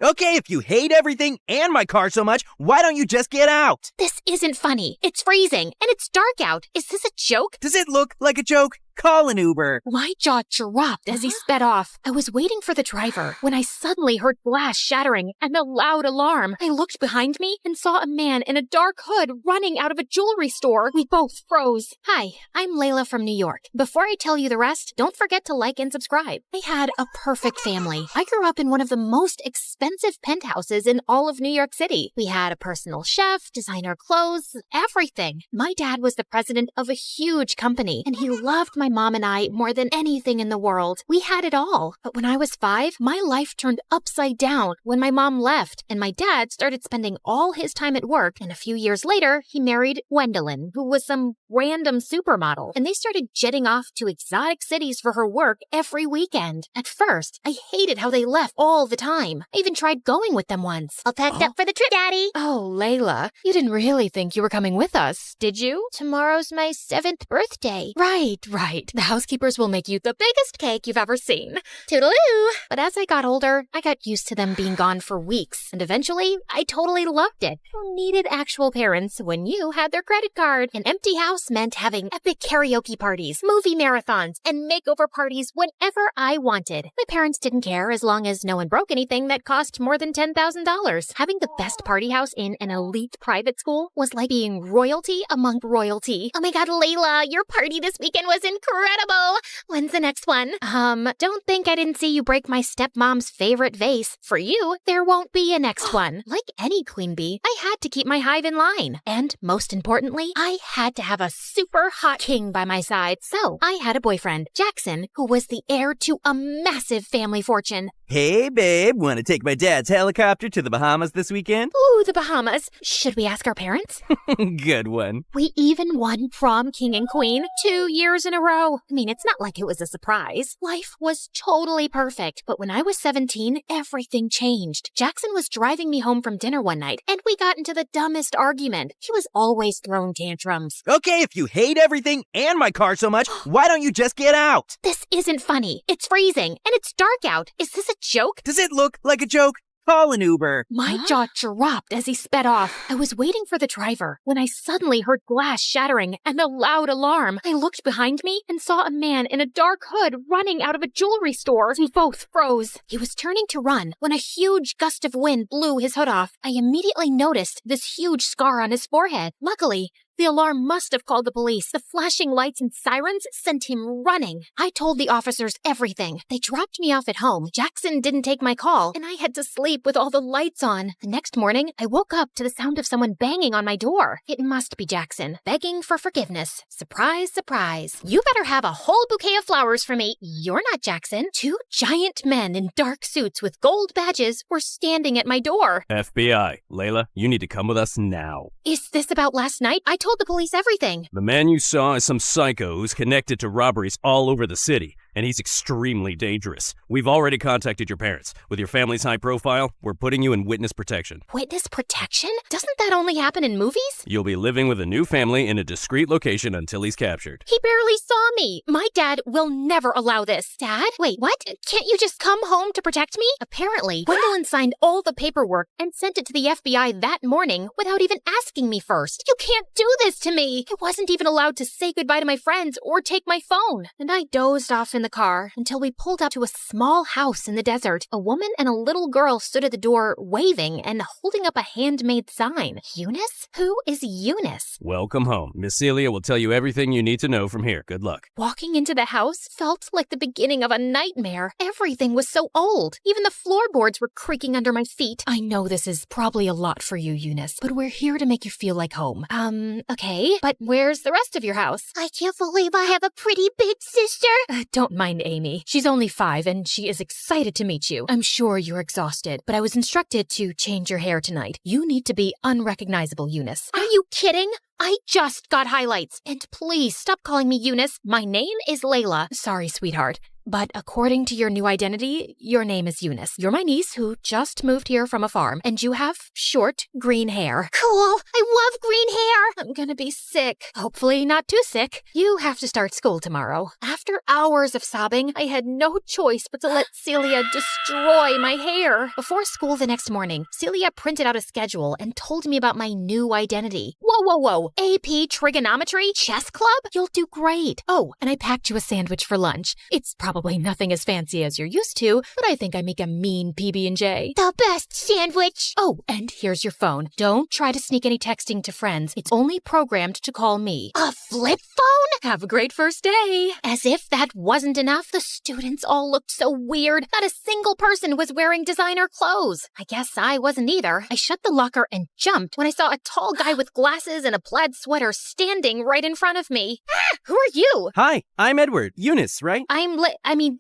Okay, if you hate everything and my car so much, why don't you just get out? This isn't funny. It's freezing, and it's dark out. Is this a joke? Does it look like a joke? Call an Uber. My jaw dropped as he sped off. I was waiting for the driver when I suddenly heard glass shattering and a loud alarm. I looked behind me and saw a man in a dark hood running out of a jewelry store. We both froze. Hi, I'm Layla from New York. Before I tell you the rest, don't forget to like and subscribe. I had a perfect family. I grew up in one of the most expensive penthouses in all of New York City. We had a personal chef, designer clothes, everything. My dad was the president of a huge company, and he loved my mom and I more than anything in the world. We had it all. But when I was 5, my life turned upside down when my mom left, and my dad started spending all his time at work, and a few years later, he married Gwendolyn, who was some random supermodel, and they started jetting off to exotic cities for her work every weekend. At first, I hated how they left all the time. I even tried going with them once. All packed up for the trip, Daddy. Oh, Layla, you didn't really think you were coming with us, did you? Tomorrow's my 7th birthday. Right. The housekeepers will make you the biggest cake you've ever seen. Toodaloo! But as I got older, I got used to them being gone for weeks, and eventually, I totally loved it. Who needed actual parents when you had their credit card? An empty house meant having epic karaoke parties, movie marathons, and makeover parties whenever I wanted. My parents didn't care as long as no one broke anything that cost more than $10,000. Having the best party house in an elite private school was like being royalty among royalty. Oh my god, Layla, your party this weekend was incredible! When's the next one? Don't think I didn't see you break my stepmom's favorite vase. For you, there won't be a next one. Like any queen bee, I had to keep my hive in line. And most importantly, I had to have a super hot king by my side. So I had a boyfriend, Jackson, who was the heir to a massive family fortune. Hey, babe, want to take my dad's helicopter to the Bahamas this weekend? Ooh, the Bahamas. Should we ask our parents? Good one. We even won prom king and queen 2 years in a row. I mean, it's not like it was a surprise. Life was totally perfect. But when I was 17, everything changed. Jackson was driving me home from dinner one night, and we got into the dumbest argument. He was always throwing tantrums. Okay, if you hate everything and my car so much, why don't you just get out? This isn't funny. It's freezing, and it's dark out. Is this a joke? Does it look like a joke? Call an Uber. My jaw dropped as he sped off. I was waiting for the driver when I suddenly heard glass shattering and a loud alarm. I looked behind me and saw a man in a dark hood running out of a jewelry store. We both froze. He was turning to run when a huge gust of wind blew his hood off. I immediately noticed this huge scar on his forehead. Luckily, the alarm must have called the police. The flashing lights and sirens sent him running. I told the officers everything. They dropped me off at home. Jackson didn't take my call, and I had to sleep with all the lights on. The next morning, I woke up to the sound of someone banging on my door. It must be Jackson, begging for forgiveness. Surprise, surprise. You better have a whole bouquet of flowers for me. You're not Jackson. 2 giant men in dark suits with gold badges were standing at my door. FBI, Layla, you need to come with us now. Is this about last night? I told the police everything. The man you saw is some psycho who's connected to robberies all over the city, and he's extremely dangerous. We've already contacted your parents. With your family's high profile, we're putting you in witness protection. Witness protection? Doesn't that only happen in movies? You'll be living with a new family in a discreet location until he's captured. He barely saw me. My dad will never allow this. Dad? Wait, what? Can't you just come home to protect me? Apparently, Gwendolyn signed all the paperwork and sent it to the FBI that morning without even asking me first. You can't do this to me. I wasn't even allowed to say goodbye to my friends or take my phone. And I dozed off in the car until we pulled up to a small house in the desert. A woman and a little girl stood at the door waving and holding up a handmade sign. Eunice? Who is Eunice? Welcome home. Miss Celia will tell you everything you need to know from here. Good luck. Walking into the house felt like the beginning of a nightmare. Everything was so old. Even the floorboards were creaking under my feet. I know this is probably a lot for you, Eunice, but we're here to make you feel like home. Okay, but where's the rest of your house? I can't believe I have a pretty big sister. Don't mind Amy. She's only 5 and she is excited to meet you. I'm sure you're exhausted, but I was instructed to change your hair tonight. You need to be unrecognizable, Eunice. Are you kidding? I just got highlights. And please stop calling me Eunice. My name is Layla. Sorry, sweetheart. But according to your new identity, your name is Eunice. You're my niece who just moved here from a farm, and you have short, green hair. Cool. I love green hair. I'm gonna be sick. Hopefully not too sick. You have to start school tomorrow. After hours of sobbing, I had no choice but to let Celia destroy my hair. Before school the next morning, Celia printed out a schedule and told me about my new identity. Whoa. AP Trigonometry Chess Club? You'll do great. Oh, and I packed you a sandwich for lunch. It's probably nothing as fancy as you're used to, but I think I make a mean PB&J. The best sandwich. Oh, and here's your phone. Don't try to sneak any texting to friends. It's only programmed to call me. A flip phone? Have a great first day. As if that wasn't enough, the students all looked so weird. Not a single person was wearing designer clothes. I guess I wasn't either. I shut the locker and jumped when I saw a tall guy with glasses and a plaid sweater standing right in front of me. Who are you? Hi, I'm Edward. Eunice, right?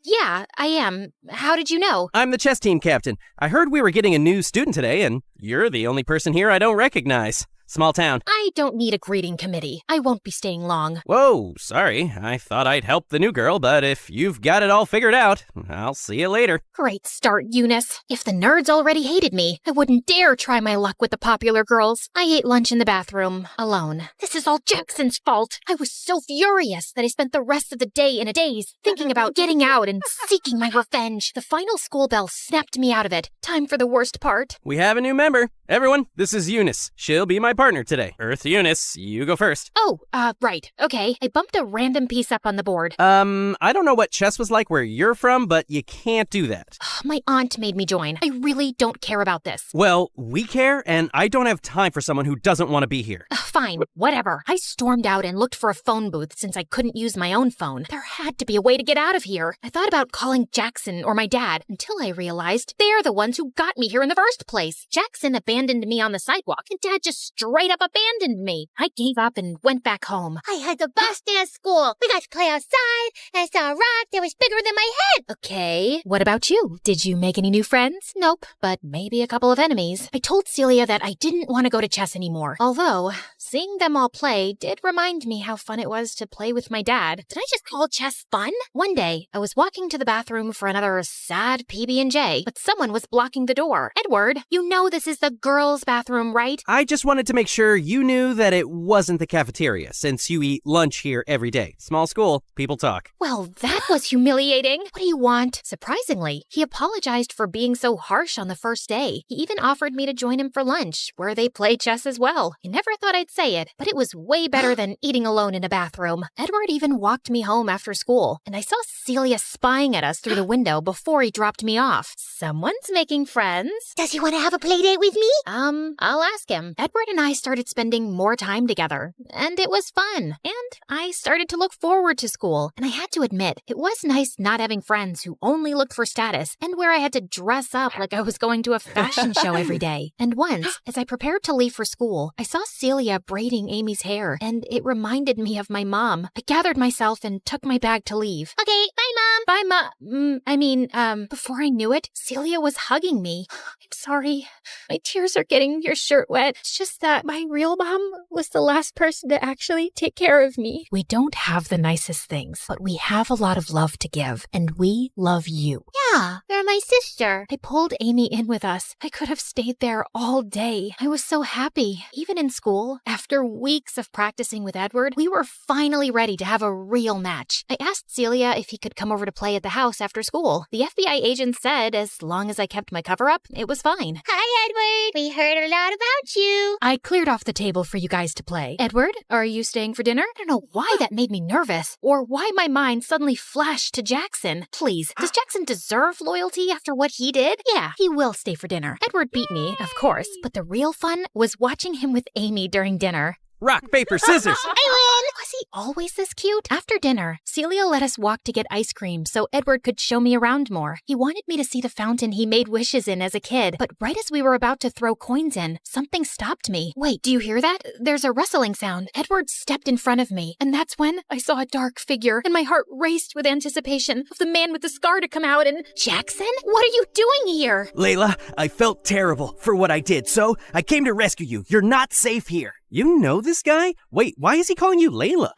Yeah, I am. How did you know? I'm the chess team captain. I heard we were getting a new student today, and you're the only person here I don't recognize. Small town. I don't need a greeting committee. I won't be staying long. Whoa, sorry. I thought I'd help the new girl, but if you've got it all figured out, I'll see you later. Great start, Eunice. If the nerds already hated me, I wouldn't dare try my luck with the popular girls. I ate lunch in the bathroom, alone. This is all Jackson's fault. I was so furious that I spent the rest of the day in a daze, thinking about getting out and seeking my revenge. The final school bell snapped me out of it. Time for the worst part. We have a new member. Everyone, this is Eunice. She'll be my partner today. Earth Eunice, you go first. Oh, right. Okay. I bumped a random piece up on the board. I don't know what chess was like where you're from, but you can't do that. My aunt made me join. I really don't care about this. Well, we care, and I don't have time for someone who doesn't want to be here. Fine, whatever. I stormed out and looked for a phone booth since I couldn't use my own phone. There had to be a way to get out of here. I thought about calling Jackson or my dad until I realized they're the ones who got me here in the first place. Jackson abandoned me on the sidewalk, and Dad just straight up abandoned me. I gave up and went back home. I had the best day at school. We got to play outside, and I saw a rock that was bigger than my head. Okay, what about you? Did you make any new friends? Nope, but maybe a couple of enemies. I told Celia that I didn't want to go to chess anymore. Although, seeing them all play did remind me how fun it was to play with my dad. Did I just call chess fun? One day, I was walking to the bathroom for another sad PB&J, but someone was blocking the door. Edward, you know this is the girls' bathroom, right? I just wanted to make sure you knew that it wasn't the cafeteria, since you eat lunch here every day. Small school, people talk. Well, that was humiliating. What do you want? Surprisingly, he apologized for being so harsh on the first day. He even offered me to join him for lunch, where they play chess as well. I never thought I'd say it, but it was way better than eating alone in a bathroom. Edward even walked me home after school, and I saw Celia spying at us through the window before he dropped me off. Someone's making friends. Does he want to have a play date with me? I'll ask him. Edward and I started spending more time together, and it was fun. And I started to look forward to school, and I had to admit, it was nice not having friends who only looked for status and where I had to dress up like I was going to a fashion show every day. And once, as I prepared to leave for school, I saw Celia braiding Amy's hair, and it reminded me of my mom. I gathered myself and took my bag to leave. Okay, bye, Mom. Bye, before I knew it, Celia was hugging me. I'm sorry. My tears are getting your shirt wet. It's just that my real mom was the last person to actually take care of me. We don't have the nicest things, but we have a lot of love to give, and we love you. Yeah, you're my sister. I pulled Amy in with us. I could have stayed there all day. I was so happy. Even in school, after weeks of practicing with Edward, we were finally ready to have a real match. I asked Celia if he could come over to play at the house after school. The FBI agent said as long as I kept my cover up, it was fine. Hi, Edward. We heard a lot about you. I cleared off the table for you guys to play. Edward, are you staying for dinner? I don't know why that made me nervous, or why my mind suddenly flashed to Jackson. Please, does Jackson deserve loyalty after what he did? Yeah, he will stay for dinner. Edward beat me, of course, but the real fun was watching him with Amy during dinner. Rock, paper, scissors! I win! Was he always this cute? After dinner, Celia let us walk to get ice cream so Edward could show me around more. He wanted me to see the fountain he made wishes in as a kid, but right as we were about to throw coins in, something stopped me. Wait, do you hear that? There's a rustling sound. Edward stepped in front of me, and that's when I saw a dark figure, and my heart raced with anticipation of the man with the scar to come out and... Jackson? What are you doing here? Layla, I felt terrible for what I did, so I came to rescue you. You're not safe here. You know this guy? Wait, why is he calling you Layla?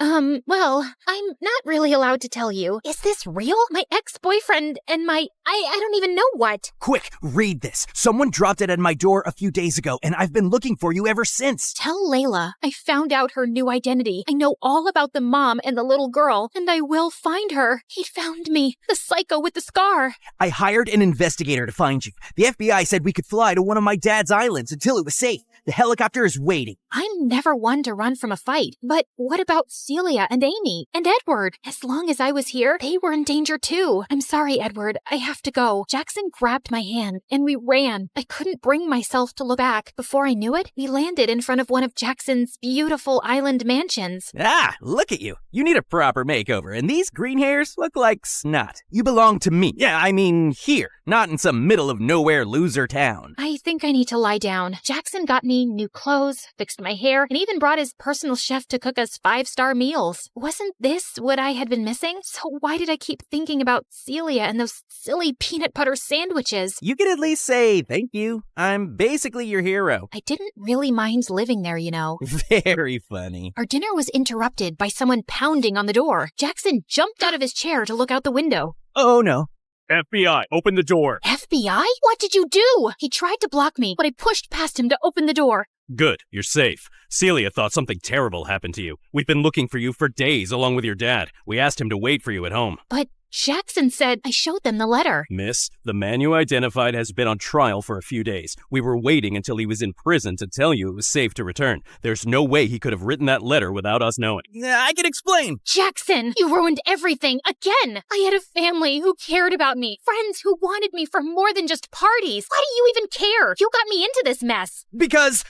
Well, I'm not really allowed to tell you. Is this real? My ex-boyfriend and I don't even know what. Quick, read this. Someone dropped it at my door a few days ago, and I've been looking for you ever since. Tell Layla I found out her new identity. I know all about the mom and the little girl, and I will find her. He found me, the psycho with the scar. I hired an investigator to find you. The FBI said we could fly to one of my dad's islands until it was safe. The helicopter is waiting. I'm never one to run from a fight, but what about Celia and Amy and Edward? As long as I was here, they were in danger too. I'm sorry, Edward. I have to go. Jackson grabbed my hand and we ran. I couldn't bring myself to look back. Before I knew it, we landed in front of one of Jackson's beautiful island mansions. Ah, look at you. You need a proper makeover, and these green hairs look like snot. You belong to me. Yeah, I mean here, not in some middle of nowhere loser town. I think I need to lie down. Jackson got me new clothes, fixed my hair, and even brought his personal chef to cook us 5-star meals. Wasn't this what I had been missing? So why did I keep thinking about Celia and those silly peanut butter sandwiches? You could at least say thank you. I'm basically your hero. I didn't really mind living there, you know. Very funny. Our dinner was interrupted by someone pounding on the door. Jackson jumped out of his chair to look out the window. Oh, no. FBI, open the door. FBI? What did you do? He tried to block me, but I pushed past him to open the door. Good, you're safe. Celia thought something terrible happened to you. We've been looking for you for days along with your dad. We asked him to wait for you at home. But Jackson said I showed them the letter. Miss, the man you identified has been on trial for a few days. We were waiting until he was in prison to tell you it was safe to return. There's no way he could have written that letter without us knowing. I can explain. Jackson, you ruined everything again. I had a family who cared about me, friends who wanted me for more than just parties. Why do you even care? You got me into this mess. Because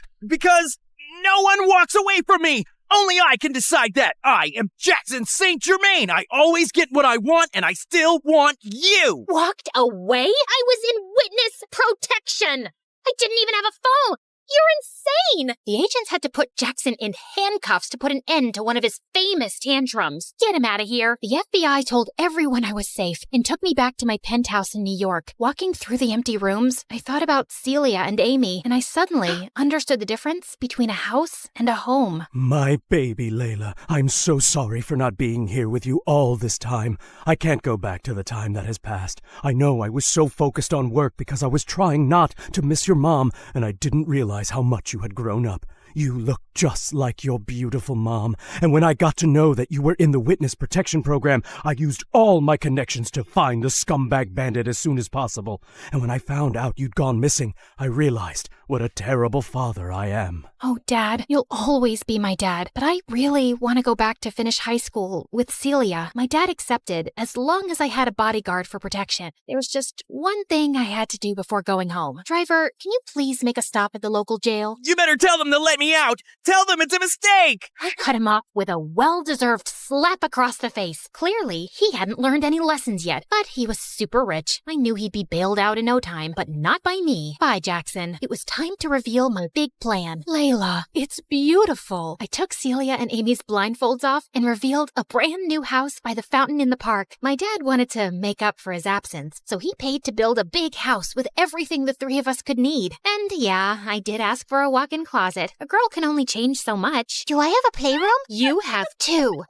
no one walks away from me. Only I can decide that. I am Jackson St. Germain. I always get what I want, and I still want you. Walked away? I was in witness protection. I didn't even have a phone. You're insane! The agents had to put Jackson in handcuffs to put an end to one of his famous tantrums. Get him out of here. The FBI told everyone I was safe and took me back to my penthouse in New York. Walking through the empty rooms, I thought about Celia and Amy, and I suddenly understood the difference between a house and a home. My baby, Layla, I'm so sorry for not being here with you all this time. I can't go back to the time that has passed. I know I was so focused on work because I was trying not to miss your mom, and I didn't realize how much you had grown up. You look just like your beautiful mom, and when I got to know that you were in the witness protection program, I used all my connections to find the scumbag bandit as soon as possible. And when I found out you'd gone missing, I realized what a terrible father I am. Oh, Dad, you'll always be my dad, but I really want to go back to finish high school with Celia. My dad accepted as long as I had a bodyguard for protection. There was just one thing I had to do before going home. Driver, can you please make a stop at the local jail? You better tell them to let me out. Tell them it's a mistake. I cut him off with a well-deserved slap across the face. Clearly, he hadn't learned any lessons yet, but he was super rich. I knew he'd be bailed out in no time, but not by me. Bye, Jackson. It was time to reveal my big plan. Layla, it's beautiful. I took Celia and Amy's blindfolds off and revealed a brand new house by the fountain in the park. My dad wanted to make up for his absence, so he paid to build a big house with everything the three of us could need. And yeah, I did ask for a walk-in closet. A girl can only change so much. Do I have a playroom? You have two. Wow!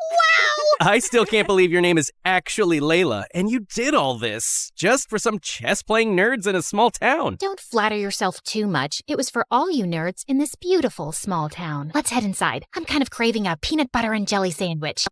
I still can't believe your name is actually Layla, and you did all this just for some chess-playing nerds in a small town. Don't flatter yourself too much. It was for all you nerds in this beautiful small town. Let's head inside. I'm kind of craving a peanut butter and jelly sandwich.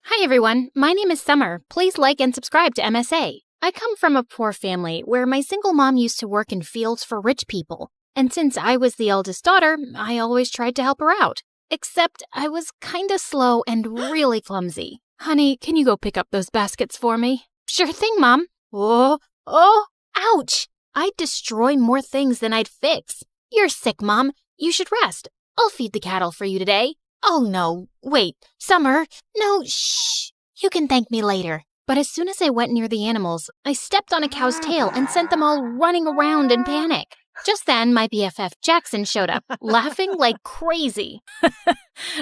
Hi everyone, my name is Summer. Please like and subscribe to MSA. I come from a poor family where my single mom used to work in fields for rich people. And since I was the eldest daughter, I always tried to help her out. Except I was kinda slow and really clumsy. Honey, can you go pick up those baskets for me? Sure thing, Mom. Oh, ouch! I'd destroy more things than I'd fix. You're sick, Mom. You should rest. I'll feed the cattle for you today. Oh no, wait, Summer, no, shh. You can thank me later. But as soon as I went near the animals, I stepped on a cow's tail and sent them all running around in panic. Just then, my BFF Jackson showed up, laughing like crazy.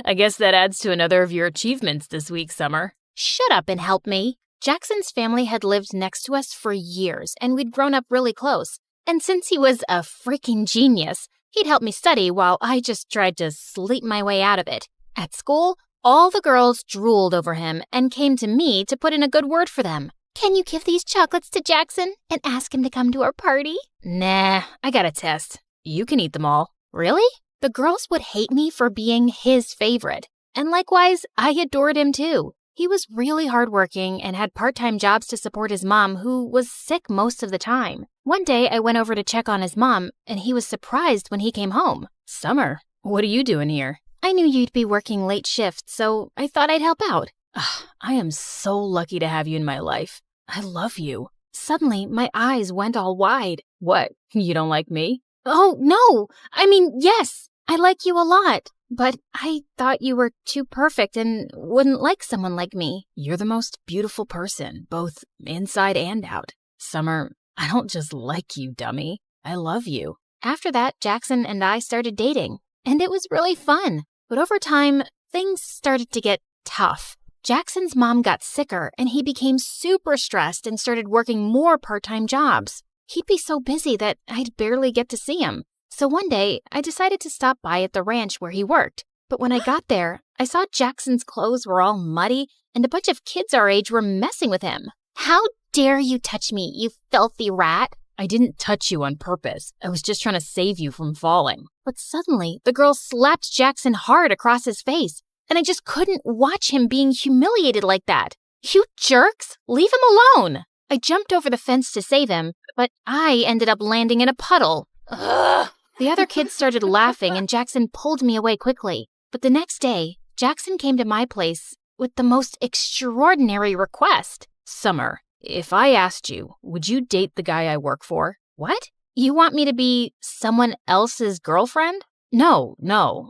I guess that adds to another of your achievements this week, Summer. Shut up and help me. Jackson's family had lived next to us for years, and we'd grown up really close. And since he was a freaking genius, he'd help me study while I just tried to sleep my way out of it. At school, all the girls drooled over him and came to me to put in a good word for them. Can you give these chocolates to Jackson and ask him to come to our party? Nah, I got a test. You can eat them all. Really? The girls would hate me for being his favorite. And likewise, I adored him too. He was really hardworking and had part-time jobs to support his mom, who was sick most of the time. One day, I went over to check on his mom, and he was surprised when he came home. Summer, what are you doing here? I knew you'd be working late shifts, so I thought I'd help out. I am so lucky to have you in my life. I love you. Suddenly, my eyes went all wide. What, you don't like me? Oh, no! I mean, yes, I like you a lot. But I thought you were too perfect and wouldn't like someone like me. You're the most beautiful person, both inside and out. Summer, I don't just like you, dummy. I love you. After that, Jackson and I started dating, and it was really fun. But over time, things started to get tough. Jackson's mom got sicker, and he became super stressed and started working more part-time jobs. He'd be so busy that I'd barely get to see him. So one day, I decided to stop by at the ranch where he worked. But when I got there, I saw Jackson's clothes were all muddy and a bunch of kids our age were messing with him. How dare you touch me, you filthy rat? I didn't touch you on purpose. I was just trying to save you from falling. But suddenly, the girl slapped Jackson hard across his face, and I just couldn't watch him being humiliated like that. You jerks, leave him alone. I jumped over the fence to save him, but I ended up landing in a puddle. Ugh. The other kids started laughing, and Jackson pulled me away quickly. But the next day, Jackson came to my place with the most extraordinary request. Summer, if I asked you, would you date the guy I work for? What? You want me to be someone else's girlfriend? No,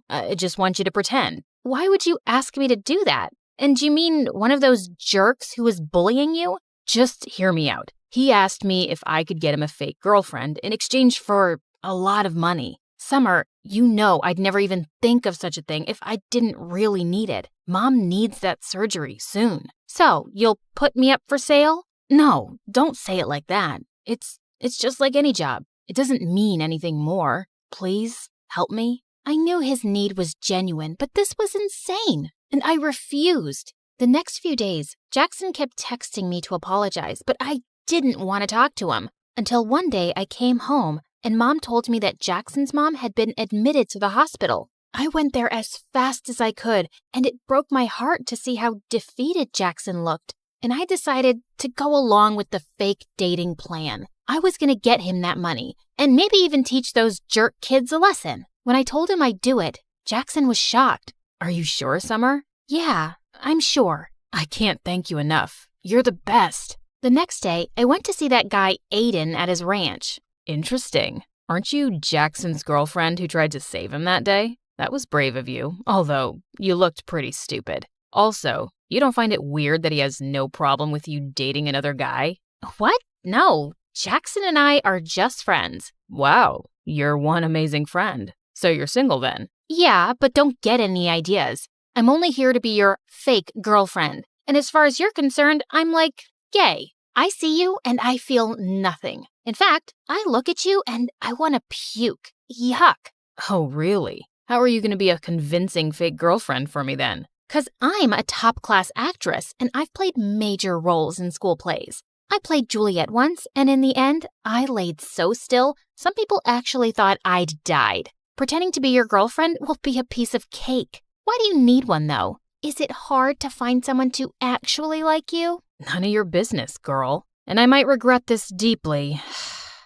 I just want you to pretend. Why would you ask me to do that? And do you mean one of those jerks who was bullying you? Just hear me out. He asked me if I could get him a fake girlfriend in exchange for a lot of money. Summer, you know I'd never even think of such a thing if I didn't really need it. Mom needs that surgery soon. So, you'll put me up for sale? No, don't say it like that. It's just like any job. It doesn't mean anything more. Please, help me. I knew his need was genuine, but this was insane, and I refused. The next few days, Jackson kept texting me to apologize, but I didn't want to talk to him. Until one day I came home, and Mom told me that Jackson's mom had been admitted to the hospital. I went there as fast as I could, and it broke my heart to see how defeated Jackson looked. And I decided to go along with the fake dating plan. I was going to get him that money, and maybe even teach those jerk kids a lesson. When I told him I'd do it, Jackson was shocked. Are you sure, Summer? Yeah, I'm sure. I can't thank you enough. You're the best. The next day, I went to see that guy Aiden at his ranch. Interesting. Aren't you Jackson's girlfriend who tried to save him that day? That was brave of you, although you looked pretty stupid. Also, you don't find it weird that he has no problem with you dating another guy? What? No. Jackson and I are just friends. Wow, you're one amazing friend. So you're single then? Yeah, but don't get any ideas. I'm only here to be your fake girlfriend. And as far as you're concerned, I'm like, gay. I see you and I feel nothing. In fact, I look at you and I want to puke. Yuck. Oh, really? How are you going to be a convincing fake girlfriend for me then? 'Cause I'm a top-class actress and I've played major roles in school plays. I played Juliet once, and in the end, I laid so still, some people actually thought I'd died. Pretending to be your girlfriend will be a piece of cake. Why do you need one, though? Is it hard to find someone to actually like you? None of your business, girl. And I might regret this deeply,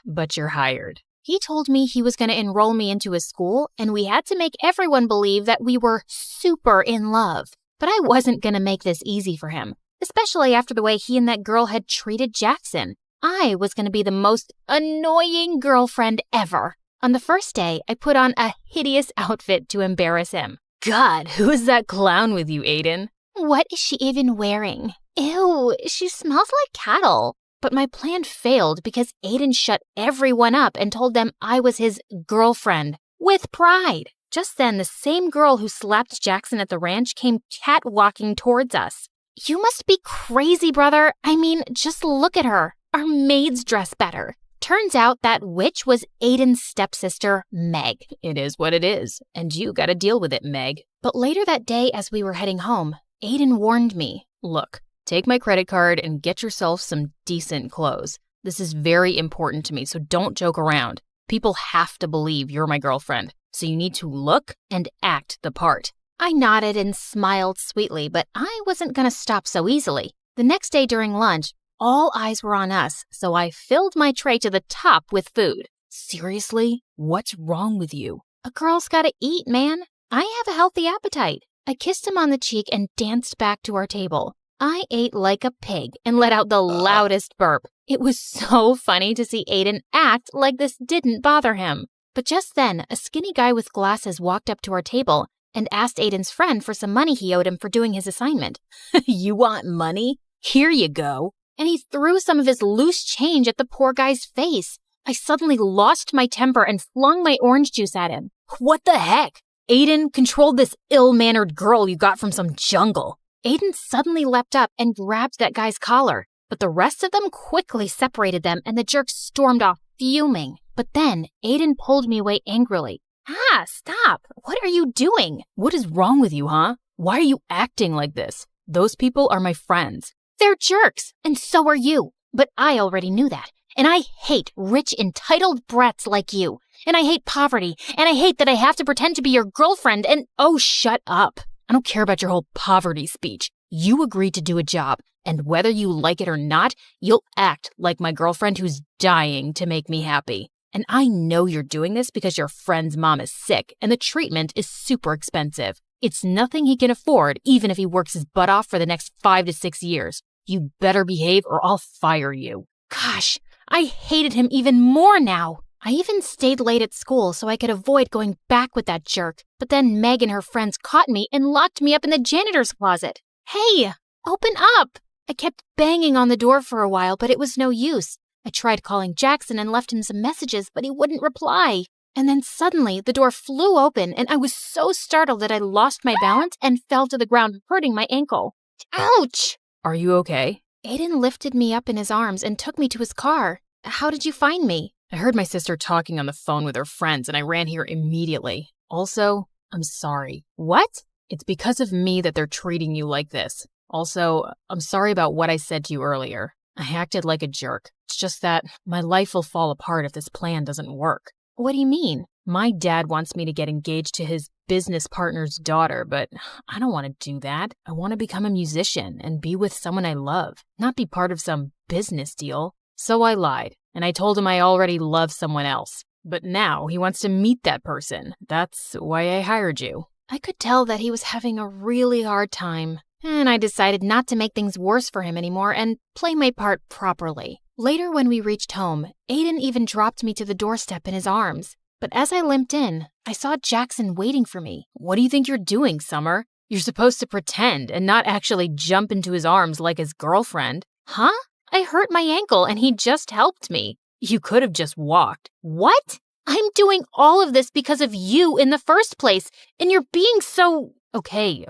but you're hired. He told me he was going to enroll me into his school, and we had to make everyone believe that we were super in love. But I wasn't going to make this easy for him, especially after the way he and that girl had treated Jackson. I was going to be the most annoying girlfriend ever. On the first day, I put on a hideous outfit to embarrass him. God, who is that clown with you, Aiden? What is she even wearing? Ew, she smells like cattle. But my plan failed because Aiden shut everyone up and told them I was his girlfriend, with pride. Just then, the same girl who slapped Jackson at the ranch came catwalking towards us. You must be crazy, brother. I mean, just look at her. Our maids dress better. Turns out that witch was Aiden's stepsister, Meg. It is what it is, and you gotta deal with it, Meg. But later that day, as we were heading home, Aiden warned me. Look, take my credit card and get yourself some decent clothes. This is very important to me, so don't joke around. People have to believe you're my girlfriend, so you need to look and act the part. I nodded and smiled sweetly, but I wasn't going to stop so easily. The next day during lunch, all eyes were on us, so I filled my tray to the top with food. Seriously? What's wrong with you? A girl's gotta eat, man. I have a healthy appetite. I kissed him on the cheek and danced back to our table. I ate like a pig and let out the loudest burp. It was so funny to see Aiden act like this didn't bother him. But just then, a skinny guy with glasses walked up to our table and asked Aiden's friend for some money he owed him for doing his assignment. You want money? Here you go. And he threw some of his loose change at the poor guy's face. I suddenly lost my temper and flung my orange juice at him. What the heck? Aiden controlled this ill-mannered girl you got from some jungle. Aiden suddenly leapt up and grabbed that guy's collar, but the rest of them quickly separated them and the jerk stormed off, fuming. But then Aiden pulled me away angrily. Ah, stop! What are you doing? What is wrong with you, huh? Why are you acting like this? Those people are my friends. They're jerks, and so are you. But I already knew that. And I hate rich, entitled brats like you. And I hate poverty. And I hate that I have to pretend to be your girlfriend and— Oh, shut up. I don't care about your whole poverty speech. You agreed to do a job, and whether you like it or not, you'll act like my girlfriend who's dying to make me happy. And I know you're doing this because your friend's mom is sick, and the treatment is super expensive. It's nothing he can afford, even if he works his butt off for the next 5 to 6 years. You better behave or I'll fire you. Gosh, I hated him even more now. I even stayed late at school so I could avoid going back with that jerk. But then Meg and her friends caught me and locked me up in the janitor's closet. Hey, open up! I kept banging on the door for a while, but it was no use. I tried calling Jackson and left him some messages, but he wouldn't reply. And then suddenly, the door flew open, and I was so startled that I lost my balance and fell to the ground, hurting my ankle. Ouch! Are you okay? Aiden lifted me up in his arms and took me to his car. How did you find me? I heard my sister talking on the phone with her friends, and I ran here immediately. Also, I'm sorry. What? It's because of me that they're treating you like this. Also, I'm sorry about what I said to you earlier. I acted like a jerk. It's just that my life will fall apart if this plan doesn't work. What do you mean? My dad wants me to get engaged to his business partner's daughter, but I don't want to do that. I want to become a musician and be with someone I love, not be part of some business deal. So I lied, and I told him I already love someone else. But now he wants to meet that person. That's why I hired you. I could tell that he was having a really hard time, and I decided not to make things worse for him anymore and play my part properly. Later, when we reached home, Aiden even dropped me to the doorstep in his arms. But as I limped in, I saw Jackson waiting for me. What do you think you're doing, Summer? You're supposed to pretend and not actually jump into his arms like his girlfriend. Huh? I hurt my ankle and he just helped me. You could have just walked. What? I'm doing all of this because of you in the first place, and you're being so— Okay.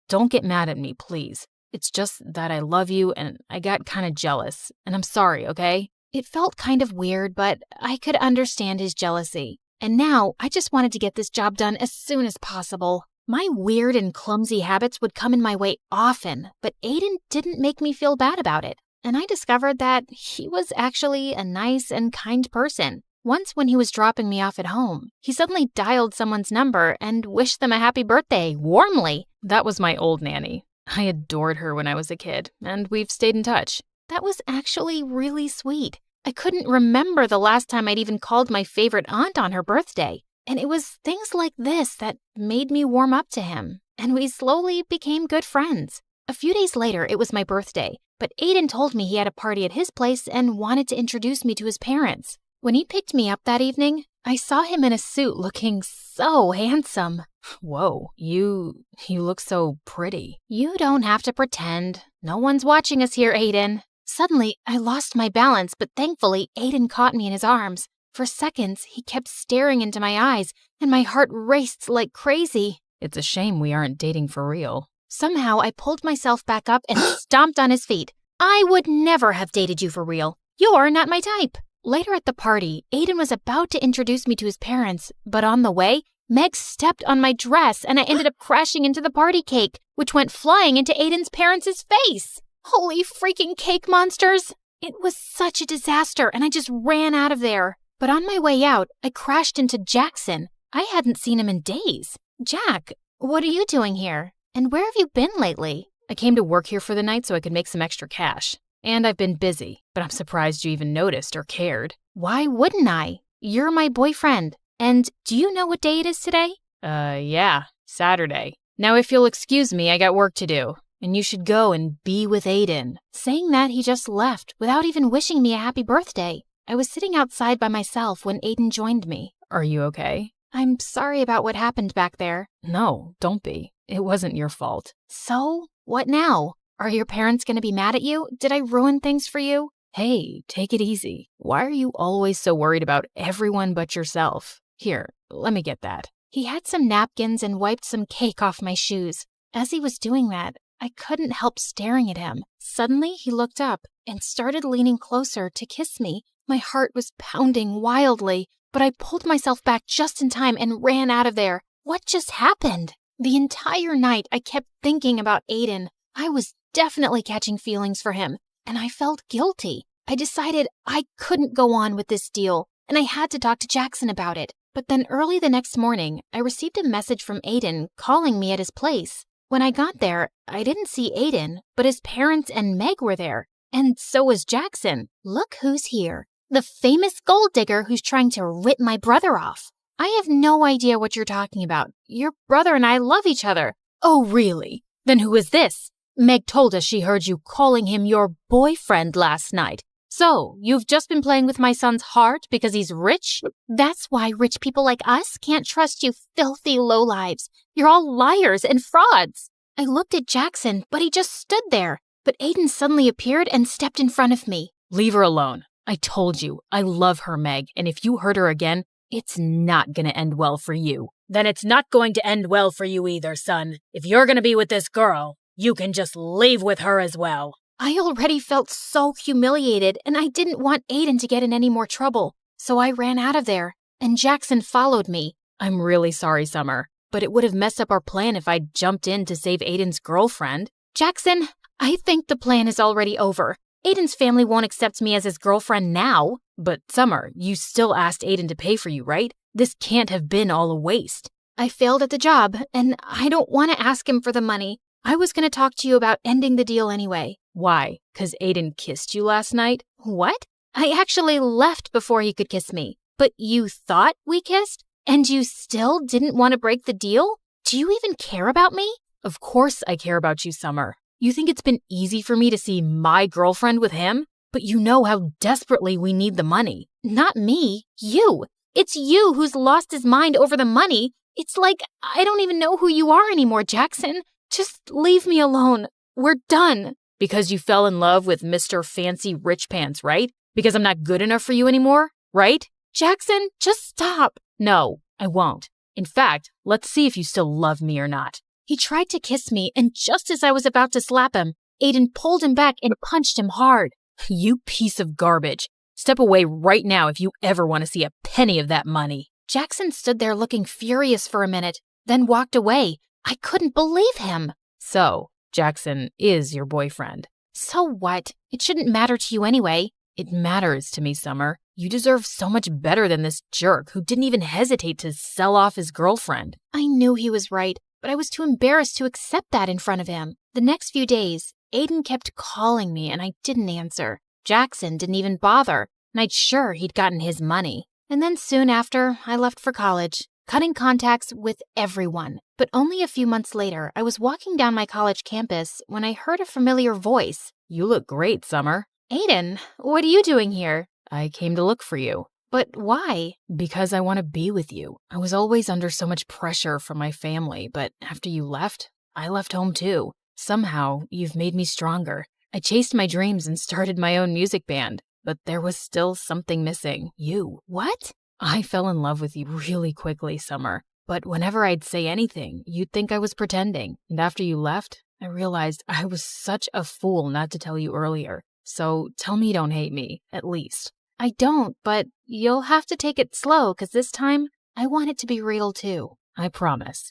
Don't get mad at me, please. It's just that I love you and I got kind of jealous, and I'm sorry, okay? It felt kind of weird, but I could understand his jealousy. And now I just wanted to get this job done as soon as possible. My weird and clumsy habits would come in my way often, but Aiden didn't make me feel bad about it. And I discovered that he was actually a nice and kind person. Once when he was dropping me off at home, he suddenly dialed someone's number and wished them a happy birthday, warmly. That was my old nanny. I adored her when I was a kid, and we've stayed in touch. That was actually really sweet. I couldn't remember the last time I'd even called my favorite aunt on her birthday. And it was things like this that made me warm up to him. And we slowly became good friends. A few days later, it was my birthday, but Aiden told me he had a party at his place and wanted to introduce me to his parents. When he picked me up that evening, I saw him in a suit looking so handsome. Whoa, you look so pretty. You don't have to pretend. No one's watching us here, Aiden. Suddenly, I lost my balance, but thankfully, Aiden caught me in his arms. For seconds, he kept staring into my eyes, and my heart raced like crazy. It's a shame we aren't dating for real. Somehow I pulled myself back up and stomped on his feet. I would never have dated you for real. You're not my type. Later at the party, Aiden was about to introduce me to his parents, but on the way, Meg stepped on my dress and I ended up crashing into the party cake, which went flying into Aiden's parents' face. Holy freaking cake monsters! It was such a disaster and I just ran out of there. But on my way out, I crashed into Jackson. I hadn't seen him in days. Jack, what are you doing here? And where have you been lately? I came to work here for the night so I could make some extra cash. And I've been busy, but I'm surprised you even noticed or cared. Why wouldn't I? You're my boyfriend. And do you know what day it is today? Yeah, Saturday. Now if you'll excuse me, I got work to do. And you should go and be with Aiden. Saying that, he just left without even wishing me a happy birthday. I was sitting outside by myself when Aiden joined me. Are you okay? I'm sorry about what happened back there. No, don't be. It wasn't your fault. So, what now? Are your parents going to be mad at you? Did I ruin things for you? Hey, take it easy. Why are you always so worried about everyone but yourself? Here, let me get that. He had some napkins and wiped some cake off my shoes. As he was doing that, I couldn't help staring at him. Suddenly, he looked up and started leaning closer to kiss me. My heart was pounding wildly, but I pulled myself back just in time and ran out of there. What just happened? The entire night, I kept thinking about Aiden. I was definitely catching feelings for him, and I felt guilty. I decided I couldn't go on with this deal, and I had to talk to Jackson about it. But then early the next morning, I received a message from Aiden calling me at his place. When I got there, I didn't see Aiden, but his parents and Meg were there. And so was Jackson. Look who's here. The famous gold digger who's trying to rip my brother off. I have no idea what you're talking about. Your brother and I love each other. Oh, really? Then who is this? Meg told us she heard you calling him your boyfriend last night. So, you've just been playing with my son's heart because he's rich? That's why rich people like us can't trust you filthy lowlives. You're all liars and frauds. I looked at Jackson, but he just stood there. But Aiden suddenly appeared and stepped in front of me. Leave her alone. I told you, I love her, Meg, and if you hurt her again, it's not going to end well for you. Then it's not going to end well for you either, son. If you're going to be with this girl, you can just leave with her as well. I already felt so humiliated, and I didn't want Aiden to get in any more trouble. So I ran out of there, and Jackson followed me. I'm really sorry, Summer, but it would have messed up our plan if I'd jumped in to save Aiden's girlfriend. Jackson, I think the plan is already over. Aiden's family won't accept me as his girlfriend now. But Summer, you still asked Aiden to pay for you, right? This can't have been all a waste. I failed at the job, and I don't want to ask him for the money. I was going to talk to you about ending the deal anyway. Why? 'Cause Aiden kissed you last night? What? I actually left before he could kiss me. But you thought we kissed? And you still didn't want to break the deal? Do you even care about me? Of course I care about you, Summer. You think it's been easy for me to see my girlfriend with him? But you know how desperately we need the money. Not me. You. It's you who's lost his mind over the money. It's like I don't even know who you are anymore, Jackson. Just leave me alone. We're done. Because you fell in love with Mr. Fancy Rich Pants, right? Because I'm not good enough for you anymore, right? Jackson, just stop. No, I won't. In fact, let's see if you still love me or not. He tried to kiss me, and just as I was about to slap him, Aiden pulled him back and punched him hard. You piece of garbage. Step away right now if you ever want to see a penny of that money. Jackson stood there looking furious for a minute, then walked away. I couldn't believe him. So, Jackson is your boyfriend. So what? It shouldn't matter to you anyway. It matters to me, Summer. You deserve so much better than this jerk who didn't even hesitate to sell off his girlfriend. I knew he was right, but I was too embarrassed to accept that in front of him. The next few days, Aiden kept calling me and I didn't answer. Jackson didn't even bother, and I'd sure he'd gotten his money. And then soon after, I left for college, cutting contacts with everyone. But only a few months later, I was walking down my college campus when I heard a familiar voice. You look great, Summer. Aiden, what are you doing here? I came to look for you. But why? Because I want to be with you. I was always under so much pressure from my family, but after you left, I left home too. Somehow, you've made me stronger. I chased my dreams and started my own music band, but there was still something missing. You. What? I fell in love with you really quickly, Summer. But whenever I'd say anything, you'd think I was pretending. And after you left, I realized I was such a fool not to tell you earlier. So tell me you don't hate me, at least. I don't, but you'll have to take it slow, 'cause this time, I want it to be real too. I promise.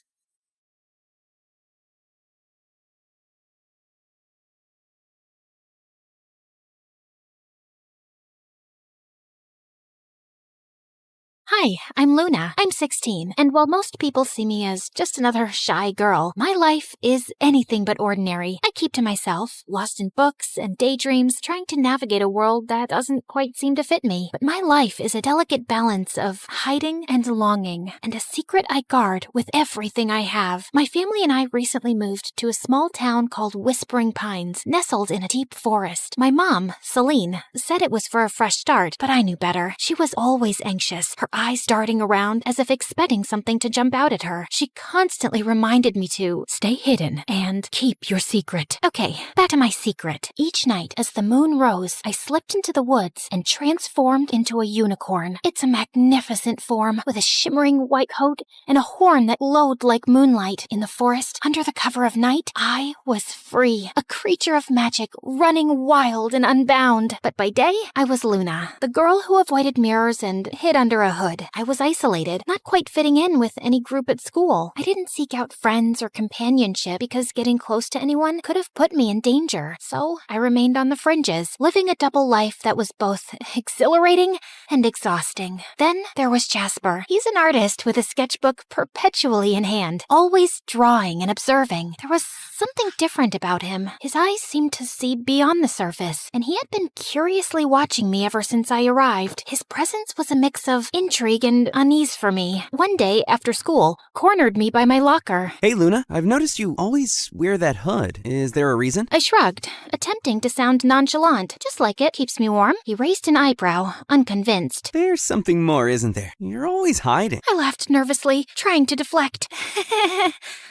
Hi, I'm Luna. I'm 16, and while most people see me as just another shy girl, my life is anything but ordinary. I keep to myself, lost in books and daydreams, trying to navigate a world that doesn't quite seem to fit me. But my life is a delicate balance of hiding and longing, and a secret I guard with everything I have. My family and I recently moved to a small town called Whispering Pines, nestled in a deep forest. My mom, Celine, said it was for a fresh start, but I knew better. She was always anxious, her eyes darting around as if expecting something to jump out at her. She constantly reminded me to stay hidden and keep your secret. Okay, back to my secret. Each night as the moon rose, I slipped into the woods and transformed into a unicorn. It's a magnificent form with a shimmering white coat and a horn that glowed like moonlight. In the forest, under the cover of night, I was free, a creature of magic, running wild and unbound. But by day, I was Luna, the girl who avoided mirrors and hid under a hood. I was isolated, not quite fitting in with any group at school. I didn't seek out friends or companionship because getting close to anyone could have put me in danger. So I remained on the fringes, living a double life that was both exhilarating and exhausting. Then there was Jasper. He's an artist with a sketchbook perpetually in hand, always drawing and observing. There was something different about him. His eyes seemed to see beyond the surface, and he had been curiously watching me ever since I arrived. His presence was a mix of intrigue and unease for me. One day, after school, cornered me by my locker. Hey, Luna, I've noticed you always wear that hood. Is there a reason? I shrugged, attempting to sound nonchalant. Just like it, keeps me warm. He raised an eyebrow, unconvinced. There's something more, isn't there? You're always hiding. I laughed nervously, trying to deflect.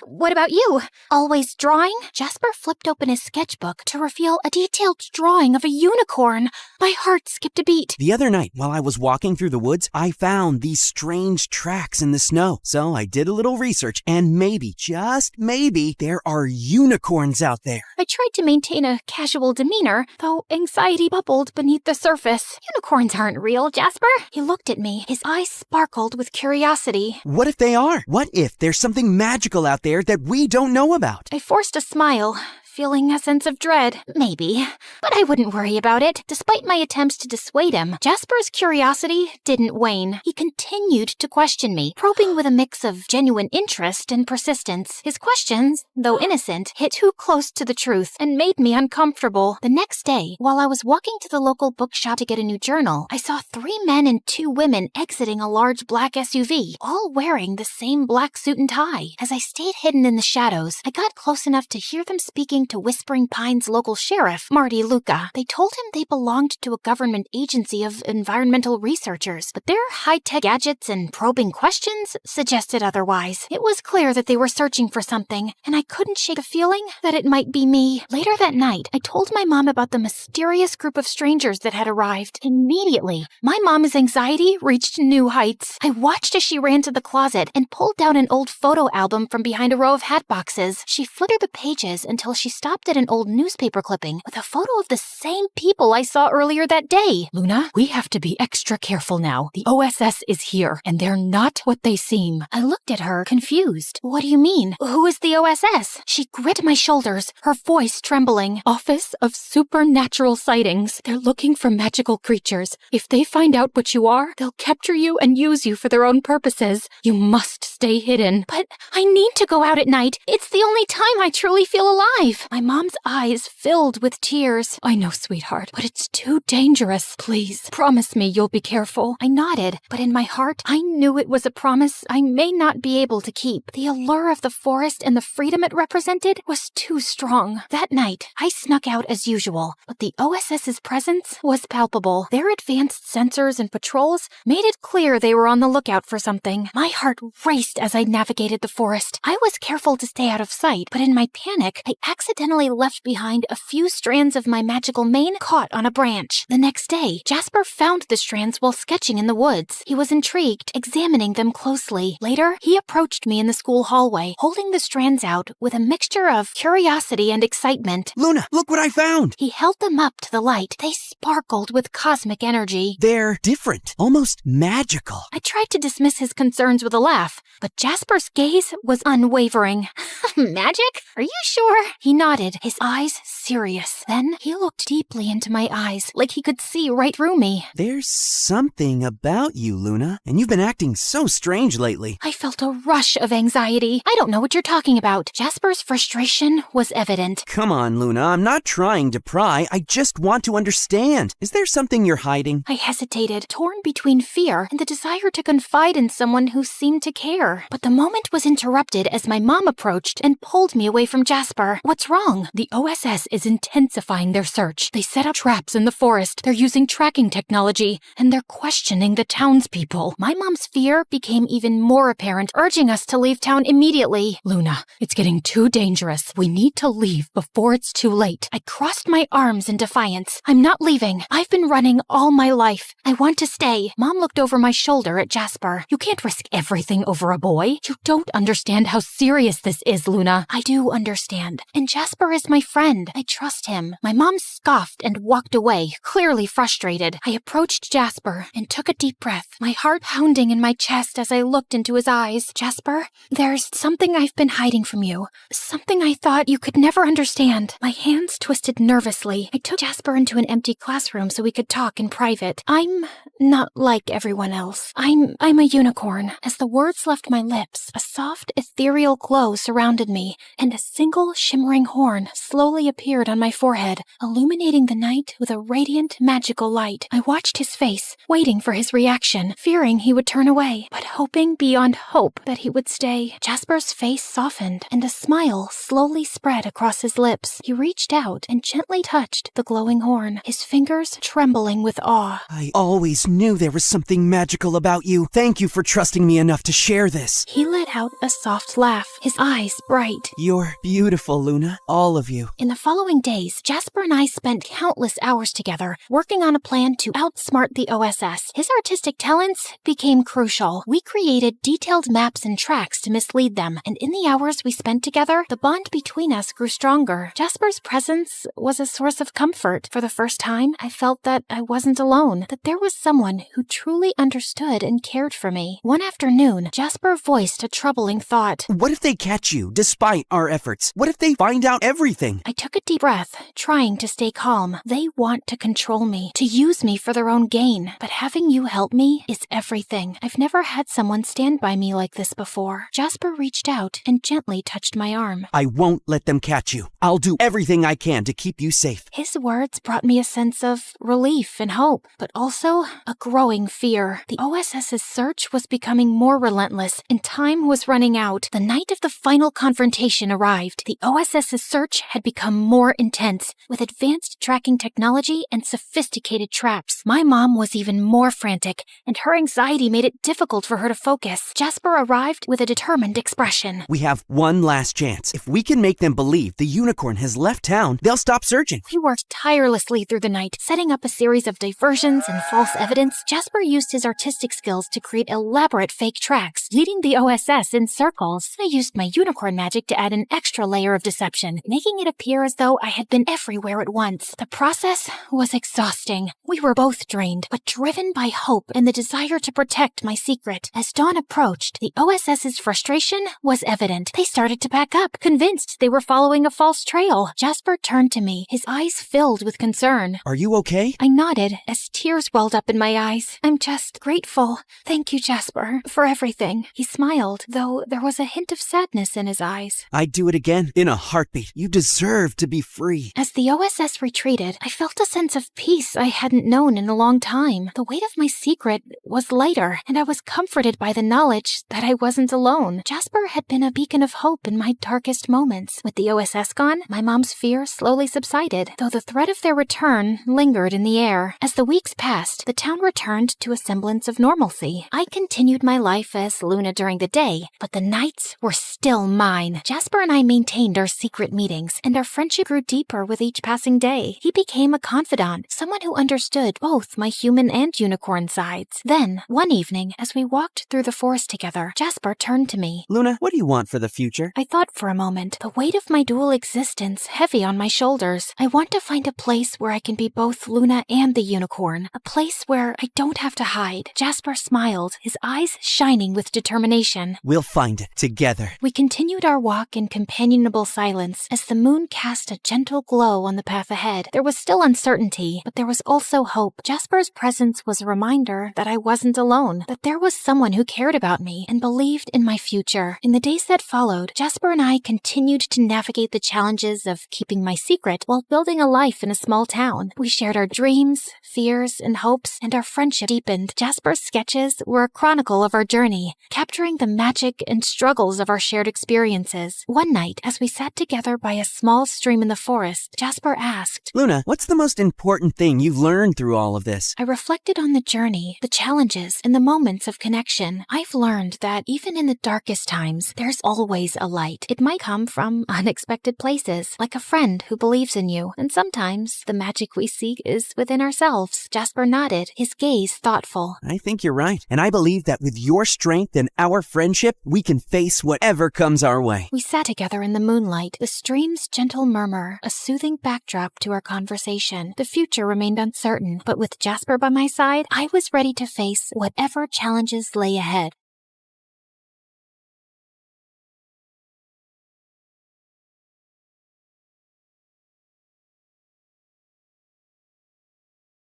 What about you? Always drawing? Jasper flipped open his sketchbook to reveal a detailed drawing of a unicorn. My heart skipped a beat. The other night, while I was walking through the woods, I found these strange tracks in the snow. So I did a little research, and maybe, just maybe, there are unicorns out there. I tried to maintain a casual demeanor, though anxiety bubbled beneath the surface. Unicorns aren't real, Jasper. He looked at me, his eyes sparkled with curiosity. What if they are? What if there's something magical out there that we don't know about? I forced a smile, feeling a sense of dread. Maybe, but I wouldn't worry about it. Despite my attempts to dissuade him, Jasper's curiosity didn't wane. He continued to question me, probing with a mix of genuine interest and persistence. His questions, though innocent, hit too close to the truth and made me uncomfortable. The next day, while I was walking to the local bookshop to get a new journal, I saw 3 men and 2 women exiting a large black SUV, all wearing the same black suit and tie. As I stayed hidden in the shadows, I got close enough to hear them speaking to Whispering Pines' local sheriff, Marty Luca. They told him they belonged to a government agency of environmental researchers, but their high-tech gadgets and probing questions suggested otherwise. It was clear that they were searching for something, and I couldn't shake a feeling that it might be me. Later that night, I told my mom about the mysterious group of strangers that had arrived. Immediately, my mom's anxiety reached new heights. I watched as she ran to the closet and pulled down an old photo album from behind a row of hat boxes. She flitted the pages until she stopped at an old newspaper clipping with a photo of the same people I saw earlier that day. Luna, we have to be extra careful now. The OSS is here, and they're not what they seem. I looked at her, confused. What do you mean? Who is the OSS? She gripped my shoulders, her voice trembling. Office of Supernatural Sightings. They're looking for magical creatures. If they find out what you are, they'll capture you and use you for their own purposes. You must stay hidden. But I need to go out at night. It's the only time I truly feel alive. My mom's eyes filled with tears. I know, sweetheart, but it's too dangerous. Please, promise me you'll be careful. I nodded, but in my heart, I knew it was a promise I may not be able to keep. The allure of the forest and the freedom it represented was too strong. That night, I snuck out as usual, but the OSS's presence was palpable. Their advanced sensors and patrols made it clear they were on the lookout for something. My heart raced as I navigated the forest. I was careful to stay out of sight, but in my panic, I accidentally accidentally left behind a few strands of my magical mane caught on a branch. The next day, Jasper found the strands while sketching in the woods. He was intrigued, examining them closely. Later, he approached me in the school hallway, holding the strands out with a mixture of curiosity and excitement. Luna, look what I found! He held them up to the light. They sparkled with cosmic energy. They're different, almost magical. I tried to dismiss his concerns with a laugh, but Jasper's gaze was unwavering. Magic? Are you sure? He nodded, his eyes serious. Then he looked deeply into my eyes, like he could see right through me. There's something about you, Luna, and you've been acting so strange lately. I felt a rush of anxiety. I don't know what you're talking about. Jasper's frustration was evident. Come on, Luna, I'm not trying to pry. I just want to understand. Is there something you're hiding? I hesitated, torn between fear and the desire to confide in someone who seemed to care. But the moment was interrupted as my mom approached and pulled me away from Jasper. What's wrong? The OSS is intensifying their search. They set up traps in the forest. They're using tracking technology, and they're questioning the townspeople. My mom's fear became even more apparent, urging us to leave town immediately. Luna, it's getting too dangerous. We need to leave before it's too late. I crossed my arms in defiance. I'm not leaving. I've been running all my life. I want to stay. Mom looked over my shoulder at Jasper. You can't risk everything over a boy. You don't understand how serious this is, Luna. I do understand. And Jasper is my friend. I trust him. My mom scoffed and walked away, clearly frustrated. I approached Jasper and took a deep breath, my heart pounding in my chest as I looked into his eyes. Jasper, there's something I've been hiding from you. Something I thought you could never understand. My hands twisted nervously. I took Jasper into an empty classroom so we could talk in private. I'm not like everyone else. I'm a unicorn. As the words left my lips, a soft, ethereal glow surrounded me, and a single shimmering horn slowly appeared on my forehead, illuminating the night with a radiant, magical light. I watched his face, waiting for his reaction, fearing he would turn away, but hoping beyond hope that he would stay. Jasper's face softened, and a smile slowly spread across his lips. He reached out and gently touched the glowing horn, his fingers trembling with awe. I always knew there was something magical about you. Thank you for trusting me enough to share this. He let out a soft laugh, his eyes bright. You're beautiful, Luna. All of you. In the following days, Jasper and I spent countless hours together, working on a plan to outsmart the OSS. His artistic talents became crucial. We created detailed maps and tracks to mislead them, and in the hours we spent together, the bond between us grew stronger. Jasper's presence was a source of comfort. For the first time, I felt that I wasn't alone, that there was someone who truly understood and cared for me. One afternoon, Jasper voiced a troubling thought. What if they catch you, despite our efforts? What if they find out everything? I took a deep breath, trying to stay calm. They want to control me, to use me for their own gain. But having you help me is everything. I've never had someone stand by me like this before. Jasper reached out and gently touched my arm. I won't let them catch you. I'll do everything I can to keep you safe. His words brought me a sense of relief and hope, but also a growing fear. The OSS's search was becoming more relentless, and time was running out. The night of the final confrontation arrived. The OSS's search had become more intense, with advanced tracking technology and sophisticated traps. My mom was even more frantic, and her anxiety made it difficult for her to focus. Jasper arrived with a determined expression. We have one last chance. If we can make them believe the unicorn has left town, they'll stop searching. We worked tirelessly through the night, setting up a series of diversions and false evidence. Jasper used his artistic skills to create elaborate fake tracks, leading the OSS in circles. I used my unicorn magic to add an extra layer of deception, making it appear as though I had been everywhere at once. The process was exhausting. We were both drained, but driven by hope and the desire to protect my secret. As dawn approached, the OSS's frustration was evident. They started to pack up, convinced they were following a false trail. Jasper turned to me, his eyes filled with concern. Are you okay? I nodded as tears welled up in my eyes. I'm just grateful. Thank you, Jasper, for everything. He smiled, though there was a hint of sadness in his eyes. I'd do it again, in a heartbeat. You deserve to be free. As the OSS retreated, I felt a sense of peace I hadn't known in a long time. The weight of my secret was lighter, and I was comforted by the knowledge that I wasn't alone. Jasper had been a beacon of hope in my darkest moments. With the OSS gone, my mom's fear slowly subsided, though the threat of their return lingered in the air. As the weeks passed, the town returned to a semblance of normalcy. I continued my life as Luna during the day, but the nights were still mine. Jasper and I maintained our secret secret meetings, and our friendship grew deeper with each passing day. He became a confidant, someone who understood both my human and unicorn sides. Then, one evening, as we walked through the forest together, Jasper turned to me. Luna, what do you want for the future? I thought for a moment, the weight of my dual existence heavy on my shoulders. I want to find a place where I can be both Luna and the unicorn, a place where I don't have to hide. Jasper smiled, his eyes shining with determination. We'll find it together. We continued our walk in companionable silence as the moon cast a gentle glow on the path ahead. There was still uncertainty, but there was also hope. Jasper's presence was a reminder that I wasn't alone, that there was someone who cared about me and believed in my future. In the days that followed, Jasper and I continued to navigate the challenges of keeping my secret while building a life in a small town. We shared our dreams, fears, and hopes, and our friendship deepened. Jasper's sketches were a chronicle of our journey, capturing the magic and struggles of our shared experiences. One night, as we sat together by a small stream in the forest, Jasper asked, Luna, what's the most important thing you've learned through all of this? I reflected on the journey, the challenges, and the moments of connection. I've learned that even in the darkest times, there's always a light. It might come from unexpected places, like a friend who believes in you, and sometimes the magic we seek is within ourselves. Jasper nodded, his gaze thoughtful. I think you're right, and I believe that with your strength and our friendship, we can face whatever comes our way. We sat together in the moonlight, the stream's gentle murmur, a soothing backdrop to our conversation. The future remained uncertain, but with Jasper by my side, I was ready to face whatever challenges lay ahead.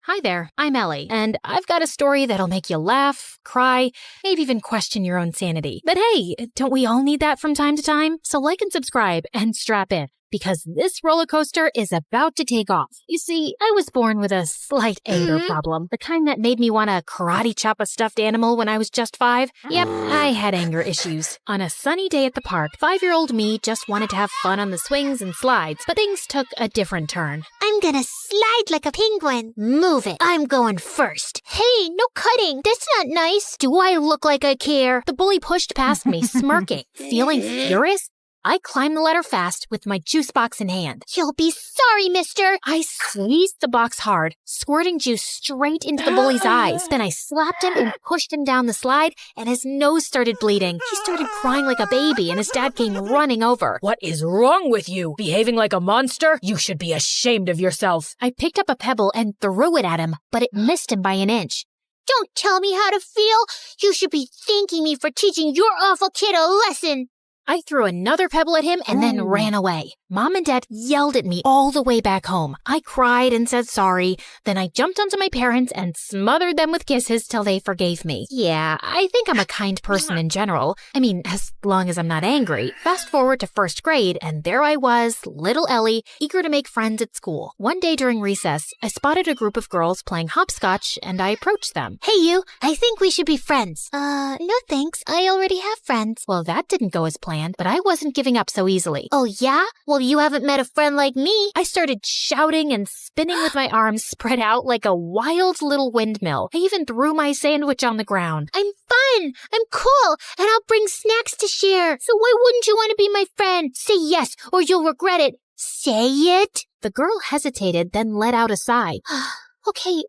Hi there, I'm Ellie, and I've got a story that'll make you laugh, cry, maybe even question your own sanity. But hey, don't we all need that from time to time? So like and subscribe and strap in, because this roller coaster is about to take off. You see, I was born with a slight anger problem, the kind that made me want to karate chop a stuffed animal when I was just 5. Yep, I had anger issues. On a sunny day at the park, 5-year-old me just wanted to have fun on the swings and slides, but things took a different turn. I'm gonna slide like a penguin. Move it. I'm going first. Hey, no cutting. That's not nice. Do I look like I care? The bully pushed past me, smirking. Feeling furious, I climbed the ladder fast with my juice box in hand. You'll be sorry, mister. I squeezed the box hard, squirting juice straight into the bully's eyes. Then I slapped him and pushed him down the slide, and his nose started bleeding. He started crying like a baby, and his dad came running over. What is wrong with you? Behaving like a monster? You should be ashamed of yourself. I picked up a pebble and threw it at him, but it missed him by an inch. Don't tell me how to feel. You should be thanking me for teaching your awful kid a lesson. I threw another pebble at him and then ran away. Mom and Dad yelled at me all the way back home. I cried and said sorry. Then I jumped onto my parents and smothered them with kisses till they forgave me. Yeah, I think I'm a kind person in general. I mean, as long as I'm not angry. Fast forward to 1st grade, and there I was, little Ellie, eager to make friends at school. One day during recess, I spotted a group of girls playing hopscotch, and I approached them. Hey, you. I think we should be friends. No thanks. I already have friends. Well, that didn't go as planned. But I wasn't giving up so easily. Oh, yeah? Well, you haven't met a friend like me. I started shouting and spinning with my arms spread out like a wild little windmill. I even threw my sandwich on the ground. I'm fun. I'm cool. And I'll bring snacks to share. So why wouldn't you want to be my friend? Say yes, or you'll regret it. Say it. The girl hesitated, then let out a sigh. Okay,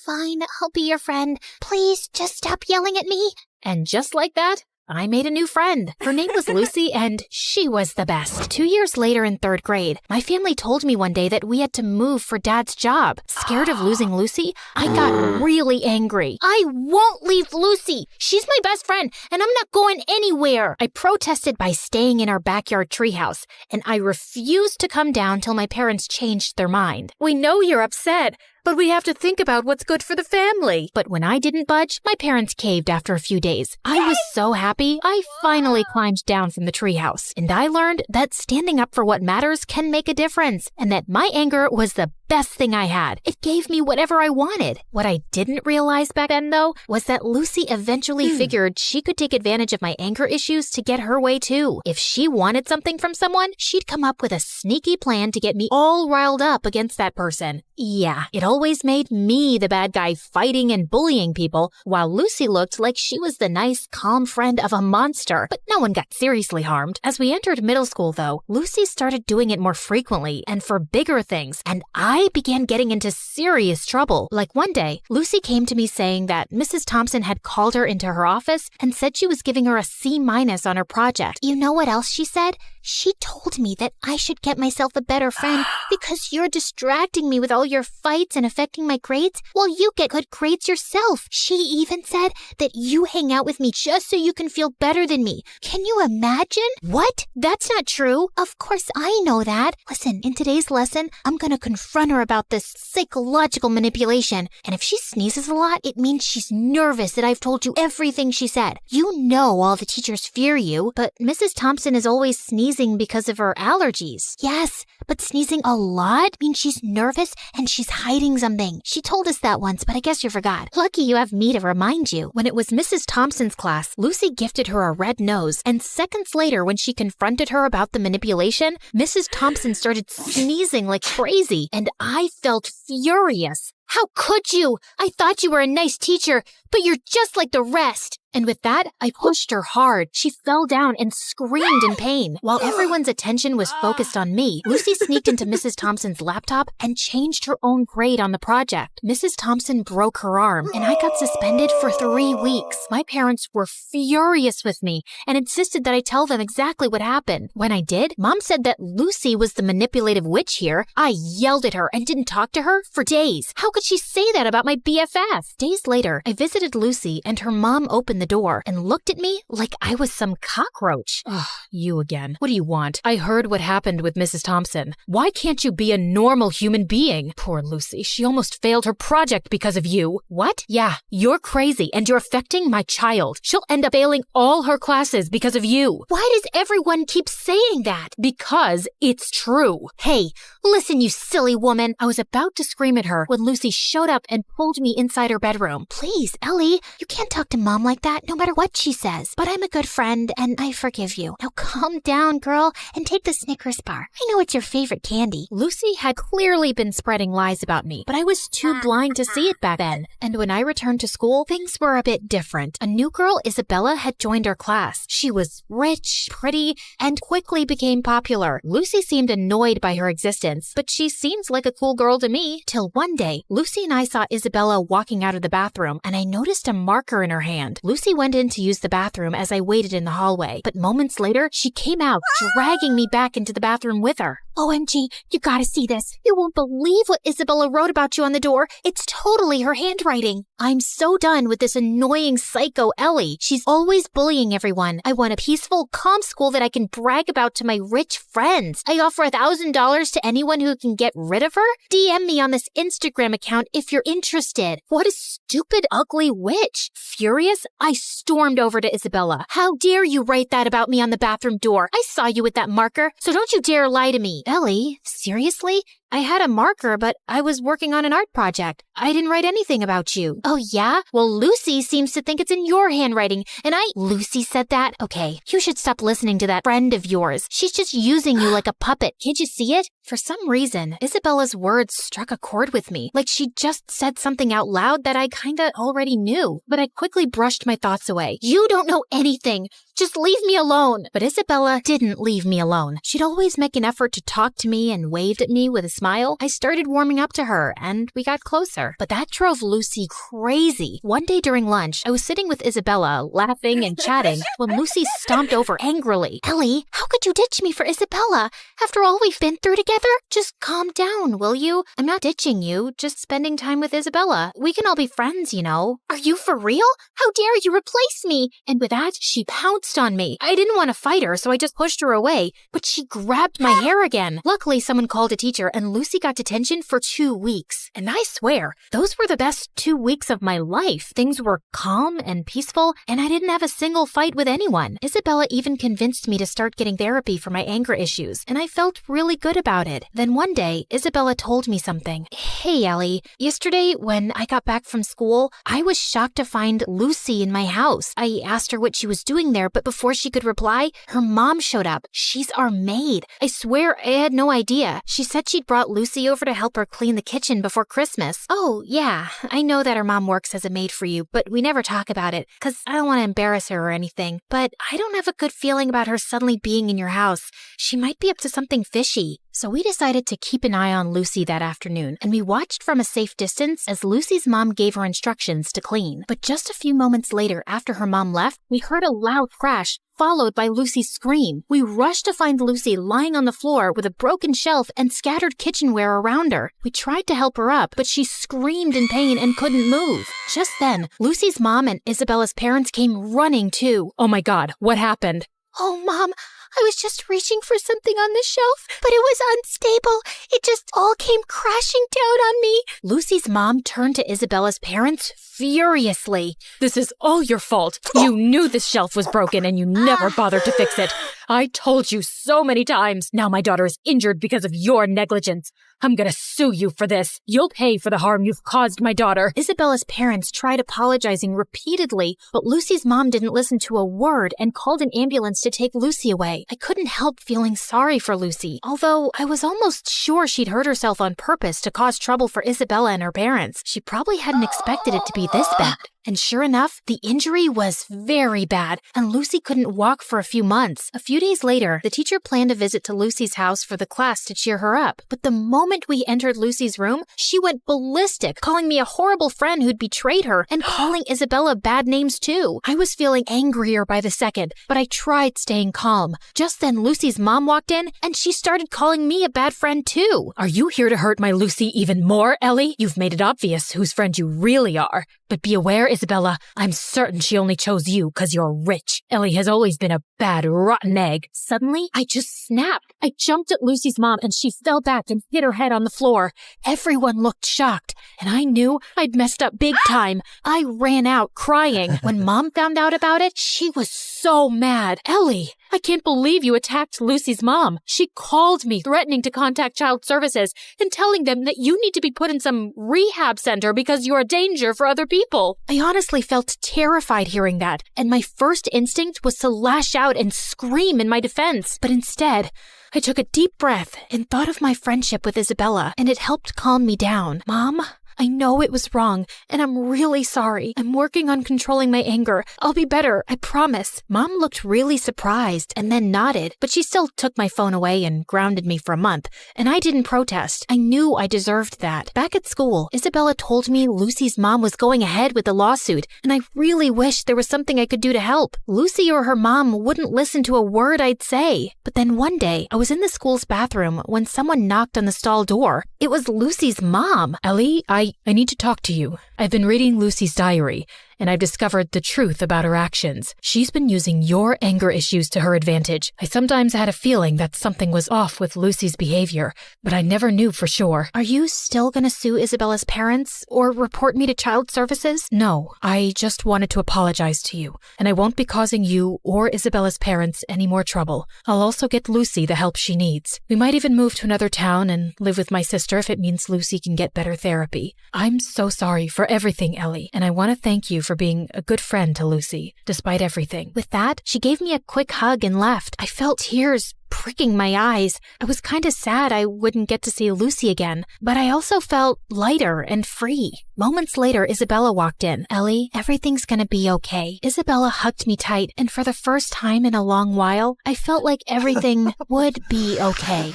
fine. I'll be your friend. Please, just stop yelling at me. And just like that, I made a new friend. Her name was Lucy, and she was the best. 2 years later in 3rd grade, my family told me one day that we had to move for Dad's job. Scared of losing Lucy, I got really angry. I won't leave Lucy. She's my best friend, and I'm not going anywhere. I protested by staying in our backyard treehouse, and I refused to come down till my parents changed their mind. We know you're upset, but we have to think about what's good for the family. But when I didn't budge, my parents caved after a few days. I was so happy, I finally climbed down from the treehouse. And I learned that standing up for what matters can make a difference, and that my anger was the best thing I had. It gave me whatever I wanted. What I didn't realize back then, though, was that Lucy eventually figured she could take advantage of my anger issues to get her way too. If she wanted something from someone, she'd come up with a sneaky plan to get me all riled up against that person. Yeah, it always made me the bad guy fighting and bullying people, while Lucy looked like she was the nice, calm friend of a monster, but no one got seriously harmed. As we entered middle school, though, Lucy started doing it more frequently and for bigger things, and I began getting into serious trouble. Like one day, Lucy came to me saying that Mrs. Thompson had called her into her office and said she was giving her a C- on her project. You know what else she said? She told me that I should get myself a better friend because you're distracting me with all your fights and affecting my grades while you get good grades yourself. She even said that you hang out with me just so you can feel better than me. Can you imagine? What? That's not true. Of course I know that. Listen, in today's lesson, I'm gonna confront her about this psychological manipulation. And if she sneezes a lot, it means she's nervous that I've told you everything she said. You know all the teachers fear you, But Mrs. Thompson is always sneezing because of her allergies. Yes, but sneezing a lot means she's nervous and she's hiding something. She told us that once, but I guess you forgot. Lucky you have me to remind you. When it was Mrs. Thompson's class, Lucy gifted her a red nose, and seconds later, when she confronted her about the manipulation, Mrs. Thompson started sneezing like crazy, and I felt furious. How could you? I thought you were a nice teacher, but you're just like the rest. And with that, I pushed her hard. She fell down and screamed in pain. While everyone's attention was focused on me, Lucy sneaked into Mrs. Thompson's laptop and changed her own grade on the project. Mrs. Thompson broke her arm, and I got suspended for 3 weeks. My parents were furious with me and insisted that I tell them exactly what happened. When I did, Mom said that Lucy was the manipulative witch here. I yelled at her and didn't talk to her for days. How could she say that about my BFF? Days later, I visited Lucy, and her mom opened the door and looked at me like I was some cockroach. Ugh, you again. What do you want? I heard what happened with Mrs. Thompson. Why can't you be a normal human being? Poor Lucy, she almost failed her project because of you. What? Yeah, you're crazy and you're affecting my child. She'll end up failing all her classes because of you. Why does everyone keep saying that? Because it's true. Hey, listen, you silly woman. I was about to scream at her when Lucy showed up and pulled me inside her bedroom. Please, Ellie, you can't talk to Mom like that no matter what she says. But I'm a good friend and I forgive you. Now calm down, girl, and take the Snickers bar. I know it's your favorite candy. Lucy had clearly been spreading lies about me, but I was too blind to see it back then. And when I returned to school, things were a bit different. A new girl, Isabella, had joined our class. She was rich, pretty, and quickly became popular. Lucy seemed annoyed by her existence, but she seems like a cool girl to me. Till one day, Lucy and I saw Isabella walking out of the bathroom, and I noticed a marker in her hand. Lucy went in to use the bathroom as I waited in the hallway, but moments later, she came out, dragging me back into the bathroom with her. OMG, you gotta see this. You won't believe what Isabella wrote about you on the door. It's totally her handwriting. I'm so done with this annoying psycho Ellie. She's always bullying everyone. I want a peaceful, calm school that I can brag about to my rich friends. I offer $1,000 to anyone who can get rid of her. DM me on this Instagram account if you're interested. What a stupid, ugly witch. Furious, I stormed over to Isabella. How dare you write that about me on the bathroom door? I saw you with that marker, so don't you dare lie to me. Ellie, seriously? I had a marker, but I was working on an art project. I didn't write anything about you. Oh, yeah? Well, Lucy seems to think it's in your handwriting, and Lucy said that? Okay, you should stop listening to that friend of yours. She's just using you like a puppet. Can't you see it? For some reason, Isabella's words struck a chord with me, like she just said something out loud that I kinda already knew. But I quickly brushed my thoughts away. You don't know anything. Just leave me alone. But Isabella didn't leave me alone. She'd always make an effort to talk to me and waved at me with a smile. I started warming up to her, and we got closer. But that drove Lucy crazy. One day during lunch, I was sitting with Isabella, laughing and chatting, when Lucy stomped over angrily. Ellie, how could you ditch me for Isabella? After all we've been through together? Just calm down, will you? I'm not ditching you, just spending time with Isabella. We can all be friends, you know. Are you for real? How dare you replace me? And with that, she pounced on me. I didn't want to fight her, so I just pushed her away, but she grabbed my hair again. Luckily, someone called a teacher and and Lucy got detention for 2 weeks. And I swear, those were the best 2 weeks of my life. Things were calm and peaceful, and I didn't have a single fight with anyone. Isabella even convinced me to start getting therapy for my anger issues, and I felt really good about it. Then one day, Isabella told me something. Hey, Ellie, yesterday when I got back from school, I was shocked to find Lucy in my house. I asked her what she was doing there, but before she could reply, her mom showed up. She's our maid. I swear I had no idea. She said she'd brought Lucy over to help her clean the kitchen before Christmas. Oh, yeah, I know that her mom works as a maid for you, but we never talk about it, because I don't want to embarrass her or anything. But I don't have a good feeling about her suddenly being in your house. She might be up to something fishy. So we decided to keep an eye on Lucy that afternoon, and we watched from a safe distance as Lucy's mom gave her instructions to clean. But just a few moments later, after her mom left, we heard a loud crash, followed by Lucy's scream. We rushed to find Lucy lying on the floor with a broken shelf and scattered kitchenware around her. We tried to help her up, but she screamed in pain and couldn't move. Just then, Lucy's mom and Isabella's parents came running too. Oh my God, what happened? Oh, Mom, I was just reaching for something on the shelf, but it was unstable. It just all came crashing down on me. Lucy's mom turned to Isabella's parents furiously. This is all your fault. You knew this shelf was broken and you never bothered to fix it. I told you so many times. Now my daughter is injured because of your negligence. I'm gonna sue you for this. You'll pay for the harm you've caused my daughter. Isabella's parents tried apologizing repeatedly, but Lucy's mom didn't listen to a word and called an ambulance to take Lucy away. I couldn't help feeling sorry for Lucy, although I was almost sure she'd hurt herself on purpose to cause trouble for Isabella and her parents. She probably hadn't expected it to be this bad. And sure enough, the injury was very bad, and Lucy couldn't walk for a few months. A few days later, the teacher planned a visit to Lucy's house for the class to cheer her up. But the moment we entered Lucy's room, she went ballistic, calling me a horrible friend who'd betrayed her, and calling Isabella bad names too. I was feeling angrier by the second, but I tried staying calm. Just then, Lucy's mom walked in, and she started calling me a bad friend too. Are you here to hurt my Lucy even more, Ellie? You've made it obvious whose friend you really are. But be aware, Isabella, I'm certain she only chose you because you're rich. Ellie has always been a bad, rotten egg. Suddenly, I just snapped. I jumped at Lucy's mom and she fell back and hit her head on the floor. Everyone looked shocked, and I knew I'd messed up big time. I ran out crying. When Mom found out about it, she was so mad. Ellie, I can't believe you attacked Lucy's mom. She called me, threatening to contact Child Services and telling them that you need to be put in some rehab center because you're a danger for other people. I honestly felt terrified hearing that, and my first instinct was to lash out and scream in my defense. But instead, I took a deep breath and thought of my friendship with Isabella, and it helped calm me down. Mom, I know it was wrong, and I'm really sorry. I'm working on controlling my anger. I'll be better, I promise. Mom looked really surprised and then nodded, but she still took my phone away and grounded me for a month, and I didn't protest. I knew I deserved that. Back at school, Isabella told me Lucy's mom was going ahead with the lawsuit, and I really wished there was something I could do to help. Lucy or her mom wouldn't listen to a word I'd say. But then one day, I was in the school's bathroom when someone knocked on the stall door. It was Lucy's mom. Ellie, I need to talk to you. I've been reading Lucy's diary, and I've discovered the truth about her actions. She's been using your anger issues to her advantage. I sometimes had a feeling that something was off with Lucy's behavior, but I never knew for sure. Are you still gonna sue Isabella's parents or report me to Child Services? No, I just wanted to apologize to you, and I won't be causing you or Isabella's parents any more trouble. I'll also get Lucy the help she needs. We might even move to another town and live with my sister if it means Lucy can get better therapy. I'm so sorry for everything, Ellie, and I want to thank you for being a good friend to Lucy, despite everything. With that, she gave me a quick hug and left. I felt tears pricking my eyes. I was kind of sad I wouldn't get to see Lucy again, but I also felt lighter and free. Moments later, Isabella walked in. Ellie, everything's gonna be okay. Isabella hugged me tight, and for the first time in a long while, I felt like everything would be okay.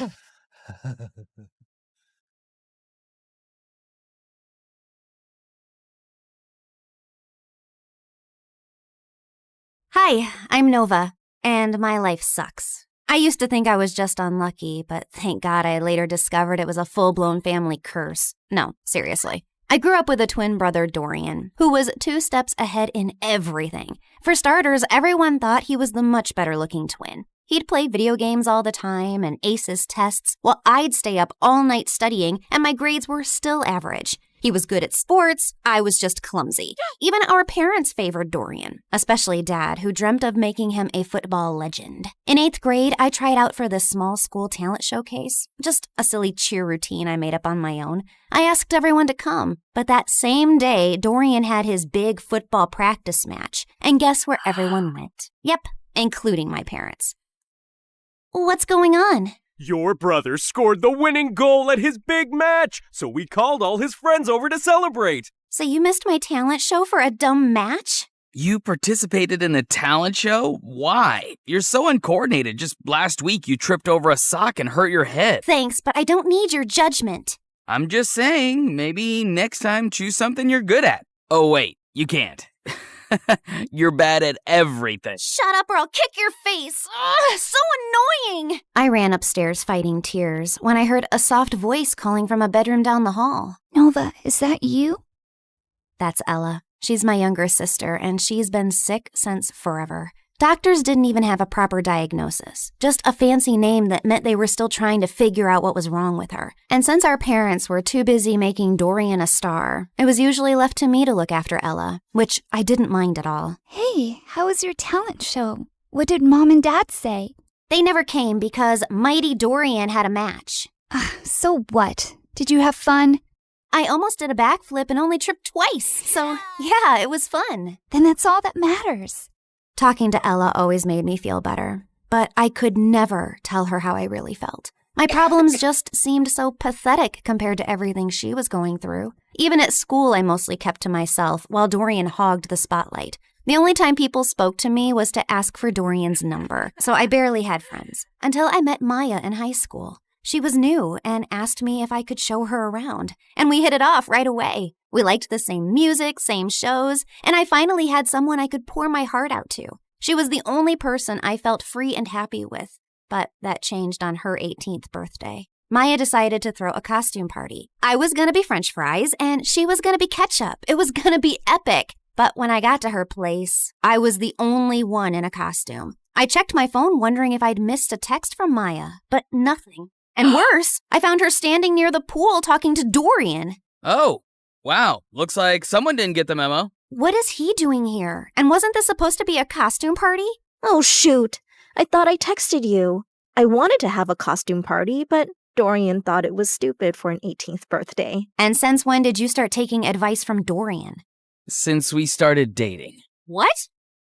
Hi, I'm Nova, and my life sucks. I used to think I was just unlucky, but thank God I later discovered it was a full-blown family curse. No, seriously. I grew up with a twin brother, Dorian, who was 2 steps ahead in everything. For starters, everyone thought he was the much better-looking twin. He'd play video games all the time and ace his tests while I'd stay up all night studying and my grades were still average. He was good at sports, I was just clumsy. Even our parents favored Dorian, especially Dad, who dreamt of making him a football legend. In 8th grade, I tried out for the small school talent showcase, just a silly cheer routine I made up on my own. I asked everyone to come, but that same day, Dorian had his big football practice match, and guess where everyone went? Yep, including my parents. What's going on? Your brother scored the winning goal at his big match, so we called all his friends over to celebrate. So you missed my talent show for a dumb match? You participated in a talent show? Why? You're so uncoordinated. Just last week you tripped over a sock and hurt your head. Thanks, but I don't need your judgment. I'm just saying, maybe next time choose something you're good at. Oh wait, you can't. You're bad at everything. Shut up or I'll kick your face. Ugh, so annoying. I ran upstairs fighting tears when I heard a soft voice calling from a bedroom down the hall. Nova, is that you? That's Ella. She's my younger sister, and she's been sick since forever. Doctors didn't even have a proper diagnosis, just a fancy name that meant they were still trying to figure out what was wrong with her. And since our parents were too busy making Dorian a star, it was usually left to me to look after Ella, which I didn't mind at all. Hey, how was your talent show? What did Mom and Dad say? They never came because Mighty Dorian had a match. So what? Did you have fun? I almost did a backflip and only tripped twice, so yeah, it was fun. Then that's all that matters. Talking to Ella always made me feel better, but I could never tell her how I really felt. My problems just seemed so pathetic compared to everything she was going through. Even at school, I mostly kept to myself while Dorian hogged the spotlight. The only time people spoke to me was to ask for Dorian's number, so I barely had friends. Until I met Maya in high school. She was new and asked me if I could show her around, and we hit it off right away. We liked the same music, same shows, and I finally had someone I could pour my heart out to. She was the only person I felt free and happy with, but that changed on her 18th birthday. Maya decided to throw a costume party. I was gonna be French fries, and she was gonna be ketchup. It was gonna be epic. But when I got to her place, I was the only one in a costume. I checked my phone wondering if I'd missed a text from Maya, but nothing. And worse, I found her standing near the pool talking to Dorian. Oh, wow. Looks like someone didn't get the memo. What is he doing here? And wasn't this supposed to be a costume party? Oh, shoot. I thought I texted you. I wanted to have a costume party, but Dorian thought it was stupid for an 18th birthday. And since when did you start taking advice from Dorian? Since we started dating. What?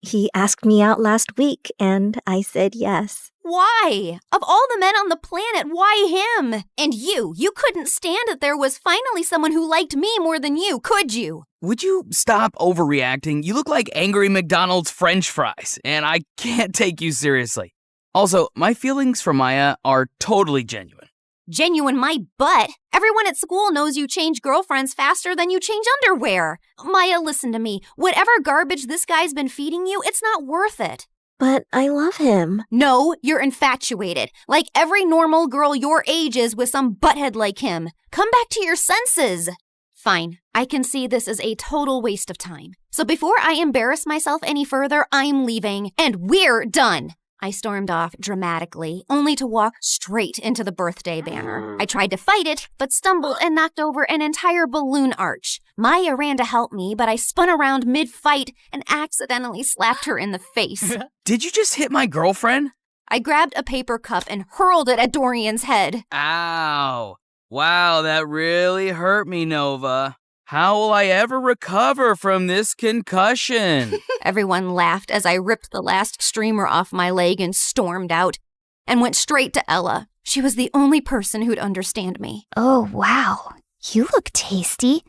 He asked me out last week, and I said yes. Why? Of all the men on the planet, why him? And you couldn't stand that there was finally someone who liked me more than you, could you? Would you stop overreacting? You look like angry McDonald's French fries, and I can't take you seriously. Also, my feelings for Maya are totally genuine. Genuine my butt. Everyone at school knows you change girlfriends faster than you change underwear. Maya, listen to me. Whatever garbage this guy's been feeding you, it's not worth it. But I love him. No, you're infatuated. Like every normal girl your age is with some butthead like him. Come back to your senses. Fine, I can see this is a total waste of time. So before I embarrass myself any further, I'm leaving, and we're done. I stormed off dramatically, only to walk straight into the birthday banner. I tried to fight it, but stumbled and knocked over an entire balloon arch. Maya ran to help me, but I spun around mid-fight and accidentally slapped her in the face. Did you just hit my girlfriend? I grabbed a paper cup and hurled it at Dorian's head. Ow. Wow, that really hurt me, Nova. How will I ever recover from this concussion? Everyone laughed as I ripped the last streamer off my leg and stormed out, and went straight to Ella. She was the only person who'd understand me. Oh, wow. You look tasty.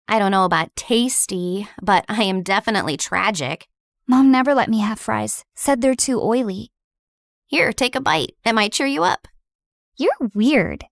I don't know about tasty, but I am definitely tragic. Mom never let me have fries. Said they're too oily. Here, take a bite. It might cheer you up. You're weird.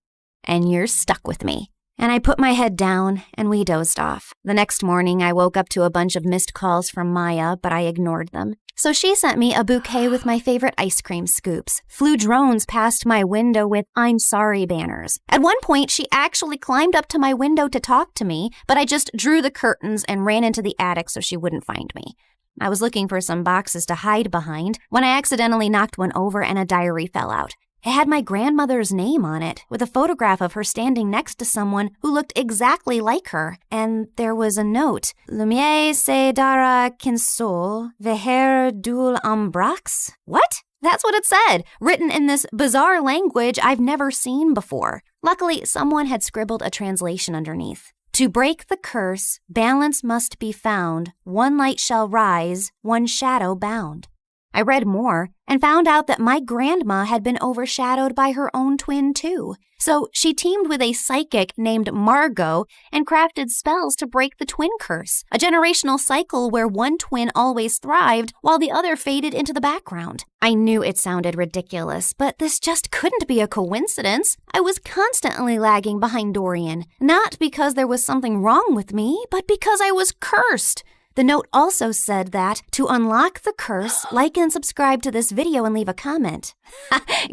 And you're stuck with me. And I put my head down, and we dozed off. The next morning, I woke up to a bunch of missed calls from Maya, but I ignored them. So she sent me a bouquet with my favorite ice cream scoops, flew drones past my window with "I'm sorry" banners. At one point, she actually climbed up to my window to talk to me, but I just drew the curtains and ran into the attic so she wouldn't find me. I was looking for some boxes to hide behind when I accidentally knocked one over and a diary fell out. It had my grandmother's name on it, with a photograph of her standing next to someone who looked exactly like her. And there was a note. Lumiere se dara kinsol veher dul ambrax? What? That's what it said, written in this bizarre language I've never seen before. Luckily, someone had scribbled a translation underneath. To break the curse, balance must be found. One light shall rise, one shadow bound. I read more and found out that my grandma had been overshadowed by her own twin too. So she teamed with a psychic named Margot and crafted spells to break the twin curse, a generational cycle where one twin always thrived while the other faded into the background. I knew it sounded ridiculous, but this just couldn't be a coincidence. I was constantly lagging behind Dorian, not because there was something wrong with me, but because I was cursed. The note also said that to unlock the curse, like and subscribe to this video and leave a comment.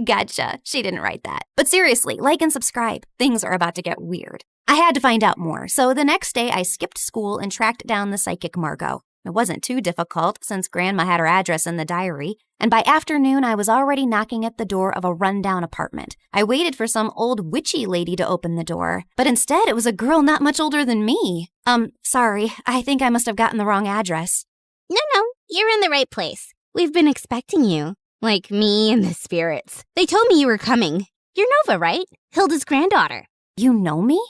Gotcha. She didn't write that. But seriously, like and subscribe. Things are about to get weird. I had to find out more, so the next day I skipped school and tracked down the psychic Margot. It wasn't too difficult since Grandma had her address in the diary, and by afternoon I was already knocking at the door of a rundown apartment. I waited for some old witchy lady to open the door, but instead it was a girl not much older than me. Sorry, I think I must have gotten the wrong address. No, you're in the right place. We've been expecting you. Like me and the spirits. They told me you were coming. You're Nova, right? Hilda's granddaughter. You know me?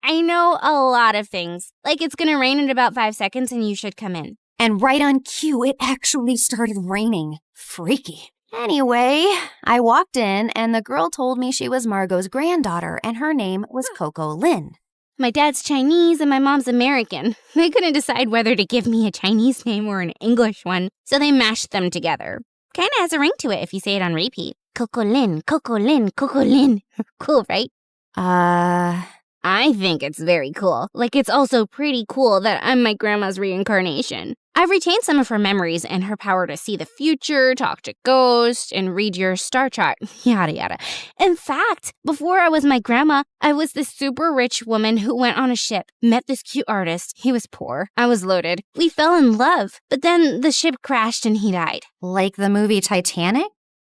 I know a lot of things. Like it's gonna rain in about 5 seconds and you should come in. And right on cue, it actually started raining. Freaky. Anyway, I walked in and the girl told me she was Margot's granddaughter and her name was Coco Lin. My dad's Chinese and my mom's American. They couldn't decide whether to give me a Chinese name or an English one, so they mashed them together. Kinda has a ring to it if you say it on repeat. Coco Lin, Coco Lin, Coco Lin. Cool, right? I think it's very cool. Like, it's also pretty cool that I'm my grandma's reincarnation. I've retained some of her memories and her power to see the future, talk to ghosts, and read your star chart, yada yada. In fact, before I was my grandma, I was this super rich woman who went on a ship, met this cute artist. He was poor. I was loaded. We fell in love, but then the ship crashed and he died. Like the movie Titanic?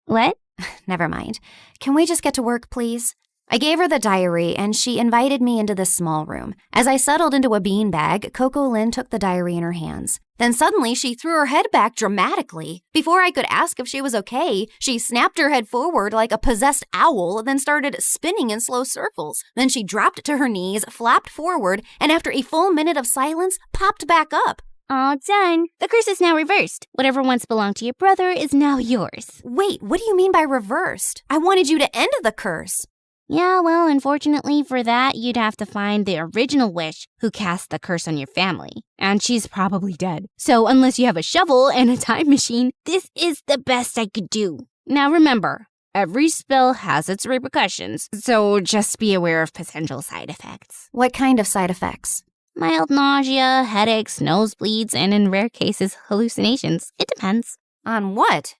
What? Never mind. Can we just get to work, please? I gave her the diary, and she invited me into this small room. As I settled into a beanbag, Coco Lin took the diary in her hands. Then suddenly, she threw her head back dramatically. Before I could ask if she was okay, she snapped her head forward like a possessed owl, then started spinning in slow circles. Then she dropped to her knees, flapped forward, and after a full minute of silence, popped back up. All done. The curse is now reversed. Whatever once belonged to your brother is now yours. Wait, what do you mean by reversed? I wanted you to end the curse. Yeah, well, unfortunately for that, you'd have to find the original witch who cast the curse on your family. And she's probably dead. So unless you have a shovel and a time machine, this is the best I could do. Now remember, every spell has its repercussions, so just be aware of potential side effects. What kind of side effects? Mild nausea, headaches, nosebleeds, and in rare cases, hallucinations. It depends. On what?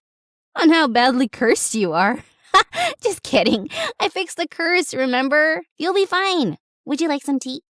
On how badly cursed you are. Just kidding. I fixed the curse, remember? You'll be fine. Would you like some tea?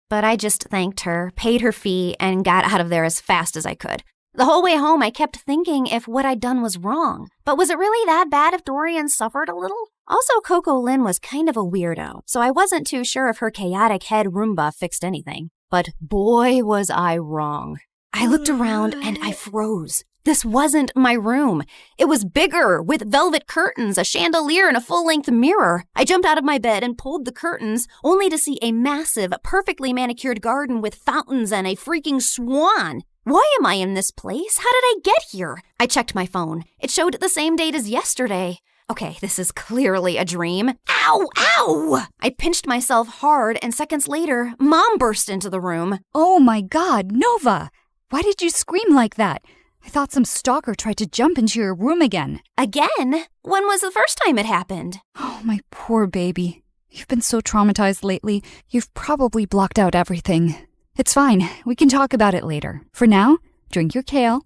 But I just thanked her, paid her fee, and got out of there as fast as I could. The whole way home, I kept thinking if what I'd done was wrong. But was it really that bad if Dorian suffered a little? Also, Coco Lin was kind of a weirdo, so I wasn't too sure if her chaotic head Roomba fixed anything. But boy, was I wrong. I looked around and I froze. This wasn't my room. It was bigger, with velvet curtains, a chandelier, and a full-length mirror. I jumped out of my bed and pulled the curtains, only to see a massive, perfectly manicured garden with fountains and a freaking swan. Why am I in this place? How did I get here? I checked my phone. It showed the same date as yesterday. Okay, this is clearly a dream. Ow! Ow! I pinched myself hard, and seconds later, Mom burst into the room. Oh my God, Nova! Why did you scream like that? I thought some stalker tried to jump into your room again. Again? When was the first time it happened? Oh, my poor baby. You've been so traumatized lately, you've probably blocked out everything. It's fine. We can talk about it later. For now, drink your kale.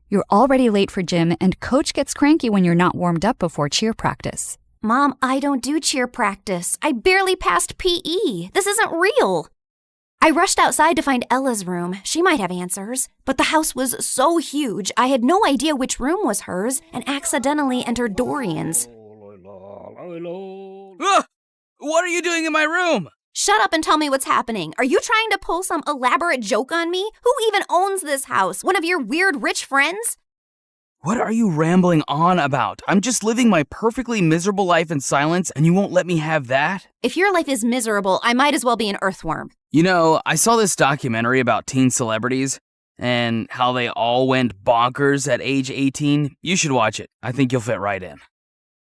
You're already late for gym, and Coach gets cranky when you're not warmed up before cheer practice. Mom, I don't do cheer practice. I barely passed PE. This isn't real. I rushed outside to find Ella's room. She might have answers. But the house was so huge, I had no idea which room was hers and accidentally entered Dorian's. What are you doing in my room? Shut up and tell me what's happening. Are you trying to pull some elaborate joke on me? Who even owns this house? One of your weird rich friends? What are you rambling on about? I'm just living my perfectly miserable life in silence, and you won't let me have that? If your life is miserable, I might as well be an earthworm. You know, I saw this documentary about teen celebrities and how they all went bonkers at age 18. You should watch it. I think you'll fit right in.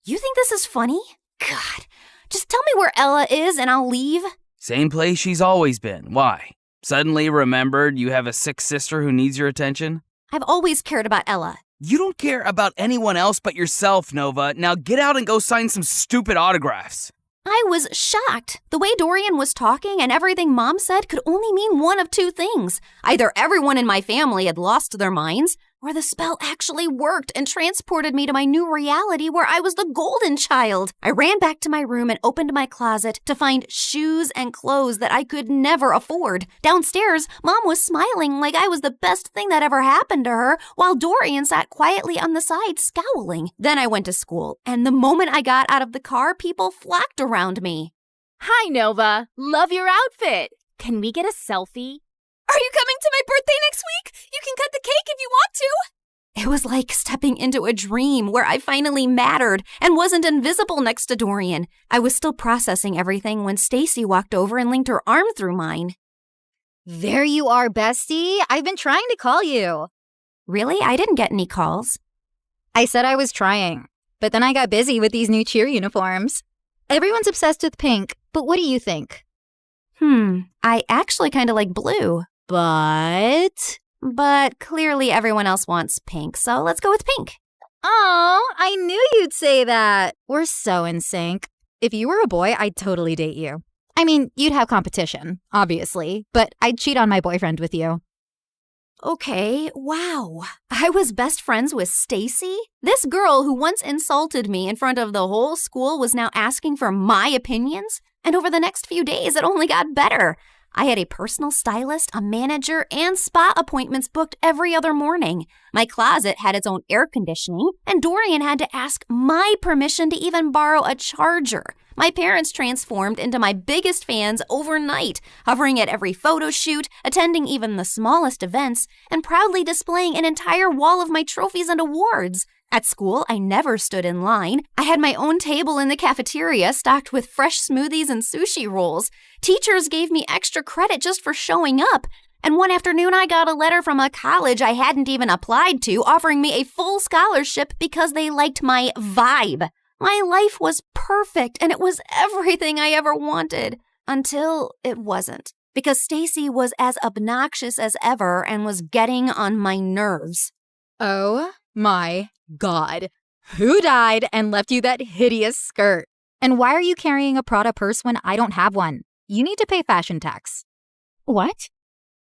You think this is funny? God, just tell me where Ella is and I'll leave. Same place she's always been. Why? Suddenly remembered you have a sick sister who needs your attention? I've always cared about Ella. You don't care about anyone else but yourself, Nova. Now get out and go sign some stupid autographs. I was shocked. The way Dorian was talking and everything Mom said could only mean one of two things. Either everyone in my family had lost their minds, or the spell actually worked and transported me to my new reality where I was the golden child. I ran back to my room and opened my closet to find shoes and clothes that I could never afford. Downstairs, Mom was smiling like I was the best thing that ever happened to her, while Dorian sat quietly on the side scowling. Then I went to school, and the moment I got out of the car, people flocked around me. Hi, Nova. Love your outfit. Can we get a selfie? Are you coming to my birthday next week? You can cut the cake if you want to. It was like stepping into a dream where I finally mattered and wasn't invisible next to Dorian. I was still processing everything when Stacy walked over and linked her arm through mine. There you are, bestie. I've been trying to call you. Really? I didn't get any calls. I said I was trying, but then I got busy with these new cheer uniforms. Everyone's obsessed with pink, but what do you think? I actually kind of like blue. But clearly everyone else wants pink, so let's go with pink. Oh, I knew you'd say that. We're so in sync. If you were a boy, I'd totally date you. I mean, you'd have competition, obviously, but I'd cheat on my boyfriend with you. Okay, wow. I was best friends with Stacy? This girl who once insulted me in front of the whole school was now asking for my opinions? And over the next few days, it only got better. I had a personal stylist, a manager, and spa appointments booked every other morning. My closet had its own air conditioning, and Dorian had to ask my permission to even borrow a charger. My parents transformed into my biggest fans overnight, hovering at every photo shoot, attending even the smallest events, and proudly displaying an entire wall of my trophies and awards. At school, I never stood in line. I had my own table in the cafeteria stocked with fresh smoothies and sushi rolls. Teachers gave me extra credit just for showing up. And one afternoon, I got a letter from a college I hadn't even applied to offering me a full scholarship because they liked my vibe. My life was perfect, and it was everything I ever wanted. Until it wasn't. Because Stacy was as obnoxious as ever and was getting on my nerves. Oh my God. Who died and left you that hideous skirt? And why are you carrying a Prada purse when I don't have one? You need to pay fashion tax. What?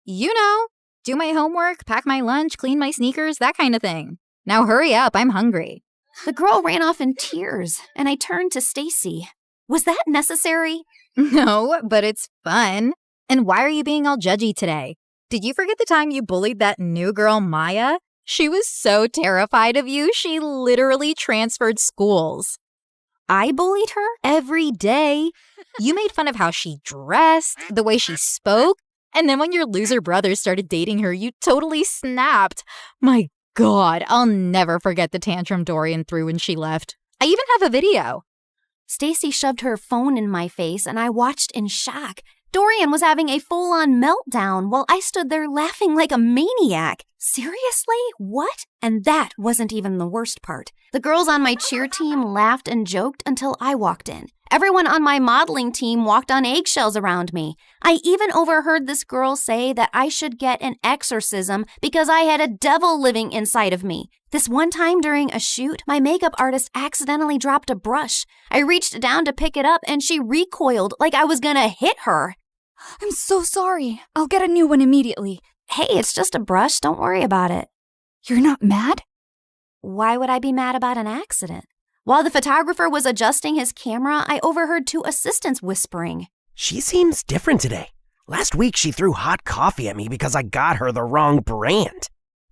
You know, do my homework, pack my lunch, clean my sneakers, that kind of thing. Now hurry up, I'm hungry. The girl ran off in tears, and I turned to Stacy. Was that necessary? No, but it's fun. And why are you being all judgy today? Did you forget the time you bullied that new girl, Maya? She was so terrified of you, she literally transferred schools. I bullied her? Every day. You made fun of how she dressed, the way she spoke, and then when your loser brothers started dating her, you totally snapped. My God, I'll never forget the tantrum Dorian threw when she left. I even have a video. Stacy shoved her phone in my face, and I watched in shock. Dorian was having a full-on meltdown while I stood there laughing like a maniac. Seriously? What? And that wasn't even the worst part. The girls on my cheer team laughed and joked until I walked in. Everyone on my modeling team walked on eggshells around me. I even overheard this girl say that I should get an exorcism because I had a devil living inside of me. This one time during a shoot, my makeup artist accidentally dropped a brush. I reached down to pick it up and she recoiled like I was gonna hit her. I'm so sorry. I'll get a new one immediately. Hey, it's just a brush. Don't worry about it. You're not mad? Why would I be mad about an accident? While the photographer was adjusting his camera, I overheard two assistants whispering. She seems different today. Last week she threw hot coffee at me because I got her the wrong brand.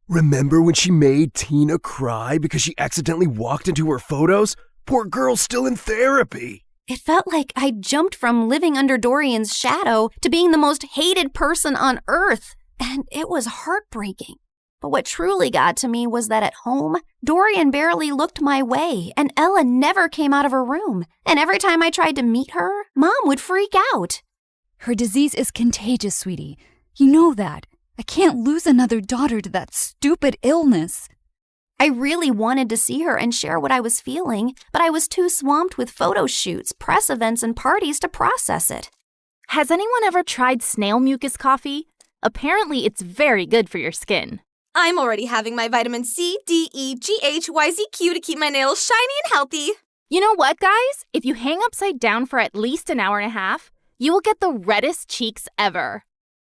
Remember when she made Tina cry because she accidentally walked into her photos? Poor girl's still in therapy. It felt like I jumped from living under Dorian's shadow to being the most hated person on earth, and it was heartbreaking. But what truly got to me was that at home, Dorian barely looked my way, and Ella never came out of her room. And every time I tried to meet her, Mom would freak out. Her disease is contagious, sweetie. You know that. I can't lose another daughter to that stupid illness. I really wanted to see her and share what I was feeling, but I was too swamped with photo shoots, press events, and parties to process it. Has anyone ever tried snail mucus coffee? Apparently, it's very good for your skin. I'm already having my vitamin C, D, E, G, H, Y, Z, Q to keep my nails shiny and healthy. You know what, guys? If you hang upside down for at least an hour and a half, you will get the reddest cheeks ever.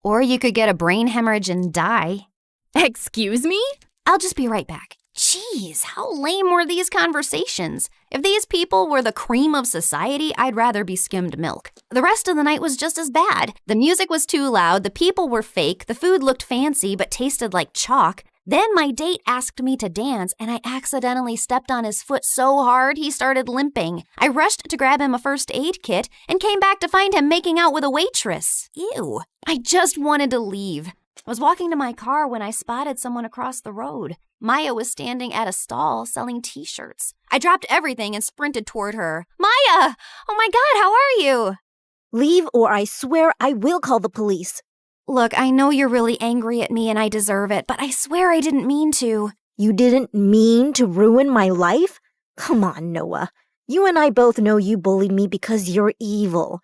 Or you could get a brain hemorrhage and die. Excuse me? I'll just be right back. Jeez, how lame were these conversations? If these people were the cream of society, I'd rather be skimmed milk. The rest of the night was just as bad. The music was too loud, the people were fake, the food looked fancy but tasted like chalk. Then my date asked me to dance, and I accidentally stepped on his foot so hard he started limping. I rushed to grab him a first aid kit and came back to find him making out with a waitress. Ew. I just wanted to leave. I was walking to my car when I spotted someone across the road. Maya was standing at a stall selling t-shirts. I dropped everything and sprinted toward her. Maya! Oh my God, how are you? Leave or I swear I will call the police. Look, I know you're really angry at me and I deserve it, but I swear I didn't mean to. You didn't mean to ruin my life? Come on, Noah. You and I both know you bullied me because you're evil.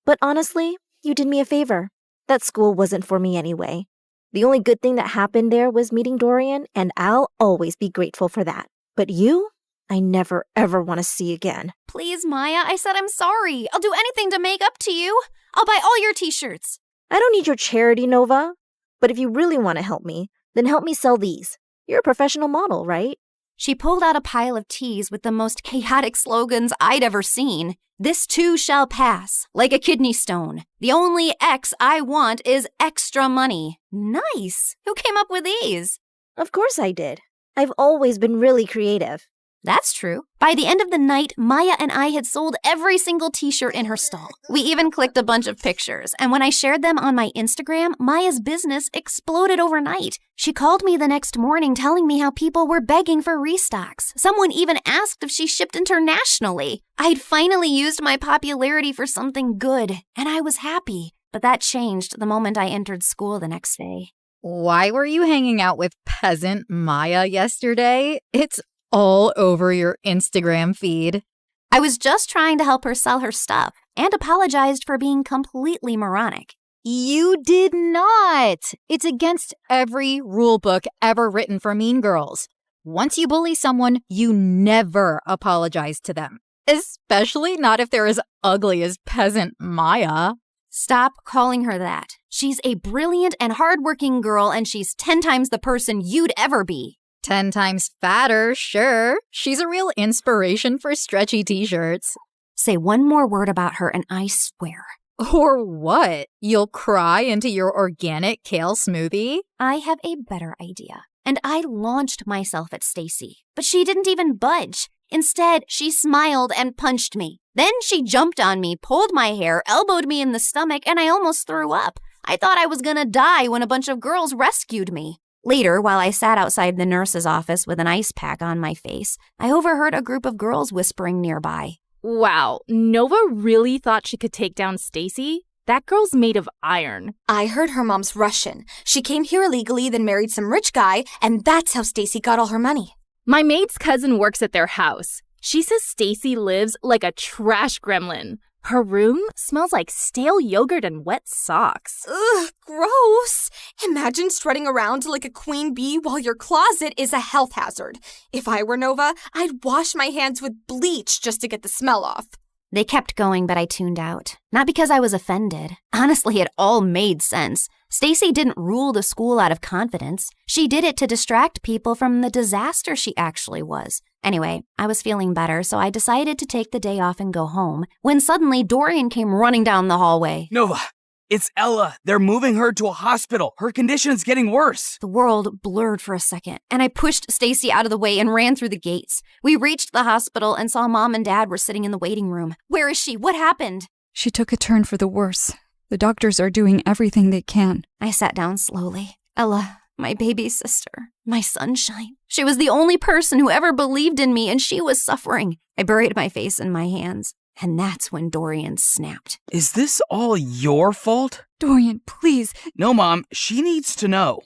But honestly, you did me a favor. That school wasn't for me anyway. The only good thing that happened there was meeting Dorian, and I'll always be grateful for that. But you, I never ever want to see again. Please, Maya, I said I'm sorry. I'll do anything to make up to you. I'll buy all your t-shirts. I don't need your charity, Nova. But if you really want to help me, then help me sell these. You're a professional model, right? She pulled out a pile of tees with the most chaotic slogans I'd ever seen. This too shall pass, like a kidney stone. The only X I want is extra money. Nice. Who came up with these? Of course I did. I've always been really creative. That's true. By the end of the night, Maya and I had sold every single t-shirt in her stall. We even clicked a bunch of pictures, and when I shared them on my Instagram, Maya's business exploded overnight. She called me the next morning telling me how people were begging for restocks. Someone even asked if she shipped internationally. I'd finally used my popularity for something good, and I was happy. But that changed the moment I entered school the next day. Why were you hanging out with peasant Maya yesterday? It's all over your Instagram feed. I was just trying to help her sell her stuff and apologized for being completely moronic. You did not. It's against every rule book ever written for mean girls. Once you bully someone, you never apologize to them, especially not if they're as ugly as peasant Maya. Stop calling her that. She's a brilliant and hardworking girl, and she's 10 times the person you'd ever be. 10 times fatter, sure. She's a real inspiration for stretchy t-shirts. Say one more word about her and I swear. Or what? You'll cry into your organic kale smoothie? I have a better idea. And I launched myself at Stacy, but she didn't even budge. Instead, she smiled and punched me. Then she jumped on me, pulled my hair, elbowed me in the stomach, and I almost threw up. I thought I was gonna die when a bunch of girls rescued me. Later, while I sat outside the nurse's office with an ice pack on my face, I overheard a group of girls whispering nearby. Wow, Nova really thought she could take down Stacy? That girl's made of iron. I heard her mom's Russian. She came here illegally, then married some rich guy, and that's how Stacy got all her money. My maid's cousin works at their house. She says Stacy lives like a trash gremlin. Her room smells like stale yogurt and wet socks. Ugh, gross. Imagine strutting around like a queen bee while your closet is a health hazard. If I were Nova, I'd wash my hands with bleach just to get the smell off. They kept going, but I tuned out. Not because I was offended. Honestly, it all made sense. Stacy didn't rule the school out of confidence. She did it to distract people from the disaster she actually was. Anyway, I was feeling better, so I decided to take the day off and go home, when suddenly Dorian came running down the hallway. Nova, It's Ella. They're moving her to a hospital. Her condition's getting worse. The world blurred for a second, and I pushed Stacy out of the way and ran through the gates. We reached the hospital and saw Mom and Dad were sitting in the waiting room. Where is she? What happened? She took a turn for the worse. The doctors are doing everything they can. I sat down slowly. Ella, my baby sister, my sunshine. She was the only person who ever believed in me, and she was suffering. I buried my face in my hands, and that's when Dorian snapped. Is this all your fault? Dorian, please. No, Mom, she needs to know.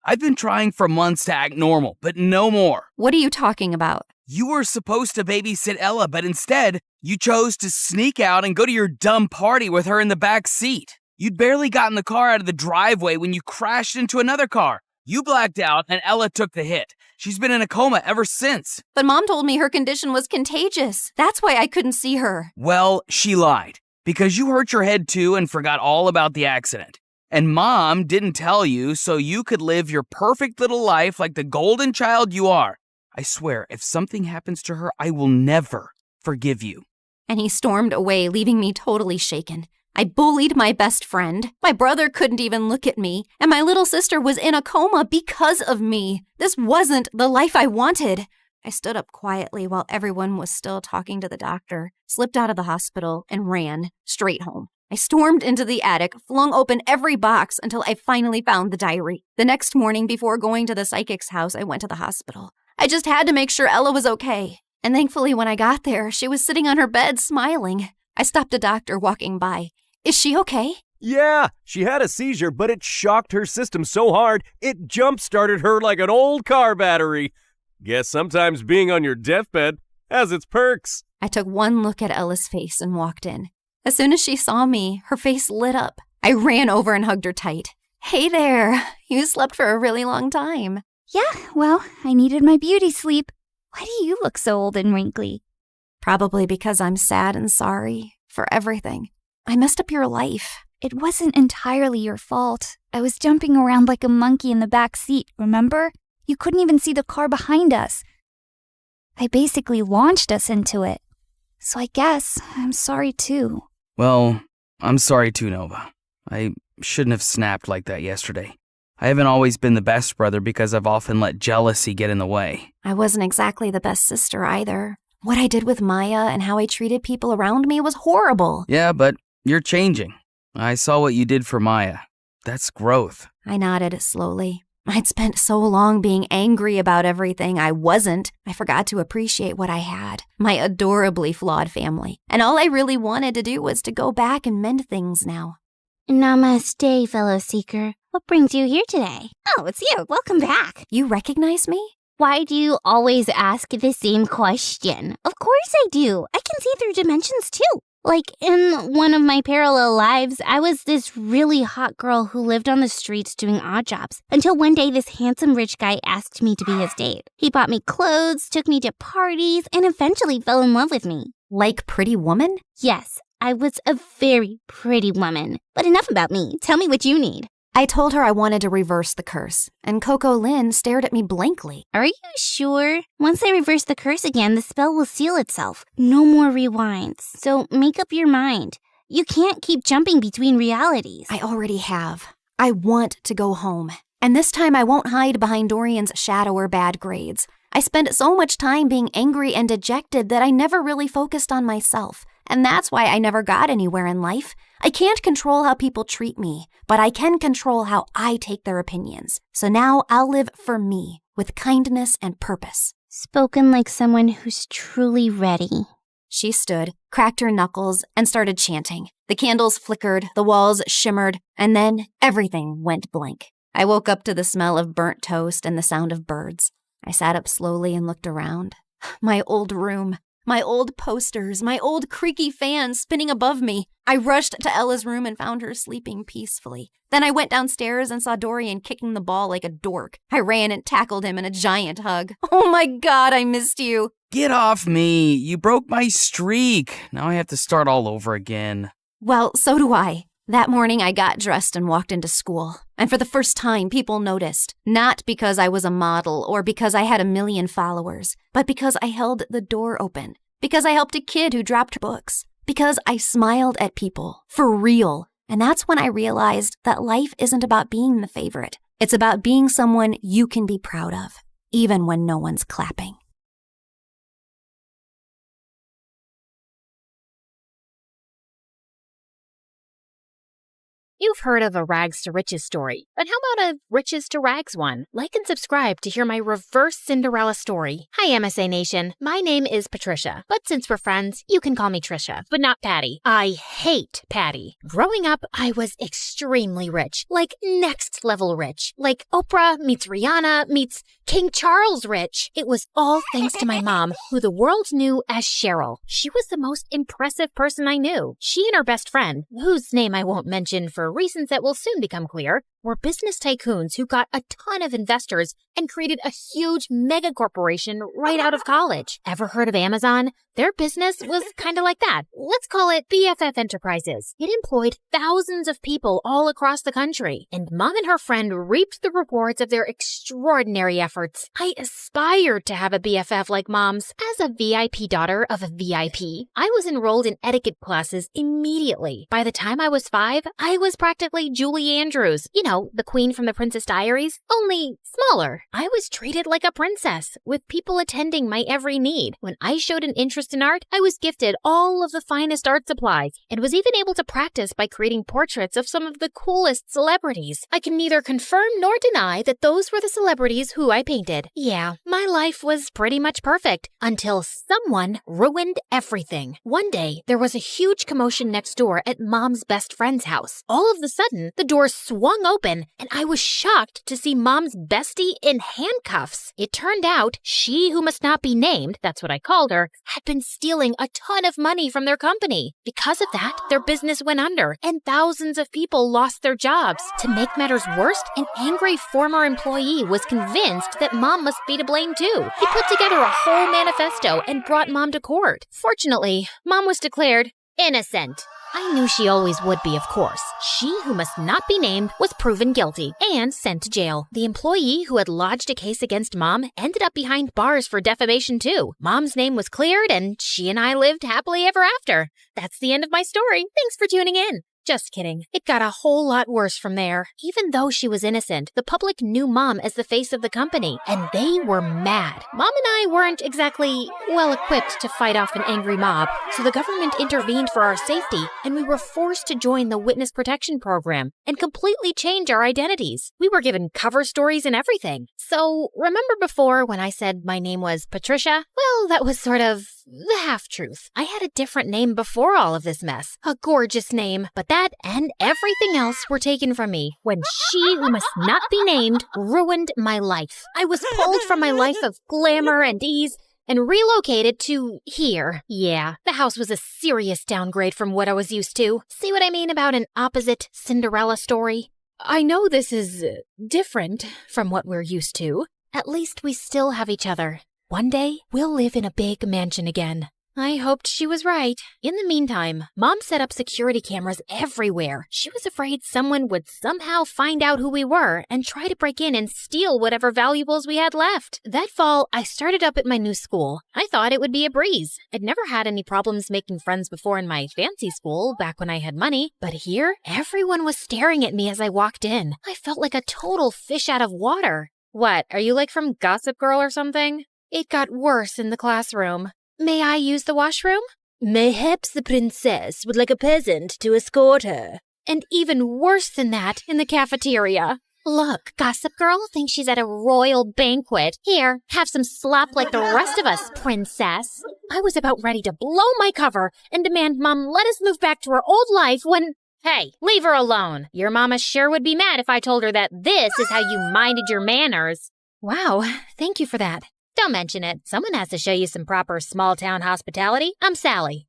I've been trying for months to act normal, but no more. What are you talking about? You were supposed to babysit Ella, but instead, you chose to sneak out and go to your dumb party with her in the back seat. You'd barely gotten the car out of the driveway when you crashed into another car. You blacked out, and Ella took the hit. She's been in a coma ever since. But Mom told me her condition was contagious. That's why I couldn't see her. Well, she lied. Because you hurt your head too and forgot all about the accident. And Mom didn't tell you so you could live your perfect little life like the golden child you are. I swear, if something happens to her, I will never forgive you. And he stormed away, leaving me totally shaken. I bullied my best friend. My brother couldn't even look at me. And my little sister was in a coma because of me. This wasn't the life I wanted. I stood up quietly while everyone was still talking to the doctor, slipped out of the hospital, and ran straight home. I stormed into the attic, flung open every box until I finally found the diary. The next morning, before going to the psychic's house, I went to the hospital. I just had to make sure Ella was okay. And thankfully, when I got there, she was sitting on her bed smiling. I stopped a doctor walking by. Is she okay? Yeah, she had a seizure, but it shocked her system so hard, it jump-started her like an old car battery. Guess sometimes being on your deathbed has its perks. I took one look at Ella's face and walked in. As soon as she saw me, her face lit up. I ran over and hugged her tight. Hey there, you slept for a really long time. Yeah, well, I needed my beauty sleep. Why do you look so old and wrinkly? Probably because I'm sad and sorry for everything. I messed up your life. It wasn't entirely your fault. I was jumping around like a monkey in the back seat, remember? You couldn't even see the car behind us. I basically launched us into it. So I guess I'm sorry too. Well, I'm sorry too, Nova. I shouldn't have snapped like that yesterday. I haven't always been the best brother because I've often let jealousy get in the way. I wasn't exactly the best sister either. What I did with Maya and how I treated people around me was horrible. Yeah, but you're changing. I saw what you did for Maya. That's growth. I nodded slowly. I'd spent so long being angry about everything I wasn't. I forgot to appreciate what I had, my adorably flawed family. And all I really wanted to do was to go back and mend things now. Namaste, fellow seeker. What brings you here today? Oh, it's you. Welcome back. You recognize me? Why do you always ask the same question? Of course I do. I can see through dimensions too. Like, in one of my parallel lives, I was this really hot girl who lived on the streets doing odd jobs, until one day this handsome rich guy asked me to be his date. He bought me clothes, took me to parties, and eventually fell in love with me. Like Pretty Woman? Yes, I was a very pretty woman. But enough about me. Tell me what you need. I told her I wanted to reverse the curse, and Coco Lynn stared at me blankly. Are you sure? Once I reverse the curse again, the spell will seal itself. No more rewinds. So make up your mind. You can't keep jumping between realities. I already have. I want to go home. And this time I won't hide behind Dorian's shadow or bad grades. I spent so much time being angry and dejected that I never really focused on myself. And that's why I never got anywhere in life. I can't control how people treat me, but I can control how I take their opinions. So now I'll live for me, with kindness and purpose. Spoken like someone who's truly ready. She stood, cracked her knuckles, and started chanting. The candles flickered, the walls shimmered, and then everything went blank. I woke up to the smell of burnt toast and the sound of birds. I sat up slowly and looked around. My old room. My old posters, my old creaky fan spinning above me. I rushed to Ella's room and found her sleeping peacefully. Then I went downstairs and saw Dorian kicking the ball like a dork. I ran and tackled him in a giant hug. Oh my God, I missed you. Get off me. You broke my streak. Now I have to start all over again. Well, so do I. That morning, I got dressed and walked into school. And for the first time, people noticed. Not because I was a model or because I had 1 million followers, but because I held the door open. Because I helped a kid who dropped books. Because I smiled at people. For real. And that's when I realized that life isn't about being the favorite. It's about being someone you can be proud of, even when no one's clapping. You've heard of a rags to riches story, but how about a riches to rags one? Like and subscribe to hear my reverse Cinderella story. Hi, MSA Nation. My name is Patricia, but since we're friends, you can call me Trisha, but not Patty. I hate Patty. Growing up, I was extremely rich, like next level rich, like Oprah meets Rihanna meets King Charles rich. It was all thanks to my mom, who the world knew as Cheryl. She was the most impressive person I knew. She and her best friend, whose name I won't mention for reasons that will soon become clear, were business tycoons who got a ton of investors and created a huge mega corporation right out of college. Ever heard of Amazon? Their business was kind of like that. Let's call it BFF Enterprises. It employed thousands of people all across the country, and Mom and her friend reaped the rewards of their extraordinary efforts. I aspired to have a BFF like Mom's. As a VIP daughter of a VIP, I was enrolled in etiquette classes immediately. By the time I was 5, I was practically Julie Andrews. You know, the queen from the Princess Diaries, only smaller. I was treated like a princess, with people attending my every need. When I showed an interest in art, I was gifted all of the finest art supplies, and was even able to practice by creating portraits of some of the coolest celebrities. I can neither confirm nor deny that those were the celebrities who I painted. Yeah, my life was pretty much perfect, until someone ruined everything. One day, there was a huge commotion next door at Mom's best friend's house. All of a sudden, the door swung open, and I was shocked to see Mom's bestie in handcuffs. It turned out she who must not be named, that's what I called her, had been stealing a ton of money from their company. Because of that, their business went under, and thousands of people lost their jobs. To make matters worse, an angry former employee was convinced that Mom must be to blame too. He put together a whole manifesto and brought Mom to court. Fortunately, Mom was declared innocent. I knew she always would be, of course. She who must not be named was proven guilty and sent to jail. The employee who had lodged a case against Mom ended up behind bars for defamation too. Mom's name was cleared, and she and I lived happily ever after. That's the end of my story. Thanks for tuning in. Just kidding. It got a whole lot worse from there. Even though she was innocent, the public knew Mom as the face of the company, and they were mad. Mom and I weren't exactly well-equipped to fight off an angry mob, so the government intervened for our safety, and we were forced to join the Witness Protection Program and completely change our identities. We were given cover stories and everything. So, remember before when I said my name was Patricia? Well, that was sort of the half-truth. I had a different name before all of this mess. A gorgeous name, but that and everything else were taken from me when she who must not be named ruined my life. I was pulled from my life of glamour and ease and relocated to here. Yeah, the house was a serious downgrade from what I was used to. See what I mean about an opposite Cinderella story? I know this is different from what we're used to. At least we still have each other. One day, we'll live in a big mansion again. I hoped she was right. In the meantime, Mom set up security cameras everywhere. She was afraid someone would somehow find out who we were and try to break in and steal whatever valuables we had left. That fall, I started up at my new school. I thought it would be a breeze. I'd never had any problems making friends before in my fancy school, back when I had money. But here, everyone was staring at me as I walked in. I felt like a total fish out of water. What, are you like from Gossip Girl or something? It got worse in the classroom. May I use the washroom? Mayhaps the princess would like a peasant to escort her. And even worse than that in the cafeteria. Look, Gossip Girl thinks she's at a royal banquet. Here, have some slop like the rest of us, princess. I was about ready to blow my cover and demand Mom let us move back to her old life when... Hey, leave her alone. Your mama sure would be mad if I told her that this is how you minded your manners. Wow, thank you for that. Don't mention it. Someone has to show you some proper small-town hospitality. I'm Sally.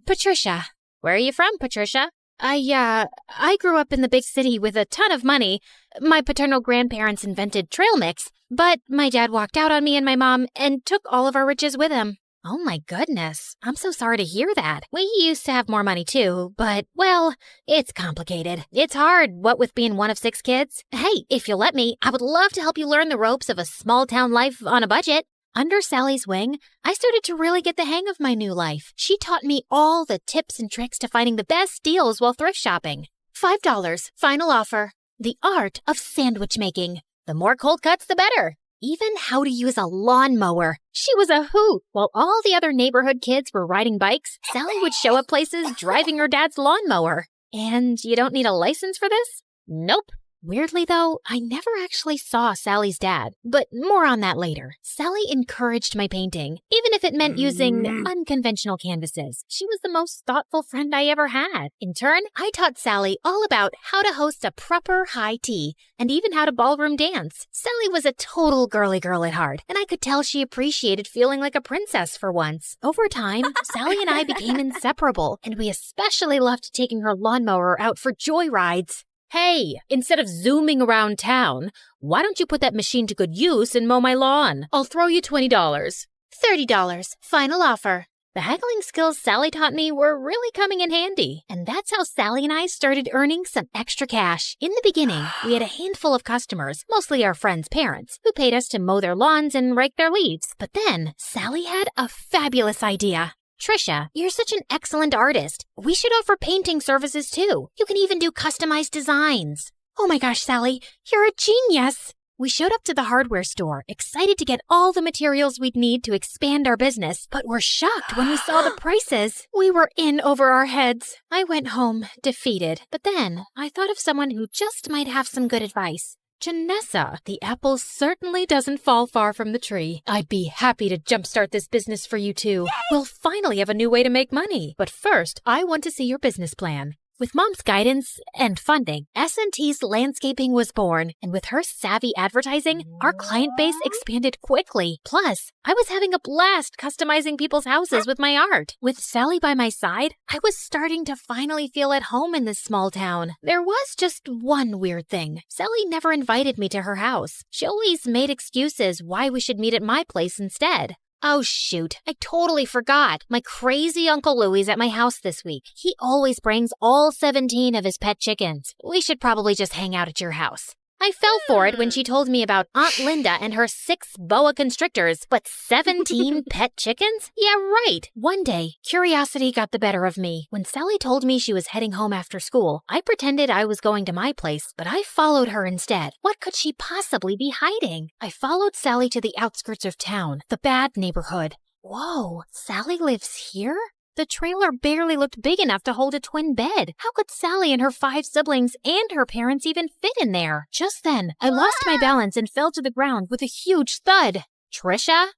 Patricia. Where are you from, Patricia? I grew up in the big city with a ton of money. My paternal grandparents invented trail mix, but my dad walked out on me and my mom and took all of our riches with him. Oh my goodness. I'm so sorry to hear that. We used to have more money too, but, well, it's complicated. It's hard, what with being one of 6 kids. Hey, if you'll let me, I would love to help you learn the ropes of a small town life on a budget. Under Sally's wing, I started to really get the hang of my new life. She taught me all the tips and tricks to finding the best deals while thrift shopping. $5, final offer. The art of sandwich making. The more cold cuts, the better. Even how to use a lawnmower. She was a hoot. While all the other neighborhood kids were riding bikes, Sally would show up places driving her dad's lawnmower. And you don't need a license for this? Nope. Weirdly, though, I never actually saw Sally's dad, but more on that later. Sally encouraged my painting, even if it meant using unconventional canvases. She was the most thoughtful friend I ever had. In turn, I taught Sally all about how to host a proper high tea and even how to ballroom dance. Sally was a total girly girl at heart, and I could tell she appreciated feeling like a princess for once. Over time, Sally and I became inseparable, and we especially loved taking her lawnmower out for joyrides. Hey, instead of zooming around town, why don't you put that machine to good use and mow my lawn? I'll throw you $20. $30, final offer. The haggling skills Sally taught me were really coming in handy, and that's how Sally and I started earning some extra cash. In the beginning, we had a handful of customers, mostly our friends' parents, who paid us to mow their lawns and rake their leaves. But then, Sally had a fabulous idea. Trisha, you're such an excellent artist. We should offer painting services too. You can even do customized designs. Oh my gosh, Sally, you're a genius. We showed up to the hardware store, excited to get all the materials we'd need to expand our business, but were shocked when we saw the prices. We were in over our heads. I went home, defeated. But then I thought of someone who just might have some good advice. Janessa, the apple certainly doesn't fall far from the tree. I'd be happy to jumpstart this business for you too. We'll finally have a new way to make money. But first, I want to see your business plan. With Mom's guidance and funding, S&T's Landscaping was born, and with her savvy advertising, our client base expanded quickly. Plus, I was having a blast customizing people's houses with my art. With Sally by my side, I was starting to finally feel at home in this small town. There was just one weird thing. Sally never invited me to her house. She always made excuses why we should meet at my place instead. Oh shoot, I totally forgot. My crazy Uncle Louie's at my house this week. He always brings all 17 of his pet chickens. We should probably just hang out at your house. I fell for it when she told me about Aunt Linda and her 6 boa constrictors, but 17 pet chickens? Yeah, right. One day, curiosity got the better of me. When Sally told me she was heading home after school, I pretended I was going to my place, but I followed her instead. What could she possibly be hiding? I followed Sally to the outskirts of town, the bad neighborhood. Whoa, Sally lives here? The trailer barely looked big enough to hold a twin bed. How could Sally and her 5 siblings and her parents even fit in there? Just then, I lost my balance and fell to the ground with a huge thud. Trisha?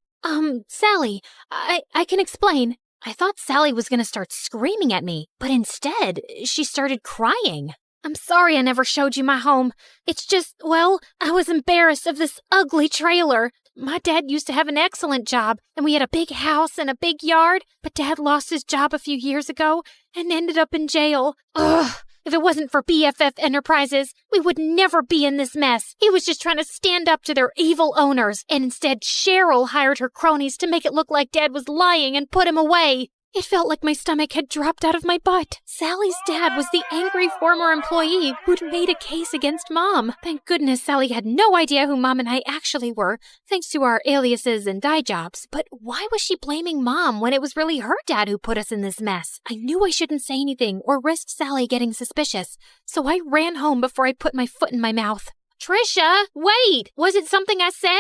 Sally, I can explain. I thought Sally was gonna start screaming at me, but instead, she started crying. I'm sorry I never showed you my home. It's just, well, I was embarrassed of this ugly trailer. My dad used to have an excellent job, and we had a big house and a big yard, but Dad lost his job a few years ago and ended up in jail. Ugh! If it wasn't for BFF Enterprises, we would never be in this mess. He was just trying to stand up to their evil owners, and instead Cheryl hired her cronies to make it look like Dad was lying and put him away. It felt like my stomach had dropped out of my butt. Sally's dad was the angry former employee who'd made a case against Mom. Thank goodness Sally had no idea who Mom and I actually were, thanks to our aliases and dye jobs. But why was she blaming Mom when it was really her dad who put us in this mess? I knew I shouldn't say anything or risk Sally getting suspicious, so I ran home before I put my foot in my mouth. Trisha, wait! Was it something I said?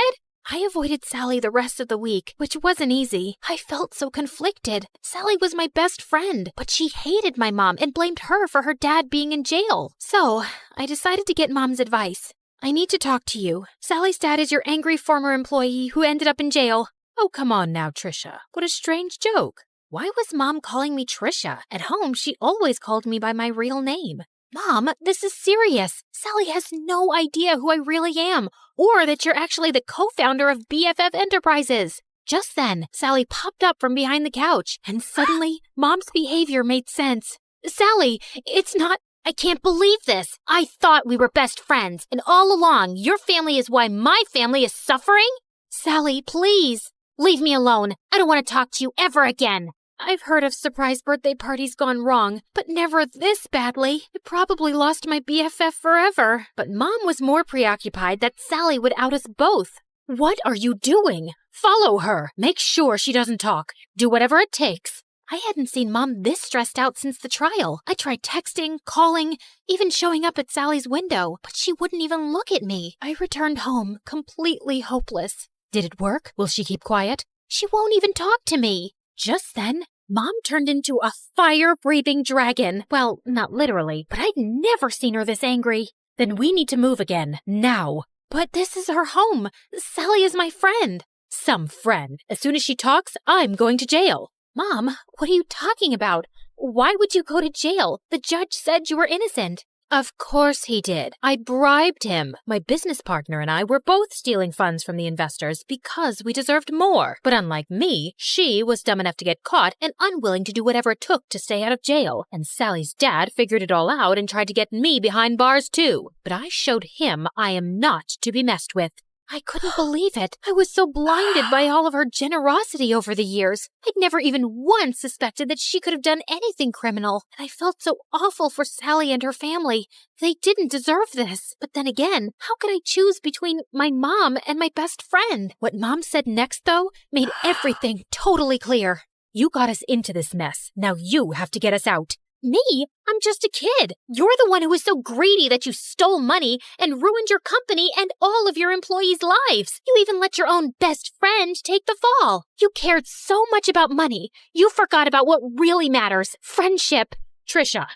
I avoided Sally the rest of the week, which wasn't easy. I felt so conflicted. Sally was my best friend, but she hated my mom and blamed her for her dad being in jail. So, I decided to get Mom's advice. I need to talk to you. Sally's dad is your angry former employee who ended up in jail. Oh, come on now, Trisha. What a strange joke. Why was Mom calling me Trisha? At home, she always called me by my real name. Mom, this is serious. Sally has no idea who I really am, or that you're actually the co-founder of BFF Enterprises. Just then, Sally popped up from behind the couch, and suddenly, Mom's behavior made sense. Sally, it's not... I can't believe this. I thought we were best friends, and all along, your family is why my family is suffering? Sally, please, leave me alone. I don't want to talk to you ever again. I've heard of surprise birthday parties gone wrong, but never this badly. I probably lost my BFF forever. But Mom was more preoccupied that Sally would out us both. What are you doing? Follow her. Make sure she doesn't talk. Do whatever it takes. I hadn't seen Mom this stressed out since the trial. I tried texting, calling, even showing up at Sally's window, but she wouldn't even look at me. I returned home completely hopeless. Did it work? Will she keep quiet? She won't even talk to me. Just then, Mom turned into a fire-breathing dragon. Well, not literally, but I'd never seen her this angry. Then we need to move again, now. But this is her home. Sally is my friend. Some friend. As soon as she talks, I'm going to jail. Mom, what are you talking about? Why would you go to jail? The judge said you were innocent. Of course he did. I bribed him. My business partner and I were both stealing funds from the investors because we deserved more. But unlike me, she was dumb enough to get caught and unwilling to do whatever it took to stay out of jail. And Sally's dad figured it all out and tried to get me behind bars too. But I showed him I am not to be messed with. I couldn't believe it. I was so blinded by all of her generosity over the years. I'd never even once suspected that she could have done anything criminal. And I felt so awful for Sally and her family. They didn't deserve this. But then again, how could I choose between my mom and my best friend? What Mom said next, though, made everything totally clear. You got us into this mess. Now you have to get us out. Me? I'm just a kid. You're the one who was so greedy that you stole money and ruined your company and all of your employees' lives. You even let your own best friend take the fall. You cared so much about money, you forgot about what really matters, friendship. Trisha,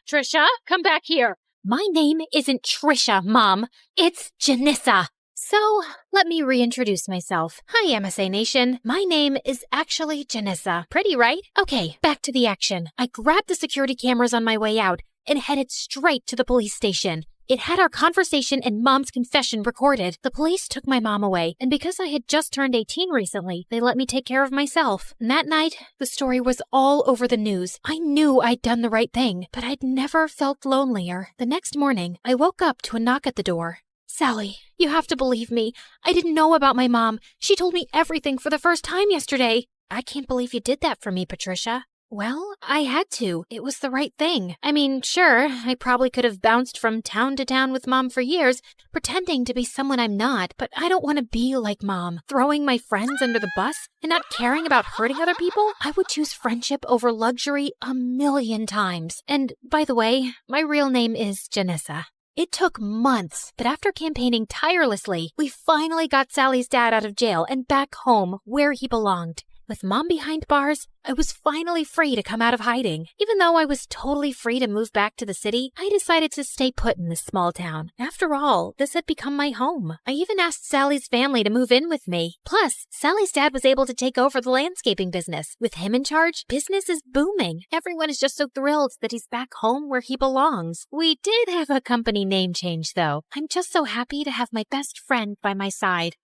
come back here. My name isn't Trisha, Mom. It's Janissa. So, let me reintroduce myself. Hi, MSA Nation. My name is actually Janissa. Pretty, right? Okay, back to the action. I grabbed the security cameras on my way out and headed straight to the police station. It had our conversation and Mom's confession recorded. The police took my mom away, and because I had just turned 18 recently, they let me take care of myself. And that night, the story was all over the news. I knew I'd done the right thing, but I'd never felt lonelier. The next morning, I woke up to a knock at the door. Sally, you have to believe me. I didn't know about my mom. She told me everything for the first time yesterday. I can't believe you did that for me, Patricia. Well, I had to. It was the right thing. I mean, sure, I probably could have bounced from town to town with Mom for years, pretending to be someone I'm not, but I don't want to be like Mom, throwing my friends under the bus and not caring about hurting other people. I would choose friendship over luxury 1,000,000 times. And by the way, my real name is Janissa. It took months, but after campaigning tirelessly, we finally got Sally's dad out of jail and back home where he belonged. With Mom behind bars, I was finally free to come out of hiding. Even though I was totally free to move back to the city, I decided to stay put in this small town. After all, this had become my home. I even asked Sally's family to move in with me. Plus, Sally's dad was able to take over the landscaping business. With him in charge, business is booming. Everyone is just so thrilled that he's back home where he belongs. We did have a company name change, though. I'm just so happy to have my best friend by my side.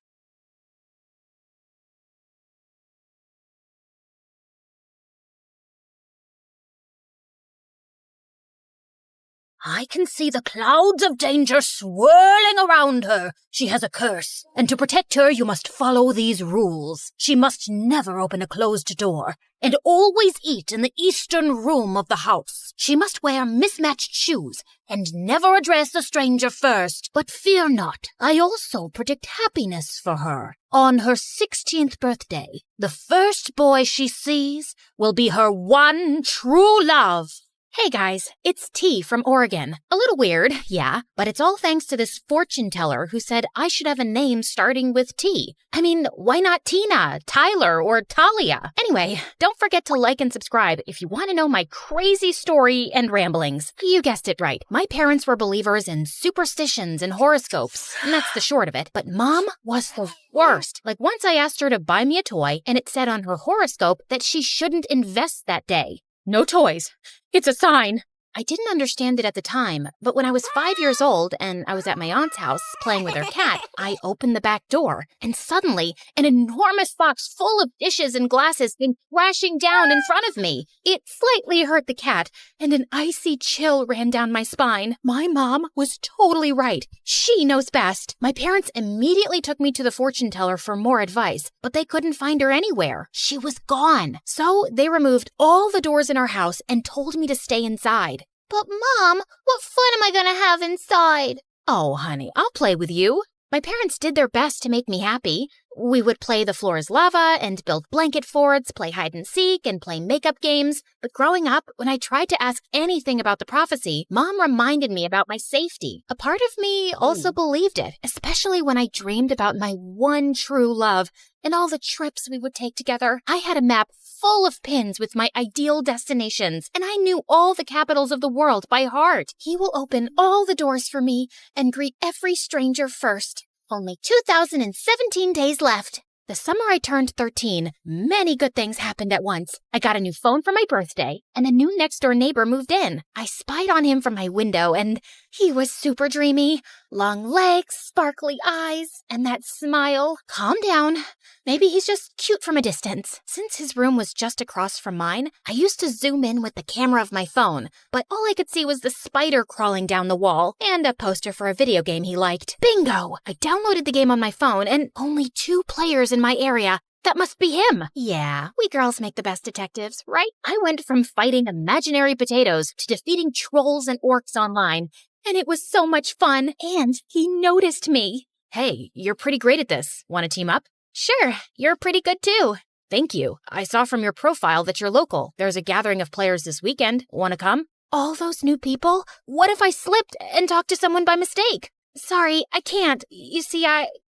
I can see the clouds of danger swirling around her. She has a curse, and to protect her, you must follow these rules. She must never open a closed door, and always eat in the eastern room of the house. She must wear mismatched shoes, and never address a stranger first. But fear not, I also predict happiness for her. On her 16th birthday, the first boy she sees will be her one true love. Hey guys, it's T from Oregon. A little weird, yeah, but it's all thanks to this fortune teller who said I should have a name starting with T. I mean, why not Tina, Tyler, or Talia? Anyway, don't forget to like and subscribe if you want to know my crazy story and ramblings. You guessed it right. My parents were believers in superstitions and horoscopes, and that's the short of it. But Mom was the worst. Like once I asked her to buy me a toy, and it said on her horoscope that she shouldn't invest that day. No toys. It's a sign. I didn't understand it at the time, but when I was 5 years old and I was at my aunt's house playing with her cat, I opened the back door, and suddenly an enormous box full of dishes and glasses came crashing down in front of me. It slightly hurt the cat, and an icy chill ran down my spine. My mom was totally right. She knows best. My parents immediately took me to the fortune teller for more advice, but they couldn't find her anywhere. She was gone. So they removed all the doors in our house and told me to stay inside. But Mom, what fun am I gonna have inside? Oh, honey, I'll play with you. My parents did their best to make me happy. We would play The Floor is Lava and build blanket forts, play hide and seek, and play makeup games. But growing up, when I tried to ask anything about the prophecy, Mom reminded me about my safety. A part of me also believed it, especially when I dreamed about my one true love and all the trips we would take together. I had a map full of pins with my ideal destinations, and I knew all the capitals of the world by heart. He will open all the doors for me and greet every stranger first. Only 2,017 days left. The summer I turned 13, many good things happened at once. I got a new phone for my birthday, and a new next-door neighbor moved in. I spied on him from my window, and he was super dreamy. Long legs, sparkly eyes, and that smile. Calm down. Maybe he's just cute from a distance. Since his room was just across from mine, I used to zoom in with the camera of my phone, but all I could see was the spider crawling down the wall and a poster for a video game he liked. Bingo! I downloaded the game on my phone, and only 2 players in my area. That must be him. Yeah, we girls make the best detectives, right? I went from fighting imaginary potatoes to defeating trolls and orcs online, and it was so much fun, and he noticed me. Hey, you're pretty great at this. Want to team up? Sure, you're pretty good too. Thank you. I saw from your profile that you're local. There's a gathering of players this weekend. Want to come? All those new people? What if I slipped and talked to someone by mistake? Sorry, I can't. You see,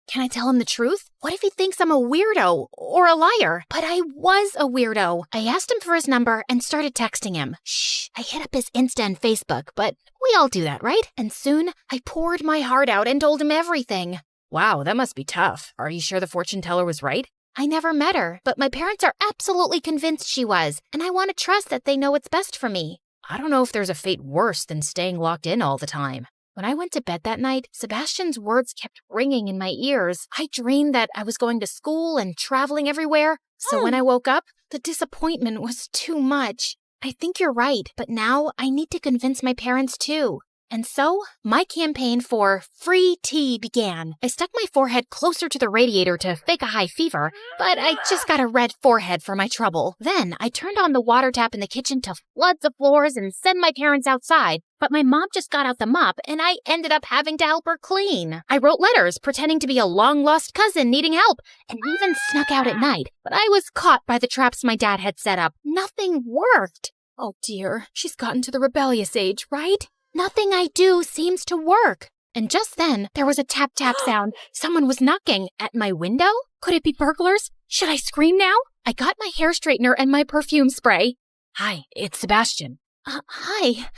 Can I tell him the truth? What if he thinks I'm a weirdo or a liar? But I was a weirdo. I asked him for his number and started texting him. Shh, I hit up his Insta and Facebook, but we all do that, right? And soon, I poured my heart out and told him everything. Wow, that must be tough. Are you sure the fortune teller was right? I never met her, but my parents are absolutely convinced she was, and I want to trust that they know what's best for me. I don't know if there's a fate worse than staying locked in all the time. When I went to bed that night, Sebastian's words kept ringing in my ears. I dreamed that I was going to school and traveling everywhere. So when I woke up, the disappointment was too much. I think you're right, but now I need to convince my parents too. And so, my campaign for free tea began. I stuck my forehead closer to the radiator to fake a high fever, but I just got a red forehead for my trouble. Then, I turned on the water tap in the kitchen to flood the floors and send my parents outside. But my mom just got out the mop, and I ended up having to help her clean. I wrote letters pretending to be a long-lost cousin needing help, and even snuck out at night. But I was caught by the traps my dad had set up. Nothing worked. Oh dear, she's gotten to the rebellious age, right? Nothing I do seems to work. And just then, there was a tap-tap sound. Someone was knocking at my window? Could it be burglars? Should I scream now? I got my hair straightener and my perfume spray. Hi, it's Sebastian. Hi,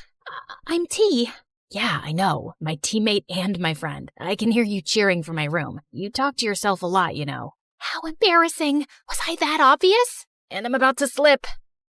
I'm T. Yeah, I know. My teammate and my friend. I can hear you cheering from my room. You talk to yourself a lot, you know. How embarrassing. Was I that obvious? And I'm about to slip.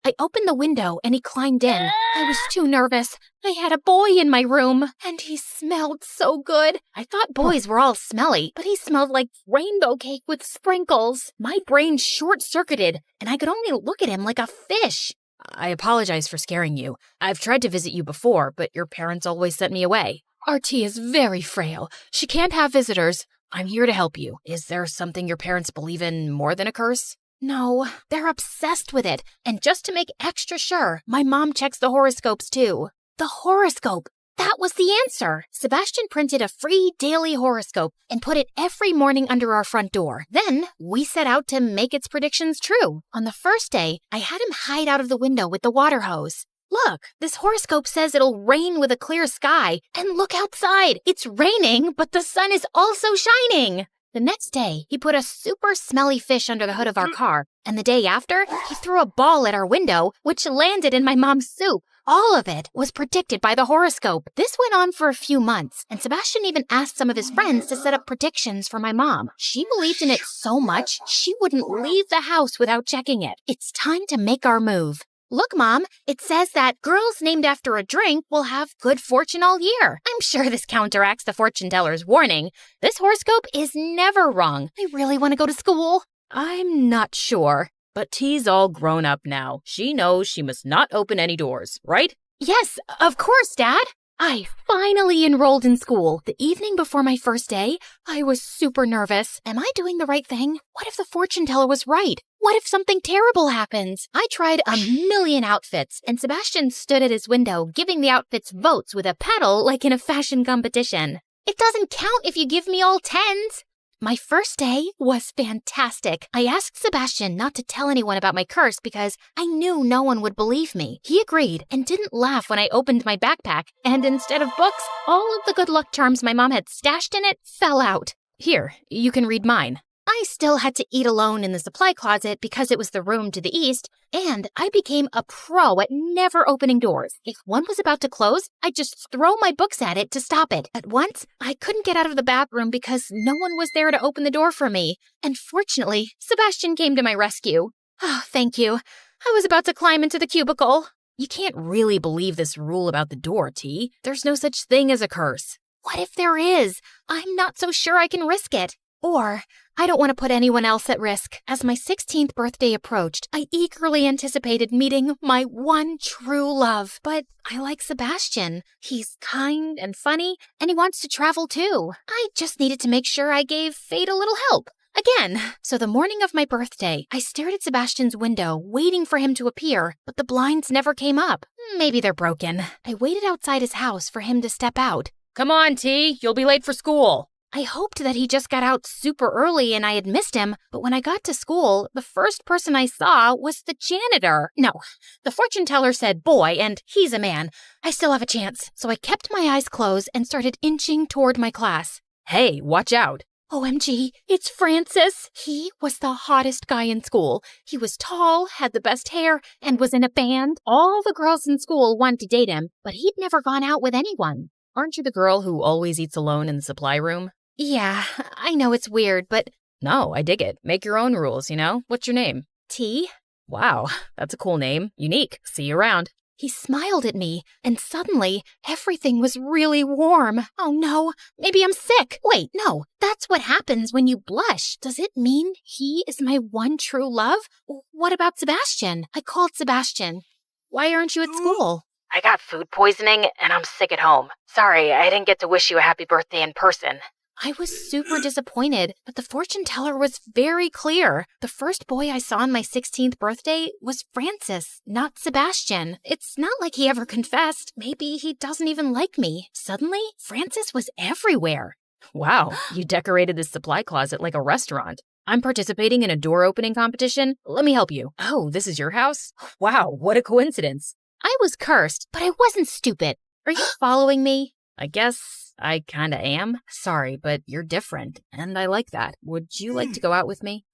I opened the window and he climbed in. I was too nervous. I had a boy in my room, and he smelled so good. I thought boys were all smelly, but he smelled like rainbow cake with sprinkles. My brain short-circuited, and I could only look at him like a fish. I apologize for scaring you. I've tried to visit you before, but your parents always sent me away. RT is very frail. She can't have visitors. I'm here to help you. Is there something your parents believe in more than a curse? No, they're obsessed with it. And just to make extra sure, my mom checks the horoscopes too. The horoscope. That was the answer. Sebastian printed a free daily horoscope and put it every morning under our front door. Then we set out to make its predictions true. On the first day, I had him hide out of the window with the water hose. Look, this horoscope says it'll rain with a clear sky. And look outside. It's raining, but the sun is also shining. The next day, he put a super smelly fish under the hood of our car. And the day after, he threw a ball at our window, which landed in my mom's soup. All of it was predicted by the horoscope. This went on for a few months, and Sebastian even asked some of his friends to set up predictions for my mom. She believed in it so much, she wouldn't leave the house without checking it. It's time to make our move. Look, Mom, it says that girls named after a drink will have good fortune all year. I'm sure this counteracts the fortune teller's warning. This horoscope is never wrong. I really want to go to school. I'm not sure. But T's all grown up now. She knows she must not open any doors, right? Yes, of course, Dad. I finally enrolled in school. The evening before my first day, I was super nervous. Am I doing the right thing? What if the fortune teller was right? What if something terrible happens? I tried a million outfits, and Sebastian stood at his window giving the outfits votes with a pedal like in a fashion competition. It doesn't count if you give me all 10s. My first day was fantastic. I asked Sebastian not to tell anyone about my curse because I knew no one would believe me. He agreed and didn't laugh when I opened my backpack, and instead of books, all of the good luck charms my mom had stashed in it fell out. Here, you can read mine. I still had to eat alone in the supply closet because it was the room to the east, and I became a pro at never opening doors. If one was about to close, I'd just throw my books at it to stop it. At once, I couldn't get out of the bathroom because no one was there to open the door for me, and fortunately, Sebastian came to my rescue. Oh, thank you. I was about to climb into the cubicle. You can't really believe this rule about the door, T. There's no such thing as a curse. What if there is? I'm not so sure I can risk it. Or, I don't want to put anyone else at risk. As my 16th birthday approached, I eagerly anticipated meeting my one true love. But I like Sebastian. He's kind and funny, and he wants to travel too. I just needed to make sure I gave fate a little help. Again. So the morning of my birthday, I stared at Sebastian's window, waiting for him to appear, but the blinds never came up. Maybe they're broken. I waited outside his house for him to step out. Come on, T. You'll be late for school. I hoped that he just got out super early and I had missed him, but when I got to school, the first person I saw was the janitor. No, the fortune teller said boy, and he's a man. I still have a chance, so I kept my eyes closed and started inching toward my class. Hey, watch out. OMG, it's Francis. He was the hottest guy in school. He was tall, had the best hair, and was in a band. All the girls in school wanted to date him, but he'd never gone out with anyone. Aren't you the girl who always eats alone in the supply room? Yeah, I know it's weird, but... No, I dig it. Make your own rules, you know? What's your name? T. Wow, that's a cool name. Unique. See you around. He smiled at me, and suddenly, everything was really warm. Oh no, maybe I'm sick. Wait, no, that's what happens when you blush. Does it mean he is my one true love? What about Sebastian? I called Sebastian. Why aren't you at school? I got food poisoning, and I'm sick at home. Sorry, I didn't get to wish you a happy birthday in person. I was super disappointed, but the fortune teller was very clear. The first boy I saw on my 16th birthday was Francis, not Sebastian. It's not like he ever confessed. Maybe he doesn't even like me. Suddenly, Francis was everywhere. Wow, you decorated this supply closet like a restaurant. I'm participating in a door opening competition. Let me help you. Oh, this is your house? Wow, what a coincidence. I was cursed, but I wasn't stupid. Are you following me? I guess I kinda am. Sorry, but you're different, and I like that. Would you like to go out with me?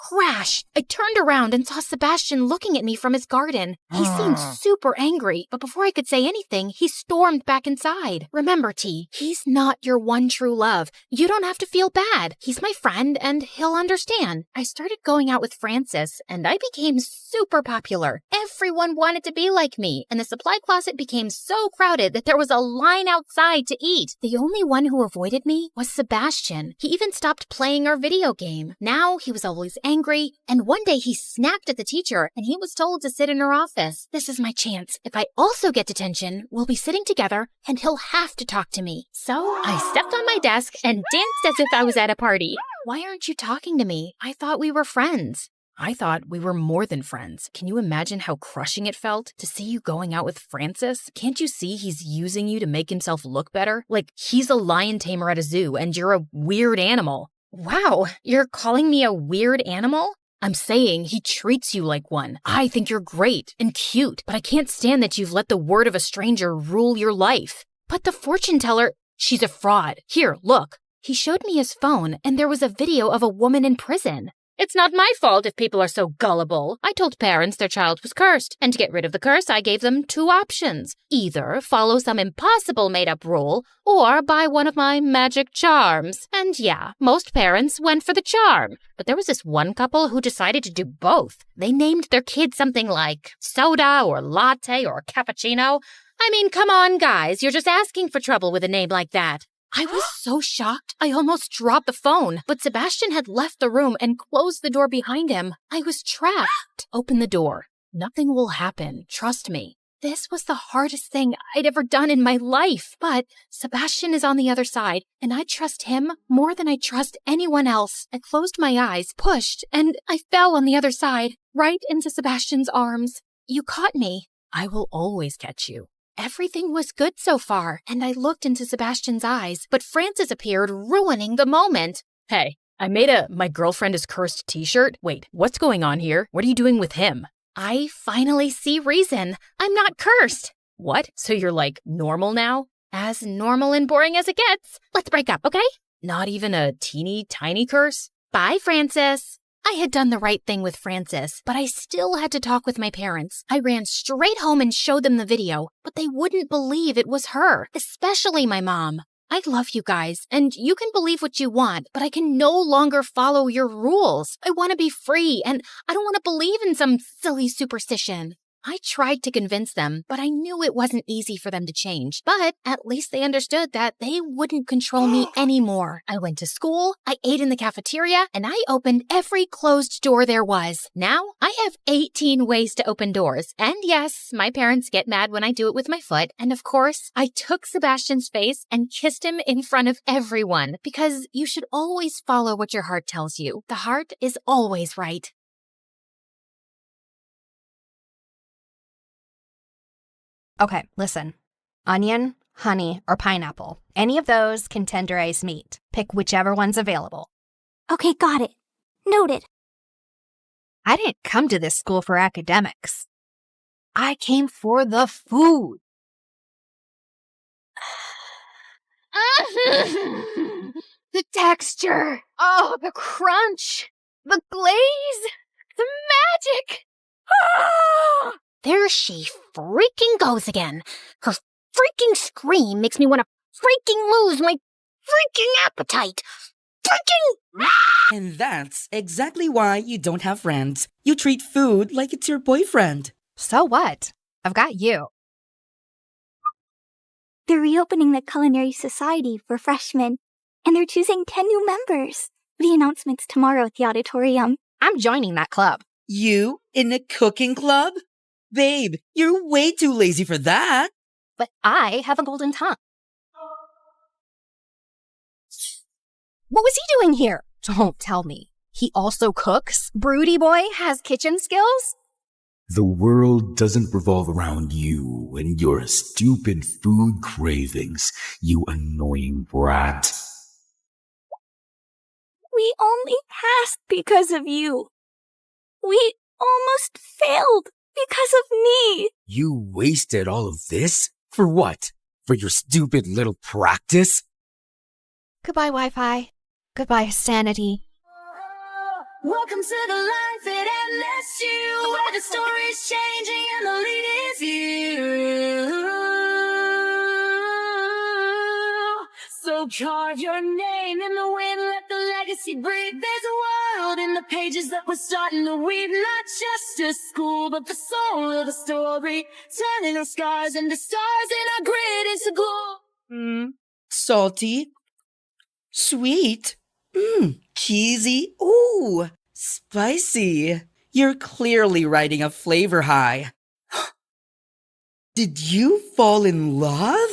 Crash! I turned around and saw Sebastian looking at me from his garden. He seemed super angry, but before I could say anything, he stormed back inside. Remember, T, he's not your one true love. You don't have to feel bad. He's my friend, and he'll understand. I started going out with Francis, and I became super popular. Everyone wanted to be like me, and the supply closet became so crowded that there was a line outside to eat. The only one who avoided me was Sebastian. He even stopped playing our video game. Now he was always angry, and one day he snapped at the teacher and he was told to sit in her office. This is my chance. If I also get detention, we'll be sitting together and he'll have to talk to me. So I stepped on my desk and danced as if I was at a party. Why aren't you talking to me? I thought we were friends. I thought we were more than friends. Can you imagine how crushing it felt to see you going out with Francis? Can't you see he's using you to make himself look better? Like he's a lion tamer at a zoo and you're a weird animal. Wow, you're calling me a weird animal? I'm saying he treats you like one. I think you're great and cute, but I can't stand that you've let the word of a stranger rule your life. But the fortune teller, she's a fraud. Here, look. He showed me his phone and there was a video of a woman in prison. It's not my fault if people are so gullible. I told parents their child was cursed, and to get rid of the curse, I gave them two options. Either follow some impossible made-up rule, or buy one of my magic charms. And yeah, most parents went for the charm. But there was this one couple who decided to do both. They named their kid something like soda or latte or cappuccino. I mean, come on, guys, you're just asking for trouble with a name like that. I was so shocked, I almost dropped the phone, but Sebastian had left the room and closed the door behind him. I was trapped. Open the door. Nothing will happen. Trust me. This was the hardest thing I'd ever done in my life, but Sebastian is on the other side, and I trust him more than I trust anyone else. I closed my eyes, pushed, and I fell on the other side, right into Sebastian's arms. You caught me. I will always catch you. Everything was good so far, and I looked into Sebastian's eyes, but Francis appeared, ruining the moment. Hey, I made a My Girlfriend is Cursed t-shirt. Wait, what's going on here? What are you doing with him? I finally see reason. I'm not cursed. What? So you're like normal now? As normal and boring as it gets. Let's break up, okay? Not even a teeny tiny curse? Bye, Francis. I had done the right thing with Francis, but I still had to talk with my parents. I ran straight home and showed them the video, but they wouldn't believe it was her, especially my mom. I love you guys, and you can believe what you want, but I can no longer follow your rules. I want to be free, and I don't want to believe in some silly superstition. I tried to convince them, but I knew it wasn't easy for them to change. But at least they understood that they wouldn't control me anymore. I went to school, I ate in the cafeteria, and I opened every closed door there was. Now, I have 18 ways to open doors. And yes, my parents get mad when I do it with my foot. And of course, I took Sebastian's face and kissed him in front of everyone. Because you should always follow what your heart tells you. The heart is always right. Okay, listen. Onion, honey, or pineapple. Any of those can tenderize meat. Pick whichever one's available. Okay, got it. Noted. I didn't come to this school for academics. I came for the food. The texture. Oh, the crunch. The glaze. The magic. Ah! There she freaking goes again. Her freaking scream makes me want to freaking lose my freaking appetite. Freaking! And that's exactly why you don't have friends. You treat food like it's your boyfriend. So what? I've got you. They're reopening the Culinary Society for freshmen, and they're choosing 10 new members. The announcement's tomorrow at the auditorium. I'm joining that club. You in a cooking club? Babe, you're way too lazy for that. But I have a golden tongue. What was he doing here? Don't tell me. He also cooks? Broody boy has kitchen skills? The world doesn't revolve around you and your stupid food cravings, you annoying brat. We only passed because of you. We almost failed. Because of me! You wasted all of this? For what? For your stupid little practice? Goodbye, Wi-Fi. Goodbye, sanity. Welcome to the life at MSU, where the story's changing and the lead is you. So carve your name in the wind, let the legacy breathe. There's a world in the pages that we're starting to weave. Not just a school, but the soul of the story. Turning our scars into stars and our grit into glory. Salty. Sweet. Cheesy. Ooh, spicy. You're clearly riding a flavor high. Did you fall in love?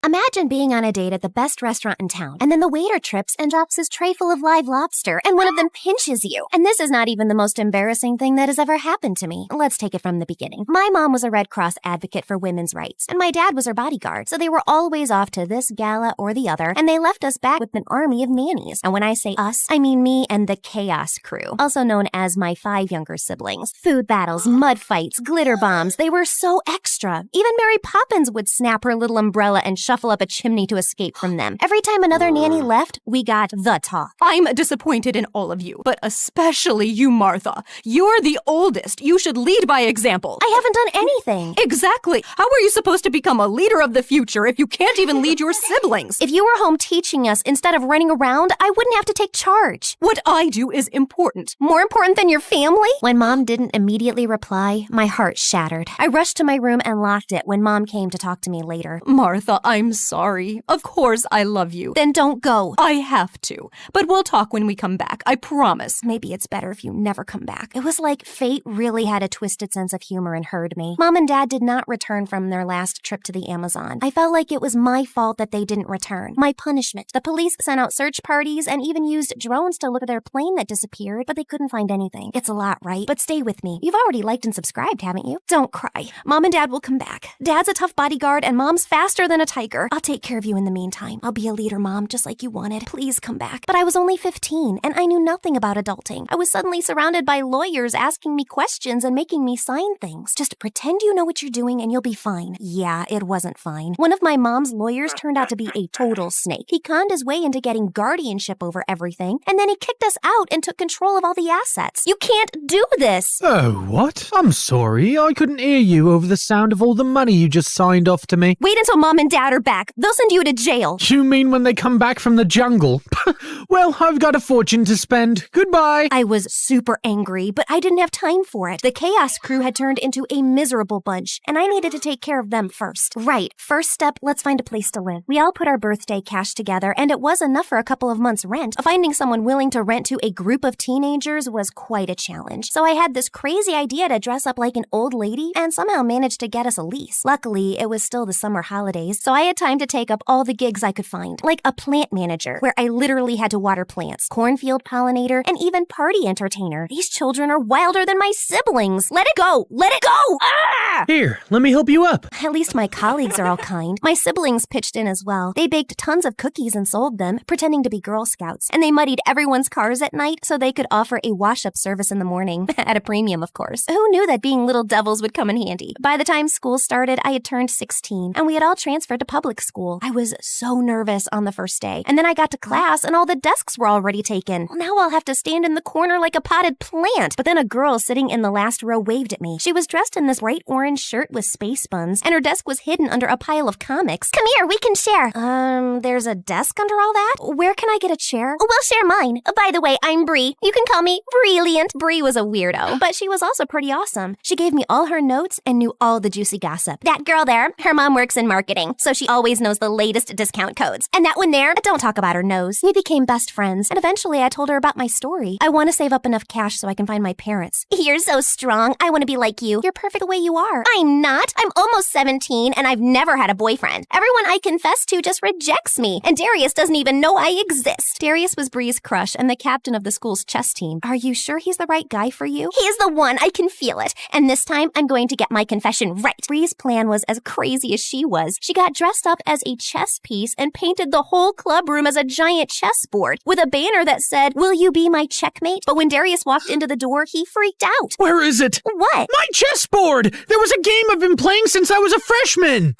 Imagine being on a date at the best restaurant in town, and then the waiter trips and drops his tray full of live lobster, and one of them pinches you. And this is not even the most embarrassing thing that has ever happened to me. Let's take it from the beginning. My mom was a Red Cross advocate for women's rights, and my dad was her bodyguard, so they were always off to this gala or the other, and they left us back with an army of nannies. And when I say us, I mean me and the Chaos Crew, also known as my 5 younger siblings. Food battles, mud fights, glitter bombs, they were so extra. Even Mary Poppins would snap her little umbrella and shuffle up a chimney to escape from them. Every time another nanny left, we got the talk. I'm disappointed in all of you, but especially you, Martha. You're the oldest. You should lead by example. I haven't done anything. Exactly. How are you supposed to become a leader of the future if you can't even lead your siblings? If you were home teaching us instead of running around, I wouldn't have to take charge. What I do is important. More important than your family? When Mom didn't immediately reply, my heart shattered. I rushed to my room and locked it when Mom came to talk to me later. Martha, I'm I'm sorry. Of course I love you. Then don't go. I have to. But we'll talk when we come back. I promise. Maybe it's better if you never come back. It was like fate really had a twisted sense of humor and heard me. Mom and Dad did not return from their last trip to the Amazon. I felt like it was my fault that they didn't return. My punishment. The police sent out search parties and even used drones to look at their plane that disappeared, but they couldn't find anything. It's a lot, right? But stay with me. You've already liked and subscribed, haven't you? Don't cry. Mom and Dad will come back. Dad's a tough bodyguard and Mom's faster than a tiger. I'll take care of you in the meantime. I'll be a leader, Mom, just like you wanted. Please come back. But I was only 15 and I knew nothing about adulting. I was suddenly surrounded by lawyers asking me questions and making me sign things. Just pretend you know what you're doing and you'll be fine. Yeah, it wasn't fine. One of my mom's lawyers turned out to be a total snake. He conned his way into getting guardianship over everything, and then he kicked us out and took control of all the assets. You can't do this! Oh, what? I'm sorry. I couldn't hear you over the sound of all the money you just signed off to me. Wait until Mom and Dad are back. They'll send you to jail. You mean when they come back from the jungle? Well, I've got a fortune to spend. Goodbye. I was super angry, but I didn't have time for it. The Chaos Crew had turned into a miserable bunch, and I needed to take care of them first. Right. First step, let's find a place to live. We all put our birthday cash together, and it was enough for a couple of months' rent. Finding someone willing to rent to a group of teenagers was quite a challenge. So I had this crazy idea to dress up like an old lady and somehow managed to get us a lease. Luckily, it was still the summer holidays, so I had time to take up all the gigs I could find, like a plant manager, where I literally had to water plants, cornfield pollinator, and even party entertainer. These children are wilder than my siblings. Let it go! Let it go! Ah! Here, let me help you up. At least my colleagues are all kind. My siblings pitched in as well. They baked tons of cookies and sold them, pretending to be Girl Scouts. And they muddied everyone's cars at night so they could offer a wash-up service in the morning. At a premium, of course. Who knew that being little devils would come in handy? By the time school started, I had turned 16, and we had all transferred to public school. I was so nervous on the first day. And then I got to class, and all the desks were already taken. Well, now I'll have to stand in the corner like a potted plant. But then a girl sitting in the last row waved at me. She was dressed in this bright orange shirt with space buns, and her desk was hidden under a pile of comics. Come here, we can share. There's a desk under all that? Where can I get a chair? We'll share mine. By the way, I'm Bree. You can call me Brilliant. Bree was a weirdo, but she was also pretty awesome. She gave me all her notes and knew all the juicy gossip. That girl there, her mom works in marketing, so she always knows the latest discount codes. And that one there, don't talk about her nose. We became best friends, and eventually I told her about my story. I want to save up enough cash so I can find my parents. You're so strong. I want to be like you. You're perfect the way you are. I'm not. I'm almost 17, and I've never had a boyfriend. Everyone I confess to just rejects me, and Darius doesn't even know I exist. Darius was Bree's crush and the captain of the school's chess team. Are you sure he's the right guy for you? He's the one. I can feel it. And this time, I'm going to get my confession right. Bree's plan was as crazy as she was. She got dressed up as a chess piece and painted the whole club room as a giant chessboard with a banner that said, "Will you be my checkmate?" But when Darius walked into the door, he freaked out. Where is it? What? My chessboard! There was a game I've been playing since I was a freshman!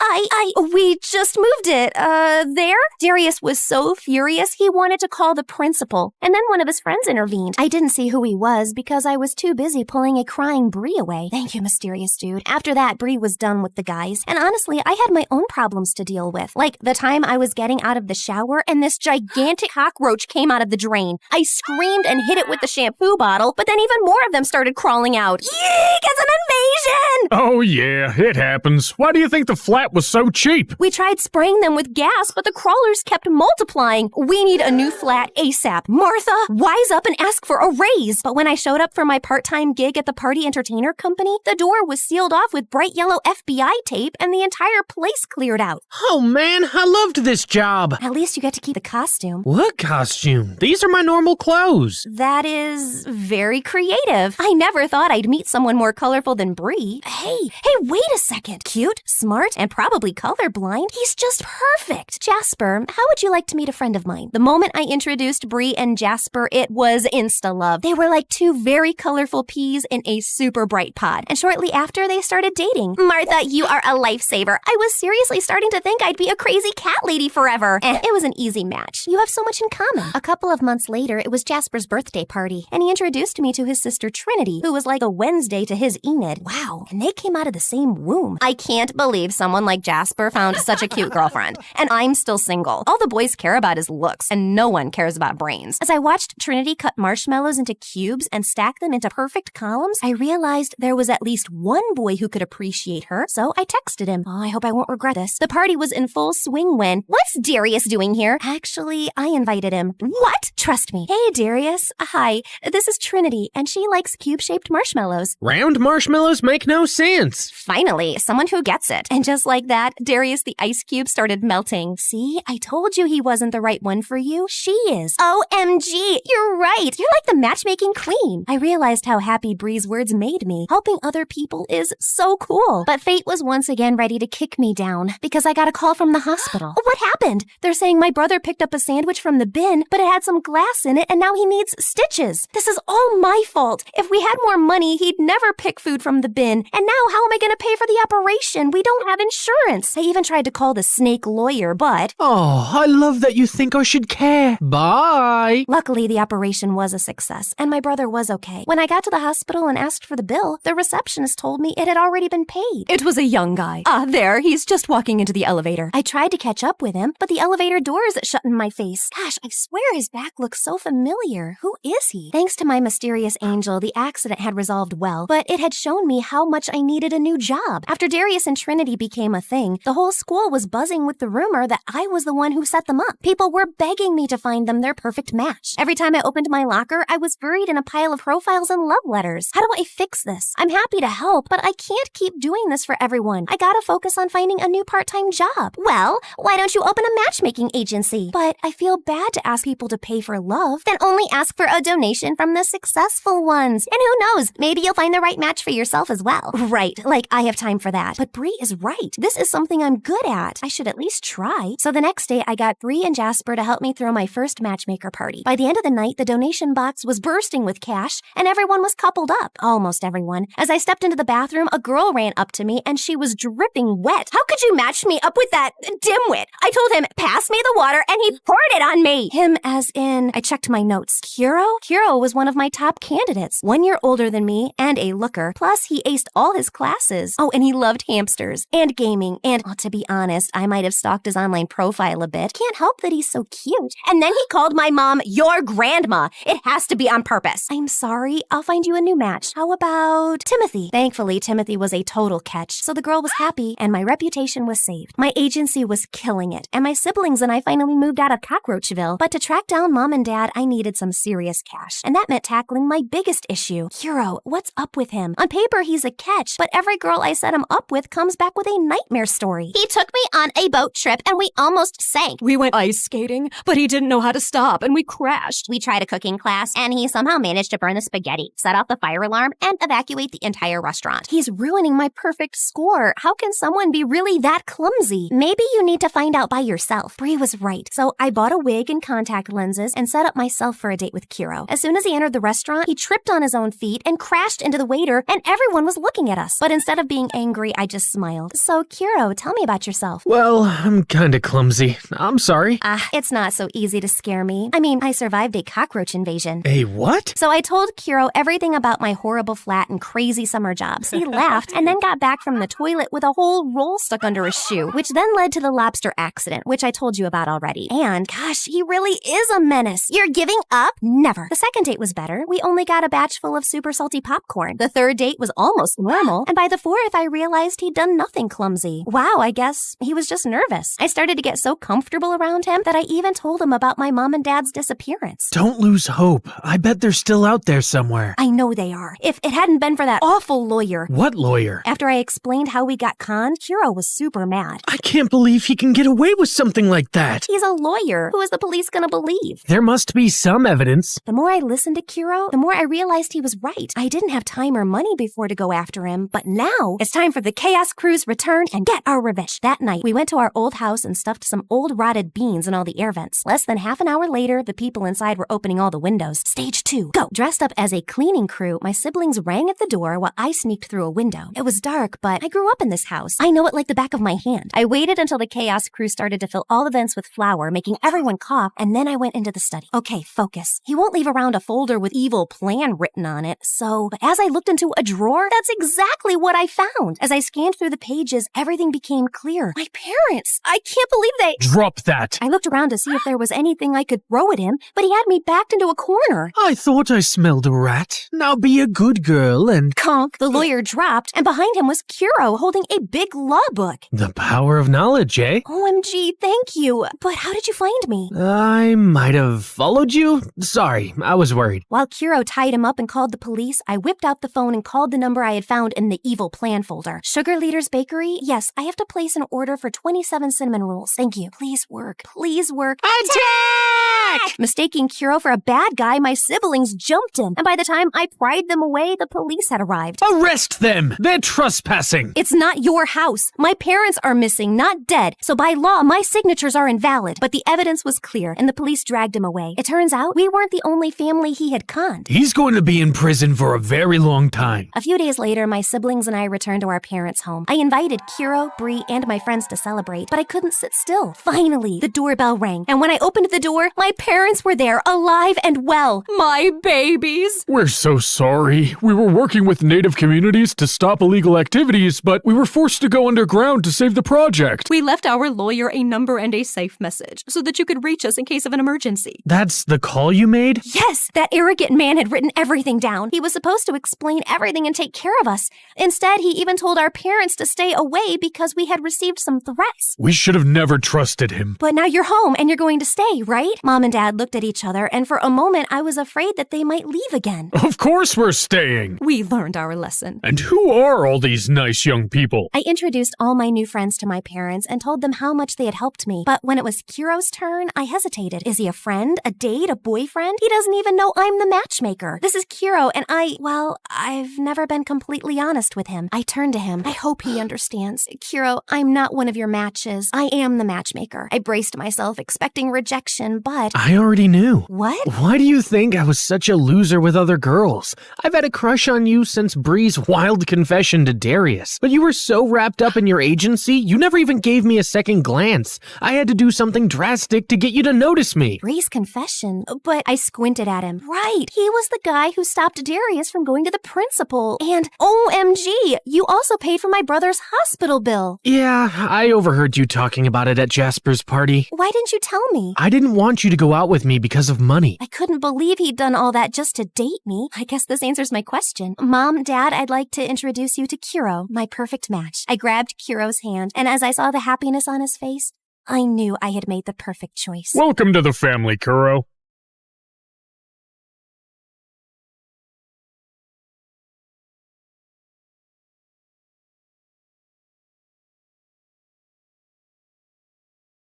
We just moved it. There? Darius was so furious, he wanted to call the principal. And then one of his friends intervened. I didn't see who he was because I was too busy pulling a crying Bree away. Thank you, mysterious dude. After that, Bree was done with the guys. And honestly, I had my own problems to deal with. Like the time I was getting out of the shower and this gigantic cockroach came out of the drain. I screamed and hit it with the shampoo bottle, but then even more of them started crawling out. Eek! It's an invasion! Oh yeah, it happens. Why do you think the flat was so cheap? We tried spraying them with gas, but the crawlers kept multiplying. We need a new flat ASAP. Martha, wise up and ask for a raise. But when I showed up for my part-time gig at the party entertainer company, the door was sealed off with bright yellow FBI tape and the entire place cleared out. Oh man, I loved this job. At least you get to keep the costume. What costume? These are my normal clothes. That is very creative. I never thought I'd meet someone more colorful than Bree. Hey, wait a second. Cute, smart, and probably colorblind. He's just perfect. Jasper, how would you like to meet a friend of mine? The moment I introduced Bree and Jasper, it was insta-love. They were like two very colorful peas in a super bright pod. And shortly after, they started dating. Martha, you are a lifesaver. I was seriously starting to think I'd be a crazy cat lady forever. And it was an easy match. You have so much in common. A couple of months later, it was Jasper's birthday party, and he introduced me to his sister Trinity, who was like a Wednesday to his Enid. Wow, and they came out of the same womb. I can't believe someone like Jasper found such a cute girlfriend, and I'm still single. All the boys care about is looks, and no one cares about brains. As I watched Trinity cut marshmallows into cubes and stack them into perfect columns, I realized there was at least one boy who could appreciate her, so I texted him. Oh, I hope I won't regret this. The party party was in full swing when, what's Darius doing here? Actually, I invited him. What? Trust me. Hey, Darius. Hi, this is Trinity, and she likes cube-shaped marshmallows. Round marshmallows make no sense. Finally, someone who gets it. And just like that, Darius the ice cube started melting. See, I told you he wasn't the right one for you. She is. OMG, you're right. You're like the matchmaking queen. I realized how happy Bree's words made me. Helping other people is so cool. But fate was once again ready to kick me down because I got a call from the hospital. What happened? They're saying my brother picked up a sandwich from the bin, but it had some glass in it and now he needs stitches. This is all my fault. If we had more money, he'd never pick food from the bin. And now how am I going to pay for the operation? We don't have insurance. I even tried to call the snake lawyer, but... Oh, I love that you think I should care. Bye. Luckily, the operation was a success, and my brother was okay. When I got to the hospital and asked for the bill, the receptionist told me it had already been paid. It was a young guy. There, he's just walking into the elevator. I tried to catch up with him, but the elevator doors shut in my face. Gosh, I swear his back looks so familiar. Who is he? Thanks to my mysterious angel, the accident had resolved well, but it had shown me how much I needed a new job. After Darius and Trinity became a thing, the whole school was buzzing with the rumor that I was the one who set them up. People were begging me to find them their perfect match. Every time I opened my locker, I was buried in a pile of profiles and love letters. How do I fix this? I'm happy to help, but I can't keep doing this for everyone. I gotta focus on finding a new part-time job. Well, why don't you open a matchmaking agency? But I feel bad to ask people to pay for love. Then only ask for a donation from the successful ones. And who knows, maybe you'll find the right match for yourself as well. Right, like I have time for that. But Bree is right. This is something I'm good at. I should at least try. So the next day, I got Bree and Jasper to help me throw my first matchmaker party. By the end of the night, the donation box was bursting with cash, and everyone was coupled up. Almost everyone. As I stepped into the bathroom, a girl ran up to me, and she was dripping wet. How could you match me up with that dimwit? I told him, pass me the water, and he poured it on me. Him as in, I checked my notes. Kuro? Kuro was one of my top candidates. 1 year older than me, and a looker. Plus, he aced all his classes. Oh, and he loved hamsters, and gaming, and, to be honest, I might have stalked his online profile a bit. Can't help that he's so cute. And then he called my mom your grandma. It has to be on purpose. I'm sorry. I'll find you a new match. How about Timothy? Thankfully, Timothy was a total catch, so the girl was happy, and my reputation was saved. My agency was killing it, and my siblings and I finally moved out of Cockroachville. But to track down Mom and Dad, I needed some serious cash, and that meant tackling my biggest issue. Kuro, what's up with him? On paper, he's a catch, but every girl I set him up with comes back with a nightmare story. He took me on a boat trip, and we almost sank. We went ice skating, but he didn't know how to stop, and we crashed. We tried a cooking class, and he somehow managed to burn the spaghetti, set off the fire alarm, and evacuate the entire restaurant. He's ruining my perfect score. How can someone be really that clumsy? Maybe you need to find out by yourself. Bree was right. So I bought a wig and contact lenses and set up myself for a date with Kuro. As soon as he entered the restaurant, he tripped on his own feet and crashed into the waiter, and everyone was looking at us. But instead of being angry, I just smiled. So Kuro, tell me about yourself. Well, I'm kinda clumsy. I'm sorry. It's not so easy to scare me. I mean, I survived a cockroach invasion. A what? So I told Kuro everything about my horrible flat and crazy summer jobs. He laughed and then got back from the toilet with a whole roll stuck under his shoe, which then led to the lobster accident, which I told you about already. And gosh, he really is a menace. You're giving up? Never. The second date was better. We only got a batch full of super salty popcorn. The third date was almost normal. And by the fourth, I realized he'd done nothing clumsy. Wow, I guess he was just nervous. I started to get so comfortable around him that I even told him about my mom and dad's disappearance. Don't lose hope. I bet they're still out there somewhere. I know they are. If it hadn't been for that awful lawyer. What lawyer? After I explained how we got conned, Kuro was super mad. I can't believe he can get away with something like that. He's a lawyer. Who is the police gonna believe? There must be some evidence. The more I listened to Kuro, the more I realized he was right. I didn't have time or money before to go after him, but now it's time for the Chaos Crew's return and get our revenge. That night, we went to our old house and stuffed some old rotted beans in all the air vents. Less than half an hour later, the people inside were opening all the windows. Stage 2, go! Dressed up as a cleaning crew, my siblings rang at the door while I sneaked through a window. It was dark, but I grew up in this house. I know it like the back of my hand. I waited until the Chaos Crew started to fill all the vents with flour, making everyone cough, and then I went into the study. Okay, focus. He won't leave around a folder with evil plan written on it, but as I looked into a drawer, that's exactly what I found. As I scanned through the pages, everything became clear. My parents! I can't believe they— Drop that! I looked around to see if there was anything I could throw at him, but he had me backed into a corner. I thought I smelled a rat. Now be a good girl and— Conk! The lawyer dropped, and behind him was Kuro holding a big law book. The power of knowledge, eh? OMG, thank you. But how did you find me? I might have followed you? Sorry, I was worried. While Kiro tied him up and called the police, I whipped out the phone and called the number I had found in the evil plan folder. Sugar Leader's Bakery? Yes, I have to place an order for 27 cinnamon rolls. Thank you. Please work. Please work. Attack! Mistaking Kiro for a bad guy, my siblings jumped him. And by the time I pried them away, the police had arrived. Arrest them! They're trespassing! It's not your house. My parents are missing, not dead. So by law, my signatures are invalid. But the evidence was clear, and the police dragged him away. It turns out we weren't the only family he had conned. He's going to be in prison for a very long time. A few days later, my siblings and I returned to our parents' home. I invited Kiro, Bree, and my friends to celebrate, but I couldn't sit still. Finally, the doorbell rang, and when I opened the door, my parents were there, alive and well. My babies! We're so sorry. We were working with Native communities to stop illegal activities, but we were forced to go underground to save the project. We left our lawyer a number and a safe message so that you could reach us in case of an emergency. That's the call you made? Yes, that arrogant man had written everything down. He was supposed to explain everything and take care of us. Instead, he even told our parents to stay away because we had received some threats. We should have never trusted him. But now you're home and you're going to stay, right? Mom and Dad looked at each other, and for a moment I was afraid that they might leave again. Of course we're staying. We learned our lesson. And who are all these nice young people? I introduced all my new friends to my parents and told them how much they had helped me. But when it was Kiro's turn, I hesitated. Is he a friend, a date, a boyfriend? He doesn't even know I'm the matchmaker. This is Kiro, and I've never been completely honest with him. I turned to him. I hope he understands. Kiro, I'm not one of your matches. I am the matchmaker. I braced myself, expecting rejection, but... I already knew. What? Why do you think I was such a loser with other girls? I've had a crush on you since Bree's wild confession to Darius. But you were so wrapped up in your agency, you never even gave me a second glance. I had to do something drastic to get you to notice me. Bree's confession? But I squinted at him. Right, he was the guy who stopped Darius from going to the principal. And OMG, you also paid for my brother's hospital bill. Yeah, I overheard you talking about it at Jasper's party. Why didn't you tell me? I didn't want you to go out with me because of money. I couldn't believe he'd done all that just to date me. I guess this answers my question. Mom, Dad, I'd like to introduce you to Kiro, my perfect match. I grabbed Kiro's hand, and as I saw the happiness on his face, I knew I had made the perfect choice. Welcome to the family, Kuro.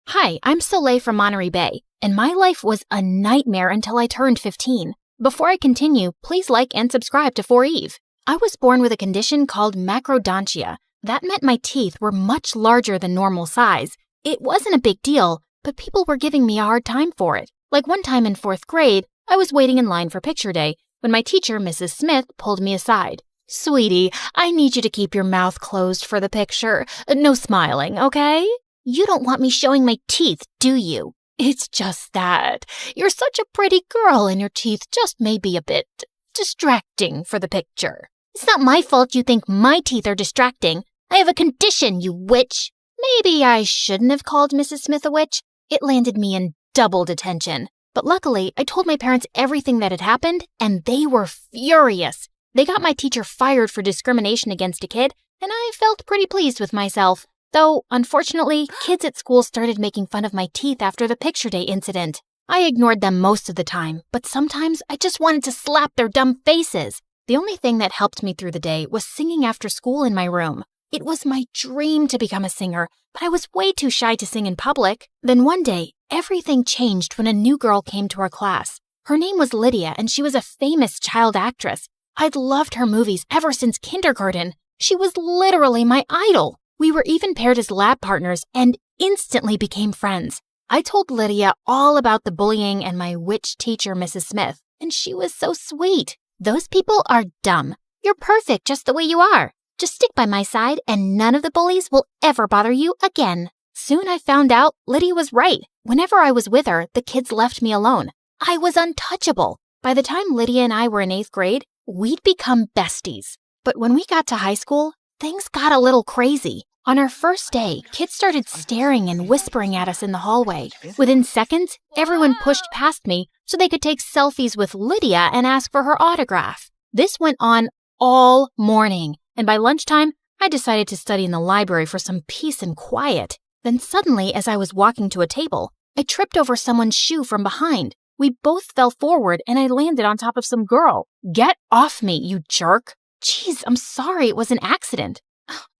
Hi, I'm Soleil from Monterey Bay, and my life was a nightmare until I turned 15. Before I continue, please like and subscribe to For Eve. I was born with a condition called macrodontia. That meant my teeth were much larger than normal size. It wasn't a big deal, but people were giving me a hard time for it. Like one time in 4th grade, I was waiting in line for picture day when my teacher, Mrs. Smith, pulled me aside. "Sweetie, I need you to keep your mouth closed for the picture. No smiling, okay? You don't want me showing my teeth, do you? It's just that you're such a pretty girl and your teeth just may be a bit distracting for the picture. It's not my fault you think my teeth are distracting. I have a condition, you witch." Maybe I shouldn't have called Mrs. Smith a witch. It landed me in double detention. But luckily, I told my parents everything that had happened, and they were furious. They got my teacher fired for discrimination against a kid, and I felt pretty pleased with myself. Though, unfortunately, kids at school started making fun of my teeth after the picture day incident. I ignored them most of the time, but sometimes I just wanted to slap their dumb faces. The only thing that helped me through the day was singing after school in my room. It was my dream to become a singer, but I was way too shy to sing in public. Then one day, everything changed when a new girl came to our class. Her name was Lydia, and she was a famous child actress. I'd loved her movies ever since kindergarten. She was literally my idol. We were even paired as lab partners and instantly became friends. I told Lydia all about the bullying and my witch teacher, Mrs. Smith, and she was so sweet. "Those people are dumb. You're perfect just the way you are. Just stick by my side and none of the bullies will ever bother you again." Soon I found out Lydia was right. Whenever I was with her, the kids left me alone. I was untouchable. By the time Lydia and I were in 8th grade, we'd become besties. But when we got to high school, things got a little crazy. On our first day, kids started staring and whispering at us in the hallway. Within seconds, everyone pushed past me so they could take selfies with Lydia and ask for her autograph. This went on all morning, and by lunchtime, I decided to study in the library for some peace and quiet. Then suddenly, as I was walking to a table, I tripped over someone's shoe from behind. We both fell forward and I landed on top of some girl. Get off me, you jerk. Jeez, I'm sorry, it was an accident.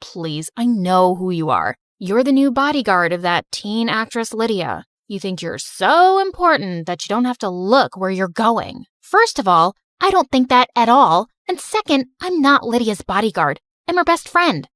Please, I know who you are. You're the new bodyguard of that teen actress Lydia. You think you're so important that you don't have to look where you're going. First of all, I don't think that at all. And second, I'm not Lydia's bodyguard. I'm her best friend.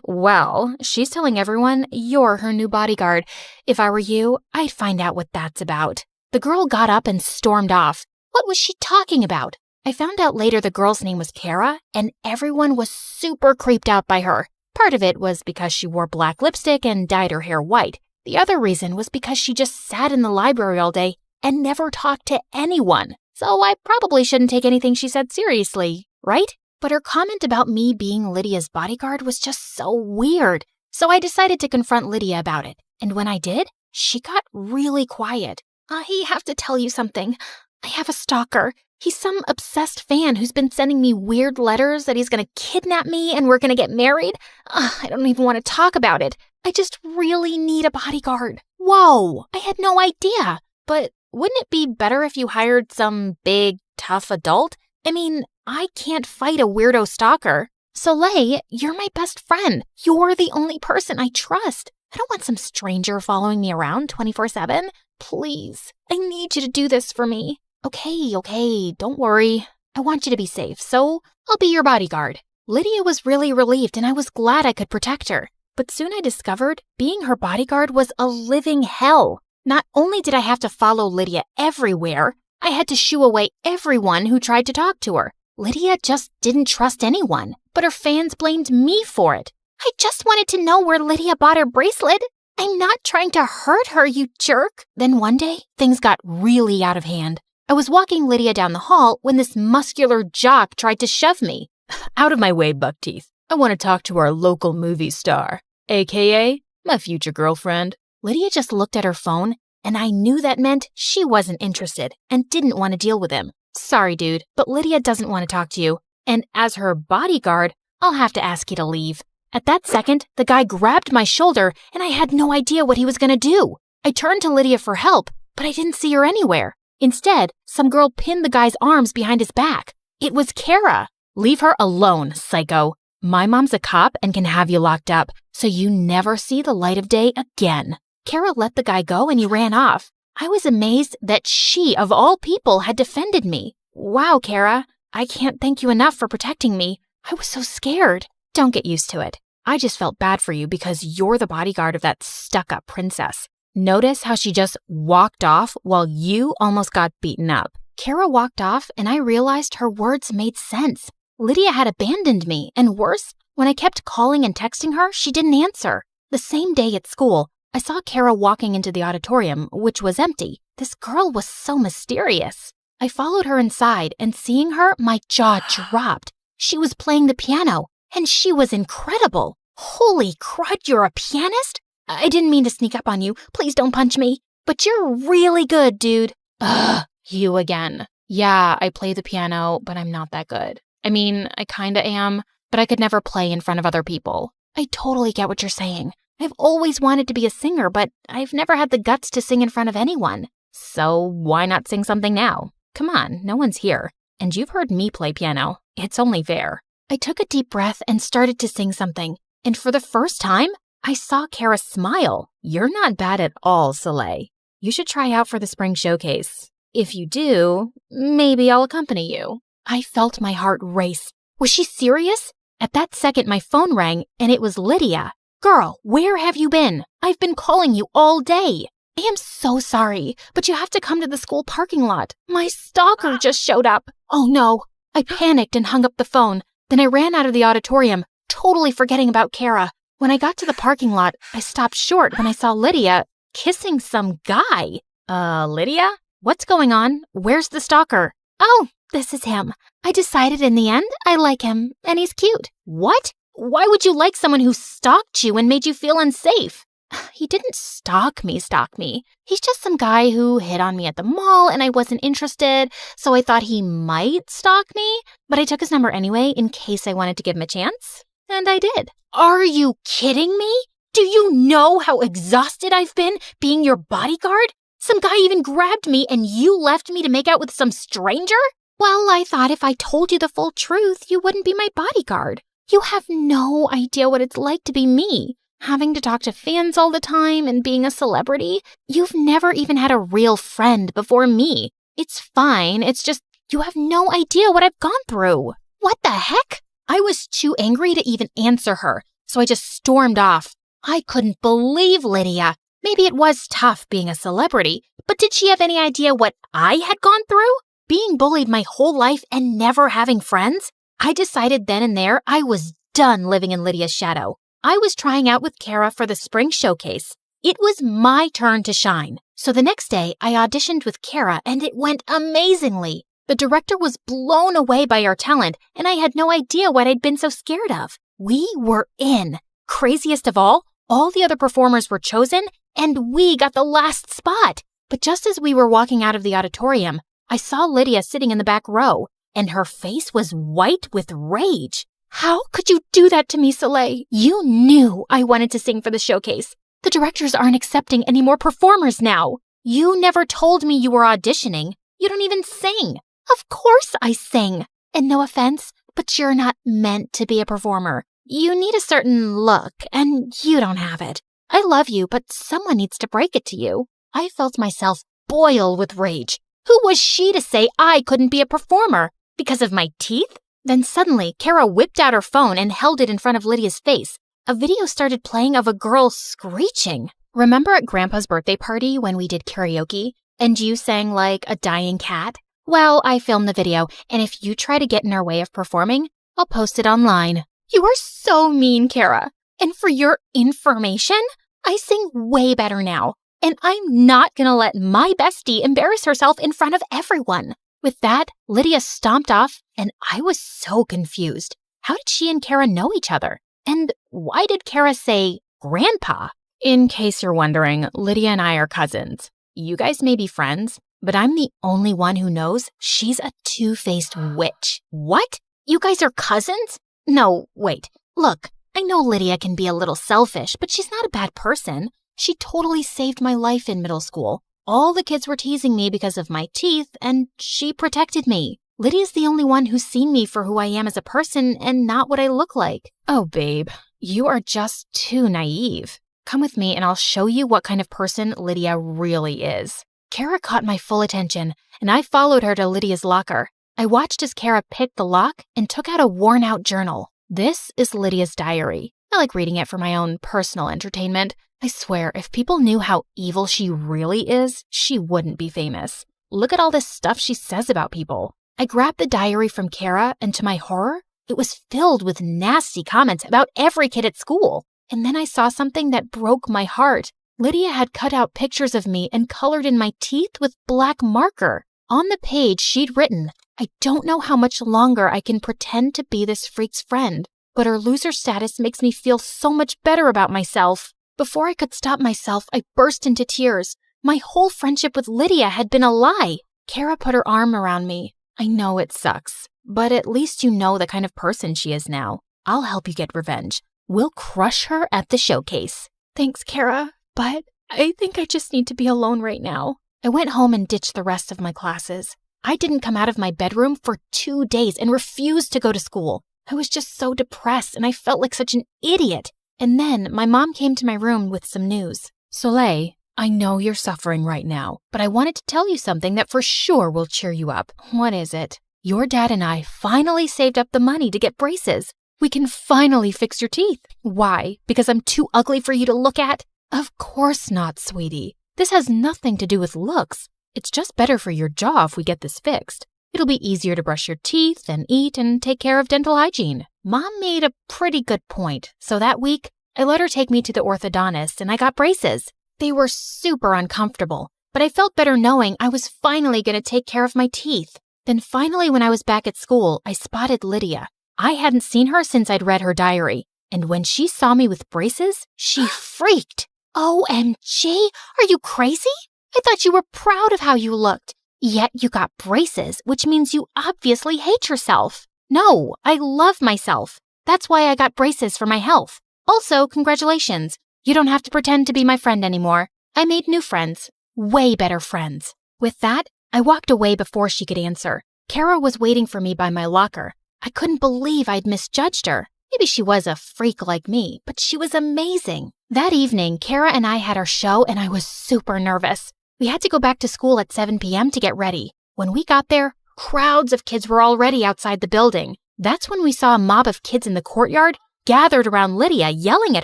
Well, she's telling everyone you're her new bodyguard. If I were you, I'd find out what that's about. The girl got up and stormed off. What was she talking about? I found out later the girl's name was Kara, and everyone was super creeped out by her. Part of it was because she wore black lipstick and dyed her hair white. The other reason was because she just sat in the library all day and never talked to anyone. So I probably shouldn't take anything she said seriously, right? But her comment about me being Lydia's bodyguard was just so weird. So I decided to confront Lydia about it. And when I did, she got really quiet. I have to tell you something. I have a stalker. He's some obsessed fan who's been sending me weird letters that he's going to kidnap me and we're going to get married. I don't even want to talk about it. I just really need a bodyguard. Whoa, I had no idea. But wouldn't it be better if you hired some big, tough adult? I mean, I can't fight a weirdo stalker. Soleil, you're my best friend. You're the only person I trust. I don't want some stranger following me around 24/7. Please, I need you to do this for me. Okay, don't worry. I want you to be safe, so I'll be your bodyguard. Lydia was really relieved and I was glad I could protect her. But soon I discovered being her bodyguard was a living hell. Not only did I have to follow Lydia everywhere, I had to shoo away everyone who tried to talk to her. Lydia just didn't trust anyone, but her fans blamed me for it. I just wanted to know where Lydia bought her bracelet. I'm not trying to hurt her, you jerk. Then one day, things got really out of hand. I was walking Lydia down the hall when this muscular jock tried to shove me. Out of my way, Buckteeth. I want to talk to our local movie star, a.k.a. my future girlfriend. Lydia just looked at her phone, and I knew that meant she wasn't interested and didn't want to deal with him. Sorry, dude, but Lydia doesn't want to talk to you. And as her bodyguard, I'll have to ask you to leave. At that second, the guy grabbed my shoulder, and I had no idea what he was going to do. I turned to Lydia for help, but I didn't see her anywhere. Instead, some girl pinned the guy's arms behind his back. It was Kara. Leave her alone, psycho. My mom's a cop and can have you locked up, so you never see the light of day again. Kara let the guy go and he ran off. I was amazed that she, of all people, had defended me. Wow, Kara. I can't thank you enough for protecting me. I was so scared. Don't get used to it. I just felt bad for you because you're the bodyguard of that stuck-up princess. Notice how she just walked off while you almost got beaten up. Kara walked off and I realized her words made sense. Lydia had abandoned me, and worse, when I kept calling and texting her, she didn't answer. The same day at school, I saw Kara walking into the auditorium, which was empty. This girl was so mysterious. I followed her inside, and seeing her, my jaw dropped. She was playing the piano, and she was incredible. Holy crud, you're a pianist? I didn't mean to sneak up on you. Please don't punch me. But you're really good, dude. Ugh, you again. Yeah, I play the piano, but I'm not that good. I mean, I kinda am, but I could never play in front of other people. I totally get what you're saying. I've always wanted to be a singer, but I've never had the guts to sing in front of anyone. So why not sing something now? Come on, no one's here. And you've heard me play piano. It's only fair. I took a deep breath and started to sing something. And for the first time, I saw Kara smile. You're not bad at all, Soleil. You should try out for the spring showcase. If you do, maybe I'll accompany you. I felt my heart race. Was she serious? At that second, my phone rang, and it was Lydia. Girl, where have you been? I've been calling you all day. I am so sorry, but you have to come to the school parking lot. My stalker just showed up. Oh no. I panicked and hung up the phone. Then I ran out of the auditorium, totally forgetting about Kara. When I got to the parking lot, I stopped short when I saw Lydia kissing some guy. Lydia? What's going on? Where's the stalker? Oh, this is him. I decided in the end I like him, and he's cute. What? Why would you like someone who stalked you and made you feel unsafe? He didn't stalk me. He's just some guy who hit on me at the mall and I wasn't interested, so I thought he might stalk me, but I took his number anyway in case I wanted to give him a chance. And I did. Are you kidding me? Do you know how exhausted I've been being your bodyguard? Some guy even grabbed me and you left me to make out with some stranger? Well, I thought if I told you the full truth, you wouldn't be my bodyguard. You have no idea what it's like to be me. Having to talk to fans all the time and being a celebrity. You've never even had a real friend before me. It's fine, it's just you have no idea what I've gone through. What the heck? I was too angry to even answer her, so I just stormed off. I couldn't believe Lydia. Maybe it was tough being a celebrity, but did she have any idea what I had gone through? Being bullied my whole life and never having friends? I decided then and there I was done living in Lydia's shadow. I was trying out with Kara for the spring showcase. It was my turn to shine. So the next day, I auditioned with Kara and it went amazingly. The director was blown away by our talent and I had no idea what I'd been so scared of. We were in. Craziest of all the other performers were chosen and we got the last spot. But just as we were walking out of the auditorium, I saw Lydia sitting in the back row, and her face was white with rage. How could you do that to me, Soleil? You knew I wanted to sing for the showcase. The directors aren't accepting any more performers now. You never told me you were auditioning. You don't even sing. Of course I sing. And no offense, but you're not meant to be a performer. You need a certain look, and you don't have it. I love you, but someone needs to break it to you. I felt myself boil with rage. Who was she to say I couldn't be a performer? Because of my teeth? Then suddenly, Kara whipped out her phone and held it in front of Lydia's face. A video started playing of a girl screeching. Remember at Grandpa's birthday party when we did karaoke and you sang like a dying cat? Well, I filmed the video, and if you try to get in our way of performing, I'll post it online. You are so mean, Kara. And for your information, I sing way better now. And I'm not gonna let my bestie embarrass herself in front of everyone. With that, Lydia stomped off, and I was so confused. How did she and Kara know each other? And why did Kara say Grandpa? In case you're wondering, Lydia and I are cousins. You guys may be friends, but I'm the only one who knows she's a two-faced witch. What? You guys are cousins? No, wait. Look, I know Lydia can be a little selfish, but she's not a bad person. She totally saved my life in middle school. All the kids were teasing me because of my teeth, and she protected me. Lydia's the only one who's seen me for who I am as a person and not what I look like. Oh, babe, you are just too naive. Come with me and I'll show you what kind of person Lydia really is. Kara caught my full attention, and I followed her to Lydia's locker. I watched as Kara picked the lock and took out a worn-out journal. This is Lydia's diary. I like reading it for my own personal entertainment. I swear, if people knew how evil she really is, she wouldn't be famous. Look at all this stuff she says about people. I grabbed the diary from Kara, and to my horror, it was filled with nasty comments about every kid at school. And then I saw something that broke my heart. Lydia had cut out pictures of me and colored in my teeth with black marker. On the page, she'd written, "I don't know how much longer I can pretend to be this freak's friend, but her loser status makes me feel so much better about myself." Before I could stop myself, I burst into tears. My whole friendship with Lydia had been a lie. Kara put her arm around me. I know it sucks, but at least you know the kind of person she is now. I'll help you get revenge. We'll crush her at the showcase. Thanks, Kara, but I think I just need to be alone right now. I went home and ditched the rest of my classes. I didn't come out of my bedroom for 2 days and refused to go to school. I was just so depressed and I felt like such an idiot. And then my mom came to my room with some news. Soleil, I know you're suffering right now, but I wanted to tell you something that for sure will cheer you up. What is it? Your dad and I finally saved up the money to get braces. We can finally fix your teeth. Why? Because I'm too ugly for you to look at? Of course not, sweetie. This has nothing to do with looks. It's just better for your jaw if we get this fixed. It'll be easier to brush your teeth and eat and take care of dental hygiene. Mom made a pretty good point, so that week, I let her take me to the orthodontist and I got braces. They were super uncomfortable, but I felt better knowing I was finally going to take care of my teeth. Then finally, when I was back at school, I spotted Lydia. I hadn't seen her since I'd read her diary, and when she saw me with braces, she freaked. OMG, are you crazy? I thought you were proud of how you looked. Yet you got braces, which means you obviously hate yourself. No, I love myself. That's why I got braces for my health. Also, congratulations. You don't have to pretend to be my friend anymore. I made new friends. Way better friends. With that, I walked away before she could answer. Kara was waiting for me by my locker. I couldn't believe I'd misjudged her. Maybe she was a freak like me, but she was amazing. That evening, Kara and I had our show and I was super nervous. We had to go back to school at 7 p.m. to get ready. When we got there, crowds of kids were already outside the building. That's when we saw a mob of kids in the courtyard gathered around Lydia yelling at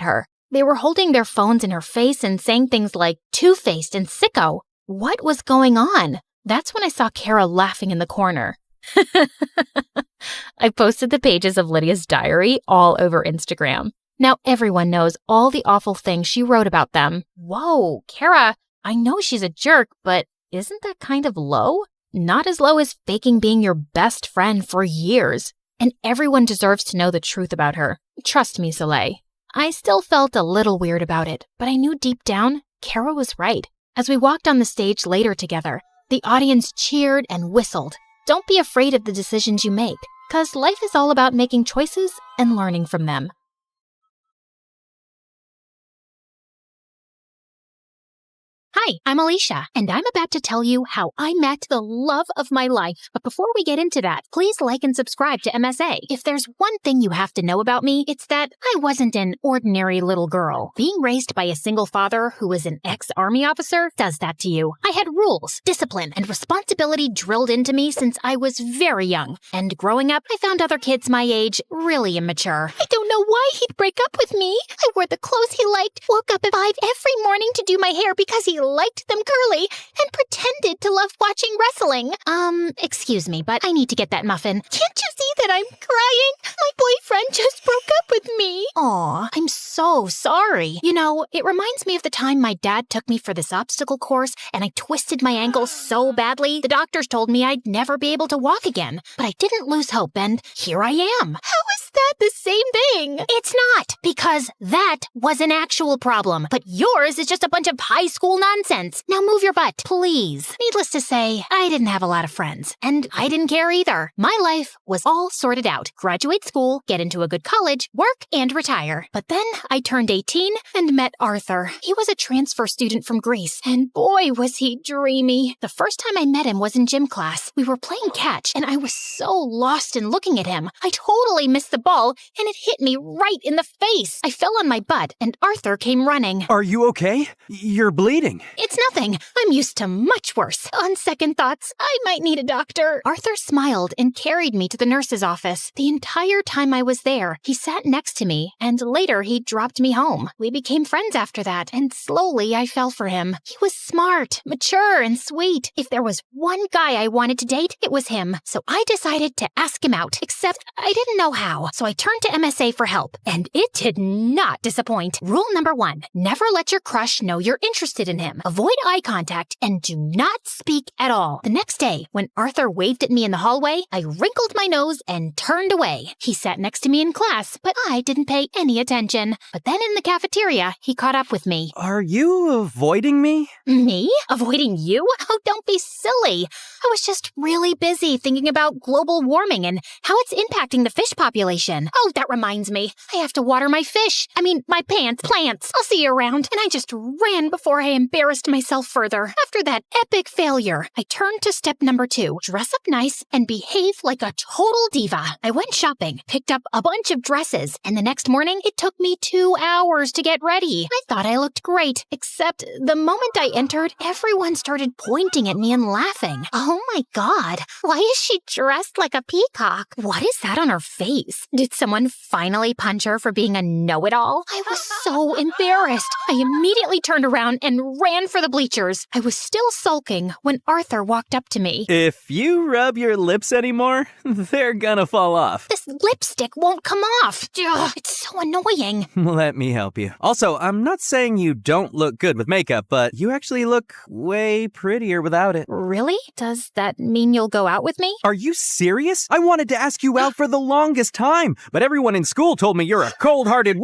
her. They were holding their phones in her face and saying things like two-faced and sicko. What was going on? That's when I saw Kara laughing in the corner. I posted the pages of Lydia's diary all over Instagram. Now everyone knows all the awful things she wrote about them. Whoa, Kara, I know she's a jerk, but isn't that kind of low? Not as low as faking being your best friend for years. And everyone deserves to know the truth about her. Trust me, Soleil. I still felt a little weird about it, but I knew deep down, Kara was right. As we walked on the stage later together, the audience cheered and whistled. Don't be afraid of the decisions you make, because life is all about making choices and learning from them. Hi, I'm Alicia, and I'm about to tell you how I met the love of my life. But before we get into that, please like and subscribe to MSA. If there's one thing you have to know about me, it's that I wasn't an ordinary little girl. Being raised by a single father who was an ex-army officer does that to you. I had rules, discipline, and responsibility drilled into me since I was very young. And growing up, I found other kids my age really immature. I don't know why he'd break up with me. I wore the clothes he liked, woke up at 5 every morning to do my hair because he liked them curly, and pretended to love watching wrestling. Excuse me, but I need to get that muffin. Can't you see that I'm crying? My boyfriend just broke up with me. Aw, I'm so sorry. You know, it reminds me of the time my dad took me for this obstacle course, and I twisted my ankle so badly, the doctors told me I'd never be able to walk again. But I didn't lose hope, and here I am. How is that the same thing? It's not, because that was an actual problem. But yours is just a bunch of high school nonsense. Now move your butt, please. Needless to say, I didn't have a lot of friends, and I didn't care either. My life was all sorted out. Graduate school, get into a good college, work, and retire. But then I turned 18 and met Arthur. He was a transfer student from Greece, and boy, was he dreamy. The first time I met him was in gym class. We were playing catch, and I was so lost in looking at him. I totally missed the ball, and it hit me right in the face. I fell on my butt, and Arthur came running. Are you okay? You're bleeding. It's nothing. I'm used to much worse. On second thoughts, I might need a doctor. Arthur smiled and carried me to the nurse's office. The entire time I was there, he sat next to me, and later he dropped me home. We became friends after that, and slowly I fell for him. He was smart, mature, and sweet. If there was one guy I wanted to date, it was him. So I decided to ask him out, except I didn't know how. So I turned to MSA for help, and it did not disappoint. Rule number 1, never let your crush know you're interested in him. Avoid eye contact and do not speak at all. The next day, when Arthur waved at me in the hallway, I wrinkled my nose and turned away. He sat next to me in class, but I didn't pay any attention. But then in the cafeteria, he caught up with me. Are you avoiding me? Me? Avoiding you? Oh, don't be silly. I was just really busy thinking about global warming and how it's impacting the fish population. Oh, that reminds me. I have to water my fish. My plants. I'll see you around. And I just ran before I embarrassed myself further. After that epic failure, I turned to step number 2. Dress up nice and behave like a total diva. I went shopping, picked up a bunch of dresses, and the next morning, it took me 2 hours to get ready. I thought I looked great, except the moment I entered, everyone started pointing at me and laughing. Oh my god, why is she dressed like a peacock? What is that on her face? Did someone finally punch her for being a know-it-all? I was so embarrassed. I immediately turned around and ran for the bleachers. I was still sulking when Arthur walked up to me. If you rub your lips anymore, they're gonna fall off. This lipstick won't come off. Ugh, it's so annoying. Let me help you. Also, I'm not saying you don't look good with makeup, but you actually look way prettier without it. Really? Does that mean you'll go out with me? Are you serious? I wanted to ask you out for the longest time. time, but everyone in school told me you're a cold-hearted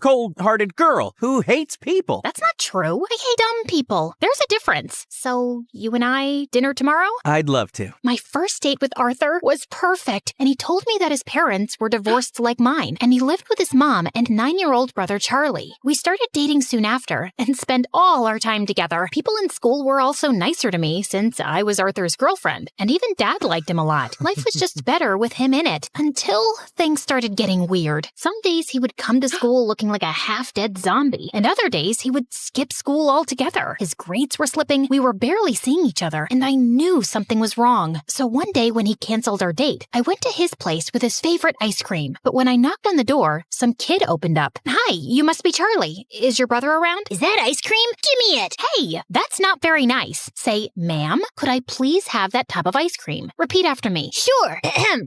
cold-hearted girl who hates people. That's not true. I hate dumb people. There's a difference. So, you and I, dinner tomorrow? I'd love to. My first date with Arthur was perfect, and he told me that his parents were divorced like mine, and he lived with his mom and 9-year-old brother Charlie. We started dating soon after, and spent all our time together. People in school were also nicer to me since I was Arthur's girlfriend, and even Dad liked him a lot. Life was just better with him in it, until things started getting weird. Some days he would come to school looking like a half-dead zombie, and other days he would skip school altogether. His grades were slipping, we were barely seeing each other, and I knew something was wrong. So one day when he canceled our date, I went to his place with his favorite ice cream. But when I knocked on the door, some kid opened up. Hi, you must be Charlie. Is your brother around? Is that ice cream? Give me it. Hey, that's not very nice. Say, ma'am, could I please have that tub of ice cream? Repeat after me. Sure.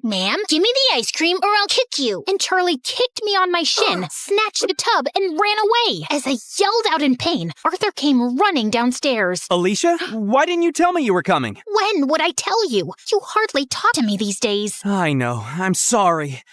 Ma'am, give me the ice cream or I'll kick you. And Charlie kicked me on my shin, snatched the tub, and ran away. As I yelled out in pain, Arthur came running downstairs. Alicia, why didn't you tell me you were coming? When would I tell you? You hardly talk to me these days. I know. I'm sorry.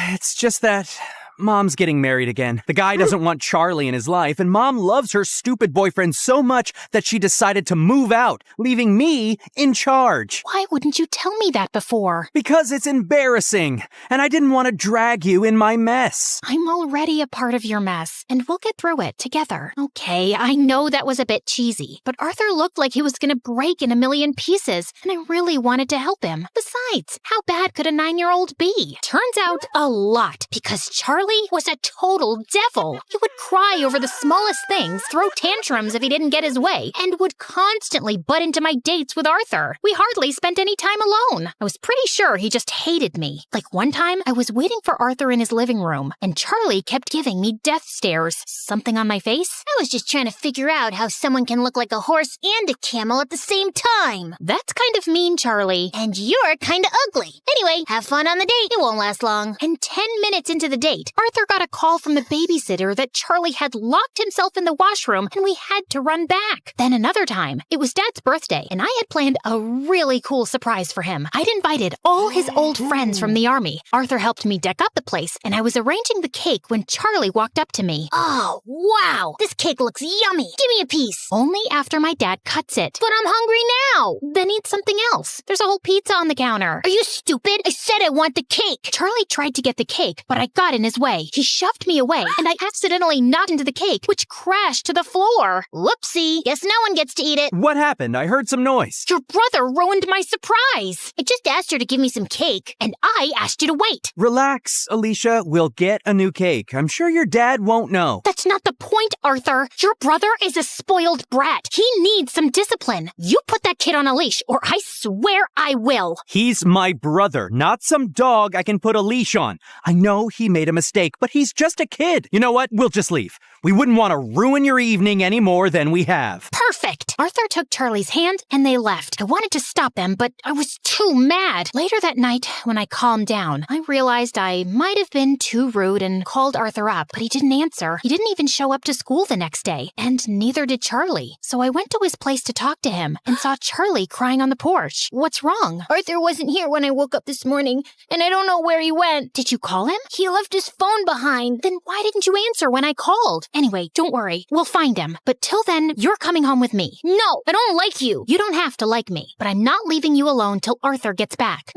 It's just that Mom's getting married again. The guy doesn't want Charlie in his life, and Mom loves her stupid boyfriend so much that she decided to move out, leaving me in charge. Why wouldn't you tell me that before? Because it's embarrassing, and I didn't want to drag you in my mess. I'm already a part of your mess, and we'll get through it together. Okay, I know that was a bit cheesy, but Arthur looked like he was gonna break in a million pieces, and I really wanted to help him. Besides, how bad could a 9-year-old be? Turns out, a lot, because Charlie was a total devil. He would cry over the smallest things, throw tantrums if he didn't get his way, and would constantly butt into my dates with Arthur. We hardly spent any time alone. I was pretty sure he just hated me. Like one time, I was waiting for Arthur in his living room, and Charlie kept giving me death stares. Something on my face? I was just trying to figure out how someone can look like a horse and a camel at the same time. That's kind of mean, Charlie. And you're kind of ugly. Anyway, have fun on the date. It won't last long. And 10 minutes into the date, Arthur got a call from the babysitter that Charlie had locked himself in the washroom and we had to run back. Then another time, it was Dad's birthday and I had planned a really cool surprise for him. I'd invited all his old friends from the army. Arthur helped me deck up the place and I was arranging the cake when Charlie walked up to me. Oh, wow. This cake looks yummy. Give me a piece. Only after my dad cuts it. But I'm hungry now. Then eat something else. There's a whole pizza on the counter. Are you stupid? I said I want the cake. Charlie tried to get the cake, but I got in his way. He shoved me away, and I accidentally knocked into the cake, which crashed to the floor. Whoopsie. Guess no one gets to eat it. What happened? I heard some noise. Your brother ruined my surprise. I just asked her to give me some cake. And I asked you to wait. Relax, Alicia. We'll get a new cake. I'm sure your dad won't know. That's not the point, Arthur. Your brother is a spoiled brat. He needs some discipline. You put that kid on a leash, or I swear I will. He's my brother, not some dog I can put a leash on. I know he made a mistake, but he's just a kid. You know what? We'll just leave. We wouldn't want to ruin your evening any more than we have. Perfect. Arthur took Charlie's hand and they left. I wanted to stop them, but I was too mad. Later that night, when I calmed down, I realized I might have been too rude and called Arthur up, but he didn't answer. He didn't even show up to school the next day, and neither did Charlie. So I went to his place to talk to him and saw Charlie crying on the porch. What's wrong? Arthur wasn't here when I woke up this morning, and I don't know where he went. Did you call him? He left his phone behind. Then why didn't you answer when I called? Anyway, don't worry. We'll find him. But till then, you're coming home with me. No, I don't like you. You don't have to like me, but I'm not leaving you alone till Arthur gets back.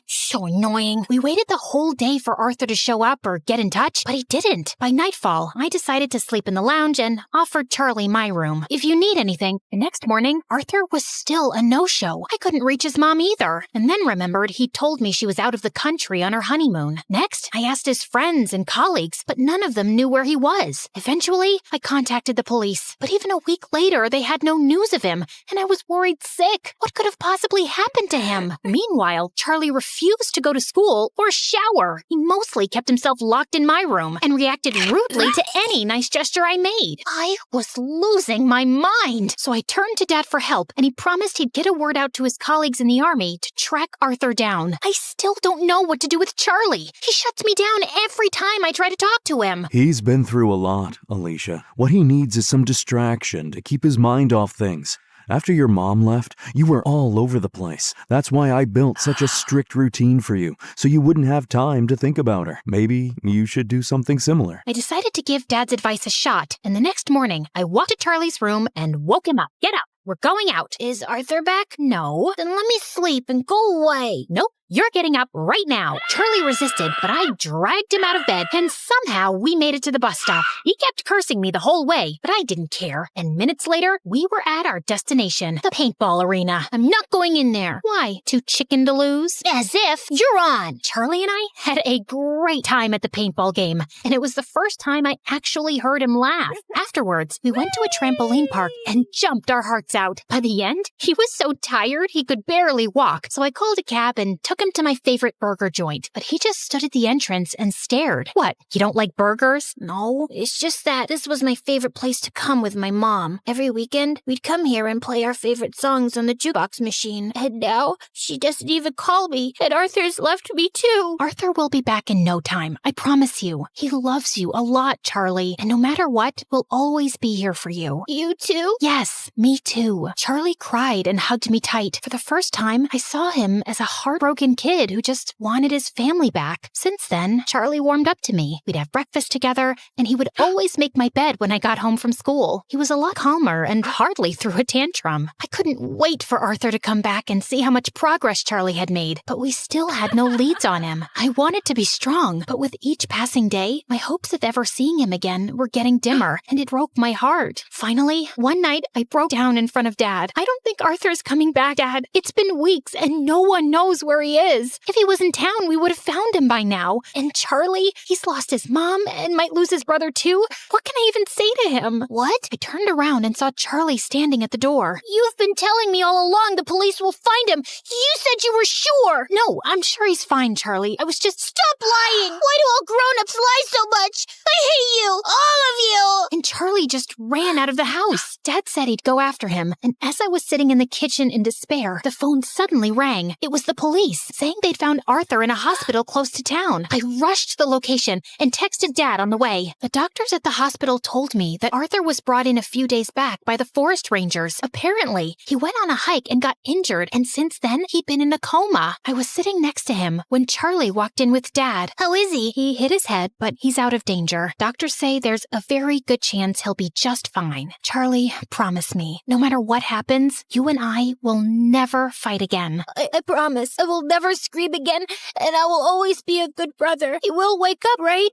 So annoying. We waited the whole day for Arthur to show up or get in touch, but he didn't. By nightfall, I decided to sleep in the lounge and offered Charlie my room. If you need anything. The next morning, Arthur was still a no-show. I couldn't reach his mom either. And then remembered he'd told me she was out of the country on her honeymoon. Next, I asked his friends and colleagues, but none of them knew where he was. Eventually, I contacted the police. But even a week later, they had no news of him, and I was worried sick. What could have possibly happened to him? Meanwhile, Charlie refused to go to school or shower. He mostly kept himself locked in my room and reacted rudely to any nice gesture I made. I was losing my mind. So I turned to Dad for help, and he promised he'd get a word out to his colleagues in the army to track Arthur down. I still don't know what to do with Charlie. He shuts me down every time I try to talk to him. He's been through a lot, Alicia. What he needs is some distraction to keep his mind off things. After your mom left, you were all over the place. That's why I built such a strict routine for you, so you wouldn't have time to think about her. Maybe you should do something similar. I decided to give Dad's advice a shot, and the next morning, I walked to Charlie's room and woke him up. Get up. We're going out. Is Arthur back? No. Then let me sleep and go away. Nope. You're getting up right now. Charlie resisted, but I dragged him out of bed, and somehow we made it to the bus stop. He kept cursing me the whole way, but I didn't care. And minutes later, we were at our destination, the paintball arena. I'm not going in there. Why? Too chicken to lose? As if you're on. Charlie and I had a great time at the paintball game, and it was the first time I actually heard him laugh. Afterwards, we went to a trampoline park and jumped our hearts out. By the end, he was so tired he could barely walk, so I called a cab and took him to my favorite burger joint, but he just stood at the entrance and stared. What, you don't like burgers? No, it's just that this was my favorite place to come with my mom. Every weekend, we'd come here and play our favorite songs on the jukebox machine. And now, she doesn't even call me, and Arthur's left me too. Arthur will be back in no time, I promise you. He loves you a lot, Charlie, and no matter what, we'll always be here for you. You too? Yes, me too. Charlie cried and hugged me tight. For the first time, I saw him as a heartbroken kid who just wanted his family back. Since then, Charlie warmed up to me. We'd have breakfast together, and he would always make my bed when I got home from school. He was a lot calmer and hardly threw a tantrum. I couldn't wait for Arthur to come back and see how much progress Charlie had made, but we still had no leads on him. I wanted to be strong, but with each passing day, my hopes of ever seeing him again were getting dimmer, and it broke my heart. Finally, one night, I broke down in front of Dad. I don't think Arthur's coming back, Dad. It's been weeks, and no one knows where he is. If he was in town, we would have found him by now. And Charlie, he's lost his mom and might lose his brother too. What can I even say to him? What? I turned around and saw Charlie standing at the door. You've been telling me all along the police will find him. You said you were sure. No, I'm sure he's fine, Charlie. I was just... Stop lying. Why do all grown-ups lie so much? I hate you. All of you. And Charlie just ran out of the house. Dad said he'd go after him. And as I was sitting in the kitchen in despair, the phone suddenly rang. It was the police, saying they'd found Arthur in a hospital close to town. I rushed to the location and texted Dad on the way. The doctors at the hospital told me that Arthur was brought in a few days back by the forest rangers. Apparently, he went on a hike and got injured, and since then, he'd been in a coma. I was sitting next to him when Charlie walked in with Dad. How is he? He hit his head, but he's out of danger. Doctors say there's a very good chance he'll be just fine. Charlie, promise me, no matter what happens, you and I will never fight again. I promise. I will never scream again, and I will always be a good brother. He will wake up, right?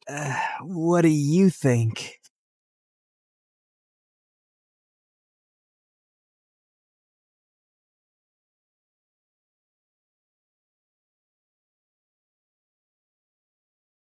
What do you think?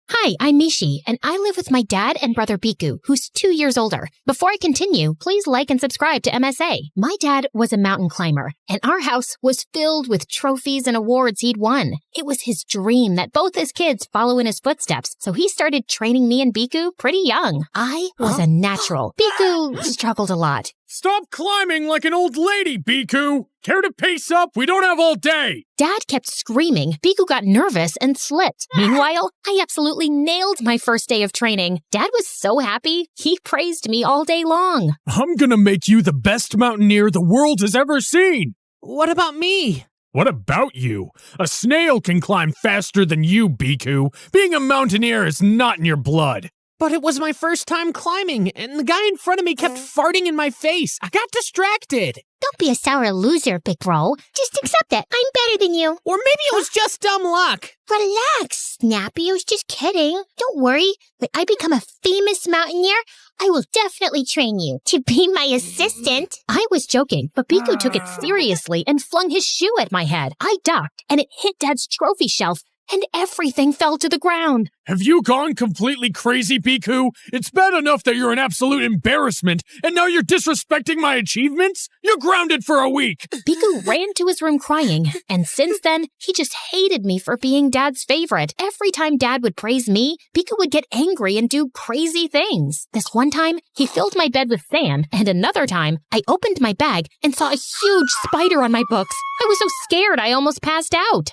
Hi, I'm Mishi, and I live with my dad and brother Biku, who's 2 years older. Before I continue, please like and subscribe to MSA. My dad was a mountain climber, and our house was filled with trophies and awards he'd won. It was his dream that both his kids follow in his footsteps, so he started training me and Biku pretty young. I was a natural. Biku struggled a lot. Stop climbing like an old lady, Biku! Care to pace up? We don't have all day! Dad kept screaming. Biku got nervous and slipped. Meanwhile, I absolutely nailed my first day of training. Dad was so happy, he praised me all day long. I'm gonna make you the best mountaineer the world has ever seen! What about me? What about you? A snail can climb faster than you, Biku. Being a mountaineer is not in your blood. But it was my first time climbing, and the guy in front of me kept farting in my face. I got distracted. Don't be a sour loser, big bro. Just accept it. I'm better than you. Or maybe it was just dumb luck. Relax, Snappy. I was just kidding. Don't worry. When I become a famous mountaineer, I will definitely train you to be my assistant. I was joking, but Biku took it seriously and flung his shoe at my head. I ducked, and it hit Dad's trophy shelf, and everything fell to the ground. Have you gone completely crazy, Biku? It's bad enough that you're an absolute embarrassment, and now you're disrespecting my achievements? You're grounded for a week! Biku ran to his room crying, and since then, he just hated me for being Dad's favorite. Every time Dad would praise me, Biku would get angry and do crazy things. This one time, he filled my bed with sand, and another time, I opened my bag and saw a huge spider on my books. I was so scared I almost passed out.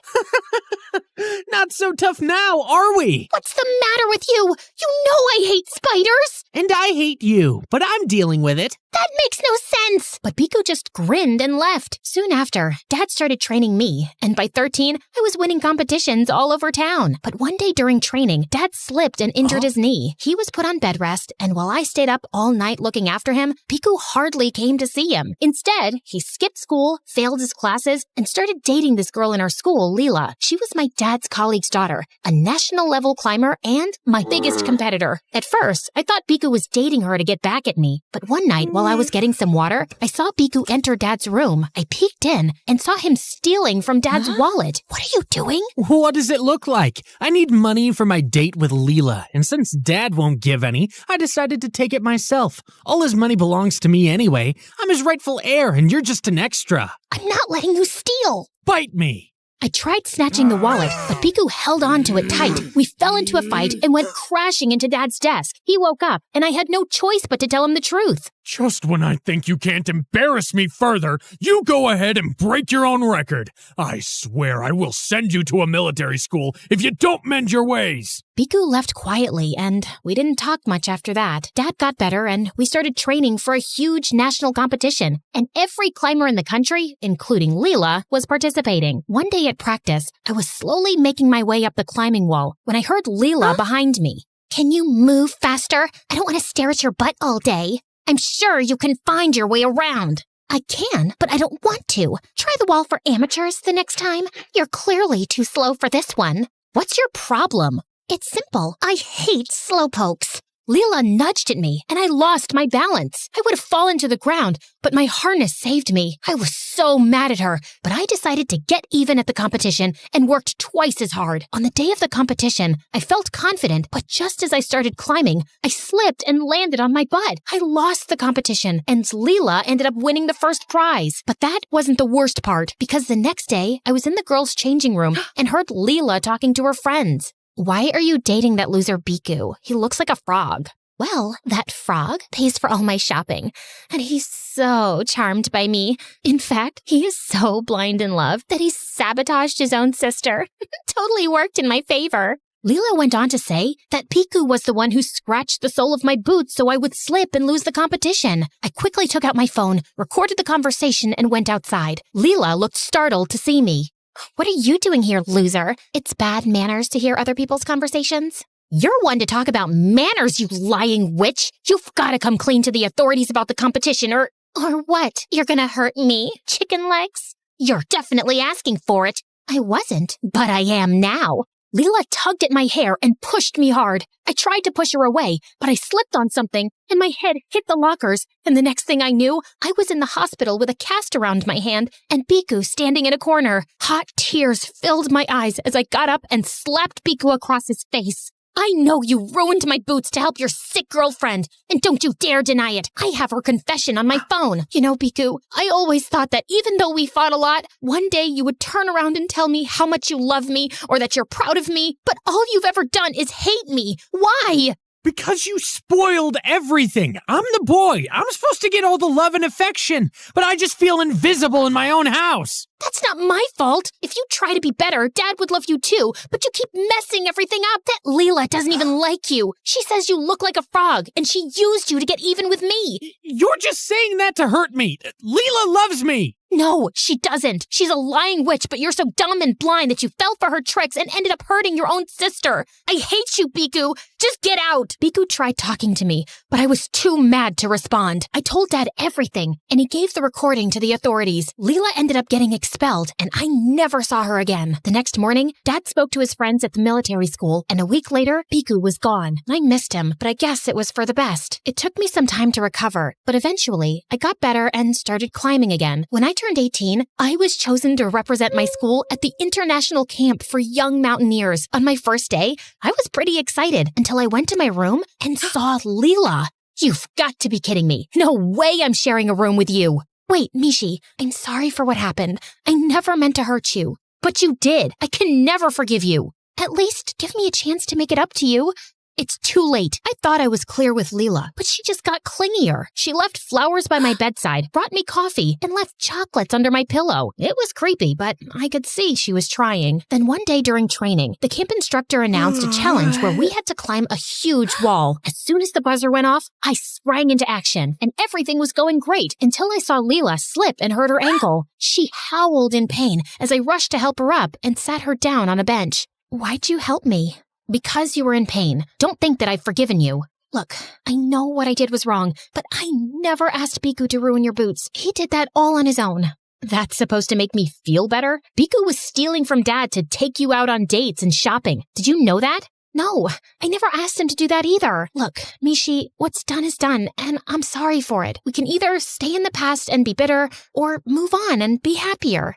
Not so tough now, are we? What's the matter with you? You know I hate spiders! And I hate you, but I'm dealing with it. That makes no intense. But Piku just grinned and left. Soon after, Dad started training me, and by 13, I was winning competitions all over town. But one day during training, Dad slipped and injured his knee. He was put on bed rest, and while I stayed up all night looking after him, Piku hardly came to see him. Instead, he skipped school, failed his classes, and started dating this girl in our school, Leela. She was my dad's colleague's daughter, a national-level climber and my biggest competitor. At first, I thought Piku was dating her to get back at me, but one night while I was getting some water, I saw Piku enter Dad's room. I peeked in and saw him stealing from Dad's wallet. What are you doing? What does it look like? I need money for my date with Leela, and since Dad won't give any, I decided to take it myself. All his money belongs to me anyway. I'm his rightful heir, and you're just an extra. I'm not letting you steal. Bite me. I tried snatching the wallet, but Piku held on to it tight. We fell into a fight and went crashing into Dad's desk. He woke up, and I had no choice but to tell him the truth. Just when I think you can't embarrass me further, you go ahead and break your own record. I swear I will send you to a military school if you don't mend your ways. Piku left quietly, and we didn't talk much after that. Dad got better, and we started training for a huge national competition. And every climber in the country, including Leela, was participating. One day at practice, I was slowly making my way up the climbing wall when I heard Leela behind me. Can you move faster? I don't want to stare at your butt all day. I'm sure you can find your way around. I can, but I don't want to. Try the wall for amateurs the next time. You're clearly too slow for this one. What's your problem? It's simple. I hate slowpokes. Leela nudged at me, and I lost my balance. I would have fallen to the ground, but my harness saved me. I was so mad at her, but I decided to get even at the competition and worked twice as hard. On the day of the competition, I felt confident, but just as I started climbing, I slipped and landed on my butt. I lost the competition, and Leela ended up winning the first prize. But that wasn't the worst part, because the next day, I was in the girls' changing room and heard Leela talking to her friends. Why are you dating that loser Piku? He looks like a frog. Well, that frog pays for all my shopping, and he's so charmed by me. In fact, he is so blind in love that he sabotaged his own sister. Totally worked in my favor. Leela went on to say that Piku was the one who scratched the sole of my boots so I would slip and lose the competition. I quickly took out my phone, recorded the conversation, and went outside. Leela looked startled to see me. What are you doing here, loser? It's bad manners to hear other people's conversations. You're one to talk about manners, you lying witch. You've got to come clean to the authorities about the competition Or what? You're gonna hurt me, chicken legs? You're definitely asking for it. I wasn't. But I am now. Leela tugged at my hair and pushed me hard. I tried to push her away, but I slipped on something, and my head hit the lockers, and the next thing I knew, I was in the hospital with a cast around my hand and Piku standing in a corner. Hot tears filled my eyes as I got up and slapped Piku across his face. I know you ruined my boots to help your sick girlfriend, and don't you dare deny it. I have her confession on my phone. You know, Piku, I always thought that even though we fought a lot, one day you would turn around and tell me how much you love me or that you're proud of me, but all you've ever done is hate me. Why? Because you spoiled everything. I'm the boy. I'm supposed to get all the love and affection, but I just feel invisible in my own house. That's not my fault. If you try to be better, Dad would love you too, but you keep messing everything up. That Leela doesn't even like you. She says you look like a frog, and she used you to get even with me. You're just saying that to hurt me. Leela loves me. No, she doesn't. She's a lying witch, but you're so dumb and blind that you fell for her tricks and ended up hurting your own sister. I hate you, Piku. Just get out. Piku tried talking to me, but I was too mad to respond. I told Dad everything, and he gave the recording to the authorities. Leela ended up getting expelled, and I never saw her again. The next morning, Dad spoke to his friends at the military school, and a week later, Piku was gone. I missed him, but I guess it was for the best. It took me some time to recover, but eventually, I got better and started climbing again. When I turned 18, I was chosen to represent my school at the International Camp for Young Mountaineers. On my first day, I was pretty excited until I went to my room and saw Leela. You've got to be kidding me. No way I'm sharing a room with you. Wait, Mishi, I'm sorry for what happened. I never meant to hurt you. But you did. I can never forgive you. At least give me a chance to make it up to you. It's too late. I thought I was clear with Leela, but she just got clingier. She left flowers by my bedside, brought me coffee, and left chocolates under my pillow. It was creepy, but I could see she was trying. Then one day during training, the camp instructor announced a challenge where we had to climb a huge wall. As soon as the buzzer went off, I sprang into action, and everything was going great until I saw Leela slip and hurt her ankle. She howled in pain as I rushed to help her up and sat her down on a bench. Why'd you help me? Because you were in pain. Don't think that I've forgiven you. Look, I know what I did was wrong, but I never asked Biku to ruin your boots. He did that all on his own. That's supposed to make me feel better? Biku was stealing from Dad to take you out on dates and shopping. Did you know that? No, I never asked him to do that either. Look, Mishi, what's done is done, and I'm sorry for it. We can either stay in the past and be bitter, or move on and be happier.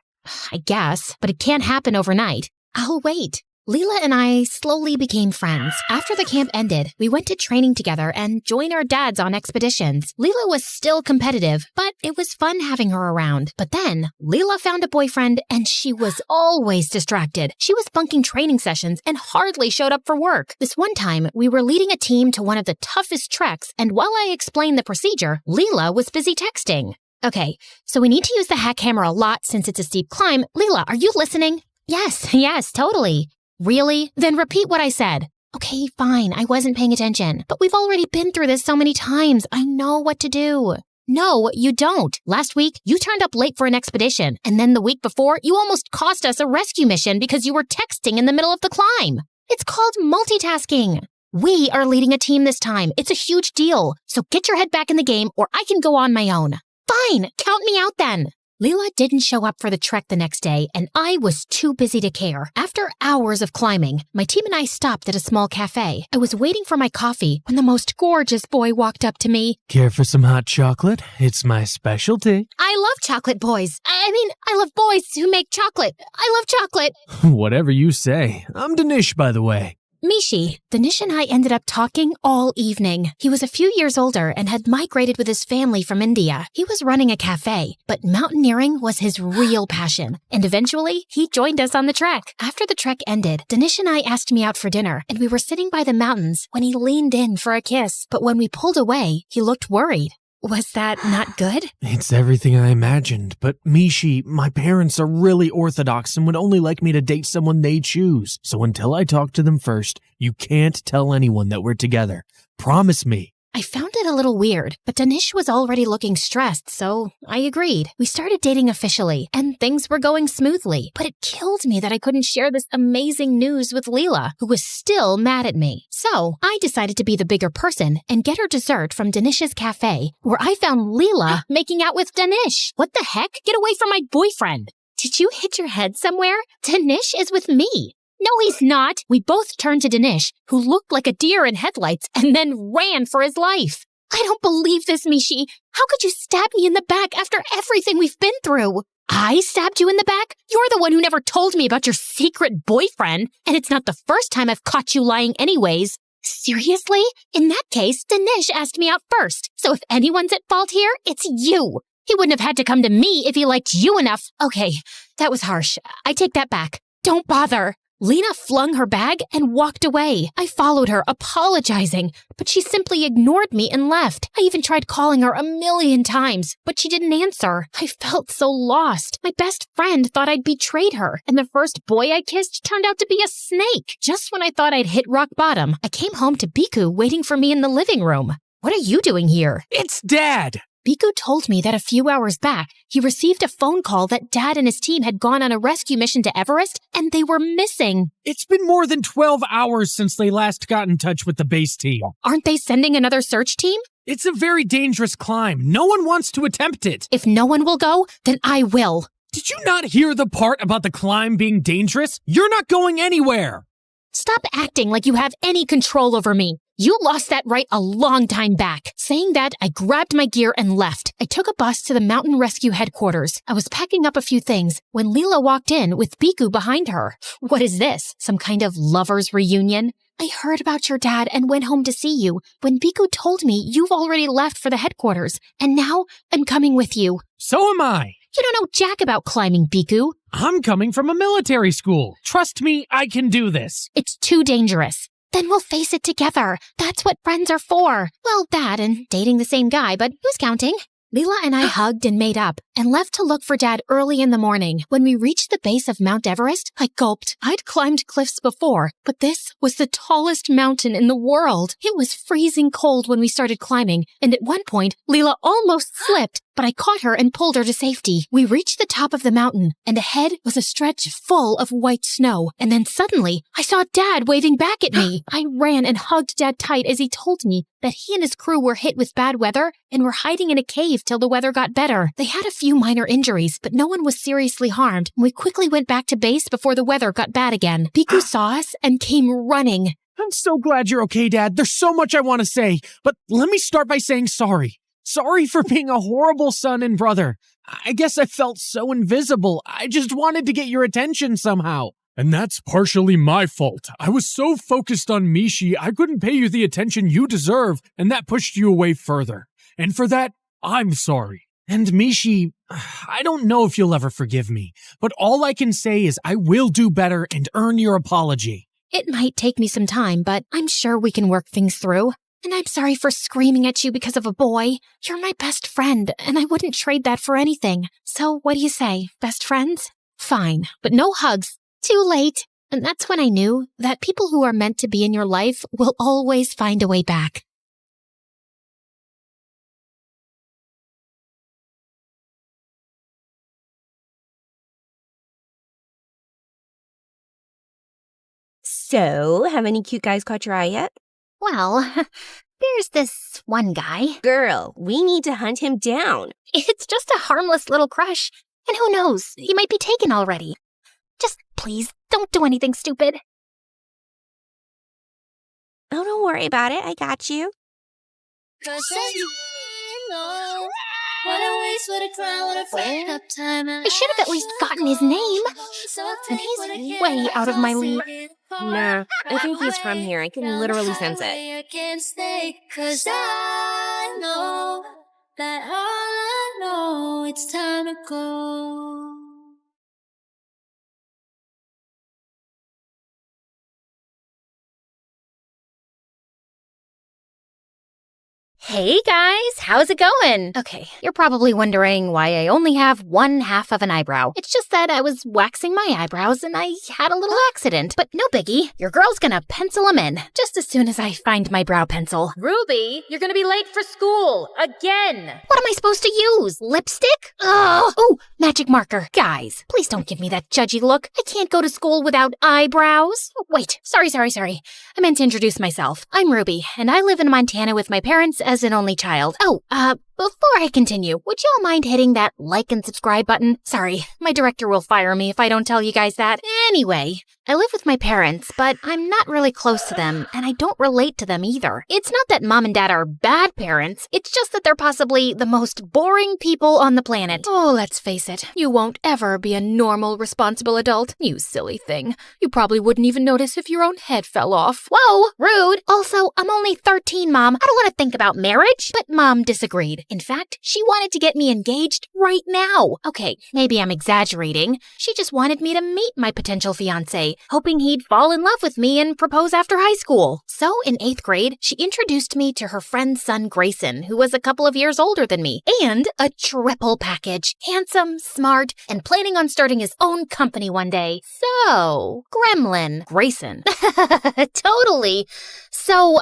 I guess, but it can't happen overnight. I'll wait. Leela and I slowly became friends. After the camp ended, we went to training together and joined our dads on expeditions. Leela was still competitive, but it was fun having her around. But then, Leela found a boyfriend and she was always distracted. She was bunking training sessions and hardly showed up for work. This one time, we were leading a team to one of the toughest treks, and while I explained the procedure, Leela was busy texting. Okay, so we need to use the hack hammer a lot since it's a steep climb. Leela, are you listening? Yes, totally. Really? Then repeat what I said. Okay, fine, I wasn't paying attention. But we've already been through this so many times. I know what to do. No, you don't. Last week, you turned up late for an expedition. And then the week before, you almost cost us a rescue mission because you were texting in the middle of the climb. It's called multitasking. We are leading a team this time. It's a huge deal. So get your head back in the game or I can go on my own. Fine, count me out then. Leela didn't show up for the trek the next day, and I was too busy to care. After hours of climbing, my team and I stopped at a small cafe. I was waiting for my coffee when the most gorgeous boy walked up to me. Care for some hot chocolate? It's my specialty. I love chocolate boys. I love boys who make chocolate. I love chocolate. Whatever you say. I'm Danish, by the way. Mishi, Danish and I ended up talking all evening. He was a few years older and had migrated with his family from India. He was running a cafe, but mountaineering was his real passion. And eventually, he joined us on the trek. After the trek ended, Danish and I asked me out for dinner, and we were sitting by the mountains when he leaned in for a kiss. But when we pulled away, he looked worried. Was that not good? It's everything I imagined, but Mishi, my parents are really orthodox and would only like me to date someone they choose. So until I talk to them first, you can't tell anyone that we're together. Promise me. I found it a little weird, but Danish was already looking stressed, so I agreed. We started dating officially, and things were going smoothly, but it killed me that I couldn't share this amazing news with Leela, who was still mad at me. So I decided to be the bigger person and get her dessert from Danish's cafe, where I found Leela making out with Danish. What the heck? Get away from my boyfriend. Did you hit your head somewhere? Danish is with me. No, he's not. We both turned to Danish, who looked like a deer in headlights, and then ran for his life. I don't believe this, Mishi. How could you stab me in the back after everything we've been through? I stabbed you in the back? You're the one who never told me about your secret boyfriend, and it's not the first time I've caught you lying anyways. Seriously? In that case, Danish asked me out first, so if anyone's at fault here, it's you. He wouldn't have had to come to me if he liked you enough. Okay, that was harsh. I take that back. Don't bother. Lena flung her bag and walked away. I followed her, apologizing, but she simply ignored me and left. I even tried calling her 1,000,000 times, but she didn't answer. I felt so lost. My best friend thought I'd betrayed her, and the first boy I kissed turned out to be a snake. Just when I thought I'd hit rock bottom, I came home to Biku waiting for me in the living room. What are you doing here? It's Dad! Biku told me that a few hours back, he received a phone call that Dad and his team had gone on a rescue mission to Everest, and they were missing. It's been more than 12 hours since they last got in touch with the base team. Aren't they sending another search team? It's a very dangerous climb. No one wants to attempt it. If no one will go, then I will. Did you not hear the part about the climb being dangerous? You're not going anywhere. Stop acting like you have any control over me. You lost that right a long time back. Saying that, I grabbed my gear and left. I took a bus to the mountain rescue headquarters. I was packing up a few things when Leela walked in with Biku behind her. What is this? Some kind of lover's reunion? I heard about your dad and went home to see you when Biku told me you've already left for the headquarters, and now I'm coming with you. So am I. You don't know jack about climbing, Biku. I'm coming from a military school. Trust me, I can do this. It's too dangerous. Then we'll face it together. That's what friends are for. Well, that and dating the same guy, but who's counting? Leela and I hugged and made up and left to look for Dad early in the morning. When we reached the base of Mount Everest, I gulped. I'd climbed cliffs before, but this was the tallest mountain in the world. It was freezing cold when we started climbing, and at one point, Leela almost slipped, but I caught her and pulled her to safety. We reached the top of the mountain, and ahead was a stretch full of white snow. And then suddenly, I saw Dad waving back at me. I ran and hugged Dad tight as he told me that he and his crew were hit with bad weather and were hiding in a cave till the weather got better. They had a few minor injuries, but no one was seriously harmed. We quickly went back to base before the weather got bad again. Piku saw us and came running. I'm so glad you're okay, Dad. There's so much I want to say, but let me start by saying sorry. Sorry for being a horrible son and brother. I guess I felt so invisible. I just wanted to get your attention somehow. And that's partially my fault. I was so focused on Mishi, I couldn't pay you the attention you deserve, and that pushed you away further. And for that, I'm sorry. And Mishi, I don't know if you'll ever forgive me, but all I can say is I will do better and earn your apology. It might take me some time, but I'm sure we can work things through. And I'm sorry for screaming at you because of a boy. You're my best friend, and I wouldn't trade that for anything. So what do you say, best friends? Fine, but no hugs. Too late. And that's when I knew that people who are meant to be in your life will always find a way back. So, have any cute guys caught your eye yet? Well, there's this one guy. Girl, we need to hunt him down. It's just a harmless little crush. And who knows, he might be taken already. Just please, don't do anything stupid. Oh, don't worry about it. I got you. I should have at least gotten his name. And he's way out of my league. Nah, I think he's from here. I can literally sense it. I can't stay, 'cause I know that all I know, it's time to go. Hey guys, how's it going? Okay, you're probably wondering why I only have one half of an eyebrow. It's just that I was waxing my eyebrows and I had a little accident. But no biggie, your girl's gonna pencil them in just as soon as I find my brow pencil. Ruby, you're gonna be late for school. Again. What am I supposed to use? Lipstick? Ugh! Oh, magic marker. Guys, please don't give me that judgy look. I can't go to school without eyebrows. Oh, wait, sorry. I meant to introduce myself. I'm Ruby, and I live in Montana with my parents as an only child. Oh, before I continue, would y'all mind hitting that like and subscribe button? Sorry, my director will fire me if I don't tell you guys that. Anyway, I live with my parents, but I'm not really close to them, and I don't relate to them either. It's not that Mom and Dad are bad parents, it's just that they're possibly the most boring people on the planet. Oh, let's face it, you won't ever be a normal, responsible adult, you silly thing. You probably wouldn't even notice if your own head fell off. Whoa, rude! Also, I'm only 13, Mom. I don't want to think about marriage. But Mom disagreed. In fact, she wanted to get me engaged right now. Okay, maybe I'm exaggerating. She just wanted me to meet my potential fiancé, hoping he'd fall in love with me and propose after high school. So in 8th grade, she introduced me to her friend's son Grayson, who was a couple of years older than me, and a triple package. Handsome, smart, and planning on starting his own company one day. So, Gremlin. Grayson. Totally. So,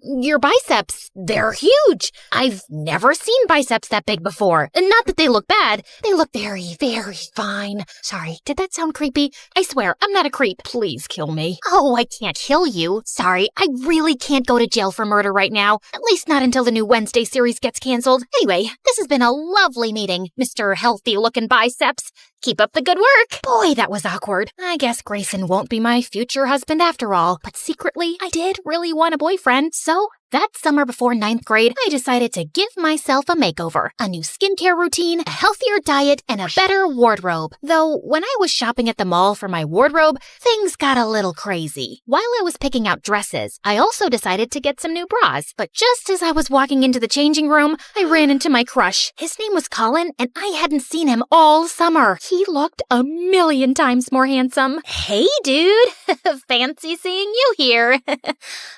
your biceps, they're huge. I've never seen biceps that big before. And not that they look bad. They look very, very fine. Sorry, did that sound creepy? I swear, I'm not a creep. Please kill me. Oh, I can't kill you. Sorry, I really can't go to jail for murder right now. At least not until the new Wednesday series gets canceled. Anyway, this has been a lovely meeting, Mr. Healthy-looking Biceps. Keep up the good work. Boy, that was awkward. I guess Grayson won't be my future husband after all. But secretly, I did really want a boyfriend, so That summer before 9th grade, I decided to give myself a makeover. A new skincare routine, a healthier diet, and a better wardrobe. Though, when I was shopping at the mall for my wardrobe, things got a little crazy. While I was picking out dresses, I also decided to get some new bras. But just as I was walking into the changing room, I ran into my crush. His name was Colin, and I hadn't seen him all summer. He looked a million times more handsome. Hey, dude. Fancy seeing you here.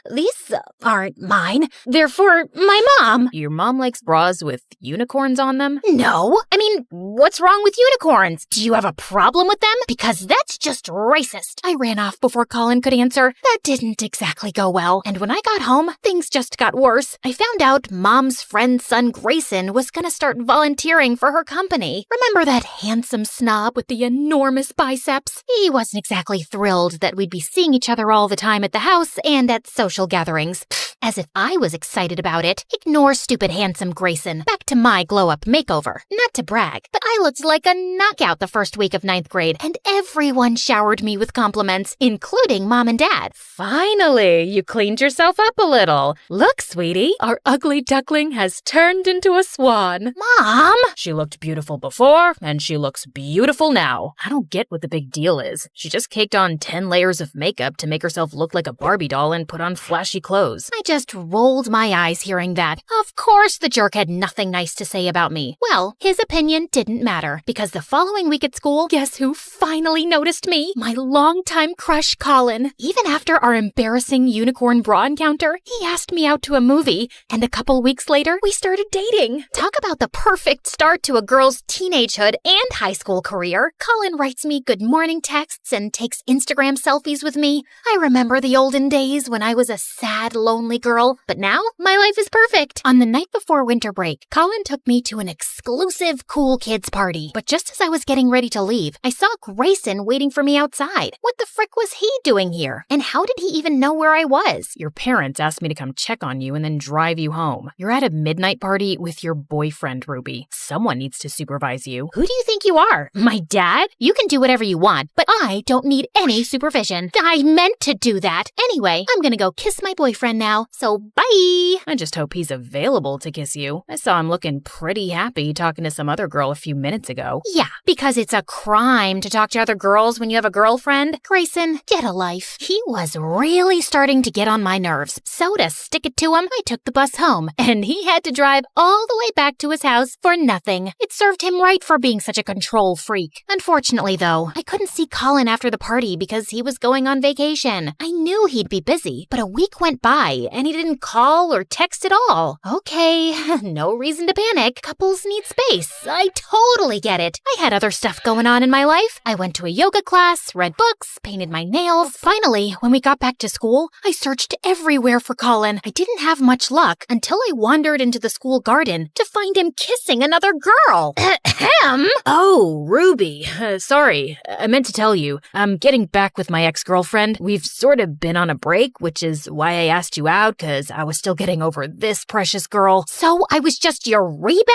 These aren't mine. They're for my mom. Your mom likes bras with unicorns on them? No. I mean, what's wrong with unicorns? Do you have a problem with them? Because that's just racist. I ran off before Colin could answer. That didn't exactly go well. And when I got home, things just got worse. I found out Mom's friend's son Grayson was gonna start volunteering for her company. Remember that handsome snob with the enormous biceps? He wasn't exactly thrilled that we'd be seeing each other all the time at the house and at social gatherings. As if I was excited about it. Ignore stupid handsome Grayson. Back to my glow-up makeover. Not to brag, but I looked like a knockout the first week of 9th grade, and everyone showered me with compliments, including Mom and Dad. Finally, you cleaned yourself up a little. Look, sweetie, our ugly duckling has turned into a swan. Mom! She looked beautiful before, and she looks beautiful now. I don't get what the big deal is. She just caked on 10 layers of makeup to make herself look like a Barbie doll and put on flashy clothes. I just rolled my eyes hearing that. Of course the jerk had nothing nice to say about me. Well, his opinion didn't matter, because the following week at school, guess who finally noticed me? My longtime crush, Colin. Even after our embarrassing unicorn bra encounter, he asked me out to a movie, and a couple weeks later, we started dating. Talk about the perfect start to a girl's teenagehood and high school career. Colin writes me good morning texts and takes Instagram selfies with me. I remember the olden days when I was a sad, lonely girl, but now my life is perfect. On the night before winter break, Colin took me to an exclusive cool kids party. But just as I was getting ready to leave, I saw Grayson waiting for me outside. What the frick was he doing here? And how did he even know where I was? Your parents asked me to come check on you and then drive you home. You're at a midnight party with your boyfriend, Ruby. Someone needs to supervise you. Who do you think you are? My dad? You can do whatever you want, but I don't need any supervision. I meant to do that. Anyway, I'm gonna go kiss my boyfriend now. So bye! I just hope he's available to kiss you. I saw him looking pretty happy talking to some other girl a few minutes ago. Yeah, because it's a crime to talk to other girls when you have a girlfriend. Grayson, get a life. He was really starting to get on my nerves. So to stick it to him, I took the bus home, and he had to drive all the way back to his house for nothing. It served him right for being such a control freak. Unfortunately, though, I couldn't see Colin after the party because he was going on vacation. I knew he'd be busy, but a week went by, and he didn't call or text at all. Okay, no reason to panic. Couples need space. I totally get it. I had other stuff going on in my life. I went to a yoga class, read books, painted my nails. Finally, when we got back to school, I searched everywhere for Colin. I didn't have much luck until I wandered into the school garden to find him kissing another girl. Ahem! Oh, Ruby. Sorry, I meant to tell you. I'm getting back with my ex-girlfriend. We've sort of been on a break, which is why I asked you out, because I was still getting over this precious girl. So I was just your rebound?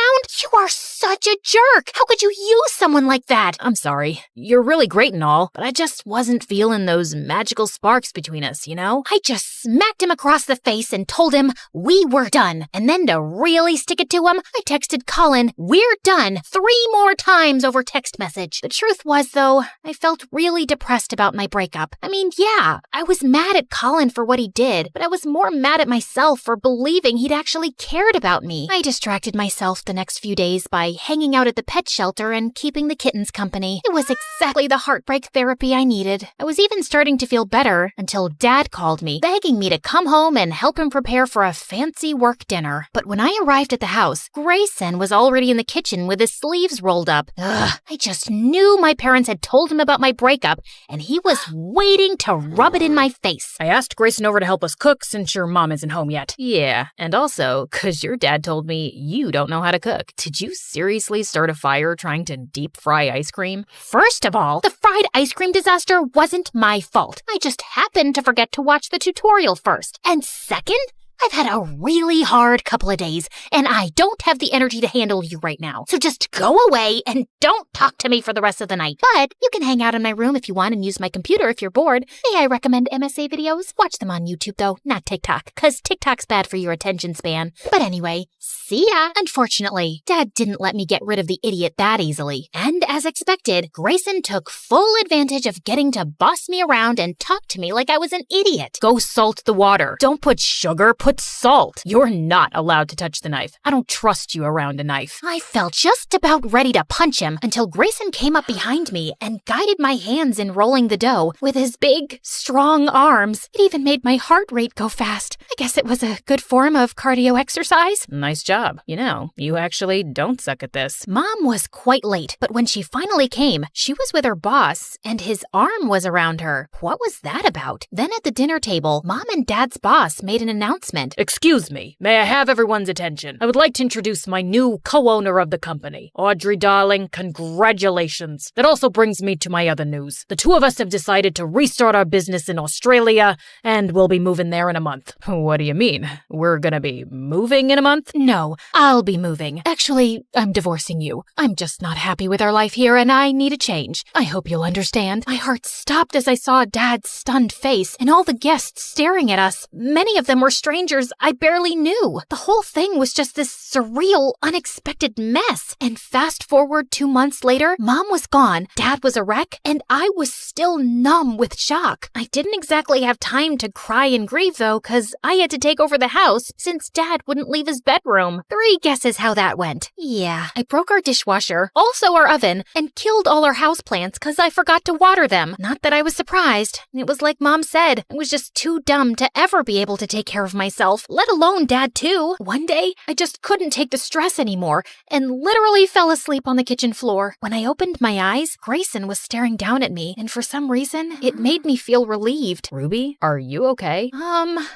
You are such a jerk. How could you use someone like that? I'm sorry. You're really great and all, but I just wasn't feeling those magical sparks between us, you know? I just smacked him across the face and told him we were done. And then to really stick it to him, I texted Colin, "We're done," 3 more times over text message. The truth was, though, I felt really depressed about my breakup. I mean, yeah, I was mad at Colin for what he did, but I was more mad at myself for believing he'd actually cared about me. I distracted myself the next few days by hanging out at the pet shelter and keeping the kittens company. It was exactly the heartbreak therapy I needed. I was even starting to feel better until Dad called me, begging me to come home and help him prepare for a fancy work dinner. But when I arrived at the house, Grayson was already in the kitchen with his sleeves rolled up. Ugh, I just knew my parents had told him about my breakup, and he was waiting to rub it in my face. I asked Grayson over to help us cook since your mom isn't home yet. Yeah, and also, because your dad told me you don't know how to cook. Did you seriously start a fire trying to deep fry ice cream? First of all, the fried ice cream disaster wasn't my fault. I just happened to forget to watch the tutorial first. And second, I've had a really hard couple of days, and I don't have the energy to handle you right now. So just go away and don't talk to me for the rest of the night. But you can hang out in my room if you want and use my computer if you're bored. May I recommend MSA videos? Watch them on YouTube though, not TikTok, because TikTok's bad for your attention span. But anyway, see ya. Unfortunately, Dad didn't let me get rid of the idiot that easily. And as expected, Grayson took full advantage of getting to boss me around and talk to me like I was an idiot. Go salt the water. Don't put sugar, put salt. You're not allowed to touch the knife. I don't trust you around a knife. I felt just about ready to punch him until Grayson came up behind me and guided my hands in rolling the dough with his big, strong arms. It even made my heart rate go fast. I guess it was a good form of cardio exercise. Nice job. You know, you actually don't suck at this. Mom was quite late, but when she finally came, she was with her boss, and his arm was around her. What was that about? Then at the dinner table, Mom and Dad's boss made an announcement. Excuse me, may I have everyone's attention? I would like to introduce my new co-owner of the company. Audrey, darling, congratulations. That also brings me to my other news. The two of us have decided to restart our business in Australia, and we'll be moving there in a month. What do you mean? We're gonna be moving in a month? No, I'll be moving. Actually, I'm divorcing you. I'm just not happy with our life here, and I need a change. I hope you'll understand. My heart stopped as I saw Dad's stunned face and all the guests staring at us. Many of them were strangers I barely knew. The whole thing was just this surreal, unexpected mess. And fast forward 2 months later, Mom was gone, Dad was a wreck, and I was still numb with shock. I didn't exactly have time to cry and grieve though, cause I had to take over the house since Dad wouldn't leave his bedroom. 3 guesses how that went. Yeah, I broke our dishwasher, also our oven, and killed all our houseplants cause I forgot to water them. Not that I was surprised. It was like Mom said, I was just too dumb to ever be able to take care of myself, let alone Dad too. One day, I just couldn't take the stress anymore and literally fell asleep on the kitchen floor. When I opened my eyes, Grayson was staring down at me, and for some reason, it made me feel relieved. Ruby, are you okay?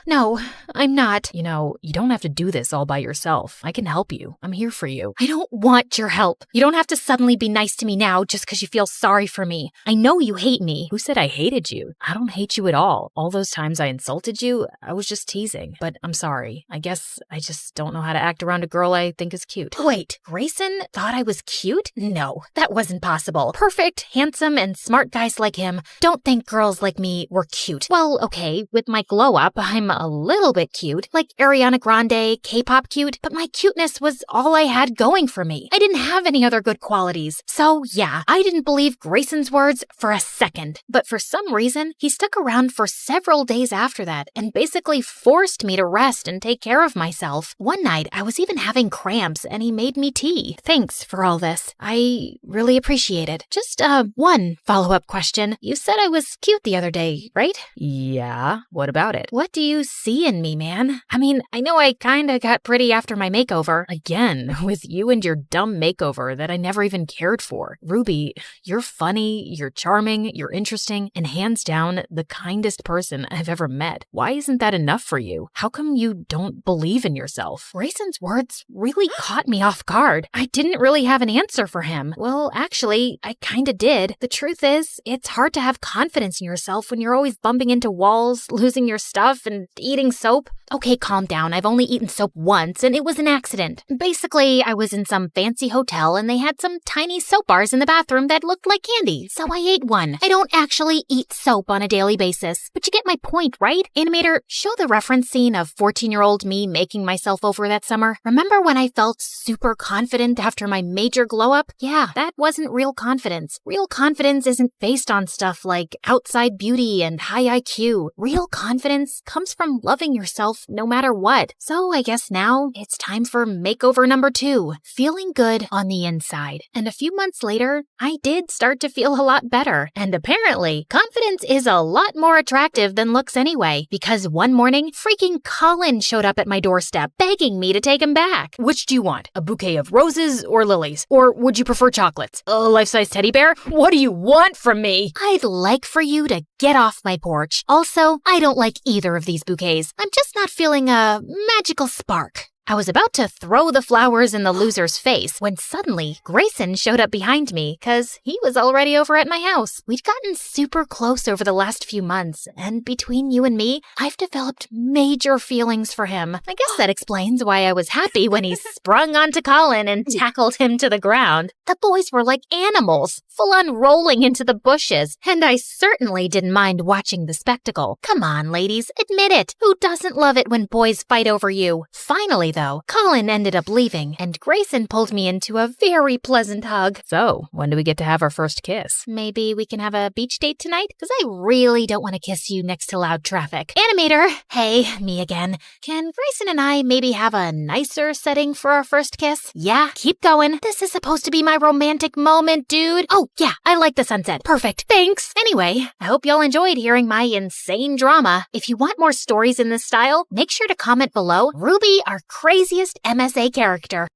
No, I'm not. You know, you don't have to do this all by yourself. I can help you. I'm here for you. I don't want your help. You don't have to suddenly be nice to me now just because you feel sorry for me. I know you hate me. Who said I hated you? I don't hate you at all. All those times I insulted you, I was just teasing. But I'm sorry. I guess I just don't know how to act around a girl I think is cute. Wait, Grayson thought I was cute? No, that wasn't possible. Perfect, handsome, and smart guys like him don't think girls like me were cute. Well, okay, with my glow up, I'm a little bit cute, like Ariana Grande, K-pop cute, but my cuteness was all I had going for me. I didn't have any other good qualities. So yeah, I didn't believe Grayson's words for a second. But for some reason, he stuck around for several days after that and basically forced me to rest and take care of myself. One night, I was even having cramps and he made me tea. Thanks for all this. I really appreciate it. Just one follow-up question. You said I was cute the other day, right? Yeah, what about it? What do you see in me, man? I mean, I know I kinda got pretty after my makeover. Again, with you and your dumb makeover that I never even cared for. Ruby, you're funny, you're charming, you're interesting, and hands down, the kindest person I've ever met. Why isn't that enough for you? How come you don't believe in yourself? Grayson's words really caught me off guard. I didn't really have an answer for him. Well, actually, I kinda did. The truth is, it's hard to have confidence in yourself when you're always bumping into walls, losing your stuff, and eating soap. Okay, calm down. I've only eaten soap once, and it was an accident. Basically, I was in some fancy hotel, and they had some tiny soap bars in the bathroom that looked like candy, so I ate one. I don't actually eat soap on a daily basis, but you get my point, right? Animator, show the reference scene of 14-year-old me making myself over that summer. Remember when I felt super confident after my major glow-up? Yeah, that wasn't real confidence. Real confidence isn't based on stuff like outside beauty and high IQ. Real confidence comes from loving yourself no matter what. So I guess now it's time for makeover number 2, feeling good on the inside. And a few months later, I did start to feel a lot better. And apparently, confidence is a lot more attractive than looks anyway, because one morning, freaking Colin showed up at my doorstep begging me to take him back. Which do you want? A bouquet of roses or lilies? Or would you prefer chocolates? A life-size teddy bear? What do you want from me? I'd like for you to get off my porch. Also, I don't like either of these bouquets. I'm just not feeling a magical spark. I was about to throw the flowers in the loser's face when suddenly Grayson showed up behind me because he was already over at my house. We'd gotten super close over the last few months, and between you and me, I've developed major feelings for him. I guess that explains why I was happy when he sprung onto Colin and tackled him to the ground. The boys were like animals, full on rolling into the bushes, and I certainly didn't mind watching the spectacle. Come on, ladies, admit it. Who doesn't love it when boys fight over you? Finally, though, Colin ended up leaving, and Grayson pulled me into a very pleasant hug. So, when do we get to have our first kiss? Maybe we can have a beach date tonight? Because I really don't want to kiss you next to loud traffic. Animator! Hey, me again. Can Grayson and I maybe have a nicer setting for our first kiss? Yeah, keep going. This is supposed to be my romantic moment, dude. Oh, yeah, I like the sunset. Perfect. Thanks. Anyway, I hope y'all enjoyed hearing my insane drama. If you want more stories in this style, make sure to comment below Ruby, our craziest MSA character.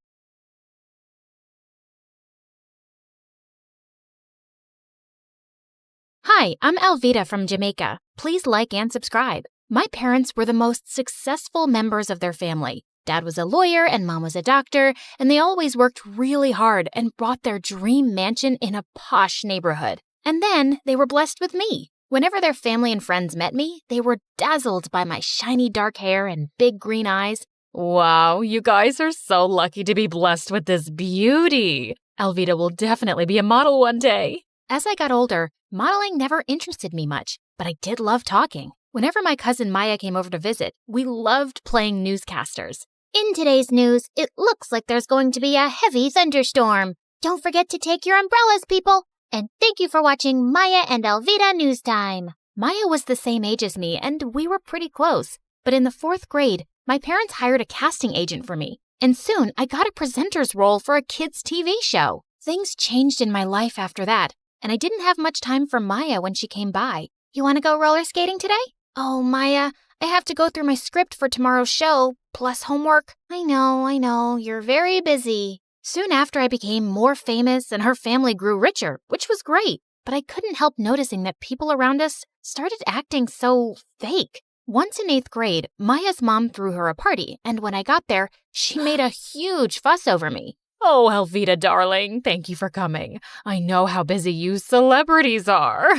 Hi, I'm Alvita from Jamaica. Please like and subscribe. My parents were the most successful members of their family. Dad was a lawyer and Mom was a doctor, and they always worked really hard and bought their dream mansion in a posh neighborhood. And then they were blessed with me. Whenever their family and friends met me, they were dazzled by my shiny dark hair and big green eyes. Wow, you guys are so lucky to be blessed with this beauty. Alvita will definitely be a model one day. As I got older, modeling never interested me much, but I did love talking. Whenever my cousin Maya came over to visit, we loved playing newscasters. In today's news, it looks like there's going to be a heavy thunderstorm. Don't forget to take your umbrellas, people. And thank you for watching Maya and Alvita News Time. Maya was the same age as me, and we were pretty close. But in the 4th grade, my parents hired a casting agent for me. And soon, I got a presenter's role for a kids' TV show. Things changed in my life after that, and I didn't have much time for Maya when she came by. You want to go roller skating today? Oh, Maya, I have to go through my script for tomorrow's show, plus homework. I know, you're very busy. Soon after, I became more famous and her family grew richer, which was great. But I couldn't help noticing that people around us started acting so fake. Once in 8th grade, Maya's mom threw her a party, and when I got there, she made a huge fuss over me. Oh, Alvita, darling, thank you for coming. I know how busy you celebrities are.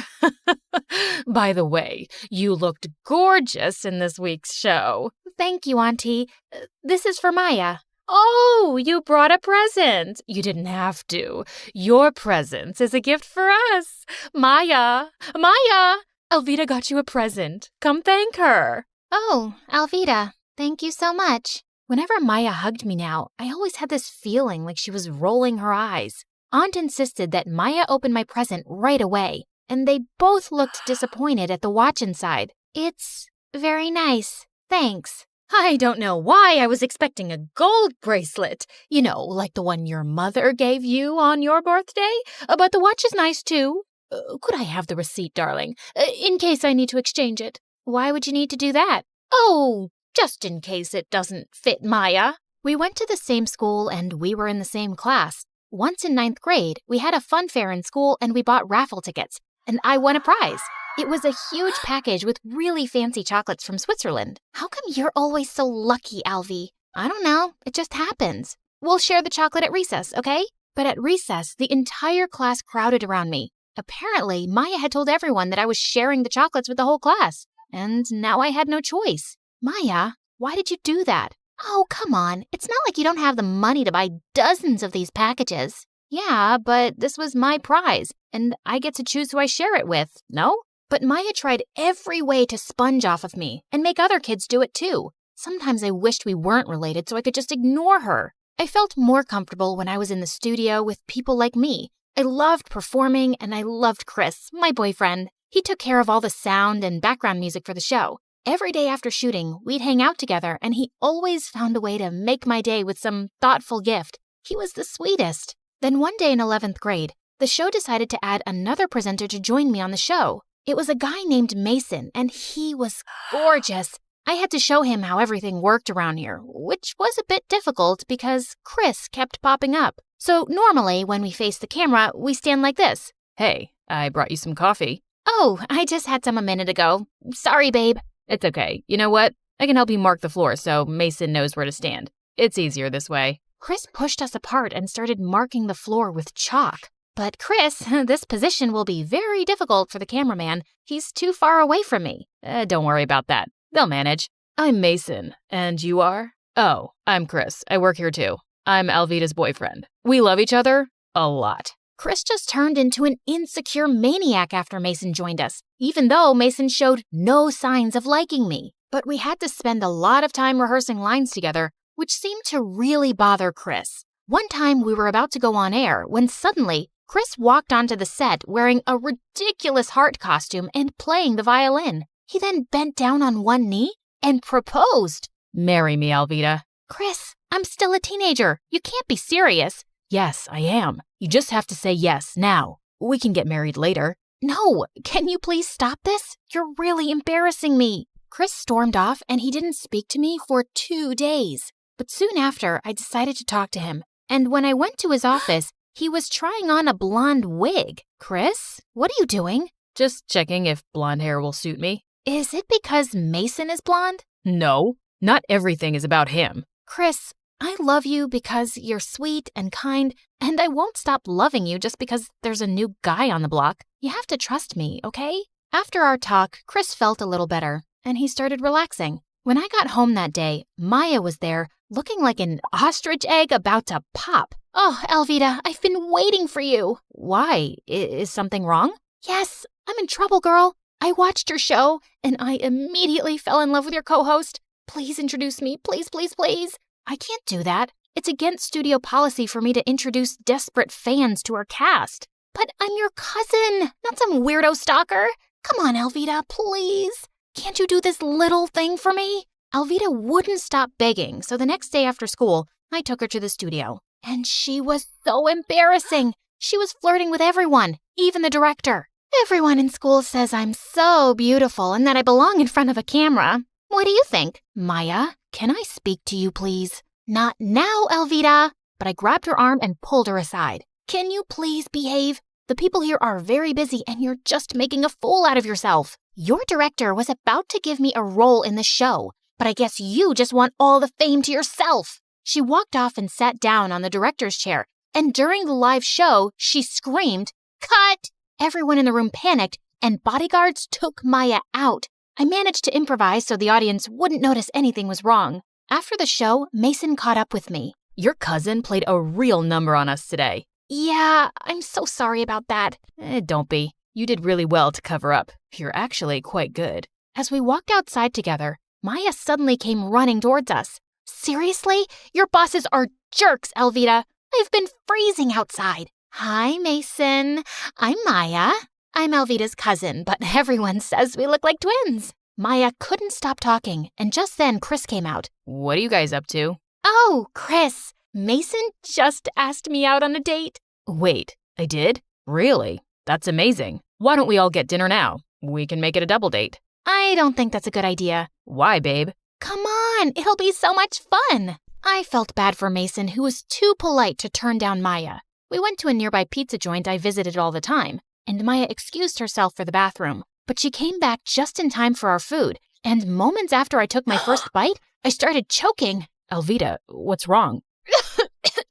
By the way, you looked gorgeous in this week's show. Thank you, Auntie. This is for Maya. Oh, you brought a present. You didn't have to. Your presence is a gift for us. Maya! Alvita got you a present. Come thank her. Oh, Alvita, thank you so much. Whenever Maya hugged me now, I always had this feeling like she was rolling her eyes. Aunt insisted that Maya open my present right away, and they both looked disappointed at the watch inside. It's very nice. Thanks. I don't know why I was expecting a gold bracelet. You know, like the one your mother gave you on your birthday. But the watch is nice, too. Could I have the receipt, darling, in case I need to exchange it? Why would you need to do that? Oh, just in case it doesn't fit Maya. We went to the same school and we were in the same class. Once in 9th grade, we had a fun fair in school and we bought raffle tickets. And I won a prize. It was a huge package with really fancy chocolates from Switzerland. How come you're always so lucky, Alvy? I don't know. It just happens. We'll share the chocolate at recess, okay? But at recess, the entire class crowded around me. Apparently, Maya had told everyone that I was sharing the chocolates with the whole class. And now I had no choice. Maya, why did you do that? Oh, come on. It's not like you don't have the money to buy dozens of these packages. Yeah, but this was my prize, and I get to choose who I share it with, no? But Maya tried every way to sponge off of me and make other kids do it too. Sometimes I wished we weren't related so I could just ignore her. I felt more comfortable when I was in the studio with people like me. I loved performing, and I loved Chris, my boyfriend. He took care of all the sound and background music for the show. Every day after shooting, we'd hang out together, and he always found a way to make my day with some thoughtful gift. He was the sweetest. Then one day in 11th grade, the show decided to add another presenter to join me on the show. It was a guy named Mason, and he was gorgeous. I had to show him how everything worked around here, which was a bit difficult because Chris kept popping up. So normally, when we face the camera, we stand like this. Hey, I brought you some coffee. Oh, I just had some a minute ago. Sorry, babe. It's okay. You know what? I can help you mark the floor so Mason knows where to stand. It's easier this way. Chris pushed us apart and started marking the floor with chalk. But Chris, this position will be very difficult for the cameraman. He's too far away from me. Don't worry about that. They'll manage. I'm Mason. And you are? Oh, I'm Chris. I work here too. I'm Alvida's boyfriend. We love each other a lot. Chris just turned into an insecure maniac after Mason joined us, even though Mason showed no signs of liking me. But we had to spend a lot of time rehearsing lines together, which seemed to really bother Chris. One time we were about to go on air when suddenly Chris walked onto the set wearing a ridiculous heart costume and playing the violin. He then bent down on one knee and proposed. Marry me, Alvida. Chris, I'm still a teenager. You can't be serious. Yes, I am. You just have to say yes now. We can get married later. No, can you please stop this? You're really embarrassing me. Chris stormed off and he didn't speak to me for 2 days. But soon after, I decided to talk to him. And when I went to his office, he was trying on a blonde wig. Chris, what are you doing? Just checking if blonde hair will suit me. Is it because Mason is blonde? No, not everything is about him. Chris, I love you because you're sweet and kind, and I won't stop loving you just because there's a new guy on the block. You have to trust me, okay? After our talk, Chris felt a little better, and he started relaxing. When I got home that day, Maya was there, looking like an ostrich egg about to pop. Oh, Alvida, I've been waiting for you. Why? Is something wrong? Yes, I'm in trouble, girl. I watched your show, and I immediately fell in love with your co-host. Please introduce me, please, please, please. I can't do that. It's against studio policy for me to introduce desperate fans to our cast. But I'm your cousin, not some weirdo stalker. Come on, Alvida, please. Can't you do this little thing for me? Alvida wouldn't stop begging, so the next day after school, I took her to the studio. And she was so embarrassing. She was flirting with everyone, even the director. Everyone in school says I'm so beautiful and that I belong in front of a camera. What do you think? Maya, can I speak to you, please? Not now, Alvida. But I grabbed her arm and pulled her aside. Can you please behave? The people here are very busy and you're just making a fool out of yourself. Your director was about to give me a role in the show, but I guess you just want all the fame to yourself. She walked off and sat down on the director's chair, and during the live show, she screamed, "Cut!" Everyone in the room panicked, and bodyguards took Maya out. I managed to improvise so the audience wouldn't notice anything was wrong. After the show, Mason caught up with me. Your cousin played a real number on us today. Yeah, I'm so sorry about that. Don't be. You did really well to cover up. You're actually quite good. As we walked outside together, Maya suddenly came running towards us. Seriously? Your bosses are jerks, Alvida. I've been freezing outside. Hi, Mason. I'm Maya. I'm Alvida's cousin, but everyone says we look like twins. Maya couldn't stop talking, and just then Chris came out. What are you guys up to? Oh, Chris. Mason just asked me out on a date. Wait, I did? Really? That's amazing. Why don't we all get dinner now? We can make it a double date. I don't think that's a good idea. Why, babe? Come on, it'll be so much fun. I felt bad for Mason, who was too polite to turn down Maya. We went to a nearby pizza joint I visited all the time, and Maya excused herself for the bathroom. But she came back just in time for our food, and moments after I took my first bite, I started choking. Alvida, what's wrong?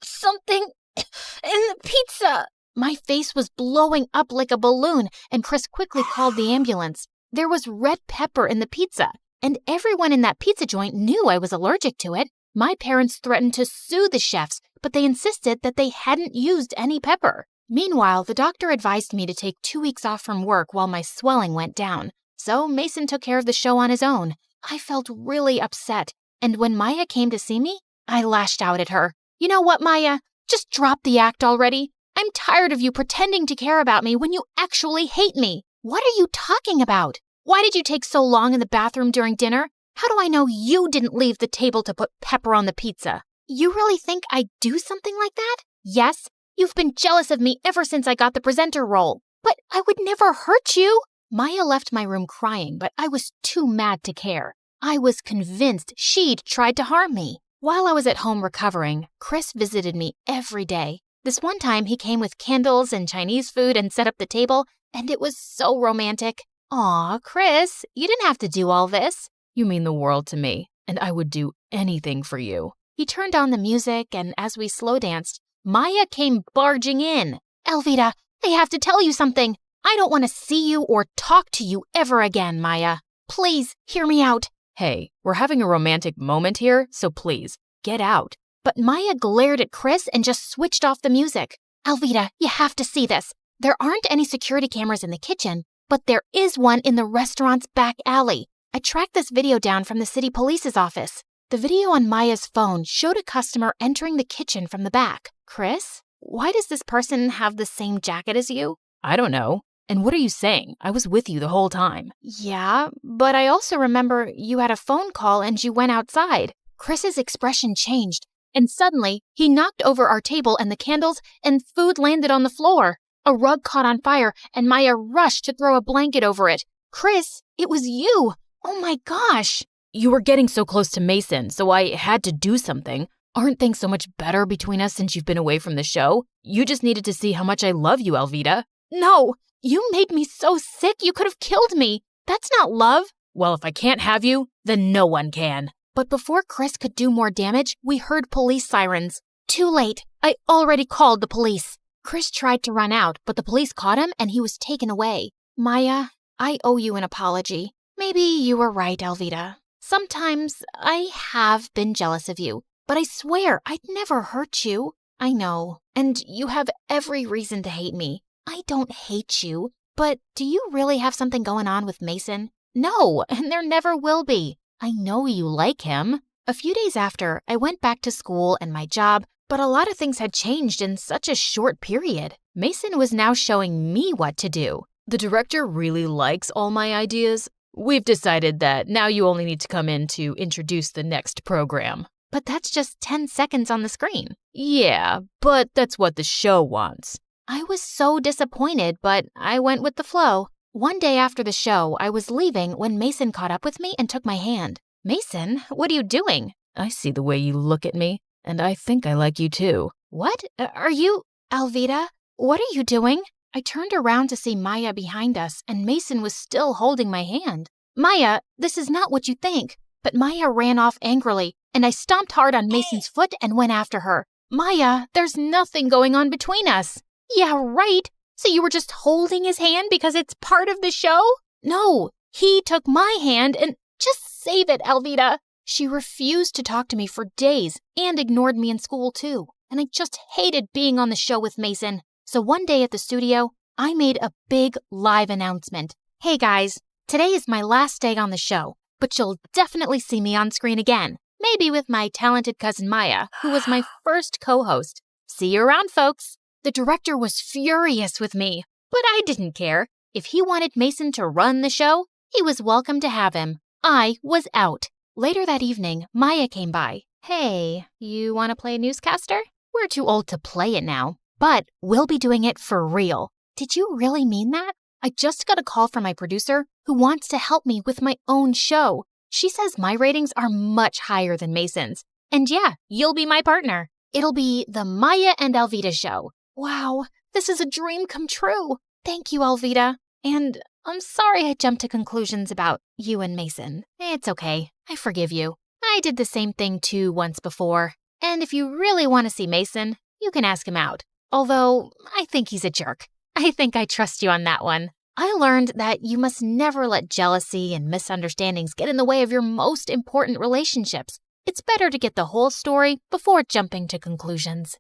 Something in the pizza. My face was blowing up like a balloon, and Chris quickly called the ambulance. There was red pepper in the pizza, and everyone in that pizza joint knew I was allergic to it. My parents threatened to sue the chefs, but they insisted that they hadn't used any pepper. Meanwhile, the doctor advised me to take 2 weeks off from work while my swelling went down. So Mason took care of the show on his own. I felt really upset, and when Maya came to see me, I lashed out at her. You know what, Maya? Just drop the act already. I'm tired of you pretending to care about me when you actually hate me. What are you talking about? Why did you take so long in the bathroom during dinner? How do I know you didn't leave the table to put pepper on the pizza? You really think I'd do something like that? Yes, you've been jealous of me ever since I got the presenter role. But I would never hurt you. Maya left my room crying, but I was too mad to care. I was convinced she'd tried to harm me. While I was at home recovering, Chris visited me every day. This one time he came with candles and Chinese food and set up the table, and it was so romantic. Aw, Chris, you didn't have to do all this. You mean the world to me, and I would do anything for you. He turned on the music, and as we slow danced, Maya came barging in. Elvita, I have to tell you something. I don't want to see you or talk to you ever again, Maya. Please, hear me out. Hey, we're having a romantic moment here, so please, get out. But Maya glared at Chris and just switched off the music. Elvita, you have to see this. There aren't any security cameras in the kitchen, but there is one in the restaurant's back alley. I tracked this video down from the city police's office. The video on Maya's phone showed a customer entering the kitchen from the back. Chris, why does this person have the same jacket as you? I don't know. And what are you saying? I was with you the whole time. Yeah, but I also remember you had a phone call and you went outside. Chris's expression changed, and suddenly he knocked over our table and the candles, and food landed on the floor. A rug caught on fire, and Maya rushed to throw a blanket over it. Chris, it was you! Oh my gosh! You were getting so close to Mason, so I had to do something. Aren't things so much better between us since you've been away from the show? You just needed to see how much I love you, Elvita. No! You made me so sick you could have killed me. That's not love. Well, if I can't have you, then no one can. But before Chris could do more damage, we heard police sirens. Too late. I already called the police. Chris tried to run out, but the police caught him and he was taken away. Maya, I owe you an apology. Maybe you were right, Elvita. Sometimes I have been jealous of you, but I swear I'd never hurt you. I know, and you have every reason to hate me. I don't hate you, but do you really have something going on with Mason? No, and there never will be. I know you like him. A few days after, I went back to school and my job, but a lot of things had changed in such a short period. Mason was now showing me what to do. The director really likes all my ideas. We've decided that now you only need to come in to introduce the next program. But that's just 10 seconds on the screen. Yeah, but that's what the show wants. I was so disappointed, but I went with the flow. One day after the show, I was leaving when Mason caught up with me and took my hand. Mason, what are you doing? I see the way you look at me, and I think I like you too. What? Are you... Elvita? What are you doing? I turned around to see Maya behind us, and Mason was still holding my hand. Maya, this is not what you think. But Maya ran off angrily, and I stomped hard on Mason's foot and went after her. Maya, there's nothing going on between us. Yeah, right. So you were just holding his hand because it's part of the show? No, he took my hand and just save it, Elvita. She refused to talk to me for days and ignored me in school too. And I just hated being on the show with Mason. So one day at the studio, I made a big live announcement. Hey guys, today is my last day on the show, but you'll definitely see me on screen again. Maybe with my talented cousin Maya, who was my first co-host. See you around, folks. The director was furious with me, but I didn't care. If he wanted Mason to run the show, he was welcome to have him. I was out. Later that evening, Maya came by. Hey, you want to play newscaster? We're too old to play it now, but we'll be doing it for real. Did you really mean that? I just got a call from my producer who wants to help me with my own show. She says my ratings are much higher than Mason's. And yeah, you'll be my partner. It'll be the Maya and Elvita show. Wow, this is a dream come true. Thank you, Elvita. And I'm sorry I jumped to conclusions about you and Mason. It's okay. I forgive you. I did the same thing too once before. And if you really want to see Mason, you can ask him out. Although, I think he's a jerk. I think I trust you on that one. I learned that you must never let jealousy and misunderstandings get in the way of your most important relationships. It's better to get the whole story before jumping to conclusions.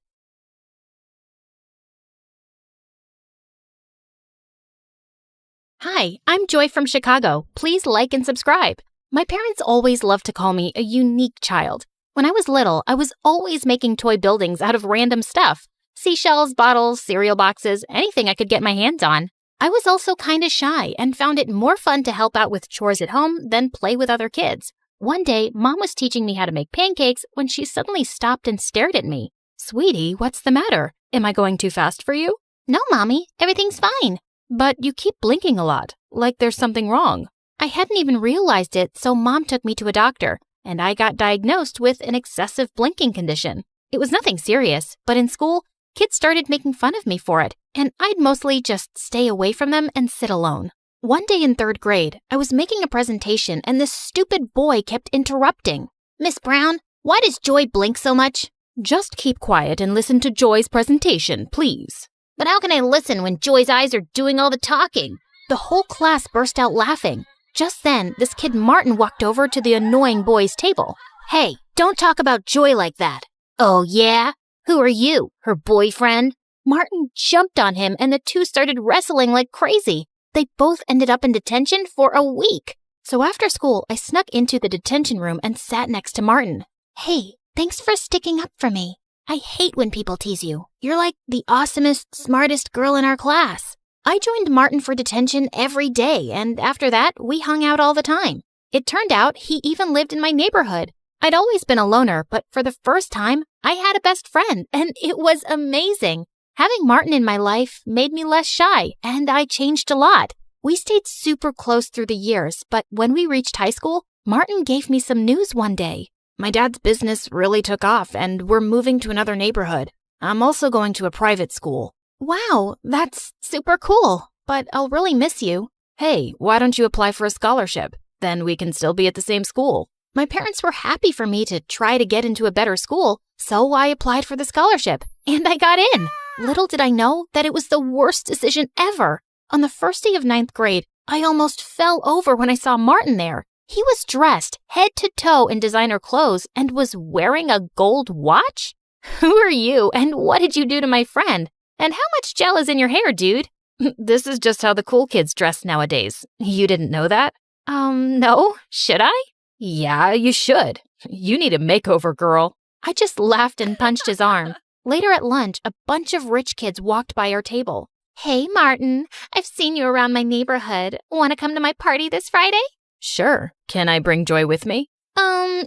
Hi, I'm Joy from Chicago. Please like and subscribe. My parents always loved to call me a unique child. When I was little, I was always making toy buildings out of random stuff. Seashells, bottles, cereal boxes, anything I could get my hands on. I was also kind of shy and found it more fun to help out with chores at home than play with other kids. One day, Mom was teaching me how to make pancakes when she suddenly stopped and stared at me. Sweetie, what's the matter? Am I going too fast for you? No, Mommy, everything's fine. But you keep blinking a lot, like there's something wrong. I hadn't even realized it, so Mom took me to a doctor, and I got diagnosed with an excessive blinking condition. It was nothing serious, but in school, kids started making fun of me for it, and I'd mostly just stay away from them and sit alone. One day in 3rd grade, I was making a presentation and this stupid boy kept interrupting. Miss Brown, Why does Joy blink so much? Just keep quiet and listen to Joy's presentation, please. But how can I listen when Joy's eyes are doing all the talking? The whole class burst out laughing. Just then, this kid Martin walked over to the annoying boy's table. Hey, don't talk about Joy like that. Oh, yeah? Who are you? Her boyfriend? Martin jumped on him and the two started wrestling like crazy. They both ended up in detention for a week. So after school, I snuck into the detention room and sat next to Martin. Hey, thanks for sticking up for me. I hate when people tease you. You're like the awesomest, smartest girl in our class. I joined Martin for detention every day, and after that, we hung out all the time. It turned out he even lived in my neighborhood. I'd always been a loner, but for the first time, I had a best friend, and it was amazing. Having Martin in my life made me less shy, and I changed a lot. We stayed super close through the years, but when we reached high school, Martin gave me some news one day. My dad's business really took off, and we're moving to another neighborhood. I'm also going to a private school. Wow, that's super cool, but I'll really miss you. Hey, why don't you apply for a scholarship? Then we can still be at the same school. My parents were happy for me to try to get into a better school, so I applied for the scholarship, and I got in. Little did I know that it was the worst decision ever. On the first day of 9th grade, I almost fell over when I saw Martin there. He was dressed head to toe in designer clothes and was wearing a gold watch? Who are you, and what did you do to my friend? And how much gel is in your hair, dude? This is just how the cool kids dress nowadays. You didn't know that? No. Should I? Yeah, you should. You need a makeover, girl. I just laughed and punched his arm. Later at lunch, a bunch of rich kids walked by our table. Hey, Martin, I've seen you around my neighborhood. Want to come to my party this Friday? Sure. Can I bring Joy with me?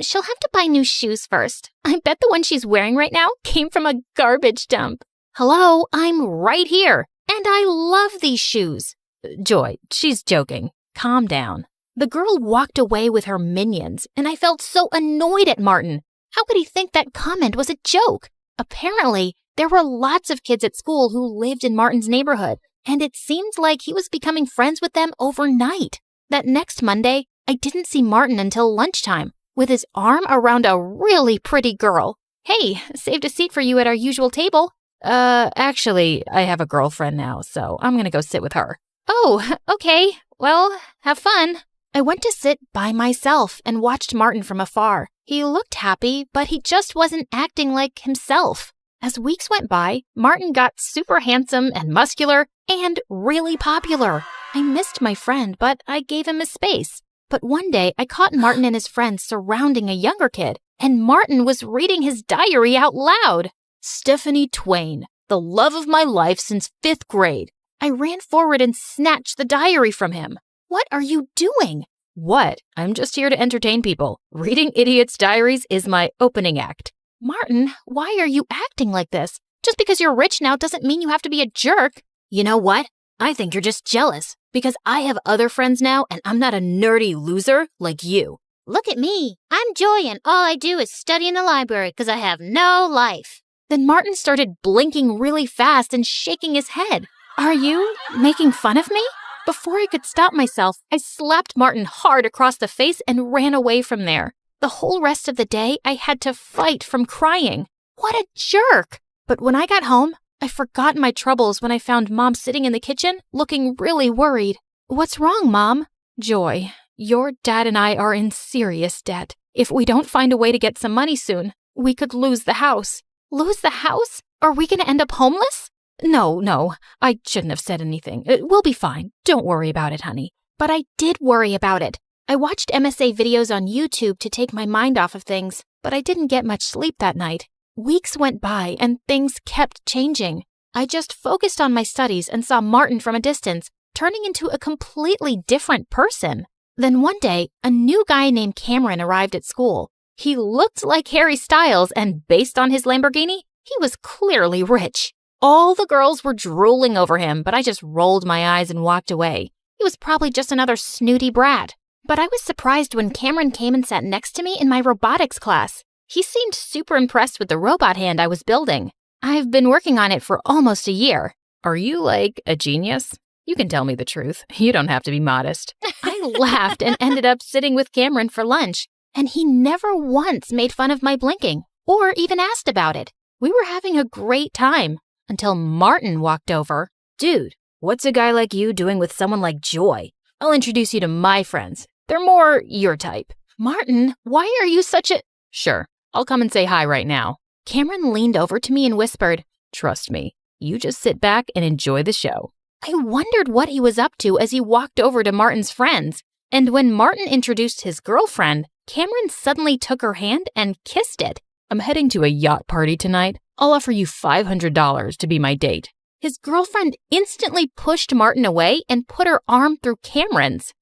She'll have to buy new shoes first. I bet the one she's wearing right now came from a garbage dump. Hello, I'm right here, and I love these shoes. Joy, she's joking. Calm down. The girl walked away with her minions, and I felt so annoyed at Martin. How could he think that comment was a joke? Apparently, there were lots of kids at school who lived in Martin's neighborhood, and it seemed like he was becoming friends with them overnight. That next Monday, I didn't see Martin until lunchtime, with his arm around a really pretty girl. Hey, saved a seat for you at our usual table. Actually, I have a girlfriend now, so I'm gonna go sit with her. Oh, okay. Well, have fun. I went to sit by myself and watched Martin from afar. He looked happy, but he just wasn't acting like himself. As weeks went by, Martin got super handsome and muscular and really popular. I missed my friend, but I gave him his space. But one day, I caught Martin and his friends surrounding a younger kid, and Martin was reading his diary out loud. Stephanie Twain, the love of my life since 5th grade. I ran forward and snatched the diary from him. What are you doing? What? I'm just here to entertain people. Reading idiots' diaries is my opening act. Martin, why are you acting like this? Just because you're rich now doesn't mean you have to be a jerk. You know what? I think you're just jealous because I have other friends now and I'm not a nerdy loser like you. Look at me. I'm Joy and all I do is study in the library because I have no life. Then Martin started blinking really fast and shaking his head. Are you making fun of me? Before I could stop myself, I slapped Martin hard across the face and ran away from there. The whole rest of the day, I had to fight from crying. What a jerk! But when I got home, I forgot my troubles when I found Mom sitting in the kitchen, looking really worried. What's wrong, Mom? Joy, your dad and I are in serious debt. If we don't find a way to get some money soon, we could lose the house. Lose the house? Are we going to end up homeless? No, I shouldn't have said anything. We'll be fine. Don't worry about it, honey. But I did worry about it. I watched MSA videos on YouTube to take my mind off of things, but I didn't get much sleep that night. Weeks went by and things kept changing. I just focused on my studies and saw Martin from a distance, turning into a completely different person. Then one day, a new guy named Cameron arrived at school. He looked like Harry Styles, and based on his Lamborghini, he was clearly rich. All the girls were drooling over him, but I just rolled my eyes and walked away. He was probably just another snooty brat. But I was surprised when Cameron came and sat next to me in my robotics class. He seemed super impressed with the robot hand I was building. I've been working on it for almost a year. Are you like a genius? You can tell me the truth. You don't have to be modest. I laughed and ended up sitting with Cameron for lunch. and he never once made fun of my blinking or even asked about it. We were having a great time until Martin walked over. Dude, what's a guy like you doing with someone like Joy? I'll introduce you to my friends. They're more your type. Martin, why are you such a... Sure, I'll come and say hi right now. Cameron leaned over to me and whispered, Trust me, you just sit back and enjoy the show. I wondered what he was up to as he walked over to Martin's friends. And when Martin introduced his girlfriend, Cameron suddenly took her hand and kissed it. I'm heading to a yacht party tonight. I'll offer you $500 to be my date. His girlfriend instantly pushed Martin away and put her arm through Cameron's.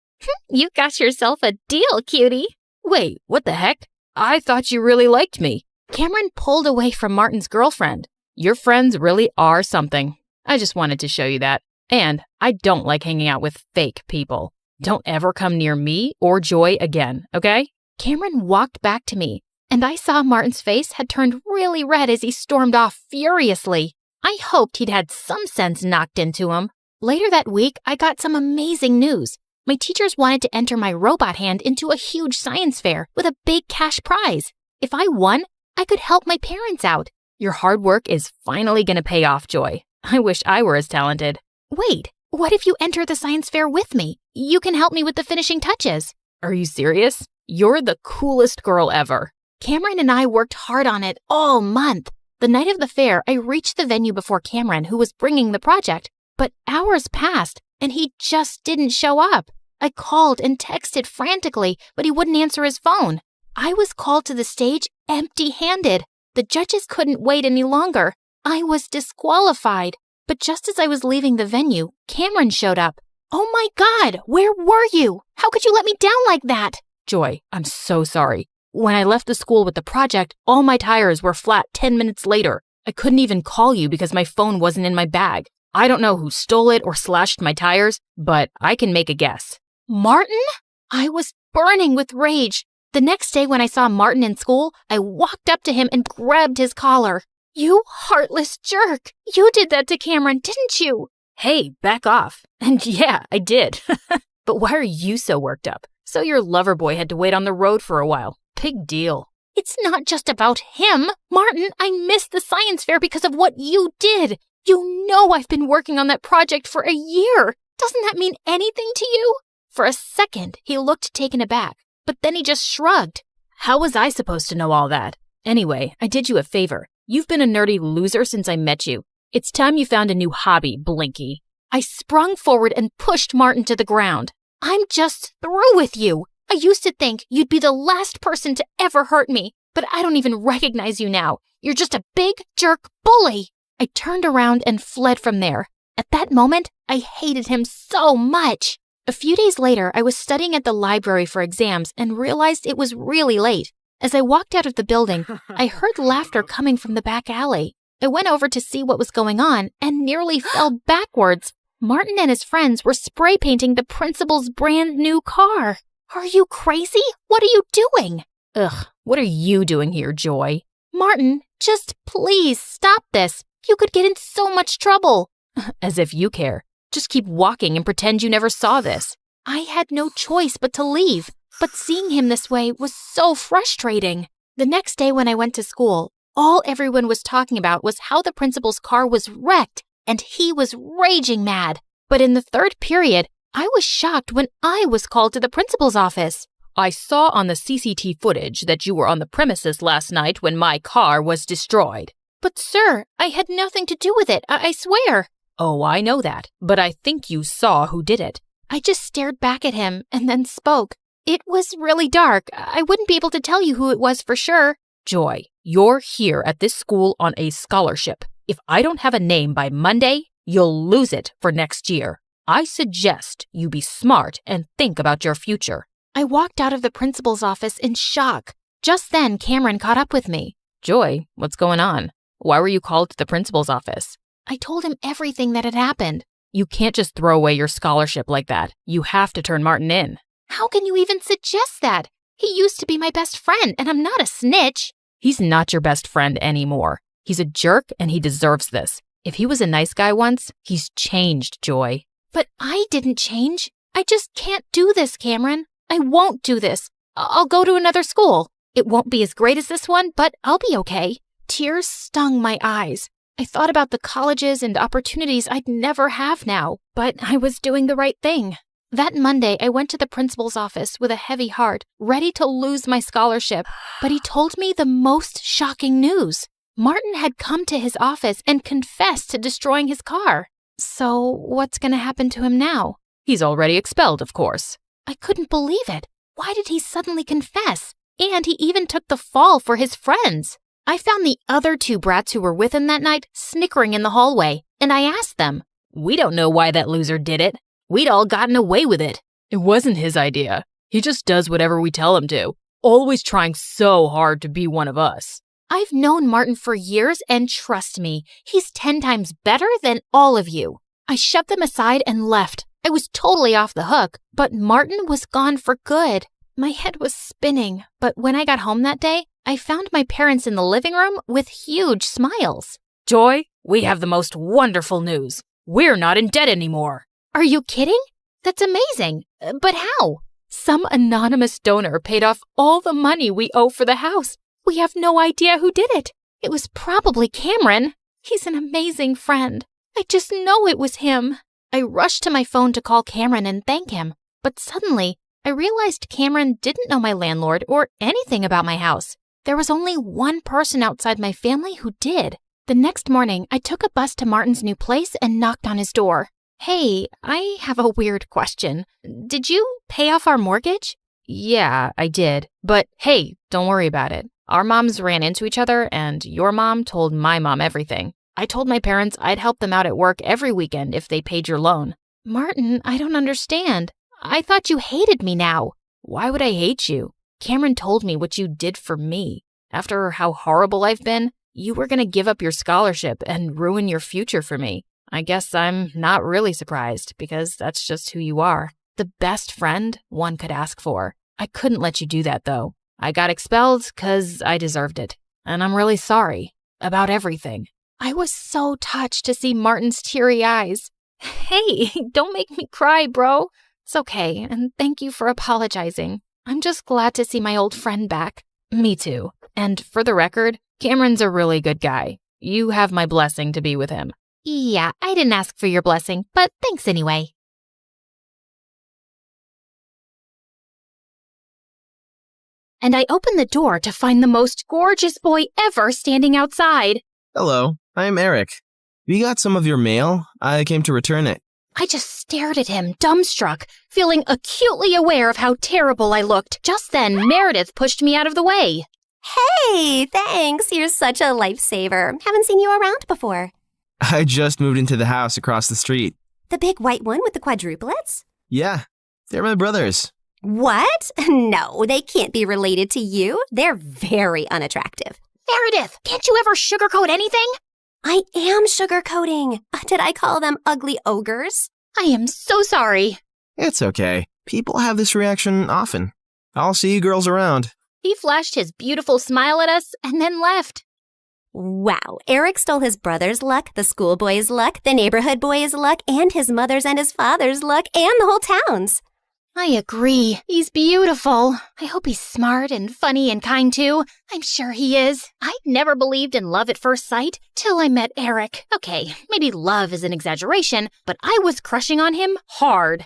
You got yourself a deal, cutie. Wait, what the heck? I thought you really liked me. Cameron pulled away from Martin's girlfriend. Your friends really are something. I just wanted to show you that. And I don't like hanging out with fake people. Don't ever come near me or Joy again, okay? Cameron walked back to me, and I saw Martin's face had turned really red as he stormed off furiously. I hoped he'd had some sense knocked into him. Later that week, I got some amazing news. My teachers wanted to enter my robot hand into a huge science fair with a big cash prize. If I won, I could help my parents out. Your hard work is finally going to pay off, Joy. I wish I were as talented. Wait, what if you enter the science fair with me? You can help me with the finishing touches. Are you serious? You're the coolest girl ever. Cameron and I worked hard on it all month. The night of the fair, I reached the venue before Cameron, who was bringing the project. But hours passed, and he just didn't show up. I called and texted frantically, but he wouldn't answer his phone. I was called to the stage empty-handed. The judges couldn't wait any longer. I was disqualified. But just as I was leaving the venue, Cameron showed up. Oh my God, where were you? How could you let me down like that? Joy, I'm so sorry. When I left the school with the project, all my tires were flat 10 minutes later. I couldn't even call you because my phone wasn't in my bag. I don't know who stole it or slashed my tires, but I can make a guess. Martin? I was burning with rage. The next day when I saw Martin in school, I walked up to him and grabbed his collar. You heartless jerk! You did that to Cameron, didn't you? Hey, back off. And yeah, I did. But why are you so worked up? So your lover boy had to wait on the road for a while. Big deal. It's not just about him. Martin, I missed the science fair because of what you did. You know I've been working on that project for a year. Doesn't that mean anything to you? For a second, he looked taken aback, but then he just shrugged. How was I supposed to know all that? Anyway, I did you a favor. You've been a nerdy loser since I met you. It's time you found a new hobby, Blinky. I sprung forward and pushed Martin to the ground. I'm just through with you. I used to think you'd be the last person to ever hurt me, but I don't even recognize you now. You're just a big jerk bully. I turned around and fled from there. At that moment, I hated him so much. A few days later, I was studying at the library for exams and realized it was really late. As I walked out of the building, I heard laughter coming from the back alley. I went over to see what was going on and nearly fell backwards. Martin and his friends were spray painting the principal's brand new car. Are you crazy? What are you doing? Ugh, what are you doing here, Joy? Martin, just please stop this. You could get in so much trouble. As if you care. Just keep walking and pretend you never saw this. I had no choice but to leave, but seeing him this way was so frustrating. The next day when I went to school, all everyone was talking about was how the principal's car was wrecked, and he was raging mad. But in the third period, I was shocked when I was called to the principal's office. I saw on the CCTV footage that you were on the premises last night when my car was destroyed. But sir, I had nothing to do with it, I swear. Oh, I know that, but I think you saw who did it. I just stared back at him and then spoke. It was really dark. I wouldn't be able to tell you who it was for sure. Joy, you're here at this school on a scholarship. If I don't have a name by Monday, you'll lose it for next year. I suggest you be smart and think about your future. I walked out of the principal's office in shock. Just then, Cameron caught up with me. Joy, what's going on? Why were you called to the principal's office? I told him everything that had happened. You can't just throw away your scholarship like that. You have to turn Martin in. How can you even suggest that? He used to be my best friend, and I'm not a snitch. He's not your best friend anymore. He's a jerk, and he deserves this. If he was a nice guy once, he's changed, Joy. But I didn't change. I just can't do this, Cameron. I won't do this. I'll go to another school. It won't be as great as this one, but I'll be okay. Tears stung my eyes. I thought about the colleges and opportunities I'd never have now, but I was doing the right thing. That Monday, I went to the principal's office with a heavy heart, ready to lose my scholarship, but he told me the most shocking news. Martin had come to his office and confessed to destroying his car. So what's going to happen to him now? He's already expelled, of course. I couldn't believe it. Why did he suddenly confess? And he even took the fall for his friends. I found the other 2 brats who were with him that night snickering in the hallway, and I asked them, "We don't know why that loser did it. We'd all gotten away with it. It wasn't his idea. He just does whatever we tell him to, always trying so hard to be one of us." I've known Martin for years, and trust me, he's 10 times better than all of you. I shoved them aside and left. I was totally off the hook, but Martin was gone for good. My head was spinning, but when I got home that day, I found my parents in the living room with huge smiles. "Joy, we have the most wonderful news. We're not in debt anymore." Are you kidding? That's amazing. But how? Some anonymous donor paid off all the money we owe for the house. We have no idea who did it. It was probably Cameron. He's an amazing friend. I just know it was him. I rushed to my phone to call Cameron and thank him. But suddenly, I realized Cameron didn't know my landlord or anything about my house. There was only one person outside my family who did. The next morning, I took a bus to Martin's new place and knocked on his door. Hey, I have a weird question. Did you pay off our mortgage? Yeah, I did. But hey, don't worry about it. Our moms ran into each other, and your mom told my mom everything. I told my parents I'd help them out at work every weekend if they paid your loan. Martin, I don't understand. I thought you hated me now. Why would I hate you? Cameron told me what you did for me. After how horrible I've been, you were going to give up your scholarship and ruin your future for me. I guess I'm not really surprised, because that's just who you are. The best friend one could ask for. I couldn't let you do that, though. I got expelled because I deserved it. And I'm really sorry about everything. I was so touched to see Martin's teary eyes. Hey, don't make me cry, bro. It's okay, and thank you for apologizing. I'm just glad to see my old friend back. Me too. And for the record, Cameron's a really good guy. You have my blessing to be with him. Yeah, I didn't ask for your blessing, but thanks anyway. And I opened the door to find the most gorgeous boy ever standing outside. Hello, I'm Eric. We got some of your mail. I came to return it. I just stared at him, dumbstruck, feeling acutely aware of how terrible I looked. Just then, Meredith pushed me out of the way. Hey, thanks. You're such a lifesaver. Haven't seen you around before. I just moved into the house across the street. The big white one with the quadruplets? Yeah, they're my brothers. What? No, they can't be related to you. They're very unattractive. Meredith, can't you ever sugarcoat anything? I am sugarcoating. Did I call them ugly ogres? I am so sorry. It's okay. People have this reaction often. I'll see you girls around. He flashed his beautiful smile at us and then left. Wow, Eric stole his brother's luck, the schoolboy's luck, the neighborhood boy's luck, and his mother's and his father's luck, and the whole town's. I agree. He's beautiful. I hope he's smart and funny and kind too. I'm sure he is. I never believed in love at first sight till I met Eric. Okay, maybe love is an exaggeration, but I was crushing on him hard.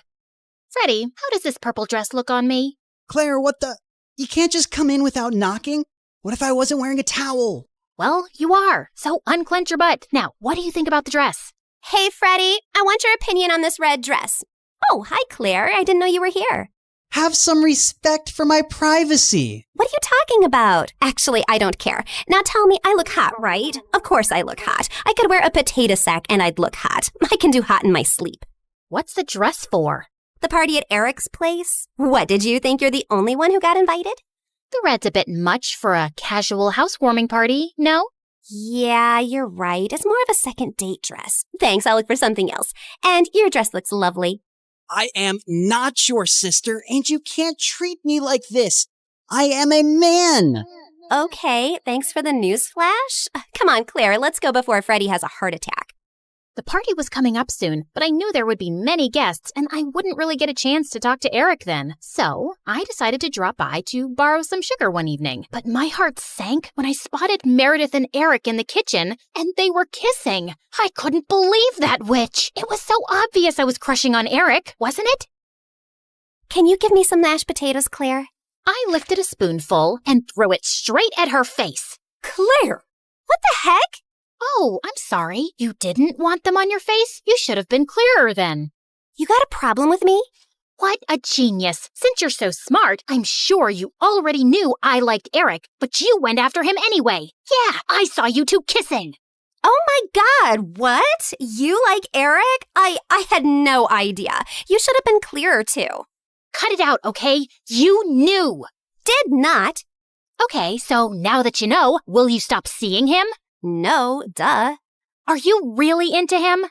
Freddie, how does this purple dress look on me? Claire, what the? You can't just come in without knocking? What if I wasn't wearing a towel? Well, you are. So unclench your butt. Now, what do you think about the dress? Hey, Freddie, I want your opinion on this red dress. Oh, hi, Claire. I didn't know you were here. Have some respect for my privacy. What are you talking about? Actually, I don't care. Now tell me, I look hot, right? Of course I look hot. I could wear a potato sack and I'd look hot. I can do hot in my sleep. What's the dress for? The party at Eric's place? What, did you think you're the only one who got invited? The red's a bit much for a casual housewarming party, no? Yeah, you're right. It's more of a second date dress. Thanks, I'll look for something else. And your dress looks lovely. I am not your sister, and you can't treat me like this. I am a man. Okay, thanks for the news flash. Come on, Claire, let's go before Freddie has a heart attack. The party was coming up soon, but I knew there would be many guests and I wouldn't really get a chance to talk to Eric then. So I decided to drop by to borrow some sugar one evening. But my heart sank when I spotted Meredith and Eric in the kitchen and they were kissing. I couldn't believe that witch. It was so obvious I was crushing on Eric, wasn't it? Can you give me some mashed potatoes, Claire? I lifted a spoonful and threw it straight at her face. Claire! What the heck? Oh, I'm sorry. You didn't want them on your face? You should have been clearer then. You got a problem with me? What a genius. Since you're so smart, I'm sure you already knew I liked Eric, but you went after him anyway. Yeah, I saw you two kissing. Oh my God, what? You like Eric? I had no idea. You should have been clearer too. Cut it out, okay? You knew. Did not. Okay, so now that you know, will you stop seeing him? No, duh. Are you really into him?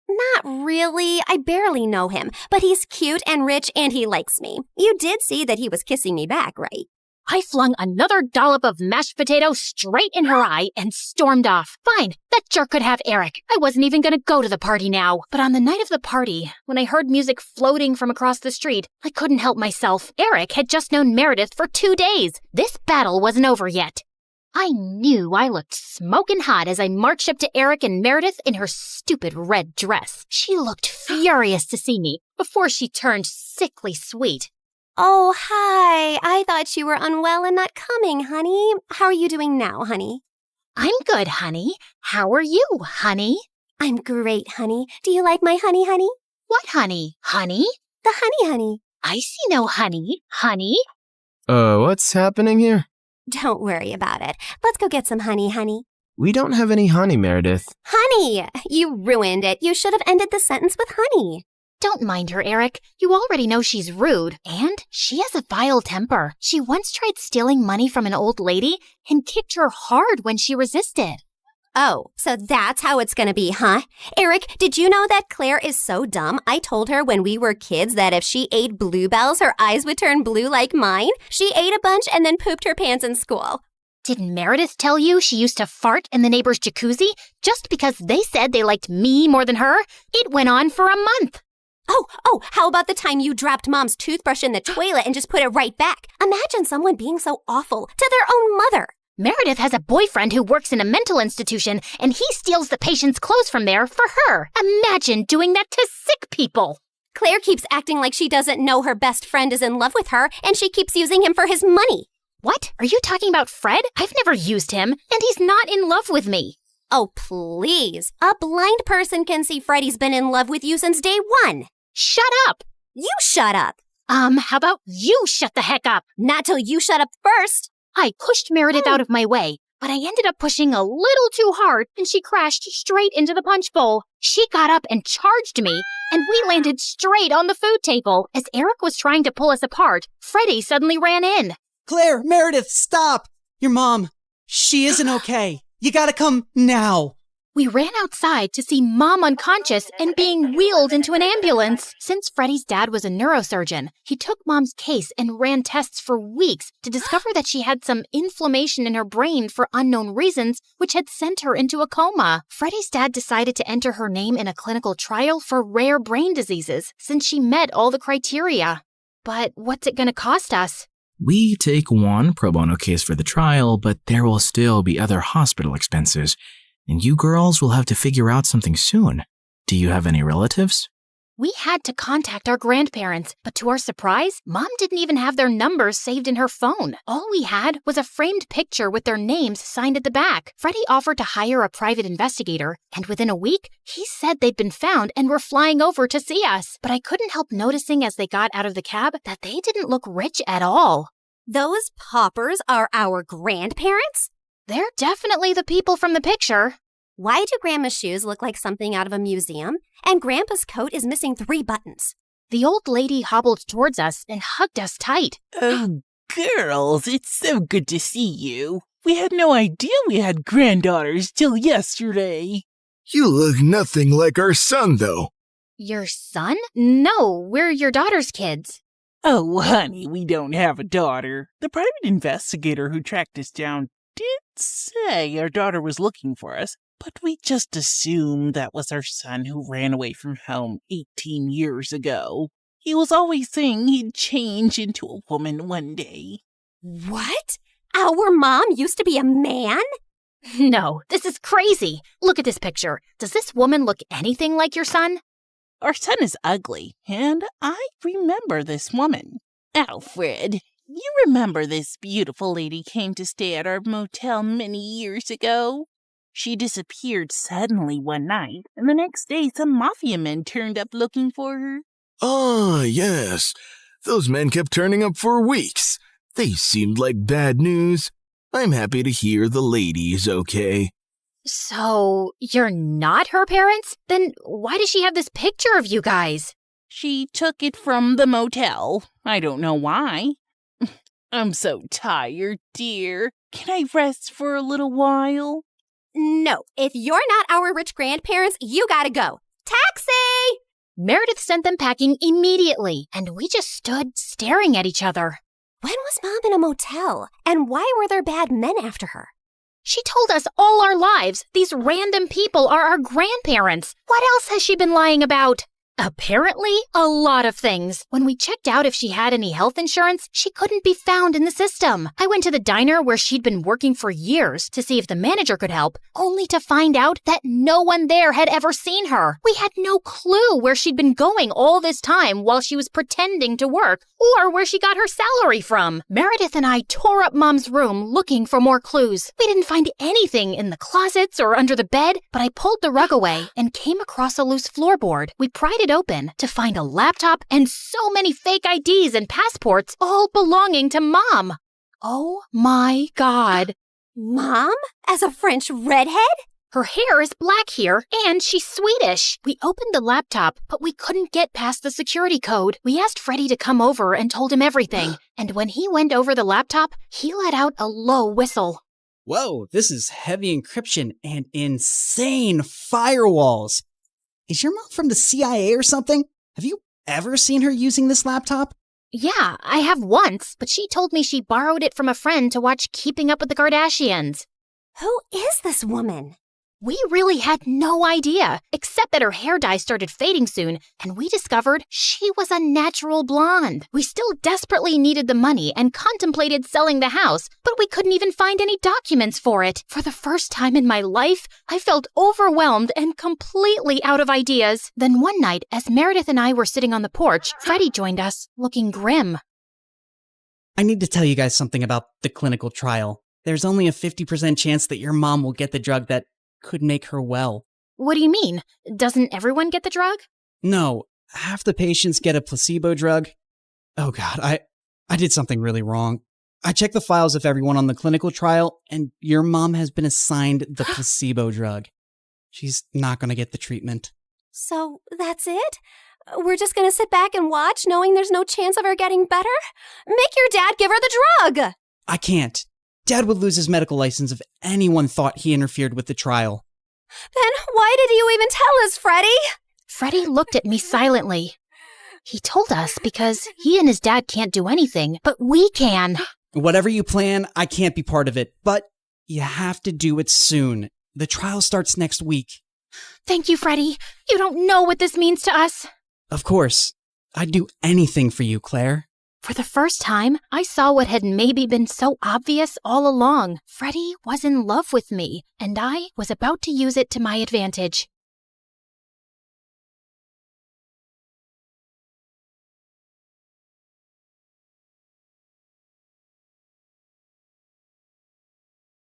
Not really. I barely know him, but he's cute and rich and he likes me. You did see that he was kissing me back, right? I flung another dollop of mashed potato straight in her eye and stormed off. Fine, that jerk could have Eric. I wasn't even gonna go to the party now. But on the night of the party, when I heard music floating from across the street, I couldn't help myself. Eric had just known Meredith for 2 days. This battle wasn't over yet. I knew I looked smoking hot as I marched up to Eric and Meredith in her stupid red dress. She looked furious to see me before she turned sickly sweet. Oh, hi. I thought you were unwell and not coming, honey. How are you doing now, honey? I'm good, honey. How are you, honey? I'm great, honey. Do you like my honey, honey? What honey? Honey? The honey, honey. I see no honey. Honey? What's happening here? Don't worry about it. Let's go get some honey, honey. We don't have any honey, Meredith. Honey! You ruined it. You should have ended the sentence with honey. Don't mind her, Eric. You already know she's rude. And she has a vile temper. She once tried stealing money from an old lady and kicked her hard when she resisted. Oh, so that's how it's gonna be, huh? Eric, did you know that Claire is so dumb? I told her when we were kids that if she ate bluebells, her eyes would turn blue like mine. She ate a bunch and then pooped her pants in school. Didn't Meredith tell you she used to fart in the neighbor's jacuzzi just because they said they liked me more than her? It went on for a month. Oh, how about the time you dropped Mom's toothbrush in the toilet and just put it right back? Imagine someone being so awful to their own mother. Meredith has a boyfriend who works in a mental institution, and he steals the patient's clothes from there for her. Imagine doing that to sick people. Claire keeps acting like she doesn't know her best friend is in love with her, and she keeps using him for his money. What? Are you talking about Fred? I've never used him, and he's not in love with me. Oh, please. A blind person can see Freddie's been in love with you since day one. Shut up. You shut up. How about you shut the heck up? Not till you shut up first. I pushed Meredith out of my way, but I ended up pushing a little too hard and she crashed straight into the punch bowl. She got up and charged me, and we landed straight on the food table. As Eric was trying to pull us apart, Freddie suddenly ran in. Claire, Meredith, stop! Your mom, she isn't okay. You gotta come now. We ran outside to see Mom unconscious and being wheeled into an ambulance. Since Freddie's dad was a neurosurgeon, he took Mom's case and ran tests for weeks to discover that she had some inflammation in her brain for unknown reasons, which had sent her into a coma. Freddie's dad decided to enter her name in a clinical trial for rare brain diseases since she met all the criteria. But what's it going to cost us? We take one pro bono case for the trial, but there will still be other hospital expenses. And you girls will have to figure out something soon. Do you have any relatives? We had to contact our grandparents, but to our surprise, Mom didn't even have their numbers saved in her phone. All we had was a framed picture with their names signed at the back. Freddie offered to hire a private investigator, and within a week, he said they'd been found and were flying over to see us. But I couldn't help noticing as they got out of the cab that they didn't look rich at all. Those paupers are our grandparents? They're definitely the people from the picture. Why do Grandma's shoes look like something out of a museum? And Grandpa's coat is missing 3 buttons. The old lady hobbled towards us and hugged us tight. Oh, girls, it's so good to see you. We had no idea we had granddaughters till yesterday. You look nothing like our son, though. Your son? No, we're your daughter's kids. Oh, honey, we don't have a daughter. The private investigator who tracked us down did say our daughter was looking for us, but we just assumed that was our son who ran away from home 18 years ago. He was always saying he'd change into a woman one day. What? Our mom used to be a man? No, this is crazy. Look at this picture. Does this woman look anything like your son? Our son is ugly, and I remember this woman. Alfred, you remember this beautiful lady came to stay at our motel many years ago? She disappeared suddenly one night, and the next day some mafia men turned up looking for her. Ah, yes. Those men kept turning up for weeks. They seemed like bad news. I'm happy to hear the lady is okay. So, you're not her parents? Then why does she have this picture of you guys? She took it from the motel. I don't know why. I'm so tired, dear. Can I rest for a little while? No, if you're not our rich grandparents, you gotta go. Taxi! Meredith sent them packing immediately, and we just stood staring at each other. When was Mom in a motel? And why were there bad men after her? She told us all our lives these random people are our grandparents. What else has she been lying about? Apparently, a lot of things. When we checked out if she had any health insurance, she couldn't be found in the system. I went to the diner where she'd been working for years to see if the manager could help, only to find out that no one there had ever seen her. We had no clue where she'd been going all this time while she was pretending to work, or where she got her salary from. Meredith and I tore up Mom's room looking for more clues. We didn't find anything in the closets or under the bed, but I pulled the rug away and came across a loose floorboard. We pried it open to find a laptop and so many fake IDs and passports, all belonging to Mom. Oh my God. Mom? As a French redhead? Her hair is black here, and she's Swedish. We opened the laptop, but we couldn't get past the security code. We asked Freddie to come over and told him everything. And when he went over the laptop, he let out a low whistle. Whoa, this is heavy encryption and insane firewalls. Is your mom from the CIA or something? Have you ever seen her using this laptop? Yeah, I have once, but she told me she borrowed it from a friend to watch Keeping Up with the Kardashians. Who is this woman? We really had no idea, except that her hair dye started fading soon, and we discovered she was a natural blonde. We still desperately needed the money and contemplated selling the house, but we couldn't even find any documents for it. For the first time in my life, I felt overwhelmed and completely out of ideas. Then one night, as Meredith and I were sitting on the porch, Freddie joined us, looking grim. I need to tell you guys something about the clinical trial. There's only a 50% chance that your mom will get the drug that could make her well. What do you mean? Doesn't everyone get the drug? No, half the patients get a placebo drug. Oh God, I did something really wrong. I checked the files of everyone on the clinical trial, and your mom has been assigned the placebo drug. She's not gonna get the treatment. So that's it? We're just gonna sit back and watch, knowing there's no chance of her getting better? Make your dad give her the drug! I can't. Dad would lose his medical license if anyone thought he interfered with the trial. Then why did you even tell us, Freddie? Freddie looked at me silently. He told us because he and his dad can't do anything, but we can. Whatever you plan, I can't be part of it, but you have to do it soon. The trial starts next week. Thank you, Freddie. You don't know what this means to us. Of course. I'd do anything for you, Claire. For the first time, I saw what had maybe been so obvious all along. Freddie was in love with me, and I was about to use it to my advantage.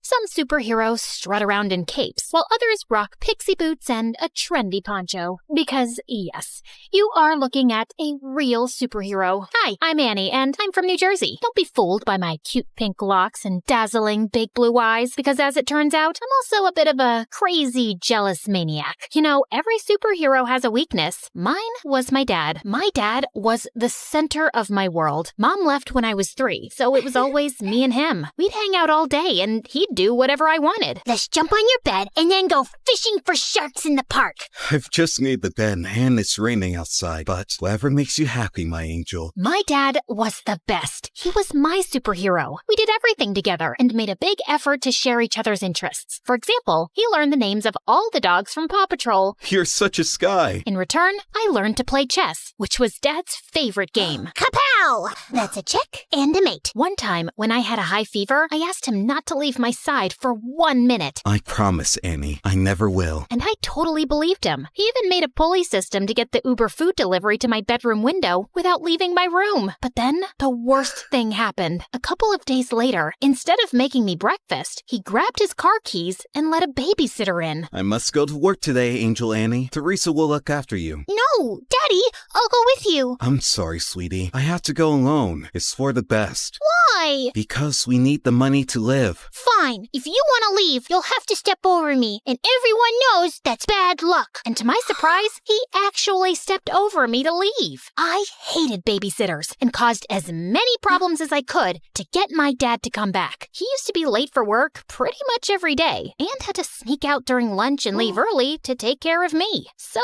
Some superheroes strut around in capes, while others rock pixie boots and a trendy poncho. Because, yes, you are looking at a real superhero. Hi, I'm Annie, and I'm from New Jersey. Don't be fooled by my cute pink locks and dazzling big blue eyes, because as it turns out, I'm also a bit of a crazy, jealous maniac. You know, every superhero has a weakness. Mine was my dad. My dad was the center of my world. Mom left when I was 3, so it was always me and him. We'd hang out all day, and he'd do whatever I wanted. Let's jump on your bed and then go fishing for sharks in the park. I've just made the bed and it's raining outside, but whatever makes you happy, my angel. My dad was the best. He was my superhero. We did everything together and made a big effort to share each other's interests. For example, he learned the names of all the dogs from Paw Patrol. You're such a Sky. In return, I learned to play chess, which was Dad's favorite game. Kapow! That's a chick and a mate. One time, when I had a high fever, I asked him not to leave my side for 1 minute. I promise, Annie, I never will. And I totally believed him. He even made a pulley system to get the Uber food delivery to my bedroom window without leaving my room. But then, the worst thing happened. A couple of days later, instead of making me breakfast, he grabbed his car keys and let a babysitter in. I must go to work today, Angel Annie. Teresa will look after you. No, Daddy, I'll go with you. I'm sorry, sweetie. I have to go alone. It's for the best. Why? Because we need the money to live. Fine. If you want to leave, you'll have to step over me, and everyone knows that's bad luck. And to my surprise, he actually stepped over me to leave. I hated babysitters and caused as many problems as I could to get my dad to come back. He used to be late for work pretty much every day and had to sneak out during lunch and leave early to take care of me. So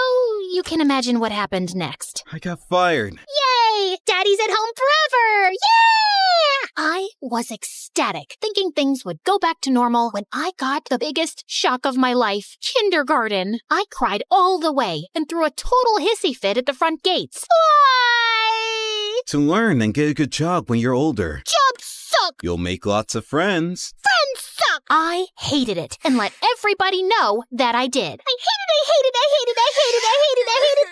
you can imagine what happened next. I got fired. Yay! Daddy's at home forever! Yeah! I was ecstatic, thinking things would go back to normal when I got the biggest shock of my life, kindergarten. I cried all the way and threw a total hissy fit at the front gates. Why? To learn and get a good job when you're older. Jobs suck! You'll make lots of friends. Friends suck! I hated it and let everybody know that I did. I hate it.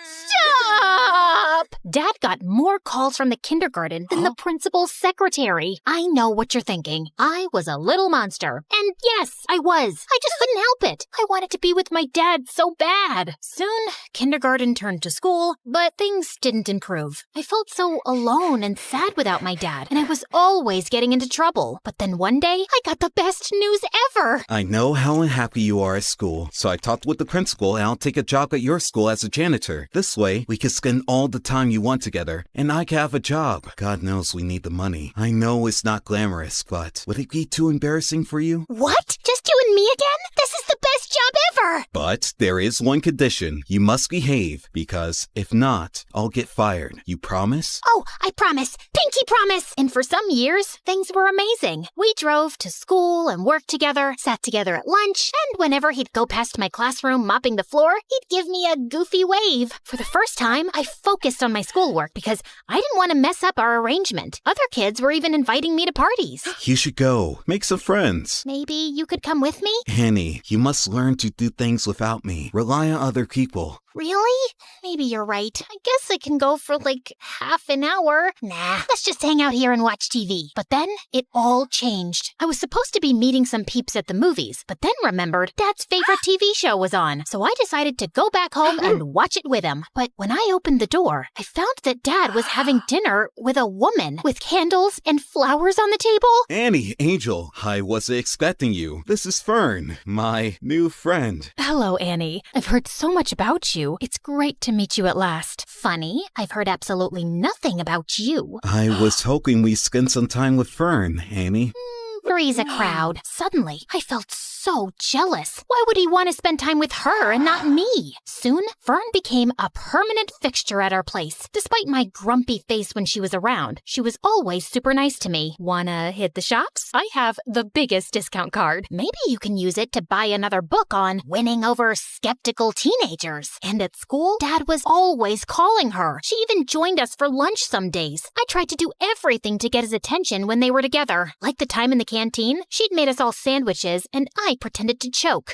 Stop! Dad got more calls from the kindergarten than the principal's secretary. I know what you're thinking. I was a little monster. And yes, I was. I just couldn't help it. I wanted to be with my dad so bad. Soon, kindergarten turned to school, but things didn't improve. I felt so alone and sad without my dad, and I was always getting into trouble. But then one day, I got the best news ever. I know how unhappy you are at school, so I talked with the principal and I'll take a job at your school as a janitor. This way, we can spend all the time you want together, and I can have a job. God knows we need the money. I know it's not glamorous, but would it be too embarrassing for you? What? Just you and me again? This is the best job ever! But there is one condition. You must behave, because if not, I'll get fired. You promise? Oh, I promise. Pinky promise! And for some years, things were amazing. We drove to school and worked together, sat together at lunch, and whenever he'd go past my classroom mopping the floor, he'd give me a goofy wave. For the first time, I focused on my schoolwork because I didn't want to mess up our arrangement. Other kids were even inviting me to parties. You should go. Make some friends. Maybe you could come with me? Annie, you must learn to do things without me. Rely on other people. Really? Maybe you're right. I guess I can go for like half an hour. Nah, let's just hang out here and watch TV. But then it all changed. I was supposed to be meeting some peeps at the movies, but then remembered Dad's favorite TV show was on. So I decided to go back home and watch it with him. But when I opened the door, I found that Dad was having dinner with a woman with candles and flowers on the table. Annie, Angel, I wasn't expecting you. This is Fern, my new friend. Hello, Annie. I've heard so much about you. It's great to meet you at last. Funny, I've heard absolutely nothing about you. I was hoping we'd spend some time with Fern, Annie. Three's a crowd. Suddenly, I felt so jealous. Why would he want to spend time with her and not me? Soon, Fern became a permanent fixture at our place. Despite my grumpy face when she was around, she was always super nice to me. Wanna hit the shops? I have the biggest discount card. Maybe you can use it to buy another book on winning over skeptical teenagers. And at school, Dad was always calling her. She even joined us for lunch some days. I tried to do everything to get his attention when they were together. Like the time in the canteen, she'd made us all sandwiches, and I pretended to choke.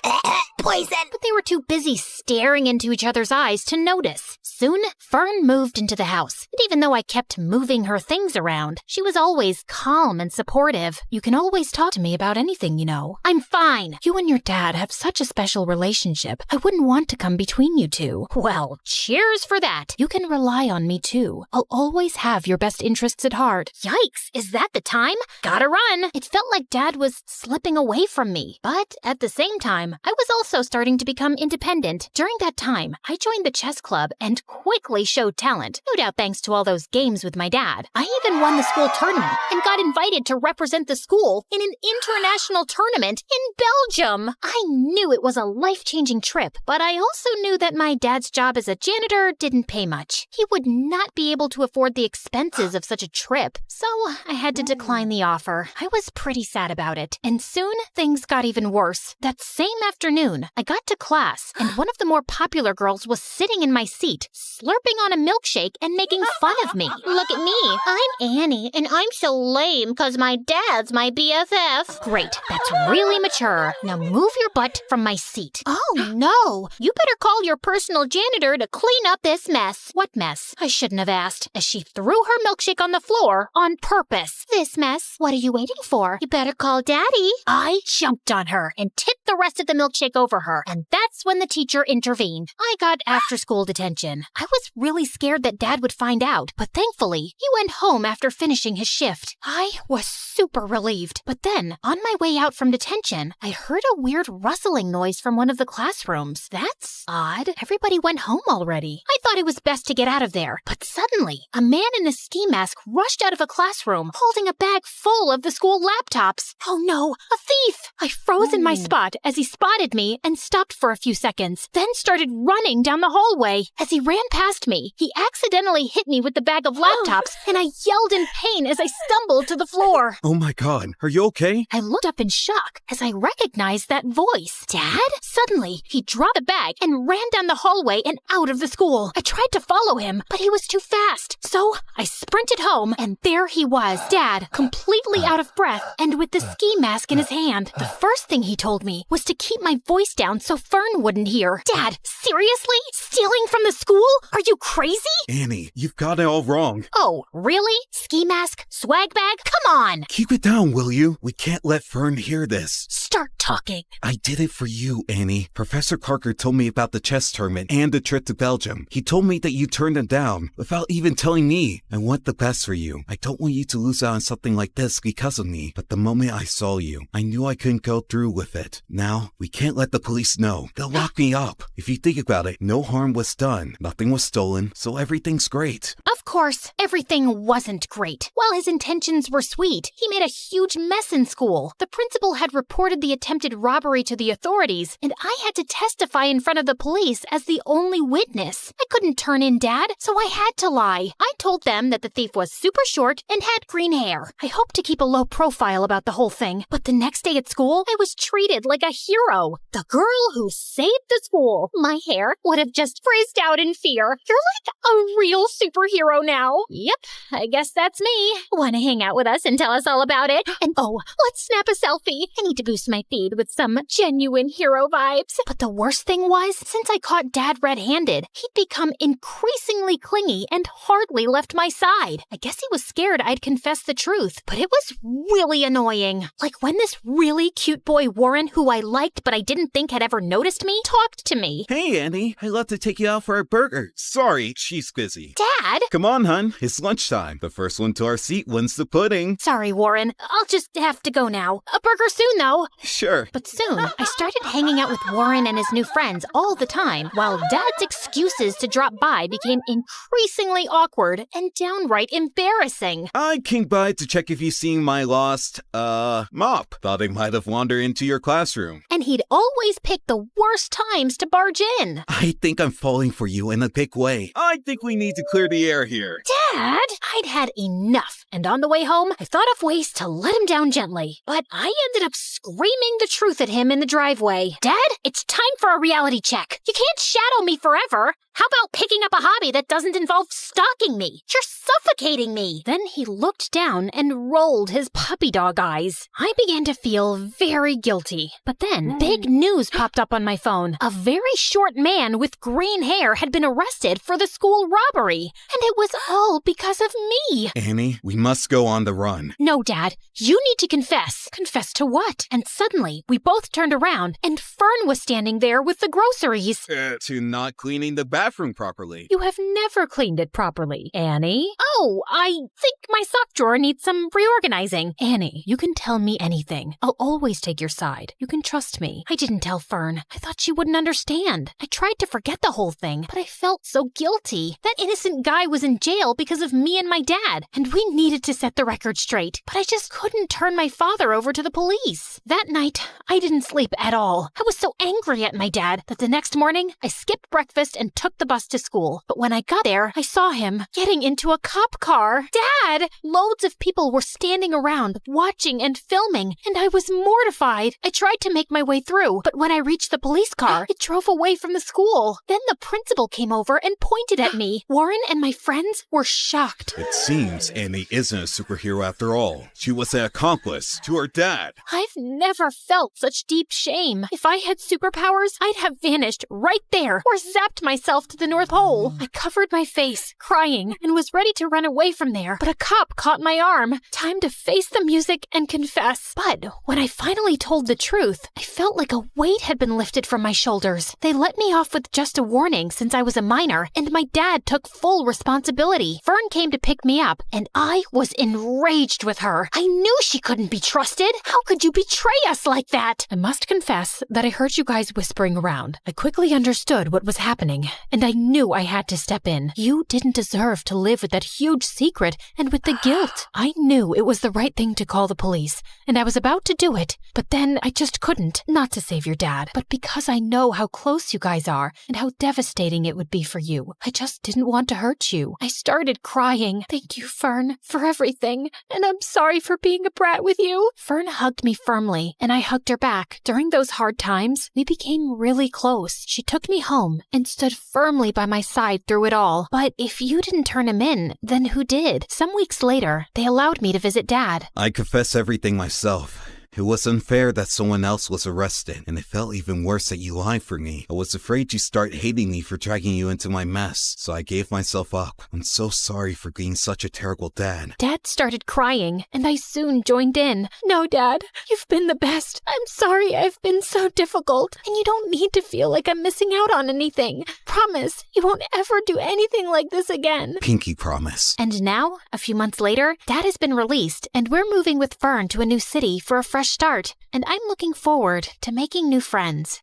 Poison! But they were too busy staring into each other's eyes to notice. Soon, Fern moved into the house, and even though I kept moving her things around, she was always calm and supportive. You can always talk to me about anything, you know. I'm fine. You and your dad have such a special relationship. I wouldn't want to come between you two. Well, cheers for that. You can rely on me too. I'll always have your best interests at heart. Yikes, is that the time? Gotta run. It felt like Dad was slipping away from me, but But at the same time, I was also starting to become independent. During that time, I joined the chess club and quickly showed talent, no doubt thanks to all those games with my dad. I even won the school tournament and got invited to represent the school in an international tournament in Belgium. I knew it was a life-changing trip, but I also knew that my dad's job as a janitor didn't pay much. He would not be able to afford the expenses of such a trip, so I had to decline the offer. I was pretty sad about it, and soon things got even worse. That same afternoon, I got to class, and one of the more popular girls was sitting in my seat, slurping on a milkshake and making fun of me. Look at me. I'm Annie, and I'm so lame because my dad's my BFF. Great, that's really mature. Now move your butt from my seat. Oh, no. You better call your personal janitor to clean up this mess. What mess? I shouldn't have asked, as she threw her milkshake on the floor on purpose. This mess. What are you waiting for? You better call Daddy. I jumped on her and tipped the rest of the milkshake over her, and that's when the teacher intervened. I got after-school detention. I was really scared that Dad would find out, but thankfully, he went home after finishing his shift. I was super relieved. But then, on my way out from detention, I heard a weird rustling noise from one of the classrooms. That's odd. Everybody went home already. I thought it was best to get out of there, but suddenly, a man in a ski mask rushed out of a classroom, holding a bag full of the school laptops. Oh no, a thief! I froze in my spot as he spotted me and stopped for a few seconds, then started running down the hallway. As he ran past me, he accidentally hit me with the bag of laptops, and I yelled in pain as I stumbled to the floor. Oh my god, are you okay? I looked up in shock as I recognized that voice. Dad? Suddenly, he dropped the bag and ran down the hallway and out of the school. I tried to follow him, but he was too fast. So I sprinted home, and there he was, Dad, completely out of breath and with the ski mask in his hand. The first thing he told me was to keep my voice down so Fern wouldn't hear. Dad, seriously? Stealing from the school? Are you crazy? Annie, you've got it all wrong. Oh, really? Ski mask? Swag bag? Come on! Keep it down, will you? We can't let Fern hear this. Start talking. I did it for you, Annie. Professor Parker told me about the chess tournament and the trip to Belgium. He told me that you turned him down without even telling me. I want the best for you. I don't want you to lose out on something like this because of me. But the moment I saw you, I knew I couldn't go through with it. Now, we can't let the police know. They'll lock me up. If you think about it, no harm was done. Nothing was stolen, so everything's great. Of course, everything wasn't great. While his intentions were sweet, he made a huge mess in school. The principal had reported the attempted robbery to the authorities, and I had to testify in front of the police as the only witness. I couldn't turn in Dad, so I had to lie. I told them that the thief was super short and had green hair. I hoped to keep a low profile about the whole thing, but the next day at school, I was treated like a hero. The girl who saved the school. My hair would have just frizzed out in fear. You're like a real superhero now. Yep, I guess that's me. Want to hang out with us and tell us all about it? And oh, let's snap a selfie. I need to boost my feed with some genuine hero vibes. But the worst thing was, since I caught Dad red-handed, he'd become increasingly clingy and hardly left my side. I guess he was scared I'd confess the truth, but it was really annoying. Like when this really cute boy Warren, who I liked but I didn't think had ever noticed me, talked to me. Hey, Annie, I'd love to take you out for a burger. Sorry, she's busy. Dad? Come on, hun. It's lunchtime. The first one to our seat wins the pudding. Sorry, Warren. I'll just have to go now. A burger soon, though. Sure. But soon, I started hanging out with Warren and his new friends all the time, while Dad's excuses to drop by became increasingly awkward and downright embarrassing. I came by to check if you seen my lost, mop. Thought I might have wandered into your classroom. And he'd always pick the worst times to barge in. I think I'm falling for you in a big way. I think we need to clear the air here. Dad! I'd had enough, and on the way home, I thought of ways to let him down gently. But I ended up screaming the truth at him in the driveway. Dad, it's time for a reality check. You can't shadow me forever. How about picking up a hobby that doesn't involve stalking me? You're suffocating me. Then he looked down and rolled his puppy dog eyes. I began to feel very guilty. But then big news popped up on my phone. A very short man with green hair had been arrested for the school robbery. And it was all all because of me. Annie, we must go on the run. No, Dad, you need to confess. Confess to what? And suddenly, we both turned around, and Fern was standing there with the groceries. To not cleaning the bathroom properly. You have never cleaned it properly, Annie. Oh, I think my sock drawer needs some reorganizing. Annie, you can tell me anything. I'll always take your side. You can trust me. I didn't tell Fern. I thought she wouldn't understand. I tried to forget the whole thing, but I felt so guilty. That innocent guy was in jail because of me and my dad, and we needed to set the record straight. But I just couldn't turn my father over to the police. That night, I didn't sleep at all. I was so angry at my dad that the next morning, I skipped breakfast and took the bus to school. But when I got there, I saw him getting into a cop car. Dad! Loads of people were standing around, watching and filming, and I was mortified. I tried to make my way through, but when I reached the police car, it drove away from the school. Then the principal came over and pointed at me. Warren and my friends were shocked. It seems Annie isn't a superhero after all. She was an accomplice to her dad. I've never felt such deep shame. If I had superpowers, I'd have vanished right there or zapped myself to the North Pole. I covered my face, crying, and was ready to run away from there, but a cop caught my arm. Time to face the music and confess. But when I finally told the truth, I felt like a weight had been lifted from my shoulders. They let me off with just a warning since I was a minor, and my dad took full responsibility. Fern came to pick me up, and I was enraged with her. I knew she couldn't be trusted. How could you betray us like that? I must confess that I heard you guys whispering around. I quickly understood what was happening, and I knew I had to step in. You didn't deserve to live with that huge secret and with the guilt. I knew it was the right thing to call the police, and I was about to do it, but then I just couldn't. Not to save your dad, but because I know how close you guys are and how devastating it would be for you. I just didn't want to hurt you. I started crying. Thank you, Fern, for everything, and I'm sorry for being a brat with you. Fern hugged me firmly, and I hugged her back. During those hard times, we became really close. She took me home and stood firmly by my side through it all. But if you didn't turn him in, then who did? Some weeks later, they allowed me to visit Dad. I confess everything myself. It was unfair that someone else was arrested, and it felt even worse that you lied for me. I was afraid you'd start hating me for dragging you into my mess, so I gave myself up. I'm so sorry for being such a terrible dad. Dad started crying, and I soon joined in. No, Dad, you've been the best. I'm sorry I've been so difficult, and you don't need to feel like I'm missing out on anything. Promise, you won't ever do anything like this again. Pinky promise. And now, a few months later, Dad has been released, and we're moving with Fern to a new city for a fresh start, and I'm looking forward to making new friends.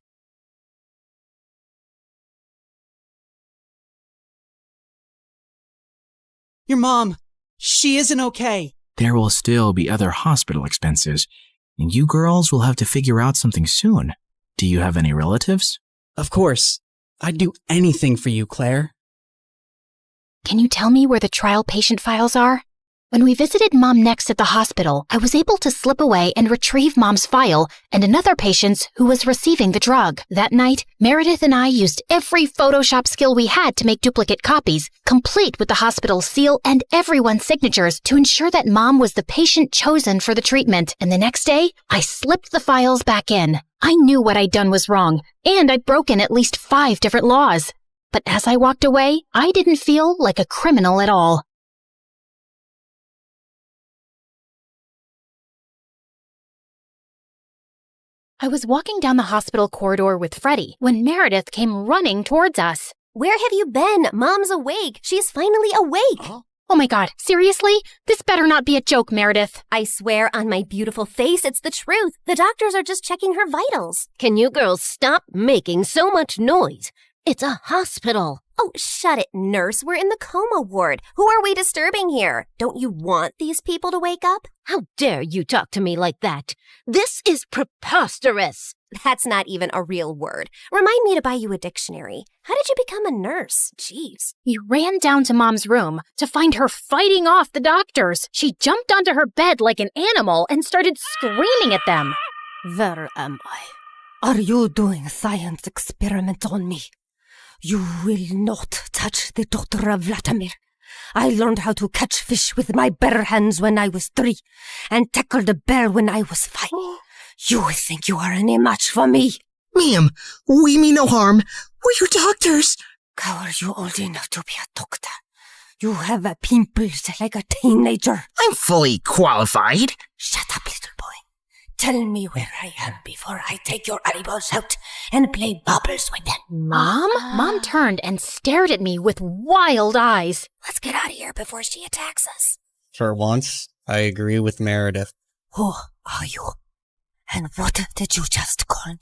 Your mom, she isn't okay. There will still be other hospital expenses, and you girls will have to figure out something soon. Do you have any relatives? Of course. I'd do anything for you, Claire. Can you tell me where the trial patient files are? When we visited Mom next at the hospital, I was able to slip away and retrieve Mom's file and another patient's who was receiving the drug. That night, Meredith and I used every Photoshop skill we had to make duplicate copies, complete with the hospital seal and everyone's signatures to ensure that Mom was the patient chosen for the treatment. And the next day, I slipped the files back in. I knew what I'd done was wrong, and I'd broken at least 5 different laws. But as I walked away, I didn't feel like a criminal at all. I was walking down the hospital corridor with Freddie when Meredith came running towards us. Where have you been? Mom's awake. She's finally awake. Oh my God, seriously? This better not be a joke, Meredith. I swear on my beautiful face, it's the truth. The doctors are just checking her vitals. Can you girls stop making so much noise? It's a hospital. Oh, shut it, nurse. We're in the coma ward. Who are we disturbing here? Don't you want these people to wake up? How dare you talk to me like that? This is preposterous. That's not even a real word. Remind me to buy you a dictionary. How did you become a nurse? Jeez. We ran down to Mom's room to find her fighting off the doctors. She jumped onto her bed like an animal and started screaming at them. Where am I? Are you doing science experiments on me? You will not touch the Dr. Vladimir. I learned how to catch fish with my bare hands when I was 3 and tackled a bear when I was 5. You think you are any match for me? Ma'am, we mean no harm. We're your doctors. How are you old enough to be a doctor? You have pimples like a teenager. I'm fully qualified. Shut up, little boy. Tell me where I am before I take your eyeballs out and play bubbles with them. Mom? Mom turned and stared at me with wild eyes. Let's get out of here before she attacks us. For once, I agree with Meredith. Who are you? And what did you just call me?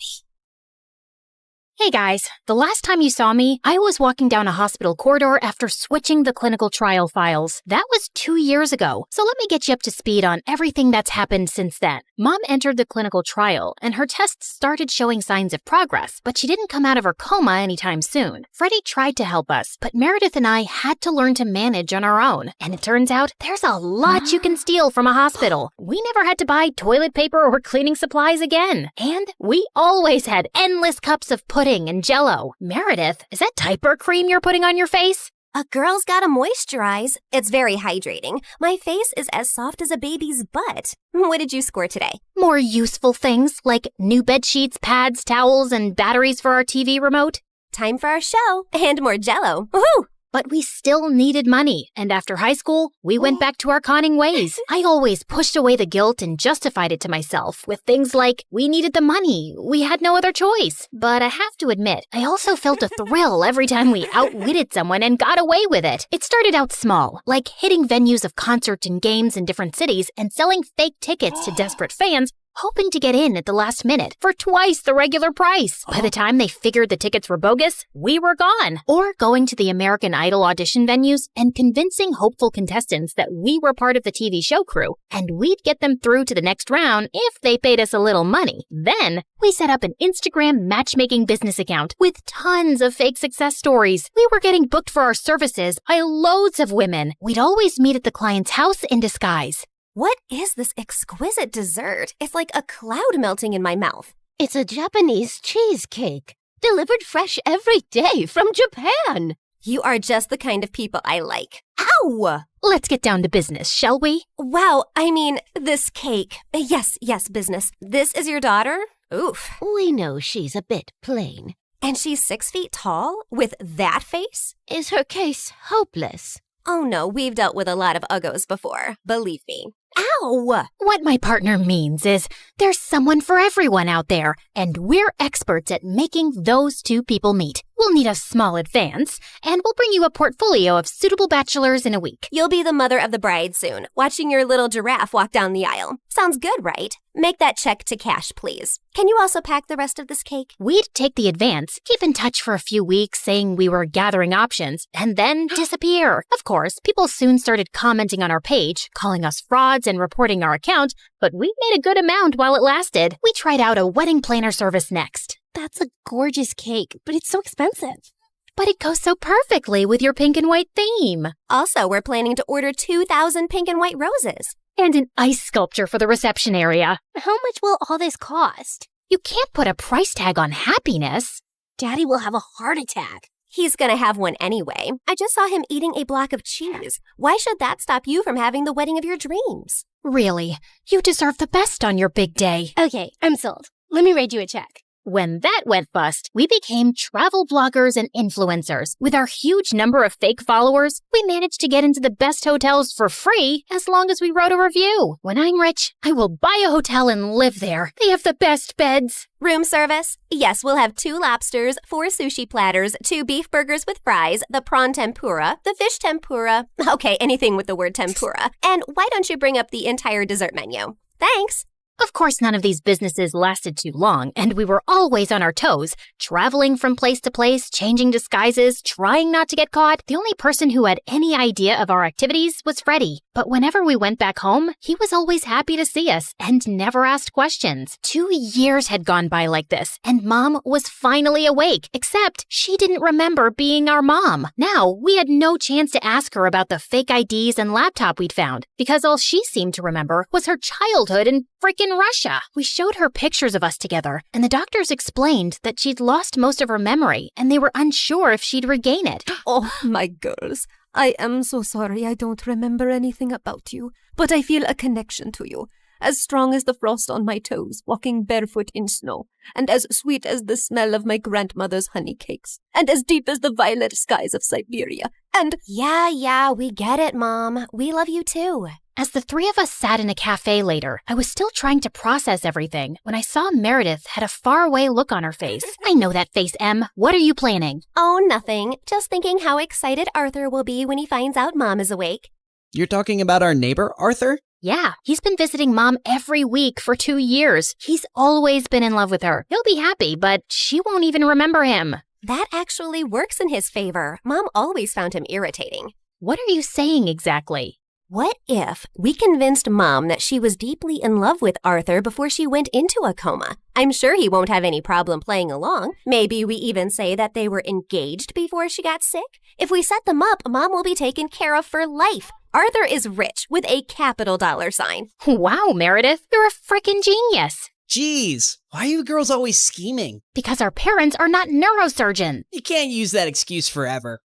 Hey guys, the last time you saw me, I was walking down a hospital corridor after switching the clinical trial files. That was 2 years ago, so let me get you up to speed on everything that's happened since then. Mom entered the clinical trial, and her tests started showing signs of progress, but she didn't come out of her coma anytime soon. Freddie tried to help us, but Meredith and I had to learn to manage on our own, and it turns out there's a lot you can steal from a hospital. We never had to buy toilet paper or cleaning supplies again, and we always had endless cups of pudding and Jell-O. Meredith, is that diaper cream you're putting on your face? A girl's gotta moisturize. It's very hydrating. My face is as soft as a baby's butt. What did you score today? More useful things like new bed sheets, pads, towels, and batteries for our TV remote. Time for our show and more Jell-O. Woohoo! But we still needed money, and after high school, we went back to our conning ways. I always pushed away the guilt and justified it to myself with things like, we needed the money, we had no other choice. But I have to admit, I also felt a thrill every time we outwitted someone and got away with it. It started out small, like hitting venues of concerts and games in different cities and selling fake tickets to desperate fans, hoping to get in at the last minute for twice the regular price. By the time they figured the tickets were bogus, we were gone. Or going to the American Idol audition venues and convincing hopeful contestants that we were part of the TV show crew, and we'd get them through to the next round if they paid us a little money. Then, we set up an Instagram matchmaking business account with tons of fake success stories. We were getting booked for our services by loads of women. We'd always meet at the client's house in disguise. What is this exquisite dessert? It's like a cloud melting in my mouth. It's a Japanese cheesecake, delivered fresh every day from Japan. You are just the kind of people I like. Ow! Let's get down to business, shall we? Wow, I mean, this cake. Yes, business. This is your daughter? Oof. We know she's a bit plain. And she's 6 feet tall? With that face? Is her case hopeless? Oh no, we've dealt with a lot of uggos before. Believe me. Ow! What my partner means is there's someone for everyone out there, and we're experts at making those two people meet. We'll need a small advance, and we'll bring you a portfolio of suitable bachelors in a week. You'll be the mother of the bride soon, watching your little giraffe walk down the aisle. Sounds good, right? Make that check to cash, please. Can you also pack the rest of this cake? We'd take the advance, keep in touch for a few weeks saying we were gathering options, and then disappear. Of course, people soon started commenting on our page, calling us frauds and reporting our account, but we made a good amount while it lasted. We tried out a wedding planner service next. That's a gorgeous cake, but it's so expensive. But it goes so perfectly with your pink and white theme. Also, we're planning to order 2,000 pink and white roses. And an ice sculpture for the reception area. How much will all this cost? You can't put a price tag on happiness. Daddy will have a heart attack. He's gonna have one anyway. I just saw him eating a block of cheese. Why should that stop you from having the wedding of your dreams? Really, you deserve the best on your big day. Okay, I'm sold. Let me write you a check. When that went bust, we became travel bloggers and influencers. With our huge number of fake followers, we managed to get into the best hotels for free as long as we wrote a review. When I'm rich, I will buy a hotel and live there. They have the best beds. Room service? Yes, we'll have 2 lobsters, 4 sushi platters, 2 beef burgers with fries, the prawn tempura, the fish tempura. Okay, anything with the word tempura. And why don't you bring up the entire dessert menu? Thanks. Of course, none of these businesses lasted too long, and we were always on our toes, traveling from place to place, changing disguises, trying not to get caught. The only person who had any idea of our activities was Freddie. But whenever we went back home, he was always happy to see us and never asked questions. 2 years had gone by like this, and Mom was finally awake, except she didn't remember being our mom. Now, we had no chance to ask her about the fake IDs and laptop we'd found, because all she seemed to remember was her childhood in frickin' Russia. We showed her pictures of us together, and the doctors explained that she'd lost most of her memory, and they were unsure if she'd regain it. Oh, my girls. I am so sorry I don't remember anything about you, but I feel a connection to you. as strong as the frost on my toes, walking barefoot in snow, and as sweet as the smell of my grandmother's honey cakes, and as deep as the violet skies of Siberia, and— Yeah, we get it, Mom. We love you too. As the three of us sat in a cafe later, I was still trying to process everything when I saw Meredith had a faraway look on her face. I know that face, Em. What are you planning? Oh, nothing. Just thinking how excited Arthur will be when he finds out Mom is awake. You're talking about our neighbor, Arthur? Yeah, he's been visiting Mom every week for 2 years. He's always been in love with her. He'll be happy, but she won't even remember him. That actually works in his favor. Mom always found him irritating. What are you saying exactly? What if we convinced Mom that she was deeply in love with Arthur before she went into a coma? I'm sure he won't have any problem playing along. Maybe we even say that they were engaged before she got sick. If we set them up, Mom will be taken care of for life. Arthur is rich with a capital $sign. Wow, Meredith, you're a frickin' genius. Jeez, why are you girls always scheming? Because our parents are not neurosurgeons. You can't use that excuse forever.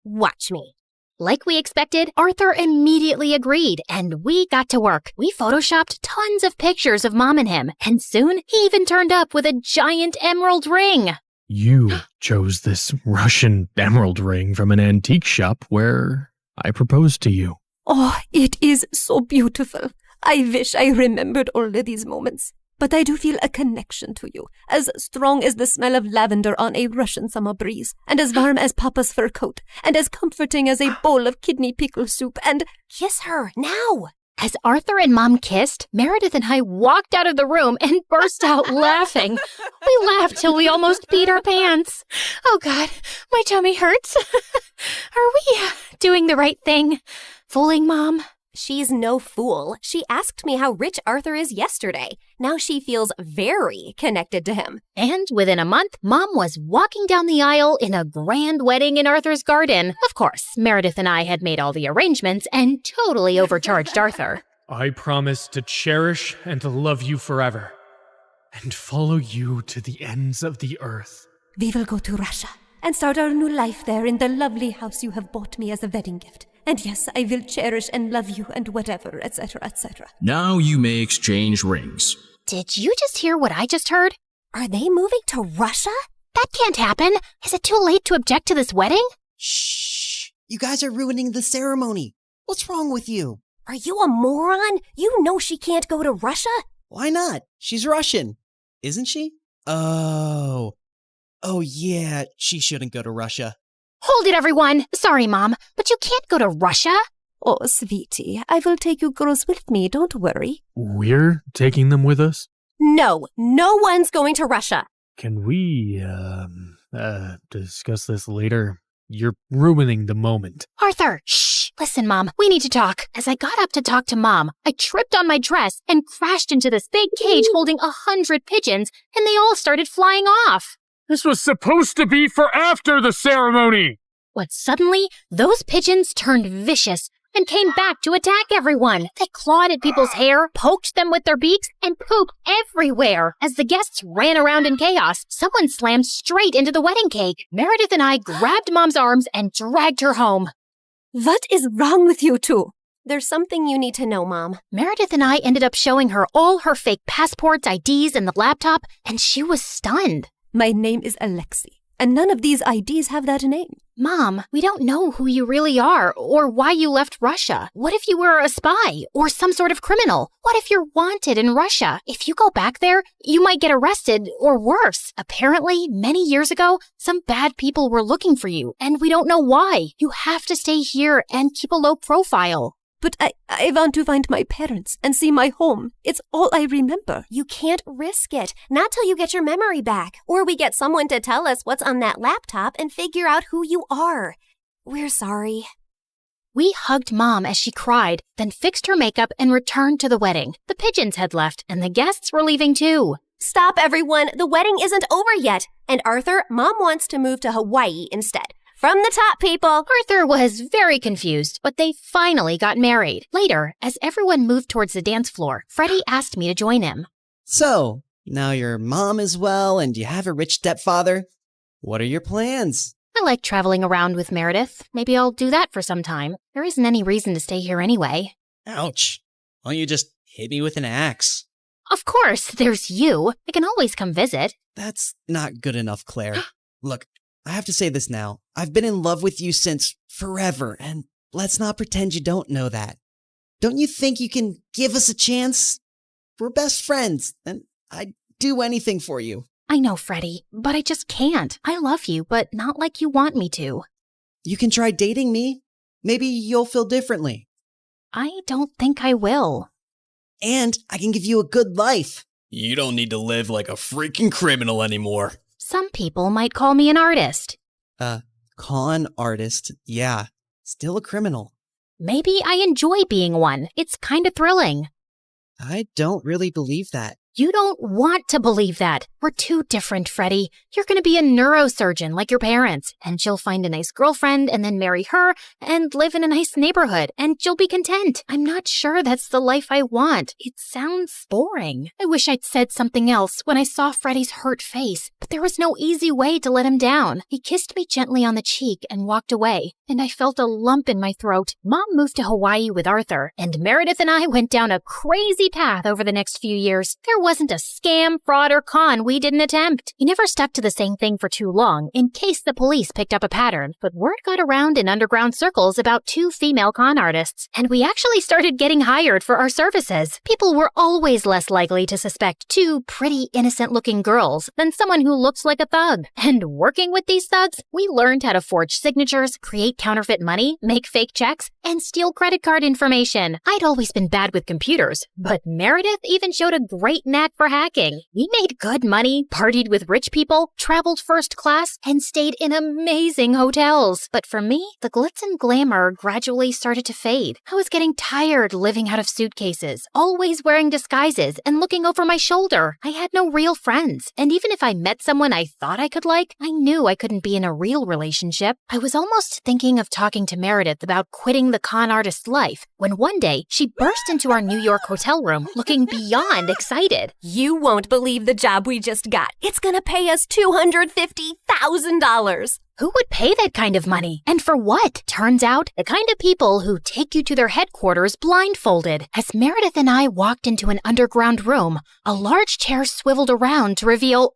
Watch me. Like we expected, Arthur immediately agreed, and we got to work. We photoshopped tons of pictures of Mom and him, and soon he even turned up with a giant emerald ring. You chose this Russian emerald ring from an antique shop where I proposed to you. Oh, it is so beautiful. I wish I remembered all of these moments. But I do feel a connection to you, as strong as the smell of lavender on a Russian summer breeze, and as warm as Papa's fur coat, and as comforting as a bowl of kidney pickle soup, and— Kiss her, now! As Arthur and Mom kissed, Meredith and I walked out of the room and burst out laughing. We laughed till we almost peed our pants. Oh God, my tummy hurts. Are we doing the right thing? Fooling Mom? She's no fool. She asked me how rich Arthur is yesterday. Now she feels very connected to him. And within a month, Mom was walking down the aisle in a grand wedding in Arthur's garden. Of course, Meredith and I had made all the arrangements and totally overcharged Arthur. I promise to cherish and to love you forever, and follow you to the ends of the earth. We will go to Russia and start our new life there in the lovely house you have bought me as a wedding gift. And yes, I will cherish and love you and whatever, etc., etc. Now you may exchange rings. Did you just hear what I just heard? Are they moving to Russia? That can't happen. Is it too late to object to this wedding? Shh! You guys are ruining the ceremony. What's wrong with you? Are you a moron? You know she can't go to Russia? Why not? She's Russian. Isn't she? Oh, yeah, she shouldn't go to Russia. Hold it, everyone. Sorry, Mom, but you can't go to Russia. Oh, sweetie, I will take you girls with me, don't worry. We're taking them with us? No one's going to Russia. Can we, discuss this later? You're ruining the moment. Arthur, shh. Listen, Mom, we need to talk. As I got up to talk to Mom, I tripped on my dress and crashed into this big cage holding 100 pigeons, and they all started flying off. This was supposed to be for after the ceremony! But suddenly, those pigeons turned vicious and came back to attack everyone. They clawed at people's hair, poked them with their beaks, and pooped everywhere. As the guests ran around in chaos, someone slammed straight into the wedding cake. Meredith and I grabbed Mom's arms and dragged her home. What is wrong with you two? There's something you need to know, Mom. Meredith and I ended up showing her all her fake passports, IDs, and the laptop, and she was stunned. My name is Alexei, and none of these IDs have that name. Mom, we don't know who you really are or why you left Russia. What if you were a spy or some sort of criminal? What if you're wanted in Russia? If you go back there, you might get arrested or worse. Apparently, many years ago, some bad people were looking for you, and we don't know why. You have to stay here and keep a low profile. But I want to find my parents and see my home. It's all I remember. You can't risk it. Not till you get your memory back. Or we get someone to tell us what's on that laptop and figure out who you are. We're sorry. We hugged Mom as she cried, then fixed her makeup and returned to the wedding. The pigeons had left, and the guests were leaving too. Stop, everyone. The wedding isn't over yet. And Arthur, Mom wants to move to Hawaii instead. From the top, people! Arthur was very confused, but they finally got married. Later, as everyone moved towards the dance floor, Freddie asked me to join him. So, now your mom is well and you have a rich stepfather. What are your plans? I like traveling around with Meredith. Maybe I'll do that for some time. There isn't any reason to stay here anyway. Ouch. Why don't you just hit me with an axe. Of course, there's you. I can always come visit. That's not good enough, Claire. Look, I have to say this now. I've been in love with you since forever, and let's not pretend you don't know that. Don't you think you can give us a chance? We're best friends, and I'd do anything for you. I know, Freddie, but I just can't. I love you, but not like you want me to. You can try dating me. Maybe you'll feel differently. I don't think I will. And I can give you a good life. You don't need to live like a freaking criminal anymore. Some people might call me an artist. Con artist, yeah. Still a criminal. Maybe I enjoy being one. It's kind of thrilling. I don't really believe that. You don't want to believe that. We're too different, Freddie. You're going to be a neurosurgeon like your parents, and she'll find a nice girlfriend and then marry her and live in a nice neighborhood, and you'll be content. I'm not sure that's the life I want. It sounds boring. I wish I'd said something else when I saw Freddie's hurt face, but there was no easy way to let him down. He kissed me gently on the cheek and walked away, and I felt a lump in my throat. Mom moved to Hawaii with Arthur, and Meredith and I went down a crazy path over the next few years. There wasn't a scam, fraud, or con we didn't attempt. We never stuck to the same thing for too long, in case the police picked up a pattern, but word got around in underground circles about 2 female con artists, and we actually started getting hired for our services. People were always less likely to suspect 2 pretty, innocent-looking girls than someone who looks like a thug. And working with these thugs, we learned how to forge signatures, create counterfeit money, make fake checks, and steal credit card information. I'd always been bad with computers, but Meredith even showed a great knack for hacking. We made good money, partied with rich people, traveled first class, and stayed in amazing hotels. But for me, the glitz and glamour gradually started to fade. I was getting tired living out of suitcases, always wearing disguises and looking over my shoulder. I had no real friends, and even if I met someone I thought I could like, I knew I couldn't be in a real relationship. I was almost thinking of talking to Meredith about quitting the con artist life when one day she burst into our New York hotel room looking beyond excited. You won't believe the job we just got. It's gonna pay us $250,000. Who would pay that kind of money? And for what? Turns out, the kind of people who take you to their headquarters blindfolded. As Meredith and I walked into an underground room, a large chair swiveled around to reveal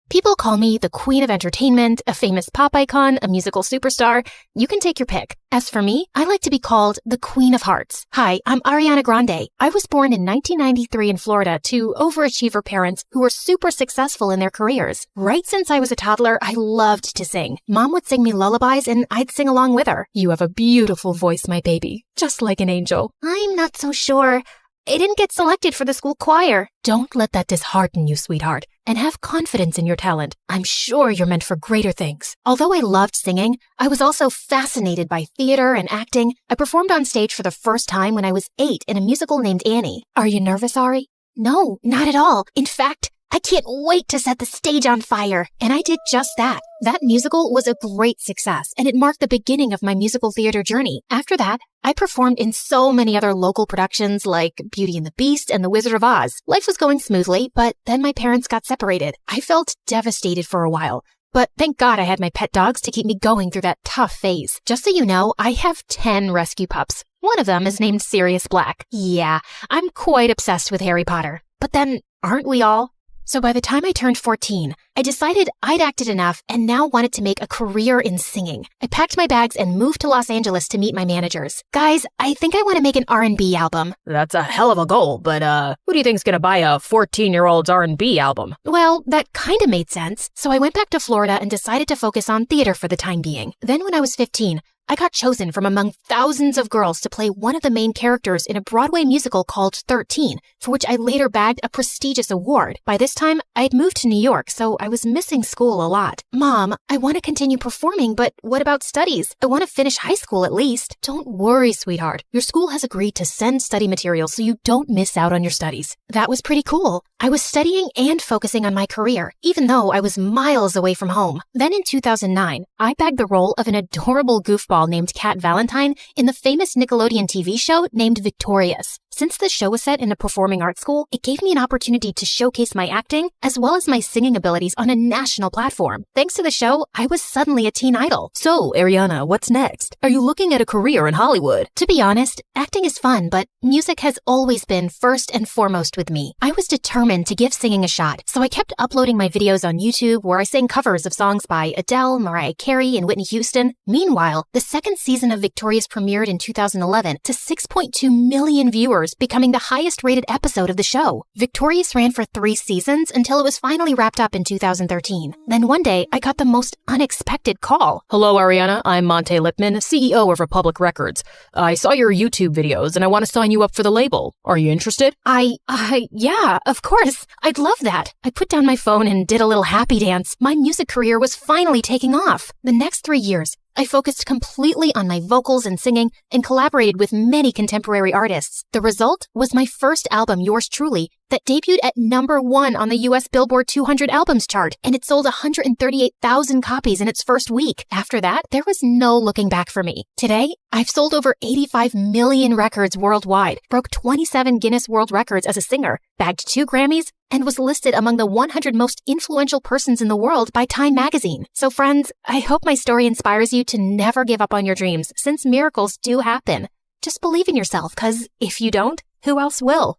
People call me the Queen of Entertainment, a famous pop icon, a musical superstar. You can take your pick. As for me, I like to be called the Queen of Hearts. Hi, I'm Ariana Grande. I was born in 1993 in Florida to overachiever parents who were super successful in their careers. Right since I was a toddler, I loved to sing. Mom would sing me lullabies and I'd sing along with her. You have a beautiful voice, my baby. Just like an angel. I'm not so sure. I didn't get selected for the school choir. Don't let that dishearten you, sweetheart, and have confidence in your talent. I'm sure you're meant for greater things. Although I loved singing, I was also fascinated by theater and acting. I performed on stage for the first time when I was 8 in a musical named Annie. Are you nervous, Ari? No, not at all. In fact, I can't wait to set the stage on fire. And I did just that. That musical was a great success, and it marked the beginning of my musical theater journey. After that, I performed in so many other local productions like Beauty and the Beast and The Wizard of Oz. Life was going smoothly, but then my parents got separated. I felt devastated for a while, but thank God I had my pet dogs to keep me going through that tough phase. Just so you know, I have 10 rescue pups. One of them is named Sirius Black. Yeah, I'm quite obsessed with Harry Potter. But then, aren't we all? So by the time I turned 14, I decided I'd acted enough and now wanted to make a career in singing. I packed my bags and moved to Los Angeles to meet my managers. Guys, I think I want to make an R&B album. That's a hell of a goal, but who do you think's gonna buy a 14-year-old's R&B album? Well, that kind of made sense. So I went back to Florida and decided to focus on theater for the time being. Then when I was 15, I got chosen from among thousands of girls to play one of the main characters in a Broadway musical called 13, for which I later bagged a prestigious award. By this time, I had moved to New York, so I was missing school a lot. Mom, I want to continue performing, but what about studies? I want to finish high school at least. Don't worry, sweetheart. Your school has agreed to send study materials so you don't miss out on your studies. That was pretty cool. I was studying and focusing on my career, even though I was miles away from home. Then in 2009, I bagged the role of an adorable goofball named Kat Valentine in the famous Nickelodeon TV show named Victorious. Since the show was set in a performing arts school, it gave me an opportunity to showcase my acting as well as my singing abilities on a national platform. Thanks to the show, I was suddenly a teen idol. So, Ariana, what's next? Are you looking at a career in Hollywood? To be honest, acting is fun, but music has always been first and foremost with me. I was determined to give singing a shot, so I kept uploading my videos on YouTube where I sang covers of songs by Adele, Mariah Carey, and Whitney Houston. Meanwhile, the second season of Victorious premiered in 2011 to 6.2 million viewers, becoming the highest-rated episode of the show. Victorious ran for 3 seasons until it was finally wrapped up in 2013. Then one day, I got the most unexpected call. Hello, Ariana. I'm Monte Lipman, CEO of Republic Records. I saw your YouTube videos and I want to sign you up for the label. Are you interested? Yeah, of course. I'd love that. I put down my phone and did a little happy dance. My music career was finally taking off. The next 3 years, I focused completely on my vocals and singing and collaborated with many contemporary artists. The result was my first album, Yours Truly, that debuted at #1 on the US Billboard 200 albums chart, and it sold 138,000 copies in its first week. After that, there was no looking back for me. Today, I've sold over 85 million records worldwide, broke 27 Guinness World Records as a singer, bagged 2 Grammys, and was listed among the 100 most influential persons in the world by Time magazine. So friends, I hope my story inspires you to never give up on your dreams, since miracles do happen. Just believe in yourself, because if you don't, who else will?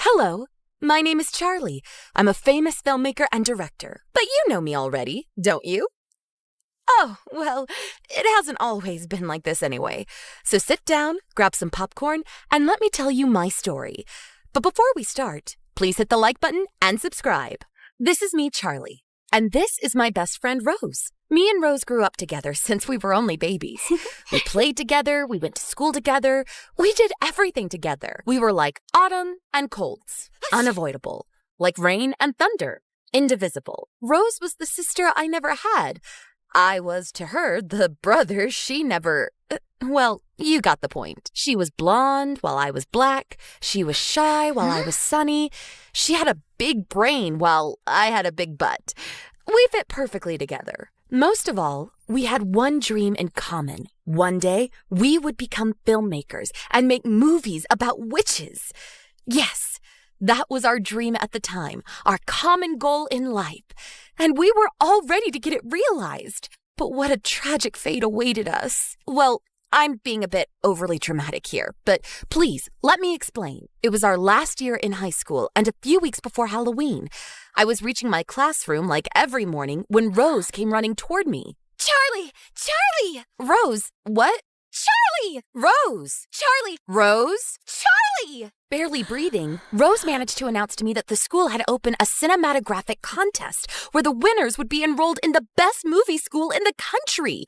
Hello, my name is Charlie. I'm a famous filmmaker and director. But you know me already, don't you? Oh, well, it hasn't always been like this anyway. So sit down, grab some popcorn, and let me tell you my story. But before we start, please hit the like button and subscribe. This is me, Charlie, and this is my best friend, Rose. Me and Rose grew up together since we were only babies. We played together, we went to school together, we did everything together. We were like autumn and colds, unavoidable, like rain and thunder, indivisible. Rose was the sister I never had. I was to her the brother she never... well, you got the point. She was blonde while I was black. She was shy while I was sunny. She had a big brain while I had a big butt. We fit perfectly together. Most of all, we had one dream in common. One day, we would become filmmakers and make movies about witches. Yes, that was our dream at the time, our common goal in life. And we were all ready to get it realized. But what a tragic fate awaited us. Well, I'm being a bit overly dramatic here, but please, let me explain. It was our last year in high school and a few weeks before Halloween. I was reaching my classroom like every morning when Rose came running toward me. Charlie! Charlie! Rose, what? Charlie! Rose! Charlie! Rose! Charlie! Barely breathing, Rose managed to announce to me that the school had opened a cinematographic contest where the winners would be enrolled in the best movie school in the country.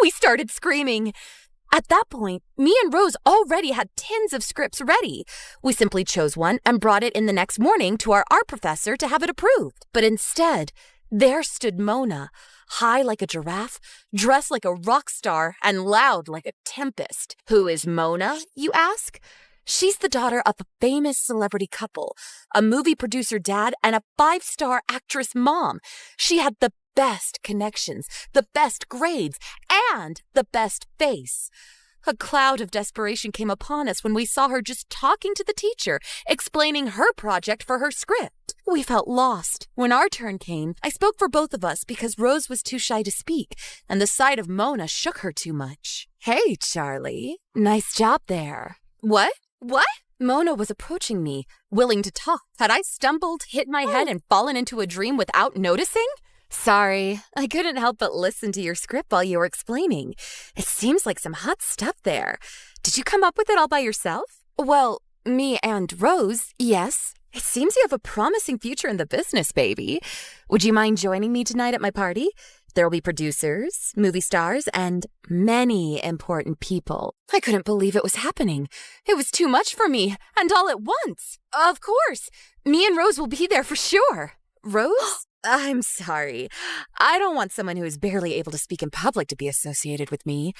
We started screaming. At that point, me and Rose already had tins of scripts ready. We simply chose one and brought it in the next morning to our art professor to have it approved. But instead, there stood Mona, high like a giraffe, dressed like a rock star, and loud like a tempest. Who is Mona, you ask? She's the daughter of a famous celebrity couple, a movie producer dad, and a 5-star actress mom. She had the best connections, the best grades, and the best face. A cloud of desperation came upon us when we saw her just talking to the teacher, explaining her project for her script. We felt lost. When our turn came, I spoke for both of us because Rose was too shy to speak, and the sight of Mona shook her too much. Hey, Charlie. Nice job there. What? What? Mona was approaching me, willing to talk. Had I stumbled, hit my head, and fallen into a dream without noticing? Sorry, I couldn't help but listen to your script while you were explaining. It seems like some hot stuff there. Did you come up with it all by yourself? Well, me and Rose, yes. It seems you have a promising future in the business, baby. Would you mind joining me tonight at my party? There will be producers, movie stars, and many important people. I couldn't believe it was happening. It was too much for me, and all at once. Of course, me and Rose will be there for sure. Rose? I'm sorry. I don't want someone who is barely able to speak in public to be associated with me.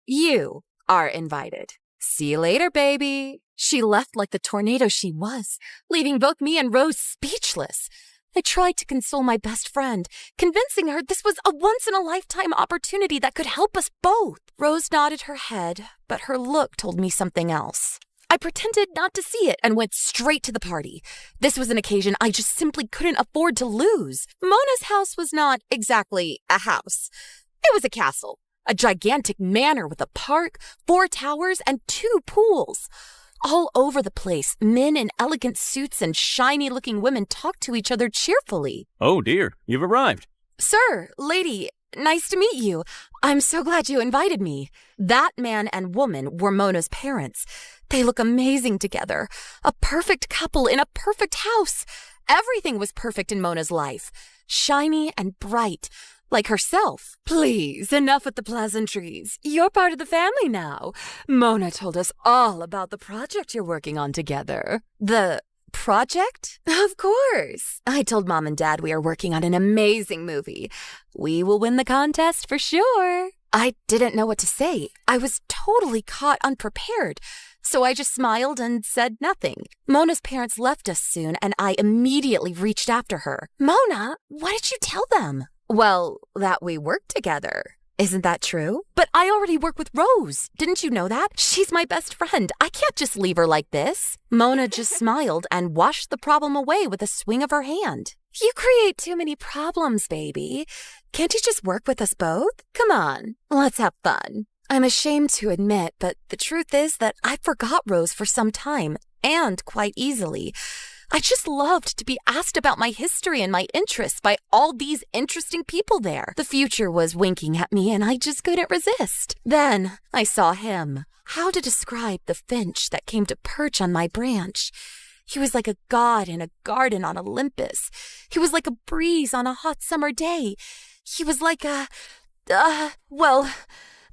You are invited. See you later, baby. She left like the tornado she was, leaving both me and Rose speechless. I tried to console my best friend, convincing her this was a once-in-a-lifetime opportunity that could help us both. Rose nodded her head, but her look told me something else. I pretended not to see it and went straight to the party. This was an occasion I just simply couldn't afford to lose. Mona's house was not exactly a house. It was a castle, a gigantic manor with a park, 4 towers, and 2 pools. All over the place, men in elegant suits and shiny-looking women talked to each other cheerfully. Oh dear, you've arrived. Sir, lady, nice to meet you. I'm so glad you invited me. That man and woman were Mona's parents. They look amazing together. A perfect couple in a perfect house. Everything was perfect in Mona's life. Shiny and bright, like herself. Please, enough with the pleasantries. You're part of the family now. Mona told us all about the project you're working on together. The project? Of course. I told Mom and Dad we are working on an amazing movie. We will win the contest for sure. I didn't know what to say. I was totally caught unprepared. So I just smiled and said nothing. Mona's parents left us soon, and I immediately reached after her. Mona, what did you tell them? Well, that we work together. Isn't that true? But I already work with Rose. Didn't you know that? She's my best friend. I can't just leave her like this. Mona just smiled and washed the problem away with a swing of her hand. You create too many problems, baby. Can't you just work with us both? Come on, let's have fun. I'm ashamed to admit, but the truth is that I forgot Rose for some time, and quite easily. I just loved to be asked about my history and my interests by all these interesting people there. The future was winking at me, and I just couldn't resist. Then I saw him. How to describe the finch that came to perch on my branch? He was like a god in a garden on Olympus. He was like a breeze on a hot summer day. He was like well,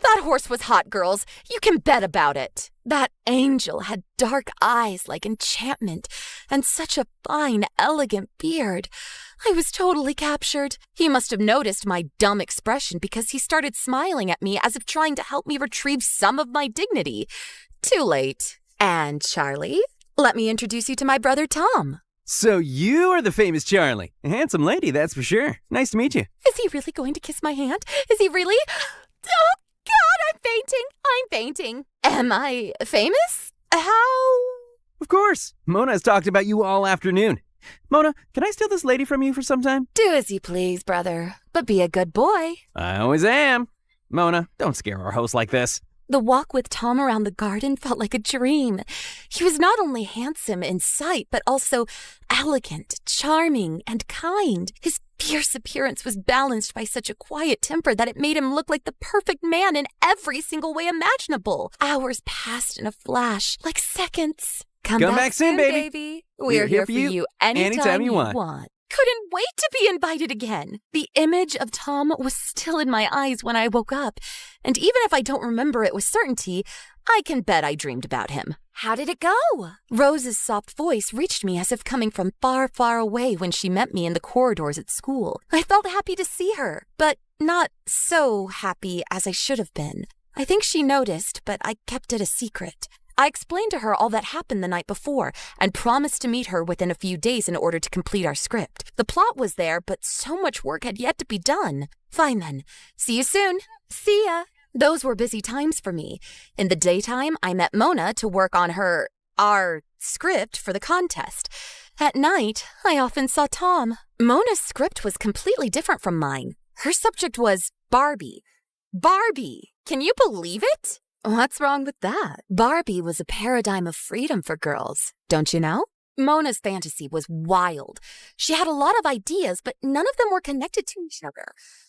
that horse was hot, girls. You can bet about it. That angel had dark eyes like enchantment and such a fine, elegant beard. I was totally captured. He must have noticed my dumb expression because he started smiling at me as if trying to help me retrieve some of my dignity. Too late. And Charlie, let me introduce you to my brother Tom. So you are the famous Charlie. A handsome lady, that's for sure. Nice to meet you. Is he really going to kiss my hand? Is he really? Oh, God, I'm fainting. Am I famous? How? Of course. Mona has talked about you all afternoon. Mona, can I steal this lady from you for some time? Do as you please, brother, but be a good boy. I always am. Mona, don't scare our host like this. The walk with Tom around the garden felt like a dream. He was not only handsome in sight, but also elegant, charming, and kind. His fierce appearance was balanced by such a quiet temper that it made him look like the perfect man in every single way imaginable. Hours passed in a flash, like seconds. Come back soon, baby. We're here for you anytime you want. Couldn't wait to be invited again. The image of Tom was still in my eyes when I woke up, and even if I don't remember it with certainty, I can bet I dreamed about him. How did it go? Rose's soft voice reached me as if coming from far, far away when she met me in the corridors at school. I felt happy to see her, but not so happy as I should have been. I think she noticed, but I kept it a secret. I explained to her all that happened the night before and promised to meet her within a few days in order to complete our script. The plot was there, but so much work had yet to be done. Fine then. See you soon. See ya. Those were busy times for me. In the daytime, I met Mona to work on our script for the contest. At night, I often saw Tom. Mona's script was completely different from mine. Her subject was Barbie. Barbie! Can you believe it? What's wrong with that? Barbie was a paradigm of freedom for girls, don't you know? Mona's fantasy was wild. She had a lot of ideas, but none of them were connected to each other.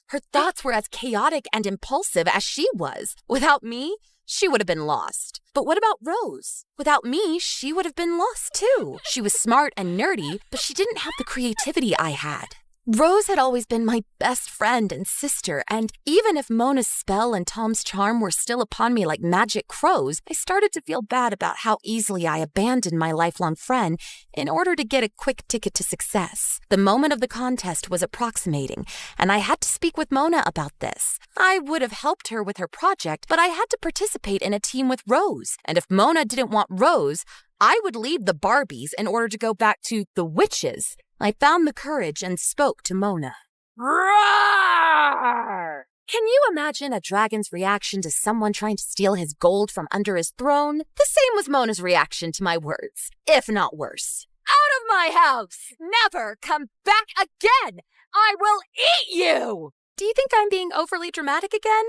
Her thoughts were as chaotic and impulsive as she was. Without me, she would have been lost. But what about Rose? Without me, she would have been lost too. She was smart and nerdy, but she didn't have the creativity I had. Rose had always been my best friend and sister, and even if Mona's spell and Tom's charm were still upon me like magic crows, I started to feel bad about how easily I abandoned my lifelong friend in order to get a quick ticket to success. The moment of the contest was approximating, and I had to speak with Mona about this. I would have helped her with her project, but I had to participate in a team with Rose, and if Mona didn't want Rose, I would leave the Barbies in order to go back to the witches. I found the courage and spoke to Mona. Roar! Can you imagine a dragon's reaction to someone trying to steal his gold from under his throne? The same was Mona's reaction to my words, if not worse. Out of my house! Never come back again! I will eat you! Do you think I'm being overly dramatic again?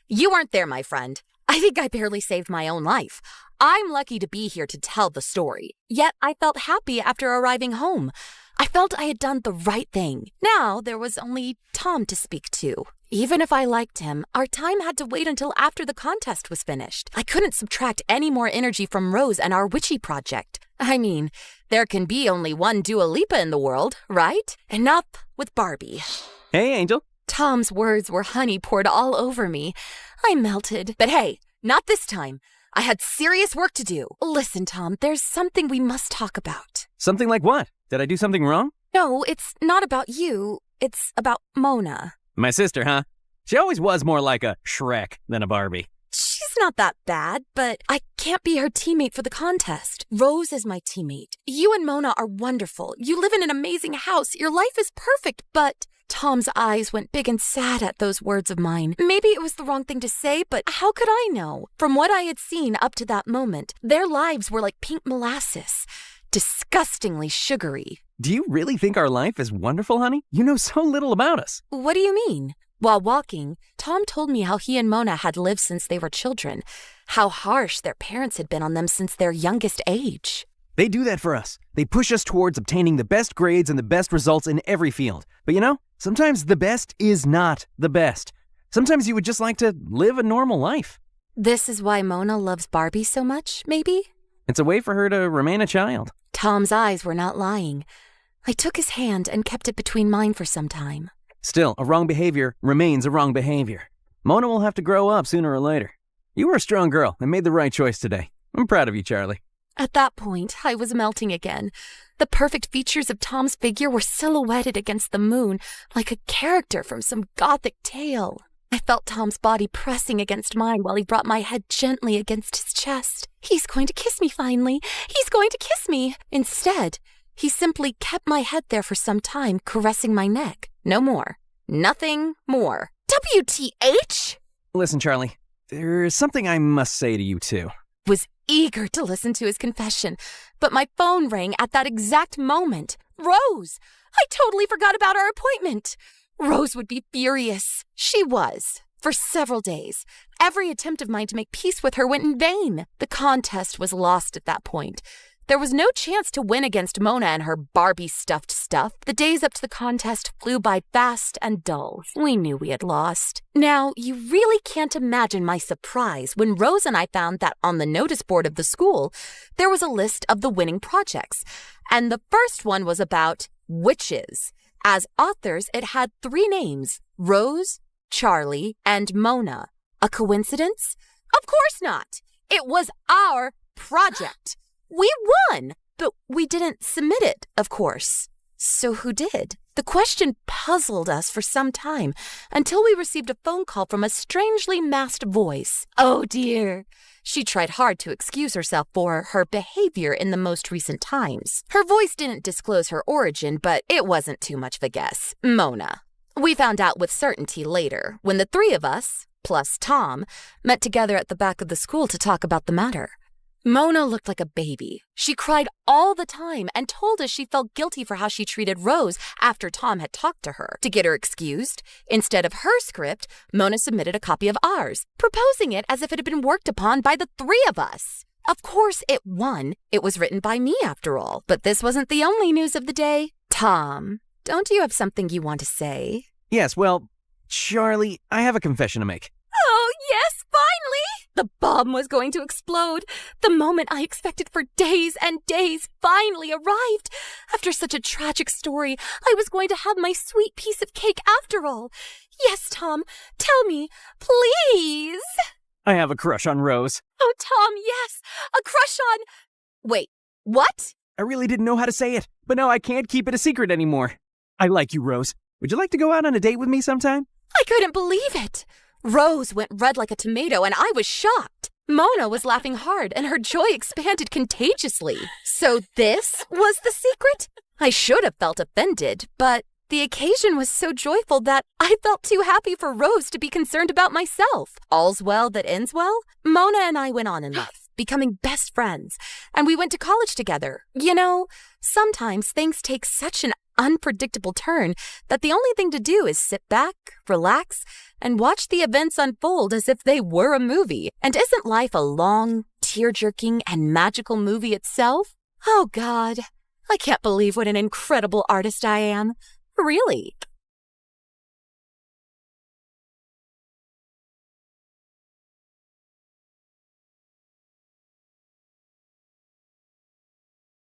You weren't there, my friend. I think I barely saved my own life. I'm lucky to be here to tell the story. Yet I felt happy after arriving home. I felt I had done the right thing. Now there was only Tom to speak to. Even if I liked him, our time had to wait until after the contest was finished. I couldn't subtract any more energy from Rose and our witchy project. I mean, there can be only one Dua Lipa in the world, right? Enough with Barbie. Hey, Angel. Tom's words were honey poured all over me. I melted. But hey, not this time. I had serious work to do. Listen, Tom, there's something we must talk about. Something like what? Did I do something wrong? No, it's not about you. It's about Mona. My sister, huh? She always was more like a Shrek than a Barbie. She's not that bad, but I can't be her teammate for the contest. Rose is my teammate. You and Mona are wonderful. You live in an amazing house. Your life is perfect, but... Tom's eyes went big and sad at those words of mine. Maybe it was the wrong thing to say, but how could I know? From what I had seen up to that moment, their lives were like pink molasses. Disgustingly sugary. Do you really think our life is wonderful, honey? You know so little about us. What do you mean? While walking, Tom told me how he and Mona had lived since they were children, how harsh their parents had been on them since their youngest age. They do that for us. They push us towards obtaining the best grades and the best results in every field. But you know, sometimes the best is not the best. Sometimes you would just like to live a normal life. This is why Mona loves Barbie so much, maybe? It's a way for her to remain a child. Tom's eyes were not lying. I took his hand and kept it between mine for some time. Still, a wrong behavior remains a wrong behavior. Mona will have to grow up sooner or later. You were a strong girl and made the right choice today. I'm proud of you, Charlie. At that point, I was melting again. The perfect features of Tom's figure were silhouetted against the moon, like a character from some gothic tale. I felt Tom's body pressing against mine while he brought my head gently against his chest. He's going to kiss me finally. He's going to kiss me. Instead, he simply kept my head there for some time, caressing my neck. No more. Nothing more. WTH? Listen, Charlie, there's something I must say to you, too. Was eager to listen to his confession, but my phone rang at that exact moment. Rose! I totally forgot about our appointment. Rose would be furious. She was. For several days. Every attempt of mine to make peace with her went in vain. The contest was lost at that point. There was no chance to win against Mona and her Barbie-stuffed stuff. The days up to the contest flew by fast and dull. We knew we had lost. Now, you really can't imagine my surprise when Rose and I found that on the notice board of the school, there was a list of the winning projects. And the first one was about witches. As authors, it had 3 names, Rose, Charlie, and Mona. A coincidence? Of course not. It was our project. We won, but we didn't submit it, of course. So who did? The question puzzled us for some time until we received a phone call from a strangely masked voice. Oh dear. She tried hard to excuse herself for her behavior in the most recent times. Her voice didn't disclose her origin, but it wasn't too much of a guess. Mona. We found out with certainty later, when the 3 of us, plus Tom, met together at the back of the school to talk about the matter. Mona looked like a baby. She cried all the time and told us she felt guilty for how she treated Rose after Tom had talked to her. To get her excused, instead of her script, Mona submitted a copy of ours, proposing it as if it had been worked upon by the 3 of us. Of course it won. It was written by me after all. But this wasn't the only news of the day. Tom, don't you have something you want to say? Yes, well, Charlie, I have a confession to make. Oh, yes, finally! The bomb was going to explode. The moment I expected for days and days finally arrived. After such a tragic story, I was going to have my sweet piece of cake after all. Yes, Tom, tell me, please. I have a crush on Rose. Oh, Tom, yes, a crush on... Wait, what? I really didn't know how to say it, but now I can't keep it a secret anymore. I like you, Rose. Would you like to go out on a date with me sometime? I couldn't believe it. Rose went red like a tomato, and I was shocked. Mona was laughing hard, and her joy expanded contagiously. So this was the secret? I should have felt offended, but the occasion was so joyful that I felt too happy for Rose to be concerned about myself. All's well that ends well. Mona and I went on in life, becoming best friends, and we went to college together. You know, sometimes things take such an unpredictable turn that the only thing to do is sit back, relax, and watch the events unfold as if they were a movie. And isn't life a long, tear-jerking, and magical movie itself? Oh, God. I can't believe what an incredible artist I am. Really?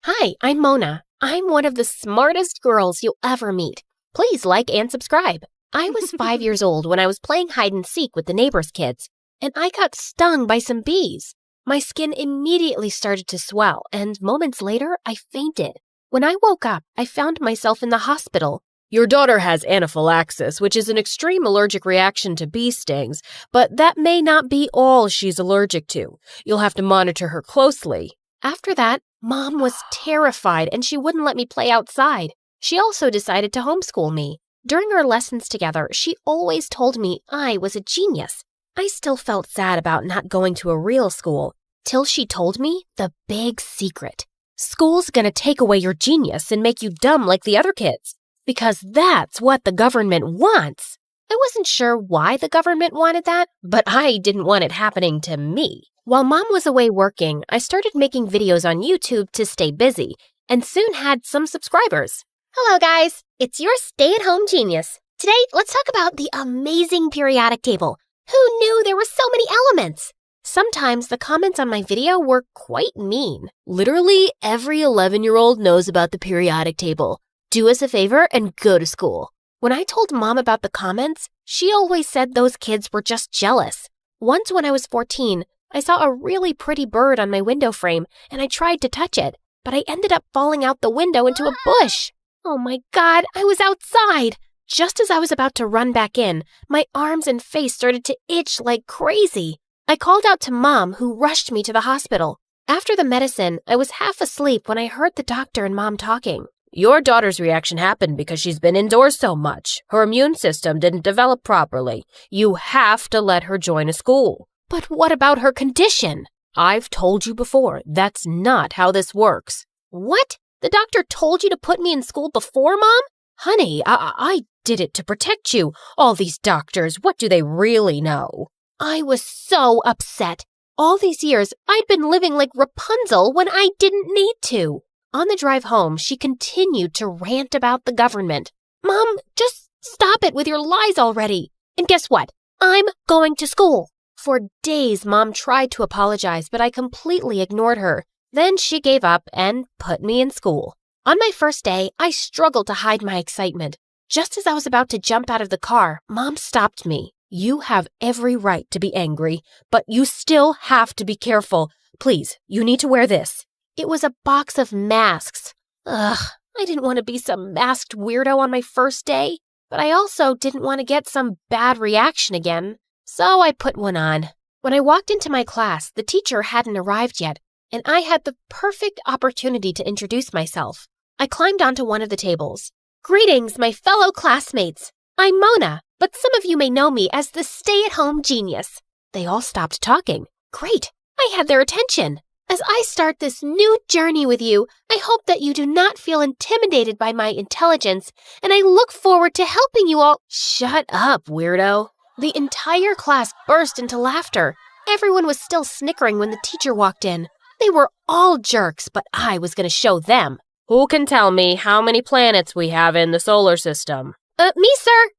Hi, I'm Mona. I'm one of the smartest girls you'll ever meet. Please like and subscribe. I was 5 years old when I was playing hide and seek with the neighbor's kids, and I got stung by some bees. My skin immediately started to swell, and moments later, I fainted. When I woke up, I found myself in the hospital. Your daughter has anaphylaxis, which is an extreme allergic reaction to bee stings, but that may not be all she's allergic to. You'll have to monitor her closely. After that, Mom was terrified and she wouldn't let me play outside. She also decided to homeschool me. During our lessons together, she always told me I was a genius. I still felt sad about not going to a real school, till she told me the big secret. School's gonna take away your genius and make you dumb like the other kids. Because that's what the government wants. I wasn't sure why the government wanted that, but I didn't want it happening to me. While Mom was away working, I started making videos on YouTube to stay busy, and soon had some subscribers. Hello, guys. It's your stay-at-home genius. Today, let's talk about the amazing periodic table. Who knew there were so many elements? Sometimes the comments on my video were quite mean. Literally, every 11-year-old knows about the periodic table. Do us a favor and go to school. When I told Mom about the comments, she always said those kids were just jealous. Once when I was 14, I saw a really pretty bird on my window frame and I tried to touch it, but I ended up falling out the window into a bush. Oh my God, I was outside. Just as I was about to run back in, my arms and face started to itch like crazy. I called out to Mom, who rushed me to the hospital. After the medicine, I was half asleep when I heard the doctor and Mom talking. Your daughter's reaction happened because she's been indoors so much. Her immune system didn't develop properly. You have to let her join a school. But what about her condition? I've told you before, that's not how this works. What? The doctor told you to put me in school before, Mom? Honey, I did it to protect you. All these doctors, what do they really know? I was so upset. All these years, I'd been living like Rapunzel when I didn't need to. On the drive home, she continued to rant about the government. Mom, just stop it with your lies already. And guess what? I'm going to school. For days, Mom tried to apologize, but I completely ignored her. Then she gave up and put me in school. On my first day, I struggled to hide my excitement. Just as I was about to jump out of the car, Mom stopped me. You have every right to be angry, but you still have to be careful. Please, you need to wear this. It was a box of masks. Ugh, I didn't want to be some masked weirdo on my first day, but I also didn't want to get some bad reaction again. So I put one on. When I walked into my class, the teacher hadn't arrived yet, and I had the perfect opportunity to introduce myself. I climbed onto one of the tables. Greetings, my fellow classmates. I'm Mona, but some of you may know me as the stay-at-home genius. They all stopped talking. Great, I had their attention. As I start this new journey with you, I hope that you do not feel intimidated by my intelligence, and I look forward to helping you all. Shut up, weirdo. The entire class burst into laughter. Everyone was still snickering when the teacher walked in. They were all jerks, but I was going to show them. Who can tell me how many planets we have in the solar system? Me, sir.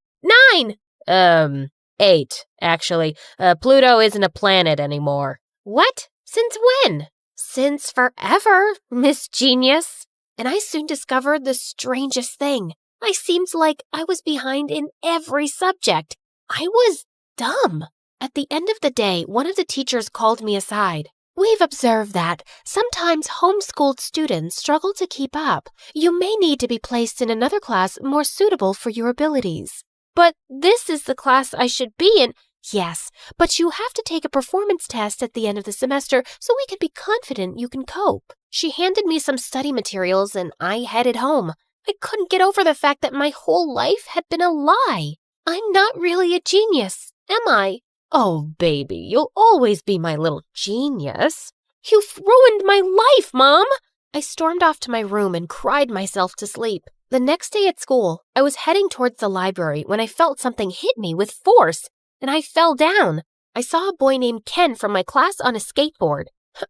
9. 8, actually. Pluto isn't a planet anymore. What? Since when? Since forever, Miss Genius. And I soon discovered the strangest thing. I seemed like I was behind in every subject. I was dumb. At the end of the day, one of the teachers called me aside. We've observed that sometimes homeschooled students struggle to keep up. You may need to be placed in another class more suitable for your abilities. But this is the class I should be in. Yes, but you have to take a performance test at the end of the semester so we can be confident you can cope. She handed me some study materials and I headed home. I couldn't get over the fact that my whole life had been a lie. I'm not really a genius, am I? Oh, baby, you'll always be my little genius. You've ruined my life, Mom! I stormed off to my room and cried myself to sleep. The next day at school, I was heading towards the library when I felt something hit me with force, and I fell down. I saw a boy named Ken from my class on a skateboard.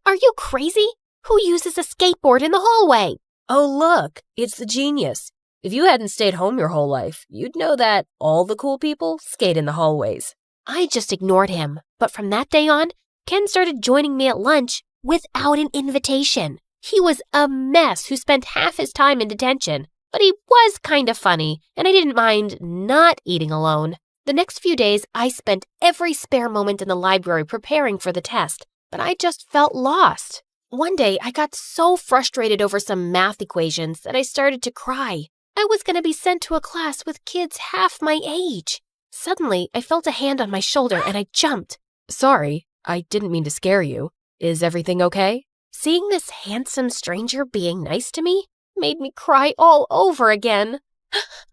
Are you crazy? Who uses a skateboard in the hallway? Oh, look, it's the genius. If you hadn't stayed home your whole life, you'd know that all the cool people skate in the hallways. I just ignored him, but from that day on, Ken started joining me at lunch without an invitation. He was a mess who spent half his time in detention, but he was kind of funny, and I didn't mind not eating alone. The next few days, I spent every spare moment in the library preparing for the test, but I just felt lost. One day, I got so frustrated over some math equations that I started to cry. I was going to be sent to a class with kids half my age. Suddenly, I felt a hand on my shoulder and I jumped. Sorry, I didn't mean to scare you. Is everything okay? Seeing this handsome stranger being nice to me made me cry all over again.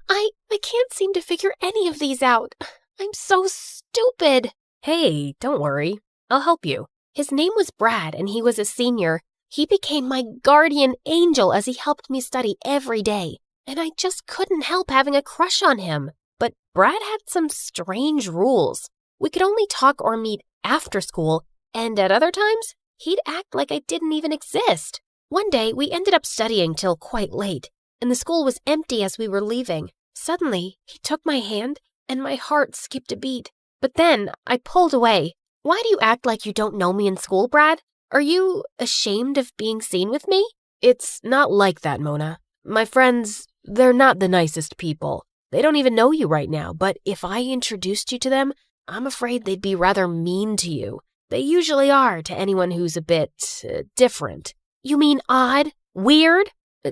I can't seem to figure any of these out. I'm so stupid. Hey, don't worry. I'll help you. His name was Brad and he was a senior. He became my guardian angel as he helped me study every day. And I just couldn't help having a crush on him. But Brad had some strange rules. We could only talk or meet after school, and at other times, he'd act like I didn't even exist. One day, we ended up studying till quite late, and the school was empty as we were leaving. Suddenly, he took my hand, and my heart skipped a beat. But then, I pulled away. Why do you act like you don't know me in school, Brad? Are you ashamed of being seen with me? It's not like that, Mona. My friends, they're not the nicest people. They don't even know you right now, but if I introduced you to them, I'm afraid they'd be rather mean to you. They usually are to anyone who's a bit different. You mean odd? Weird?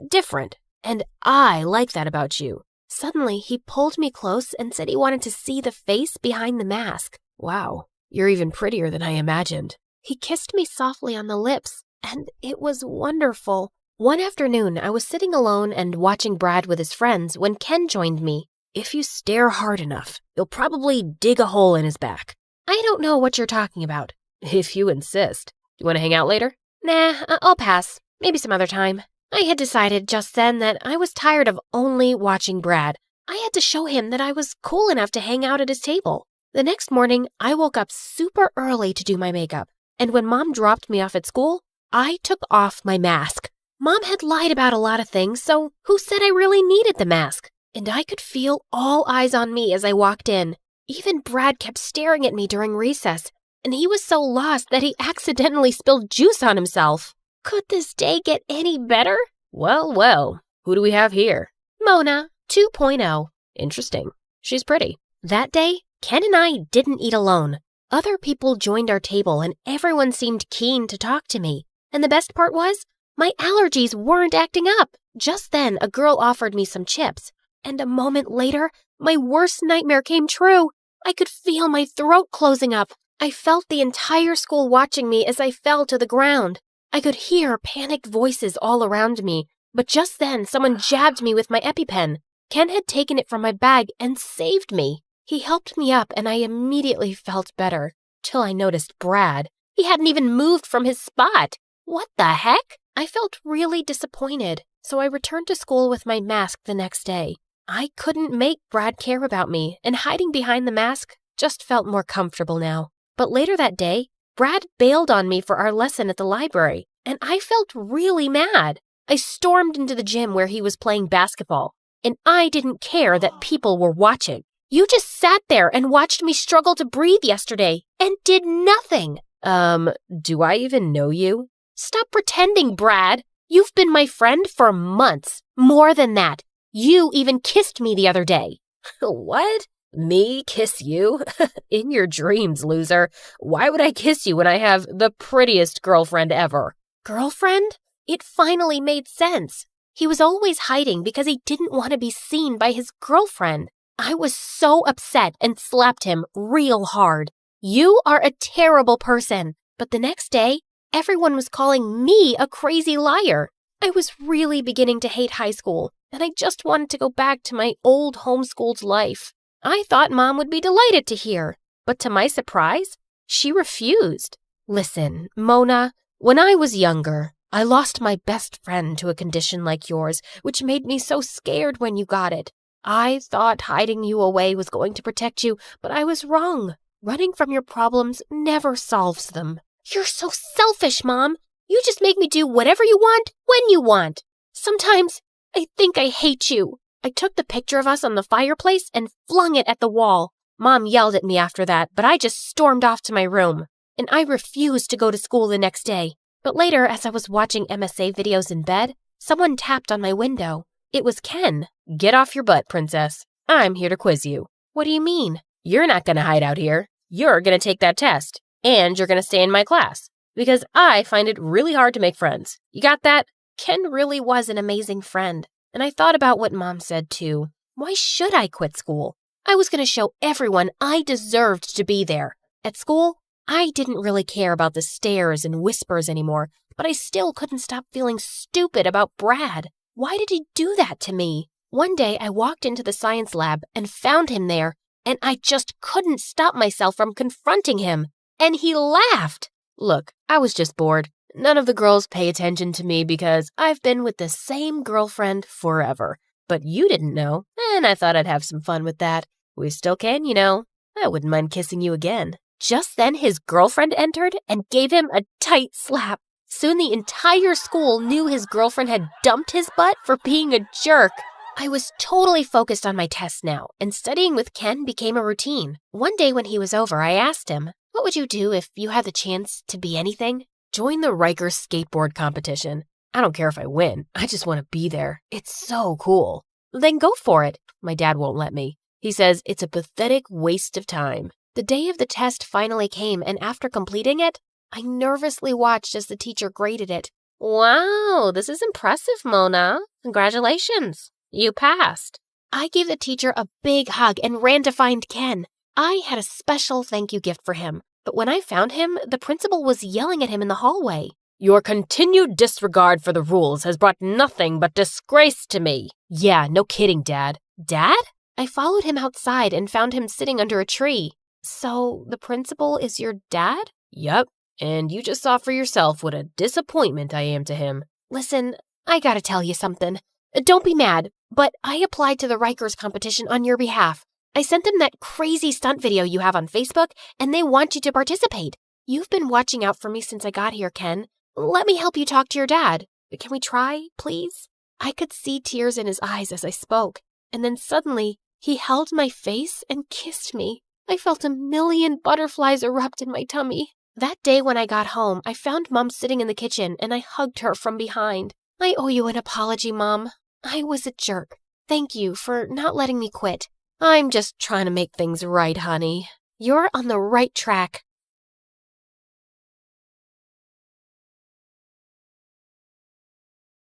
Different. And I like that about you. Suddenly, he pulled me close and said he wanted to see the face behind the mask. Wow, you're even prettier than I imagined. He kissed me softly on the lips, and it was wonderful. One afternoon, I was sitting alone and watching Brad with his friends when Ken joined me. If you stare hard enough, you'll probably dig a hole in his back. I don't know what you're talking about. If you insist. Do you want to hang out later? Nah, I'll pass. Maybe some other time. I had decided just then that I was tired of only watching Brad. I had to show him that I was cool enough to hang out at his table. The next morning, I woke up super early to do my makeup. And when Mom dropped me off at school, I took off my mask. Mom had lied about a lot of things, so who said I really needed the mask? And I could feel all eyes on me as I walked in. Even Brad kept staring at me during recess, and he was so lost that he accidentally spilled juice on himself. Could this day get any better? Well, well, who do we have here? Mona, 2.0. Interesting. She's pretty. That day, Ken and I didn't eat alone. Other people joined our table and everyone seemed keen to talk to me. And the best part was, my allergies weren't acting up. Just then, a girl offered me some chips. And a moment later, my worst nightmare came true. I could feel my throat closing up. I felt the entire school watching me as I fell to the ground. I could hear panicked voices all around me. But just then, someone jabbed me with my EpiPen. Ken had taken it from my bag and saved me. He helped me up and I immediately felt better. Till I noticed Brad. He hadn't even moved from his spot. What the heck? I felt really disappointed, so I returned to school with my mask the next day. I couldn't make Brad care about me, and hiding behind the mask just felt more comfortable now. But later that day, Brad bailed on me for our lesson at the library, and I felt really mad. I stormed into the gym where he was playing basketball, and I didn't care that people were watching. You just sat there and watched me struggle to breathe yesterday and did nothing. Do I even know you? Stop pretending, Brad. You've been my friend for months. More than that. You even kissed me the other day. What? Me kiss you? In your dreams, loser. Why would I kiss you when I have the prettiest girlfriend ever? Girlfriend? It finally made sense. He was always hiding because he didn't want to be seen by his girlfriend. I was so upset and slapped him real hard. You are a terrible person. But the next day, Everyone was calling me a crazy liar. I was really beginning to hate high school, and I just wanted to go back to my old homeschooled life. I thought Mom would be delighted to hear, but to my surprise, she refused. Listen, Mona, when I was younger, I lost my best friend to a condition like yours, which made me so scared when you got it. I thought hiding you away was going to protect you, but I was wrong. Running from your problems never solves them. You're so selfish, Mom. You just make me do whatever you want, when you want. Sometimes I think I hate you. I took the picture of us on the fireplace and flung it at the wall. Mom yelled at me after that, but I just stormed off to my room. And I refused to go to school the next day. But later, as I was watching MSA videos in bed, someone tapped on my window. It was Ken. Get off your butt, princess. I'm here to quiz you. What do you mean? You're not going to hide out here. You're going to take that test. And you're going to stay in my class. Because I find it really hard to make friends. You got that? Ken really was an amazing friend. And I thought about what Mom said too. Why should I quit school? I was going to show everyone I deserved to be there. At school, I didn't really care about the stares and whispers anymore, but I still couldn't stop feeling stupid about Brad. Why did he do that to me? One day I walked into the science lab and found him there, and I just couldn't stop myself from confronting him. And he laughed. Look, I was just bored. None of the girls pay attention to me because I've been with the same girlfriend forever. But you didn't know, and I thought I'd have some fun with that. We still can, you know. I wouldn't mind kissing you again. Just then, his girlfriend entered and gave him a tight slap. Soon the entire school knew his girlfriend had dumped his butt for being a jerk. I was totally focused on my tests now, and studying with Ken became a routine. One day when he was over, I asked him, "What would you do if you had the chance to be anything?" "Join the Rikers skateboard competition. I don't care if I win. I just want to be there. It's so cool." "Then go for it." My dad won't let me. He says it's a pathetic waste of time. The day of the test finally came, and after completing it, I nervously watched as the teacher graded it. "Wow, this is impressive, Mona. Congratulations. You passed." I gave the teacher a big hug and ran to find Ken. I had a special thank you gift for him, but when I found him, the principal was yelling at him in the hallway. "Your continued disregard for the rules has brought nothing but disgrace to me." "Yeah, no kidding, Dad." "Dad?" I followed him outside and found him sitting under a tree. "So, the principal is your dad?" "Yep, and you just saw for yourself what a disappointment I am to him." "Listen, I gotta tell you something. Don't be mad, but I applied to the Rikers competition on your behalf. I sent them that crazy stunt video you have on Facebook, and they want you to participate. You've been watching out for me since I got here, Ken. Let me help you talk to your dad. Can we try, please?" I could see tears in his eyes as I spoke, and then suddenly, he held my face and kissed me. I felt a million butterflies erupt in my tummy. That day when I got home, I found Mom sitting in the kitchen, and I hugged her from behind. "I owe you an apology, Mom. I was a jerk. Thank you for not letting me quit. I'm just trying to make things right, honey. You're on the right track."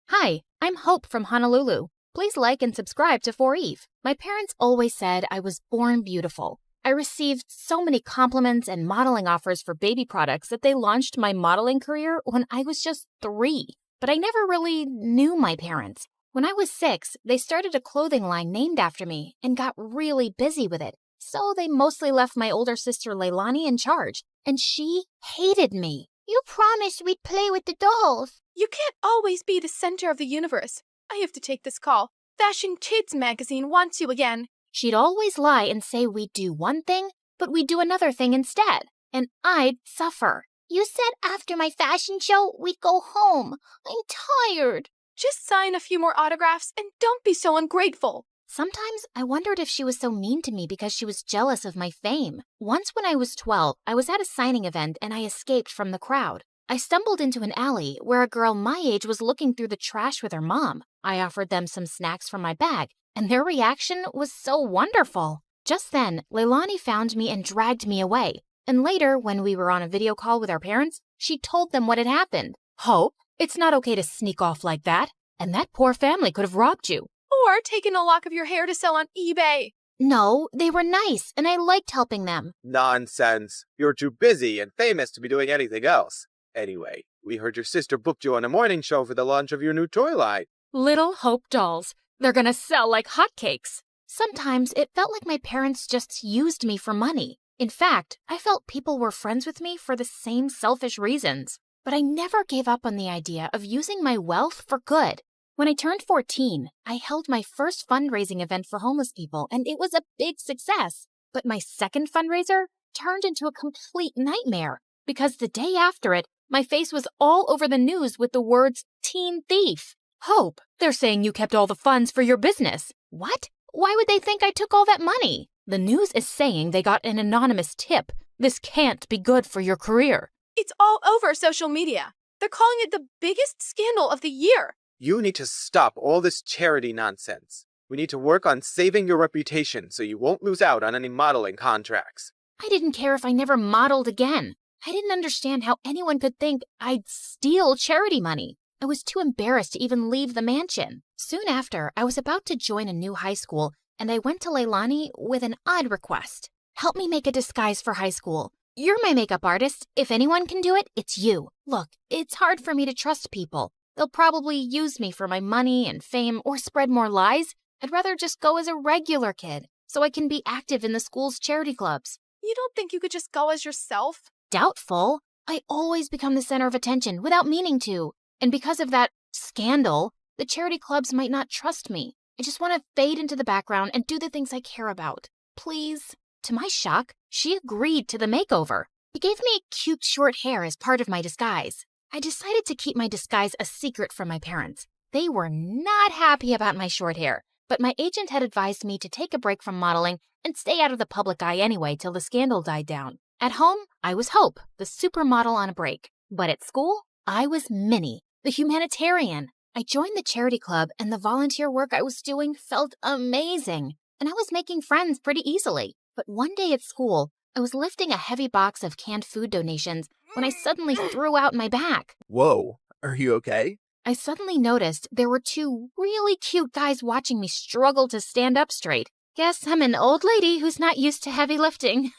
Hi, I'm Hope from Honolulu. Please like and subscribe to 4Eve. My parents always said I was born beautiful. I received so many compliments and modeling offers for baby products that they launched my modeling career when I was just 3. But I never really knew my parents. When I was 6, they started a clothing line named after me and got really busy with it. So they mostly left my older sister Leilani in charge, and she hated me. You promised we'd play with the dolls. You can't always be the center of the universe. I have to take this call. Fashion Kids magazine wants you again. She'd always lie and say we'd do one thing, but we'd do another thing instead, and I'd suffer. You said after my fashion show, we'd go home. I'm tired. Just sign a few more autographs and don't be so ungrateful. Sometimes I wondered if she was so mean to me because she was jealous of my fame. Once when I was 12, I was at a signing event and I escaped from the crowd. I stumbled into an alley where a girl my age was looking through the trash with her mom. I offered them some snacks from my bag, and their reaction was so wonderful. Just then, Leilani found me and dragged me away. And later, when we were on a video call with our parents, she told them what had happened. "Hope, it's not okay to sneak off like that. And that poor family could have robbed you." Or taken a lock of your hair to sell on eBay. No, they were nice, and I liked helping them. Nonsense. You're too busy and famous to be doing anything else. Anyway, We heard your sister booked you on a morning show for the launch of your new toy line. Little Hope dolls. They're gonna sell like hotcakes. Sometimes it felt like my parents just used me for money. In fact, I felt people were friends with me for the same selfish reasons. But I never gave up on the idea of using my wealth for good. When I turned 14, I held my first fundraising event for homeless people, and it was a big success. But my second fundraiser turned into a complete nightmare, because the day after it, my face was all over the news with the words, "Teen Thief." Hope, they're saying you kept all the funds for your business. What? Why would they think I took all that money? The news is saying they got an anonymous tip. This can't be good for your career. It's all over social media. They're calling it the biggest scandal of the year. You need to stop all this charity nonsense. We need to work on saving your reputation so you won't lose out on any modeling contracts. I didn't care if I never modeled again. I didn't understand how anyone could think I'd steal charity money. I was too embarrassed to even leave the mansion. Soon after, I was about to join a new high school, and I went to Leilani with an odd request. Help me make a disguise for high school. You're my makeup artist. If anyone can do it, it's you. Look, it's hard for me to trust people. They'll probably use me for my money and fame or spread more lies. I'd rather just go as a regular kid so I can be active in the school's charity clubs. You don't think you could just go as yourself? Doubtful. I always become the center of attention without meaning to. And because of that scandal, the charity clubs might not trust me. I just want to fade into the background and do the things I care about. Please. To my shock, she agreed to the makeover. She gave me cute short hair as part of my disguise. I decided to keep my disguise a secret from my parents. They were not happy about my short hair, but my agent had advised me to take a break from modeling and stay out of the public eye anyway till the scandal died down. At home, I was Hope, the supermodel on a break. But at school, I was Minnie, the humanitarian. I joined the charity club, and the volunteer work I was doing felt amazing. And I was making friends pretty easily. But one day at school, I was lifting a heavy box of canned food donations when I suddenly threw out my back. Whoa, are you okay? I suddenly noticed there were two really cute guys watching me struggle to stand up straight. Guess I'm an old lady who's not used to heavy lifting.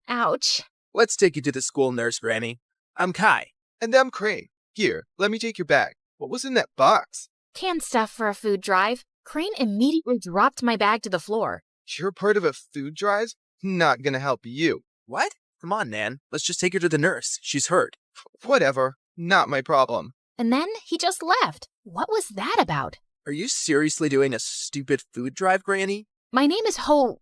Ouch. Let's take you to the school nurse, Granny. I'm Kai. And I'm Crane. Here, let me take your bag. What was in that box? Canned stuff for a food drive. Crane immediately dropped my bag to the floor. You're part of a food drive? Not gonna help you. What? Come on, Nan. Let's just take her to the nurse. She's hurt. Whatever. Not my problem. And then he just left. What was that about? Are you seriously doing a stupid food drive, Granny? My name is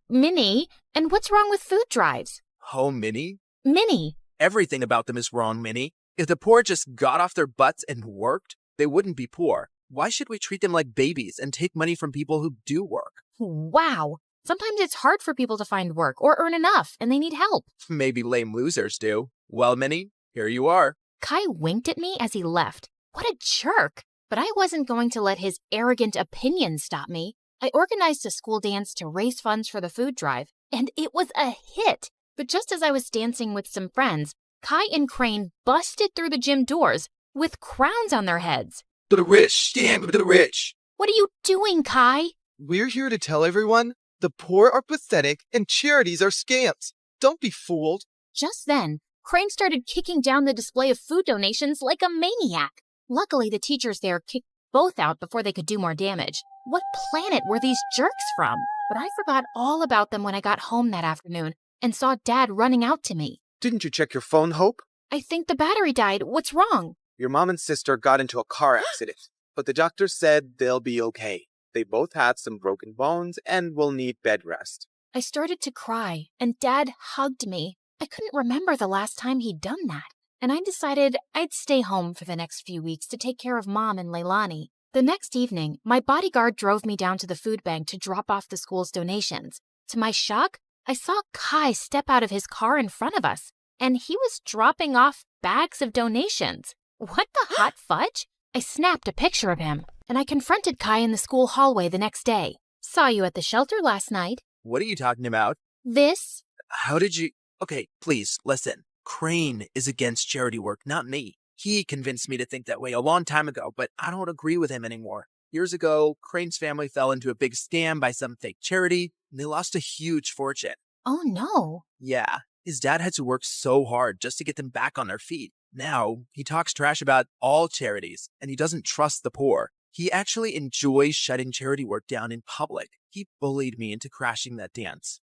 Minnie, and what's wrong with food drives? Minnie? Minnie. Everything about them is wrong, Minnie. If the poor just got off their butts and worked, they wouldn't be poor. Why should we treat them like babies and take money from people who do work? Wow. Sometimes it's hard for people to find work or earn enough, and they need help. Maybe lame losers do. Well, Minnie, here you are. Kai winked at me as he left. What a jerk. But I wasn't going to let his arrogant opinion stop me. I organized a school dance to raise funds for the food drive, and it was a hit. But just as I was dancing with some friends, Kai and Crane busted through the gym doors with crowns on their heads. To the rich, stand with the rich. What are you doing, Kai? We're here to tell everyone the poor are pathetic and charities are scams. Don't be fooled. Just then, Crane started kicking down the display of food donations like a maniac. Luckily, the teachers there kicked both out before they could do more damage. What planet were these jerks from? But I forgot all about them when I got home that afternoon and saw Dad running out to me. Didn't you check your phone, Hope? I think the battery died. What's wrong? Your mom and sister got into a car accident, but the doctor said they'll be okay. They both had some broken bones and will need bed rest. I started to cry, and Dad hugged me. I couldn't remember the last time he'd done that, and I decided I'd stay home for the next few weeks to take care of Mom and Leilani. The next evening, my bodyguard drove me down to the food bank to drop off the school's donations. To my shock, I saw Kai step out of his car in front of us, and he was dropping off bags of donations. What the hot fudge? I snapped a picture of him, and I confronted Kai in the school hallway the next day. Saw you at the shelter last night. What are you talking about? This? How did you... Okay, please, listen. Crane is against charity work, not me. He convinced me to think that way a long time ago, but I don't agree with him anymore. Years ago, Crane's family fell into a big scam by some fake charity, and they lost a huge fortune. Oh no. Yeah, his dad had to work so hard just to get them back on their feet. Now, he talks trash about all charities, and he doesn't trust the poor. He actually enjoys shutting charity work down in public. He bullied me into crashing that dance.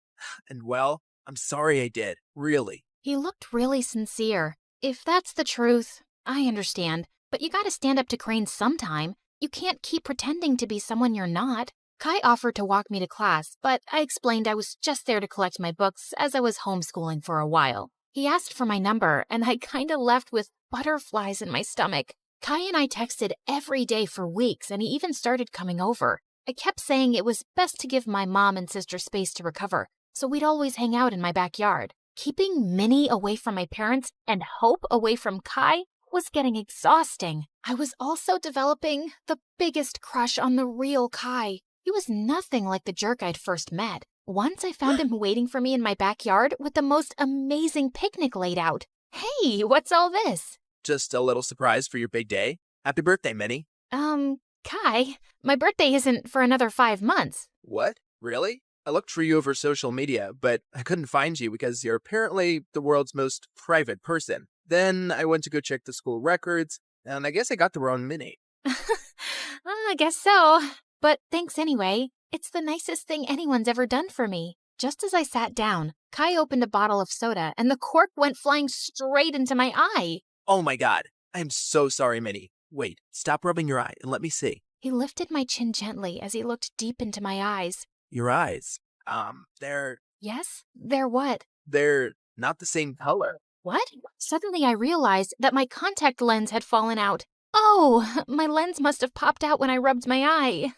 And well, I'm sorry I did, really. He looked really sincere. If that's the truth, I understand. But you gotta stand up to Crane sometime. You can't keep pretending to be someone you're not. Kai offered to walk me to class, but I explained I was just there to collect my books as I was homeschooling for a while. He asked for my number, and I kinda left with butterflies in my stomach. Kai and I texted every day for weeks, and he even started coming over. I kept saying it was best to give my mom and sister space to recover, so we'd always hang out in my backyard. Keeping Minnie away from my parents and Hope away from Kai was getting exhausting. I was also developing the biggest crush on the real Kai. He was nothing like the jerk I'd first met. Once I found him waiting for me in my backyard with the most amazing picnic laid out. Hey, what's all this? Just a little surprise for your big day. Happy birthday, Minnie. Kai, my birthday isn't for another 5 months. What? Really? I looked for you over social media, but I couldn't find you because you're apparently the world's most private person. Then I went to go check the school records, and I guess I got the wrong Minnie. I guess so. But thanks anyway. It's the nicest thing anyone's ever done for me. Just as I sat down, Kai opened a bottle of soda, and the cork went flying straight into my eye. Oh my god. I am so sorry, Minnie. Wait, stop rubbing your eye and let me see. He lifted my chin gently as he looked deep into my eyes. Your eyes. They're... Yes? They're what? They're not the same color. What? Suddenly I realized that my contact lens had fallen out. Oh, my lens must have popped out when I rubbed my eye.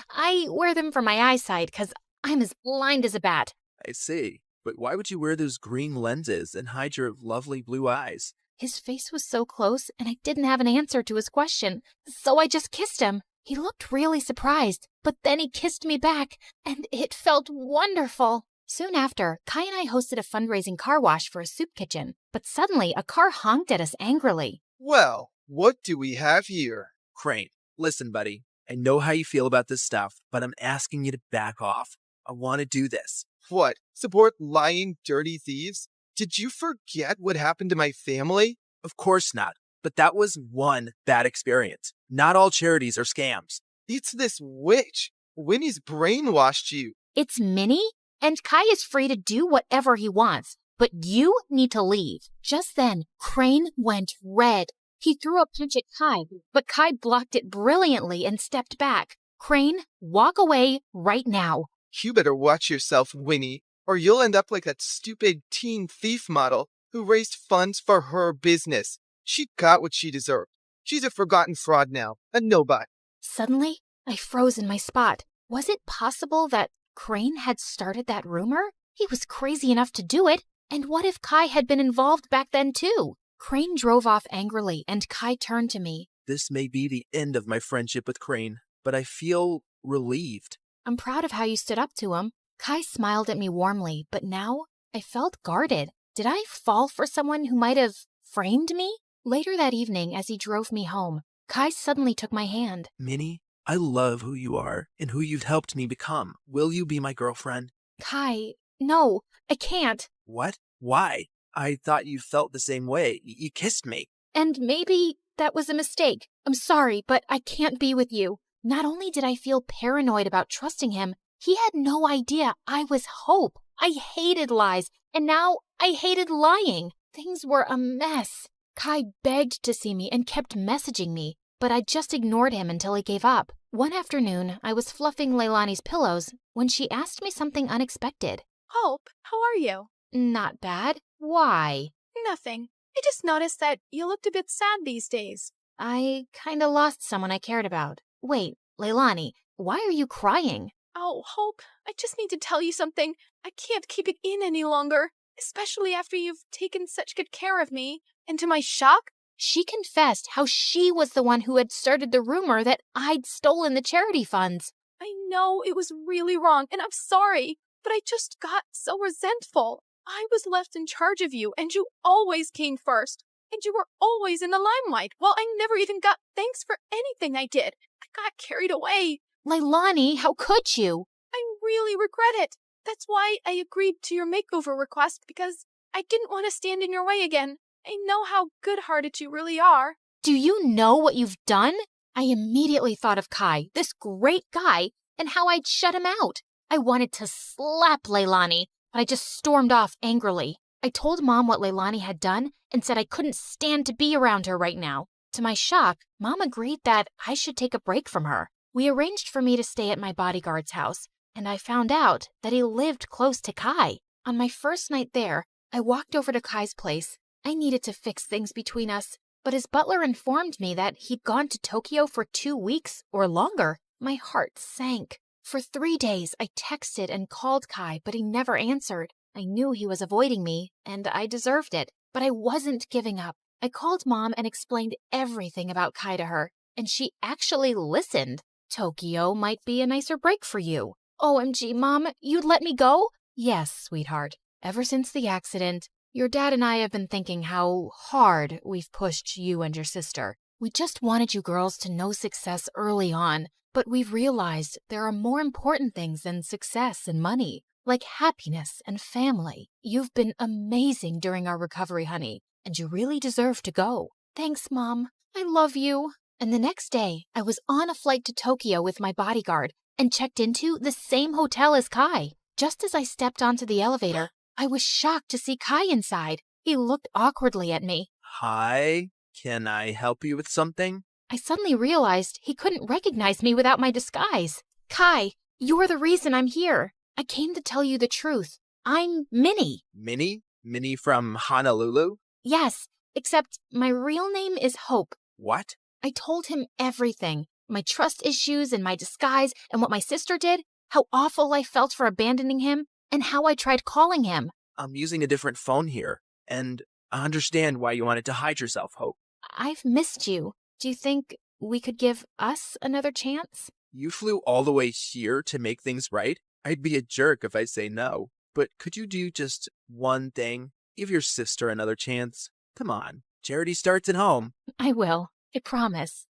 I wear them for my eyesight because I'm as blind as a bat. I see. But why would you wear those green lenses and hide your lovely blue eyes? His face was so close, and I didn't have an answer to his question, so I just kissed him. He looked really surprised, but then he kissed me back, and it felt wonderful. Soon after, Kai and I hosted a fundraising car wash for a soup kitchen, but suddenly a car honked at us angrily. Well, what do we have here? Crane, listen, buddy. I know how you feel about this stuff, but I'm asking you to back off. I want to do this. What? Support lying, dirty thieves? Did you forget what happened to my family? Of course not. But that was one bad experience. Not all charities are scams. It's this witch. Winnie's brainwashed you. It's Minnie, and Kai is free to do whatever he wants, but you need to leave. Just then, Crane went red. He threw a punch at Kai, but Kai blocked it brilliantly and stepped back. Crane, walk away right now. You better watch yourself, Winnie, or you'll end up like that stupid teen thief model who raised funds for her business. She got what she deserved. She's a forgotten fraud now, a nobody. Suddenly, I froze in my spot. Was it possible that Crane had started that rumor? He was crazy enough to do it. And what if Kai had been involved back then too? Crane drove off angrily, and Kai turned to me. This may be the end of my friendship with Crane, but I feel relieved. I'm proud of how you stood up to him. Kai smiled at me warmly, but now I felt guarded. Did I fall for someone who might have framed me? Later that evening, as he drove me home, Kai suddenly took my hand. Minnie, I love who you are and who you've helped me become. Will you be my girlfriend? Kai, no, I can't. What? Why? I thought you felt the same way. You kissed me. And maybe that was a mistake. I'm sorry, but I can't be with you. Not only did I feel paranoid about trusting him, he had no idea I was Hope. I hated lies, and now I hated lying. Things were a mess. Kai begged to see me and kept messaging me, but I just ignored him until he gave up. One afternoon, I was fluffing Leilani's pillows when she asked me something unexpected. Hope, how are you? Not bad. Why? Nothing. I just noticed that you looked a bit sad these days. I kinda lost someone I cared about. Wait, Leilani, why are you crying? Oh, Hope, I just need to tell you something. I can't keep it in any longer, especially after you've taken such good care of me. And to my shock, she confessed how she was the one who had started the rumor that I'd stolen the charity funds. I know it was really wrong, and I'm sorry, but I just got so resentful. I was left in charge of you, and you always came first. And you were always in the limelight, while I never even got thanks for anything I did. I got carried away. Leilani, how could you? I really regret it. That's why I agreed to your makeover request, because I didn't want to stand in your way again. I know how good-hearted you really are. Do you know what you've done? I immediately thought of Kai, this great guy, and how I'd shut him out. I wanted to slap Leilani, but I just stormed off angrily. I told Mom what Leilani had done and said I couldn't stand to be around her right now. To my shock, Mom agreed that I should take a break from her. We arranged for me to stay at my bodyguard's house, and I found out that he lived close to Kai. On my first night there, I walked over to Kai's place. I needed to fix things between us, but his butler informed me that he'd gone to Tokyo for 2 weeks or longer. My heart sank. For 3 days, I texted and called Kai, but he never answered. I knew he was avoiding me, and I deserved it, but I wasn't giving up. I called Mom and explained everything about Kai to her, and she actually listened. Tokyo might be a nicer break for you. OMG, Mom, you'd let me go? Yes, sweetheart. Ever since the accident, your dad and I have been thinking how hard we've pushed you and your sister. We just wanted you girls to know success early on, but we've realized there are more important things than success and money, like happiness and family. You've been amazing during our recovery, honey, and you really deserve to go. Thanks, Mom. I love you. And the next day, I was on a flight to Tokyo with my bodyguard and checked into the same hotel as Kai. Just as I stepped onto the elevator, I was shocked to see Kai inside. He looked awkwardly at me. Hi, can I help you with something? I suddenly realized he couldn't recognize me without my disguise. Kai, you're the reason I'm here. I came to tell you the truth. I'm Minnie. Minnie? Minnie from Honolulu? Yes, except my real name is Hope. What? I told him everything. My trust issues and my disguise and what my sister did, how awful I felt for abandoning him, and how I tried calling him. I'm using a different phone here, and I understand why you wanted to hide yourself, Hope. I've missed you. Do you think we could give us another chance? You flew all the way here to make things right? I'd be a jerk if I say no. But could you do just one thing? Give your sister another chance. Come on. Charity starts at home. I will. I promise.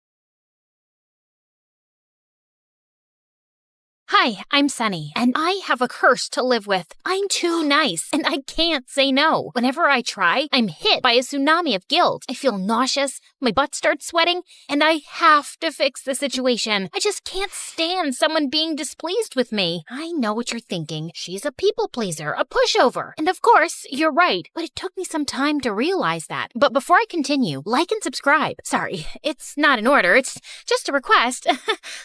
Hi, I'm Sunny, and I have a curse to live with. I'm too nice, and I can't say no. Whenever I try, I'm hit by a tsunami of guilt. I feel nauseous, my butt starts sweating, and I have to fix the situation. I just can't stand someone being displeased with me. I know what you're thinking. She's a people pleaser, a pushover. And of course, you're right, but it took me some time to realize that. But before I continue, like and subscribe. Sorry, it's not an order, it's just a request.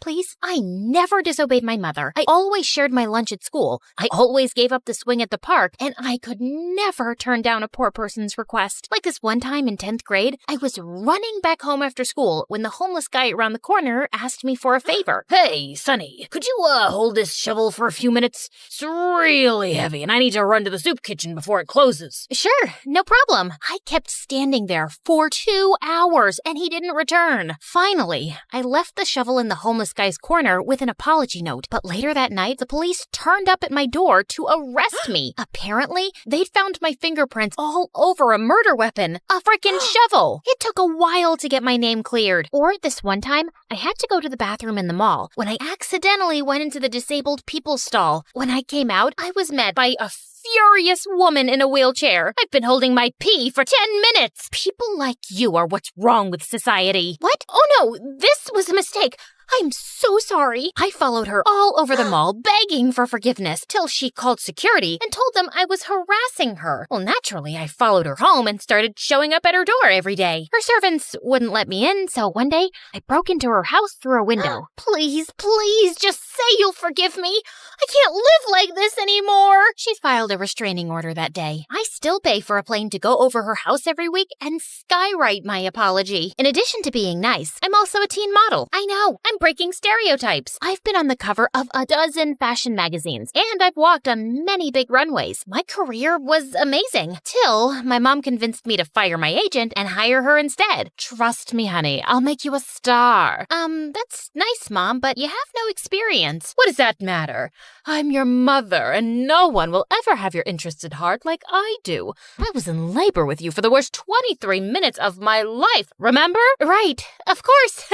Please, I never disobeyed my mother. I always shared my lunch at school. I always gave up the swing at the park, and I could never turn down a poor person's request. Like this one time in 10th grade, I was running back home after school when the homeless guy around the corner asked me for a favor. Hey, Sonny, could you hold this shovel for a few minutes? It's really heavy, and I need to run to the soup kitchen before it closes. Sure, no problem. I kept standing there for 2 hours, and he didn't return. Finally, I left the shovel in the homeless guy's corner with an apology note, but later that night, the police turned up at my door to arrest me. Apparently, they'd found my fingerprints all over a murder weapon, a frickin' shovel. It took a while to get my name cleared. Or this one time, I had to go to the bathroom in the mall when I accidentally went into the disabled people stall. When I came out, I was met by a furious woman in a wheelchair. I've been holding my pee for 10 minutes. People like you are what's wrong with society. What? Oh no, this was a mistake. I'm so sorry. I followed her all over the mall, begging for forgiveness, till she called security and told them I was harassing her. Well, naturally, I followed her home and started showing up at her door every day. Her servants wouldn't let me in, so one day, I broke into her house through a window. Please, please, just say you'll forgive me. I can't live like this anymore. She filed a restraining order that day. I still pay for a plane to go over her house every week and skywrite my apology. In addition to being nice, I'm also a teen model. I know, I'm breaking stereotypes. I've been on the cover of a dozen fashion magazines, and I've walked on many big runways. My career was amazing, till my mom convinced me to fire my agent and hire her instead. Trust me, honey, I'll make you a star. That's nice, Mom, but you have no experience. What does that matter? I'm your mother, and no one will ever have your interests at heart like I do. I was in labor with you for the worst 23 minutes of my life, remember? Right, of course.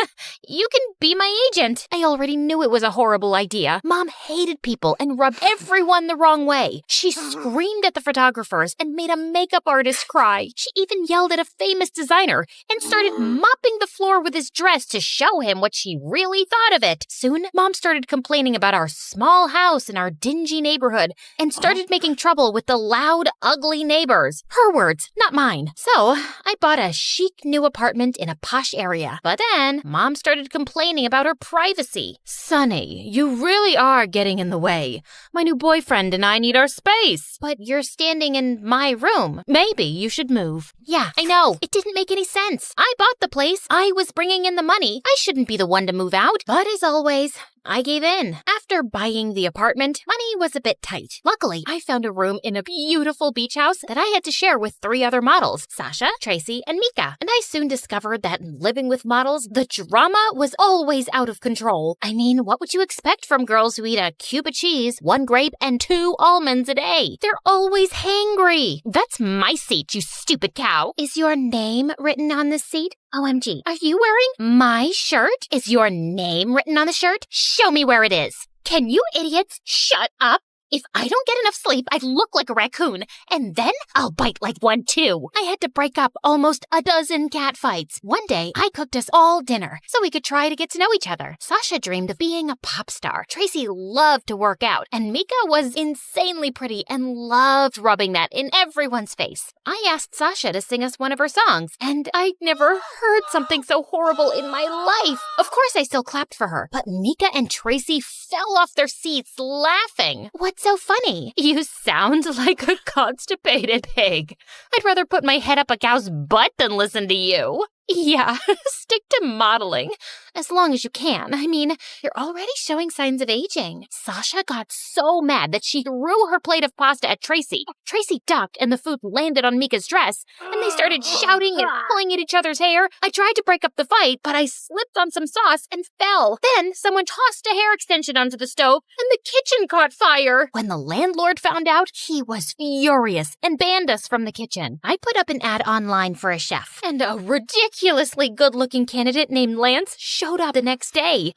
You can be my my agent. I already knew it was a horrible idea. Mom hated people and rubbed everyone the wrong way. She screamed at the photographers and made a makeup artist cry. She even yelled at a famous designer and started mopping the floor with his dress to show him what she really thought of it. Soon, Mom started complaining about our small house in our dingy neighborhood and started making trouble with the loud, ugly neighbors. Her words, not mine. So, I bought a chic new apartment in a posh area. But then, Mom started complaining about her privacy. Sonny, you really are getting in the way. My new boyfriend and I need our space. But you're standing in my room. Maybe you should move. Yeah, I know. It didn't make any sense. I bought the place. I was bringing in the money. I shouldn't be the one to move out. But as always, I gave in. After buying the apartment, money was a bit tight. Luckily, I found a room in a beautiful beach house that I had to share with 3 other models, Sasha, Tracy, and Mika. And I soon discovered that living with models, the drama was always out of control. I mean, what would you expect from girls who eat a cube of cheese, 1 grape, and 2 almonds a day? They're always hangry. That's my seat, you stupid cow. Is your name written on this seat? OMG, are you wearing my shirt? Is your name written on the shirt? Show me where it is. Can you idiots shut up? If I don't get enough sleep, I look like a raccoon, and then I'll bite like one too. I had to break up almost a dozen cat fights. One day, I cooked us all dinner so we could try to get to know each other. Sasha dreamed of being a pop star. Tracy loved to work out, and Mika was insanely pretty and loved rubbing that in everyone's face. I asked Sasha to sing us one of her songs, and I'd never heard something so horrible in my life. Of course, I still clapped for her, but Mika and Tracy fell off their seats laughing. What's so funny? You sound like a constipated pig. I'd rather put my head up a cow's butt than listen to you. Yeah, stick to modeling. As long as you can. I mean, you're already showing signs of aging. Sasha got so mad that she threw her plate of pasta at Tracy. Tracy ducked and the food landed on Mika's dress, and they started shouting and pulling at each other's hair. I tried to break up the fight, but I slipped on some sauce and fell. Then someone tossed a hair extension onto the stove, and the kitchen caught fire. When the landlord found out, he was furious and banned us from the kitchen. I put up an ad online for a chef, and a ridiculously good-looking candidate named Lance showed up the next day.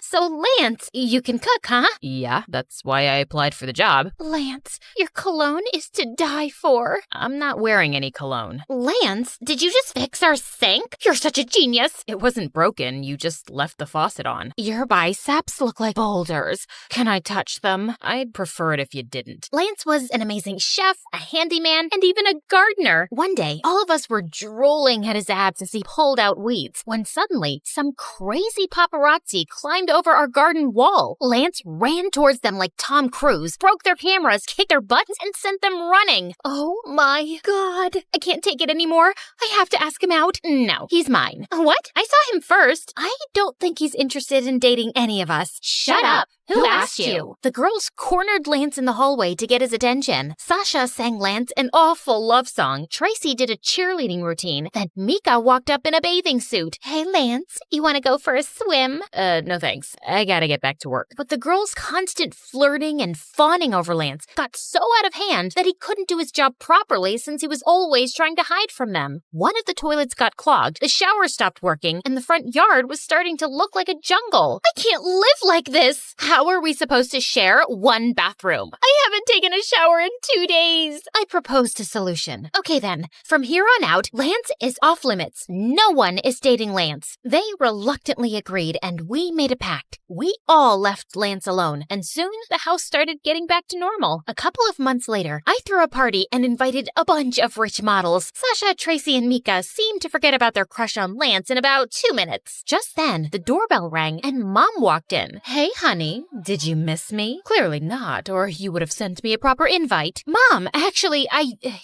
So Lance, you can cook, huh? Yeah, that's why I applied for the job. Lance, your cologne is to die for. I'm not wearing any cologne. Lance, did you just fix our sink? You're such a genius. It wasn't broken, you just left the faucet on. Your biceps look like boulders. Can I touch them? I'd prefer it if you didn't. Lance was an amazing chef, a handyman, and even a gardener. One day, all of us were drooling at his abs as he pulled out weeds, when suddenly, some crazy paparazzi climbed over our garden wall. Lance ran towards them like Tom Cruise, broke their cameras, kicked their butts, and sent them running. Oh my God. I can't take it anymore. I have to ask him out. No, he's mine. What? I saw him first. I don't think he's interested in dating any of us. Shut up. Who asked you? The girls cornered Lance in the hallway to get his attention. Sasha sang Lance an awful love song. Tracy did a cheerleading routine. Then Mika walked up in a bathing suit. Hey, Lance, you want to go for a swim? No thanks. I gotta get back to work. But the girls' constant flirting and fawning over Lance got so out of hand that he couldn't do his job properly since he was always trying to hide from them. One of the toilets got clogged, the shower stopped working, and the front yard was starting to look like a jungle. I can't live like this! How are we supposed to share one bathroom? I haven't taken a shower in 2 days. I proposed a solution. Okay then, from here on out, Lance is off limits. No one is dating Lance. They reluctantly agreed, and we made a pact. We all left Lance alone, and soon the house started getting back to normal. A couple of months later, I threw a party and invited a bunch of rich models. Sasha, Tracy, and Mika seemed to forget about their crush on Lance in about 2 minutes. Just then, the doorbell rang and Mom walked in. Hey, honey, did you miss me? Clearly not, or you would have sent me a proper invite. Mom, actually,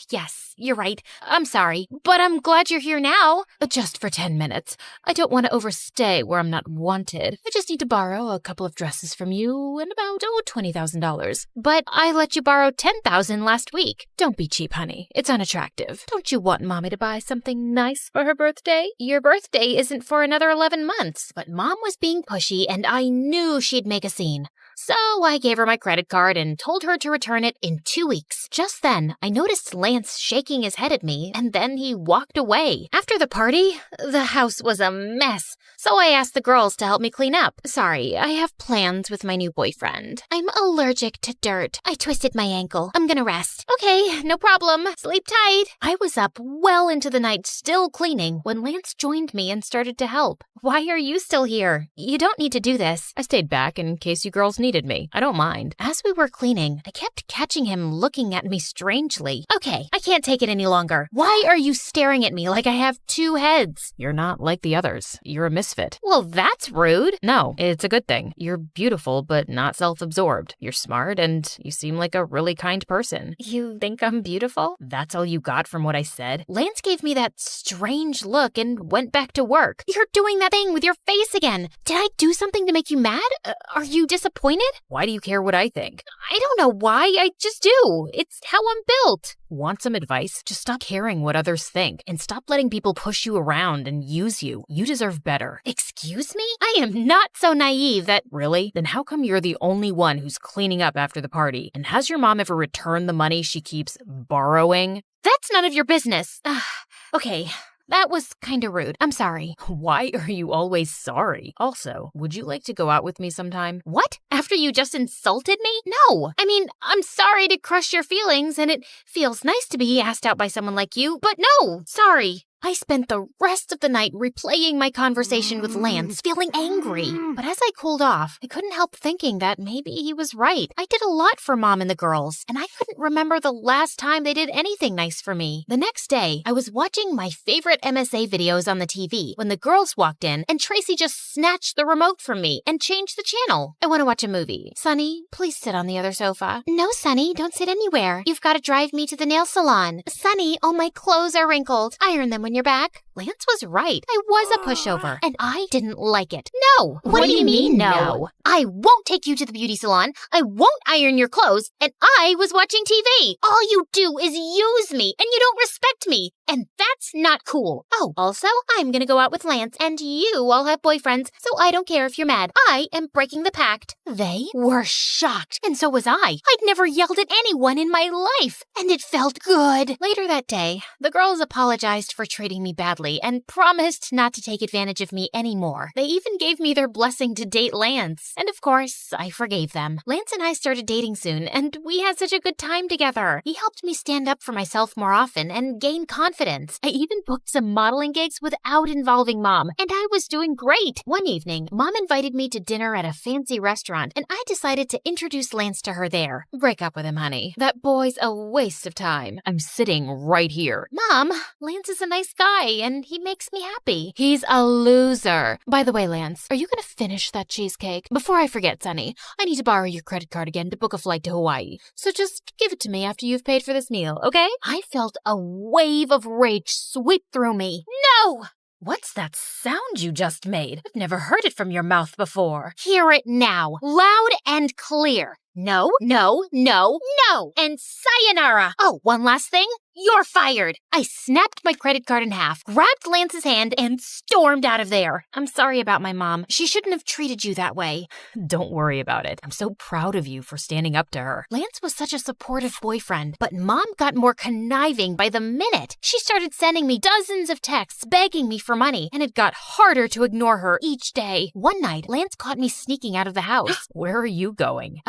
yes, you're right. I'm sorry, but I'm glad you're here now. Just for 10 minutes. I don't want to overstay where I'm not wanted. I just need to borrow a couple of dresses from you and about, $20,000. But I let you borrow $10,000 last week. Don't be cheap, honey. It's unattractive. Don't you want Mommy to buy something nice for her birthday? Your birthday isn't for another 11 months. But Mom was being pushy, and I knew she'd make a scene. So So I gave her my credit card and told her to return it in 2 weeks. Just then, I noticed Lance shaking his head at me, and then he walked away. After the party, the house was a mess, so I asked the girls to help me clean up. Sorry, I have plans with my new boyfriend. I'm allergic to dirt. I twisted my ankle. I'm gonna rest. Okay, no problem. Sleep tight. I was up well into the night still cleaning when Lance joined me and started to help. Why are you still here? You don't need to do this. I stayed back in case you girls needed me. I don't mind. As we were cleaning, I kept catching him looking at me strangely. Okay, I can't take it any longer. Why are you staring at me like I have 2 heads? You're not like the others. You're a misfit. Well, that's rude. No, it's a good thing. You're beautiful, but not self-absorbed. You're smart, and you seem like a really kind person. You think I'm beautiful? That's all you got from what I said? Lance gave me that strange look and went back to work. You're doing that thing with your face again. Did I do something to make you mad? Are you disappointed? Why do you care what I think? I don't know why. I just do. It's how I'm built. Want some advice? Just stop caring what others think and stop letting people push you around and use you. You deserve better. Excuse me? I am not so naive that... Really? Then how come you're the only one who's cleaning up after the party? And has your mom ever returned the money she keeps borrowing? That's none of your business. Okay. That was kinda rude. I'm sorry. Why are you always sorry? Also, would you like to go out with me sometime? What? After you just insulted me? No. I mean, I'm sorry to crush your feelings, and it feels nice to be asked out by someone like you, but no, sorry. I spent the rest of the night replaying my conversation with Lance, feeling angry. But as I cooled off, I couldn't help thinking that maybe he was right. I did a lot for Mom and the girls, and I couldn't remember the last time they did anything nice for me. The next day, I was watching my favorite MSA videos on the TV when the girls walked in, and Tracy just snatched the remote from me and changed the channel. I want to watch a movie. Sunny, please sit on the other sofa. No, Sunny, don't sit anywhere. You've got to drive me to the nail salon. Sunny, all my clothes are wrinkled. Iron them when you're back. Lance was right. I was a pushover, and I didn't like it. No! What do you mean, no? I won't take you to the beauty salon. I won't iron your clothes, and I was watching TV. All you do is use me, and you don't respect me, and that's not cool. Oh, also, I'm gonna go out with Lance, and you all have boyfriends, so I don't care if you're mad. I am breaking the pact. They were shocked, and so was I. I'd never yelled at anyone in my life, and it felt good. Later that day, the girls apologized for treating me badly and promised not to take advantage of me anymore. They even gave me their blessing to date Lance. And of course, I forgave them. Lance and I started dating soon, and we had such a good time together. He helped me stand up for myself more often and gain confidence. I even booked some modeling gigs without involving Mom, and I was doing great. One evening, Mom invited me to dinner at a fancy restaurant, and I decided to introduce Lance to her there. Break up with him, honey. That boy's a waste of time. I'm sitting right here. Mom, Lance is a nice guy, and he makes me happy. He's a loser. By the way, Lance, are you gonna finish that cheesecake? Before I forget, Sonny, I need to borrow your credit card again to book a flight to Hawaii. So just give it to me after you've paid for this meal, okay? I felt a wave of rage sweep through me. No! What's that sound you just made? I've never heard it from your mouth before. Hear it now, loud and clear. No, no, no, no, and sayonara. Oh, one last thing. You're fired. I snapped my credit card in half, grabbed Lance's hand, and stormed out of there. I'm sorry about my mom. She shouldn't have treated you that way. Don't worry about it. I'm so proud of you for standing up to her. Lance was such a supportive boyfriend, but Mom got more conniving by the minute. She started sending me dozens of texts begging me for money, and it got harder to ignore her each day. One night, Lance caught me sneaking out of the house. Where are you going?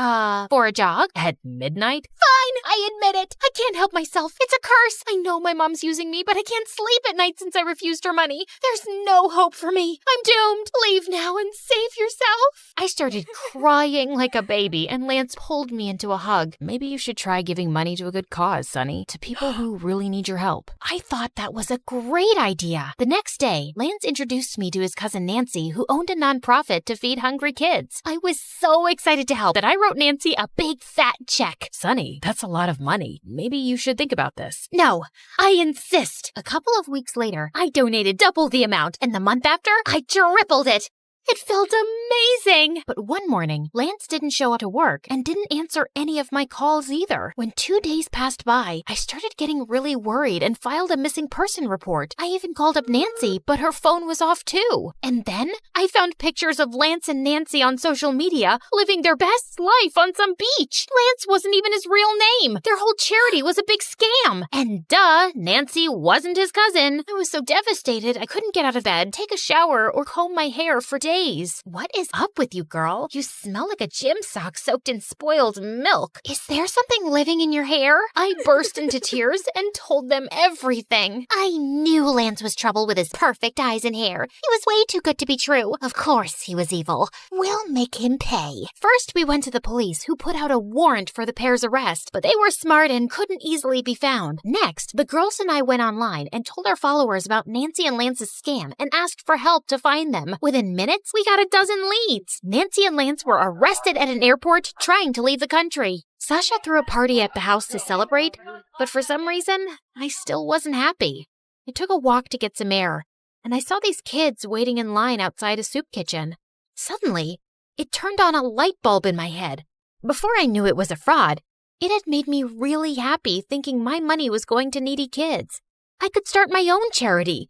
For a jog? At midnight? Fine, I admit it. I can't help myself. It's a curse. I know my mom's using me, but I can't sleep at night since I refused her money. There's no hope for me. I'm doomed. Leave now and save yourself. I started crying like a baby, and Lance pulled me into a hug. Maybe you should try giving money to a good cause, Sonny, to people who really need your help. I thought that was a great idea. The next day, Lance introduced me to his cousin Nancy, who owned a nonprofit to feed hungry kids. I was so excited to help that I wrote Nancy a big fat check. Sonny, that's a lot of money. Maybe you should think about this. No, I insist. A couple of weeks later, I donated double the amount, and the month after, I tripled it. It felt amazing! But one morning, Lance didn't show up to work and didn't answer any of my calls either. When 2 days passed by, I started getting really worried and filed a missing person report. I even called up Nancy, but her phone was off too. And then I I found pictures of Lance and Nancy on social media living their best life on some beach. Lance wasn't even his real name. Their whole charity was a big scam. And duh, Nancy wasn't his cousin. I was so devastated I couldn't get out of bed, take a shower, or comb my hair for days. What is up with you, girl? You smell like a gym sock soaked in spoiled milk. Is there something living in your hair? I burst into tears and told them everything. I knew Lance was trouble with his perfect eyes and hair. He was way too good to be true. Of course he was evil. We'll make him pay. First, we went to the police, who put out a warrant for the pair's arrest, but they were smart and couldn't easily be found. Next, the girls and I went online and told our followers about Nancy and Lance's scam and asked for help to find them. Within minutes, we got a dozen leads. Nancy and Lance were arrested at an airport trying to leave the country. Sasha threw a party at the house to celebrate, but for some reason, I still wasn't happy. I took a walk to get some air, and I saw these kids waiting in line outside a soup kitchen. Suddenly, it turned on a light bulb in my head. Before I knew it was a fraud, it had made me really happy thinking my money was going to needy kids. I could start my own charity.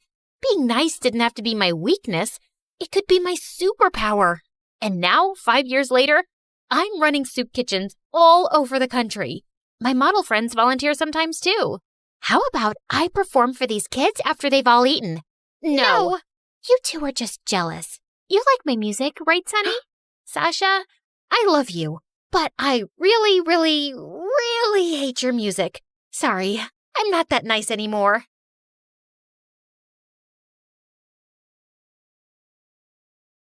Being nice didn't have to be my weakness. It could be my superpower. And now, 5 years later, I'm running soup kitchens all over the country. My model friends volunteer sometimes too. How about I perform for these kids after they've all eaten? No. You two are just jealous. You like my music, right, Sonny? Sasha, I love you, but I really, really, really hate your music. Sorry, I'm not that nice anymore.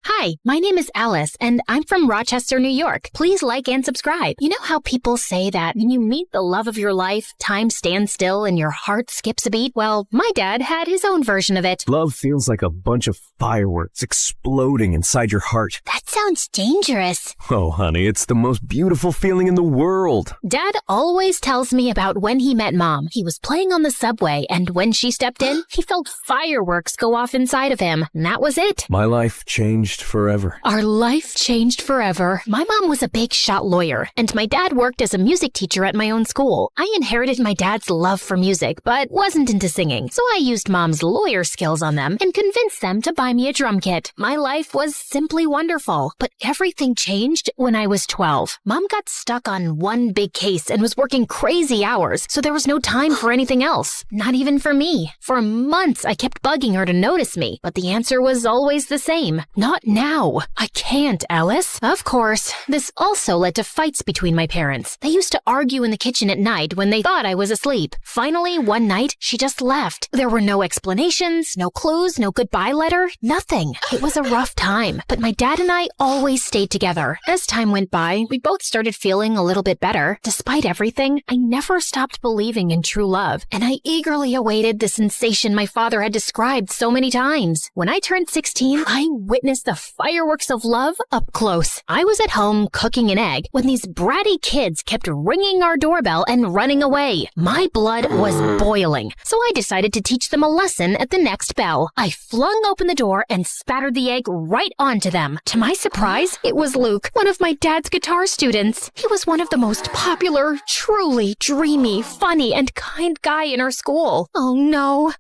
Hi, my name is Alice, and I'm from Rochester, New York. Please like and subscribe. You know how people say that when you meet the love of your life, time stands still and your heart skips a beat? Well, my dad had his own version of it. Love feels like a bunch of fireworks exploding inside your heart. That sounds dangerous. Oh, honey, it's the most beautiful feeling in the world. Dad always tells me about when he met Mom. He was playing on the subway, and when she stepped in, he felt fireworks go off inside of him. And that was it. My life changed forever. Our life changed forever. My mom was a big shot lawyer, and my dad worked as a music teacher at my own school. I inherited my dad's love for music, but wasn't into singing, so I used Mom's lawyer skills on them and convinced them to buy me a drum kit. My life was simply wonderful, but everything changed when I was 12. Mom got stuck on one big case and was working crazy hours, so there was no time for anything else. Not even for me. For months, I kept bugging her to notice me, but the answer was always the same. Not now. I can't, Alice. Of course, this also led to fights between my parents. They used to argue in the kitchen at night when they thought I was asleep. Finally, one night, she just left. There were no explanations, no clues, no goodbye letter, nothing. It was a rough time, but my dad and I always stayed together. As time went by, we both started feeling a little bit better. Despite everything, I never stopped believing in true love, and I eagerly awaited the sensation my father had described so many times. When I turned 16, I witnessed the fireworks of love up close. I was at home cooking an egg when these bratty kids kept ringing our doorbell and running away. My blood was boiling, so I decided to teach them a lesson at the next bell. I flung open the door and spattered the egg right onto them. To my surprise, it was Luke, one of my dad's guitar students. He was one of the most popular, truly dreamy, funny, and kind guy in our school. Oh no.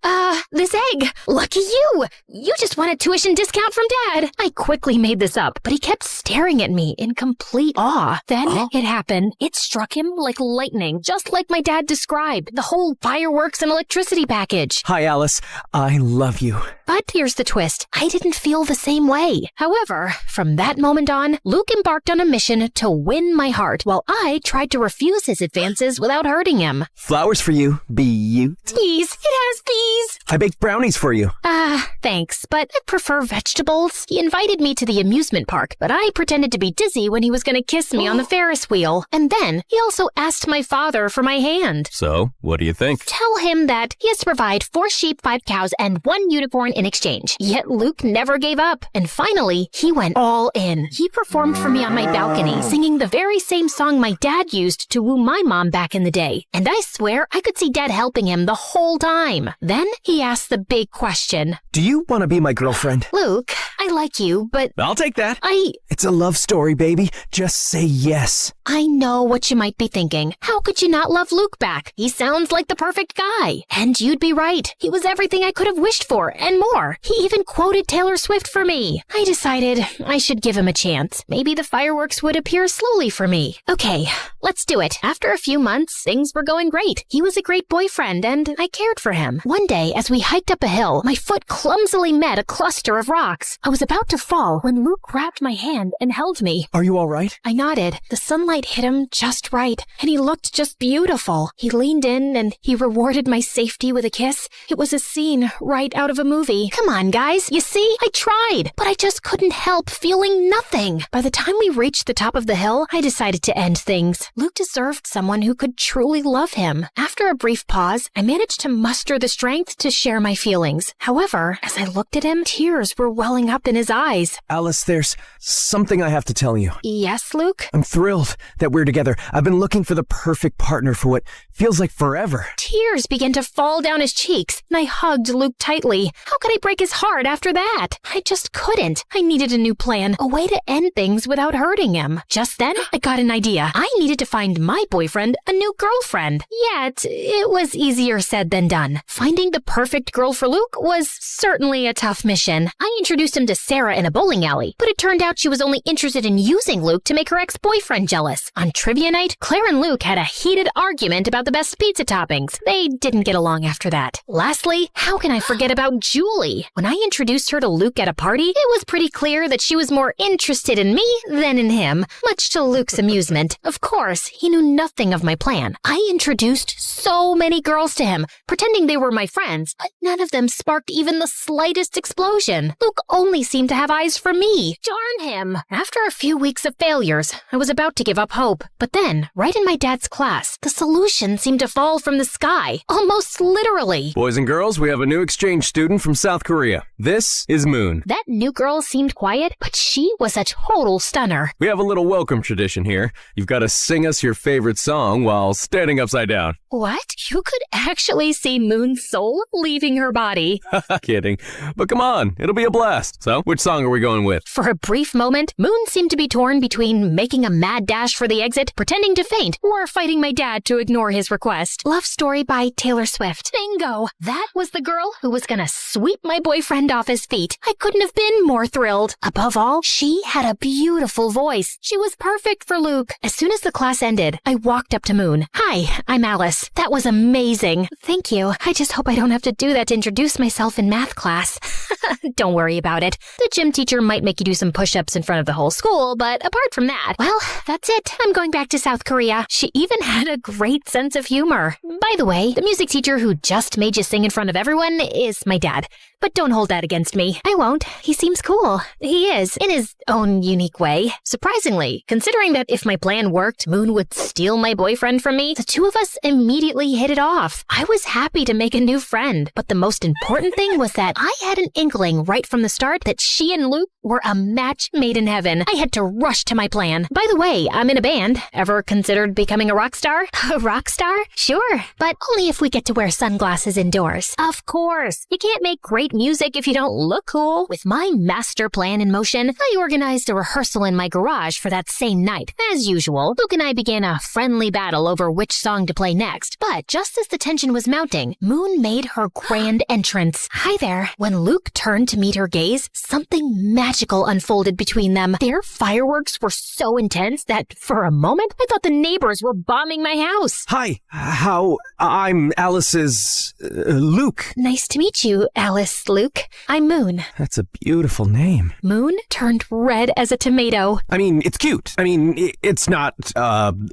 This egg. Lucky you. You just won a tuition discount from Dad. I quickly made this up, but he kept staring at me in complete awe. Then it happened. It struck him like lightning, just like my dad described. The whole fireworks and electricity package. Hi, Alice. I love you. But here's the twist. I didn't feel the same way. However, from that moment on, Luke embarked on a mission to win my heart, while I tried to refuse his advances without hurting him. Flowers for you, beaut. Bees. It has bees. I baked brownies for you. Thanks, but I prefer vegetables. He invited me to the amusement park, but I pretended to be dizzy when he was going to kiss me on the Ferris wheel. And then he also asked my father for my hand. So, what do you think? Tell him that he has to provide 4 sheep, 5 cows, and 1 unicorn in exchange. Yet Luke never gave up. And finally, he went all in. He performed for me on my balcony, singing the very same song my dad used to woo my mom back in the day. And I swear I could see Dad helping him the whole time. Then he asked the big question. Do you want to be my girlfriend? Luke, I like you, but I'll take that. It's a love story, baby. Just say yes. I know what you might be thinking. How could you not love Luke back? He sounds like the perfect guy. And you'd be right. He was everything I could have wished for, and more. He even quoted Taylor Swift for me. I decided I should give him a chance. Maybe the fireworks would appear slowly for me. Okay, let's do it. After a few months, things were going great. He was a great boyfriend, and I cared for him. One day, as we hiked up a hill, my foot clumsily met a cluster of rocks. I was about to fall when Luke grabbed my hand and held me. Are you all right? I nodded. The sunlight hit him just right, and he looked just beautiful. He leaned in, and he rewarded my safety with a kiss. It was a scene right out of a movie. Come on, guys. You see? I tried, but I just couldn't help feeling nothing. By the time we reached the top of the hill, I decided to end things. Luke deserved someone who could truly love him. After a brief pause, I managed to muster the strength to share my feelings. However, as I looked at him, tears were welling up in his eyes. Alice, there's something I have to tell you. Yes, Luke? I'm thrilled that we're together. I've been looking for the perfect partner for what feels like forever. Tears began to fall down his cheeks, and I hugged Luke tightly. How could I break his heart after that? I just couldn't. I needed a new plan, a way to end things without hurting him. Just then, I got an idea. I needed to find my boyfriend a new girlfriend. Yet, it was easier said than done. Finding the perfect girl for Luke was certainly a tough mission. I introduced him to Sarah in a bowling alley, but it turned out she was only interested in using Luke to make her ex-boyfriend jealous. On trivia night, Claire and Luke had a heated argument about the best pizza toppings. They didn't get along after that. Lastly, how can I forget about Julie? When I introduced her to Luke at a party, it was pretty clear that she was more interested in me than in him, much to Luke's amusement. Of course, he knew nothing of my plan. I introduced so many girls to him, pretending they were my friends, but none of them sparked even the slightest explosion. Luke only seemed to have eyes for me. Darn him! After a few weeks of failures, I was about to give up hope. But then, right in my dad's class, the solution seemed to fall from the sky, almost literally. Boys and girls, we have a new exchange student from South Korea. This is Moon. That new girl seemed quiet, but she was a total stunner. We have a little welcome tradition here. You've got to sing us your favorite song while standing upside down. What? You could actually see Moon's soul leaving her body. Kidding. But come on, it'll be a blast. So, which song are we going with? For a brief moment, Moon seemed to be torn between making a mad dash for the exit, pretending to faint, or fighting my dad to ignore his request. Love Story by Taylor Swift. Bingo! That was the girl who was gonna sweep my boyfriend off his feet. I couldn't have been more thrilled. Above all, she had a beautiful voice. She was perfect for Luke. As soon as the class ended, I walked up to Moon. Hi, I'm Alice. That was amazing. Thank you. I just hope I don't have to do that to introduce myself in math class. Don't worry about it. The gym teacher might make you do some push-ups in front of the whole school, but apart from that, well, that's it. I'm going back to South Korea. She even had a great sense of humor. By the way, the music teacher who just made you sing in front of everyone is my dad. But don't hold that against me. I won't. He seems cool. He is, in his own unique way. Surprisingly, considering that if my plan worked, Moon would steal my boyfriend from me, the two of us immediately hit it off. I was happy to make a new friend, but the most important thing was that I had an inkling right from the start that she and Luke were a match made in heaven. I had to rush to my plan. By the way, I'm in a band. Ever considered becoming a rock star? A rock star? Sure, but only if we get to wear sunglasses indoors. Of course. You can't make great music if you don't look cool. With my master plan in motion, I organized a rehearsal in my garage for that same night. As usual, Luke and I began a friendly battle over which song to play next. But just as the tension was mounting, Moon made her grand entrance. Hi there. When Luke turned to meet her gaze, something magical unfolded between them. Their fireworks were so intense that for a moment, I thought the neighbors were bombing my house. Hi, I'm Alice's Luke. Nice to meet you, Alice, Luke. I'm Moon. That's a beautiful name. Moon turned red as a tomato. I mean, it's cute. I mean, it's not,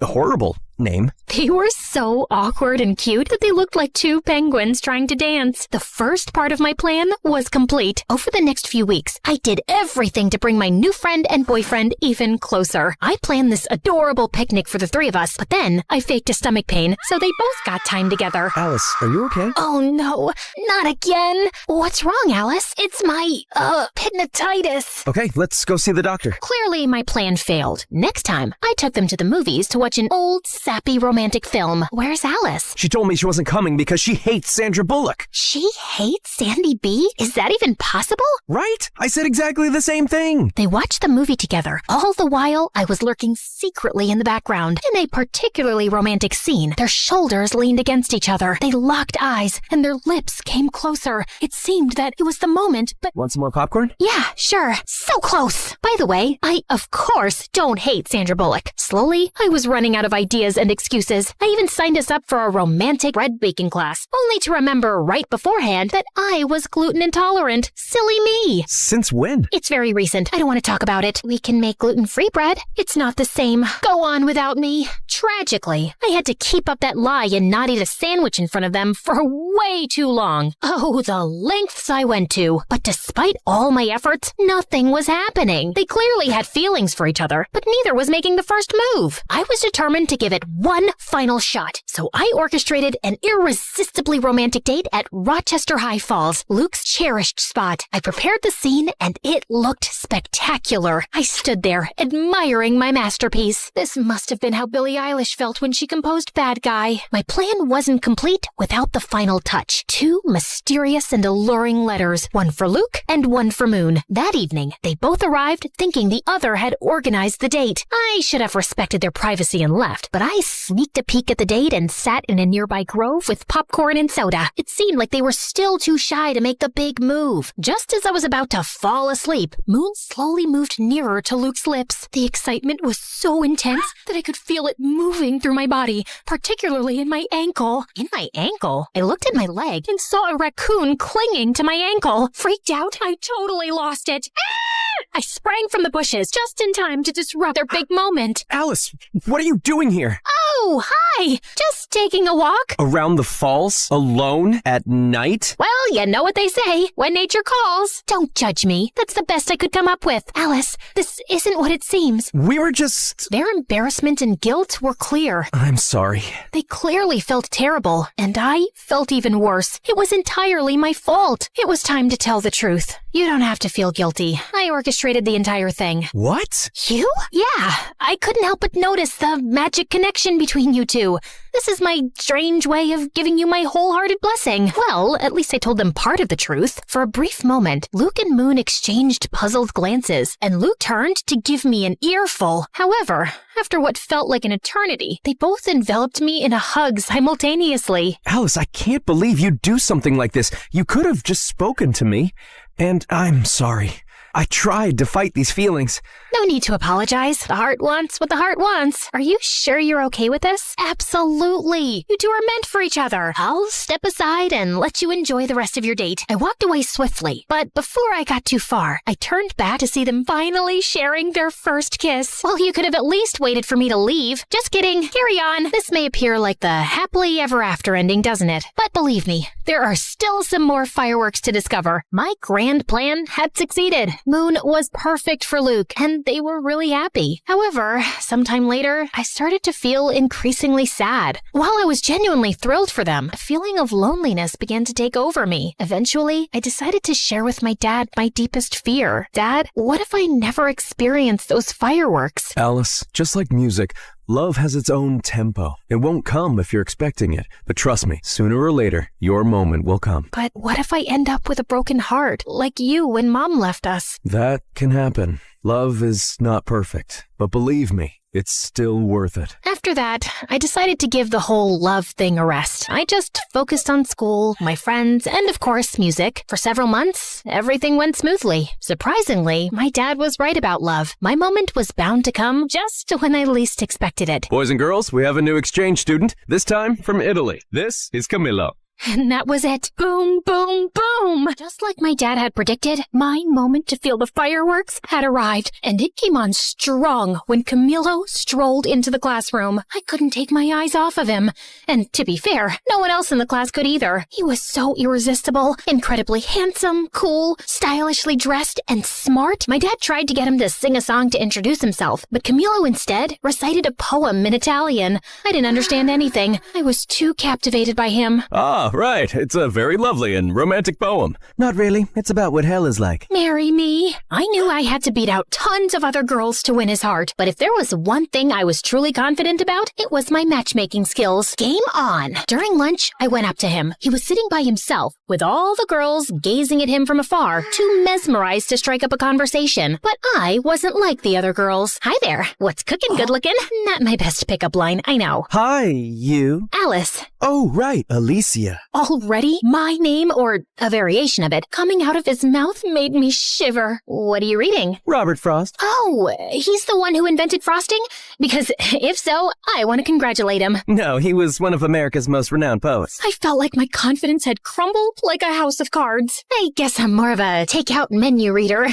horrible name. They were so awkward and cute that they looked like two penguins trying to dance. The first part of my plan was complete. Over the next few weeks, I did everything to bring my new friend and boyfriend even closer. I planned this adorable picnic for the three of us, but then I faked a stomach pain, so they both got time together. Alice, are you okay? Oh no, not again. What's wrong, Alice? It's my, pigmatitis. Okay, let's go see the doctor. Clearly, my plan failed. Next time, I took them to the movies to watch an old sappy romantic film. Where's Alice? She told me she wasn't coming because she hates Sandra Bullock. She hates Sandy B? Is that even possible? Right? I said exactly the same thing. They watched the movie together. All the while, I was lurking secretly in the background. In a particularly romantic scene, their shoulders leaned against each other. They locked eyes, and their lips came closer. It seemed that it was the moment, but... Want some more popcorn? Yeah, sure. So close. By the way, I, of course, don't hate Sandra Bullock. Slowly, I was running out of ideas and excuses. I even signed us up for a romantic bread baking class, only to remember right beforehand that I was gluten intolerant. Silly me. Since when? It's very recent. I don't want to talk about it. We can make gluten-free bread. It's not the same. Go on without me. Tragically, I had to keep up that lie and not eat a sandwich in front of them for way too long. Oh, the lengths I went to. But despite all my efforts, nothing was happening. They clearly had feelings for each other, but neither was making the first move. I was determined to give it one final shot, so I orchestrated an irresistibly romantic date at Rochester High Falls, Luke's cherished spot. I prepared the scene, and it looked spectacular. I stood there, admiring my masterpiece. This must have been how Billie Eilish felt when she composed Bad Guy. My plan wasn't complete without the final touch. 2 mysterious and alluring letters, one for Luke and one for Moon. That evening, they both arrived thinking the other had organized the date. I should have respected their privacy and left, but I sneaked a peek at the date and sat in a nearby grove with popcorn and soda. It seemed like they were still too shy to make the big move. Just as I was about to fall asleep, Moon slowly moved nearer to Luke's lips. The excitement was so intense that I could feel it moving through my body, particularly in my ankle. In my ankle? I looked at my leg and saw a raccoon clinging to my ankle. Freaked out, I totally lost it. I sprang from the bushes just in time to disrupt their big moment. Alice, what are you doing here? Oh, hi! Just taking a walk. Around the falls? Alone? At night? Well, you know what they say, when nature calls. Don't judge me. That's the best I could come up with. Alice, this isn't what it seems. We were just... Their embarrassment and guilt were clear. I'm sorry. They clearly felt terrible, and I felt even worse. It was entirely my fault. It was time to tell the truth. You don't have to feel guilty. I orchestrated the entire thing. What? You? Yeah. I couldn't help but notice the magic connection between you two. This is my strange way of giving you my wholehearted blessing. Well, at least I told them part of the truth. For a brief moment, Luke and Moon exchanged puzzled glances, and Luke turned to give me an earful. However, after what felt like an eternity, they both enveloped me in a hug simultaneously. Alice, I can't believe you'd do something like this. You could have just spoken to me. And I'm sorry. I tried to fight these feelings. No need to apologize. The heart wants what the heart wants. Are you sure you're okay with this? Absolutely. You two are meant for each other. I'll step aside and let you enjoy the rest of your date. I walked away swiftly, but before I got too far, I turned back to see them finally sharing their first kiss. Well, you could have at least waited for me to leave. Just kidding. Carry on. This may appear like the happily ever after ending, doesn't it? But believe me, there are still some more fireworks to discover. My grand plan had succeeded. Moon was perfect for Luke, and they were really happy. However, sometime later, I started to feel increasingly sad. While I was genuinely thrilled for them, a feeling of loneliness began to take over me. Eventually, I decided to share with my dad my deepest fear. Dad, what if I never experienced those fireworks? Alice, just like music, love has its own tempo. It won't come if you're expecting it. But trust me, sooner or later, your moment will come. But what if I end up with a broken heart, like you when Mom left us? That can happen. Love is not perfect, but believe me, it's still worth it. After that, I decided to give the whole love thing a rest. I just focused on school, my friends, and of course, music. For several months, everything went smoothly. Surprisingly, my dad was right about love. My moment was bound to come just when I least expected it. Boys and girls, we have a new exchange student, this time from Italy. This is Camillo. And that was it. Boom, boom, boom. Just like my dad had predicted, my moment to feel the fireworks had arrived, and it came on strong when Camilo strolled into the classroom. I couldn't take my eyes off of him. And to be fair, no one else in the class could either. He was so irresistible, incredibly handsome, cool, stylishly dressed, and smart. My dad tried to get him to sing a song to introduce himself, but Camilo instead recited a poem in Italian. I didn't understand anything. I was too captivated by him. Ah, right. It's a very lovely and romantic poem. Not really. It's about what hell is like. Marry me. I knew I had to beat out tons of other girls to win his heart, but if there was one thing I was truly confident about, it was my matchmaking skills. Game on. During lunch, I went up to him. He was sitting by himself, with all the girls gazing at him from afar, too mesmerized to strike up a conversation. But I wasn't like the other girls. Hi there. What's cooking, good looking? Not my best pickup line, I know. Hi, you. Alice. Oh, right, Alicia. Already? My name, or a variation of it, coming out of his mouth made me shiver. What are you reading? Robert Frost. Oh, he's the one who invented frosting? Because if so, I want to congratulate him. No, he was one of America's most renowned poets. I felt like my confidence had crumbled like a house of cards. I guess I'm more of a takeout menu reader.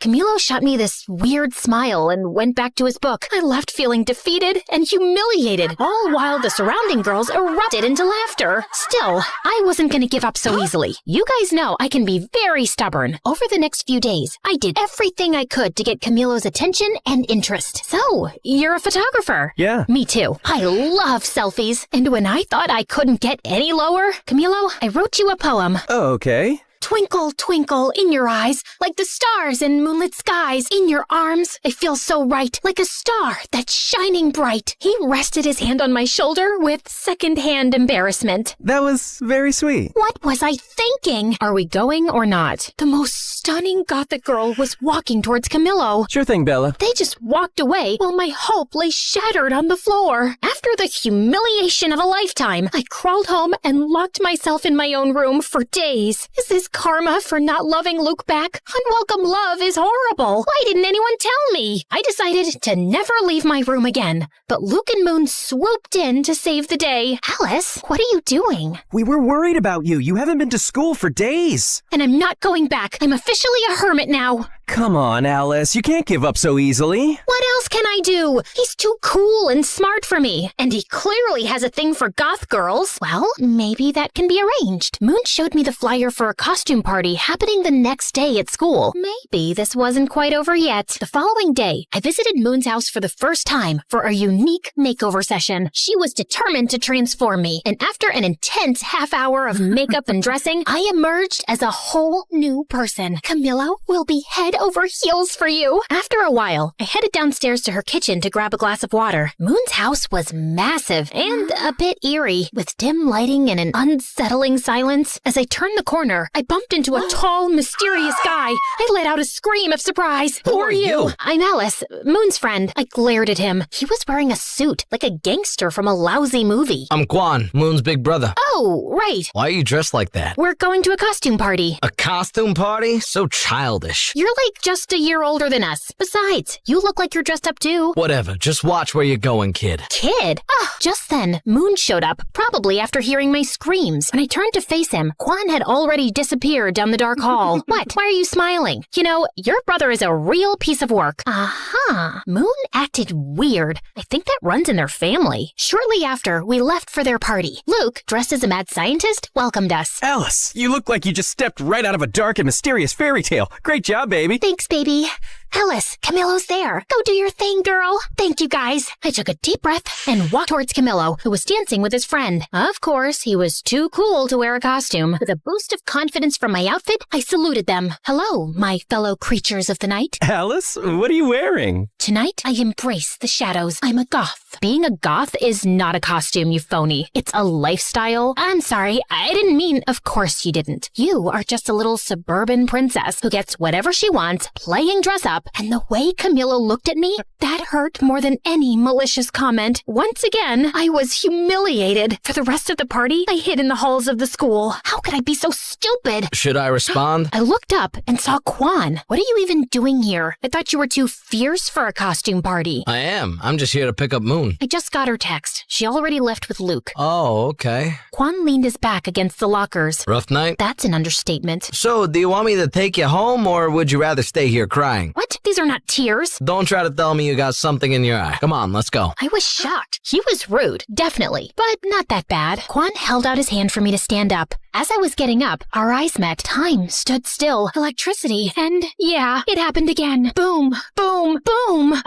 Camilo shot me this weird smile and went back to his book. I left feeling defeated and humiliated, all while the surrounding girls erupted into laughter. Still, I wasn't going to give up so easily. You guys know I can be very stubborn. Over the next few days, I did everything I could to get Camilo's attention and interest. So, you're a photographer? Yeah. Me too. I love selfies. And when I thought I couldn't get any lower, Camilo, I wrote you a poem. Oh, okay. Twinkle, twinkle in your eyes, like the stars in moonlit skies. In your arms, I feel so right, like a star that's shining bright. He rested his hand on my shoulder with second-hand embarrassment. That was very sweet. What was I thinking? Are we going or not? The most stunning gothic girl was walking towards Camilo. Sure thing, Bella. They just walked away while my hope lay shattered on the floor. After the humiliation of a lifetime, I crawled home and locked myself in my own room for days. Is this karma for not loving Luke back? Unwelcome love is horrible. Why didn't anyone tell me? I decided to never leave my room again. But Luke and Moon swooped in to save the day. Alice, what are you doing? We were worried about you. You haven't been to school for days. And I'm not going back. I'm officially a hermit now. Come on, Alice. You can't give up so easily. What else can I do? He's too cool and smart for me. And he clearly has a thing for goth girls. Well, maybe that can be arranged. Moon showed me the flyer for a costume party happening the next day at school. Maybe this wasn't quite over yet. The following day, I visited Moon's house for the first time for a unique makeover session. She was determined to transform me. And after an intense half hour of makeup and dressing, I emerged as a whole new person. Camilo will be head over heels for you. After a while, I headed downstairs to her kitchen to grab a glass of water. Moon's house was massive and a bit eerie, with dim lighting and an unsettling silence. As I turned the corner, I bumped into a tall, mysterious guy. I let out a scream of surprise. Who are you? I'm Alice, Moon's friend. I glared at him. He was wearing a suit, like a gangster from a lousy movie. I'm Quan, Moon's big brother. Oh, right. Why are you dressed like that? We're going to a costume party. A costume party? So childish. You're like just a year older than us. Besides, you look like you're dressed up too. Whatever, just watch where you're going, kid. Kid? Just then, Moon showed up, probably after hearing my screams. When I turned to face him, Quan had already disappeared down the dark hall. What? Why are you smiling? You know, your brother is a real piece of work. Aha. Moon acted weird. I think that runs in their family. Shortly after, we left for their party. Luke, dressed as a mad scientist, welcomed us. Alice, you look like you just stepped right out of a dark and mysterious fairy tale. Great job, baby. Thanks, baby. Alice, Camilo's there. Go do your thing, girl. Thank you, guys. I took a deep breath and walked towards Camilo, who was dancing with his friend. Of course, he was too cool to wear a costume. With a boost of confidence from my outfit, I saluted them. Hello, my fellow creatures of the night. Alice, what are you wearing? Tonight, I embrace the shadows. I'm a goth. Being a goth is not a costume, you phony. It's a lifestyle. I'm sorry, I didn't mean, of course you didn't. You are just a little suburban princess who gets whatever she wants, playing dress up. And the way Camilo looked at me, that hurt more than any malicious comment. Once again, I was humiliated. For the rest of the party, I hid in the halls of the school. How could I be so stupid? Should I respond? I looked up and saw Quan. What are you even doing here? I thought you were too fierce for a costume party. I am. I'm just here to pick up Moon. I just got her text. She already left with Luke. Oh, okay. Quan leaned his back against the lockers. Rough night? That's an understatement. So, do you want me to take you home, or would you rather stay here crying? What? These are not tears. Don't try to tell me you got something in your eye. Come on, let's go. I was shocked. He was rude, definitely, but not that bad. Quan held out his hand for me to stand up. As I was getting up, our eyes met. Time stood still. Electricity. And yeah, it happened again. Boom, boom, boom.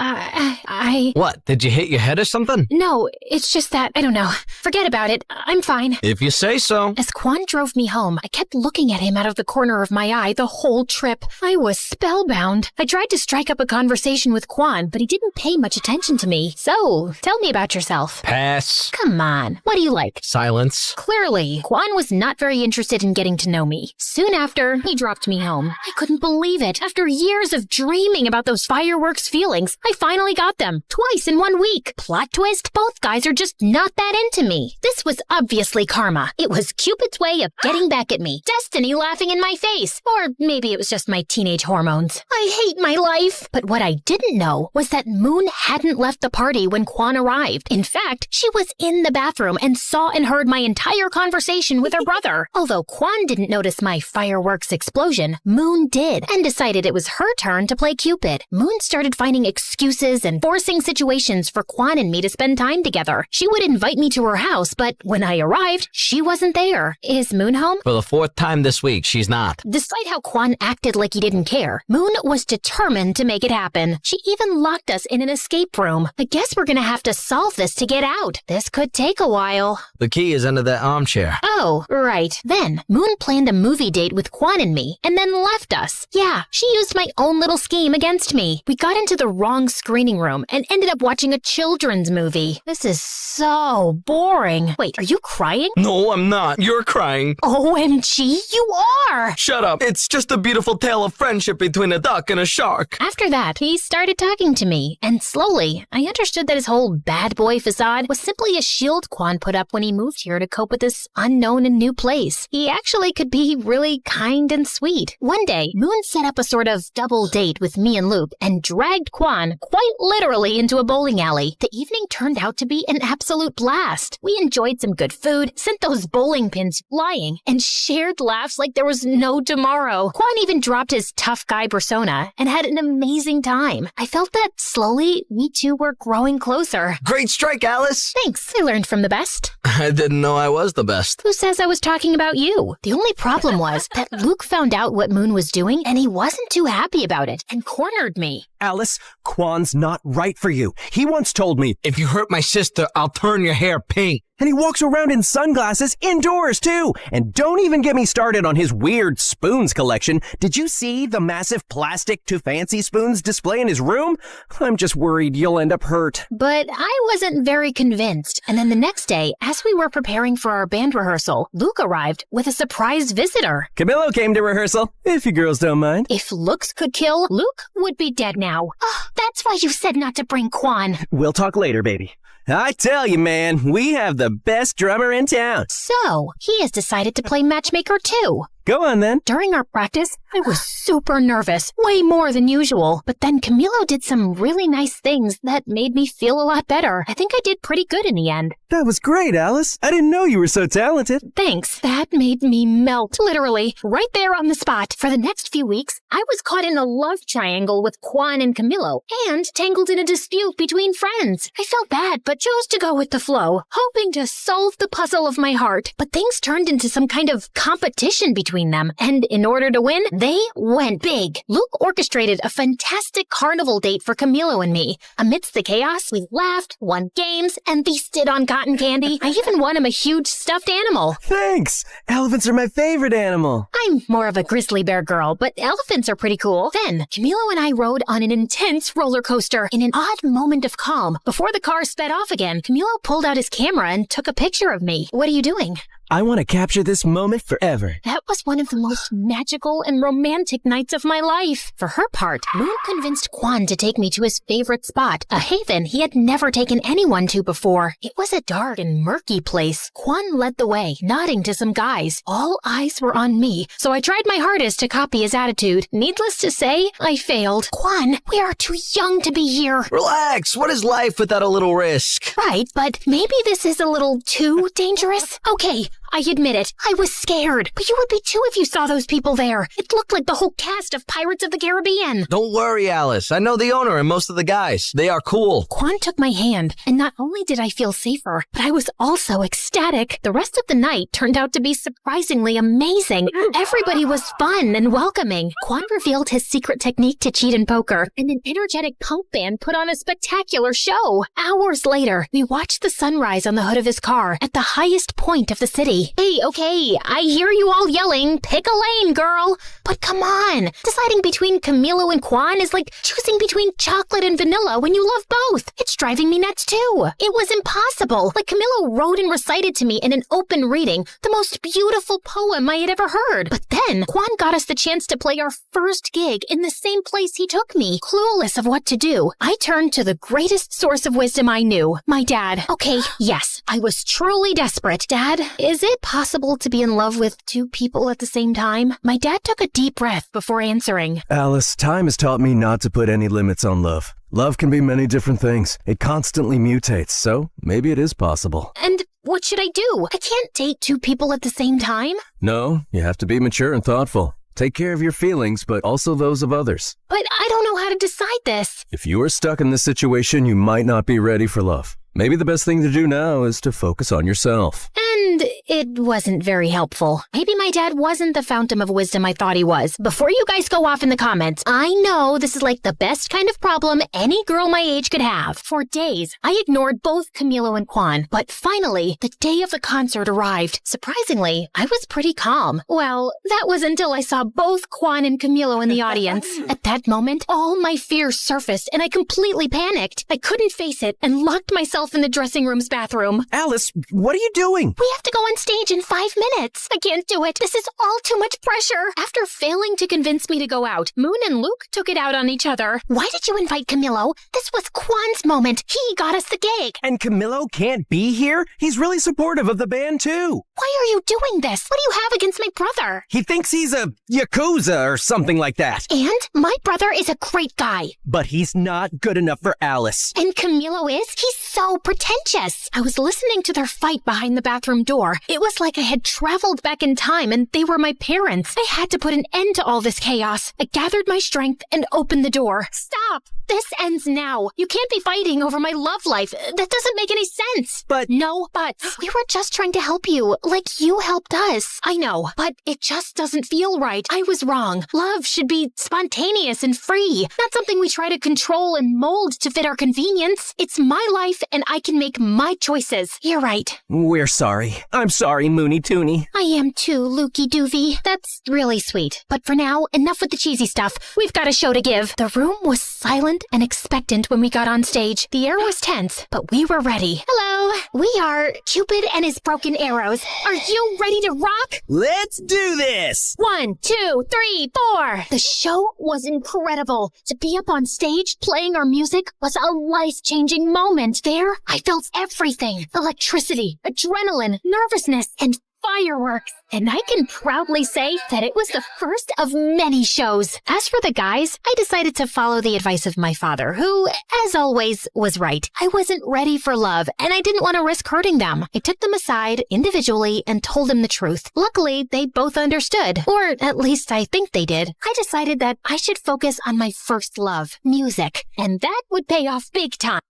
What, did you hit your head or something? No, it's just that, I don't know. Forget about it. I'm fine. If you say so. As Quan drove me home, I kept looking at him out of the corner of my eye the whole trip. I was spellbound. I tried to strike up a conversation with Quan, but he didn't pay much attention to me. So, tell me about yourself. Pass. Come on. What do you like? Silence. Clearly, Quan was not very interested in getting to know me. Soon after, he dropped me home. I couldn't believe it. After years of dreaming about those fireworks feelings, I finally got them. Twice in 1 week. Plot twist, both guys are just not that into me. This was obviously karma. It was Cupid's way of getting back at me. Destiny laughing in my face. Or maybe it was just my teenage hormones. I hate my life. But what I didn't know was that Moon hadn't left the party when Quan arrived. In fact, she was in the bathroom and saw and heard my entire conversation with her brother. Although Quan didn't notice my fireworks explosion, Moon did, and decided it was her turn to play Cupid. Moon started finding excuses and forcing situations for Quan and me to spend time together. She would invite me to her house, but when I arrived, she wasn't there. Is Moon home? For the 4th time this week, she's not. Despite how Quan acted like he didn't care, Moon was determined to make it happen. She even locked us in an escape room. I guess we're gonna have to solve this to get out. This could take a while. The key is under that armchair. Oh, right. Then, Moon planned a movie date with Quan and me, and then left us. Yeah, she used my own little scheme against me. We got into the wrong screening room and ended up watching a children's movie. This is so boring. Wait, are you crying? No, I'm not. You're crying. OMG, you are! Shut up. It's just a beautiful tale of friendship between a duck and a shark. After that, he started talking to me, and slowly, I understood that his whole bad boy facade was simply a shield Quan put up when he moved here to cope with this unknown and new place. He actually could be really kind and sweet. One day, Moon set up a sort of double date with me and Luke and dragged Quan quite literally into a bowling alley. The evening turned out to be an absolute blast. We enjoyed some good food, sent those bowling pins flying, and shared laughs like there was no tomorrow. Quan even dropped his tough guy persona and had an amazing time. I felt that slowly we two were growing closer. Great strike, Alice. Thanks. I learned from the best. I didn't know I was the best. Who says I was talking about you? The only problem was that Luke found out what Moon was doing and he wasn't too happy about it and cornered me. Alice, Quan's not right for you. He once told me, if you hurt my sister, I'll turn your hair pink. And he walks around in sunglasses indoors, too. And don't even get me started on his weird spoons collection. Did you see the massive plastic to fancy spoons display in his room? I'm just worried you'll end up hurt. But I wasn't very convinced. And then the next day, as we were preparing for our band rehearsal, Luke arrived with a surprise visitor. Camillo came to rehearsal, if you girls don't mind. If looks could kill, Luke would be dead now. Oh, that's why you said not to bring Quan. We'll talk later, baby. I tell you, man, we have the best drummer in town. So, he has decided to play matchmaker too. Go on, then. During our practice, I was super nervous, way more than usual. But then Camilo did some really nice things that made me feel a lot better. I think I did pretty good in the end. That was great, Alice. I didn't know you were so talented. Thanks. That made me melt, literally, right there on the spot. For the next few weeks, I was caught in a love triangle with Quan and Camilo, and tangled in a dispute between friends. I felt bad, but chose to go with the flow, hoping to solve the puzzle of my heart. But things turned into some kind of competition between them, and in order to win, they went big. Luke orchestrated a fantastic carnival date for Camilo and me. Amidst the chaos, we laughed, won games, and feasted on cotton candy. I even won him a huge stuffed animal. Thanks! Elephants are my favorite animal. I'm more of a grizzly bear girl, but elephants are pretty cool. Then, Camilo and I rode on an intense roller coaster in an odd moment of calm. Before the car sped off again, Camilo pulled out his camera and took a picture of me. What are you doing? I want to capture this moment forever. That was one of the most magical and romantic nights of my life. For her part, Moon convinced Quan to take me to his favorite spot, a haven he had never taken anyone to before. It was a dark and murky place. Quan led the way, nodding to some guys. All eyes were on me, so I tried my hardest to copy his attitude. Needless to say, I failed. Quan, we are too young to be here. Relax. What is life without a little risk? Right, but maybe this is a little too dangerous. Okay, I admit it. I was scared. But you would be too if you saw those people there. It looked like the whole cast of Pirates of the Caribbean. Don't worry, Alice. I know the owner and most of the guys. They are cool. Quan took my hand, and not only did I feel safer, but I was also ecstatic. The rest of the night turned out to be surprisingly amazing. Everybody was fun and welcoming. Quan revealed his secret technique to cheat in poker, and an energetic punk band put on a spectacular show. Hours later, we watched the sunrise on the hood of his car at the highest point of the city. Hey, okay, I hear you all yelling, pick a lane, girl. But come on, deciding between Camilo and Quan is like choosing between chocolate and vanilla when you love both. It's driving me nuts too. It was impossible. Like Camilo wrote and recited to me in an open reading the most beautiful poem I had ever heard. But then Quan got us the chance to play our first gig in the same place he took me. Clueless of what to do, I turned to the greatest source of wisdom I knew, my dad. Okay, yes, I was truly desperate. Dad, is it possible to be in love with two people at the same time? My dad took a deep breath before answering. Alice, time has taught me not to put any limits on love. Love can be many different things. It constantly mutates, so maybe it is possible. And what should I do? I can't date two people at the same time. No, you have to be mature and thoughtful. Take care of your feelings, but also those of others. But I don't know how to decide this. If you are stuck in this situation, you might not be ready for love. Maybe the best thing to do now is to focus on yourself. And it wasn't very helpful. Maybe my dad wasn't the fountain of wisdom I thought he was. Before you guys go off in the comments, I know this is like the best kind of problem any girl my age could have. For days, I ignored both Camilo and Quan, but finally, the day of the concert arrived. Surprisingly, I was pretty calm. Well, that was until I saw both Quan and Camilo in the audience. At that moment, all my fears surfaced and I completely panicked. I couldn't face it and locked myself in the dressing room's bathroom. Alice, what are you doing? We have to go on stage in 5 minutes. I can't do it. This is all too much pressure. After failing to convince me to go out, Moon and Luke took it out on each other. Why did you invite Camilo? This was Quan's moment. He got us the gig. And Camilo can't be here? He's really supportive of the band too. Why are you doing this? What do you have against my brother? He thinks he's a Yakuza or something like that. And my brother is a great guy. But he's not good enough for Alice. And Camilo is? He's so pretentious. I was listening to their fight behind the bathroom door. It was like I had traveled back in time and they were my parents. I had to put an end to all this chaos. I gathered my strength and opened the door. Stop! This ends now. You can't be fighting over my love life. That doesn't make any sense. But... No buts. We were just trying to help you, like you helped us. I know, but it just doesn't feel right. I was wrong. Love should be spontaneous and free, not something we try to control and mold to fit our convenience. It's my life and I can make my choices. You're right. We're sorry. I'm sorry, Moony Toony. I am too, Lukey Doovie. That's really sweet. But for now, enough with the cheesy stuff. We've got a show to give. The room was silent and expectant when we got on stage. The air was tense, but we were ready. Hello, we are Cupid and his broken arrows. Are you ready to rock? Let's do this! 1, 2, 3, 4. The show was incredible. To be up on stage playing our music was a life-changing moment. There, I felt everything. Electricity, adrenaline, nervousness, and fireworks. And I can proudly say that it was the first of many shows. As for the guys, I decided to follow the advice of my father, who, as always, was right. I wasn't ready for love, and I didn't want to risk hurting them. I took them aside individually and told them the truth. Luckily, they both understood, or at least I think they did. I decided that I should focus on my first love, music, and that would pay off big time.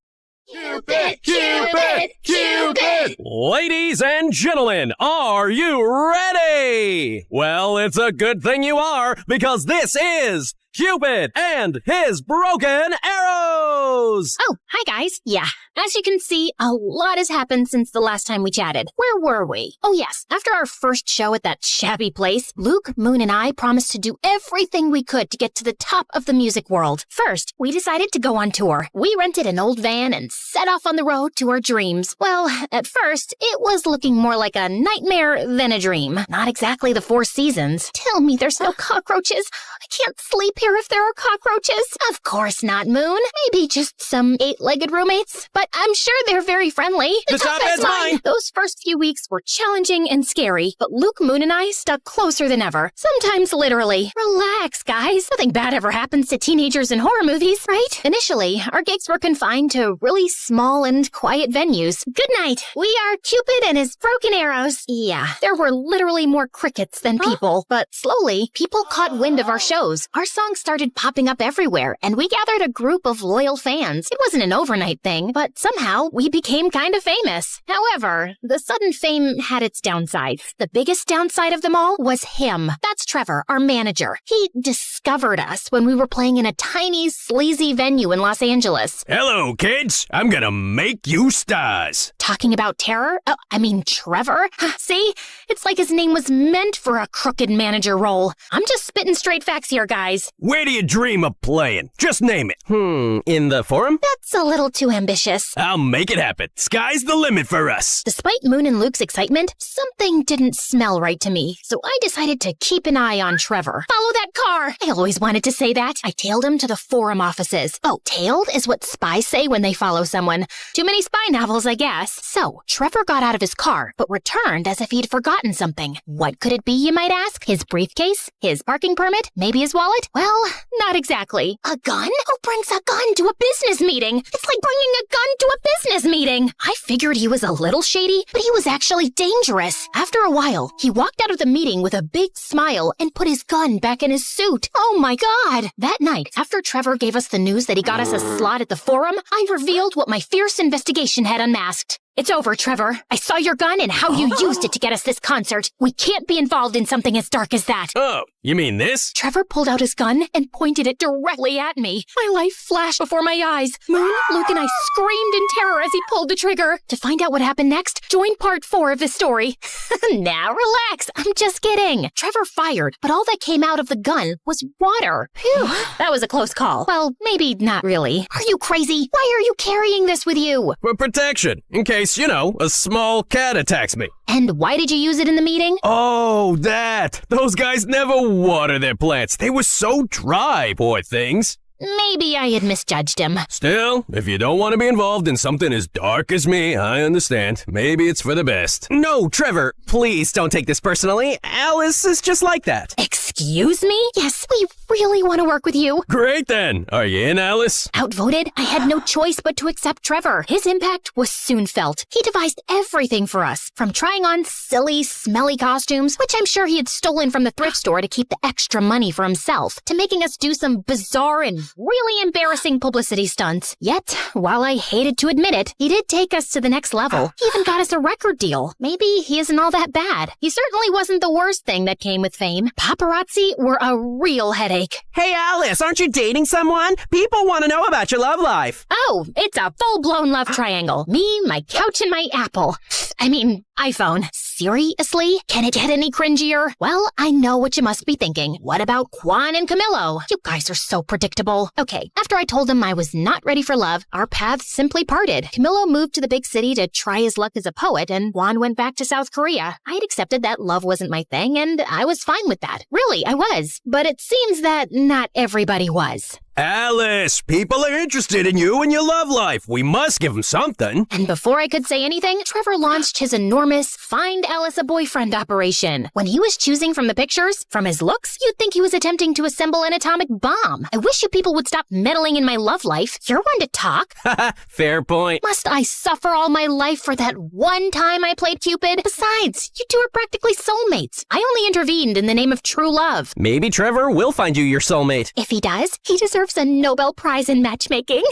Cupid! Cupid! Cupid! Ladies and gentlemen, are you ready? Well, it's a good thing you are, because this is Cupid and his broken arrows! Oh, hi guys. Yeah, as you can see, a lot has happened since the last time we chatted. Where were we? Oh yes, after our first show at that shabby place, Luke, Moon, and I promised to do everything we could to get to the top of the music world. First, we decided to go on tour. We rented an old van and set off on the road to our dreams. Well, at first, it was looking more like a nightmare than a dream. Not exactly the Four Seasons. Tell me there's no cockroaches. I can't sleep here if there are cockroaches. Of course not, Moon. Maybe just some 8-legged roommates. But but I'm sure they're very friendly. The top bed's mine. Those first few weeks were challenging and scary, but Luke, Moon, and I stuck closer than ever. Sometimes literally. Relax, guys. Nothing bad ever happens to teenagers in horror movies, right? Initially, our gigs were confined to really small and quiet venues. Good night. We are Cupid and his broken arrows. Yeah, there were literally more crickets than people, but slowly, people caught wind of our shows. Our songs started popping up everywhere, and we gathered a group of loyal fans. It wasn't an overnight thing, but somehow we became kind of famous. However, the sudden fame had its downsides. The biggest downside of them all was him. That's Trevor, our manager. He discovered us when we were playing in a tiny, sleazy venue in Los Angeles. Hello, kids. I'm gonna make you stars. Talking about terror? Trevor? See? It's like his name was meant for a crooked manager role. I'm just spitting straight facts here, guys. Where do you dream of playing? Just name it. In the forum? That's a little too ambitious. I'll make it happen. Sky's the limit for us. Despite Moon and Luke's excitement, something didn't smell right to me, so I decided to keep an eye on Trevor. Follow that car! I always wanted to say that. I tailed him to the forum offices. Oh, tailed is what spies say when they follow someone. Too many spy novels, I guess. So, Trevor got out of his car, but returned as if he'd forgotten something. What could it be, you might ask? His briefcase? His parking permit? Maybe his wallet? Well, not exactly. A gun? Who brings a gun to a business meeting? It's like bringing a gun to a business meeting. I figured he was a little shady, but he was actually dangerous. After a while, he walked out of the meeting with a big smile and put his gun back in his suit. Oh my God! That night, after Trevor gave us the news that he got us a slot at the forum, I revealed what my fierce investigation had unmasked. It's over, Trevor. I saw your gun and how you used it to get us this concert. We can't be involved in something as dark as that. Oh, you mean this? Trevor pulled out his gun and pointed it directly at me. My life flashed before my eyes. Moon, Luke, and I screamed in terror as he pulled the trigger. To find out what happened next, join part 4 of the story. Now relax. I'm just kidding. Trevor fired, but all that came out of the gun was water. Phew, that was a close call. Well, maybe not really. Are you crazy? Why are you carrying this with you? For protection, in case, a small cat attacks me. And why did you use it in the meeting? Oh, that. Those guys never water their plants. They were so dry, poor things. Maybe I had misjudged him. Still, if you don't want to be involved in something as dark as me, I understand. Maybe it's for the best. No, Trevor, please don't take this personally. Alice is just like that. Excuse me? Yes, we really want to work with you. Great then. Are you in, Alice? Outvoted, I had no choice but to accept Trevor. His impact was soon felt. He devised everything for us, from trying on silly, smelly costumes, which I'm sure he had stolen from the thrift store to keep the extra money for himself, to making us do some bizarre and really embarrassing publicity stunts. Yet, while I hated to admit it, he did take us to the next level. He even got us a record deal. Maybe he isn't all that bad. He certainly wasn't the worst thing that came with fame. Paparazzi were a real headache. Hey, Alice, aren't you dating someone? People want to know about your love life. Oh, it's a full-blown love triangle. Me, my couch, and my Apple. iPhone. Seriously? Can it get any cringier? Well, I know what you must be thinking. What about Quan and Camillo? You guys are so predictable. Okay, after I told him I was not ready for love, our paths simply parted. Camillo moved to the big city to try his luck as a poet, and Quan went back to South Korea. I had accepted that love wasn't my thing, and I was fine with that. Really, I was. But it seems that not everybody was. Alice, people are interested in you and your love life. We must give them something. And before I could say anything, Trevor launched his enormous Find Alice a Boyfriend operation. When he was choosing from the pictures, from his looks, you'd think he was attempting to assemble an atomic bomb. I wish you people would stop meddling in my love life. You're one to talk. Fair point. Must I suffer all my life for that one time I played Cupid? Besides, you two are practically soulmates. I only intervened in the name of true love. Maybe Trevor will find you your soulmate. If he does, he deserves a Nobel Prize in matchmaking.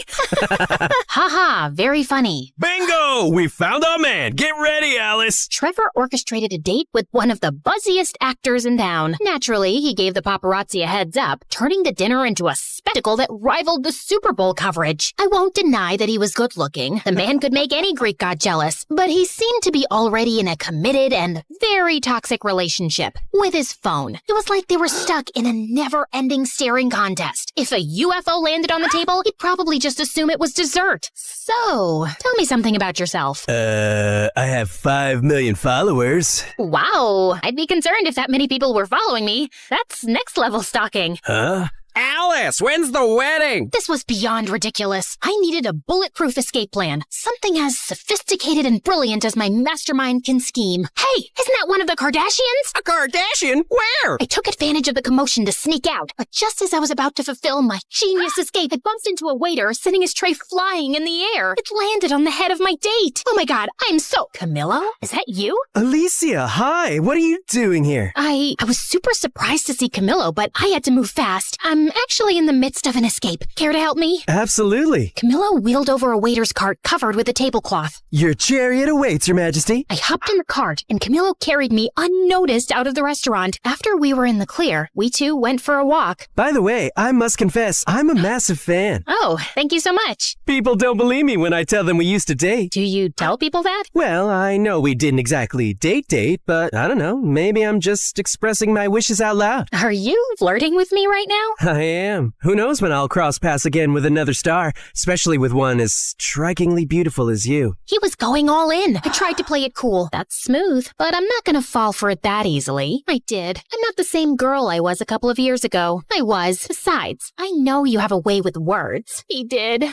Haha, very funny. Bingo! We found our man. Get ready, Alice. Trevor orchestrated a date with one of the buzziest actors in town. Naturally, he gave the paparazzi a heads up, turning the dinner into a spectacle that rivaled the Super Bowl coverage. I won't deny that he was good looking. The man could make any Greek god jealous, but he seemed to be already in a committed and very toxic relationship with his phone. It was like they were stuck in a never-ending staring contest. If a UFO landed on the table, he'd probably just assume it was dessert. So, tell me something about yourself. I have 5 million followers. Wow, I'd be concerned if that many people were following me. That's next level stalking. Huh? Alice, when's the wedding? This was beyond ridiculous. I needed a bulletproof escape plan. Something as sophisticated and brilliant as my mastermind can scheme. Hey, isn't that one of the Kardashians? A Kardashian? Where? I took advantage of the commotion to sneak out, but just as I was about to fulfill my genius escape, I bumped into a waiter sending his tray flying in the air. It landed on the head of my date. Oh my god, I'm so... Camillo? Is that you? Alicia, hi. What are you doing here? I was super surprised to see Camillo, but I had to move fast. I'm actually in the midst of an escape. Care to help me? Absolutely. Camillo wheeled over a waiter's cart covered with a tablecloth. Your chariot awaits, Your Majesty. I hopped in the cart, and Camillo carried me unnoticed out of the restaurant. After we were in the clear, we two went for a walk. By the way, I must confess, I'm a massive fan. Oh, thank you so much. People don't believe me when I tell them we used to date. Do you tell people that? Well, I know we didn't exactly date, but I don't know. Maybe I'm just expressing my wishes out loud. Are you flirting with me right now? I am. Who knows when I'll cross paths again with another star, especially with one as strikingly beautiful as you. He was going all in. I tried to play it cool. That's smooth, but I'm not gonna fall for it that easily. I did. I'm not the same girl I was a couple of years ago. I was. Besides, I know you have a way with words. He did.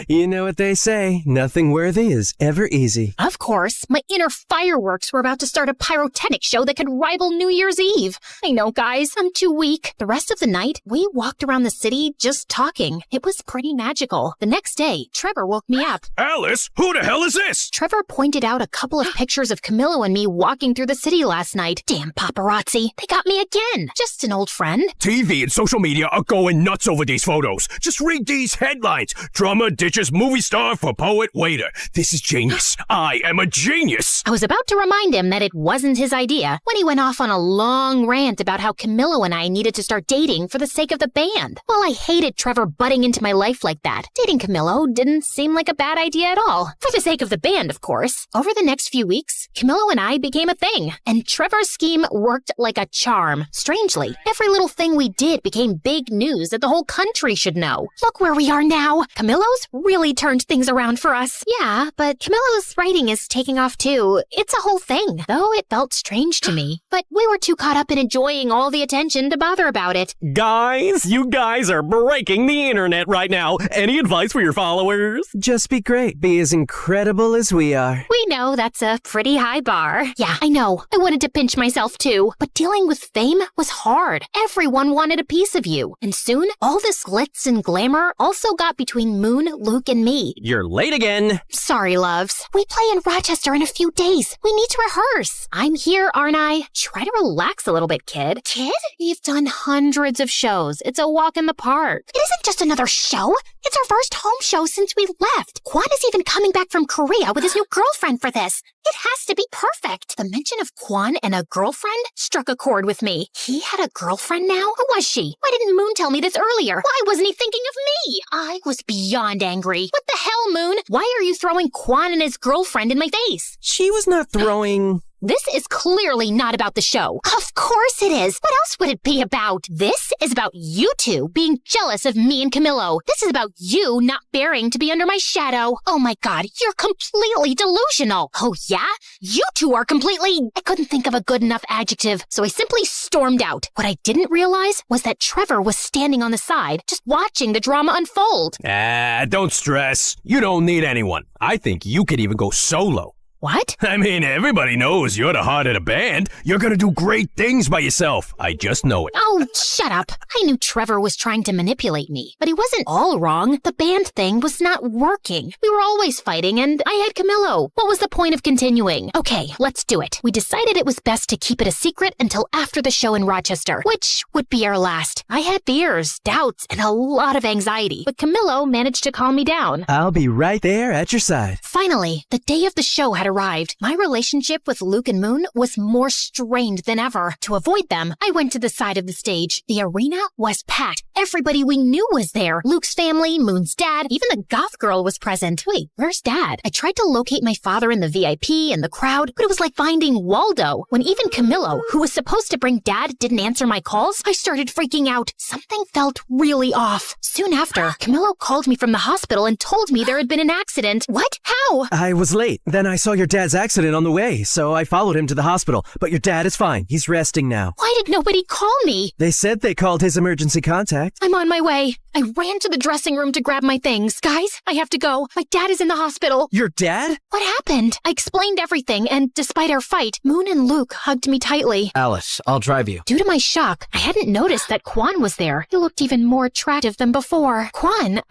You know what they say, nothing worthy is ever easy. Of course. My inner fireworks were about to start a pyrotechnic show that could rival New Year's Eve. I know, guys. I'm too weak. The rest of the night, we walked around the city just talking. It was pretty magical. The next day, Trevor woke me up. Alice, who the hell is this? Trevor pointed out a couple of pictures of Camillo and me walking through the city last night. Damn paparazzi. They got me again. Just an old friend. TV and social media are going nuts over these photos. Just read these headlines. Drummer ditches movie star for poet waiter. This is genius. I am a genius. I was about to remind him that it wasn't his idea when he went off on a long rant about how Camillo and I needed to start dating for the sake of the band. Well, I hated Trevor butting into my life like that. Dating Camillo didn't seem like a bad idea at all. For the sake of the band, of course. Over the next few weeks, Camillo and I became a thing, and Trevor's scheme worked like a charm. Strangely, every little thing we did became big news that the whole country should know. Look where we are now. Camillo's really turned things around for us. Yeah, but Camillo's writing is taking off too. It's a whole thing, though it felt strange to me. But we were too caught up in enjoying all the attention to bother about it. Guys, you guys are breaking the internet right now. Any advice for your followers? Just be great. Be as incredible as we are. We know that's a pretty high bar. Yeah, I know. I wanted to pinch myself too. But dealing with fame was hard. Everyone wanted a piece of you. And soon, all this glitz and glamour also got between Moon, Luke, and me. You're late again. Sorry, loves. We play in Rochester in a few days. We need to rehearse. I'm here, aren't I? Try to relax a little bit, kid. Kid? We've done hundreds of shows. It's a walk in the park. It isn't just another show. It's our first home show since we left. Quan is even coming back from Korea with his new girlfriend for this. It has to be perfect. The mention of Quan and a girlfriend struck a chord with me. He had a girlfriend now? Who was she? Why didn't Moon tell me this earlier? Why wasn't he thinking of me? I was beyond angry. What the hell, Moon? Why are you throwing Quan and his girlfriend in my face? She was not throwing... This is clearly not about the show. Of course it is. What else would it be about? This is about you two being jealous of me and Camillo. This is about you not bearing to be under my shadow. Oh my god, you're completely delusional. Oh yeah? You two are completely... I couldn't think of a good enough adjective, so I simply stormed out. What I didn't realize was that Trevor was standing on the side, just watching the drama unfold. Don't stress. You don't need anyone. I think you could even go solo. What? I mean, everybody knows you're the heart of the band. You're gonna do great things by yourself. I just know it. Oh, shut up. I knew Trevor was trying to manipulate me, but he wasn't all wrong. The band thing was not working. We were always fighting, and I had Camillo. What was the point of continuing? Okay, let's do it. We decided it was best to keep it a secret until after the show in Rochester, which would be our last. I had fears, doubts, and a lot of anxiety, but Camillo managed to calm me down. I'll be right there at your side. Finally, the day of the show had arrived. My relationship with Luke and Moon was more strained than ever. To avoid them, I went to the side of the stage. The arena was packed. Everybody we knew was there. Luke's family, Moon's dad, even the goth girl was present. Wait, where's Dad? I tried to locate my father in the VIP and the crowd, but it was like finding Waldo. When even Camillo, who was supposed to bring Dad, didn't answer my calls, I started freaking out. Something felt really off. Soon after, Camillo called me from the hospital and told me there had been an accident. What? How? I was late. Then I saw your dad's accident on the way, so I followed him to the hospital. But your dad is fine. He's resting now. Why did nobody call me? They said they called his emergency contact. I'm on my way. I ran to the dressing room to grab my things. Guys, I have to go. My dad is in the hospital. Your dad? What happened? I explained everything, and despite our fight, Moon and Luke hugged me tightly. Alice, I'll drive you. Due to my shock, I hadn't noticed that Quan was there. He looked even more attractive than before. Quan,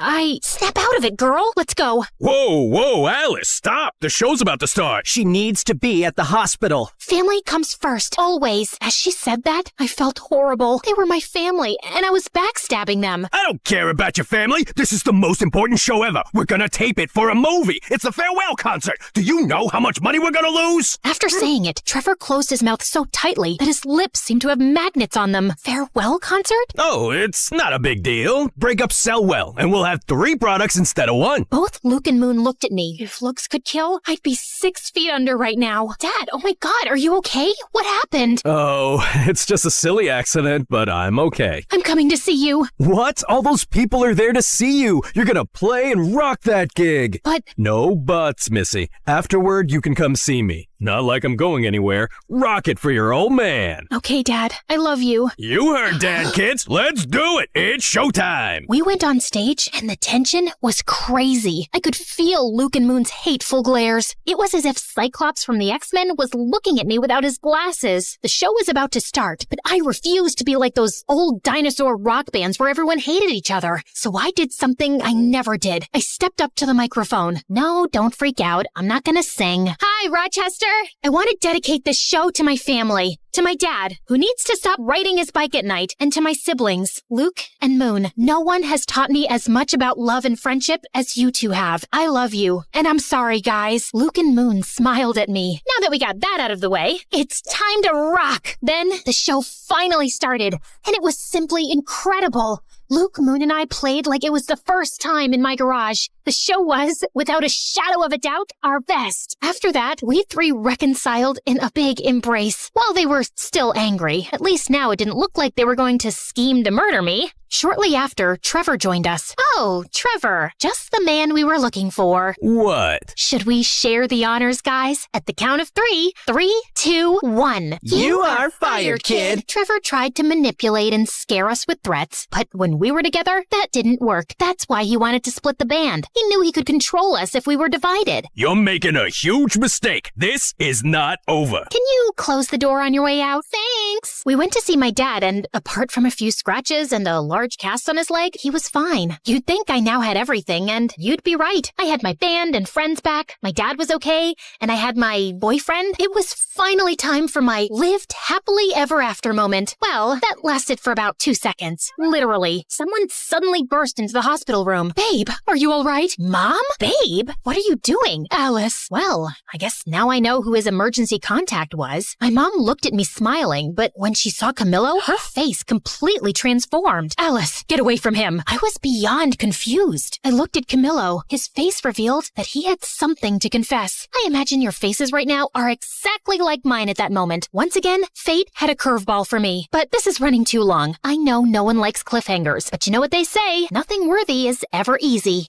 Snap out of it, girl. Let's go. Whoa, Alice, stop. The show's about to start. She needs to be at the hospital. Family comes first, always. As she said that, I felt horrible. They were my family, and I was backstabbing them. I don't care about your family. This is the most important show ever. We're gonna tape it for a movie. It's the farewell concert. Do you know how much money we're gonna lose? After saying it, Trevor closed his mouth so tightly that his lips seemed to have magnets on them. Farewell concert? Oh, it's not a big deal. Breakups sell well, and we'll have 3 products instead of 1. Both Luke and Moon looked at me. If looks could kill, I'd be 6 feet under right now. Dad, oh my God, are you okay? What happened? Oh, it's just a silly accident, but I'm okay. I'm coming to see you. What? All those people are there to see you. You're gonna play and rock that gig. But... No buts, Missy. Afterward, you can come see me. Not like I'm going anywhere. Rock it for your old man. Okay, Dad. I love you. You heard Dad, kids. Let's do it. It's showtime. We went on stage, and the tension was crazy. I could feel Luke and Moon's hateful glares. It was as if Cyclops from the X-Men was looking at me without his glasses. The show was about to start, but I refused to be like those old dinosaur rock bands where everyone hated each other. So I did something I never did. I stepped up to the microphone. No, don't freak out. I'm not gonna sing. Hi, Rochester. I want to dedicate this show to my family, to my dad, who needs to stop riding his bike at night, and to my siblings, Luke and Moon. No one has taught me as much about love and friendship as you two have. I love you, and I'm sorry, guys. Luke and Moon smiled at me. Now that we got that out of the way, it's time to rock. Then the show finally started, and it was simply incredible. Luke, Moon, and I played like it was the first time in my garage. The show was, without a shadow of a doubt, our best. After that, we 3 reconciled in a big embrace. While they were still angry, at least now it didn't look like they were going to scheme to murder me. Shortly after, Trevor joined us. Oh, Trevor, just the man we were looking for. What? Should we share the honors, guys? At the count of 3. 3, 2, 1. You are fired, kid. Trevor tried to manipulate and scare us with threats, but when we were together, that didn't work. That's why he wanted to split the band. He knew he could control us if we were divided. You're making a huge mistake. This is not over. Can you close the door on your way out? Thanks. We went to see my dad, and apart from a few scratches and a large cast on his leg, he was fine. You'd think I now had everything, and you'd be right. I had my band and friends back, my dad was okay, and I had my boyfriend. It was finally time for my lived happily ever after moment. Well, that lasted for about 2 seconds. Literally. Someone suddenly burst into the hospital room. Babe, are you all right? Mom? Babe? What are you doing? Alice. Well, I guess now I know who his emergency contact was. My mom looked at me smiling, but when she saw Camillo, her face completely transformed. Alice, get away from him. I was beyond confused. I looked at Camillo. His face revealed that he had something to confess. I imagine your faces right now are exactly like mine at that moment. Once again, fate had a curveball for me. But this is running too long. I know no one likes cliffhangers, but you know what they say? Nothing worthy is ever easy.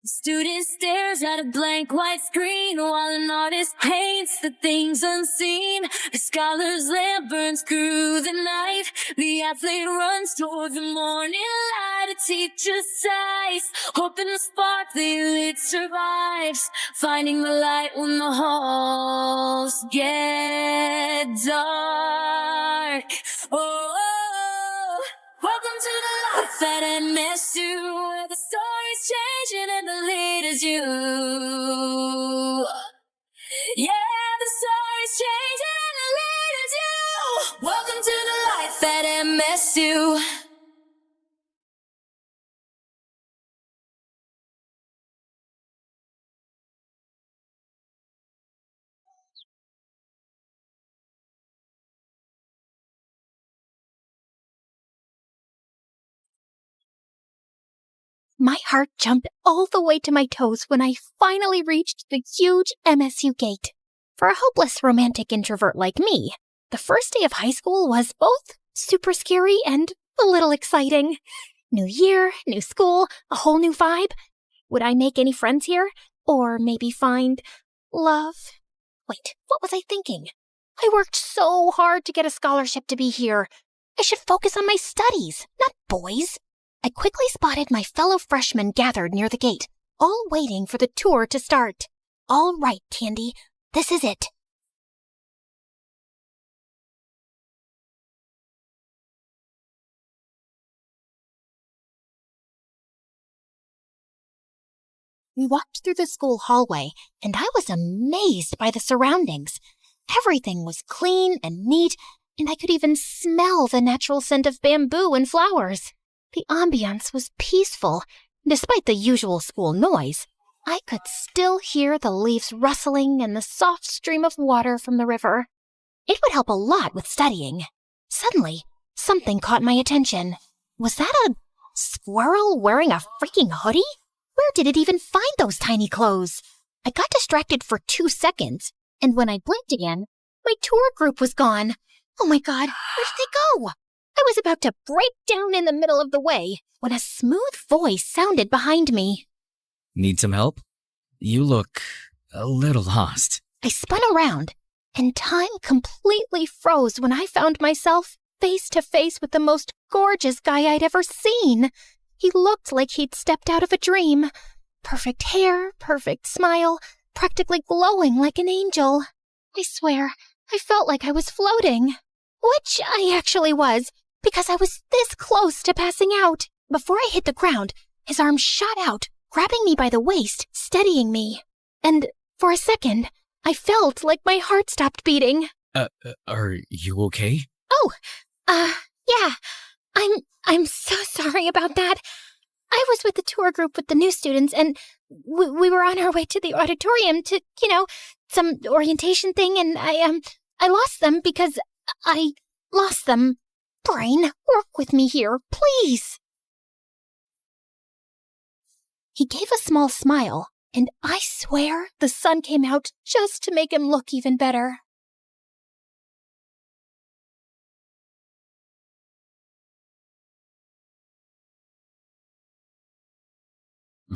The student stares at a blank white screen while an artist paints the things unseen. The scholar's lamp burns through the night. The athlete runs toward the morning light. A teacher sighs, hoping the spark they lit survives. Finding the light when the halls get dark. Oh, welcome to the life at MSU, where the story's changing and the leader's you. Yeah, the story's changing and the leader's you. Welcome to the life at MSU. My heart jumped all the way to my toes when I finally reached the huge MSU gate. For a hopeless romantic introvert like me, the first day of high school was both super scary and a little exciting. New year, new school, a whole new vibe. Would I make any friends here? Or maybe find love? Wait, what was I thinking? I worked so hard to get a scholarship to be here. I should focus on my studies, not boys. I quickly spotted my fellow freshmen gathered near the gate, all waiting for the tour to start. All right, Candy, this is it. We walked through the school hallway, and I was amazed by the surroundings. Everything was clean and neat, and I could even smell the natural scent of bamboo and flowers. The ambiance was peaceful. Despite the usual school noise, I could still hear the leaves rustling and the soft stream of water from the river. It would help a lot with studying. Suddenly, something caught my attention. Was that a squirrel wearing a freaking hoodie? Where did it even find those tiny clothes? I got distracted for 2 seconds, and when I blinked again, my tour group was gone. Oh my God, where did they go? I was about to break down in the middle of the way when a smooth voice sounded behind me. Need some help? You look a little lost. I spun around, and time completely froze when I found myself face to face with the most gorgeous guy I'd ever seen. He looked like he'd stepped out of a dream. Perfect hair, perfect smile, practically glowing like an angel. I swear, I felt like I was floating. Which I actually was, because I was this close to passing out. Before I hit the ground, his arm shot out, grabbing me by the waist, steadying me. And for a second, I felt like my heart stopped beating. Are you okay? Oh, yeah. I'm so sorry about that. I was with the tour group with the new students, and we were on our way to the auditorium to, some orientation thing, and I lost them because I lost them. Brain, work with me here, please. He gave a small smile, and I swear the sun came out just to make him look even better.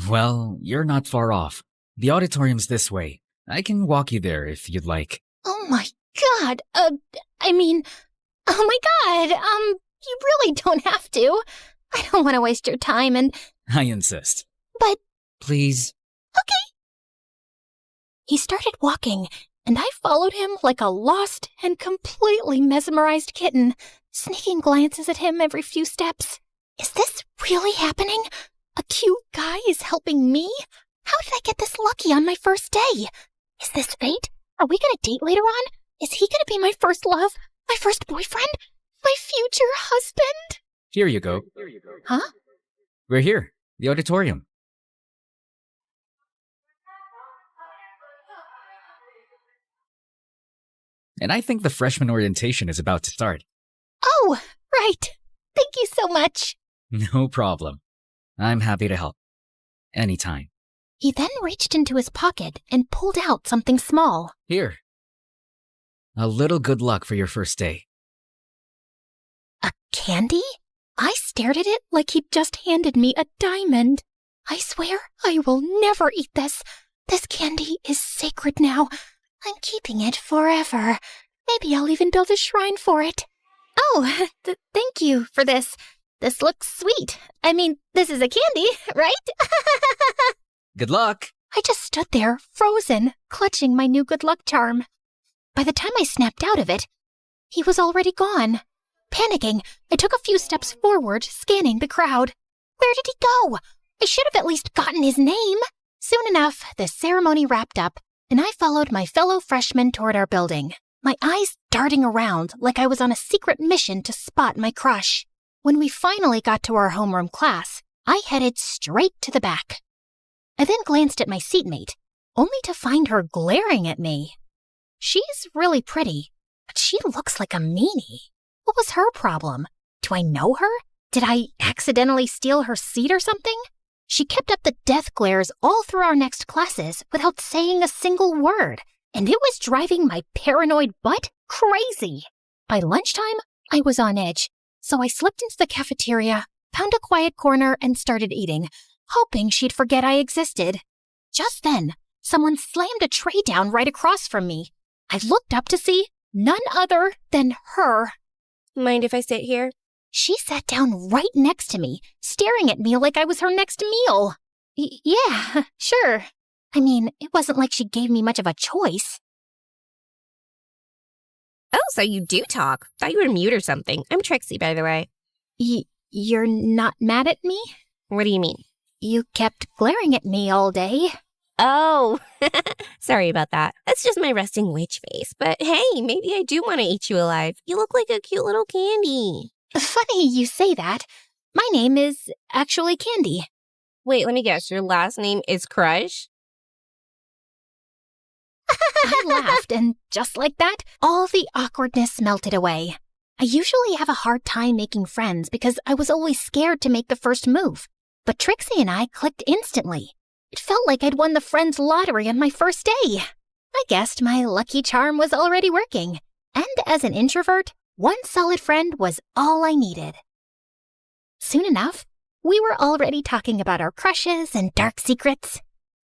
Well, you're not far off. The auditorium's this way. I can walk you there if you'd like. Oh my God, oh my God, you really don't have to. I don't want to waste your time and... I insist. But... Please. Okay. He started walking, and I followed him like a lost and completely mesmerized kitten, sneaking glances at him every few steps. Is this really happening? A cute guy is helping me? How did I get this lucky on my first day? Is this fate? Are we gonna date later on? Is he gonna be my first love? My first boyfriend? My future husband? Here you go. Huh? We're here. The auditorium. And I think the freshman orientation is about to start. Oh, right. Thank you so much. No problem. I'm happy to help. Anytime. He then reached into his pocket and pulled out something small. Here. A little good luck for your first day. A candy? I stared at it like he'd just handed me a diamond. I swear I will never eat this. This candy is sacred now. I'm keeping it forever. Maybe I'll even build a shrine for it. Oh, thank you for this. This looks sweet. I mean, this is a candy, right? Good luck. I just stood there, frozen, clutching my new good luck charm. By the time I snapped out of it, he was already gone. Panicking, I took a few steps forward, scanning the crowd. Where did he go? I should have at least gotten his name. Soon enough, the ceremony wrapped up, and I followed my fellow freshmen toward our building, my eyes darting around like I was on a secret mission to spot my crush. When we finally got to our homeroom class, I headed straight to the back. I then glanced at my seatmate, only to find her glaring at me. She's really pretty, but she looks like a meanie. What was her problem? Do I know her? Did I accidentally steal her seat or something? She kept up the death glares all through our next classes without saying a single word, and it was driving my paranoid butt crazy. By lunchtime, I was on edge, so I slipped into the cafeteria, found a quiet corner, and started eating, hoping she'd forget I existed. Just then, someone slammed a tray down right across from me. I looked up to see none other than her. Mind if I sit here? She sat down right next to me, staring at me like I was her next meal. Yeah, sure. I mean, it wasn't like she gave me much of a choice. Oh, so you do talk. Thought you were mute or something. I'm Trixie, by the way. You're not mad at me? What do you mean? You kept glaring at me all day. Oh, sorry about that. That's just my resting witch face. But hey, maybe I do want to eat you alive. You look like a cute little candy. Funny you say that. My name is actually Candy. Wait, let me guess. Your last name is Crush? I laughed, and just like that, all the awkwardness melted away. I usually have a hard time making friends because I was always scared to make the first move. But Trixie and I clicked instantly. It felt like I'd won the friends lottery on my first day. I guessed my lucky charm was already working. And as an introvert, one solid friend was all I needed. Soon enough, we were already talking about our crushes and dark secrets.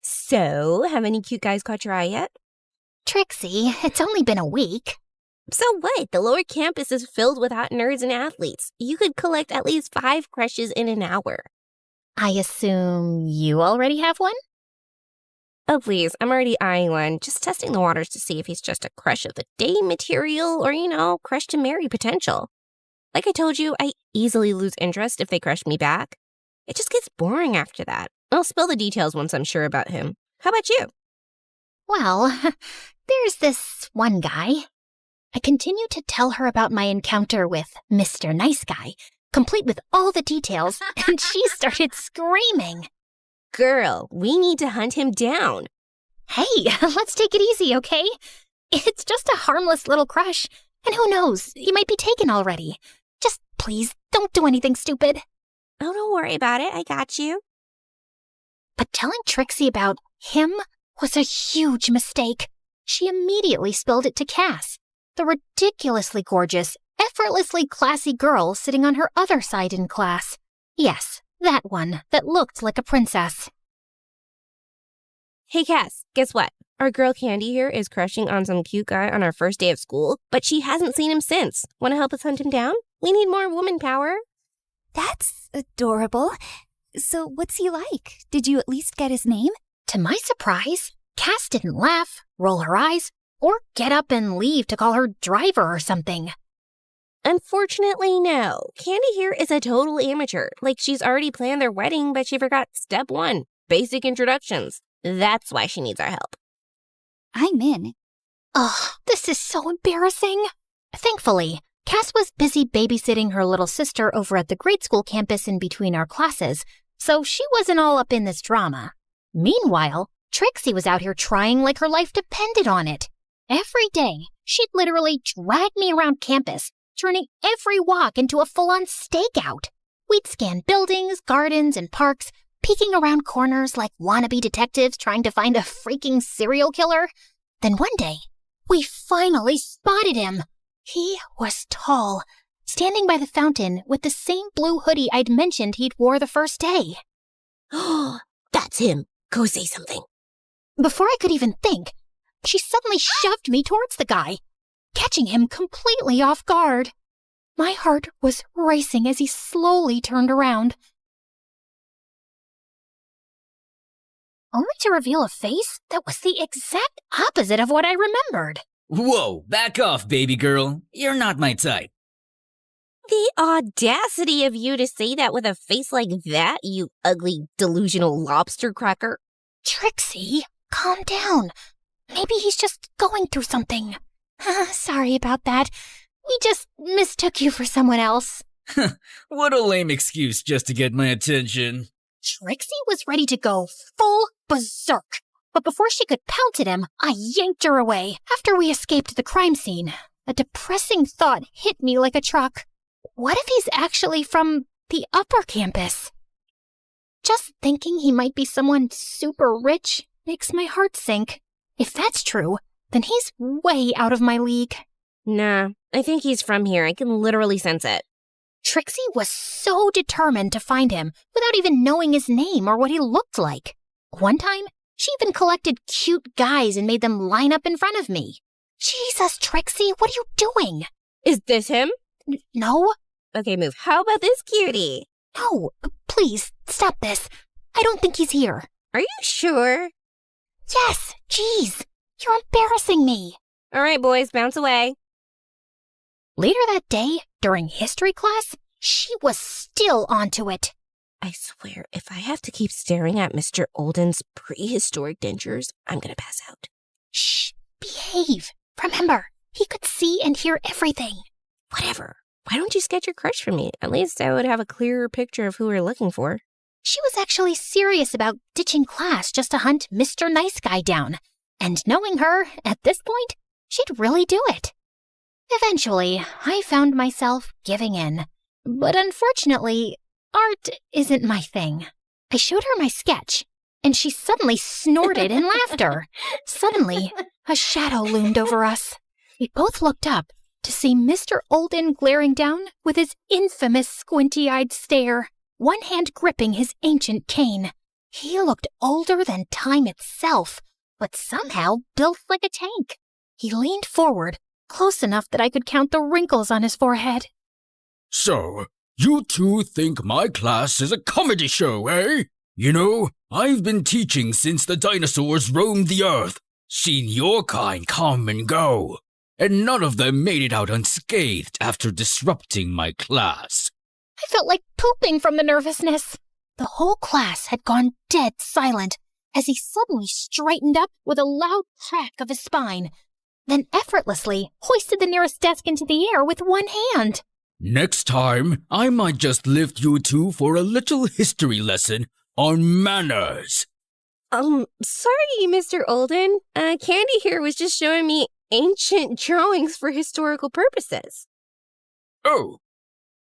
So, have any cute guys caught your eye yet? Trixie, it's only been a week. So what? The lower campus is filled with hot nerds and athletes. You could collect at least 5 crushes in an hour. I assume you already have one? Oh, please. I'm already eyeing one. Just testing the waters to see if he's just a crush of the day material or, crush to marry potential. Like I told you, I easily lose interest if they crush me back. It just gets boring after that. I'll spill the details once I'm sure about him. How about you? Well, there's this one guy. I continued to tell her about my encounter with Mr. Nice Guy, complete with all the details, and she started screaming. Girl, we need to hunt him down. Hey, let's take it easy, okay? It's just a harmless little crush, and who knows, he might be taken already. Just please, don't do anything stupid. Oh, don't worry about it. I got you. But telling Trixie about him was a huge mistake. She immediately spilled it to Cass, the ridiculously gorgeous, effortlessly classy girl sitting on her other side in class. Yes, that one that looked like a princess. Hey, Cass, guess what? Our girl Candy here is crushing on some cute guy on our first day of school, but she hasn't seen him since. Want to help us hunt him down? We need more woman power. That's adorable. So what's he like? Did you at least get his name? To my surprise, Cass didn't laugh, roll her eyes, or get up and leave to call her driver or something. Unfortunately, no. Candy here is a total amateur. Like she's already planned their wedding, but she forgot step 1, basic introductions. That's why she needs our help. I'm in. Ugh, this is so embarrassing. Thankfully, Cass was busy babysitting her little sister over at the grade school campus in between our classes, so she wasn't all up in this drama. Meanwhile, Trixie was out here trying like her life depended on it. Every day, she'd literally drag me around campus, turning every walk into a full-on stakeout. We'd scan buildings, gardens, and parks, peeking around corners like wannabe detectives trying to find a freaking serial killer. Then one day, we finally spotted him. He was tall, standing by the fountain with the same blue hoodie I'd mentioned he'd wore the first day. Oh, that's him. Go say something. Before I could even think, she suddenly shoved me towards the guy, catching him completely off guard. My heart was racing as he slowly turned around, only to reveal a face that was the exact opposite of what I remembered. Whoa, back off, baby girl. You're not my type. The audacity of you to say that with a face like that, you ugly, delusional lobster cracker. Trixie, calm down. Maybe he's just going through something. Sorry about that. We just mistook you for someone else. What a lame excuse just to get my attention. Trixie was ready to go full berserk. But before she could pounce at him, I yanked her away. After we escaped the crime scene, a depressing thought hit me like a truck. What if he's actually from the upper campus? Just thinking he might be someone super rich makes my heart sink. If that's true, then he's way out of my league. Nah, I think he's from here. I can literally sense it. Trixie was so determined to find him without even knowing his name or what he looked like. One time, she even collected cute guys and made them line up in front of me. Jesus, Trixie, what are you doing? Is this him? No. Okay, move. How about this cutie? No, please, stop this. I don't think he's here. Are you sure? Yes, jeez. You're embarrassing me. All right, boys, bounce away. Later that day, during history class, she was still onto it. I swear, if I have to keep staring at Mr. Olden's prehistoric dentures, I'm gonna pass out. Shh, behave. Remember, he could see and hear everything. Whatever. Why don't you sketch your crush for me? At least I would have a clearer picture of who we're looking for. She was actually serious about ditching class just to hunt Mr. Nice Guy down. And knowing her, at this point, she'd really do it. Eventually, I found myself giving in. But unfortunately, art isn't my thing. I showed her my sketch, and she suddenly snorted in laughter. Suddenly, a shadow loomed over us. We both looked up to see Mr. Olden glaring down with his infamous squinty-eyed stare, one hand gripping his ancient cane. He looked older than time itself, but somehow built like a tank. He leaned forward, close enough that I could count the wrinkles on his forehead. So, you two think my class is a comedy show, eh? You know, I've been teaching since the dinosaurs roamed the earth, seen your kind come and go, and none of them made it out unscathed after disrupting my class. I felt like pooping from the nervousness. The whole class had gone dead silent as he suddenly straightened up with a loud crack of his spine, then effortlessly hoisted the nearest desk into the air with one hand. Next time, I might just lift you two for a little history lesson on manners. Sorry, Mr. Olden. Candy here was just showing me ancient drawings for historical purposes. Oh,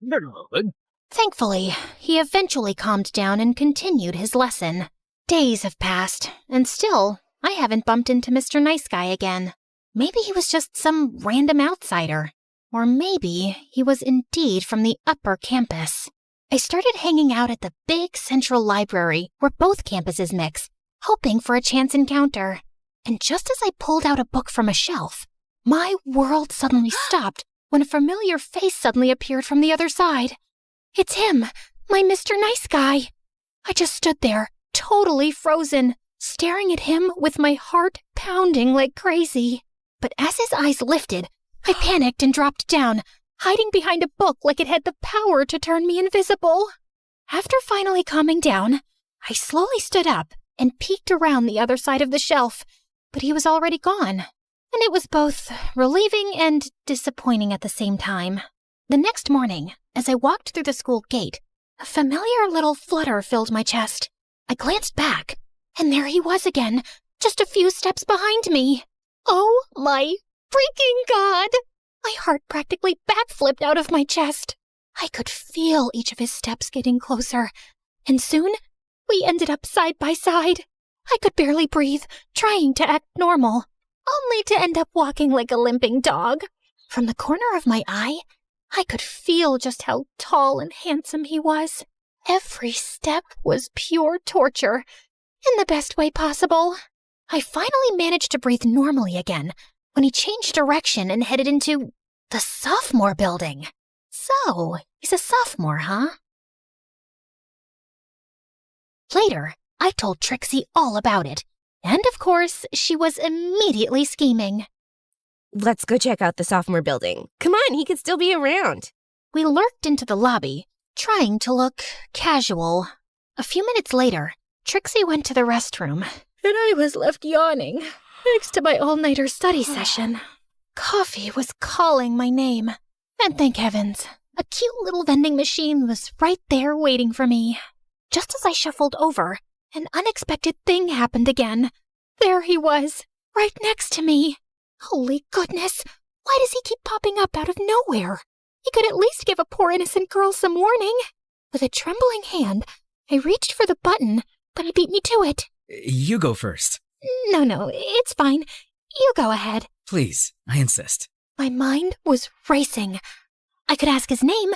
very well then. Thankfully, he eventually calmed down and continued his lesson. Days have passed, and still, I haven't bumped into Mr. Nice Guy again. Maybe he was just some random outsider. Or maybe he was indeed from the upper campus. I started hanging out at the big central library where both campuses mix, hoping for a chance encounter. And just as I pulled out a book from a shelf, my world suddenly stopped when a familiar face suddenly appeared from the other side. It's him, my Mr. Nice Guy. I just stood there, totally frozen, staring at him with my heart pounding like crazy. But as his eyes lifted, I panicked and dropped down, hiding behind a book like it had the power to turn me invisible. After finally calming down, I slowly stood up and peeked around the other side of the shelf, but he was already gone. And it was both relieving and disappointing at the same time. The next morning, as I walked through the school gate, a familiar little flutter filled my chest. I glanced back, and there he was again, just a few steps behind me. Oh my freaking God! My heart practically backflipped out of my chest. I could feel each of his steps getting closer, and soon we ended up side by side. I could barely breathe, trying to act normal, only to end up walking like a limping dog. From the corner of my eye, I could feel just how tall and handsome he was. Every step was pure torture, in the best way possible. I finally managed to breathe normally again when he changed direction and headed into the sophomore building. So, he's a sophomore, huh? Later, I told Trixie all about it, and of course, she was immediately scheming. Let's go check out the sophomore building. Come on, he could still be around. We lurked into the lobby, trying to look casual. A few minutes later, Trixie went to the restroom, and I was left yawning next to my all-nighter study session. Coffee was calling my name, and thank heavens, a cute little vending machine was right there waiting for me. Just as I shuffled over, an unexpected thing happened again. There he was, right next to me. Holy goodness, why does he keep popping up out of nowhere? He could at least give a poor innocent girl some warning. With a trembling hand, I reached for the button, but he beat me to it. You go first. No, it's fine. You go ahead. Please, I insist. My mind was racing. I could ask his name,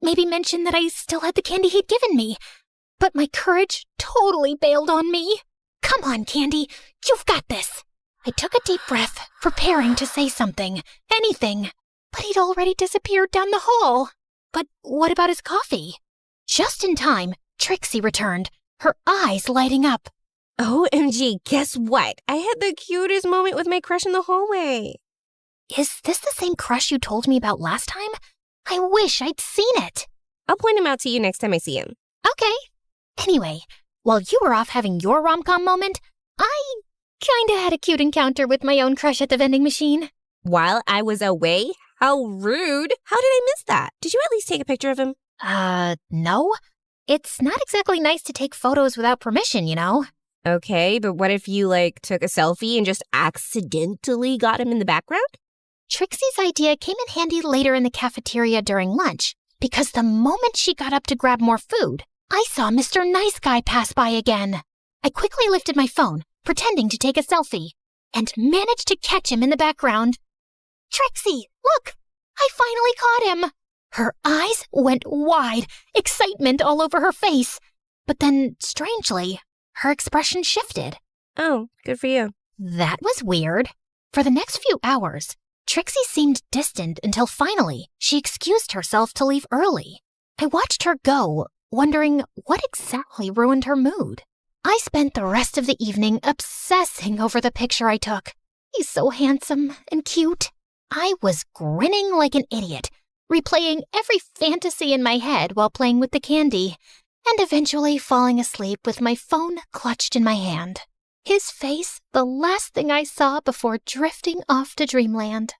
maybe mention that I still had the candy he'd given me. But my courage totally bailed on me. Come on, Candy, you've got this. I took a deep breath, preparing to say something, anything. But he'd already disappeared down the hall. But what about his coffee? Just in time, Trixie returned, her eyes lighting up. OMG, guess what? I had the cutest moment with my crush in the hallway. Is this the same crush you told me about last time? I wish I'd seen it. I'll point him out to you next time I see him. Okay. Anyway, while you were off having your rom-com moment, I kinda had a cute encounter with my own crush at the vending machine. While I was away? How rude. How did I miss that? Did you at least take a picture of him? No. It's not exactly nice to take photos without permission, you know? Okay, but what if you, took a selfie and just accidentally got him in the background? Trixie's idea came in handy later in the cafeteria during lunch, because the moment she got up to grab more food, I saw Mr. Nice Guy pass by again. I quickly lifted my phone, pretending to take a selfie, and managed to catch him in the background. Trixie, look! I finally caught him! Her eyes went wide, excitement all over her face. But then, strangely, her expression shifted. Oh, good for you. That was weird. For the next few hours, Trixie seemed distant until finally she excused herself to leave early. I watched her go, wondering what exactly ruined her mood. I spent the rest of the evening obsessing over the picture I took. He's so handsome and cute. I was grinning like an idiot, replaying every fantasy in my head while playing with the candy, and eventually falling asleep with my phone clutched in my hand. His face, the last thing I saw before drifting off to dreamland.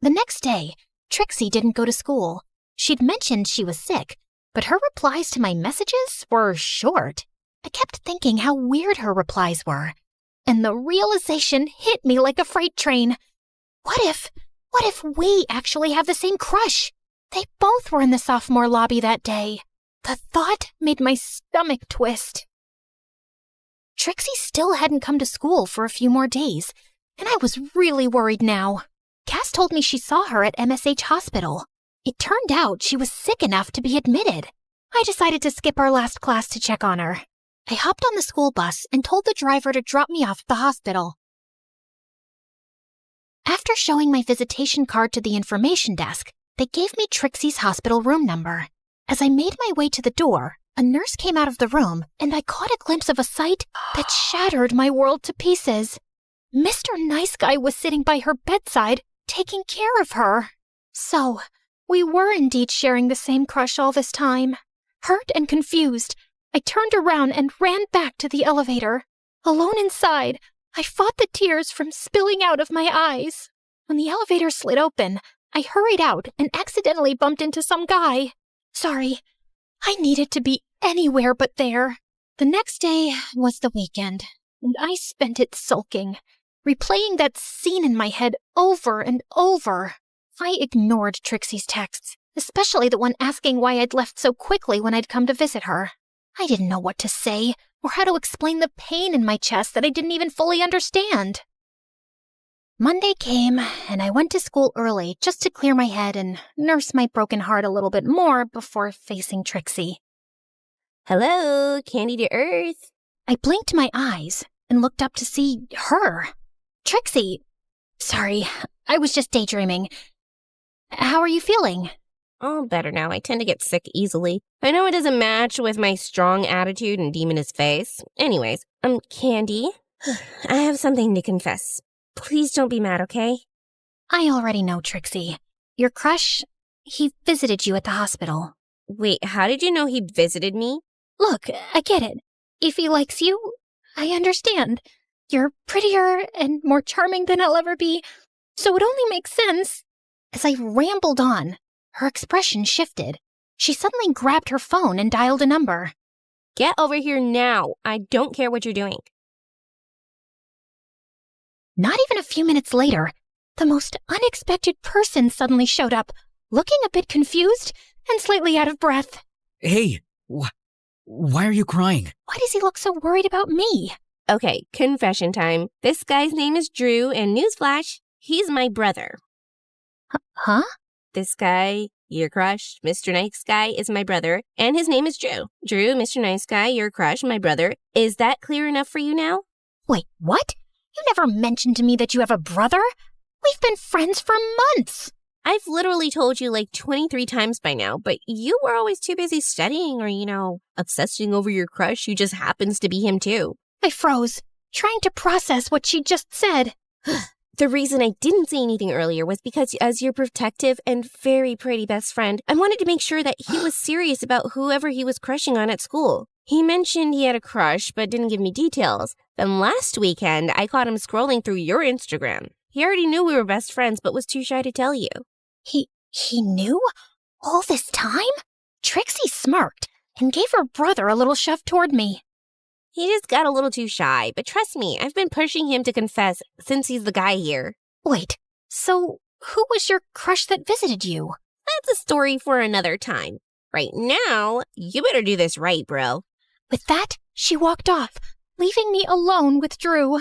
The next day, Trixie didn't go to school. She'd mentioned she was sick, but her replies to my messages were short. I kept thinking how weird her replies were, and the realization hit me like a freight train. What if we actually have the same crush? They both were in the sophomore lobby that day. The thought made my stomach twist. Trixie still hadn't come to school for a few more days, and I was really worried now. Cass told me she saw her at MSH Hospital. It turned out she was sick enough to be admitted. I decided to skip our last class to check on her. I hopped on the school bus and told the driver to drop me off at the hospital. After showing my visitation card to the information desk, they gave me Trixie's hospital room number. As I made my way to the door, a nurse came out of the room, and I caught a glimpse of a sight that shattered my world to pieces. Mr. Nice Guy was sitting by her bedside, taking care of her. So, we were indeed sharing the same crush all this time. Hurt and confused, I turned around and ran back to the elevator. Alone inside, I fought the tears from spilling out of my eyes. When the elevator slid open, I hurried out and accidentally bumped into some guy. Sorry, I needed to be anywhere but there. The next day was the weekend, and I spent it sulking, replaying that scene in my head over and over. I ignored Trixie's texts, especially the one asking why I'd left so quickly when I'd come to visit her. I didn't know what to say, or how to explain the pain in my chest that I didn't even fully understand. Monday came, and I went to school early just to clear my head and nurse my broken heart a little bit more before facing Trixie. Hello, Candy to Earth. I blinked my eyes and looked up to see her. Trixie. Sorry, I was just daydreaming. How are you feeling? Oh, better now. I tend to get sick easily. I know it doesn't match with my strong attitude and demoness face. Anyways, Candy, I have something to confess. Please don't be mad, okay? I already know, Trixie. Your crush, he visited you at the hospital. Wait, how did you know he visited me? Look, I get it. If he likes you, I understand. You're prettier and more charming than I'll ever be, so it only makes sense. As I rambled on, her expression shifted. She suddenly grabbed her phone and dialed a number. Get over here now. I don't care what you're doing. Not even a few minutes later, the most unexpected person suddenly showed up, looking a bit confused and slightly out of breath. Hey, Why are you crying? Why does he look so worried about me? Okay, confession time. This guy's name is Drew, and newsflash, he's my brother. Huh? This guy, your crush, Mr. Nice Guy, is my brother, and his name is Drew. Drew, Mr. Nice Guy, your crush, my brother. Is that clear enough for you now? Wait, what? You never mentioned to me that you have a brother? We've been friends for months. I've literally told you like 23 times by now, but you were always too busy studying or, obsessing over your crush who just happens to be him too. I froze, trying to process what she just said. The reason I didn't say anything earlier was because as your protective and very pretty best friend, I wanted to make sure that he was serious about whoever he was crushing on at school. He mentioned he had a crush, but didn't give me details. Then last weekend, I caught him scrolling through your Instagram. He already knew we were best friends, but was too shy to tell you. He knew? All this time? Trixie smirked and gave her brother a little shove toward me. He just got a little too shy, but trust me, I've been pushing him to confess since he's the guy here. Wait, so who was your crush that visited you? That's a story for another time. Right now, you better do this right, bro. With that, she walked off, leaving me alone with Drew.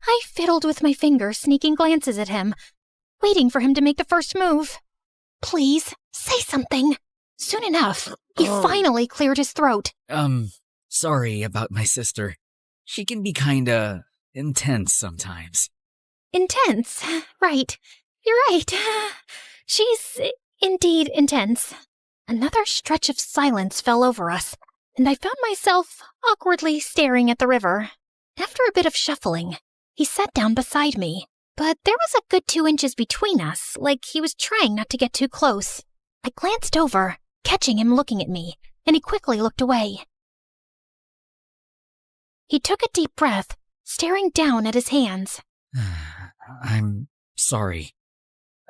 I fiddled with my fingers, sneaking glances at him, waiting for him to make the first move. Please, say something. Soon enough, he finally cleared his throat. Sorry about my sister. She can be kinda intense sometimes. Intense, right. You're right. She's indeed intense. Another stretch of silence fell over us, and I found myself awkwardly staring at the river. After a bit of shuffling, he sat down beside me, but there was a good 2 inches between us, like he was trying not to get too close. I glanced over, catching him looking at me, and he quickly looked away. He took a deep breath, staring down at his hands. I'm sorry.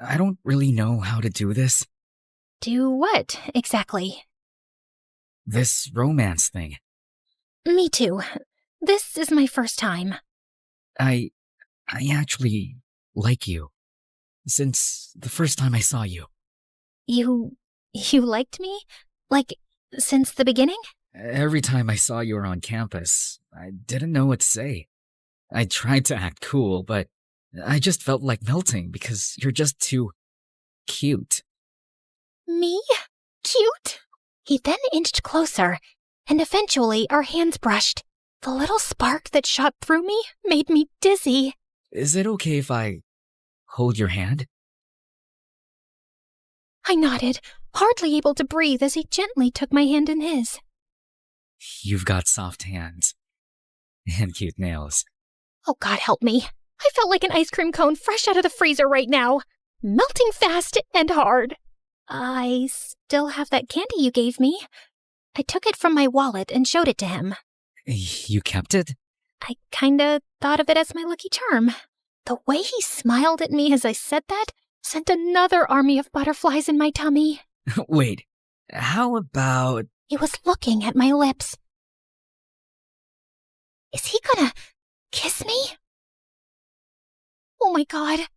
I don't really know how to do this. Do what, exactly? This romance thing. Me too. This is my first time. I actually like you. Since the first time I saw you. You liked me? Like, since the beginning? Every time I saw you on campus, I didn't know what to say. I tried to act cool, but I just felt like melting because you're just too cute. Me? Cute? He then inched closer, and eventually our hands brushed. The little spark that shot through me made me dizzy. Is it okay if I hold your hand? I nodded, hardly able to breathe as he gently took my hand in his. You've got soft hands. And cute nails. Oh, God help me. I felt like an ice cream cone fresh out of the freezer right now, melting fast and hard. I still have that candy you gave me. I took it from my wallet and showed it to him. You kept it? I kinda thought of it as my lucky charm. The way he smiled at me as I said that sent another army of butterflies in my tummy. Wait, how about... He was looking at my lips. Is he gonna kiss me? Oh my God.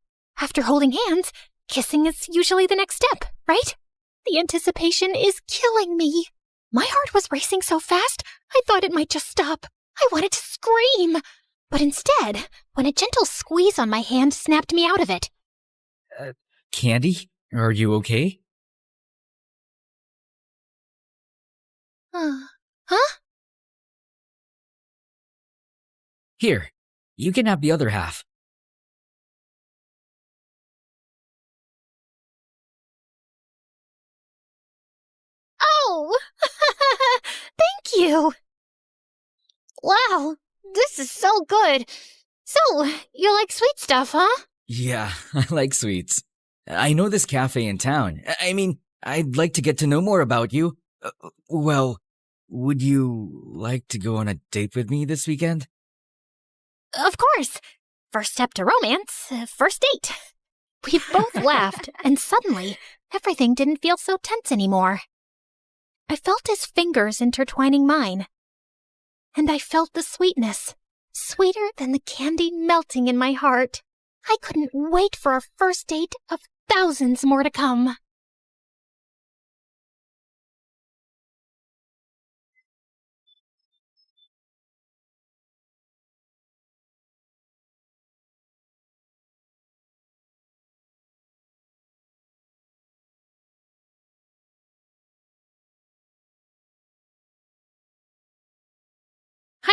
After holding hands, kissing is usually the next step, right? The anticipation is killing me. My heart was racing so fast, I thought it might just stop. I wanted to scream. But instead, when a gentle squeeze on my hand snapped me out of it. Candy? Are you okay? Huh? Here, you can have the other half. Oh! Thank you! Wow, this is so good. So, you like sweet stuff, huh? Yeah, I like sweets. I know this cafe in town. I mean, I'd like to get to know more about you. Well, would you like to go on a date with me this weekend? Of course. First step to romance, first date. We both laughed, and suddenly, everything didn't feel so tense anymore. I felt his fingers intertwining mine. And I felt the sweetness, sweeter than the candy melting in my heart. I couldn't wait for our first date of thousands more to come.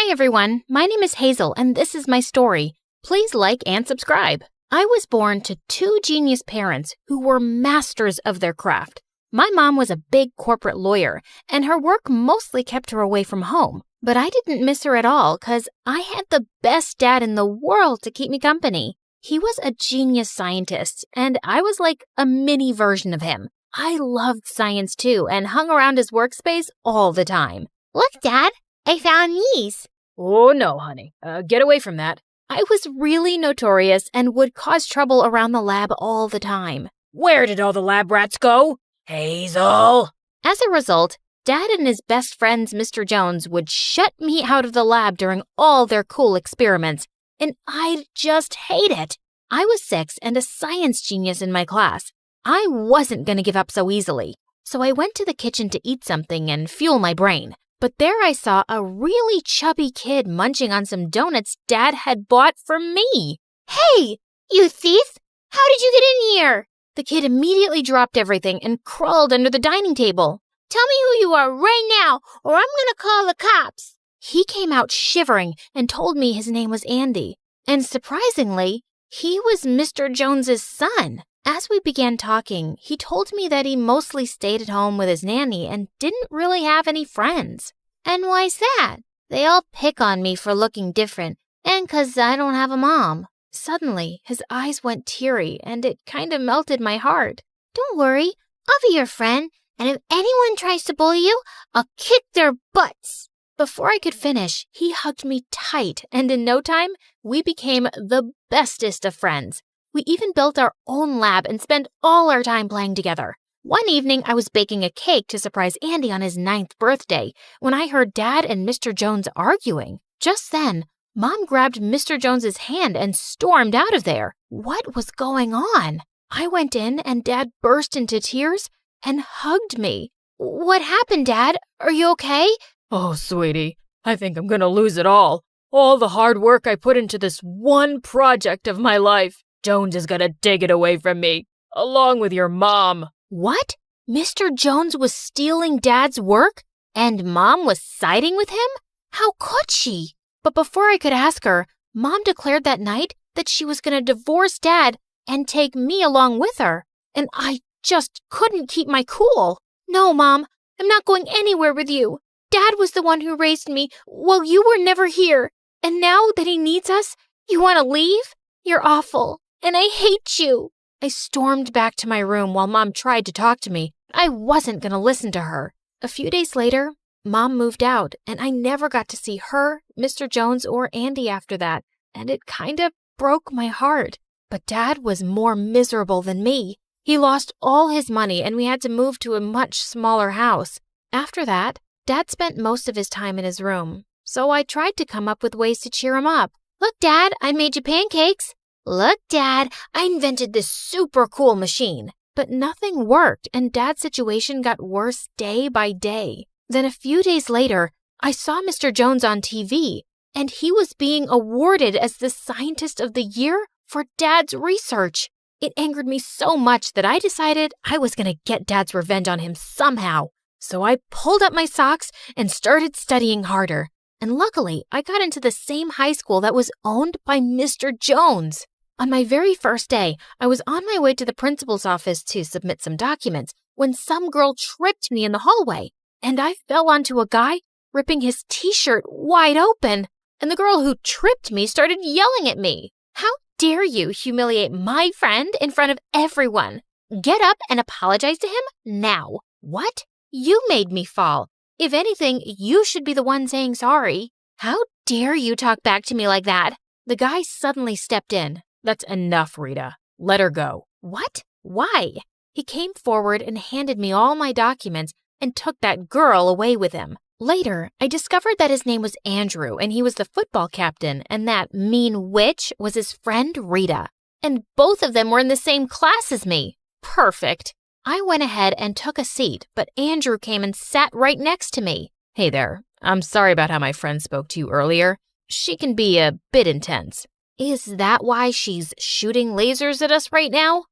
Hi, everyone. My name is Hazel, and this is my story. Please like and subscribe. I was born to two genius parents who were masters of their craft. My mom was a big corporate lawyer, and her work mostly kept her away from home. But I didn't miss her at all because I had the best dad in the world to keep me company. He was a genius scientist, and I was like a mini version of him. I loved science too and hung around his workspace all the time. Look, Dad, I found these. Oh, no, honey. Get away from that. I was really notorious and would cause trouble around the lab all the time. Where did all the lab rats go? Hazel! As a result, Dad and his best friends, Mr. Jones, would shut me out of the lab during all their cool experiments, and I'd just hate it. I was 6 and a science genius in my class. I wasn't going to give up so easily, so I went to the kitchen to eat something and fuel my brain. But there I saw a really chubby kid munching on some donuts Dad had bought for me. Hey, you thief! How did you get in here? The kid immediately dropped everything and crawled under the dining table. Tell me who you are right now, or I'm gonna call the cops. He came out shivering and told me his name was Andy. And surprisingly, he was Mr. Jones's son. As we began talking, he told me that he mostly stayed at home with his nanny and didn't really have any friends. And why's that? They all pick on me for looking different, and 'cause I don't have a mom. Suddenly, his eyes went teary, and it kind of melted my heart. Don't worry, I'll be your friend, and if anyone tries to bully you, I'll kick their butts. Before I could finish, he hugged me tight, and in no time, we became the bestest of friends. We even built our own lab and spent all our time playing together. One evening, I was baking a cake to surprise Andy on his 9th birthday when I heard Dad and Mr. Jones arguing. Just then, Mom grabbed Mr. Jones's hand and stormed out of there. What was going on? I went in and Dad burst into tears and hugged me. What happened, Dad? Are you okay? Oh, sweetie, I think I'm gonna lose it all. All the hard work I put into this one project of my life. Jones is gonna take it away from me, along with your mom. What? Mr. Jones was stealing Dad's work? And Mom was siding with him? How could she? But before I could ask her, Mom declared that night that she was gonna divorce Dad and take me along with her. And I just couldn't keep my cool. No, Mom, I'm not going anywhere with you. Dad was the one who raised me while you were never here. And now that he needs us, you want to leave? You're awful, and I hate you. I stormed back to my room while Mom tried to talk to me. I wasn't going to listen to her. A few days later, Mom moved out, and I never got to see her, Mr. Jones, or Andy after that. And it kind of broke my heart. But Dad was more miserable than me. He lost all his money, and we had to move to a much smaller house. After that, Dad spent most of his time in his room, so I tried to come up with ways to cheer him up. Look, Dad, I made you pancakes. Look, Dad, I invented this super cool machine. But nothing worked, and Dad's situation got worse day by day. Then a few days later, I saw Mr. Jones on TV, and he was being awarded as the Scientist of the Year for Dad's research. It angered me so much that I decided I was going to get Dad's revenge on him somehow. So I pulled up my socks and started studying harder. And luckily, I got into the same high school that was owned by Mr. Jones. On my very first day, I was on my way to the principal's office to submit some documents when some girl tripped me in the hallway, and I fell onto a guy ripping his t-shirt wide open. And the girl who tripped me started yelling at me. How dare you humiliate my friend in front of everyone? Get up and apologize to him now. What? You made me fall. If anything, you should be the one saying sorry. How dare you talk back to me like that? The guy suddenly stepped in. That's enough, Rita. Let her go. What? Why? He came forward and handed me all my documents and took that girl away with him. Later, I discovered that his name was Andrew and he was the football captain and that mean witch was his friend Rita. And both of them were in the same class as me. Perfect. I went ahead and took a seat, but Andrew came and sat right next to me. Hey there. I'm sorry about how my friend spoke to you earlier. She can be a bit intense. Is that why she's shooting lasers at us right now?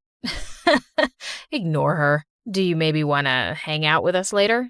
Ignore her. Do you maybe want to hang out with us later?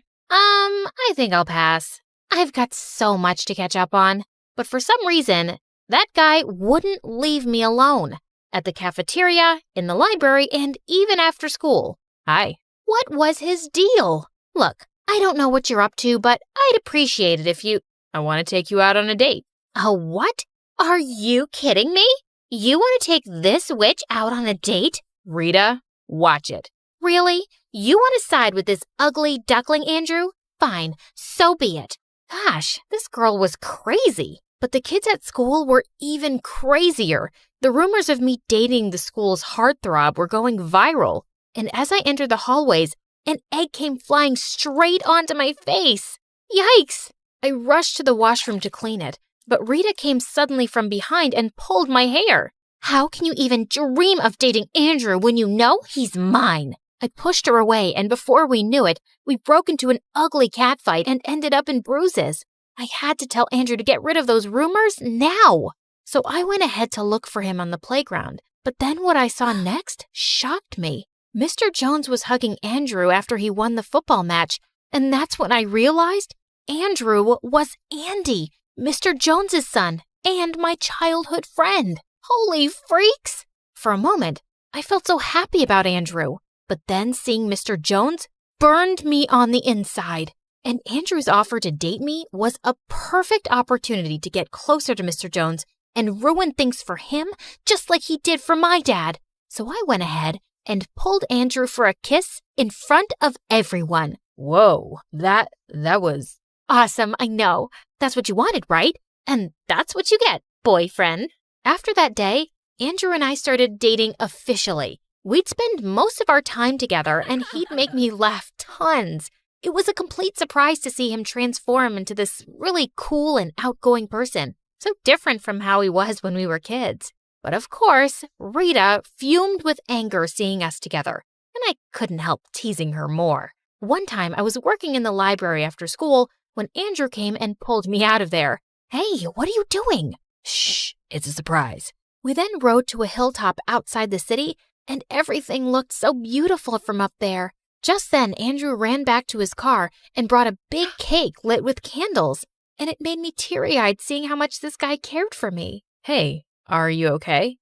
I think I'll pass. I've got so much to catch up on. But for some reason, that guy wouldn't leave me alone. At the cafeteria, in the library, and even after school. Hi. What was his deal? Look, I don't know what you're up to, but I'd appreciate it if you... I want to take you out on a date. A what? Are you kidding me? You want to take this witch out on a date? Rita, watch it. Really? You want to side with this ugly duckling, Andrew? Fine, so be it. Gosh, this girl was crazy. But the kids at school were even crazier. The rumors of me dating the school's heartthrob were going viral. And as I entered the hallways, an egg came flying straight onto my face. Yikes! I rushed to the washroom to clean it, but Rita came suddenly from behind and pulled my hair. How can you even dream of dating Andrew when you know he's mine? I pushed her away, and before we knew it, we broke into an ugly catfight and ended up in bruises. I had to tell Andrew to get rid of those rumors now. So I went ahead to look for him on the playground. But then what I saw next shocked me. Mr. Jones was hugging Andrew after he won the football match, and that's when I realized Andrew was Andy, Mr. Jones's son, and my childhood friend. Holy freaks! For a moment, I felt so happy about Andrew, but then seeing Mr. Jones burned me on the inside. And Andrew's offer to date me was a perfect opportunity to get closer to Mr. Jones and ruin things for him just like he did for my dad. So I went ahead and pulled Andrew for a kiss in front of everyone. Whoa, that was... Awesome, I know. That's what you wanted, right? And that's what you get, boyfriend. After that day, Andrew and I started dating officially. We'd spend most of our time together and he'd make me laugh tons. It was a complete surprise to see him transform into this really cool and outgoing person, so different from how he was when we were kids. But of course, Rita fumed with anger seeing us together, and I couldn't help teasing her more. One time, I was working in the library after school when Andrew came and pulled me out of there. Hey, what are you doing? Shh, it's a surprise. We then rode to a hilltop outside the city, and everything looked so beautiful from up there. Just then, Andrew ran back to his car and brought a big cake lit with candles, and it made me teary-eyed seeing how much this guy cared for me. Hey, are you okay?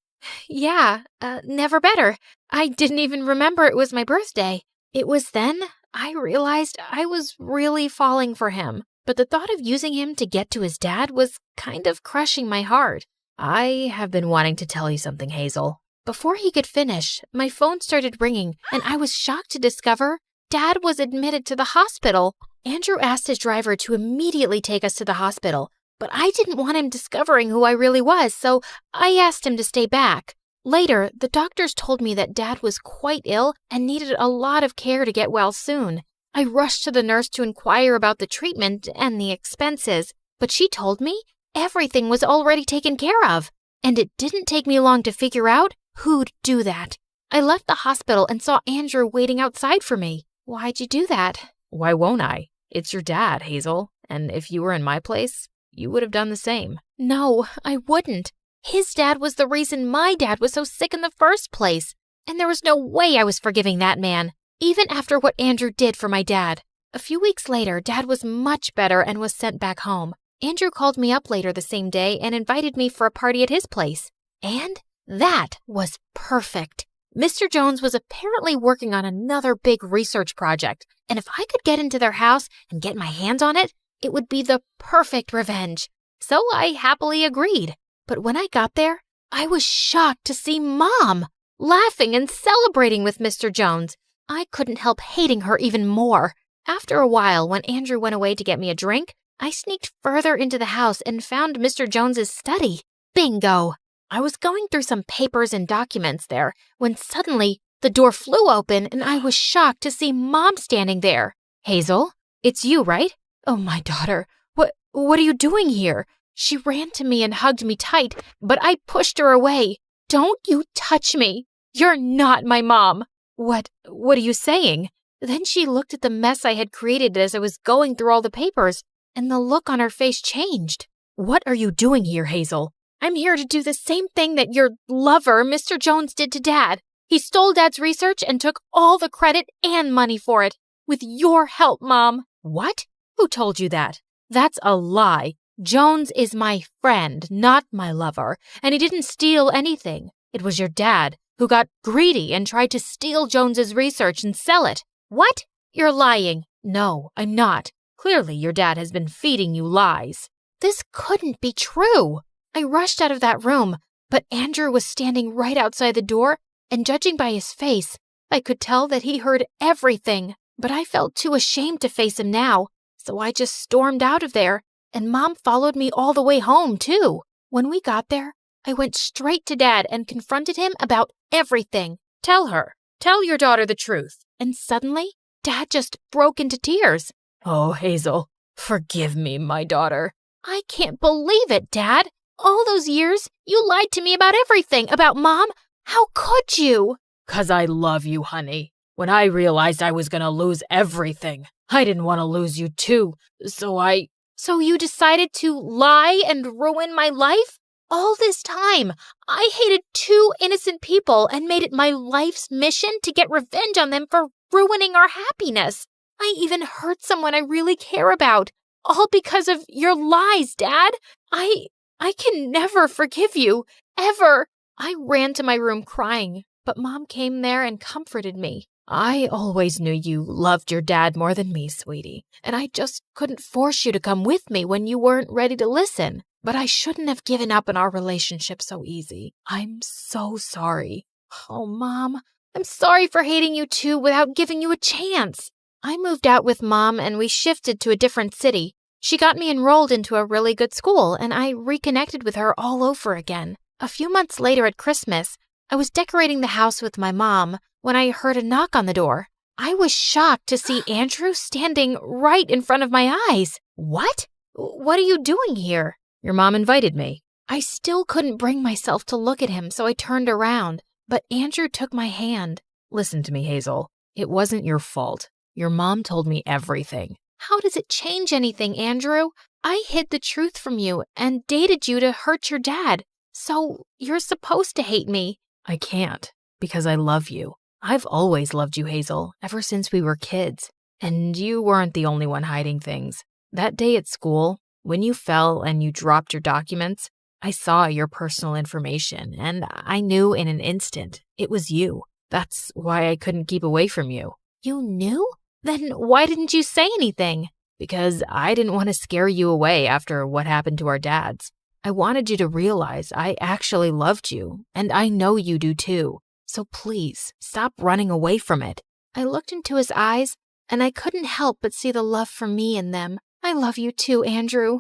Yeah, never better. I didn't even remember it was my birthday. It was then I realized I was really falling for him, but the thought of using him to get to his dad was kind of crushing my heart. I have been wanting to tell you something, Hazel. Before he could finish, my phone started ringing, and I was shocked to discover Dad was admitted to the hospital. Andrew asked his driver to immediately take us to the hospital, but I didn't want him discovering who I really was, so I asked him to stay back. Later, the doctors told me that Dad was quite ill and needed a lot of care to get well soon. I rushed to the nurse to inquire about the treatment and the expenses, but she told me everything was already taken care of, and it didn't take me long to figure out who'd do that. I left the hospital and saw Andrew waiting outside for me. Why'd you do that? Why won't I? It's your dad, Hazel, and if you were in my place, you would have done the same. No, I wouldn't. His dad was the reason my dad was so sick in the first place, and there was no way I was forgiving that man, even after what Andrew did for my dad. A few weeks later, Dad was much better and was sent back home. Andrew called me up later the same day and invited me for a party at his place. And that was perfect. Mr. Jones was apparently working on another big research project, and if I could get into their house and get my hands on it, it would be the perfect revenge. So I happily agreed. But when I got there, I was shocked to see Mom laughing and celebrating with Mr. Jones. I couldn't help hating her even more. After a while, when Andrew went away to get me a drink, I sneaked further into the house and found Mr. Jones's study. Bingo! I was going through some papers and documents there when suddenly the door flew open and I was shocked to see Mom standing there. Hazel, it's you, right? Oh, my daughter, what are you doing here? She ran to me and hugged me tight, but I pushed her away. Don't you touch me. You're not my mom. What are you saying? Then she looked at the mess I had created as I was going through all the papers, and the look on her face changed. What are you doing here, Hazel? I'm here to do the same thing that your lover, Mr. Jones, did to Dad. He stole Dad's research and took all the credit and money for it. With your help, Mom. What? Who told you that? That's a lie. Jones is my friend, not my lover, and he didn't steal anything. It was your dad who got greedy and tried to steal Jones's research and sell it. What? You're lying. No, I'm not. Clearly, your dad has been feeding you lies. This couldn't be true. I rushed out of that room, but Andrew was standing right outside the door, and judging by his face, I could tell that he heard everything. But I felt too ashamed to face him now, so I just stormed out of there, and Mom followed me all the way home, too. When we got there, I went straight to Dad and confronted him about everything. Tell your daughter the truth. And suddenly, Dad just broke into tears. Oh, Hazel, forgive me, my daughter. I can't believe it, Dad. All those years, you lied to me about everything, about Mom. How could you? 'Cause I love you, honey. When I realized I was gonna lose everything, I didn't want to lose you too, So you decided to lie and ruin my life? All this time, I hated 2 innocent people and made it my life's mission to get revenge on them for ruining our happiness. I even hurt someone I really care about, all because of your lies, Dad. I can never forgive you, ever. I ran to my room crying, but Mom came there and comforted me. I always knew you loved your dad more than me, sweetie, and I just couldn't force you to come with me when you weren't ready to listen. But I shouldn't have given up on our relationship so easy. I'm so sorry. Oh, Mom, I'm sorry for hating you too without giving you a chance. I moved out with Mom and we shifted to a different city. She got me enrolled into a really good school and I reconnected with her all over again. A few months later at Christmas, I was decorating the house with my mom when I heard a knock on the door. I was shocked to see Andrew standing right in front of my eyes. What? What are you doing here? Your mom invited me. I still couldn't bring myself to look at him, so I turned around. But Andrew took my hand. Listen to me, Hazel. It wasn't your fault. Your mom told me everything. How does it change anything, Andrew? I hid the truth from you and dated you to hurt your dad. So you're supposed to hate me. I can't, because I love you. I've always loved you, Hazel, ever since we were kids. And you weren't the only one hiding things. That day at school, when you fell and you dropped your documents, I saw your personal information, and I knew in an instant it was you. That's why I couldn't keep away from you. You knew? Then why didn't you say anything? Because I didn't want to scare you away after what happened to our dads. I wanted you to realize I actually loved you, and I know you do too. So please, stop running away from it. I looked into his eyes, and I couldn't help but see the love for me in them. I love you too, Andrew.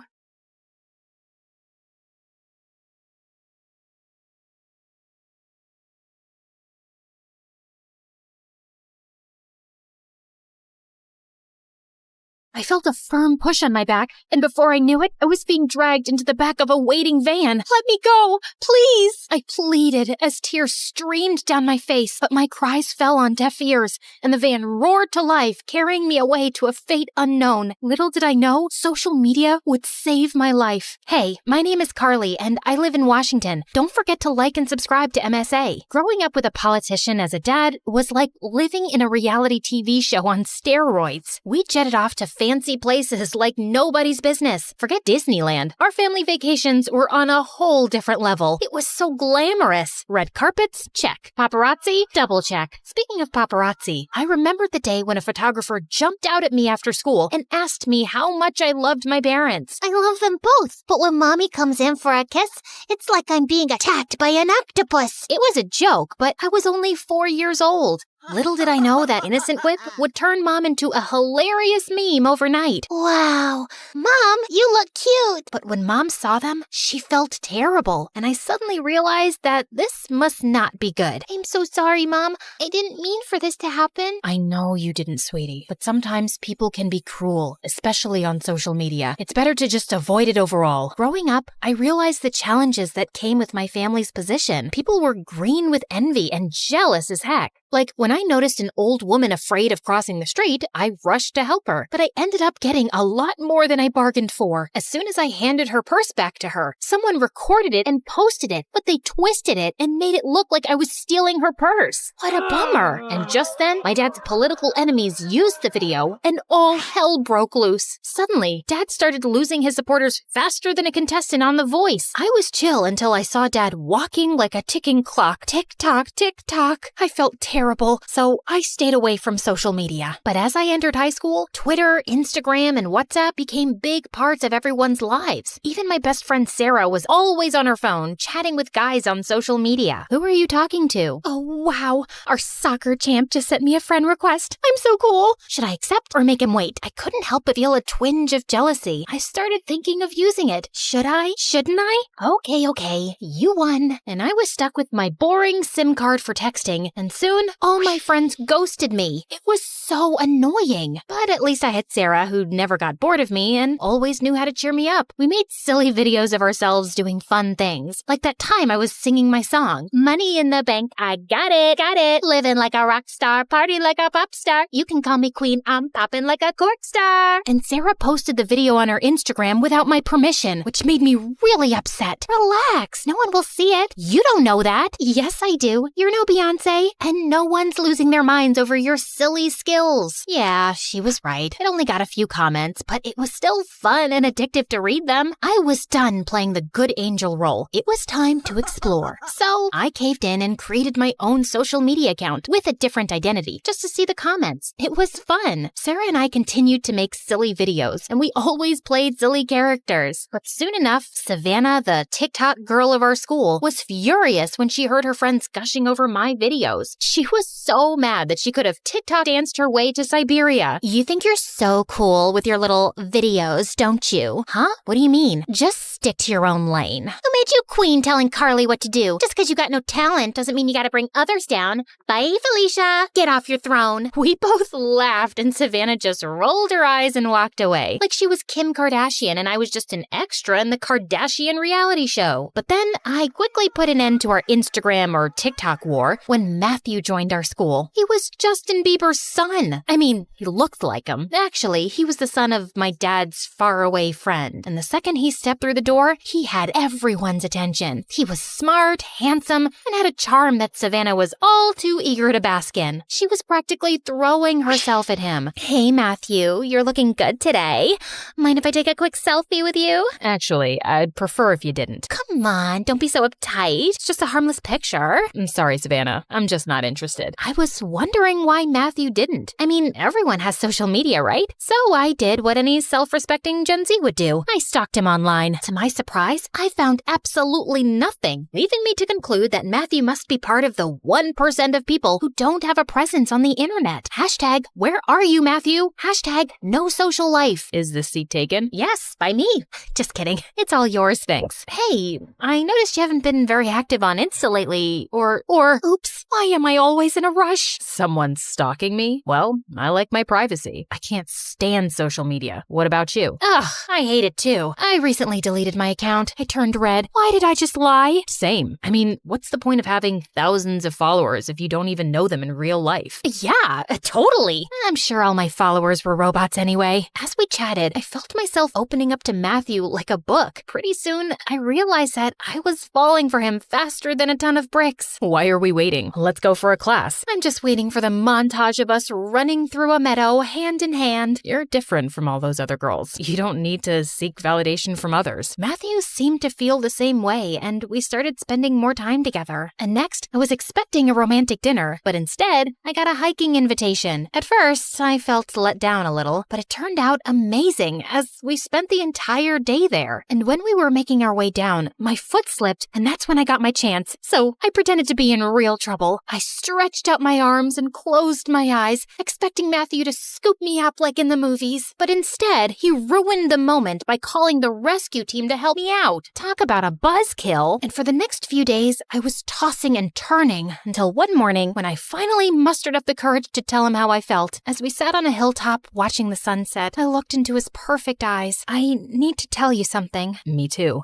I felt a firm push on my back, and before I knew it, I was being dragged into the back of a waiting van. Let me go, please! I pleaded as tears streamed down my face, but my cries fell on deaf ears, and the van roared to life, carrying me away to a fate unknown. Little did I know, social media would save my life. Hey, my name is Carly, and I live in Washington. Don't forget to like and subscribe to MSA. Growing up with a politician as a dad was like living in a reality TV show on steroids. We jetted off to fancy places like nobody's business. Forget Disneyland. Our family vacations were on a whole different level. It was so glamorous. Red carpets? Check. Paparazzi? Double check. Speaking of paparazzi, I remembered the day when a photographer jumped out at me after school and asked me how much I loved my parents. I love them both, but when Mommy comes in for a kiss, it's like I'm being attacked by an octopus. It was a joke, but I was only 4 years old. Little did I know that innocent whip would turn Mom into a hilarious meme overnight. Wow, Mom, you look cute. But when Mom saw them, she felt terrible, and I suddenly realized that this must not be good. I'm so sorry, Mom. I didn't mean for this to happen. I know you didn't, sweetie, but sometimes people can be cruel, especially on social media. It's better to just avoid it overall. Growing up, I realized the challenges that came with my family's position. People were green with envy and jealous as heck. Like, when I noticed an old woman afraid of crossing the street, I rushed to help her, but I ended up getting a lot more than I bargained for. As soon as I handed her purse back to her, someone recorded it and posted it, but they twisted it and made it look like I was stealing her purse. What a bummer. And just then, my dad's political enemies used the video, and all hell broke loose. Suddenly, Dad started losing his supporters faster than a contestant on The Voice. I was chill until I saw Dad walking like a ticking clock. Tick-tock, tick-tock. I felt terrible, so I stayed away from social media. But as I entered high school, Twitter, Instagram, and WhatsApp became big parts of everyone's lives. Even my best friend Sarah was always on her phone, chatting with guys on social media. Who are you talking to? Oh, wow. Our soccer champ just sent me a friend request. I'm so cool. Should I accept or make him wait? I couldn't help but feel a twinge of jealousy. I started thinking of using it. Should I? Shouldn't I? Okay. You won. And I was stuck with my boring SIM card for texting, and soon all my friends ghosted me. It was so annoying. But at least I had Sarah, who never got bored of me and always knew how to cheer me up. We made silly videos of ourselves doing fun things. Like that time I was singing my song, Money in the Bank, I got it. Living like a rock star, party like a pop star. You can call me queen, I'm popping like a cork star. And Sarah posted the video on her Instagram without my permission, which made me really upset. Relax, no one will see it. You don't know that. Yes, I do. You're no Beyonce. And no one's losing their minds over your silly skills. Yeah, she was right. It only got a few comments, but it was still fun and addictive to read them. I was done playing the good angel role. It was time to explore. So I caved in and created my own social media account with a different identity just to see the comments. It was fun. Sarah and I continued to make silly videos, and we always played silly characters. But soon enough, Savannah, the TikTok girl of our school, was furious when she heard her friends gushing over my videos. She was so mad that she could have TikTok danced her way to Siberia. You think you're so cool with your little videos, don't you? Huh? What do you mean? Just stick to your own lane. Who made you queen telling Carly what to do? Just because you got no talent doesn't mean you gotta bring others down. Bye, Felicia. Get off your throne. We both laughed, and Savannah just rolled her eyes and walked away, like she was Kim Kardashian and I was just an extra in the Kardashian reality show. But then I quickly put an end to our Instagram or TikTok war when Matthew joined our school. He was Justin Bieber's son. I mean, he looked like him. Actually, he was the son of my dad's faraway friend. And the second he stepped through the door, he had everyone's attention. He was smart, handsome, and had a charm that Savannah was all too eager to bask in. She was practically throwing herself at him. Hey, Matthew, you're looking good today. Mind if I take a quick selfie with you? Actually, I'd prefer if you didn't. Come on, don't be so uptight. It's just a harmless picture. I'm sorry, Savannah. I'm just not interested. I was wondering why Matthew didn't. I mean, everyone has social media, right? So I did what any self-respecting Gen Z would do. I stalked him online. To my surprise, I found absolutely nothing, leaving me to conclude that Matthew must be part of the 1% of people who don't have a presence on the internet. Hashtag, where are you, Matthew? Hashtag, no social life. Is this seat taken? Yes, by me. Just kidding. It's all yours, thanks. Hey, I noticed you haven't been very active on Insta lately, or, oops, why am I always in a rush? Someone's stalking me? Well, I like my privacy. I can't stand social media. What about you? Ugh, I hate it too. I recently deleted my account. I turned red. Why did I just lie? Same. I mean, what's the point of having thousands of followers if you don't even know them in real life? Yeah, totally. I'm sure all my followers were robots anyway. As we chatted, I felt myself opening up to Matthew like a book. Pretty soon, I realized that I was falling for him faster than a ton of bricks. Why are we waiting? Let's go for a class. I'm just waiting for the montage of us running through a meadow hand in hand. You're different from all those other girls. You don't need to seek validation from others. Matthew seemed to feel the same way, and we started spending more time together. And next, I was expecting a romantic dinner, but instead, I got a hiking invitation. At first, I felt let down a little, but it turned out amazing as we spent the entire day there. And when we were making our way down, my foot slipped, and that's when I got my chance. So I pretended to be in real trouble. I stretched out my arms and closed my eyes, expecting Matthew to scoop me up like in the movies. But instead, he ruined the moment by calling the rescue team to help me out. Talk about a buzzkill. And for the next few days, I was tossing and turning until one morning when I finally mustered up the courage to tell him how I felt. As we sat on a hilltop watching the sunset, I looked into his perfect eyes. I need to tell you something. Me too.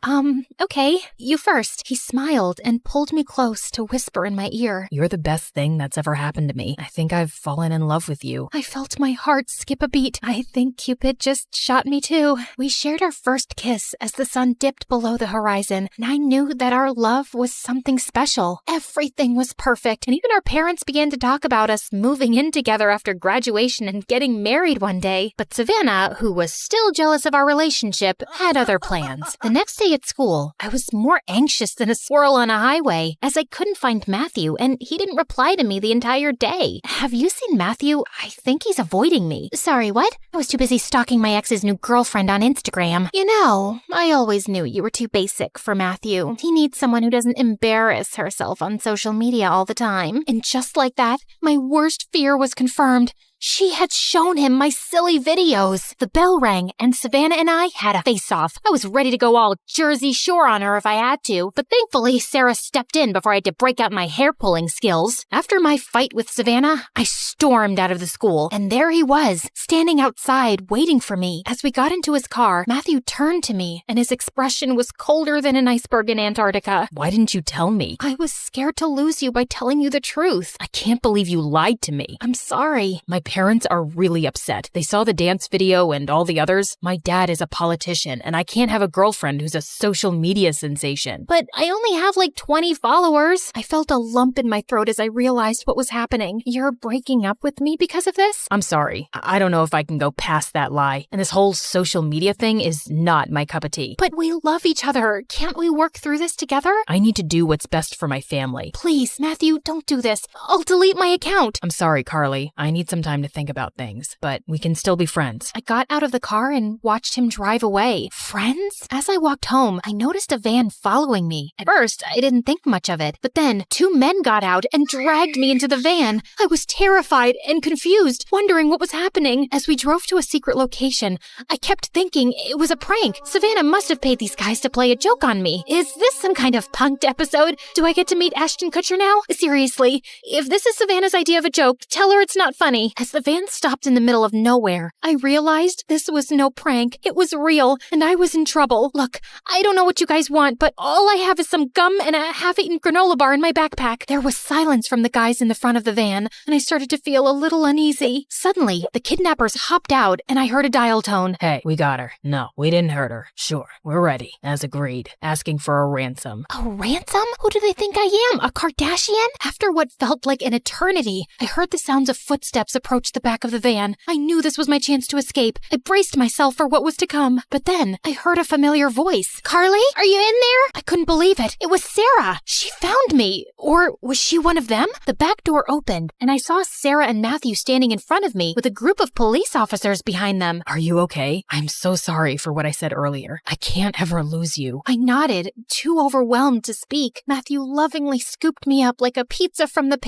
Okay, you first. He smiled and pulled me close to whisper in my ear. You're the best thing that's ever happened to me. I think I've fallen in love with you. I felt my heart skip a beat. I think Cupid just shot me too. We shared our first kiss as the sun dipped below the horizon, and I knew that our love was something special. Everything was perfect, and even our parents began to talk about us moving in together after graduation and getting married one day. But Savannah, who was still jealous of our relationship, had other plans. The next day at school, I was more anxious than a squirrel on a highway, as I couldn't find Matthew, and he didn't reply to me the entire day. Have you seen Matthew? I think he's avoiding me. Sorry, what? I was too busy stalking my ex's new girlfriend on Instagram. You know, I always knew you were too basic for Matthew. He needs someone who doesn't embarrass herself on social media all the time. And just like that, my worst fear was confirmed. She had shown him my silly videos. The bell rang, and Savannah and I had a face-off. I was ready to go all Jersey Shore on her if I had to, but thankfully Sarah stepped in before I had to break out my hair-pulling skills. After my fight with Savannah, I stormed out of the school, and there he was, standing outside, waiting for me. As we got into his car, Matthew turned to me, and his expression was colder than an iceberg in Antarctica. Why didn't you tell me? I was scared to lose you by telling you the truth. I can't believe you lied to me. I'm sorry. My parents are really upset. They saw the dance video and all the others. My dad is a politician, and I can't have a girlfriend who's a social media sensation. But I only have like 20 followers. I felt a lump in my throat as I realized what was happening. You're breaking up with me because of this? I'm sorry. I don't know if I can go past that lie. And this whole social media thing is not my cup of tea. But we love each other. Can't we work through this together? I need to do what's best for my family. Please, Matthew, don't do this. I'll delete my account. I'm sorry, Carly. I need some time to think about things, but we can still be friends. I got out of the car and watched him drive away. Friends? As I walked home, I noticed a van following me. At first, I didn't think much of it, but then 2 men got out and dragged me into the van. I was terrified and confused, wondering what was happening. As we drove to a secret location, I kept thinking it was a prank. Savannah must have paid these guys to play a joke on me. Is this some kind of punked episode? Do I get to meet Ashton Kutcher now? Seriously, if this is Savannah's idea of a joke, tell her it's not funny. As the van stopped in the middle of nowhere, I realized this was no prank. It was real, and I was in trouble. Look, I don't know what you guys want, but all I have is some gum and a half-eaten granola bar in my backpack. There was silence from the guys in the front of the van, and I started to feel a little uneasy. Suddenly, the kidnappers hopped out, and I heard a dial tone. Hey, we got her. No, we didn't hurt her. Sure, we're ready, as agreed, asking for a ransom. A ransom? Who do they think I am? A Kardashian? After what felt like an eternity, I heard the sounds of footsteps approach the back of the van. I knew this was my chance to escape. I braced myself for what was to come. But then, I heard a familiar voice. Carly? Are you in there? I couldn't believe it. It was Sarah. She found me. Or was she one of them? The back door opened, and I saw Sarah and Matthew standing in front of me with a group of police officers behind them. Are you okay? I'm so sorry for what I said earlier. I can't ever lose you. I nodded, too overwhelmed to speak. Matthew lovingly scooped me up like a pizza from the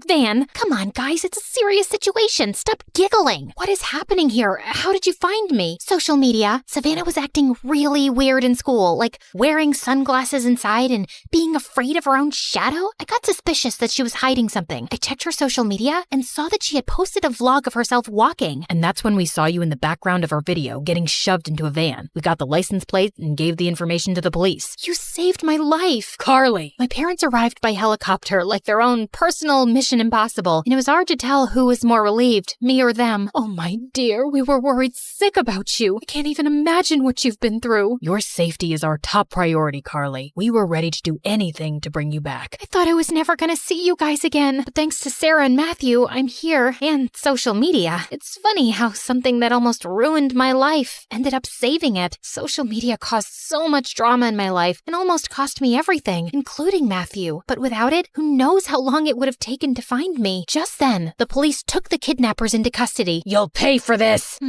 van. Come on, guys, it's a serious situation. Stop giggling. What is happening here? How did you find me? Social media. Savannah was acting really weird in school, like wearing sunglasses inside and being afraid of her own shadow. I got suspicious that she was hiding something. I checked her social media and saw that she had posted a vlog of herself walking. And that's when we saw you in the background of our video getting shoved into a van. We got the license plate and gave the information to the police. You saved my life. Carly! My parents arrived by helicopter like their own personal Mission Impossible, and it was hard to tell who was more relieved, me or them. Oh, my dear, we were worried sick about you. I can't even imagine what you've been through. Your safety is our top priority, Carly. We were ready to do anything to bring you back. I thought I was never gonna see you guys again, but thanks to Sarah and Matthew, I'm here, and social media. It's funny how something that almost ruined my life ended up saving it. Social media caused so much drama in my life and almost cost me everything, including Matthew. But without it, who knows how long it would have taken to find me. Just then, the police took the kidnappers into custody. You'll pay for this!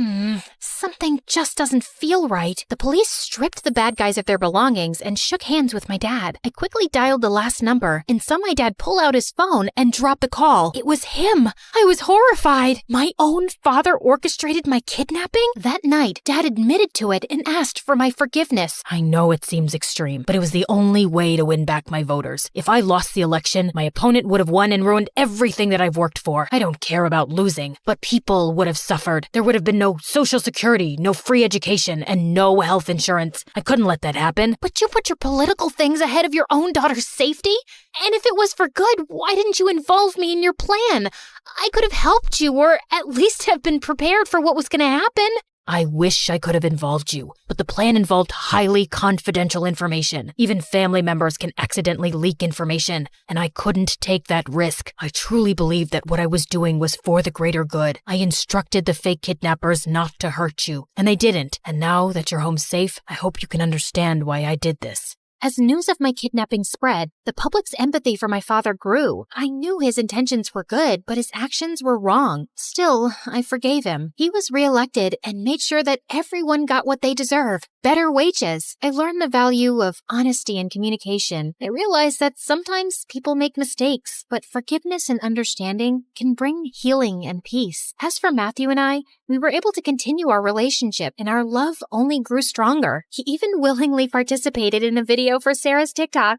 Something just doesn't feel right. The police stripped the bad guys of their belongings and shook hands with my dad. I quickly dialed the last number and saw my dad pull out his phone and drop the call. It was him. I was horrified. My own father orchestrated my kidnapping? That night, Dad admitted to it and asked for my forgiveness. I know it seems extreme, but it was the only way to win back my voters. If I lost the election, my opponent would have won and ruined everything that I've worked for. I don't care about losing losing, but people would have suffered. There would have been no social security, no free education, and no health insurance. I couldn't let that happen. But you put your political things ahead of your own daughter's safety? And if it was for good, why didn't you involve me in your plan? I could have helped you, or at least have been prepared for what was going to happen. I wish I could have involved you, but the plan involved highly confidential information. Even family members can accidentally leak information, and I couldn't take that risk. I truly believed that what I was doing was for the greater good. I instructed the fake kidnappers not to hurt you, and they didn't. And now that you're home safe, I hope you can understand why I did this. As news of my kidnapping spread, the public's empathy for my father grew. I knew his intentions were good, but his actions were wrong. Still, I forgave him. He was reelected and made sure that everyone got what they deserve. Better wages. I learned the value of honesty and communication. I realized that sometimes people make mistakes, but forgiveness and understanding can bring healing and peace. As for Matthew and I, we were able to continue our relationship, and our love only grew stronger. He even willingly participated in a video for Sarah's TikTok.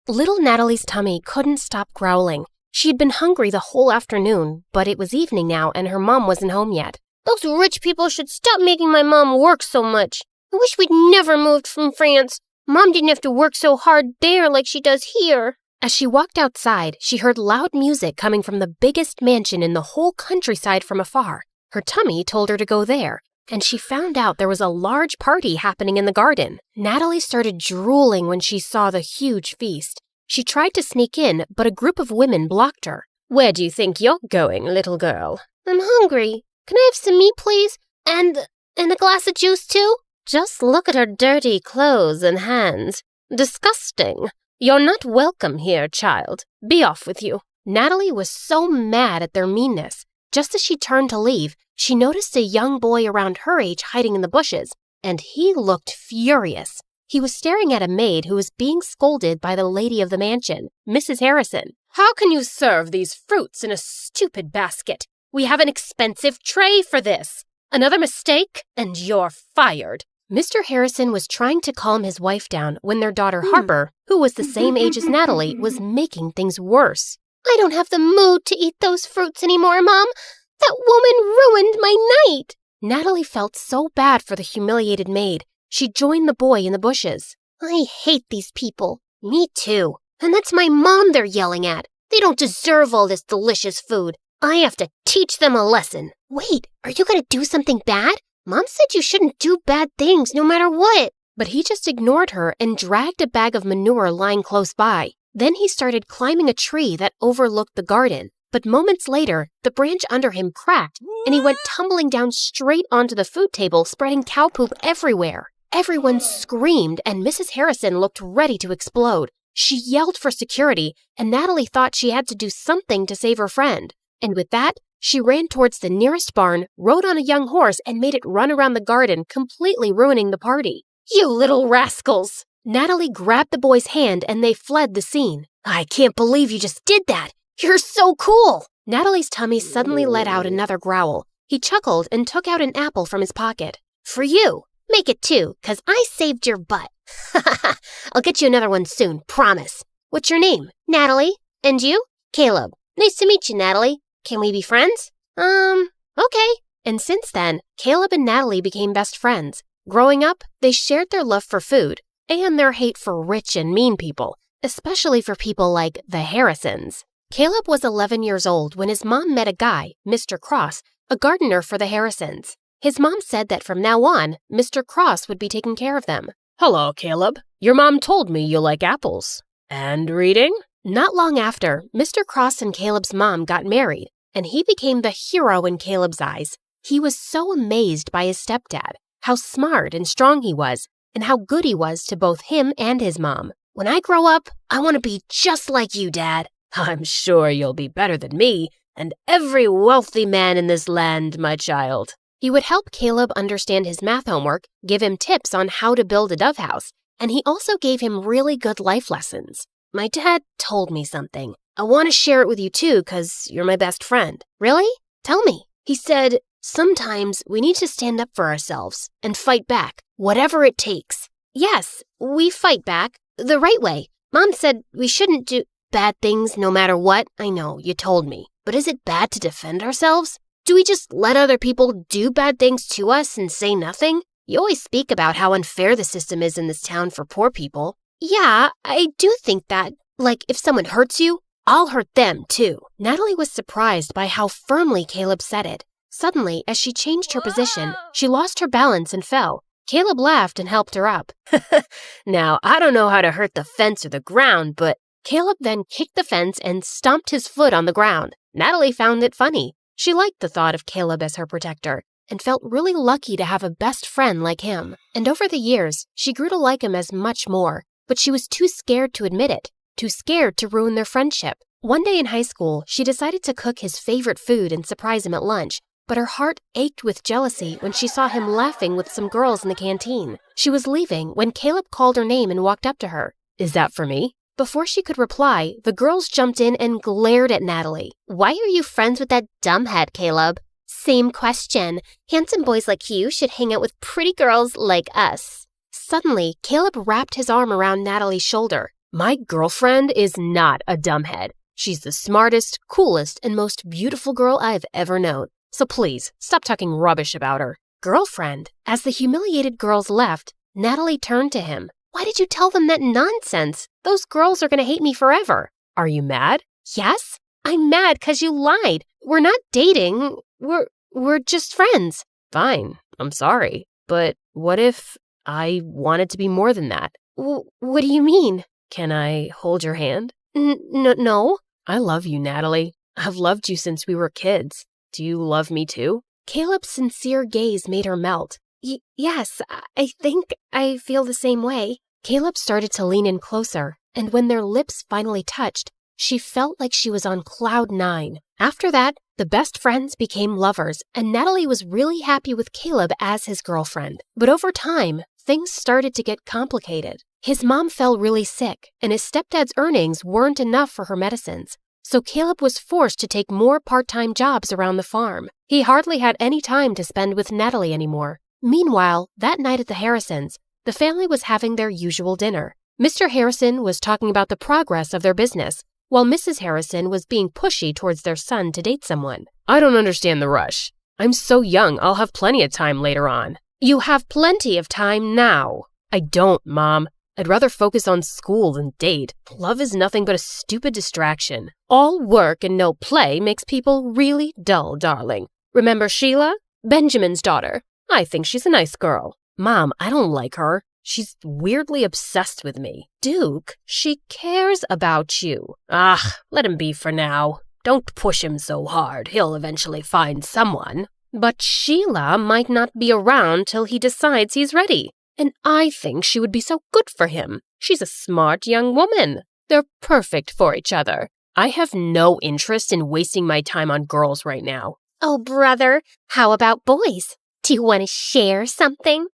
Little Natalie's tummy couldn't stop growling. She had been hungry the whole afternoon, but it was evening now and her mom wasn't home yet. Those rich people should stop making my mom work so much. I wish we'd never moved from France. Mom didn't have to work so hard there like she does here. As she walked outside, she heard loud music coming from the biggest mansion in the whole countryside from afar. Her tummy told her to go there, and she found out there was a large party happening in the garden. Natalie started drooling when she saw the huge feast. She tried to sneak in, but a group of women blocked her. Where do you think you're going, little girl? I'm hungry. Can I have some meat, please? And a glass of juice, too? Just look at her dirty clothes and hands. Disgusting. You're not welcome here, child. Be off with you. Natalie was so mad at their meanness. Just as she turned to leave, she noticed a young boy around her age hiding in the bushes, and he looked furious. He was staring at a maid who was being scolded by the lady of the mansion, Mrs. Harrison. How can you serve these fruits in a stupid basket? We have an expensive tray for this. Another mistake, and you're fired. Mr. Harrison was trying to calm his wife down when their daughter Harper, who was the same age as Natalie, was making things worse. I don't have the mood to eat those fruits anymore, Mom. That woman ruined my night. Natalie felt so bad for the humiliated maid. She joined the boy in the bushes. I hate these people. Me too. And that's my mom they're yelling at. They don't deserve all this delicious food. I have to teach them a lesson. Wait, are you going to do something bad? Mom said you shouldn't do bad things no matter what. But he just ignored her and dragged a bag of manure lying close by. Then he started climbing a tree that overlooked the garden. But moments later, the branch under him cracked, and he went tumbling down straight onto the food table, spreading cow poop everywhere. Everyone screamed, and Mrs. Harrison looked ready to explode. She yelled for security, and Natalie thought she had to do something to save her friend. And with that, she ran towards the nearest barn, rode on a young horse, and made it run around the garden, completely ruining the party. You little rascals! Natalie grabbed the boy's hand, and they fled the scene. I can't believe you just did that! You're so cool! Natalie's tummy suddenly let out another growl. He chuckled and took out an apple from his pocket. For you! Make it 2, 'cause I saved your butt. I'll get you another one soon, promise. What's your name? Natalie. And you? Caleb. Nice to meet you, Natalie. Can we be friends? Okay. And since then, Caleb and Natalie became best friends. Growing up, they shared their love for food and their hate for rich and mean people, especially for people like the Harrisons. Caleb was 11 years old when his mom met a guy, Mr. Cross, a gardener for the Harrisons. His mom said that from now on, Mr. Cross would be taking care of them. Hello, Caleb. Your mom told me you like apples. And reading? Not long after, Mr. Cross and Caleb's mom got married, and he became the hero in Caleb's eyes. He was so amazed by his stepdad, how smart and strong he was, and how good he was to both him and his mom. When I grow up, I want to be just like you, Dad. I'm sure you'll be better than me and every wealthy man in this land, my child. He would help Caleb understand his math homework, give him tips on how to build a dove house, and he also gave him really good life lessons. My dad told me something. I want to share it with you too, 'cause you're my best friend. Really? Tell me. He said, sometimes we need to stand up for ourselves and fight back, whatever it takes. Yes, we fight back the right way. Mom said we shouldn't do bad things no matter what. I know, you told me. But is it bad to defend ourselves? Do we just let other people do bad things to us and say nothing? You always speak about how unfair the system is in this town for poor people. Yeah, I do think that. Like, if someone hurts you, I'll hurt them too. Natalie was surprised by how firmly Caleb said it. Suddenly, as she changed her position, she lost her balance and fell. Caleb laughed and helped her up. Now, I don't know how to hurt the fence or the ground, but Caleb then kicked the fence and stomped his foot on the ground. Natalie found it funny. She liked the thought of Caleb as her protector and felt really lucky to have a best friend like him. And over the years, she grew to like him as much more, but she was too scared to admit it, too scared to ruin their friendship. One day in high school, she decided to cook his favorite food and surprise him at lunch, but her heart ached with jealousy when she saw him laughing with some girls in the canteen. She was leaving when Caleb called her name and walked up to her. "Is that for me?" Before she could reply, the girls jumped in and glared at Natalie. Why are you friends with that dumbhead, Caleb? Same question. Handsome boys like you should hang out with pretty girls like us. Suddenly, Caleb wrapped his arm around Natalie's shoulder. "My girlfriend is not a dumbhead. She's the smartest, coolest, and most beautiful girl I've ever known. So please, stop talking rubbish about her." Girlfriend? As the humiliated girls left, Natalie turned to him. "Why did you tell them that nonsense? Those girls are going to hate me forever." "Are you mad?" "Yes, I'm mad because you lied. We're not dating. We're just friends." "Fine, I'm sorry. But what if I wanted to be more than that?" What do you mean?" "Can I hold your hand?" No. "I love you, Natalie. I've loved you since we were kids. Do you love me too?" Caleb's sincere gaze made her melt. Yes, I think I feel the same way." Caleb started to lean in closer, and when their lips finally touched, she felt like she was on cloud 9. After that, the best friends became lovers, and Natalie was really happy with Caleb as his girlfriend. But over time, things started to get complicated. His mom fell really sick, and his stepdad's earnings weren't enough for her medicines. So Caleb was forced to take more part-time jobs around the farm. He hardly had any time to spend with Natalie anymore. Meanwhile, that night at the Harrisons, the family was having their usual dinner. Mr. Harrison was talking about the progress of their business, while Mrs. Harrison was being pushy towards their son to date someone. "I don't understand the rush. I'm so young, I'll have plenty of time later on." "You have plenty of time now." "I don't, Mom. I'd rather focus on school than date. Love is nothing but a stupid distraction. All work and no play makes people really dull, darling. Remember Sheila? Benjamin's daughter. I think she's a nice girl." "Mom, I don't like her. She's weirdly obsessed with me." "Duke, she cares about you." Let him be for now. Don't push him so hard. He'll eventually find someone." "But Sheila might not be around till he decides he's ready. And I think she would be so good for him. She's a smart young woman. They're perfect for each other. I have no interest in wasting my time on girls right now." Oh, brother, how about boys? Do you want to share something?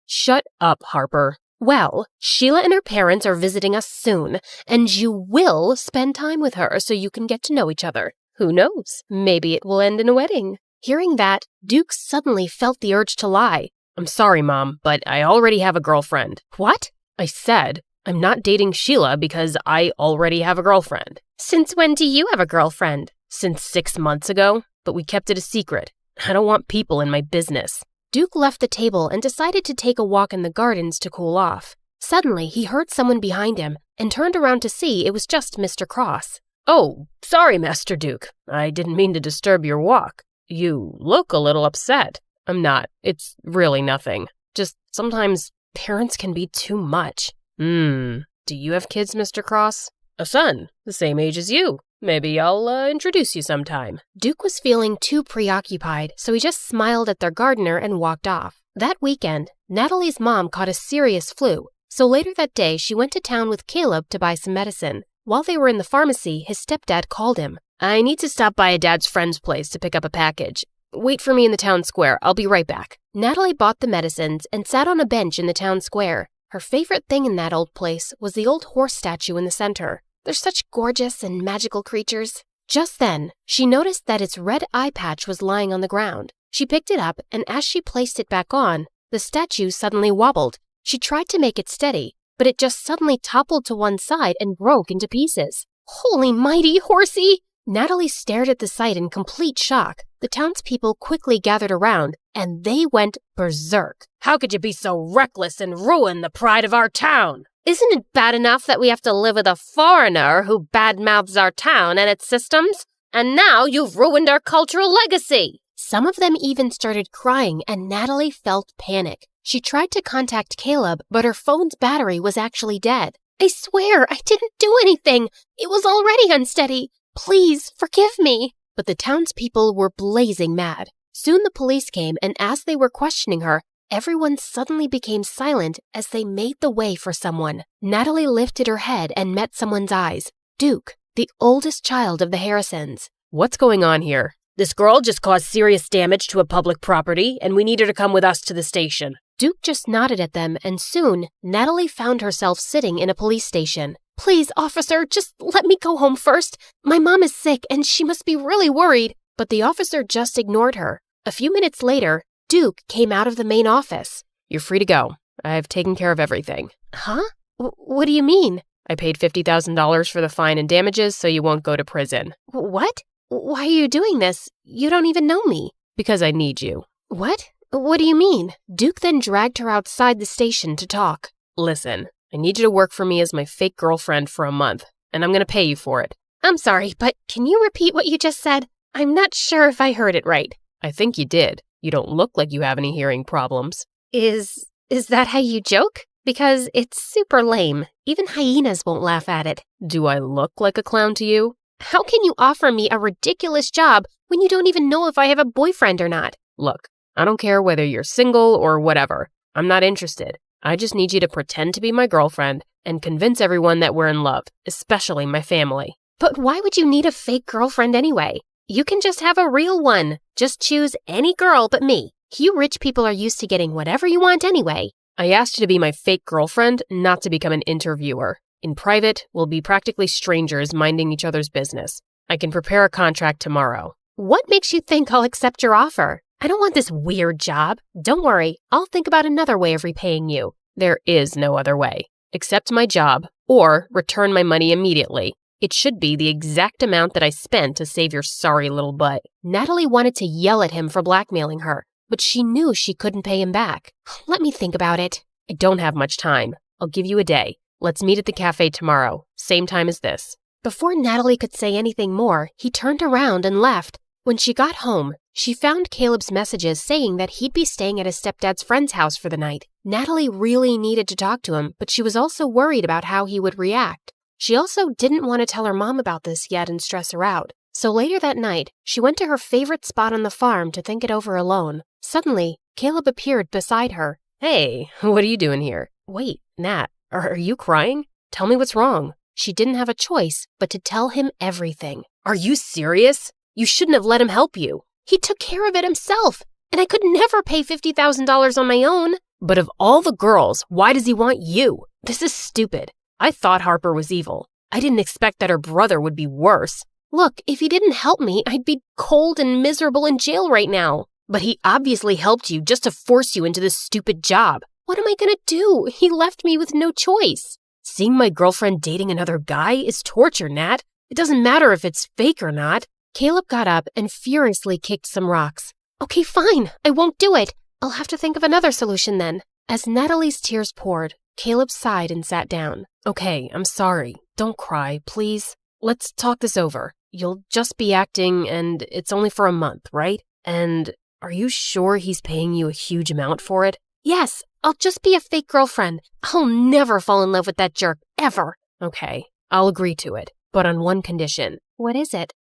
Shut up, Harper. Well, Sheila and her parents are visiting us soon, and you will spend time with her so you can get to know each other. Who knows? Maybe it will end in a wedding. Hearing that, Duke suddenly felt the urge to lie. "I'm sorry, Mom, but I already have a girlfriend." "What?" "I said I'm not dating Sheila because I already have a girlfriend." "Since when do you have a girlfriend?" "Since 6 months ago, but we kept it a secret. I don't want people in my business." Duke left the table and decided to take a walk in the gardens to cool off. Suddenly, he heard someone behind him and turned around to see it was just Mr. Cross. "Oh, sorry, Master Duke. I didn't mean to disturb your walk. You look a little upset." "I'm not. It's really nothing. Just sometimes parents can be too much." Do you have kids, Mr. Cross?" "A son, the same age as you. Maybe I'll introduce you sometime." Duke was feeling too preoccupied, so he just smiled at their gardener and walked off. That weekend, Natalie's mom caught a serious flu, so later that day she went to town with Caleb to buy some medicine. While they were in the pharmacy, his stepdad called him. "I need to stop by a dad's friend's place to pick up a package. Wait for me in the town square. I'll be right back." Natalie bought the medicines and sat on a bench in the town square. Her favorite thing in that old place was the old horse statue in the center. They're such gorgeous and magical creatures. Just then, she noticed that its red eye patch was lying on the ground. She picked it up, and as she placed it back on, the statue suddenly wobbled. She tried to make it steady, but it just suddenly toppled to one side and broke into pieces. Holy mighty horsey! Natalie stared at the sight in complete shock. The townspeople quickly gathered around, and they went berserk. How could you be so reckless and ruin the pride of our town? Isn't it bad enough that we have to live with a foreigner who badmouths our town and its systems? And now you've ruined our cultural legacy! Some of them even started crying, and Natalie felt panic. She tried to contact Caleb, but her phone's battery was actually dead. I swear, I didn't do anything. It was already unsteady. Please, forgive me. But the townspeople were blazing mad. Soon the police came, and as they were questioning her, everyone suddenly became silent as they made the way for someone. Natalie lifted her head and met someone's eyes. Duke, the oldest child of the Harrisons. What's going on here? This girl just caused serious damage to a public property, and we need her to come with us to the station. Duke just nodded at them, and soon, Natalie found herself sitting in a police station. Please, officer, just let me go home first. My mom is sick, and she must be really worried. But the officer just ignored her. A few minutes later, Duke came out of the main office. You're free to go. I've taken care of everything. Huh? What do you mean? I paid $50,000 for the fine and damages, so you won't go to prison. What? Why are you doing this? You don't even know me. Because I need you. What? What do you mean? Duke then dragged her outside the station to talk. Listen, I need you to work for me as my fake girlfriend for a month, and I'm going to pay you for it. I'm sorry, but can you repeat what you just said? I'm not sure if I heard it right. I think you did. You don't look like you have any hearing problems. Is that how you joke? Because it's super lame. Even hyenas won't laugh at it. Do I look like a clown to you? How can you offer me a ridiculous job when you don't even know if I have a boyfriend or not? Look, I don't care whether you're single or whatever. I'm not interested. I just need you to pretend to be my girlfriend and convince everyone that we're in love, especially my family. But why would you need a fake girlfriend anyway? You can just have a real one. Just choose any girl but me. You rich people are used to getting whatever you want anyway. I asked you to be my fake girlfriend, not to become an interviewer. In private, we'll be practically strangers minding each other's business. I can prepare a contract tomorrow. What makes you think I'll accept your offer? I don't want this weird job. Don't worry, I'll think about another way of repaying you. There is no other way. Accept my job, or return my money immediately. It should be the exact amount that I spent to save your sorry little butt. Natalie wanted to yell at him for blackmailing her, but she knew she couldn't pay him back. Let me think about it. I don't have much time. I'll give you a day. Let's meet at the cafe tomorrow, same time as this. Before Natalie could say anything more, he turned around and left. When she got home, she found Caleb's messages saying that he'd be staying at his stepdad's friend's house for the night. Natalie really needed to talk to him, but she was also worried about how he would react. She also didn't want to tell her mom about this yet and stress her out. So later that night, she went to her favorite spot on the farm to think it over alone. Suddenly, Caleb appeared beside her. Hey, what are you doing here? Wait, Nat, are you crying? Tell me what's wrong. She didn't have a choice but to tell him everything. Are you serious? You shouldn't have let him help you. He took care of it himself, and I could never pay $50,000 on my own. But of all the girls, why does he want you? This is stupid. I thought Harper was evil. I didn't expect that her brother would be worse. Look, if he didn't help me, I'd be cold and miserable in jail right now. But he obviously helped you just to force you into this stupid job. What am I gonna do? He left me with no choice. Seeing my girlfriend dating another guy is torture, Nat. It doesn't matter if it's fake or not. Caleb got up and furiously kicked some rocks. Okay, fine. I won't do it. I'll have to think of another solution then. As Natalie's tears poured, Caleb sighed and sat down. Okay, I'm sorry. Don't cry, please. Let's talk this over. You'll just be acting, and it's only for a month, right? And are you sure he's paying you a huge amount for it? Yes, I'll just be a fake girlfriend. I'll never fall in love with that jerk, ever. Okay, I'll agree to it, but on one condition. What is it?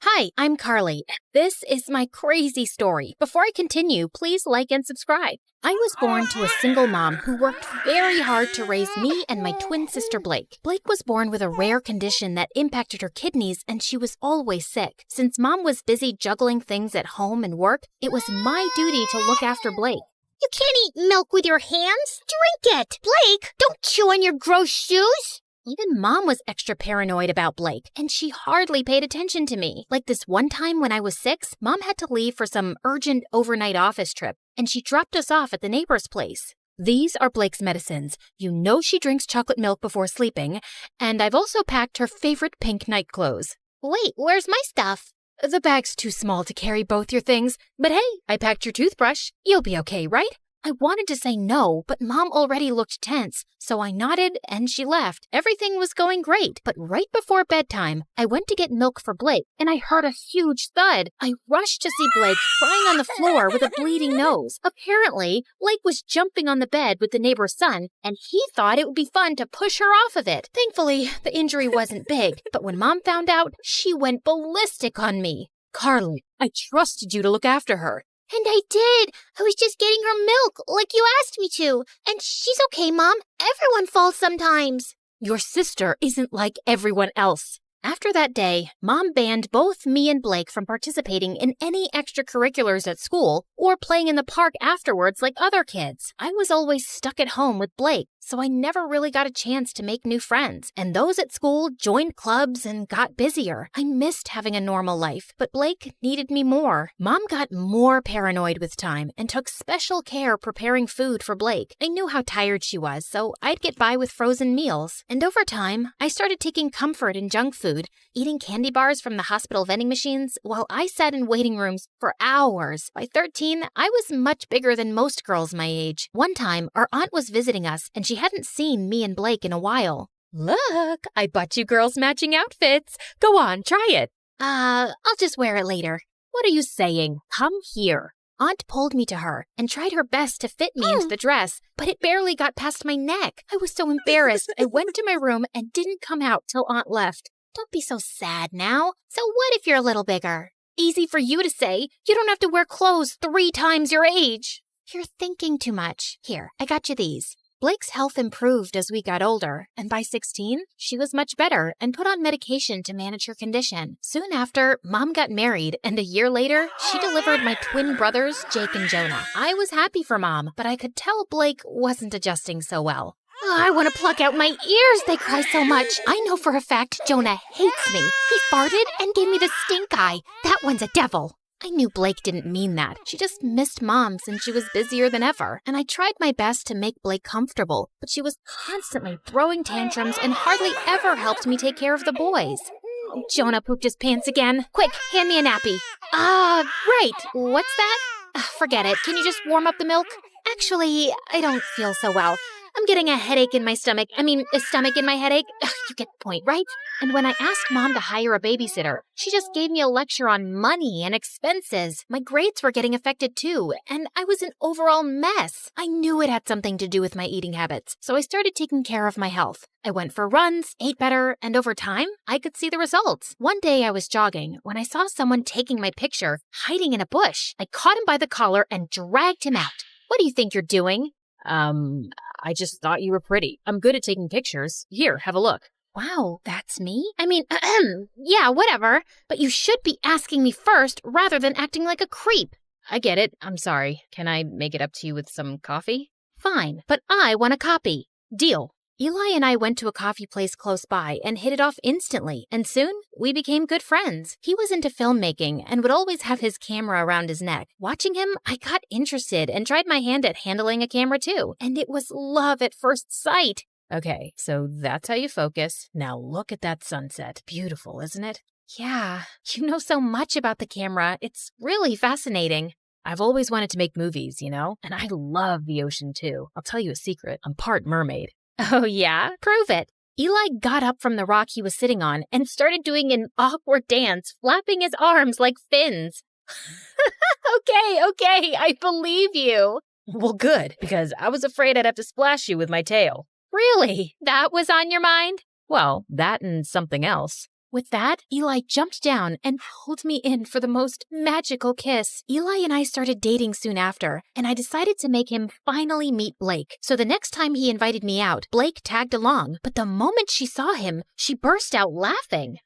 Hi, I'm Carly. This is my crazy story. Before I continue, please like and subscribe. I was born to a single mom who worked very hard to raise me and my twin sister Blake. Blake was born with a rare condition that impacted her kidneys, and she was always sick. Since Mom was busy juggling things at home and work, it was my duty to look after Blake. You can't eat milk with your hands. Drink it. Blake, don't chew on your gross shoes. Even Mom was extra paranoid about Blake, and she hardly paid attention to me. Like this one time when I was 6, Mom had to leave for some urgent overnight office trip, and she dropped us off at the neighbor's place. These are Blake's medicines. You know she drinks chocolate milk before sleeping, and I've also packed her favorite pink night clothes. Wait, where's my stuff? The bag's too small to carry both your things, but hey, I packed your toothbrush. You'll be okay, right? I wanted to say no, but Mom already looked tense, so I nodded and she left. Everything was going great, but right before bedtime, I went to get milk for Blake, and I heard a huge thud. I rushed to see Blake crying on the floor with a bleeding nose. Apparently, Blake was jumping on the bed with the neighbor's son, and he thought it would be fun to push her off of it. Thankfully, the injury wasn't big, but when Mom found out, she went ballistic on me. Carly, I trusted you to look after her. And I did. I was just getting her milk, like you asked me to. And she's okay, Mom. Everyone falls sometimes. Your sister isn't like everyone else. After that day, Mom banned both me and Blake from participating in any extracurriculars at school or playing in the park afterwards like other kids. I was always stuck at home with Blake, so I never really got a chance to make new friends. And those at school joined clubs and got busier. I missed having a normal life, but Blake needed me more. Mom got more paranoid with time and took special care preparing food for Blake. I knew how tired she was, so I'd get by with frozen meals. And over time, I started taking comfort in junk food, eating candy bars from the hospital vending machines while I sat in waiting rooms for hours. By 13, I was much bigger than most girls my age. One time, our aunt was visiting us, and she hadn't seen me and Blake in a while. Look, I bought you girls matching outfits. Go on, try it. I'll just wear it later. What are you saying? Come here. Aunt pulled me to her and tried her best to fit me into the dress, but it barely got past my neck. I was so embarrassed, I went to my room and didn't come out till Aunt left. Don't be so sad now. So what if you're a little bigger? Easy for you to say. You don't have to wear clothes 3 times your age. You're thinking too much. Here, I got you these. Blake's health improved as we got older, and by 16, she was much better and put on medication to manage her condition. Soon after, Mom got married, and a year later, she delivered my twin brothers, Jake and Jonah. I was happy for Mom, but I could tell Blake wasn't adjusting so well. Oh, I want to pluck out my ears. They cry so much. I know for a fact Jonah hates me. He farted and gave me the stink eye. That one's a devil. I knew Blake didn't mean that. She just missed Mom since she was busier than ever. And I tried my best to make Blake comfortable, but she was constantly throwing tantrums and hardly ever helped me take care of the boys. Jonah pooped his pants again. Quick, hand me a nappy. Right. What's that? Forget it. Can you just warm up the milk? Actually, I don't feel so well. I'm getting a headache in my stomach. A stomach in my headache. You get the point, right? And when I asked Mom to hire a babysitter, she just gave me a lecture on money and expenses. My grades were getting affected too, and I was an overall mess. I knew it had something to do with my eating habits, so I started taking care of my health. I went for runs, ate better, and over time, I could see the results. One day I was jogging when I saw someone taking my picture, hiding in a bush. I caught him by the collar and dragged him out. What do you think you're doing? I just thought you were pretty. I'm good at taking pictures. Here, have a look. Wow, that's me? Yeah, whatever. But you should be asking me first rather than acting like a creep. I get it. I'm sorry. Can I make it up to you with some coffee? Fine, but I want a copy. Deal. Eli and I went to a coffee place close by and hit it off instantly, and soon we became good friends. He was into filmmaking and would always have his camera around his neck. Watching him, I got interested and tried my hand at handling a camera too, and it was love at first sight. Okay, so that's how you focus. Now look at that sunset. Beautiful, isn't it? Yeah, you know so much about the camera. It's really fascinating. I've always wanted to make movies, you know? And I love the ocean too. I'll tell you a secret. I'm part mermaid. Oh yeah? Prove it. Eli got up from the rock he was sitting on and started doing an awkward dance, flapping his arms like fins. Okay, I believe you. Well, good, because I was afraid I'd have to splash you with my tail. Really? That was on your mind? Well, that and something else. With that, Eli jumped down and pulled me in for the most magical kiss. Eli and I started dating soon after, and I decided to make him finally meet Blake. So the next time he invited me out, Blake tagged along. But the moment she saw him, she burst out laughing.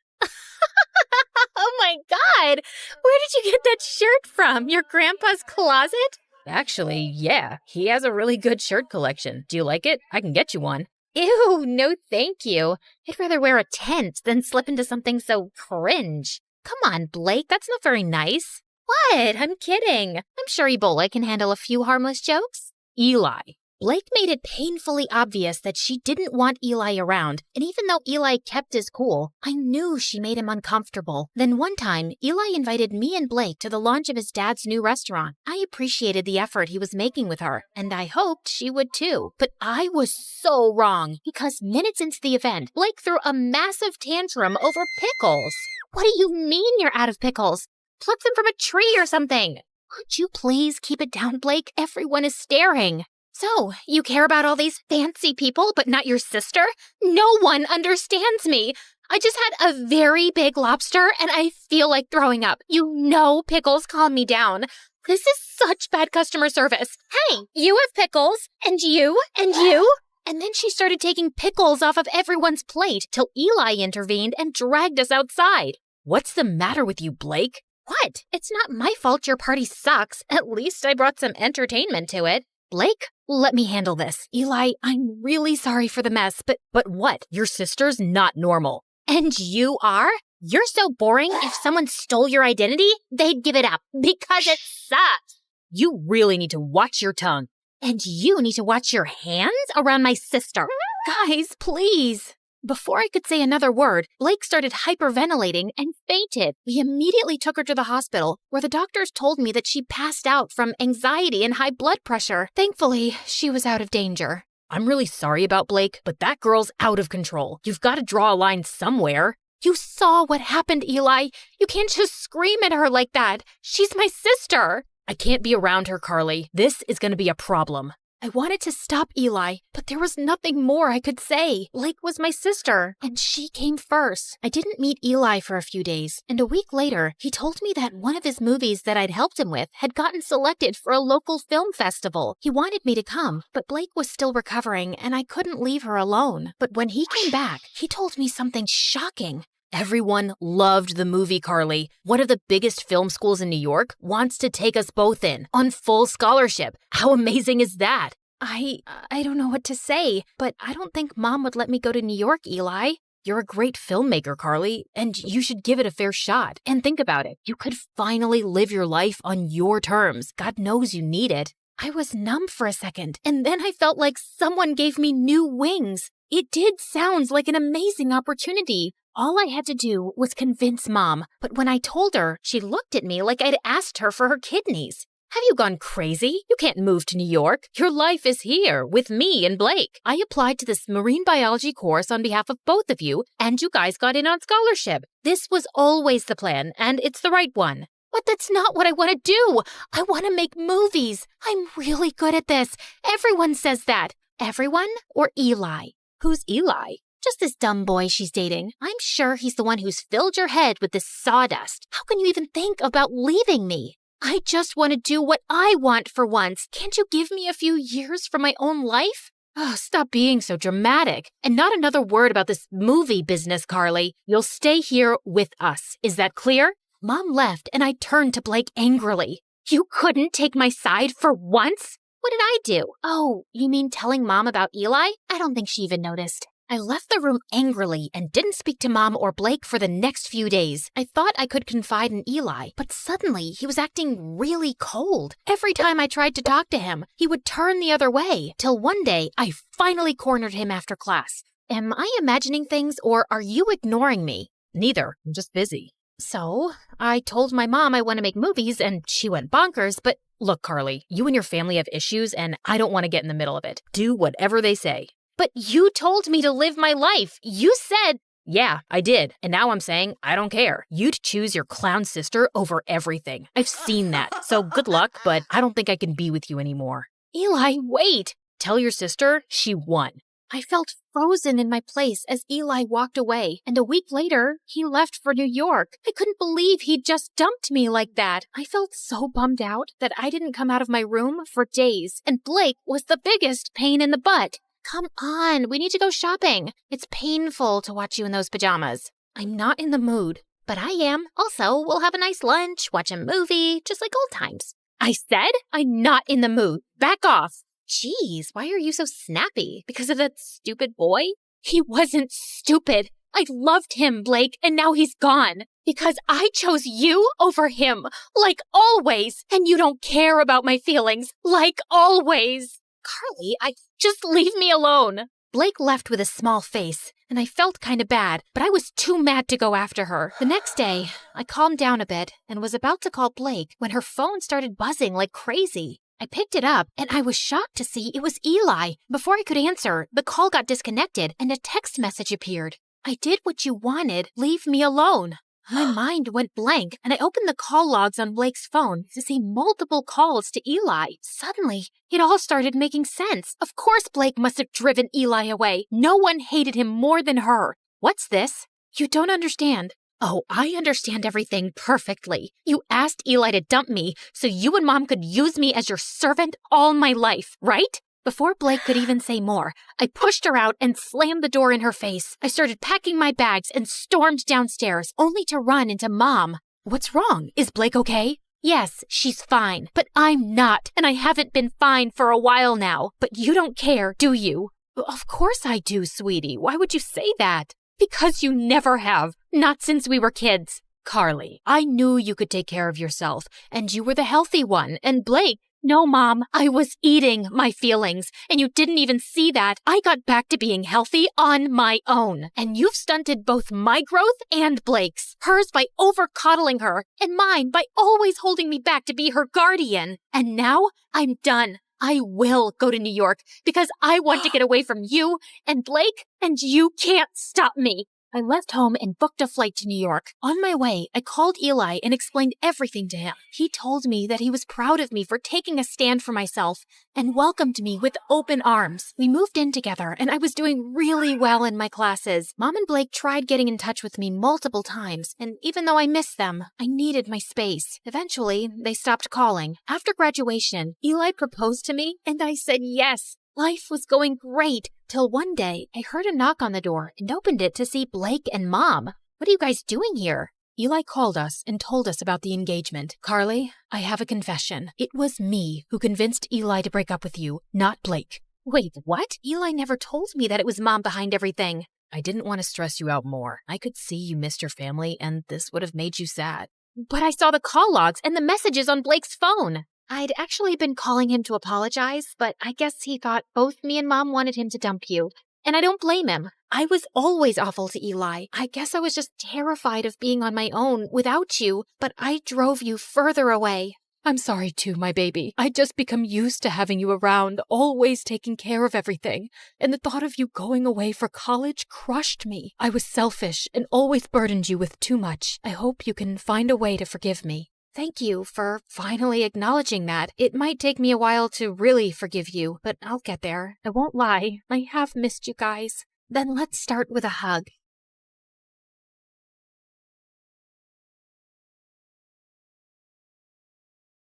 Oh my God! Where did you get that shirt from? Your grandpa's closet? Actually, yeah. He has a really good shirt collection. Do you like it? I can get you one. Ew, no thank you. I'd rather wear a tent than slip into something so cringe. Come on, Blake, that's not very nice. What? I'm kidding. I'm sure Ebola can handle a few harmless jokes. Eli. Blake made it painfully obvious that she didn't want Eli around, and even though Eli kept his cool, I knew she made him uncomfortable. Then one time, Eli invited me and Blake to the launch of his dad's new restaurant. I appreciated the effort he was making with her, and I hoped she would too. But I was so wrong, because minutes into the event, Blake threw a massive tantrum over pickles. What do you mean you're out of pickles? Pluck them from a tree or something. Could you please keep it down, Blake? Everyone is staring. So, you care about all these fancy people, but not your sister? No one understands me. I just had a very big lobster, and I feel like throwing up. You know pickles calm me down. This is such bad customer service. Hey, you have pickles, and you, and you. And then she started taking pickles off of everyone's plate till Eli intervened and dragged us outside. What's the matter with you, Blake? What? It's not my fault your party sucks. At least I brought some entertainment to it. Blake, let me handle this. Eli, I'm really sorry for the mess, but what? Your sister's not normal. And you are? You're so boring, if someone stole your identity, they'd give it up because it sucks. You really need to watch your tongue. And you need to watch your hands around my sister. Guys, please. Before I could say another word, Blake started hyperventilating and fainted. We immediately took her to the hospital, where the doctors told me that she passed out from anxiety and high blood pressure. Thankfully, she was out of danger. I'm really sorry about Blake, but that girl's out of control. You've got to draw a line somewhere. You saw what happened, Eli. You can't just scream at her like that. She's my sister. I can't be around her, Carly. This is going to be a problem. I wanted to stop Eli, but there was nothing more I could say. Blake was my sister, and she came first. I didn't meet Eli for a few days, and a week later, he told me that one of his movies that I'd helped him with had gotten selected for a local film festival. He wanted me to come, but Blake was still recovering, and I couldn't leave her alone. But when he came back, he told me something shocking. Everyone loved the movie, Carly. One of the biggest film schools in New York wants to take us both in on full scholarship. How amazing is that? I don't know what to say, but I don't think Mom would let me go to New York, Eli. You're a great filmmaker, Carly, and you should give it a fair shot. And think about it. You could finally live your life on your terms. God knows you need it. I was numb for a second, and then I felt like someone gave me new wings. It did sound like an amazing opportunity. All I had to do was convince Mom, but when I told her, she looked at me like I'd asked her for her kidneys. Have you gone crazy? You can't move to New York. Your life is here with me and Blake. I applied to this marine biology course on behalf of both of you, and you guys got in on scholarship. This was always the plan, and it's the right one. But that's not what I want to do. I want to make movies. I'm really good at this. Everyone says that. Everyone or Eli? Who's Eli? Just this dumb boy she's dating. I'm sure he's the one who's filled your head with this sawdust. How can you even think about leaving me? I just want to do what I want for once. Can't you give me a few years for my own life? Oh, stop being so dramatic. And not another word about this movie business, Carly. You'll stay here with us. Is that clear? Mom left, and I turned to Blake angrily. You couldn't take my side for once? What did I do? Oh, you mean telling Mom about Eli? I don't think she even noticed. I left the room angrily and didn't speak to Mom or Blake for the next few days. I thought I could confide in Eli, but suddenly he was acting really cold. Every time I tried to talk to him, he would turn the other way, till one day I finally cornered him after class. Am I imagining things, or are you ignoring me? Neither. I'm just busy. So, I told my mom I want to make movies, and she went bonkers, but look, Carly, you and your family have issues, and I don't want to get in the middle of it. Do whatever they say. But you told me to live my life. You said... Yeah, I did. And now I'm saying I don't care. You'd choose your clown sister over everything. I've seen that. So good luck, but I don't think I can be with you anymore. Eli, wait. Tell your sister she won. I felt frozen in my place as Eli walked away, and a week later, he left for New York. I couldn't believe he'd just dumped me like that. I felt so bummed out that I didn't come out of my room for days, and Blake was the biggest pain in the butt. Come on, we need to go shopping. It's painful to watch you in those pajamas. I'm not in the mood, but I am. Also, we'll have a nice lunch, watch a movie, just like old times. I said I'm not in the mood. Back off. Jeez, why are you so snappy? Because of that stupid boy? He wasn't stupid. I loved him, Blake, and now he's gone. Because I chose you over him, like always. And you don't care about my feelings, like always. Carly, just leave me alone. Blake left with a small face, and I felt kind of bad, but I was too mad to go after her. The next day, I calmed down a bit and was about to call Blake when her phone started buzzing like crazy. I picked it up, and I was shocked to see it was Eli. Before I could answer, the call got disconnected, and a text message appeared. I did what you wanted. Leave me alone. My mind went blank, and I opened the call logs on Blake's phone to see multiple calls to Eli. Suddenly, it all started making sense. Of course Blake must have driven Eli away. No one hated him more than her. What's this? You don't understand. Oh, I understand everything perfectly. You asked Eli to dump me so you and Mom could use me as your servant all my life, right? Before Blake could even say more, I pushed her out and slammed the door in her face. I started packing my bags and stormed downstairs, only to run into Mom. What's wrong? Is Blake okay? Yes, she's fine, but I'm not, and I haven't been fine for a while now. But you don't care, do you? Of course I do, sweetie. Why would you say that? Because you never have, not since we were kids. Carly, I knew you could take care of yourself, and you were the healthy one, and Blake... No, Mom, I was eating my feelings, and you didn't even see that. I got back to being healthy on my own, and you've stunted both my growth and Blake's. Hers by over-coddling her, and mine by always holding me back to be her guardian. And now, I'm done. I will go to New York, because I want to get away from you and Blake, and you can't stop me. I left home and booked a flight to New York. On my way, I called Eli and explained everything to him. He told me that he was proud of me for taking a stand for myself and welcomed me with open arms. We moved in together, and I was doing really well in my classes. Mom and Blake tried getting in touch with me multiple times, and even though I missed them, I needed my space. Eventually, they stopped calling. After graduation, Eli proposed to me, and I said yes. Life was going great, till one day I heard a knock on the door and opened it to see Blake and Mom. What are you guys doing here? Eli called us and told us about the engagement. Carly, I have a confession. It was me who convinced Eli to break up with you, not Blake. Wait, what? Eli never told me that it was Mom behind everything. I didn't want to stress you out more. I could see you missed your family, and this would have made you sad. But I saw the call logs and the messages on Blake's phone. I'd actually been calling him to apologize, but I guess he thought both me and Mom wanted him to dump you. And I don't blame him. I was always awful to Eli. I guess I was just terrified of being on my own without you, but I drove you further away. I'm sorry too, my baby. I'd just become used to having you around, always taking care of everything. And the thought of you going away for college crushed me. I was selfish and always burdened you with too much. I hope you can find a way to forgive me. Thank you for finally acknowledging that. It might take me a while to really forgive you, but I'll get there. I won't lie. I have missed you guys. Then let's start with a hug.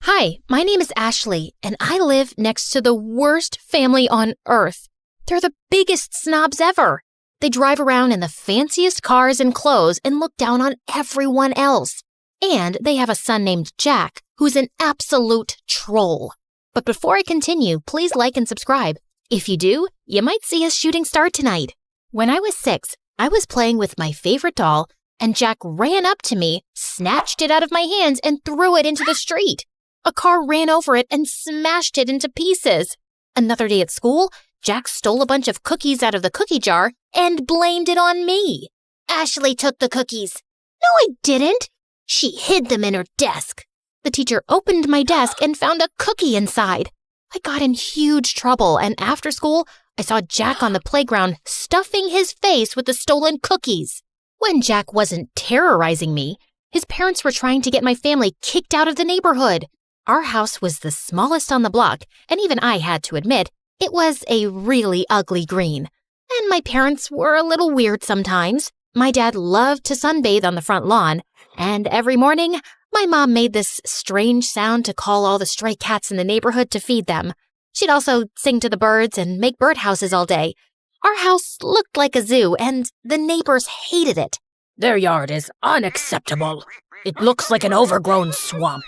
Hi, my name is Ashley, and I live next to the worst family on earth. They're the biggest snobs ever. They drive around in the fanciest cars and clothes and look down on everyone else. And they have a son named Jack, who's an absolute troll. But before I continue, please like and subscribe. If you do, you might see a shooting star tonight. When I was 6, I was playing with my favorite doll, and Jack ran up to me, snatched it out of my hands, and threw it into the street. A car ran over it and smashed it into pieces. Another day at school, Jack stole a bunch of cookies out of the cookie jar and blamed it on me. Ashley took the cookies. No, I didn't. She hid them in her desk. The teacher opened my desk and found a cookie inside. I got in huge trouble, and after school, I saw Jack on the playground stuffing his face with the stolen cookies. When Jack wasn't terrorizing me, his parents were trying to get my family kicked out of the neighborhood. Our house was the smallest on the block, and even I had to admit, it was a really ugly green. And my parents were a little weird sometimes. My dad loved to sunbathe on the front lawn, and every morning, my mom made this strange sound to call all the stray cats in the neighborhood to feed them. She'd also sing to the birds and make birdhouses all day. Our house looked like a zoo, and the neighbors hated it. Their yard is unacceptable. It looks like an overgrown swamp.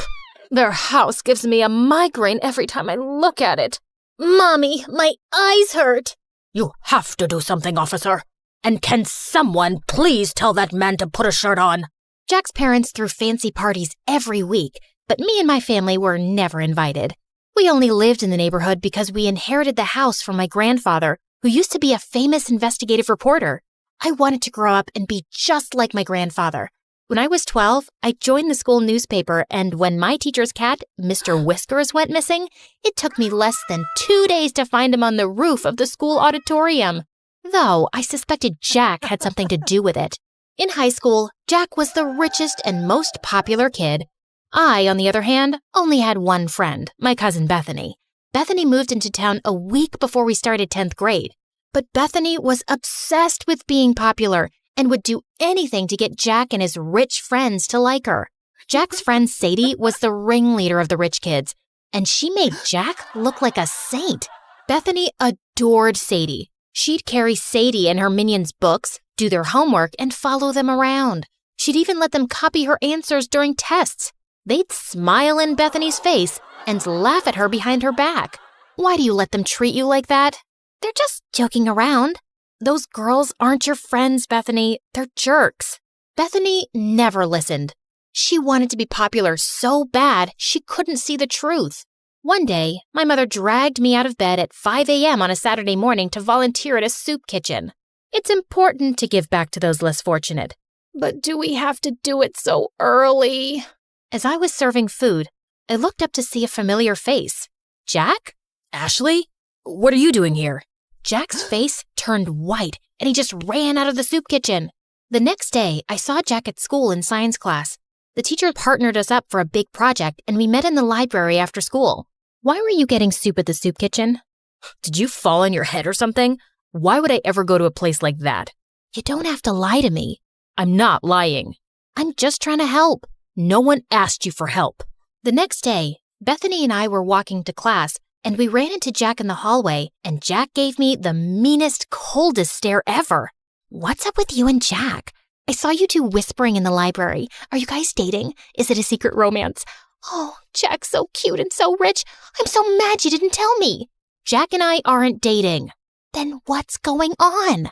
Their house gives me a migraine every time I look at it. Mommy, my eyes hurt. You have to do something, officer. And can someone please tell that man to put a shirt on? Jack's parents threw fancy parties every week, but me and my family were never invited. We only lived in the neighborhood because we inherited the house from my grandfather, who used to be a famous investigative reporter. I wanted to grow up and be just like my grandfather. When I was 12, I joined the school newspaper, and when my teacher's cat, Mr. Whiskers, went missing, it took me less than 2 days to find him on the roof of the school auditorium. Though I suspected Jack had something to do with it. In high school, Jack was the richest and most popular kid. I, on the other hand, only had one friend, my cousin Bethany. Bethany moved into town a week before we started 10th grade. But Bethany was obsessed with being popular and would do anything to get Jack and his rich friends to like her. Jack's friend Sadie was the ringleader of the rich kids, and she made Jack look like a saint. Bethany adored Sadie. She'd carry Sadie and her minions' books, do their homework, and follow them around. She'd even let them copy her answers during tests. They'd smile in Bethany's face and laugh at her behind her back. Why do you let them treat you like that? They're just joking around. Those girls aren't your friends, Bethany. They're jerks. Bethany never listened. She wanted to be popular so bad she couldn't see the truth. One day, my mother dragged me out of bed at 5 a.m. on a Saturday morning to volunteer at a soup kitchen. It's important to give back to those less fortunate. But do we have to do it so early? As I was serving food, I looked up to see a familiar face. Jack? Ashley? What are you doing here? Jack's face turned white, and he just ran out of the soup kitchen. The next day, I saw Jack at school in science class. The teacher partnered us up for a big project, and we met in the library after school. Why were you getting soup at the soup kitchen? Did you fall on your head or something? Why would I ever go to a place like that? You don't have to lie to me. I'm not lying. I'm just trying to help. No one asked you for help. The next day, Bethany and I were walking to class, and we ran into Jack in the hallway, and Jack gave me the meanest, coldest stare ever. What's up with you and Jack? I saw you two whispering in the library. Are you guys dating? Is it a secret romance? Oh, Jack's so cute and so rich. I'm so mad you didn't tell me. Jack and I aren't dating. Then what's going on?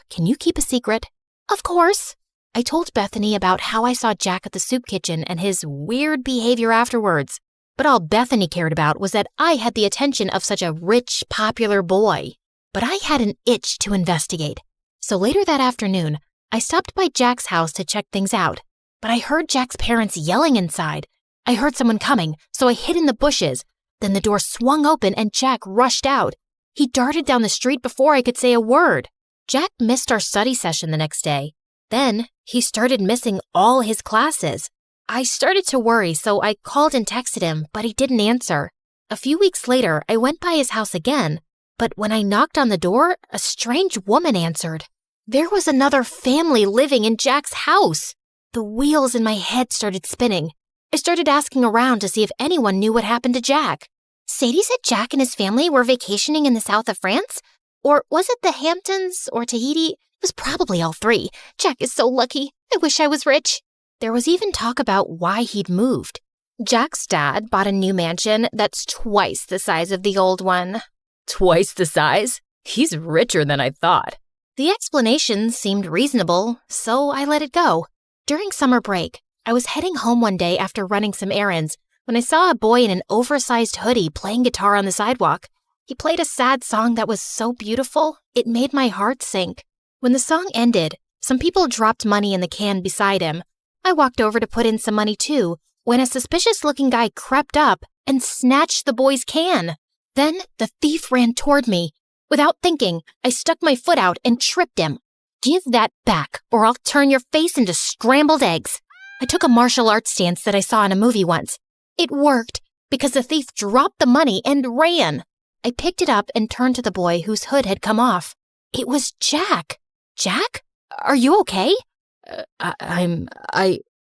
Can you keep a secret? Of course. I told Bethany about how I saw Jack at the soup kitchen and his weird behavior afterwards. But all Bethany cared about was that I had the attention of such a rich, popular boy. But I had an itch to investigate. So later that afternoon, I stopped by Jack's house to check things out. But I heard Jack's parents yelling inside. I heard someone coming, so I hid in the bushes. Then the door swung open and Jack rushed out. He darted down the street before I could say a word. Jack missed our study session the next day. Then he started missing all his classes. I started to worry, so I called and texted him, but he didn't answer. A few weeks later, I went by his house again, but when I knocked on the door, a strange woman answered. There was another family living in Jack's house. The wheels in my head started spinning. I started asking around to see if anyone knew what happened to Jack. Sadie said Jack and his family were vacationing in the south of France? Or was it the Hamptons or Tahiti? It was probably all three. Jack is so lucky. I wish I was rich. There was even talk about why he'd moved. Jack's dad bought a new mansion that's twice the size of the old one. Twice the size? He's richer than I thought. The explanation seemed reasonable, so I let it go. During summer break, I was heading home one day after running some errands when I saw a boy in an oversized hoodie playing guitar on the sidewalk. He played a sad song that was so beautiful, it made my heart sink. When the song ended, some people dropped money in the can beside him. I walked over to put in some money too, when a suspicious-looking guy crept up and snatched the boy's can. Then the thief ran toward me. Without thinking, I stuck my foot out and tripped him. Give that back, or I'll turn your face into scrambled eggs. I took a martial arts stance that I saw in a movie once. It worked, because the thief dropped the money and ran. I picked it up and turned to the boy whose hood had come off. It was Jack. Jack? Are you okay?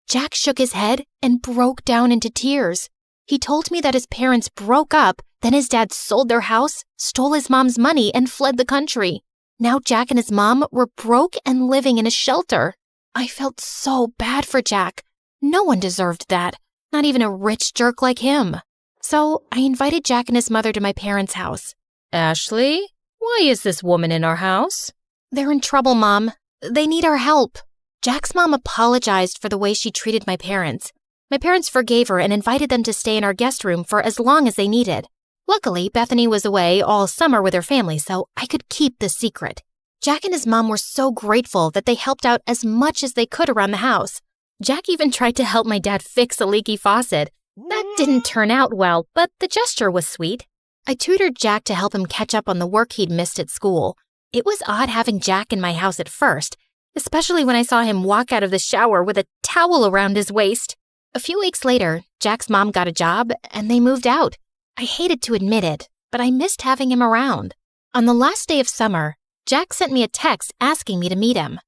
Jack shook his head and broke down into tears. He told me that his parents broke up, then his dad sold their house, stole his mom's money, and fled the country. Now Jack and his mom were broke and living in a shelter. I felt so bad for Jack. No one deserved that, not even a rich jerk like him. So I invited Jack and his mother to my parents' house. Ashley, why is this woman in our house? They're in trouble, Mom. They need our help. Jack's mom apologized for the way she treated my parents. My parents forgave her and invited them to stay in our guest room for as long as they needed. Luckily, Bethany was away all summer with her family, so I could keep the secret. Jack and his mom were so grateful that they helped out as much as they could around the house. Jack even tried to help my dad fix a leaky faucet. That didn't turn out well, but the gesture was sweet. I tutored Jack to help him catch up on the work he'd missed at school. It was odd having Jack in my house at first, especially when I saw him walk out of the shower with a towel around his waist. A few weeks later, Jack's mom got a job and they moved out. I hated to admit it, but I missed having him around. On the last day of summer, Jack sent me a text asking me to meet him.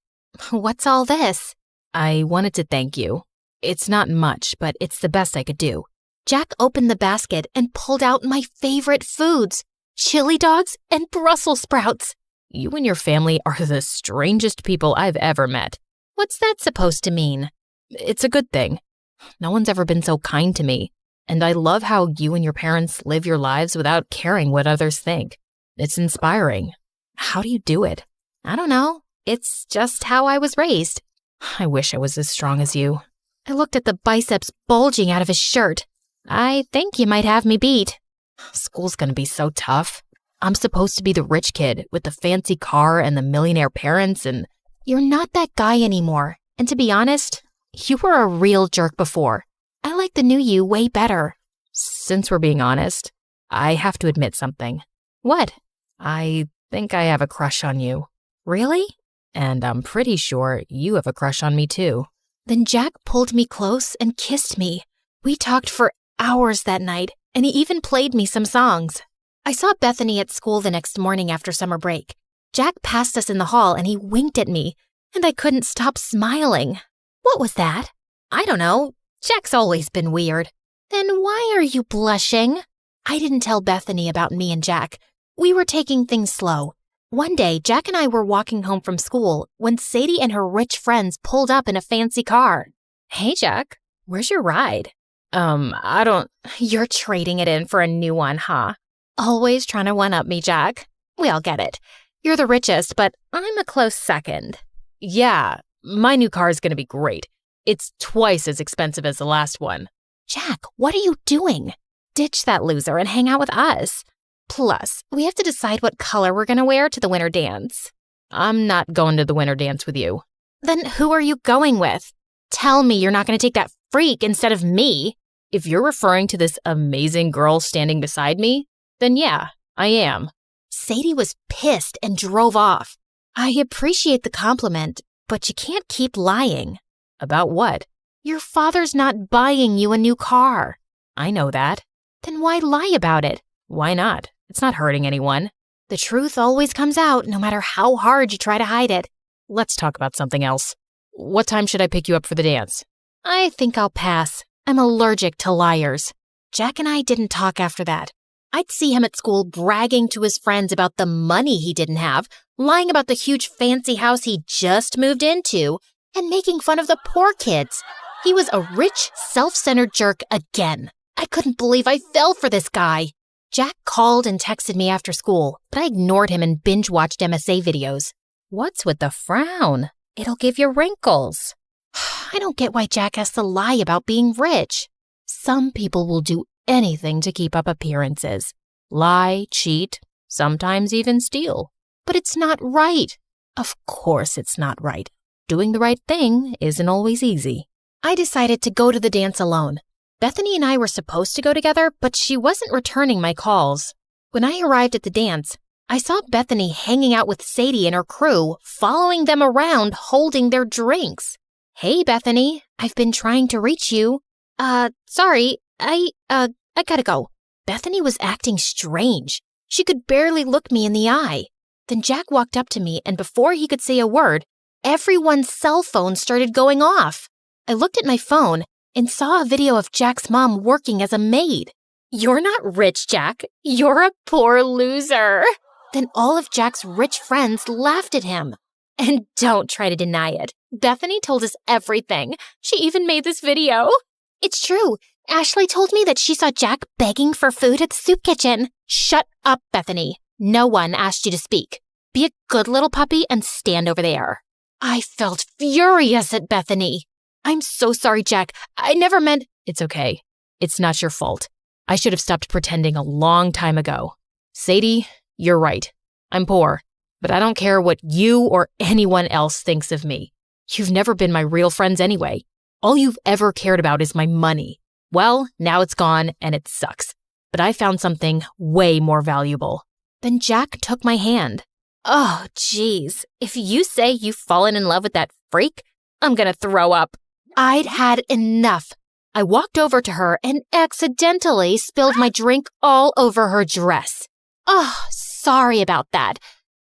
What's all this? I wanted to thank you. It's not much, but it's the best I could do. Jack opened the basket and pulled out my favorite foods, chili dogs and Brussels sprouts. You and your family are the strangest people I've ever met. What's that supposed to mean? It's a good thing. No one's ever been so kind to me, and I love how you and your parents live your lives without caring what others think. It's inspiring. How do you do it? I don't know. It's just how I was raised. I wish I was as strong as you. I looked at the biceps bulging out of his shirt. I think you might have me beat. School's gonna be so tough. I'm supposed to be the rich kid with the fancy car and the millionaire parents and... You're not that guy anymore. And to be honest, you were a real jerk before. I like the new you way better. Since we're being honest, I have to admit something. What? I think I have a crush on you. Really? And I'm pretty sure you have a crush on me too. Then Jack pulled me close and kissed me. We talked for hours that night, and he even played me some songs. I saw Bethany at school the next morning after summer break. Jack passed us in the hall and he winked at me, and I couldn't stop smiling. What was that? I don't know. Jack's always been weird. Then why are you blushing? I didn't tell Bethany about me and Jack. We were taking things slow. One day, Jack and I were walking home from school when Sadie and her rich friends pulled up in a fancy car. Hey, Jack, where's your ride? I don't... You're trading it in for a new one, huh? Always trying to one-up me, Jack. We all get it. You're the richest, but I'm a close second. Yeah, my new car is gonna be great. It's twice as expensive as the last one. Jack, what are you doing? Ditch that loser and hang out with us. Plus, we have to decide what color we're gonna wear to the winter dance. I'm not going to the winter dance with you. Then who are you going with? Tell me you're not gonna take that freak instead of me. If you're referring to this amazing girl standing beside me, then yeah, I am. Sadie was pissed and drove off. I appreciate the compliment, but you can't keep lying. About what? Your father's not buying you a new car. I know that. Then why lie about it? Why not? It's not hurting anyone. The truth always comes out, no matter how hard you try to hide it. Let's talk about something else. What time should I pick you up for the dance? I think I'll pass. I'm allergic to liars. Jack and I didn't talk after that. I'd see him at school bragging to his friends about the money he didn't have, lying about the huge fancy house he just moved into, and making fun of the poor kids. He was a rich, self-centered jerk again. I couldn't believe I fell for this guy. Jack called and texted me after school, but I ignored him and binge-watched MSA videos. What's with the frown? It'll give you wrinkles. I don't get why Jack has to lie about being rich. Some people will do anything to keep up appearances. Lie, cheat, sometimes even steal. But it's not right. Of course it's not right. Doing the right thing isn't always easy. I decided to go to the dance alone. Bethany and I were supposed to go together, but she wasn't returning my calls. When I arrived at the dance, I saw Bethany hanging out with Sadie and her crew, following them around, holding their drinks. Hey, Bethany, I've been trying to reach you. Sorry, I gotta go. Bethany was acting strange. She could barely look me in the eye. Then Jack walked up to me, and before he could say a word, everyone's cell phone started going off. I looked at my phone and saw a video of Jack's mom working as a maid. You're not rich, Jack. You're a poor loser. Then all of Jack's rich friends laughed at him. And don't try to deny it. Bethany told us everything. She even made this video. It's true. Ashley told me that she saw Jack begging for food at the soup kitchen. Shut up, Bethany. No one asked you to speak. Be a good little puppy and stand over there. I felt furious at Bethany. I'm so sorry, Jack. I never meant... It's okay. It's not your fault. I should have stopped pretending a long time ago. Sadie, you're right. I'm poor, but I don't care what you or anyone else thinks of me. You've never been my real friends anyway. All you've ever cared about is my money. Well, now it's gone and it sucks. But I found something way more valuable. Then Jack took my hand. Oh, geez. If you say you've fallen in love with that freak, I'm gonna throw up. I'd had enough. I walked over to her and accidentally spilled my drink all over her dress. Oh, sorry about that.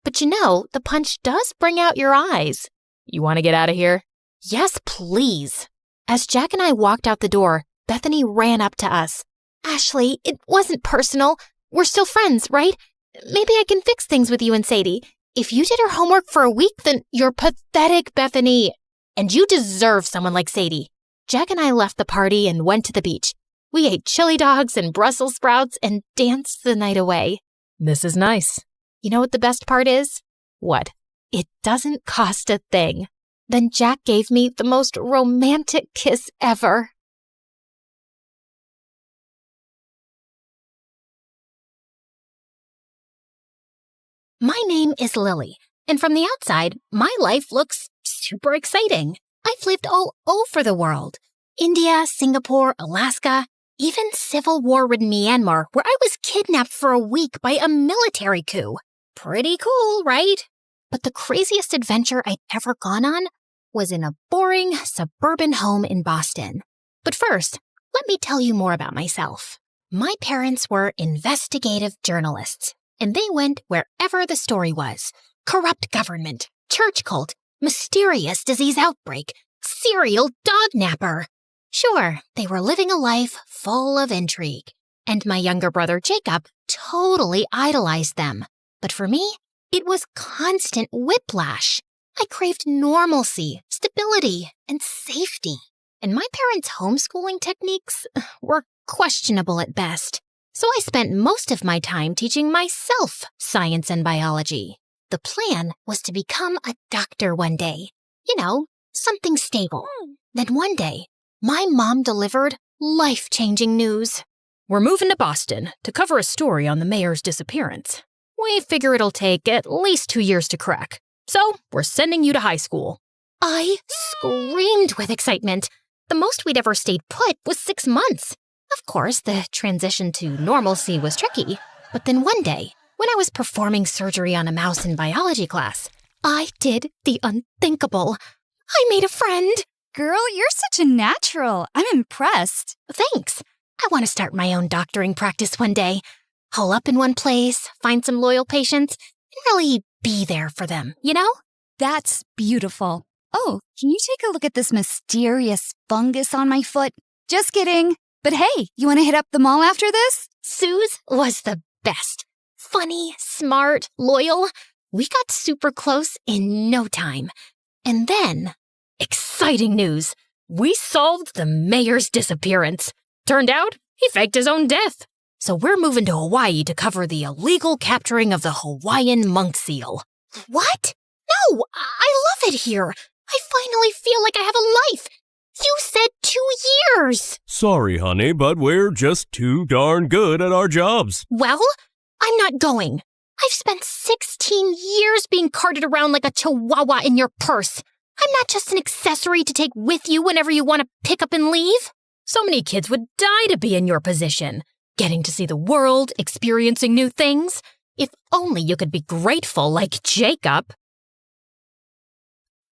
But you know, the punch does bring out your eyes. You want to get out of here? Yes, please. As Jack and I walked out the door, Bethany ran up to us. Ashley, it wasn't personal. We're still friends, right? Maybe I can fix things with you and Sadie. If you did her homework for a week, then you're pathetic, Bethany. And you deserve someone like Sadie. Jack and I left the party and went to the beach. We ate chili dogs and Brussels sprouts and danced the night away. This is nice. You know what the best part is? What? It doesn't cost a thing. Then Jack gave me the most romantic kiss ever. My name is Lily, and from the outside, my life looks super exciting. I've lived all over the world. India, Singapore, Alaska, even civil war-ridden Myanmar, where I was kidnapped for a week by a military coup. Pretty cool, right? But the craziest adventure I'd ever gone on was in a boring suburban home in Boston. But first, let me tell you more about myself. My parents were investigative journalists, and they went wherever the story was. Corrupt government, church cult, mysterious disease outbreak, serial dog napper. Sure, they were living a life full of intrigue, and my younger brother Jacob totally idolized them. But for me, it was constant whiplash. I craved normalcy, stability, and safety. And my parents' homeschooling techniques were questionable at best. So I spent most of my time teaching myself science and biology. The plan was to become a doctor one day. You know, something stable. Then one day, my mom delivered life-changing news. We're moving to Boston to cover a story on the mayor's disappearance. We figure it'll take at least 2 years to crack. So, we're sending you to high school. I screamed with excitement. The most we'd ever stayed put was 6 months. Of course, the transition to normalcy was tricky. But then one day, when I was performing surgery on a mouse in biology class, I did the unthinkable. I made a friend. Girl, you're such a natural. I'm impressed. Thanks. I want to start my own doctoring practice one day. Hole up in one place, find some loyal patients, and really be there for them, you know? That's beautiful. Oh, can you take a look at this mysterious fungus on my foot? Just kidding. But hey, you want to hit up the mall after this? Suze was the best. Funny, smart, loyal. We got super close in no time. And then, exciting news. We solved the mayor's disappearance. Turned out, he faked his own death. So we're moving to Hawaii to cover the illegal capturing of the Hawaiian monk seal. What? No, I love it here. I finally feel like I have a life. You said 2 years. Sorry, honey, but we're just too darn good at our jobs. Well, I'm not going. I've spent 16 years being carted around like a chihuahua in your purse. I'm not just an accessory to take with you whenever you want to pick up and leave. So many kids would die to be in your position. Getting to see the world, experiencing new things. If only you could be grateful like Jacob.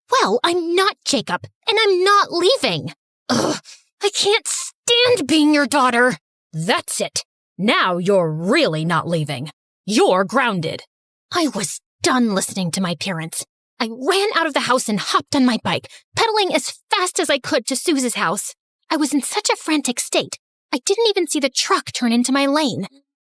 Well, I'm not Jacob, and I'm not leaving. Ugh, I can't stand being your daughter. That's it. Now you're really not leaving. You're grounded. I was done listening to my parents. I ran out of the house and hopped on my bike, pedaling as fast as I could to Suze's house. I was in such a frantic state, I didn't even see the truck turn into my lane.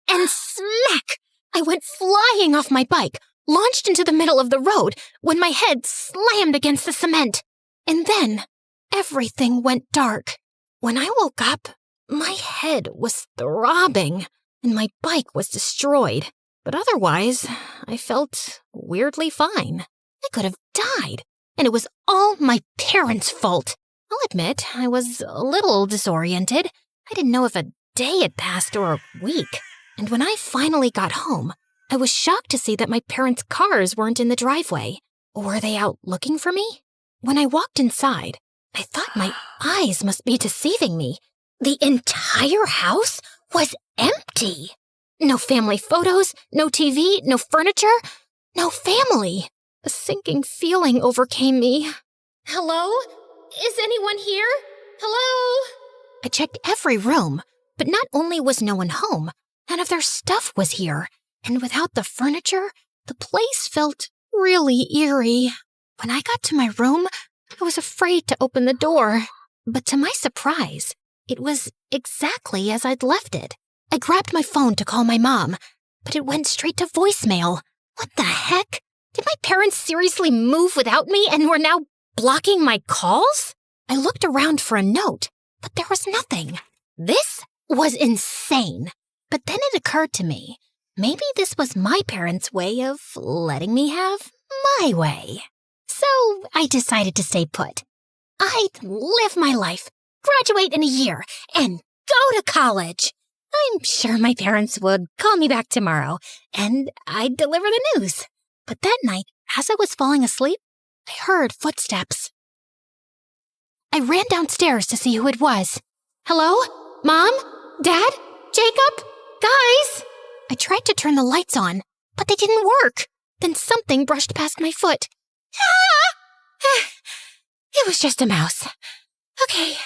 And smack! I went flying off my bike, launched into the middle of the road when my head slammed against the cement. And then everything went dark. When I woke up, My head was throbbing, and my bike was destroyed. But otherwise, I felt weirdly fine. I could have died, and it was all my parents' fault. I'll admit, I was a little disoriented. I didn't know if a day had passed or a week. And when I finally got home, I was shocked to see that my parents' cars weren't in the driveway. Were they out looking for me? When I walked inside, I thought my eyes must be deceiving me. The entire house was empty. No family photos, no TV, no furniture, no family. A sinking feeling overcame me. Hello? Is anyone here? Hello? I checked every room, but not only was no one home, none of their stuff was here. And without the furniture, the place felt really eerie. When I got to my room, I was afraid to open the door. But to my surprise, it was exactly as I'd left it. I grabbed my phone to call my mom, but it went straight to voicemail. What the heck? Did my parents seriously move without me and were now blocking my calls? I looked around for a note, but there was nothing. This was insane. But then it occurred to me, maybe this was my parents' way of letting me have my way. So I decided to stay put. I'd live my life, graduate in a year, and go to college. I'm sure my parents would call me back tomorrow, and I'd deliver the news. But that night, as I was falling asleep, I heard footsteps. I ran downstairs to see who it was. Hello? Mom? Dad? Jacob? Guys? I tried to turn the lights on, but they didn't work. Then something brushed past my foot. Ah! It was just a mouse. Okay.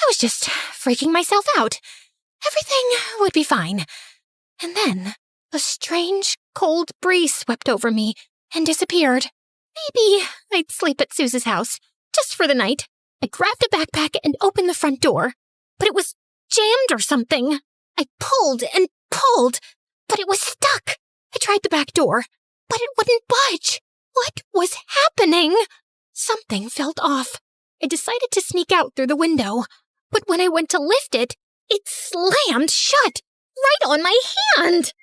I was just freaking myself out. Everything would be fine. And then a strange, cold breeze swept over me and disappeared. Maybe I'd sleep at Suze's house, just for the night. I grabbed a backpack and opened the front door, but it was jammed or something. I pulled and pulled, but it was stuck. I tried the back door, but it wouldn't budge. What was happening? Something felt off. I decided to sneak out through the window, but when I went to lift it, it slammed shut, right on my hand.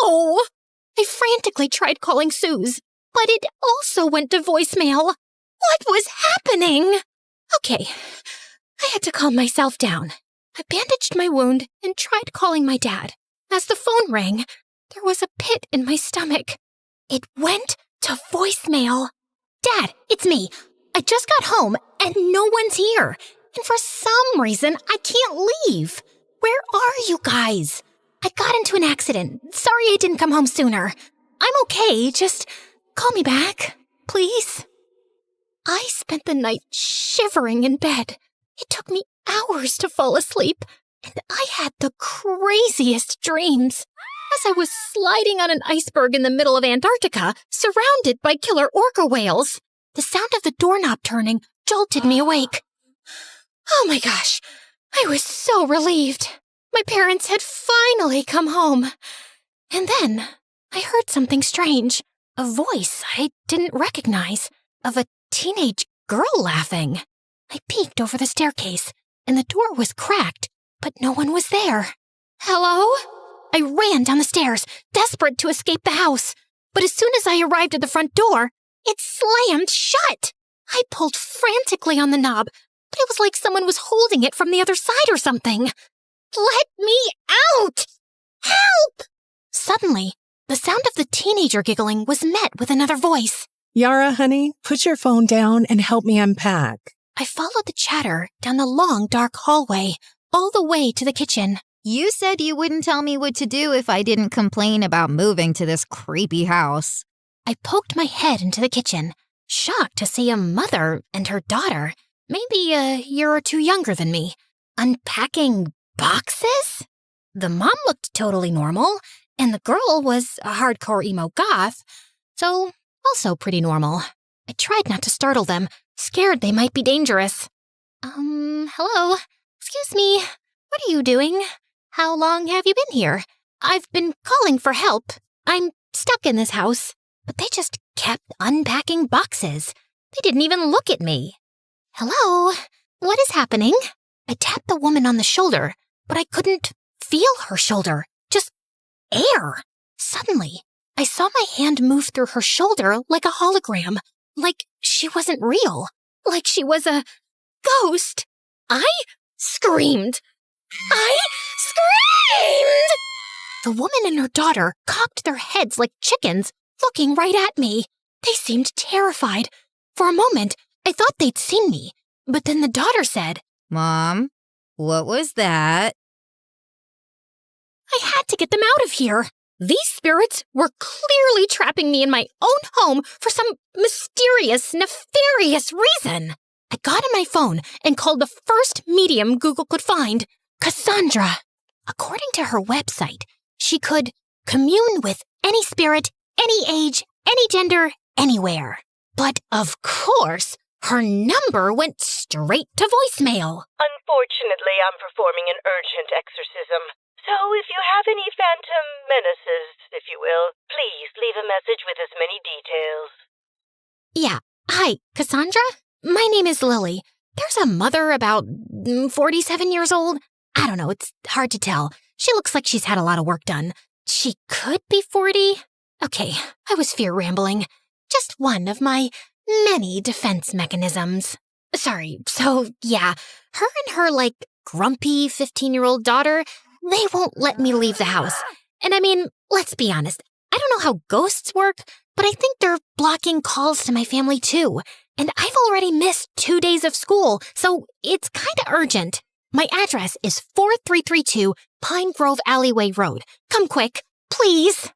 Ow! I frantically tried calling Suze, but it also went to voicemail. What was happening? Okay, I had to calm myself down. I bandaged my wound and tried calling my dad. As the phone rang, there was a pit in my stomach. It went to voicemail. Dad, it's me. I just got home and no one's here. And for some reason, I can't leave. Where are you guys? I got into an accident. Sorry I didn't come home sooner. I'm okay. Just call me back, please. I spent the night shivering in bed. It took me hours to fall asleep, and I had the craziest dreams. As I was sliding on an iceberg in the middle of Antarctica, surrounded by killer orca whales, the sound of the doorknob turning jolted me awake. Oh my gosh, I was so relieved. My parents had finally come home. And then I heard something strange, a voice I didn't recognize, of a teenage girl laughing. I peeked over the staircase, and the door was cracked, but no one was there. Hello? I ran down the stairs, desperate to escape the house. But as soon as I arrived at the front door, it slammed shut. I pulled frantically on the knob, but it was like someone was holding it from the other side or something. Let me out! Help! Suddenly, the sound of the teenager giggling was met with another voice. Yara, honey, put your phone down and help me unpack. I followed the chatter down the long, dark hallway, all the way to the kitchen. You said you wouldn't tell me what to do if I didn't complain about moving to this creepy house. I poked my head into the kitchen, shocked to see a mother and her daughter, maybe a year or two younger than me, unpacking boxes? The mom looked totally normal, and the girl was a hardcore emo goth, so also pretty normal. I tried not to startle them, scared they might be dangerous. Hello? Excuse me, what are you doing? How long have you been here? I've been calling for help. I'm stuck in this house. But they just kept unpacking boxes. They didn't even look at me. Hello? What is happening? I tapped the woman on the shoulder, but I couldn't feel her shoulder, just air. Suddenly, I saw my hand move through her shoulder like a hologram, like she wasn't real, like she was a ghost. I screamed. I screamed! The woman and her daughter cocked their heads like chickens, looking right at me. They seemed terrified. For a moment, I thought they'd seen me, but then the daughter said, Mom, what was that? I had to get them out of here. These spirits were clearly trapping me in my own home for some mysterious, nefarious reason. I got on my phone and called the first medium Google could find, Cassandra. According to her website, she could commune with any spirit, any age, any gender, anywhere. But of course, her number went straight to voicemail. Unfortunately, I'm performing an urgent exorcism. So if you have any phantom menaces, if you will, please leave a message with as many details. Yeah. Hi, Cassandra? My name is Lily. There's a mother about 47 years old. I don't know, it's hard to tell. She looks like she's had a lot of work done. She could be 40. Okay, I was fear rambling. Just one of my many defense mechanisms. Sorry, so yeah, her and her, grumpy 15-year-old daughter, they won't let me leave the house. And I mean, let's be honest, I don't know how ghosts work, but I think they're blocking calls to my family too. And I've already missed 2 days of school, so it's kinda urgent. My address is 4332 Pine Grove Alleyway Road. Come quick, please.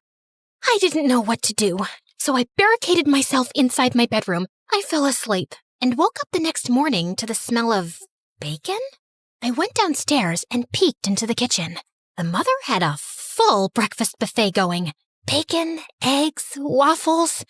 I didn't know what to do, so I barricaded myself inside my bedroom. I fell asleep and woke up the next morning to the smell of bacon? I went downstairs and peeked into the kitchen. The mother had a full breakfast buffet going. Bacon, eggs, waffles.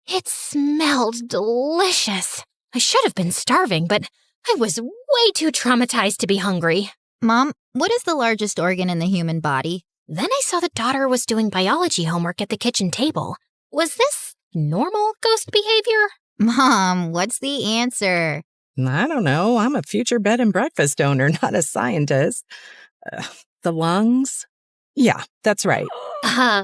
It smelled delicious. I should have been starving, but I was way too traumatized to be hungry. Mom, what is the largest organ in the human body? Then I saw the daughter was doing biology homework at the kitchen table. Was this normal ghost behavior? Mom, what's the answer? I don't know. I'm a future bed and breakfast owner, not a scientist. The lungs? Yeah, that's right.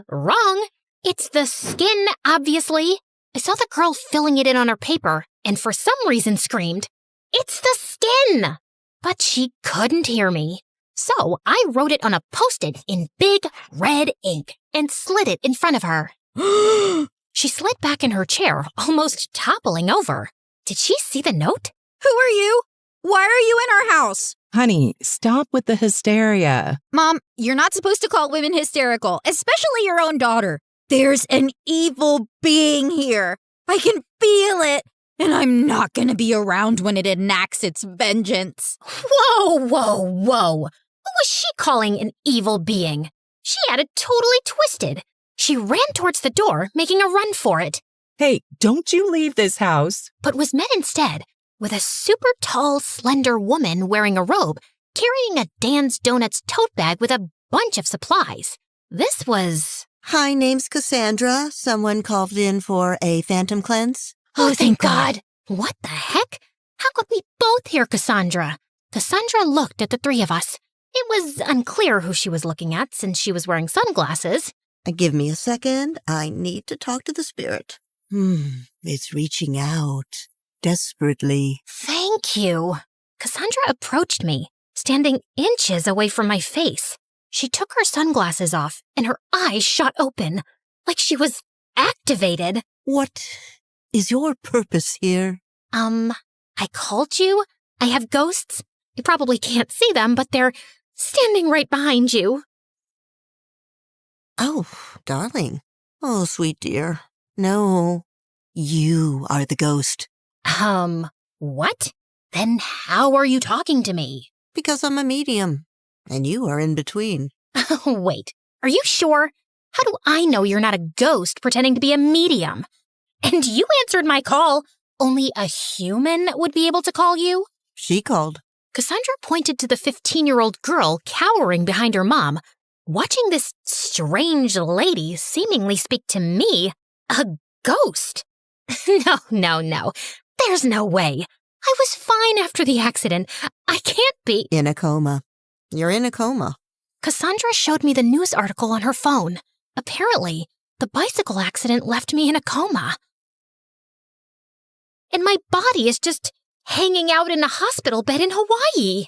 Wrong. It's the skin, obviously. I saw the girl filling it in on her paper, and for some reason screamed, "It's the skin!" But she couldn't hear me. So I wrote it on a Post-it in big red ink and slid it in front of her. She slid back in her chair, almost toppling over. Did she see the note? Who are you? Why are you in our house? Honey, stop with the hysteria. Mom, you're not supposed to call women hysterical, especially your own daughter. There's an evil being here. I can feel it, and I'm not going to be around when it enacts its vengeance. Whoa. Who was she calling an evil being? She had it totally twisted. She ran towards the door, making a run for it. Hey, don't you leave this house. But was met instead with a super tall, slender woman wearing a robe, carrying a Dan's Donuts tote bag with a bunch of supplies. This was... Hi, name's Cassandra. Someone called in for a phantom cleanse. Oh, thank God. What the heck? How could we both hear Cassandra? Cassandra looked at the three of us. It was unclear who she was looking at since she was wearing sunglasses. Give me a second. I need to talk to the spirit. It's reaching out. Desperately. Thank you. Cassandra approached me, standing inches away from my face. She took her sunglasses off, and her eyes shot open, like she was activated. What is your purpose here? I called you. I have ghosts. You probably can't see them, but they're standing right behind you. Oh, darling. Oh, sweet dear. No, you are the ghost. What? Then how are you talking to me? Because I'm a medium, and you are in between. Wait, are you sure? How do I know you're not a ghost pretending to be a medium? And you answered my call. Only a human would be able to call you? She called. Cassandra pointed to the 15-year-old girl cowering behind her mom, watching this strange lady seemingly speak to me, a ghost. No. There's no way. I was fine after the accident. I can't be. In a coma. You're in a coma. Cassandra showed me the news article on her phone. Apparently, the bicycle accident left me in a coma. And my body is just hanging out in a hospital bed in Hawaii.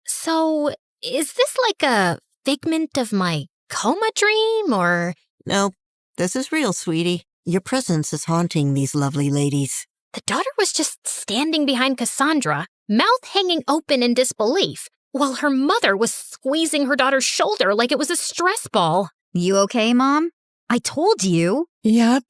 So, is this like a figment of my coma dream, or? No, this is real, sweetie. Your presence is haunting these lovely ladies. The daughter was just standing behind Cassandra, mouth hanging open in disbelief, while her mother was squeezing her daughter's shoulder like it was a stress ball. You okay, Mom? I told you. Yep.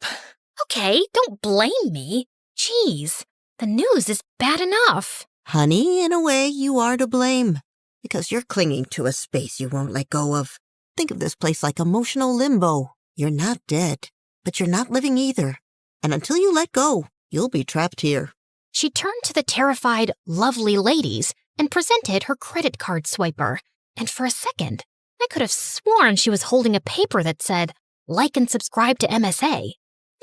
Okay, don't blame me. Jeez, the news is bad enough. Honey, in a way, you are to blame. Because you're clinging to a space you won't let go of. Think of this place like emotional limbo. You're not dead, but you're not living either. And until you let go, you'll be trapped here. She turned to the terrified, lovely ladies and presented her credit card swiper. And for a second, I could have sworn she was holding a paper that said, "Like and subscribe to MSA."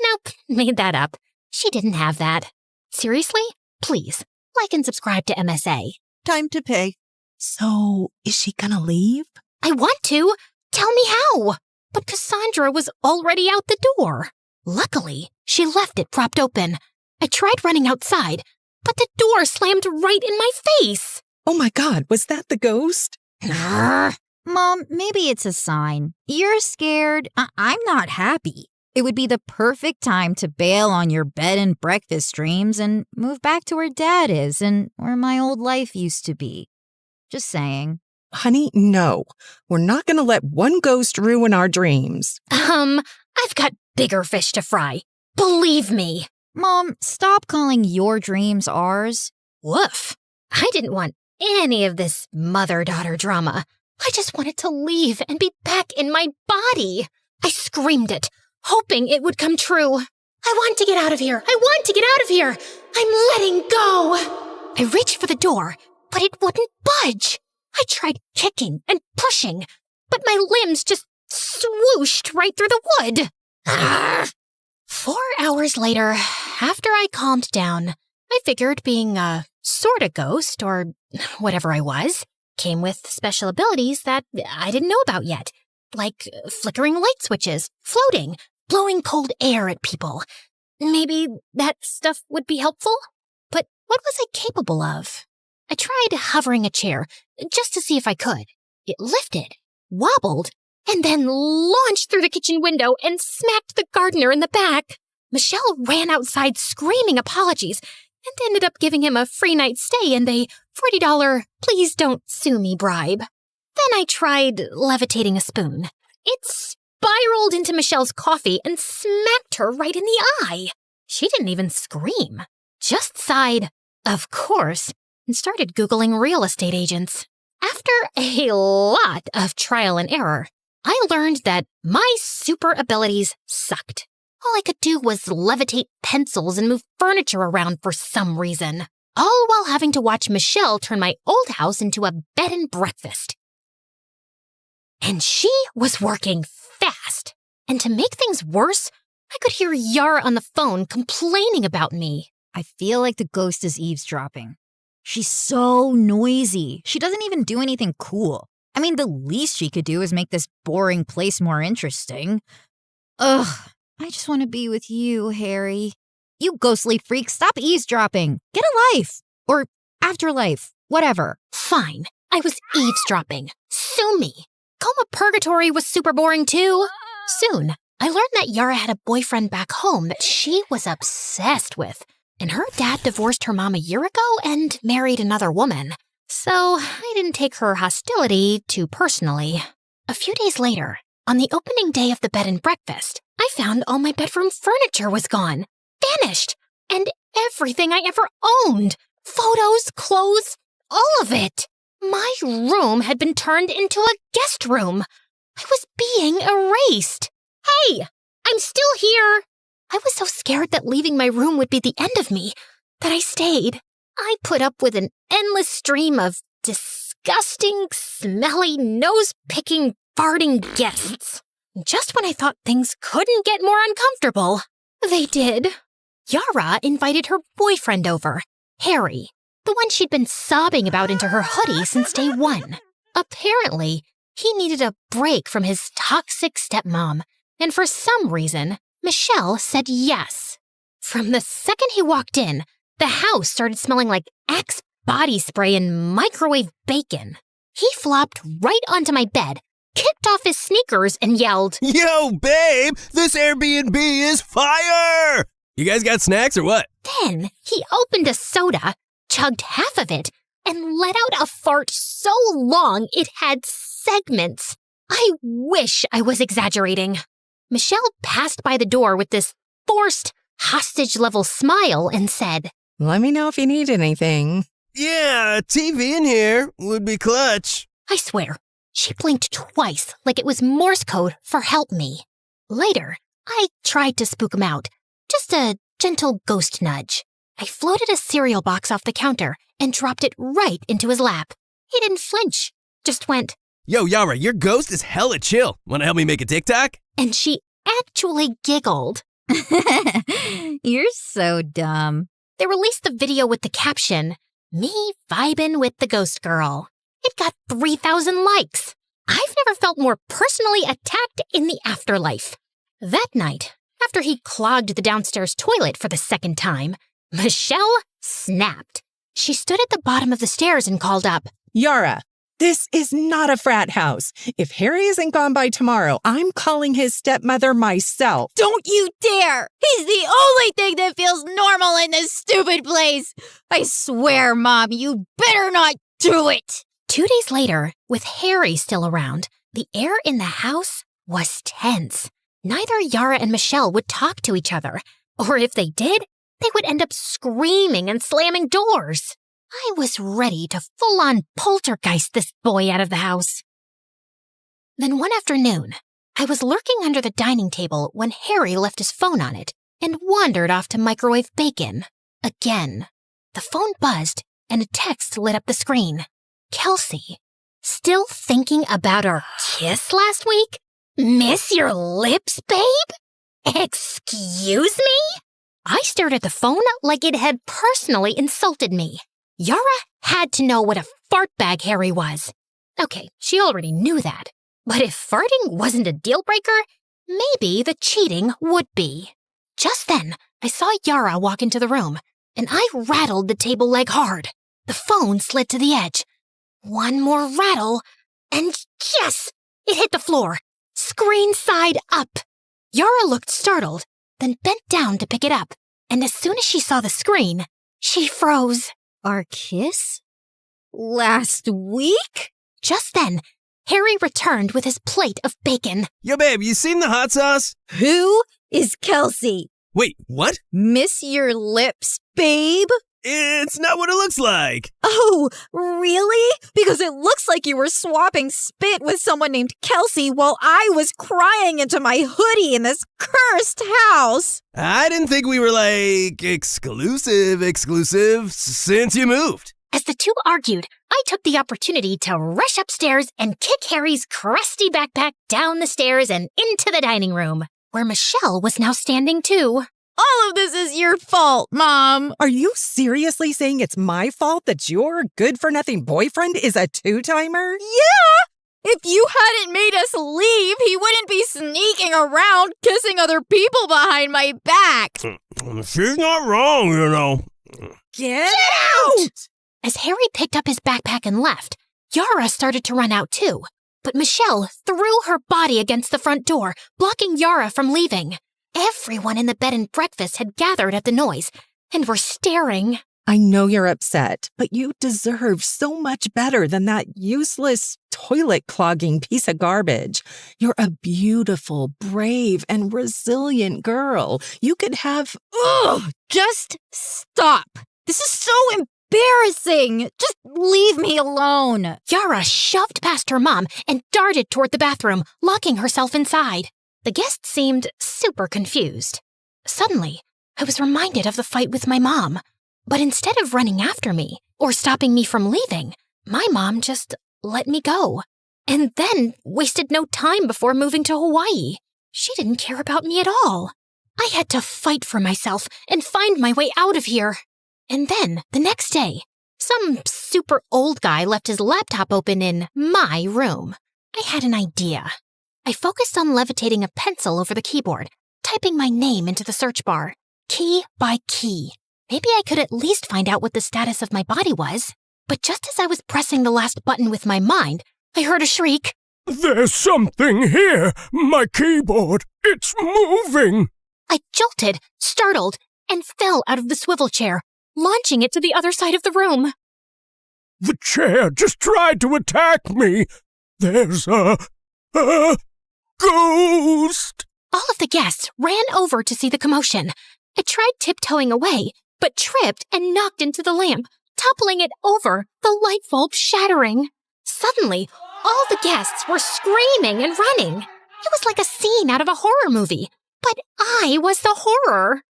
Nope, made that up. She didn't have that. Seriously? Please, like and subscribe to MSA. Time to pay. So, is she gonna leave? I want to. Tell me how. But Cassandra was already out the door. Luckily, she left it propped open. I tried running outside, but the door slammed right in my face. Oh my God, was that the ghost? Mom, maybe it's a sign. You're scared. I'm not happy. It would be the perfect time to bail on your bed and breakfast dreams and move back to where Dad is and where my old life used to be. Just saying. Honey, no. We're not gonna let one ghost ruin our dreams. I've got bigger fish to fry. Believe me. Mom, stop calling your dreams ours. Woof. I didn't want any of this mother-daughter drama. I just wanted to leave and be back in my body. I screamed it, hoping it would come true. I want to get out of here. I want to get out of here. I'm letting go. I reached for the door, but it wouldn't budge. I tried kicking and pushing, but my limbs just swooshed right through the wood. 4 hours later, after I calmed down, I figured being a sort of ghost, or whatever I was, came with special abilities that I didn't know about yet, like flickering light switches, floating, blowing cold air at people. Maybe that stuff would be helpful? But what was I capable of? I tried hovering a chair just to see if I could. It lifted, wobbled, and then launched through the kitchen window and smacked the gardener in the back. Michelle ran outside screaming apologies and ended up giving him a free night stay and a $40 please don't sue me bribe. Then I tried levitating a spoon. It spiraled into Michelle's coffee and smacked her right in the eye. She didn't even scream, just sighed, of course, and started Googling real estate agents. After a lot of trial and error, I learned that my super abilities sucked. All I could do was levitate pencils and move furniture around for some reason, all while having to watch Michelle turn my old house into a bed and breakfast. And she was working fast. And to make things worse, I could hear Yara on the phone complaining about me. I feel like the ghost is eavesdropping. She's so noisy. She doesn't even do anything cool. I mean, the least she could do is make this boring place more interesting. Ugh, I just want to be with you, Harry. You ghostly freak, stop eavesdropping. Get a life. Or afterlife. Whatever. Fine. I was eavesdropping. Sue me. Coma Purgatory was super boring too. Soon, I learned that Yara had a boyfriend back home that she was obsessed with. And her dad divorced her mom a year ago and married another woman. So I didn't take her hostility too personally. A few days later, on the opening day of the bed and breakfast, I found all my bedroom furniture was gone. Vanished. And everything I ever owned. Photos, clothes, all of it. My room had been turned into a guest room. I was being erased. Hey, I'm still here. I was so scared that leaving my room would be the end of me that I stayed. I put up with an endless stream of disgusting, smelly, nose-picking, farting guests. Just when I thought things couldn't get more uncomfortable, they did. Yara invited her boyfriend over, Harry, the one she'd been sobbing about into her hoodie since day one. Apparently, he needed a break from his toxic stepmom, and for some reason, Michelle said yes. From the second he walked in, the house started smelling like Axe body spray and microwave bacon. He flopped right onto my bed, kicked off his sneakers, and yelled, Yo, babe, this Airbnb is fire! You guys got snacks or what? Then he opened a soda, chugged half of it, and let out a fart so long it had segments. I wish I was exaggerating. Michelle passed by the door with this forced, hostage-level smile and said, Let me know if you need anything. Yeah, a TV in here would be clutch. I swear, she blinked twice like it was Morse code for help me. Later, I tried to spook him out. Just a gentle ghost nudge. I floated a cereal box off the counter and dropped it right into his lap. He didn't flinch, just went, Yo, Yara, your ghost is hella chill. Wanna help me make a TikTok? And she actually giggled. You're so dumb. They released the video with the caption, Me vibin' with the ghost girl. It got 3,000 likes. I've never felt more personally attacked in the afterlife. That night, after he clogged the downstairs toilet for the second time, Michelle snapped. She stood at the bottom of the stairs and called up, Yara, this is not a frat house. If Harry isn't gone by tomorrow, I'm calling his stepmother myself. Don't you dare! He's the only thing that feels normal in this stupid place. I swear, Mom, you better not do it. 2 days later, with Harry still around, the air in the house was tense. Neither Yara and Michelle would talk to each other, or if they did, they would end up screaming and slamming doors. I was ready to full-on poltergeist this boy out of the house. Then one afternoon, I was lurking under the dining table when Harry left his phone on it and wandered off to microwave bacon. Again. The phone buzzed and a text lit up the screen. Kelsey, still thinking about our kiss last week? Miss your lips, babe? Excuse me? I stared at the phone like it had personally insulted me. Yara had to know what a fart bag Harry was. Okay, she already knew that. But if farting wasn't a deal breaker, maybe the cheating would be. Just then, I saw Yara walk into the room, and I rattled the table leg hard. The phone slid to the edge. One more rattle, and yes! It hit the floor, screen side up. Yara looked startled, then bent down to pick it up, and as soon as she saw the screen, she froze. Our kiss? Last week? Just then, Harry returned with his plate of bacon. Yo, babe, you seen the hot sauce? Who is Kelsey? Wait, what? Miss your lips, babe? It's not what it looks like. Oh, really? Because it looks like you were swapping spit with someone named Kelsey while I was crying into my hoodie in this cursed house. I didn't think we were, like, exclusive since you moved. As the two argued, I took the opportunity to rush upstairs and kick Harry's crusty backpack down the stairs and into the dining room, where Michelle was now standing too. All of this is your fault, Mom. Are you seriously saying it's my fault that your good-for-nothing boyfriend is a two-timer? Yeah! If you hadn't made us leave, he wouldn't be sneaking around kissing other people behind my back. She's not wrong, you know. Get out! As Harry picked up his backpack and left, Yara started to run out too. But Michelle threw her body against the front door, blocking Yara from leaving. Everyone in the bed and breakfast had gathered at the noise and were staring. I know you're upset, but you deserve so much better than that useless, toilet-clogging piece of garbage. You're a beautiful, brave, and resilient girl. You could have... Ugh! Just stop. This is so embarrassing. Just leave me alone. Yara shoved past her mom and darted toward the bathroom, locking herself inside. The guest seemed super confused. Suddenly, I was reminded of the fight with my mom. But instead of running after me or stopping me from leaving, my mom just let me go. And then wasted no time before moving to Hawaii. She didn't care about me at all. I had to fight for myself and find my way out of here. And then, the next day, Some super old guy left his laptop open in my room. I had an idea. I focused on levitating a pencil over the keyboard, typing my name into the search bar, key by key. Maybe I could at least find out what the status of my body was. But just as I was pressing the last button with my mind, I heard a shriek. There's something here! My keyboard! It's moving! I jolted, startled, and fell out of the swivel chair, launching it to the other side of the room. The chair just tried to attack me! There's a ghost! All of the guests ran over to see the commotion. I tried tiptoeing away, but tripped and knocked into the lamp, toppling it over, the light bulb shattering. Suddenly, all the guests were screaming and running. It was like a scene out of a horror movie, but I was the horror.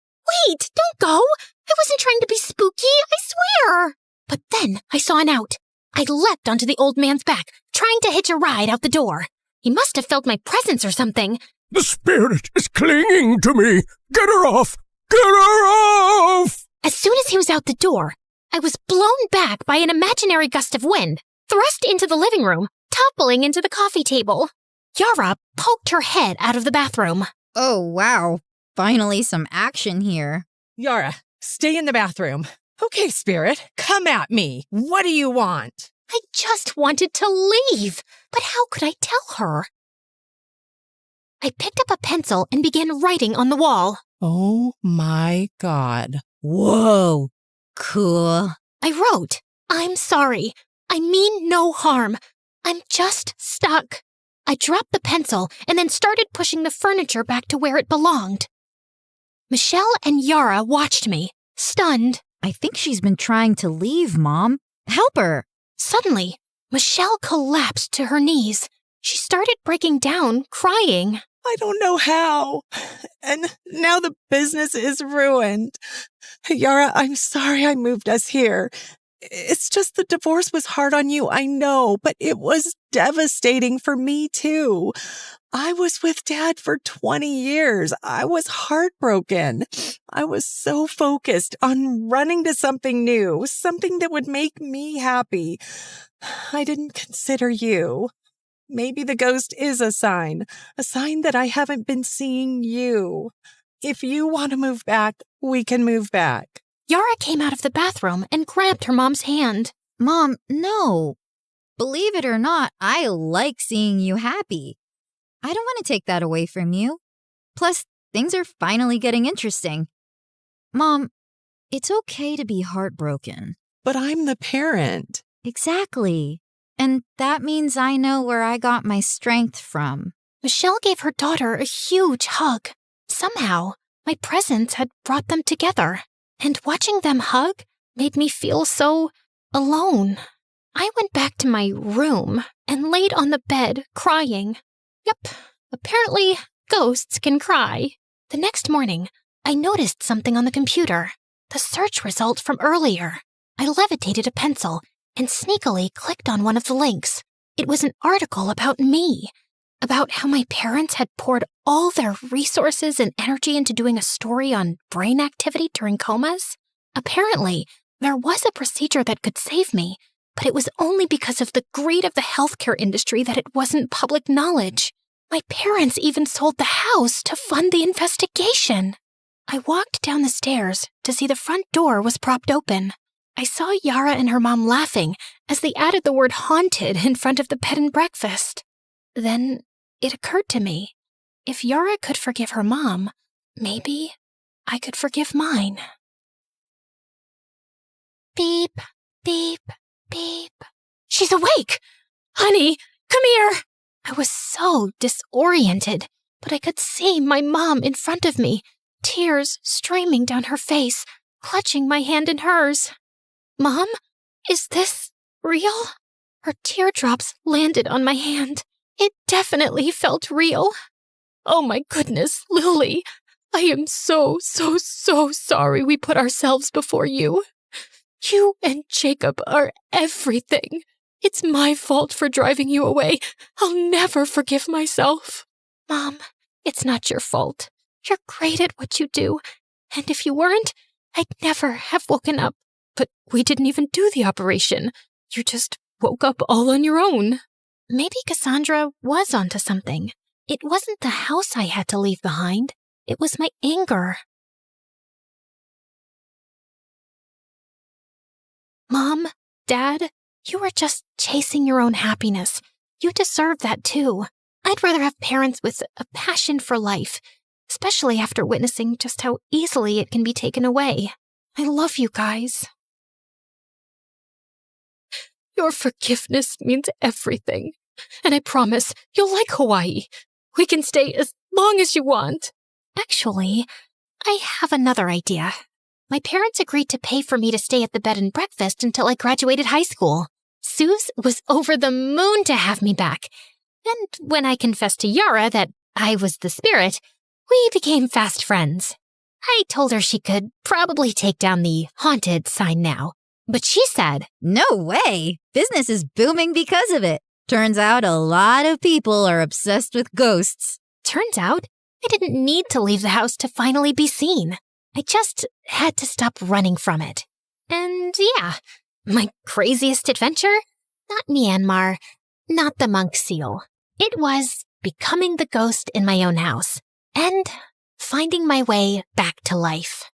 Wait, don't go! I wasn't trying to be spooky, I swear! But then I saw an out. I leapt onto the old man's back, trying to hitch a ride out the door. He must have felt my presence or something. The spirit is clinging to me! Get her off! Get her off! As soon as he was out the door, I was blown back by an imaginary gust of wind, thrust into the living room, toppling into the coffee table. Yara poked her head out of the bathroom. Oh, wow. Finally some action here. Yara, stay in the bathroom. Okay, Spirit, come at me. What do you want? I just wanted to leave, but how could I tell her? I picked up a pencil and began writing on the wall. Oh my God. Whoa. Cool. I wrote, I'm sorry. I mean no harm. I'm just stuck. I dropped the pencil and then started pushing the furniture back to where it belonged. Michelle and Yara watched me, stunned. I think she's been trying to leave, Mom. Help her. Suddenly, Michelle collapsed to her knees. She started breaking down, crying. I don't know how. And now the business is ruined. Yara, I'm sorry I moved us here. It's just the divorce was hard on you, I know, but it was devastating for me too. I was with Dad for 20 years. I was heartbroken. I was so focused on running to something new, something that would make me happy. I didn't consider you. Maybe the ghost is a sign that I haven't been seeing you. If you want to move back, we can move back. Yara came out of the bathroom and grabbed her mom's hand. Mom, no. Believe it or not, I like seeing you happy. I don't want to take that away from you. Plus, things are finally getting interesting. Mom, it's okay to be heartbroken. But I'm the parent. Exactly. And that means I know where I got my strength from. Michelle gave her daughter a huge hug. Somehow, my presence had brought them together. And watching them hug made me feel so alone. I went back to my room and laid on the bed crying. Yep, apparently ghosts can cry. The next morning, I noticed something on the computer. The search result from earlier. I levitated a pencil and sneakily clicked on one of the links. It was an article about me, about how my parents had poured all their resources and energy into doing a story on brain activity during comas. Apparently, there was a procedure that could save me, but it was only because of the greed of the healthcare industry that it wasn't public knowledge. My parents even sold the house to fund the investigation. I walked down the stairs to see the front door was propped open. I saw Yara and her mom laughing as they added the word haunted in front of the bed and breakfast. Then it occurred to me, if Yara could forgive her mom, maybe I could forgive mine. Beep, beep, beep. She's awake! Honey, come here! I was so disoriented, but I could see my mom in front of me, tears streaming down her face, clutching my hand in hers. Mom, is this real? Her teardrops landed on my hand. It definitely felt real. Oh my goodness, Lily. I am so sorry we put ourselves before you. You and Jacob are everything. It's my fault for driving you away. I'll never forgive myself. Mom, it's not your fault. You're great at what you do. And if you weren't, I'd never have woken up But we didn't even do the operation. You just woke up all on your own. Maybe Cassandra was onto something. It wasn't the house I had to leave behind. It was my anger. Mom, Dad, you were just chasing your own happiness. You deserve that too. I'd rather have parents with a passion for life, especially after witnessing just how easily it can be taken away. I love you guys. Your forgiveness means everything. And I promise you'll like Hawaii. We can stay as long as you want. Actually, I have another idea. My parents agreed to pay for me to stay at the bed and breakfast until I graduated high school. Suze was over the moon to have me back. And when I confessed to Yara that I was the spirit, we became fast friends. I told her she could probably take down the haunted sign now. But she said, "No way! Business is booming because of it. Turns out a lot of people are obsessed with ghosts." Turns out I didn't need to leave the house to finally be seen. I just had to stop running from it. And yeah, my craziest adventure? Not Myanmar, not the monk seal. It was becoming the ghost in my own house and finding my way back to life.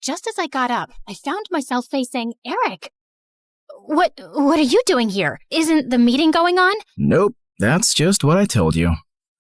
Just as I got up, I found myself facing Eric. What are you doing here? Isn't the meeting going on? Nope, that's just what I told you.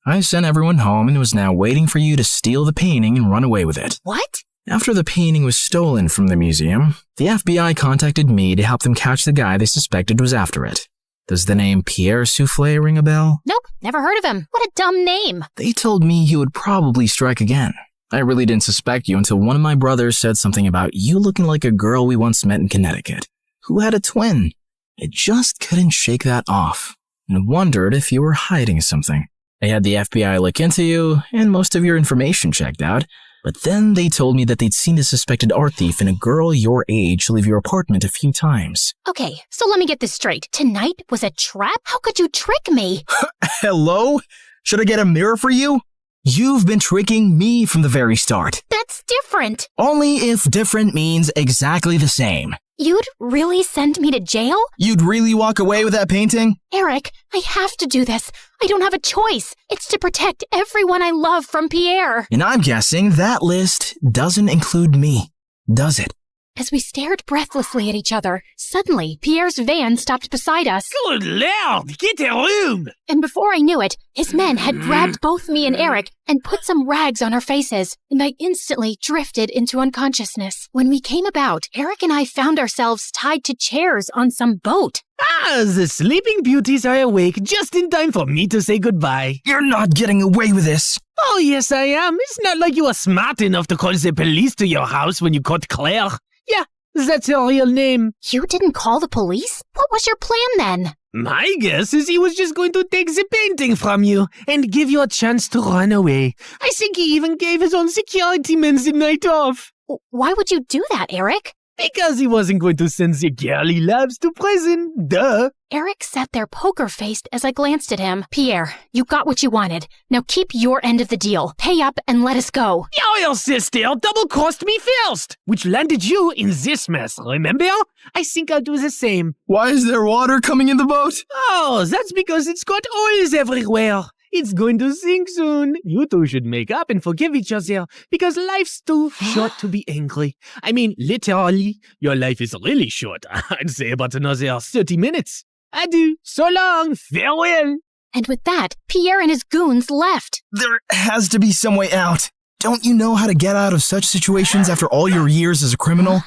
I sent everyone home and was now waiting for you to steal the painting and run away with it. What? After the painting was stolen from the museum, the FBI contacted me to help them catch the guy they suspected was after it. Does the name Pierre Souffle ring a bell? Nope, never heard of him. What a dumb name. They told me he would probably strike again. I really didn't suspect you until one of my brothers said something about you looking like a girl we once met in Connecticut, who had a twin. I just couldn't shake that off, and wondered if you were hiding something. I had the FBI look into you, and most of your information checked out, but then they told me that they'd seen a suspected art thief and a girl your age leave your apartment a few times. Okay, so let me get this straight. Tonight was a trap? How could you trick me? Hello? Should I get a mirror for you? You've been tricking me from the very start. That's different. Only if different means exactly the same. You'd really send me to jail? You'd really walk away with that painting? Eric, I have to do this. I don't have a choice. It's to protect everyone I love from Pierre. And I'm guessing that list doesn't include me, does it? As we stared breathlessly at each other, suddenly Pierre's van stopped beside us. Good Lord, get a room! And before I knew it, his men had grabbed both me and Eric and put some rags on our faces, and I instantly drifted into unconsciousness. When we came about, Eric and I found ourselves tied to chairs on some boat. The Sleeping Beauties are awake just in time for me to say goodbye. You're not getting away with this. Oh, yes, I am. It's not like you were smart enough to call the police to your house when you caught Claire. Yeah, that's her real name. You didn't call the police? What was your plan then? My guess is he was just going to take the painting from you and give you a chance to run away. I think he even gave his own security men the night off. Why would you do that, Eric? Because he wasn't going to send the girl he loves to prison. Duh. Eric sat there poker-faced as I glanced at him. Pierre, you got what you wanted. Now keep your end of the deal. Pay up and let us go. Your sister double-crossed me first, which landed you in this mess, remember? I think I'll do the same. Why is there water coming in the boat? Oh, that's because it's got oils everywhere. It's going to sink soon. You two should make up and forgive each other because life's too short to be angry. I mean, literally, your life is really short. I'd say about another 30 minutes. Adieu. So long. Farewell. And with that, Pierre and his goons left. There has to be some way out. Don't you know how to get out of such situations after all your years as a criminal?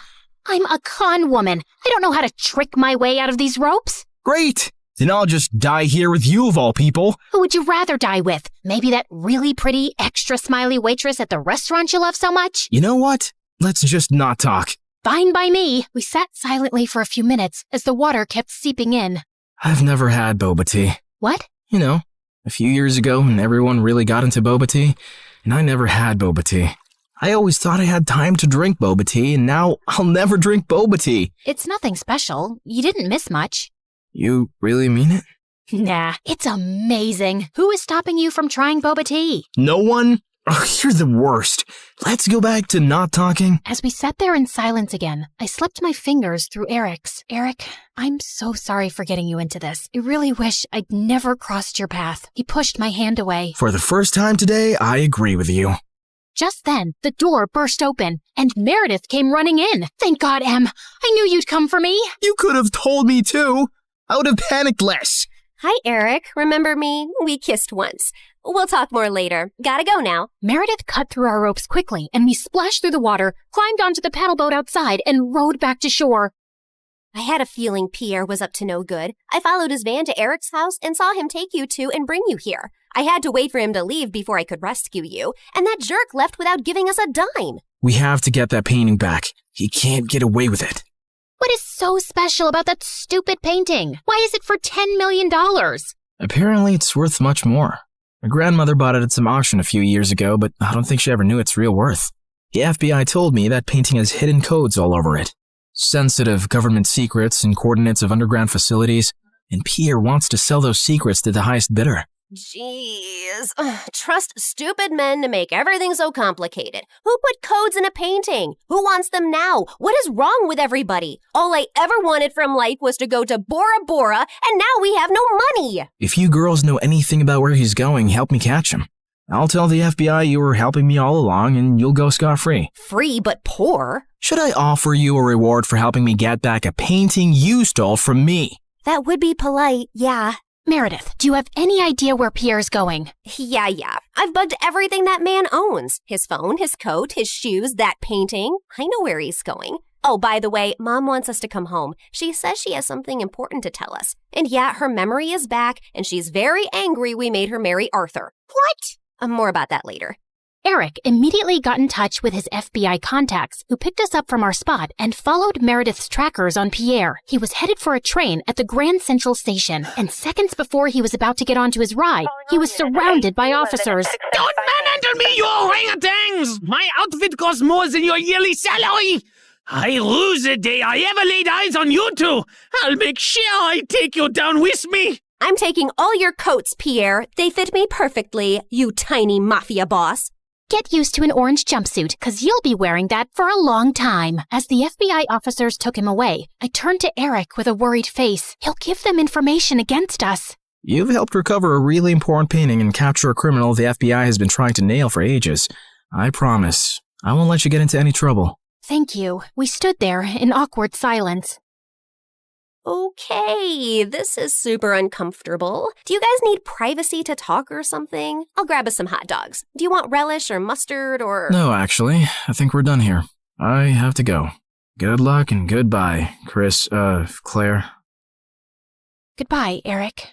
I'm a con woman. I don't know how to trick my way out of these ropes. Great. Then I'll just die here with you of all people. Who would you rather die with? Maybe that really pretty, extra smiley waitress at the restaurant you love so much? You know what? Let's just not talk. Fine by me. We sat silently for a few minutes as the water kept seeping in. I've never had boba tea. What? You know, a few years ago when everyone really got into boba tea, and I never had boba tea. I always thought I had time to drink boba tea, and now I'll never drink boba tea. It's nothing special. You didn't miss much. You really mean it? Nah, it's amazing. Who is stopping you from trying boba tea? No one? Ugh, you're the worst. Let's go back to not talking. As we sat there in silence again, I slipped my fingers through Eric's. Eric, I'm so sorry for getting you into this. I really wish I'd never crossed your path. He pushed my hand away. For the first time today, I agree with you. Just then, the door burst open, and Meredith came running in. Thank God, Em. I knew you'd come for me. You could have told me too. I would have panicked less. Hi, Eric. Remember me? We kissed once. We'll talk more later. Gotta go now. Meredith cut through our ropes quickly, and we splashed through the water, climbed onto the paddle boat outside, and rowed back to shore. I had a feeling Pierre was up to no good. I followed his van to Eric's house and saw him take you two and bring you here. I had to wait for him to leave before I could rescue you, and that jerk left without giving us a dime. We have to get that painting back. He can't get away with it. What is so special about that stupid painting? Why is it for $10 million? Apparently, it's worth much more. My grandmother bought it at some auction a few years ago, but I don't think she ever knew its real worth. The FBI told me that painting has hidden codes all over it. Sensitive government secrets and coordinates of underground facilities, and Pierre wants to sell those secrets to the highest bidder. Jeez. Trust stupid men to make everything so complicated. Who put codes in a painting? Who wants them now? What is wrong with everybody? All I ever wanted from life was to go to Bora Bora, and now we have no money. If you girls know anything about where he's going, help me catch him. I'll tell the FBI you were helping me all along, and you'll go scot-free. Free but poor? Should I offer you a reward for helping me get back a painting you stole from me? That would be polite, yeah. Meredith, do you have any idea where Pierre's going? Yeah. I've bugged everything that man owns. His phone, his coat, his shoes, that painting. I know where he's going. Oh, by the way, Mom wants us to come home. She says she has something important to tell us. And yeah, her memory is back, and she's very angry we made her marry Arthur. What? More about that later. Eric immediately got in touch with his FBI contacts, who picked us up from our spot and followed Meredith's trackers on Pierre. He was headed for a train at the Grand Central Station, and seconds before he was about to get onto his ride, he was surrounded by officers. Don't manhandle me, you orangutans! My outfit costs more than your yearly salary! I lose the day I ever laid eyes on you two! I'll make sure I take you down with me! I'm taking all your coats, Pierre. They fit me perfectly, you tiny mafia boss. Get used to an orange jumpsuit, because you'll be wearing that for a long time. As the FBI officers took him away, I turned to Eric with a worried face. He'll give them information against us. You've helped recover a really important painting and capture a criminal the FBI has been trying to nail for ages. I promise, I won't let you get into any trouble. Thank you. We stood there in awkward silence. Okay, this is super uncomfortable. Do you guys need privacy to talk or something? I'll grab us some hot dogs. Do you want relish or mustard or... No, actually, I think we're done here. I have to go. Good luck and goodbye, Claire. Goodbye, Eric.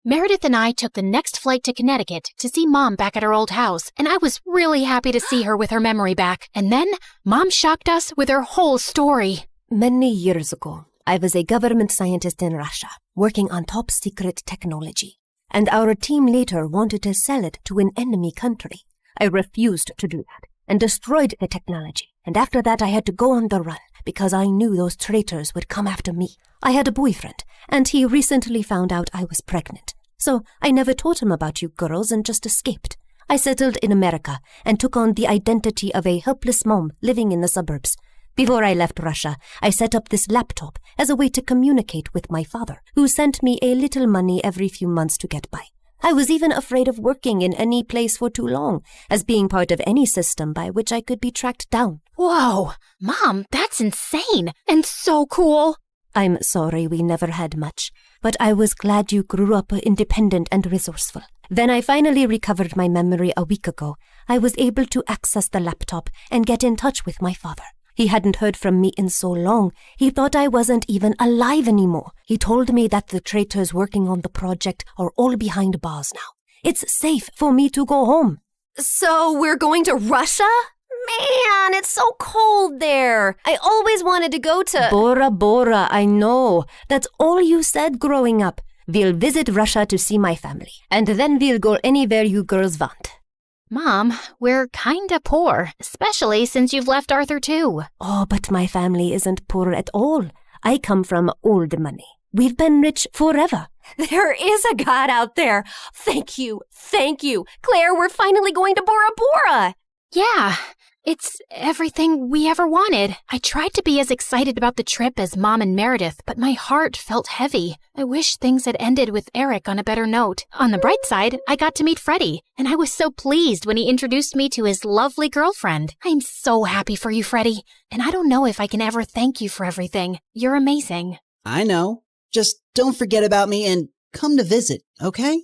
Meredith and I took the next flight to Connecticut to see Mom back at her old house, and I was really happy to see her with her memory back. And then, Mom shocked us with her whole story. Many years ago, I was a government scientist in Russia, working on top-secret technology, and our team later wanted to sell it to an enemy country. I refused to do that, and destroyed the technology, and after that I had to go on the run, because I knew those traitors would come after me. I had a boyfriend, and he recently found out I was pregnant, so I never told him about you girls and just escaped. I settled in America, and took on the identity of a helpless mom living in the suburbs. Before I left Russia, I set up this laptop as a way to communicate with my father, who sent me a little money every few months to get by. I was even afraid of working in any place for too long, as being part of any system by which I could be tracked down. Whoa! Mom, that's insane! And so cool! I'm sorry we never had much, but I was glad you grew up independent and resourceful. When I finally recovered my memory a week ago, I was able to access the laptop and get in touch with my father. He hadn't heard from me in so long, he thought I wasn't even alive anymore. He told me that the traitors working on the project are all behind bars now. It's safe for me to go home. So we're going to Russia? Man, it's so cold there. I always wanted to go to... Bora Bora, I know. That's all you said growing up. We'll visit Russia to see my family, and then we'll go anywhere you girls want. Mom, we're kinda poor, especially since you've left Arthur too. Oh, but my family isn't poor at all. I come from old money. We've been rich forever. There is a God out there. Thank you. Thank you. Claire, we're finally going to Bora Bora. Yeah, it's everything we ever wanted. I tried to be as excited about the trip as Mom and Meredith, but my heart felt heavy. I wish things had ended with Eric on a better note. On the bright side, I got to meet Freddie, and I was so pleased when he introduced me to his lovely girlfriend. I'm so happy for you, Freddie, and I don't know if I can ever thank you for everything. You're amazing. I know. Just don't forget about me and come to visit, okay?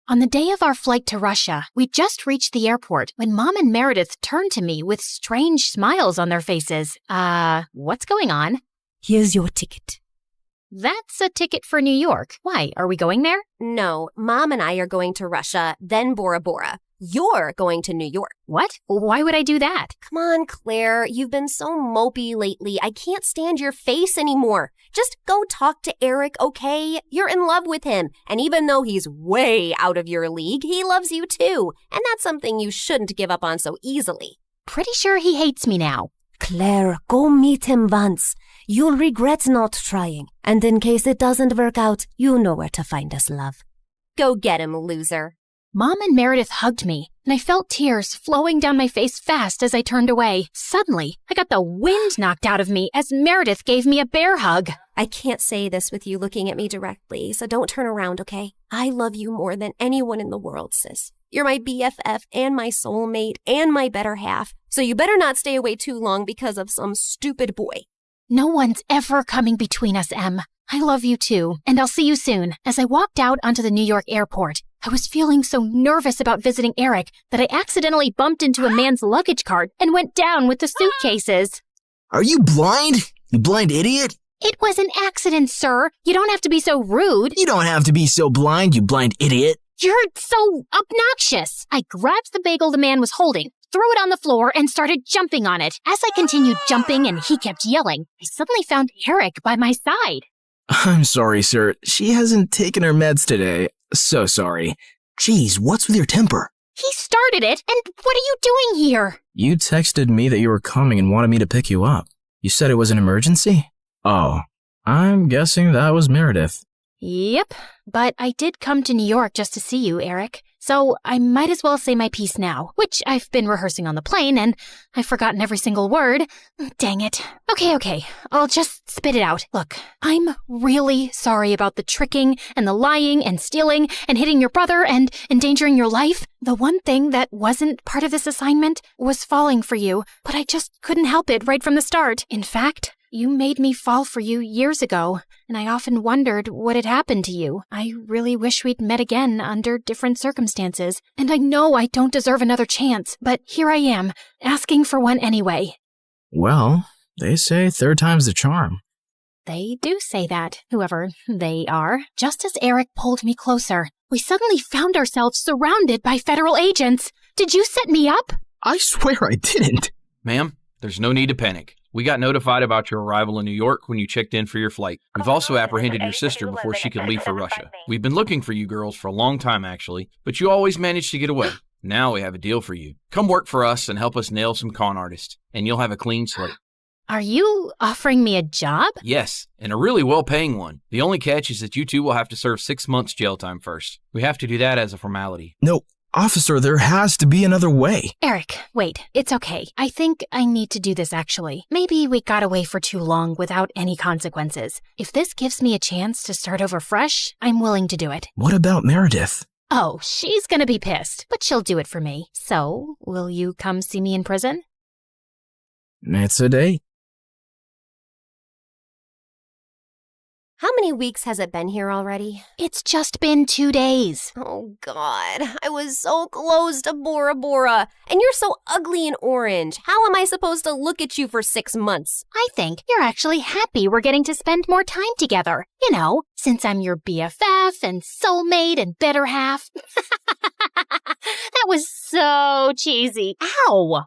On the day of our flight to Russia, we just reached the airport when Mom and Meredith turned to me with strange smiles on their faces. What's going on? Here's your ticket. That's a ticket for New York. Why, are we going there? No, Mom and I are going to Russia, then Bora Bora. You're going to New York. What? Why would I do that? Come on, Claire. You've been so mopey lately. I can't stand your face anymore. Just go talk to Eric, okay? You're in love with him. And even though he's way out of your league, he loves you too. And that's something you shouldn't give up on so easily. Pretty sure he hates me now. Claire, go meet him once. You'll regret not trying. And in case it doesn't work out, you know where to find us, love. Go get him, loser. Mom and Meredith hugged me, and I felt tears flowing down my face fast as I turned away. Suddenly, I got the wind knocked out of me as Meredith gave me a bear hug. I can't say this with you looking at me directly, so don't turn around, okay? I love you more than anyone in the world, sis. You're my BFF and my soulmate and my better half, so you better not stay away too long because of some stupid boy. No one's ever coming between us, Em. I love you too, and I'll see you soon. As I walked out onto the New York airport, I was feeling so nervous about visiting Eric that I accidentally bumped into a man's luggage cart and went down with the suitcases. Are you blind? You blind idiot? It was an accident, sir. You don't have to be so rude. You don't have to be so blind, you blind idiot. You're so obnoxious. I grabbed the bagel the man was holding, threw it on the floor, and started jumping on it. As I continued jumping and he kept yelling, I suddenly found Eric by my side. I'm sorry, sir. She hasn't taken her meds today. So sorry. Jeez, what's with your temper? He started it, and what are you doing here? You texted me that you were coming and wanted me to pick you up. You said it was an emergency? Oh, I'm guessing that was Meredith. Yep, but I did come to New York just to see you, Eric. So I might as well say my piece now, which I've been rehearsing on the plane, and I've forgotten every single word. Dang it. Okay, I'll just spit it out. Look, I'm really sorry about the tricking and the lying and stealing and hitting your brother and endangering your life. The one thing that wasn't part of this assignment was falling for you, but I just couldn't help it right from the start. In fact, you made me fall for you years ago, and I often wondered what had happened to you. I really wish we'd met again under different circumstances, and I know I don't deserve another chance, but here I am, asking for one anyway. Well, they say third time's the charm. They do say that, whoever they are. Just as Eric pulled me closer, we suddenly found ourselves surrounded by federal agents. Did you set me up? I swear I didn't. Ma'am, there's no need to panic. We got notified about your arrival in New York when you checked in for your flight. We've also apprehended your sister before she could leave for Russia. We've been looking for you girls for a long time, actually, but you always managed to get away. Now we have a deal for you. Come work for us and help us nail some con artists, and you'll have a clean slate. Are you offering me a job? Yes, and a really well-paying one. The only catch is that you two will have to serve 6 months jail time first. We have to do that as a formality. No, officer, there has to be another way. Eric, wait, it's okay. I think I need to do this actually. Maybe we got away for too long without any consequences. If this gives me a chance to start over fresh, I'm willing to do it. What about Meredith? Oh, she's gonna be pissed, but she'll do it for me. So, will you come see me in prison? It's a date. How many weeks has it been here already? It's just been 2 days. Oh, God. I was so close to Bora Bora. And you're so ugly and orange. How am I supposed to look at you for 6 months? I think you're actually happy we're getting to spend more time together. You know, since I'm your BFF and soulmate and better half. That was so cheesy. Ow!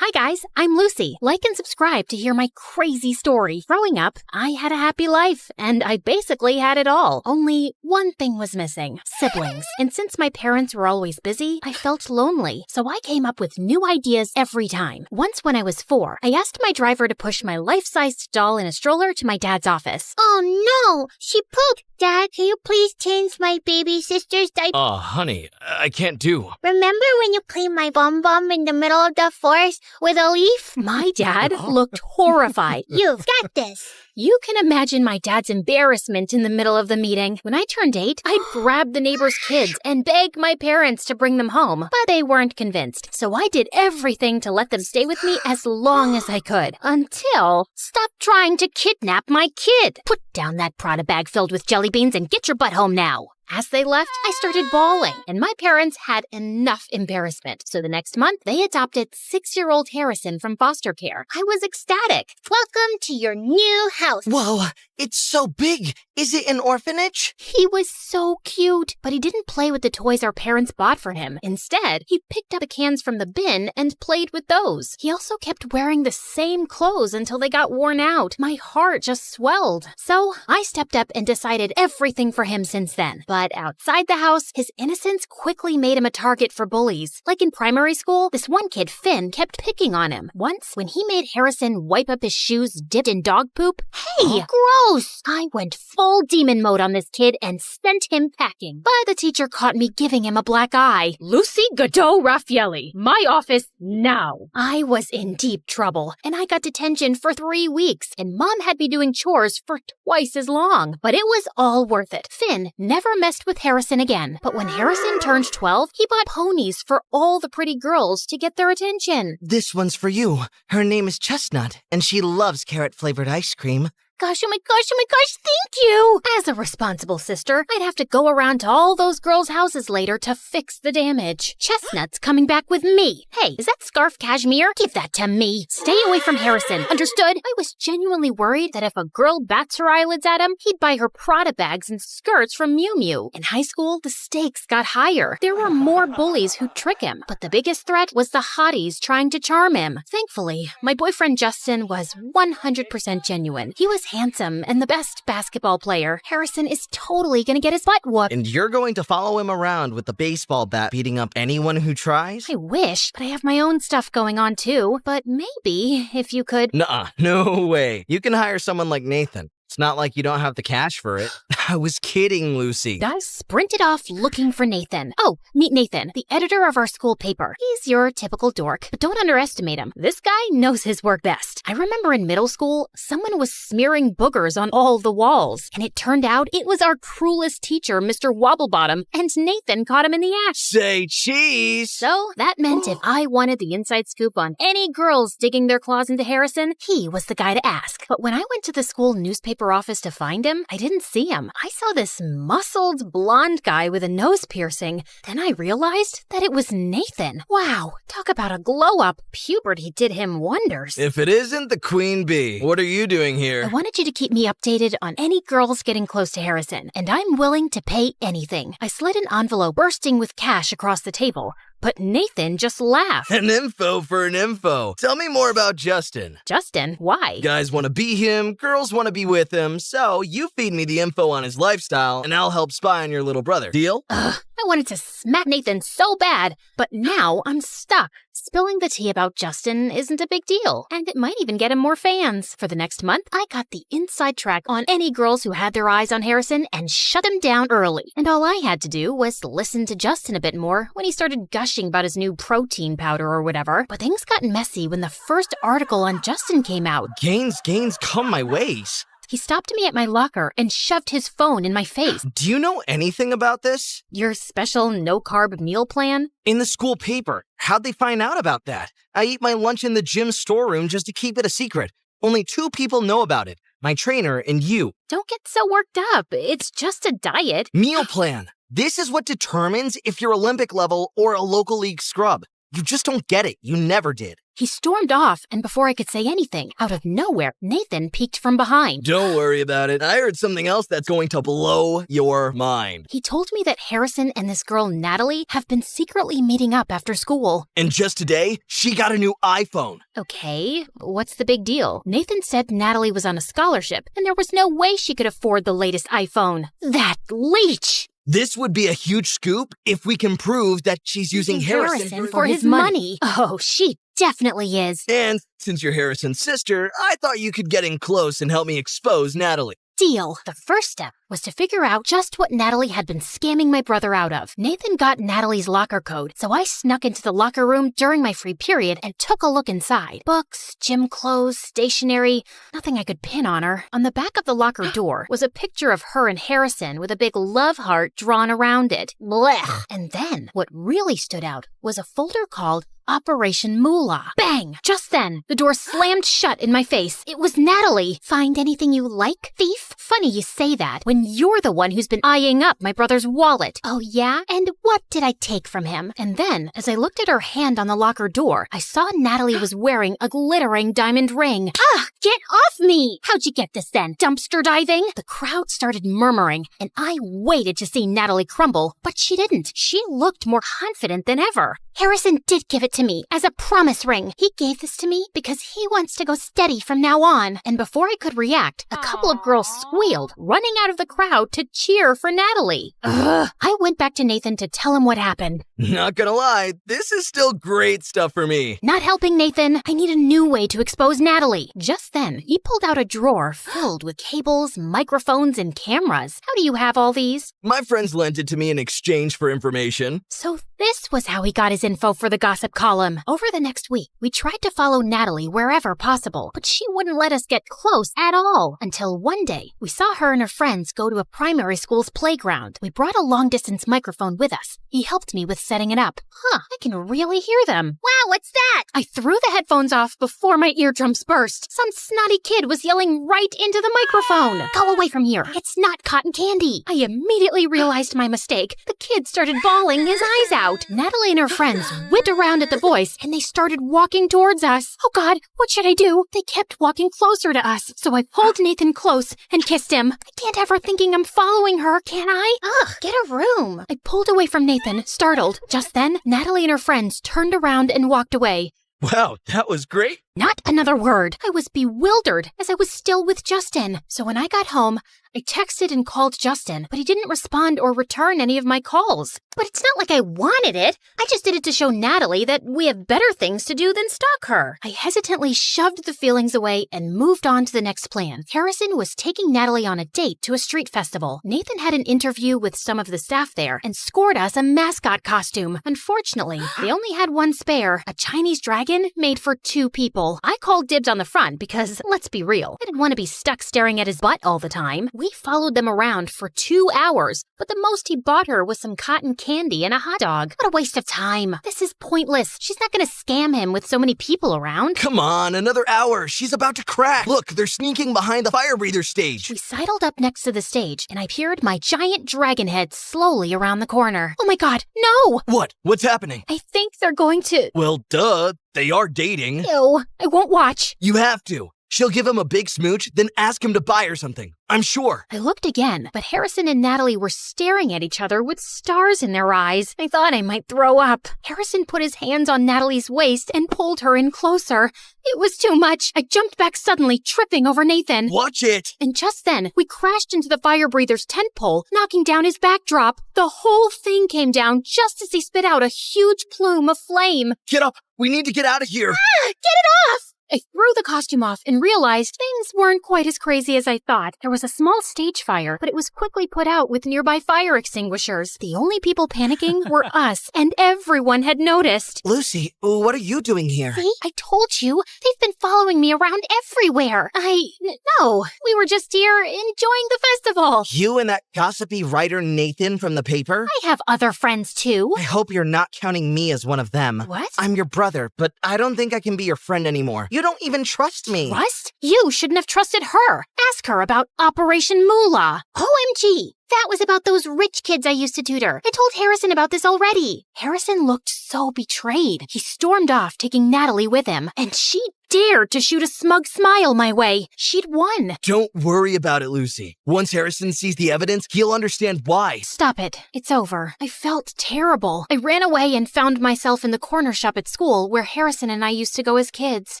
Hi, Hi guys, I'm Lucy. Like and subscribe to hear my crazy story. Growing up, I had a happy life, and I basically had it all. Only one thing was missing: siblings. And since my parents were always busy, I felt lonely. So I came up with new ideas every time. Once when I was 4, I asked my driver to push my life-sized doll in a stroller to my dad's office. Oh no, she pooped. Dad, can you please change my baby sister's diaper? Oh, honey, I can't do. Remember when you cleaned my bum in the middle of the forest with a leaf? My dad looked horrified. You've got this. You can imagine my dad's embarrassment in the middle of the meeting. When I turned 8, I'd grab the neighbor's kids and beg my parents to bring them home, but they weren't convinced. So I did everything to let them stay with me as long as I could. Until, stop trying to kidnap my kid. Put down that Prada bag filled with jelly beans and get your butt home now. As they left, I started bawling, and my parents had enough embarrassment. So the next month, they adopted 6-year-old Harrison from foster care. I was ecstatic. Welcome to your new house. Whoa, it's so big. Is it an orphanage? He was so cute, but he didn't play with the toys our parents bought for him. Instead, he picked up the cans from the bin and played with those. He also kept wearing the same clothes until they got worn out. My heart just swelled. So I stepped up and decided everything for him since then. But outside the house, his innocence quickly made him a target for bullies. Like in primary school, this one kid, Finn, kept picking on him. Once, when he made Harrison wipe up his shoes dipped in dog poop, hey, gross! I went full demon mode on this kid and sent him packing. But the teacher caught me giving him a black eye. Lucy Godot Raffaelli, my office now. I was in deep trouble, and I got detention for 3 weeks, and Mom had me doing chores for twice as long. But it was all worth it. Finn never messed with Harrison again. But when Harrison turned 12, he bought ponies for all the pretty girls to get their attention. This one's for you. Her name is Chestnut, and she loves carrot-flavored ice cream. Gosh, oh my gosh, thank you! As a responsible sister, I'd have to go around to all those girls' houses later to fix the damage. Chestnut's coming back with me. Hey, is that scarf cashmere? Give that to me. Stay away from Harrison, understood? I was genuinely worried that if a girl bats her eyelids at him, he'd buy her Prada bags and skirts from Miu Miu. In high school, the stakes got higher. There were more bullies who'd trick him, but the biggest threat was the hotties trying to charm him. Thankfully, my boyfriend Justin was 100% genuine. He was handsome and the best basketball player. Harrison is totally gonna get his butt whooped. And you're going to follow him around with the baseball bat beating up anyone who tries? I wish, but I have my own stuff going on too. But maybe if you could... Nuh-uh, no way. You can hire someone like Nathan. It's not like you don't have the cash for it. I was kidding, Lucy. I sprinted off looking for Nathan. Oh, meet Nathan, the editor of our school paper. He's your typical dork, but don't underestimate him. This guy knows his work best. I remember in middle school, someone was smearing boogers on all the walls, and it turned out it was our cruelest teacher, Mr. Wobblebottom, and Nathan caught him in the act. Say cheese! So that meant if I wanted the inside scoop on any girls digging their claws into Harrison, he was the guy to ask. But when I went to the school newspaper office to find him, I didn't see him. I saw this muscled blonde guy with a nose piercing. Then I realized that it was Nathan. Wow, talk about a glow up. Puberty did him wonders. If it isn't the queen bee, what are you doing here? I wanted you to keep me updated on any girls getting close to Harrison, and I'm willing to pay anything. I slid an envelope bursting with cash across the table. But Nathan just laughed. An info for an info. Tell me more about Justin. Justin? Why? Guys want to be him, girls want to be with him, so you feed me the info on his lifestyle, and I'll help spy on your little brother. Deal? Ugh, I wanted to smack Nathan so bad, but now I'm stuck. Spilling the tea about Justin isn't a big deal, and it might even get him more fans. For the next month, I got the inside track on any girls who had their eyes on Harrison and shut him down early. And all I had to do was listen to Justin a bit more when he started gushing about his new protein powder or whatever. But things got messy when the first article on Justin came out. Gains come my ways. He stopped me at my locker and shoved his phone in my face. Do you know anything about this? Your special no-carb meal plan? In the school paper. How'd they find out about that? I eat my lunch in the gym storeroom just to keep it a secret. Only 2 people know about it. My trainer and you. Don't get so worked up. It's just a diet. Meal plan. This is what determines if you're Olympic level or a local league scrub. You just don't get it. You never did. He stormed off, and before I could say anything, out of nowhere, Nathan peeked from behind. Don't worry about it. I heard something else that's going to blow your mind. He told me that Harrison and this girl, Natalie, have been secretly meeting up after school. And just today, she got a new iPhone. Okay, what's the big deal? Nathan said Natalie was on a scholarship, and there was no way she could afford the latest iPhone. That leech! This would be a huge scoop if we can prove that she's using Harrison for his money. Oh, she definitely is. And since you're Harrison's sister, I thought you could get in close and help me expose Natalie. Deal. The first step was to figure out just what Natalie had been scamming my brother out of. Nathan got Natalie's locker code, so I snuck into the locker room during my free period and took a look inside. Books, gym clothes, stationery, nothing I could pin on her. On the back of the locker door was a picture of her and Harrison with a big love heart drawn around it. Blech. And then, what really stood out was a folder called Operation Moolah. Bang! Just then, the door slammed shut in my face. It was Natalie. Find anything you like, thief? Funny you say that when you're the one who's been eyeing up my brother's wallet. Oh yeah? And what did I take from him? And then, as I looked at her hand on the locker door, I saw Natalie was wearing a glittering diamond ring. Ah! Get off me! How'd you get this then? Dumpster diving? The crowd started murmuring, and I waited to see Natalie crumble, but she didn't. She looked more confident than ever. Harrison did give it to me as a promise ring. He gave this to me because he wants to go steady from now on. And before I could react, a couple of girls squealed, running out of the crowd to cheer for Natalie. Ugh. I went back to Nathan to tell him what happened. Not gonna lie, this is still great stuff for me. Not helping, Nathan. I need a new way to expose Natalie. Just then, he pulled out a drawer filled with cables, microphones, and cameras. How do you have all these? My friends lent it to me in exchange for information. So this was how he got his info for the gossip column. Over the next week, we tried to follow Natalie wherever possible, but she wouldn't let us get close at all. Until one day, we saw her and her friends go to a primary school's playground. We brought a long-distance microphone with us. He helped me with setting it up. Huh, I can really hear them. Wow, what's that? I threw the headphones off before my eardrums burst. Some snotty kid was yelling right into the microphone. Go away from here. It's not cotton candy. I immediately realized my mistake. The kid started bawling his eyes out. Natalie and her friends went around at the voice, and they started walking towards us. Oh God, what should I do? They kept walking closer to us, so I pulled Nathan close and kissed him. I can't have her thinking I'm following her, can I? Ugh, get a room. I pulled away from Nathan, startled. Just then, Natalie and her friends turned around and walked away. Wow, that was great. Not another word. I was bewildered as I was still with Justin. So when I got home, I texted and called Justin, but he didn't respond or return any of my calls. But it's not like I wanted it. I just did it to show Natalie that we have better things to do than stalk her. I hesitantly shoved the feelings away and moved on to the next plan. Harrison was taking Natalie on a date to a street festival. Nathan had an interview with some of the staff there and scored us a mascot costume. Unfortunately, they only had one spare, a Chinese dragon made for 2 people. I called dibs on the front because, let's be real, I didn't want to be stuck staring at his butt all the time. We followed them around for 2 hours, but the most he bought her was some cotton candy and a hot dog. What a waste of time. This is pointless. She's not going to scam him with so many people around. Come on, another hour. She's about to crack. Look, they're sneaking behind the fire breather stage. We sidled up next to the stage, and I peered my giant dragon head slowly around the corner. Oh my God, no! What? What's happening? I think they're going to... Well, duh. They are dating. Ew, I won't watch. You have to. She'll give him a big smooch, then ask him to buy her something. I'm sure. I looked again, but Harrison and Natalie were staring at each other with stars in their eyes. I thought I might throw up. Harrison put his hands on Natalie's waist and pulled her in closer. It was too much. I jumped back suddenly, tripping over Nathan. Watch it. And just then, we crashed into the fire breather's tent pole, knocking down his backdrop. The whole thing came down just as he spit out a huge plume of flame. Get up. We need to get out of here. Ah, get it off! I threw the costume off and realized things weren't quite as crazy as I thought. There was a small stage fire, but it was quickly put out with nearby fire extinguishers. The only people panicking were us, and everyone had noticed. Lucy, what are you doing here? See, I told you. They've been following me around everywhere. No, we were just here enjoying the festival. You and that gossipy writer Nathan from the paper? I have other friends too. I hope you're not counting me as one of them. What? I'm your brother, but I don't think I can be your friend anymore. You don't even trust me. Trust? You shouldn't have trusted her. ask her about Operation Moolah. OMG! That was about those rich kids I used to tutor. I told Harrison about this already. Harrison looked so betrayed. He stormed off, taking Natalie with him, and she dared to shoot a smug smile my way. She'd won. Don't worry about it, Lucy. Once Harrison sees the evidence, he'll understand why. Stop it. It's over. I felt terrible. I ran away and found myself in the corner shop at school where Harrison and I used to go as kids.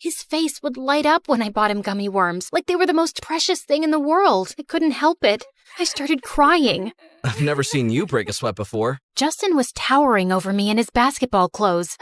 His face would light up when I bought him gummy worms, like they were the most precious thing in the world. I couldn't help it. I started crying. I've never seen you break a sweat before. Justin was towering over me in his basketball clothes.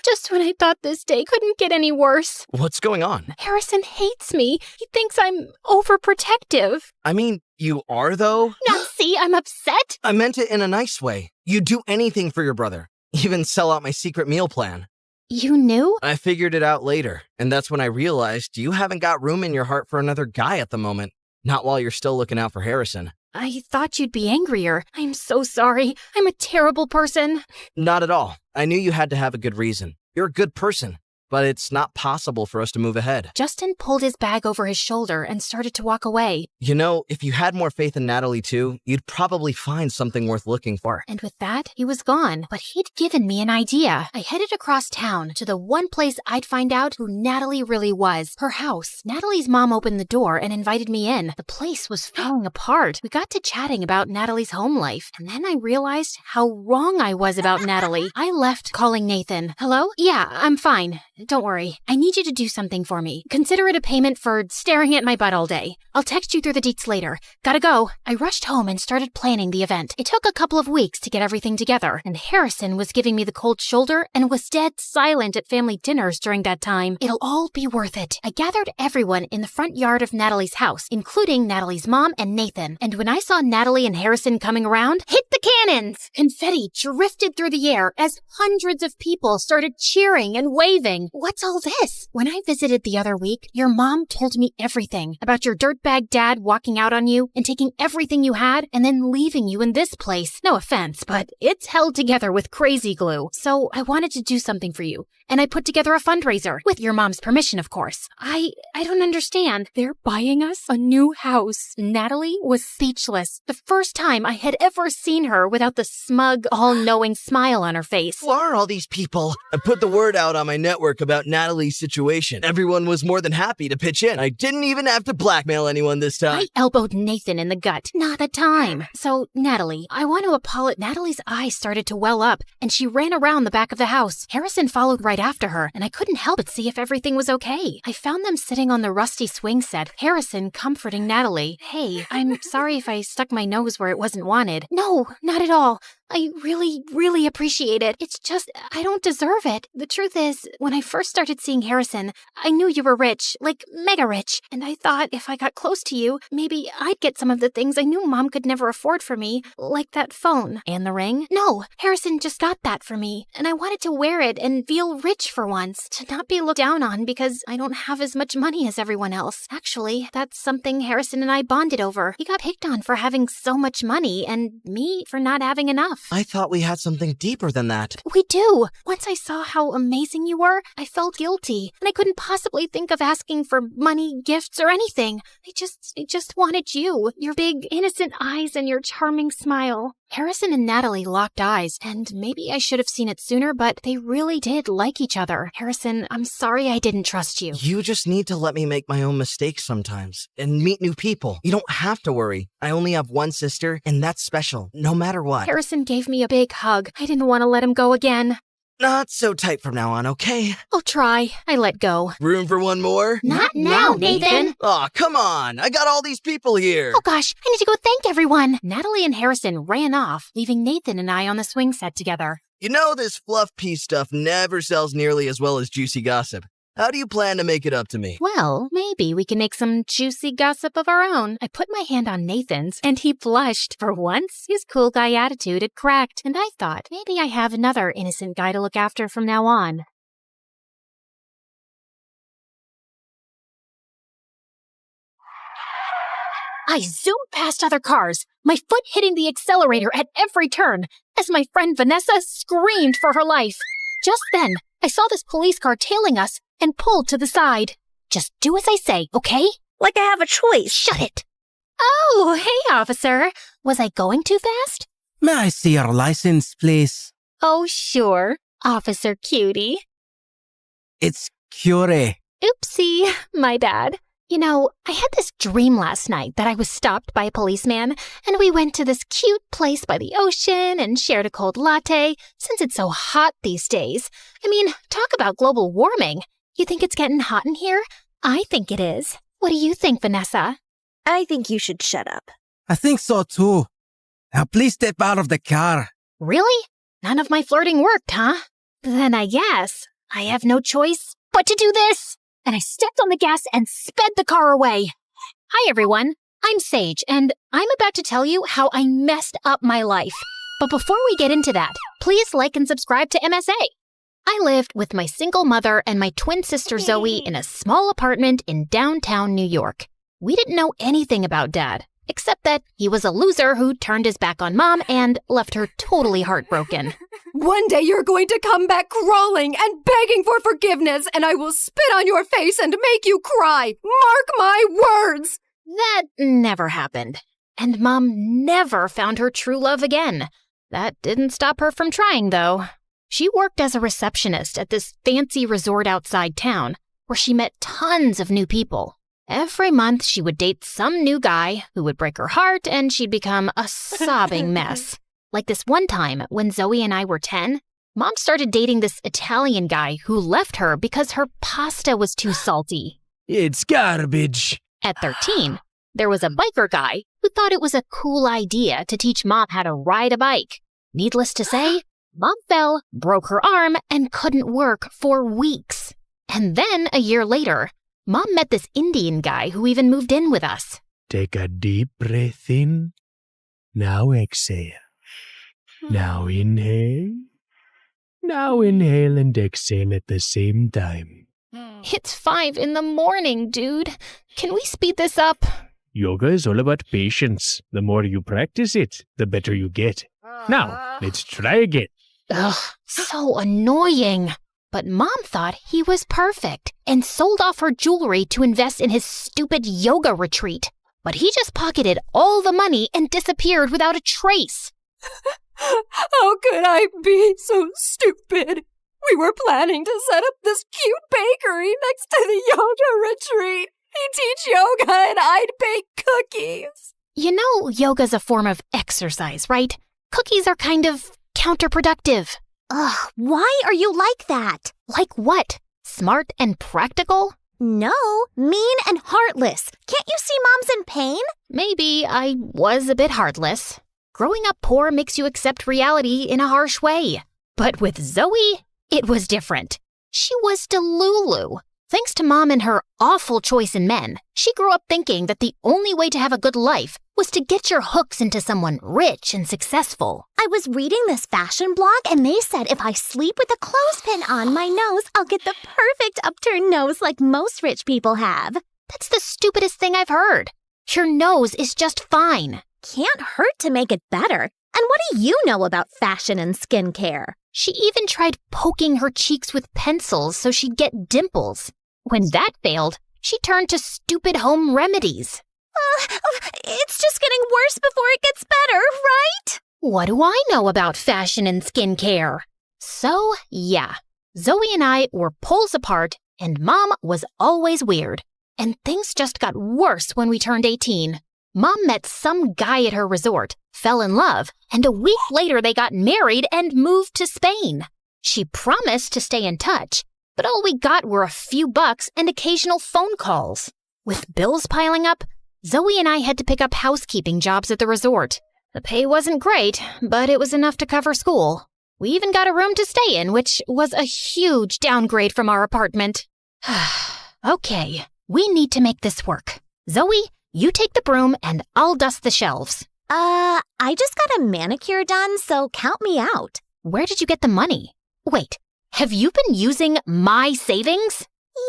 Just when I thought this day couldn't get any worse. What's going on? Harrison hates me. He thinks I'm overprotective. I mean, you are, though? Now see, I'm upset. I meant it in a nice way. You'd do anything for your brother. Even sell out my secret meal plan. You knew? I figured it out later, and that's when I realized you haven't got room in your heart for another guy at the moment. Not while you're still looking out for Harrison. I thought you'd be angrier. I'm so sorry. I'm a terrible person. Not at all. I knew you had to have a good reason. You're a good person. But it's not possible for us to move ahead. Justin pulled his bag over his shoulder and started to walk away. You know, if you had more faith in Natalie too, you'd probably find something worth looking for. And with that, he was gone. But he'd given me an idea. I headed across town to the one place I'd find out who Natalie really was. Her house. Natalie's mom opened the door and invited me in. The place was falling apart. We got to chatting about Natalie's home life. And then I realized how wrong I was about Natalie. I left calling Nathan. Hello? Yeah, I'm fine. Don't worry. I need you to do something for me. Consider it a payment for staring at my butt all day. I'll text you through the deets later. Gotta go. I rushed home and started planning the event. It took a couple of weeks to get everything together, and Harrison was giving me the cold shoulder and was dead silent at family dinners during that time. It'll all be worth it. I gathered everyone in the front yard of Natalie's house, including Natalie's mom and Nathan. And when I saw Natalie and Harrison coming around, hit the cannons! Confetti drifted through the air as hundreds of people started cheering and waving. What's all this? When I visited the other week, your mom told me everything about your dirtbag dad walking out on you and taking everything you had and then leaving you in this place. No offense, but it's held together with crazy glue. So I wanted to do something for you, and I put together a fundraiser, with your mom's permission, of course. I don't understand. They're buying us a new house. Natalie was speechless. The first time I had ever seen her without the smug, all-knowing smile on her face. Who are all these people? I put the word out on my network about Natalie's situation. Everyone was more than happy to pitch in. I didn't even have to blackmail anyone this time. I elbowed Nathan in the gut. Not a time. So, Natalie, I want to apologize. Natalie's eyes started to well up, and she ran around the back of the house. Harrison followed right after her, and I couldn't help but see if everything was okay. I found them sitting on the rusty swing set, Harrison comforting Natalie. Hey, I'm sorry if I stuck my nose where it wasn't wanted. No, not at all. I really appreciate it. It's just, I don't deserve it. The truth is, when I first started seeing Harrison, I knew you were rich, like mega rich, and I thought if I got close to you, maybe I'd get some of the things I knew Mom could never afford for me, like that phone. And the ring? No, Harrison just got that for me, and I wanted to wear it and feel rich for once, to not be looked down on because I don't have as much money as everyone else. Actually, that's something Harrison and I bonded over. He got picked on for having so much money, and me for not having enough. I thought we had something deeper than that. We do. Once I saw how amazing you were, I felt guilty, and I couldn't possibly think of asking for money, gifts, or anything. I just wanted you, your big, innocent eyes and your charming smile. Harrison and Natalie locked eyes, and maybe I should have seen it sooner, but they really did like each other. Harrison, I'm sorry I didn't trust you. You just need to let me make my own mistakes sometimes and meet new people. You don't have to worry. I only have one sister, and that's special, no matter what. Harrison gave me a big hug. I didn't want to let him go again. Not so tight from now on, okay? I'll try. I let go. Room for one more? Not now, Nathan. Aw, come on. I got all these people here. Oh gosh, I need to go thank everyone. Natalie and Harrison ran off, leaving Nathan and I on the swing set together. You know, this fluff piece stuff never sells nearly as well as juicy gossip. How do you plan to make it up to me? Well, maybe we can make some juicy gossip of our own. I put my hand on Nathan's, and he blushed. For once, his cool guy attitude had cracked, and I thought, maybe I have another innocent guy to look after from now on. I zoomed past other cars, my foot hitting the accelerator at every turn, as my friend Vanessa screamed for her life. Just then, I saw this police car tailing us and pulled to the side. Just do as I say, okay? Like I have a choice. Shut it! Oh, hey, officer. Was I going too fast? May I see your license, please? Oh, sure, Officer Cutie. It's Curie. Oopsie, my bad. You know, I had this dream last night that I was stopped by a policeman, and we went to this cute place by the ocean and shared a cold latte, since it's so hot these days. I mean, talk about global warming. You think it's getting hot in here? I think it is. What do you think, Vanessa? I think you should shut up. I think so too. Now please step out of the car. Really? None of my flirting worked, huh? Then I guess I have no choice but to do this. And I stepped on the gas and sped the car away. Hi, everyone. I'm Sage, and I'm about to tell you how I messed up my life. But before we get into that, please like and subscribe to MSA. I lived with my single mother and my twin sister Zoe in a small apartment in downtown New York. We didn't know anything about Dad, except that he was a loser who turned his back on Mom and left her totally heartbroken. One day you're going to come back crawling and begging for forgiveness, and I will spit on your face and make you cry. Mark my words! That never happened. And Mom never found her true love again. That didn't stop her from trying, though. She worked as a receptionist at this fancy resort outside town, where she met tons of new people. Every month, she would date some new guy who would break her heart, and she'd become a sobbing mess. Like this one time when Zoe and I were 10, Mom started dating this Italian guy who left her because her pasta was too salty. It's garbage. At 13, there was a biker guy who thought it was a cool idea to teach Mom how to ride a bike. Needless to say, Mom fell, broke her arm, and couldn't work for weeks. And then, a year later, Mom met this Indian guy who even moved in with us. Take a deep breath in. Now exhale. Now inhale. Now inhale and exhale at the same time. It's 5 a.m, dude. Can we speed this up? Yoga is all about patience. The more you practice it, the better you get. Now, let's try again. Ugh, so annoying. But Mom thought he was perfect and sold off her jewelry to invest in his stupid yoga retreat. But he just pocketed all the money and disappeared without a trace. How could I be so stupid? We were planning to set up this cute bakery next to the yoga retreat. He'd teach yoga and I'd bake cookies. You know yoga's a form of exercise, right? Cookies are kind of counterproductive. Ugh, why are you like that? Like what? Smart and practical? No, mean and heartless. Can't you see Mom's in pain? Maybe I was a bit heartless. Growing up poor makes you accept reality in a harsh way. But with Zoe, it was different. She was Delulu. Thanks to Mom and her awful choice in men, she grew up thinking that the only way to have a good life was to get your hooks into someone rich and successful. I was reading this fashion blog and they said if I sleep with a clothespin on my nose, I'll get the perfect upturned nose like most rich people have. That's the stupidest thing I've heard. Your nose is just fine. Can't hurt to make it better. And what do you know about fashion and skincare? She even tried poking her cheeks with pencils so she'd get dimples. When that failed, she turned to stupid home remedies. It's just getting worse before it gets better, right? What do I know about fashion and skincare? So, yeah, Zoe and I were poles apart, and Mom was always weird. And things just got worse when we turned 18. Mom met some guy at her resort, fell in love, and a week later they got married and moved to Spain. She promised to stay in touch, but all we got were a few bucks and occasional phone calls. With bills piling up, Zoe and I had to pick up housekeeping jobs at the resort. The pay wasn't great, but it was enough to cover school. We even got a room to stay in, which was a huge downgrade from our apartment. Okay, we need to make this work. Zoe, you take the broom and I'll dust the shelves. I just got a manicure done, so count me out. Where did you get the money? Wait, have you been using my savings?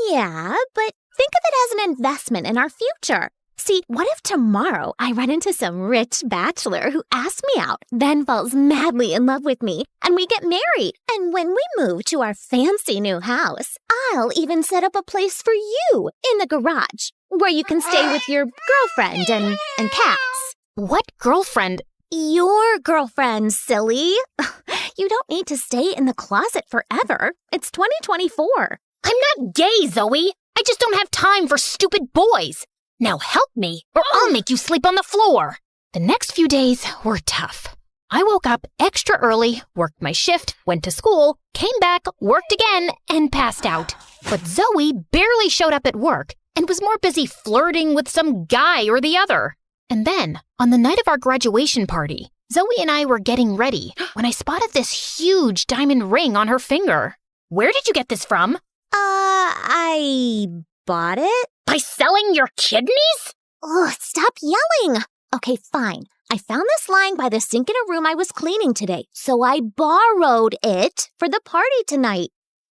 Yeah, but think of it as an investment in our future. See, what if tomorrow I run into some rich bachelor who asks me out, then falls madly in love with me, and we get married? And when we move to our fancy new house, I'll even set up a place for you in the garage. where you can stay with your girlfriend and cats. What girlfriend? Your girlfriend, silly. You don't need to stay in the closet forever. It's 2024. I'm not gay, Zoe. I just don't have time for stupid boys. Now help me, or I'll make you sleep on the floor. The next few days were tough. I woke up extra early, worked my shift, went to school, came back, worked again, and passed out. But Zoe barely showed up at work and was more busy flirting with some guy or the other. And then, on the night of our graduation party, Zoe and I were getting ready when I spotted this huge diamond ring on her finger. Where did you get this from? I bought it? By selling your kidneys? Ugh, stop yelling. Okay, fine. I found this lying by the sink in a room I was cleaning today, so I borrowed it for the party tonight.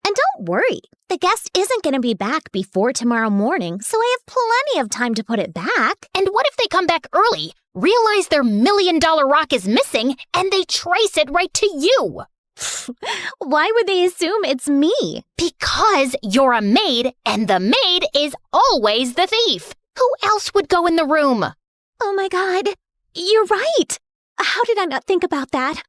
And don't worry, the guest isn't going to be back before tomorrow morning, so I have plenty of time to put it back. And what if they come back early, realize their $1 million rock is missing, and they trace it right to you? Why would they assume it's me? Because you're a maid, and the maid is always the thief. Who else would go in the room? Oh my God, you're right. How did I not think about that?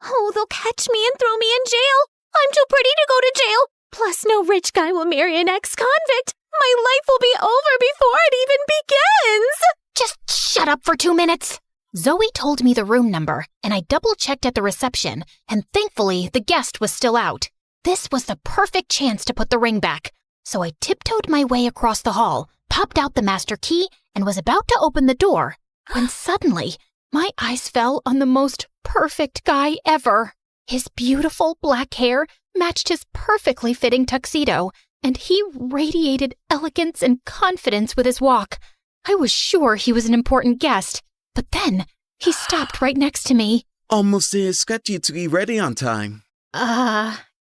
Oh, they'll catch me and throw me in jail. I'm too pretty to go to jail. Plus, no rich guy will marry an ex-convict. My life will be over before it even begins. Just shut up for 2 minutes. Zoe told me the room number, and I double-checked at the reception, and thankfully, the guest was still out. This was the perfect chance to put the ring back. So I tiptoed my way across the hall, popped out the master key, and was about to open the door, when suddenly, my eyes fell on the most perfect guy ever. His beautiful black hair matched his perfectly fitting tuxedo, and he radiated elegance and confidence with his walk. I was sure he was an important guest, but then he stopped right next to me. Almost scheduled to be ready on time.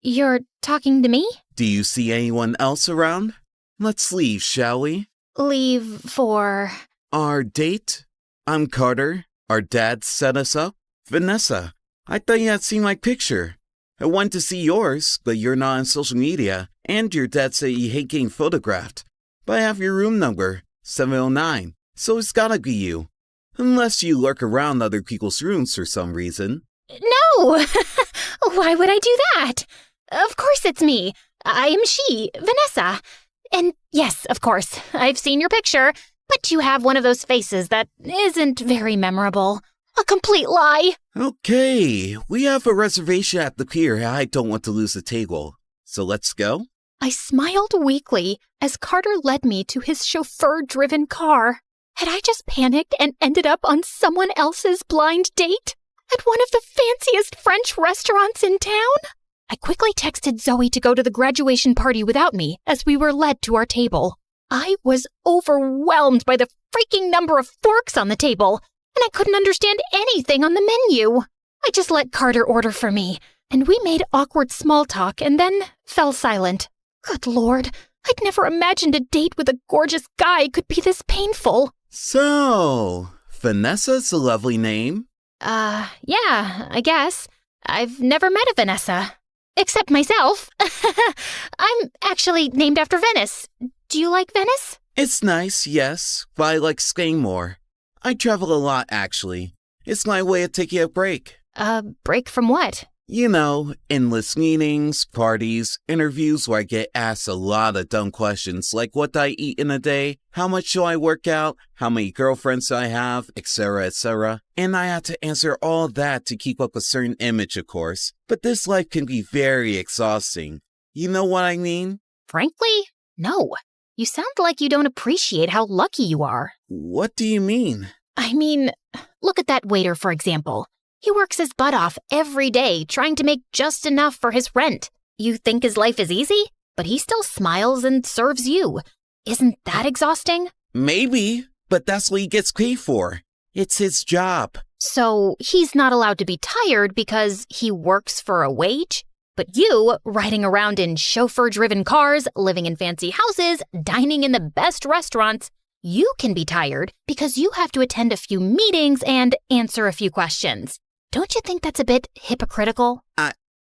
You're talking to me? Do you see anyone else around? Let's leave, shall we? Leave for... Our date? I'm Carter. Our dad set us up. Vanessa, I thought you had seen my picture. I went to see yours, but you're not on social media, and your dad said you hate getting photographed. But I have your room number, 709, so it's gotta be you. Unless you lurk around other people's rooms for some reason. No! Why would I do that? Of course it's me. I am she, Vanessa. And yes, of course, I've seen your picture, but you have one of those faces that isn't very memorable. A complete lie. Okay, we have a reservation at the pier. I don't want to lose the table. So let's go? I smiled weakly as Carter led me to his chauffeur-driven car. Had I just panicked and ended up on someone else's blind date? At one of the fanciest French restaurants in town? I quickly texted Zoe to go to the graduation party without me as we were led to our table. I was overwhelmed by the freaking number of forks on the table, and I couldn't understand anything on the menu. I just let Carter order for me, and we made awkward small talk and then fell silent. Good Lord, I'd never imagined a date with a gorgeous guy could be this painful. So, Vanessa's a lovely name. Yeah, I guess. I've never met a Vanessa. Except myself. I'm actually named after Venice. Do you like Venice? It's nice, yes, but I like skiing more. I travel a lot, actually. It's my way of taking a break. Break from what? You know, endless meetings, parties, interviews where I get asked a lot of dumb questions like what do I eat in a day, how much do I work out, how many girlfriends do I have, etc., etc. And I have to answer all that to keep up a certain image, of course. But this life can be very exhausting. You know what I mean? Frankly, no. You sound like you don't appreciate how lucky you are. What do you mean? I mean, look at that waiter, for example. He works his butt off every day trying to make just enough for his rent. You think his life is easy? But he still smiles and serves you. Isn't that exhausting? Maybe, but that's what he gets paid for. It's his job. So he's not allowed to be tired because he works for a wage? But you, riding around in chauffeur-driven cars, living in fancy houses, dining in the best restaurants, you can be tired because you have to attend a few meetings and answer a few questions. Don't you think that's a bit hypocritical?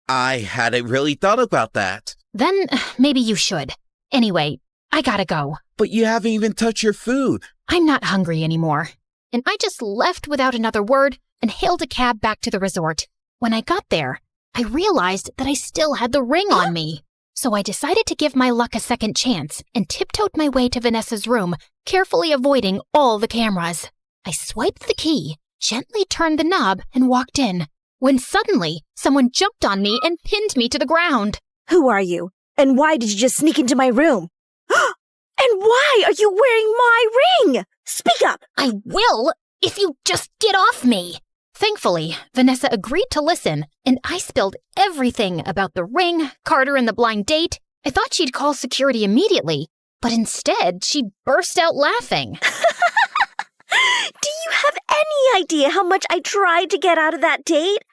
I hadn't really thought about that. Then maybe you should. Anyway, I gotta go. But you haven't even touched your food. I'm not hungry anymore. And I just left without another word and hailed a cab back to the resort. When I got there, I realized that I still had the ring on me. So I decided to give my luck a second chance and tiptoed my way to Vanessa's room, carefully avoiding all the cameras. I swiped the key, gently turned the knob, and walked in, when suddenly someone jumped on me and pinned me to the ground. Who are you? And why did you just sneak into my room? And why are you wearing my ring? Speak up! I will, if you just get off me. Thankfully, Vanessa agreed to listen, and I spilled everything about the ring, Carter, and the blind date. I thought she'd call security immediately, but instead she burst out laughing. Do you have any idea how much I tried to get out of that date?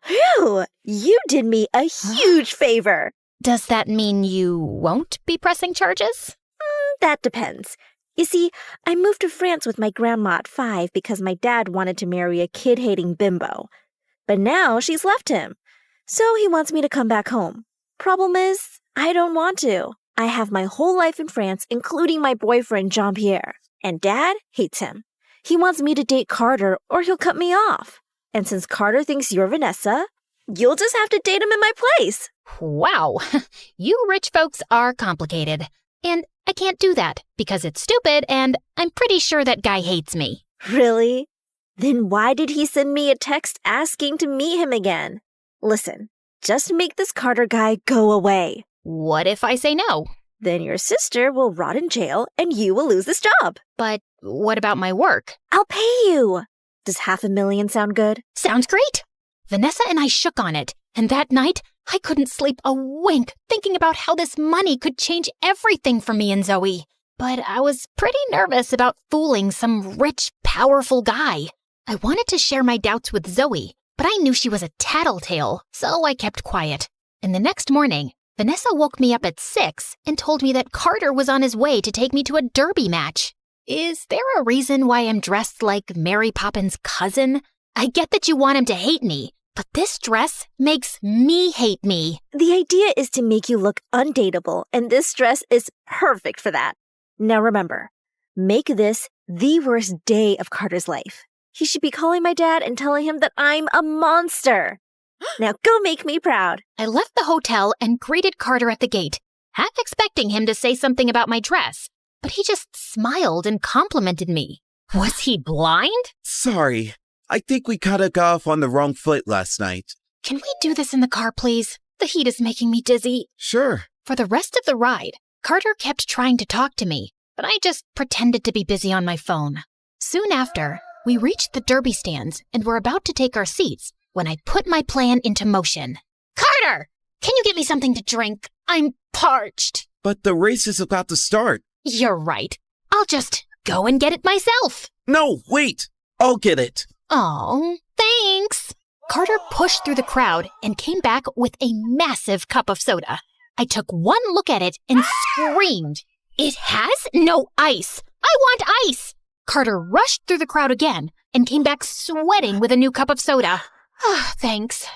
Phew, you did me a huge favor. Does that mean you won't be pressing charges? That depends. You see, I moved to France with my grandma at 5 because my dad wanted to marry a kid-hating bimbo. But now she's left him, so he wants me to come back home. Problem is, I don't want to. I have my whole life in France, including my boyfriend, Jean-Pierre. And Dad hates him. He wants me to date Carter or he'll cut me off. And since Carter thinks you're Vanessa, you'll just have to date him in my place. Wow, you rich folks are complicated. And I can't do that because it's stupid and I'm pretty sure that guy hates me. Really? Then why did he send me a text asking to meet him again? Listen, just make this Carter guy go away. What if I say no? Then your sister will rot in jail and you will lose this job. But what about my work? I'll pay you. Does $500,000 sound good? Sounds great. Vanessa and I shook on it, and that night I couldn't sleep a wink thinking about how this money could change everything for me and Zoe. But I was pretty nervous about fooling some rich, powerful guy. I wanted to share my doubts with Zoe, but I knew she was a tattletale, so I kept quiet. And the next morning, Vanessa woke me up at 6 and told me that Carter was on his way to take me to a derby match. Is there a reason why I'm dressed like Mary Poppins' cousin? I get that you want him to hate me, but this dress makes me hate me. The idea is to make you look undateable, and this dress is perfect for that. Now remember, make this the worst day of Carter's life. He should be calling my dad and telling him that I'm a monster. Now go make me proud. I left the hotel and greeted Carter at the gate, half expecting him to say something about my dress, but he just smiled and complimented me. Was he blind? Sorry, I think we got off on the wrong foot last night. Can we do this in the car, please? The heat is making me dizzy. Sure. For the rest of the ride, Carter kept trying to talk to me, but I just pretended to be busy on my phone. Soon after, we reached the derby stands and were about to take our seats when I put my plan into motion. Carter! Can you get me something to drink? I'm parched. But the race is about to start. You're right. I'll just go and get it myself. No, wait. I'll get it. Oh, thanks. Carter pushed through the crowd and came back with a massive cup of soda. I took one look at it and screamed. It has no ice. I want ice. Carter rushed through the crowd again and came back sweating with a new cup of soda. Thanks.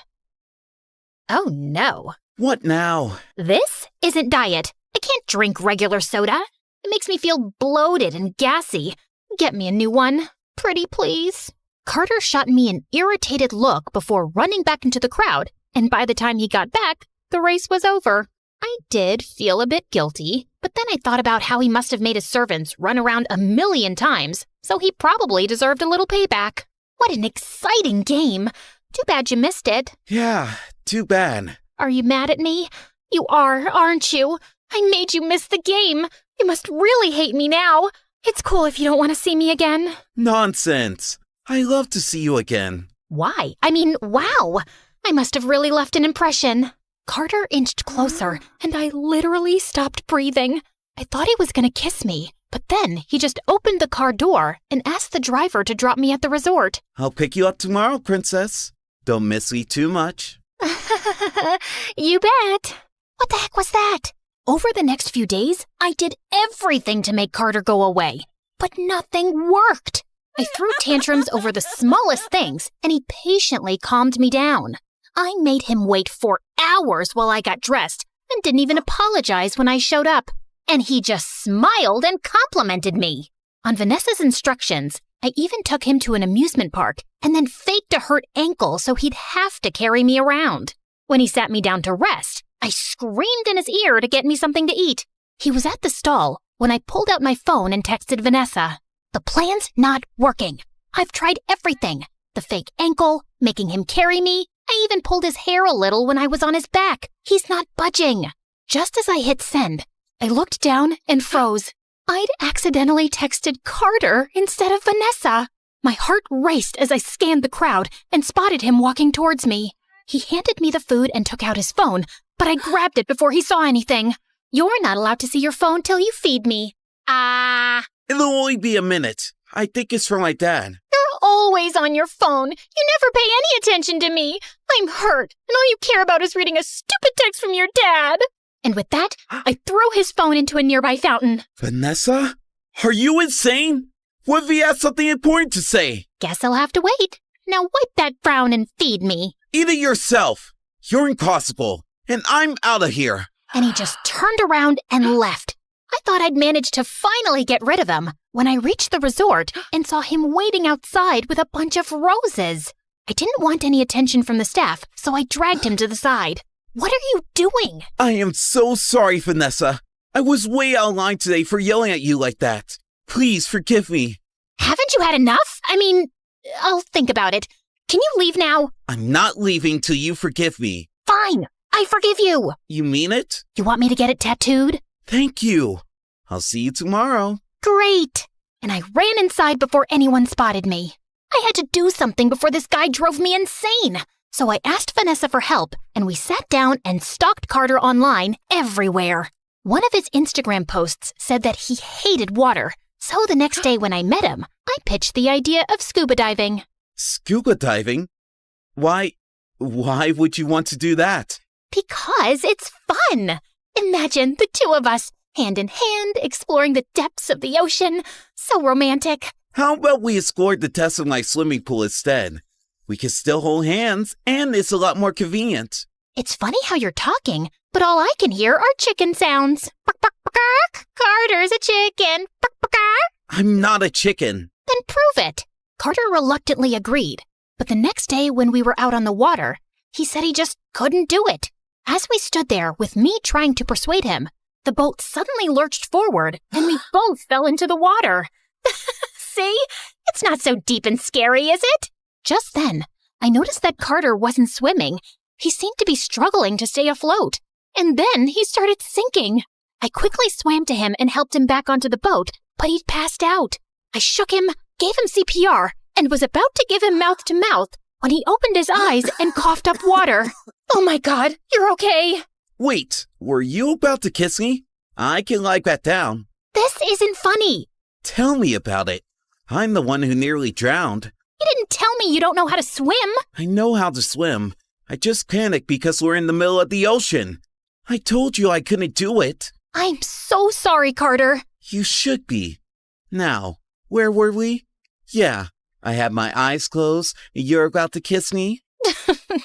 Oh no. What now? This isn't diet. I can't drink regular soda. It makes me feel bloated and gassy. Get me a new one. Pretty please. Carter shot me an irritated look before running back into the crowd, and by the time he got back, the race was over. I did feel a bit guilty, but then I thought about how he must have made his servants run around 1,000,000 times, so he probably deserved a little payback. What an exciting game. Too bad you missed it. Yeah, too bad. Are you mad at me? You are, aren't you? I made you miss the game. You must really hate me now. It's cool if you don't want to see me again. Nonsense. I love to see you again. Why? I mean, wow. I must have really left an impression. Carter inched closer, and I literally stopped breathing. I thought he was going to kiss me, but then he just opened the car door and asked the driver to drop me at the resort. I'll pick you up tomorrow, princess. Don't miss me too much. You bet. What the heck was that? Over the next few days, I did everything to make Carter go away, but nothing worked. I threw tantrums over the smallest things, and he patiently calmed me down. I made him wait for hours while I got dressed and didn't even apologize when I showed up. and he just smiled and complimented me. On Vanessa's instructions, I even took him to an amusement park and then faked a hurt ankle so he'd have to carry me around. When he sat me down to rest, I screamed in his ear to get me something to eat. He was at the stall when I pulled out my phone and texted Vanessa. The plan's not working. I've tried everything. The fake ankle, making him carry me. I even pulled his hair a little when I was on his back. He's not budging. Just as I hit send, I looked down and froze. I'd accidentally texted Carter instead of Vanessa. My heart raced as I scanned the crowd and spotted him walking towards me. He handed me the food and took out his phone, but I grabbed it before he saw anything. You're not allowed to see your phone till you feed me. It'll only be a minute. I think it's from my dad. You're always on your phone. You never pay any attention to me. I'm hurt, and all you care about is reading a stupid text from your dad. And with that, I threw his phone into a nearby fountain. Vanessa? Are you insane? What if he has something important to say? Guess I'll have to wait. Now wipe that frown and feed me. Eat it yourself. You're impossible, and I'm out of here. And he just turned around and left. I thought I'd managed to finally get rid of him when I reached the resort and saw him waiting outside with a bunch of roses. I didn't want any attention from the staff, so I dragged him to the side. What are you doing? I am so sorry, Vanessa. I was way out of line today for yelling at you like that. Please forgive me. Haven't you had enough? I mean, I'll think about it. Can you leave now? I'm not leaving till you forgive me. Fine. I forgive you. You mean it? You want me to get it tattooed? Thank you. I'll see you tomorrow. Great. And I ran inside before anyone spotted me. I had to do something before this guy drove me insane. So I asked Vanessa for help, and we sat down and stalked Carter online everywhere. One of his Instagram posts said that he hated water. So the next day when I met him, I pitched the idea of scuba diving. Scuba diving? Why would you want to do that? Because it's fun. Imagine the two of us, hand in hand, exploring the depths of the ocean. So romantic. How about we explore the depths of my swimming pool instead? We can still hold hands, and it's a lot more convenient. It's funny how you're talking, but all I can hear are chicken sounds. Carter's a chicken. I'm not a chicken. Then prove it. Carter reluctantly agreed. But the next day when we were out on the water, he said he just couldn't do it. As we stood there with me trying to persuade him, the boat suddenly lurched forward and we both fell into the water. See? It's not so deep and scary, is it? Just then, I noticed that Carter wasn't swimming. He seemed to be struggling to stay afloat. And then he started sinking. I quickly swam to him and helped him back onto the boat, but he'd passed out. I shook him, gave him CPR, and was about to give him mouth to mouth when he opened his eyes and coughed up water. Oh my God, you're okay. Wait, were you about to kiss me? I can lie back down. This isn't funny. Tell me about it. I'm the one who nearly drowned. You didn't tell me you don't know how to swim. I know how to swim. I just panicked because we're in the middle of the ocean. I told you I couldn't do it. I'm so sorry, Carter. You should be. Now, where were we? Yeah, I had my eyes closed and you're about to kiss me?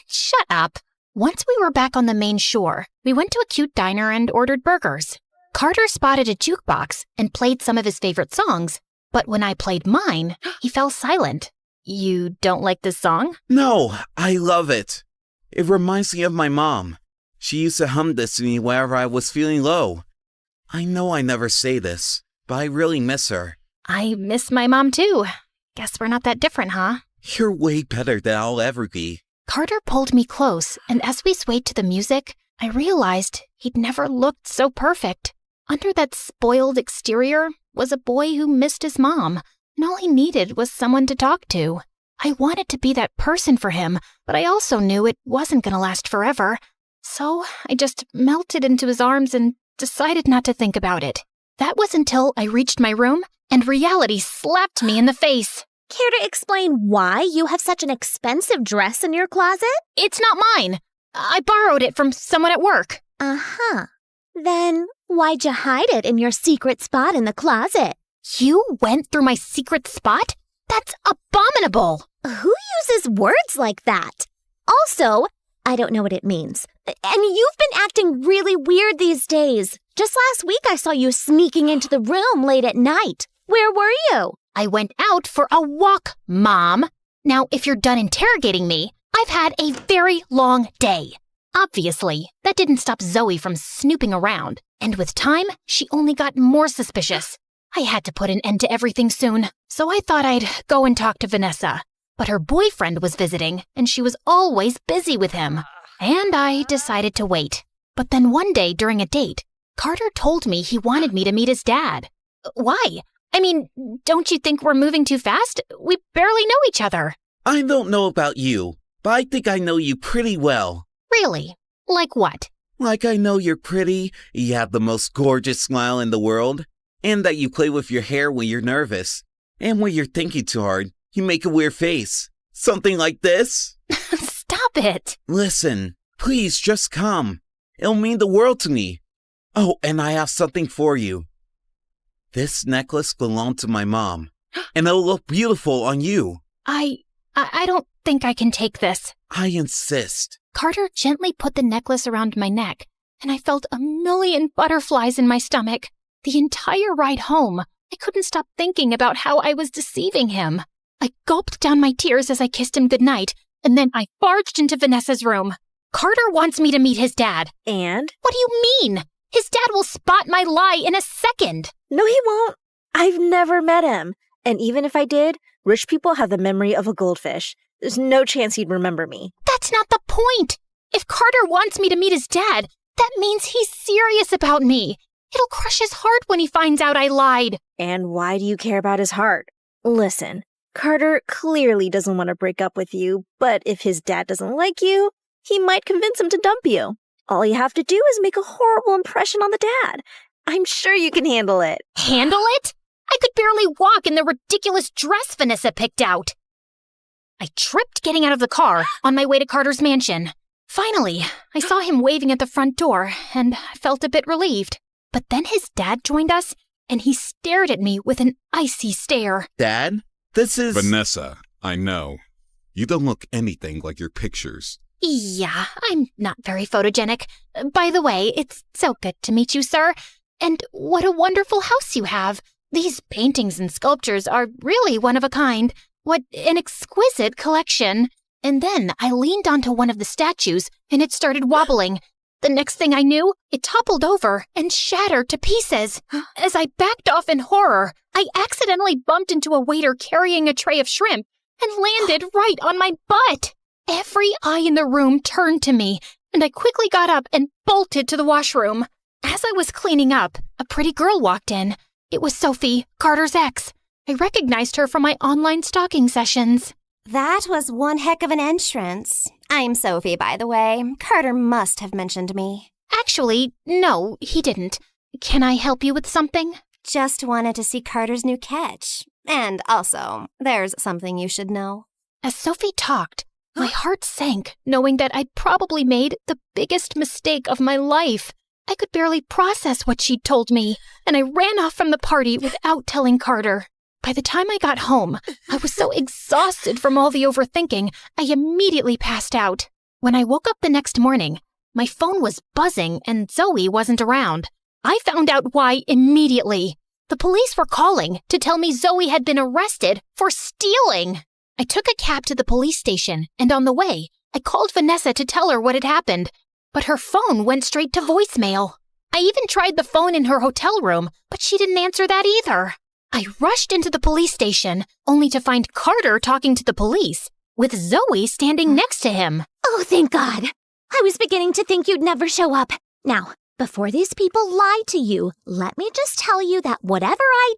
Shut up. Once we were back on the main shore, we went to a cute diner and ordered burgers. Carter spotted a jukebox and played some of his favorite songs, but when I played mine, he fell silent. You don't like this song? No, I love it. It reminds me of my mom. She used to hum this to me whenever I was feeling low. I know I never say this, but I really miss her. I miss my mom too. Guess we're not that different, huh? You're way better than I'll ever be. Carter pulled me close, and as we swayed to the music, I realized he'd never looked so perfect. Under that spoiled exterior was a boy who missed his mom, and all he needed was someone to talk to. I wanted to be that person for him, but I also knew it wasn't going to last forever. So I just melted into his arms and decided not to think about it. That was until I reached my room and reality slapped me in the face. Care to explain why you have such an expensive dress in your closet? It's not mine. I borrowed it from someone at work. Uh-huh. Then why'd you hide it in your secret spot in the closet? You went through my secret spot? That's abominable. Who uses words like that? Also, I don't know what it means. And you've been acting really weird these days. Just last week I saw you sneaking into the room late at night. Where were you? I went out for a walk, Mom. Now, if you're done interrogating me, I've had a very long day. Obviously, that didn't stop Zoe from snooping around, and with time, she only got more suspicious. I had to put an end to everything soon, so I thought I'd go and talk to Vanessa. But her boyfriend was visiting, and she was always busy with him. And I decided to wait. But then one day during a date, Carter told me he wanted me to meet his dad. Why? I mean, don't you think we're moving too fast? We barely know each other. I don't know about you, but I think I know you pretty well. Really? Like what? Like I know you're pretty, you have the most gorgeous smile in the world, and that you play with your hair when you're nervous. And when you're thinking too hard, you make a weird face. Something like this? Stop it. Listen, please just come. It'll mean the world to me. Oh, and I have something for you. This necklace belonged to my mom, and it'll look beautiful on you. I don't think I can take this. I insist. Carter gently put the necklace around my neck, and I felt a million butterflies in my stomach. The entire ride home, I couldn't stop thinking about how I was deceiving him. I gulped down my tears as I kissed him goodnight, and then I barged into Vanessa's room. Carter wants me to meet his dad. And? What do you mean? His dad will spot my lie in a second. No, he won't. I've never met him. And even if I did, rich people have the memory of a goldfish. There's no chance he'd remember me. That's not the point. If Carter wants me to meet his dad, that means he's serious about me. It'll crush his heart when he finds out I lied. And why do you care about his heart? Listen, Carter clearly doesn't want to break up with you, but if his dad doesn't like you, he might convince him to dump you. All you have to do is make a horrible impression on the dad. I'm sure you can handle it. Handle it? I could barely walk in the ridiculous dress Vanessa picked out. I tripped getting out of the car on my way to Carter's mansion. Finally, I saw him waving at the front door, and I felt a bit relieved. But then his dad joined us, and he stared at me with an icy stare. Dad, this is... Vanessa, I know. You don't look anything like your pictures. Yeah, I'm not very photogenic. By the way, it's so good to meet you, sir. And what a wonderful house you have. These paintings and sculptures are really one of a kind. What an exquisite collection. And then I leaned onto one of the statues, and it started wobbling. The next thing I knew, it toppled over and shattered to pieces. As I backed off in horror, I accidentally bumped into a waiter carrying a tray of shrimp and landed right on my butt. Every eye in the room turned to me, and I quickly got up and bolted to the washroom. As I was cleaning up, a pretty girl walked in. It was Sophie, Carter's ex. I recognized her from my online stalking sessions. That was one heck of an entrance. I'm Sophie, by the way. Carter must have mentioned me. Actually, no, he didn't. Can I help you with something? Just wanted to see Carter's new catch. And also, there's something you should know. As Sophie talked, my heart sank, knowing that I'd probably made the biggest mistake of my life. I could barely process what she'd told me, and I ran off from the party without telling Carter. By the time I got home, I was so exhausted from all the overthinking, I immediately passed out. When I woke up the next morning, my phone was buzzing and Zoe wasn't around. I found out why immediately. The police were calling to tell me Zoe had been arrested for stealing. I took a cab to the police station, and on the way, I called Vanessa to tell her what had happened, but her phone went straight to voicemail. I even tried the phone in her hotel room, but she didn't answer that either. I rushed into the police station, only to find Carter talking to the police, with Zoe standing next to him. Oh, thank God. I was beginning to think you'd never show up. Now, before these people lie to you, let me just tell you that whatever I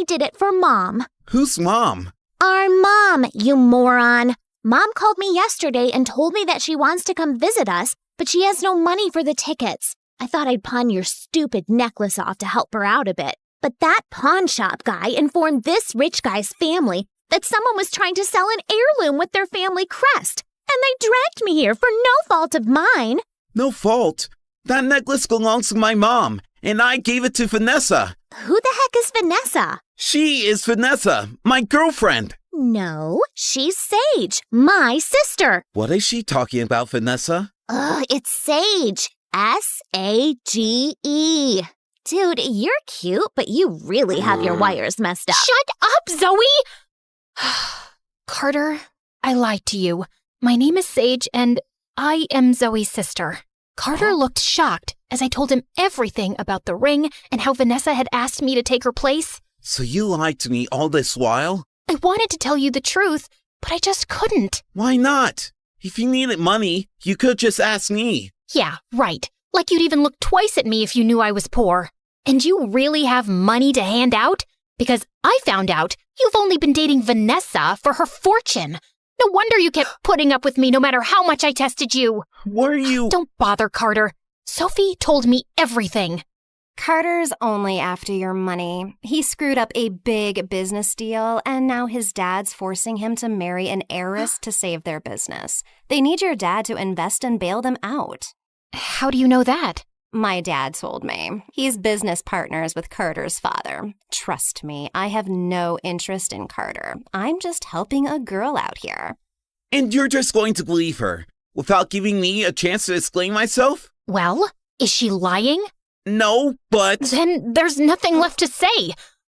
did it for Mom. Who's Mom? Our mom, you moron. Mom called me yesterday and told me that she wants to come visit us, but she has no money for the tickets. I thought I'd pawn your stupid necklace off to help her out a bit. But that pawn shop guy informed this rich guy's family that someone was trying to sell an heirloom with their family crest. And they dragged me here for no fault of mine. No fault? That necklace belongs to my mom, and I gave it to Vanessa. Who the heck is Vanessa? She is Vanessa, my girlfriend. No, she's Sage, my sister. What is she talking about, Vanessa? It's Sage. S-A-G-E. Dude, you're cute, but you really have your wires messed up. Shut up, Zoe! Carter, I lied to you. My name is Sage, and I am Zoe's sister. Carter looked shocked as I told him everything about the ring and how Vanessa had asked me to take her place. So you lied to me all this while? I wanted to tell you the truth, but I just couldn't. Why not? If you needed money, you could just ask me. Yeah, right. Like you'd even look twice at me if you knew I was poor. And you really have money to hand out? Because I found out you've only been dating Vanessa for her fortune. No wonder you kept putting up with me no matter how much I tested you. Were you? Don't bother, Carter. Sophie told me everything. Carter's only after your money. He screwed up a big business deal, and now his dad's forcing him to marry an heiress to save their business. They need your dad to invest and bail them out. How do you know that? My dad told me. He's business partners with Carter's father. Trust me, I have no interest in Carter. I'm just helping a girl out here. And you're just going to believe her, without giving me a chance to explain myself? Well, is she lying? No, but... Then there's nothing left to say.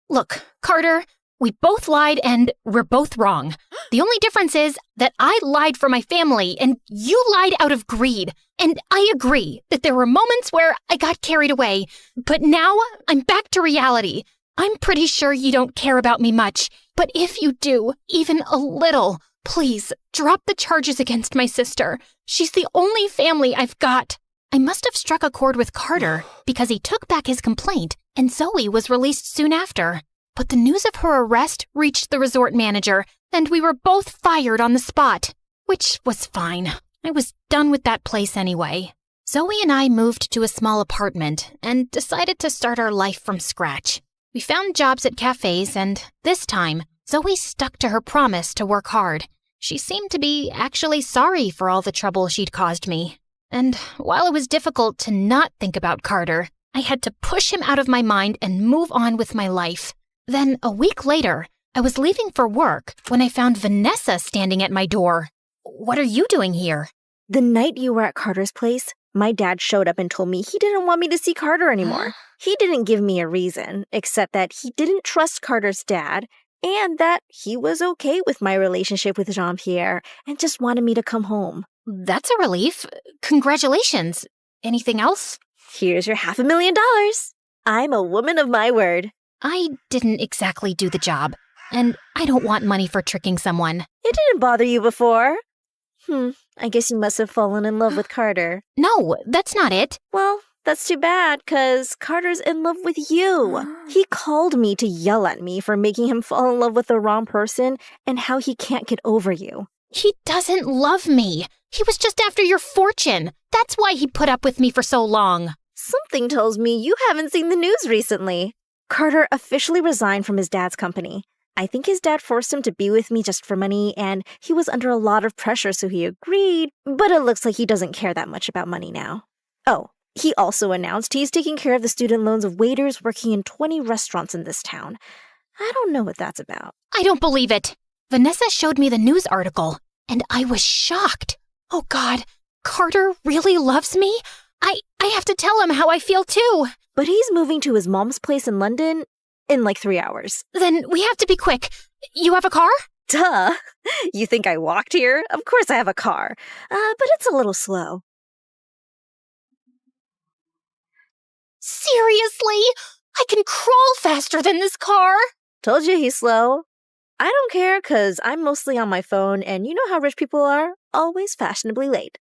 Look, Carter, we both lied and we're both wrong. The only difference is that I lied for my family and you lied out of greed. And I agree that there were moments where I got carried away. But now I'm back to reality. I'm pretty sure you don't care about me much. But if you do, even a little, please drop the charges against my sister. She's the only family I've got. I must have struck a chord with Carter because he took back his complaint and Zoe was released soon after. But the news of her arrest reached the resort manager and we were both fired on the spot, which was fine. I was done with that place anyway. Zoe and I moved to a small apartment and decided to start our life from scratch. We found jobs at cafes and this time, Zoe stuck to her promise to work hard. She seemed to be actually sorry for all the trouble she'd caused me. And while it was difficult to not think about Carter, I had to push him out of my mind and move on with my life. Then, a week later, I was leaving for work when I found Vanessa standing at my door. What are you doing here? The night you were at Carter's place, my dad showed up and told me he didn't want me to see Carter anymore. He didn't give me a reason, except that he didn't trust Carter's dad and that he was okay with my relationship with Jean-Pierre and just wanted me to come home. That's a relief. Congratulations. Anything else? Here's your $500,000. I'm a woman of my word. I didn't exactly do the job, and I don't want money for tricking someone. It didn't bother you before. I guess you must have fallen in love with Carter. No, that's not it. Well, that's too bad, 'cause Carter's in love with you. He called me to yell at me for making him fall in love with the wrong person and how he can't get over you. He doesn't love me. He was just after your fortune. That's why he put up with me for so long. Something tells me you haven't seen the news recently. Carter officially resigned from his dad's company. I think his dad forced him to be with me just for money, and he was under a lot of pressure, so he agreed, but it looks like he doesn't care that much about money now. Oh, he also announced he's taking care of the student loans of waiters working in 20 restaurants in this town. I don't know what that's about. I don't believe it. Vanessa showed me the news article, and I was shocked. Oh God, Carter really loves me? I have to tell him how I feel too. But he's moving to his mom's place in London in like 3 hours. Then we have to be quick. You have a car? Duh. You think I walked here? Of course I have a car. But it's a little slow. Seriously? I can crawl faster than this car. Told you he's slow. I don't care, 'cause I'm mostly on my phone, and you know how rich people are? Always fashionably late.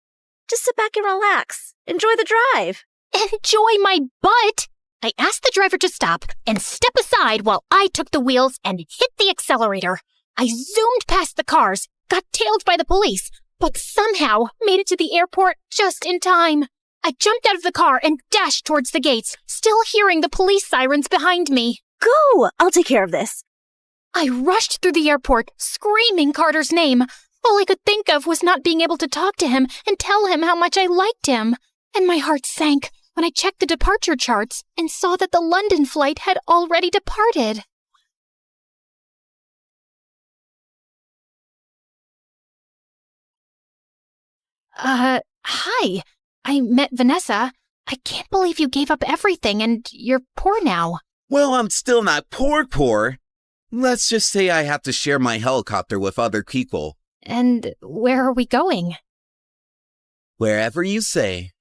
Just sit back and relax. Enjoy the drive. Enjoy my butt? I asked the driver to stop and step aside while I took the wheels and hit the accelerator. I zoomed past the cars, got tailed by the police, but somehow made it to the airport just in time. I jumped out of the car and dashed towards the gates, still hearing the police sirens behind me. Go! I'll take care of this. I rushed through the airport, screaming Carter's name. All I could think of was not being able to talk to him and tell him how much I liked him. And my heart sank when I checked the departure charts and saw that the London flight had already departed. Hi. I met Vanessa. I can't believe you gave up everything and you're poor now. Well, I'm still not poor. Let's just say I have to share my helicopter with other people. And where are we going? Wherever you say.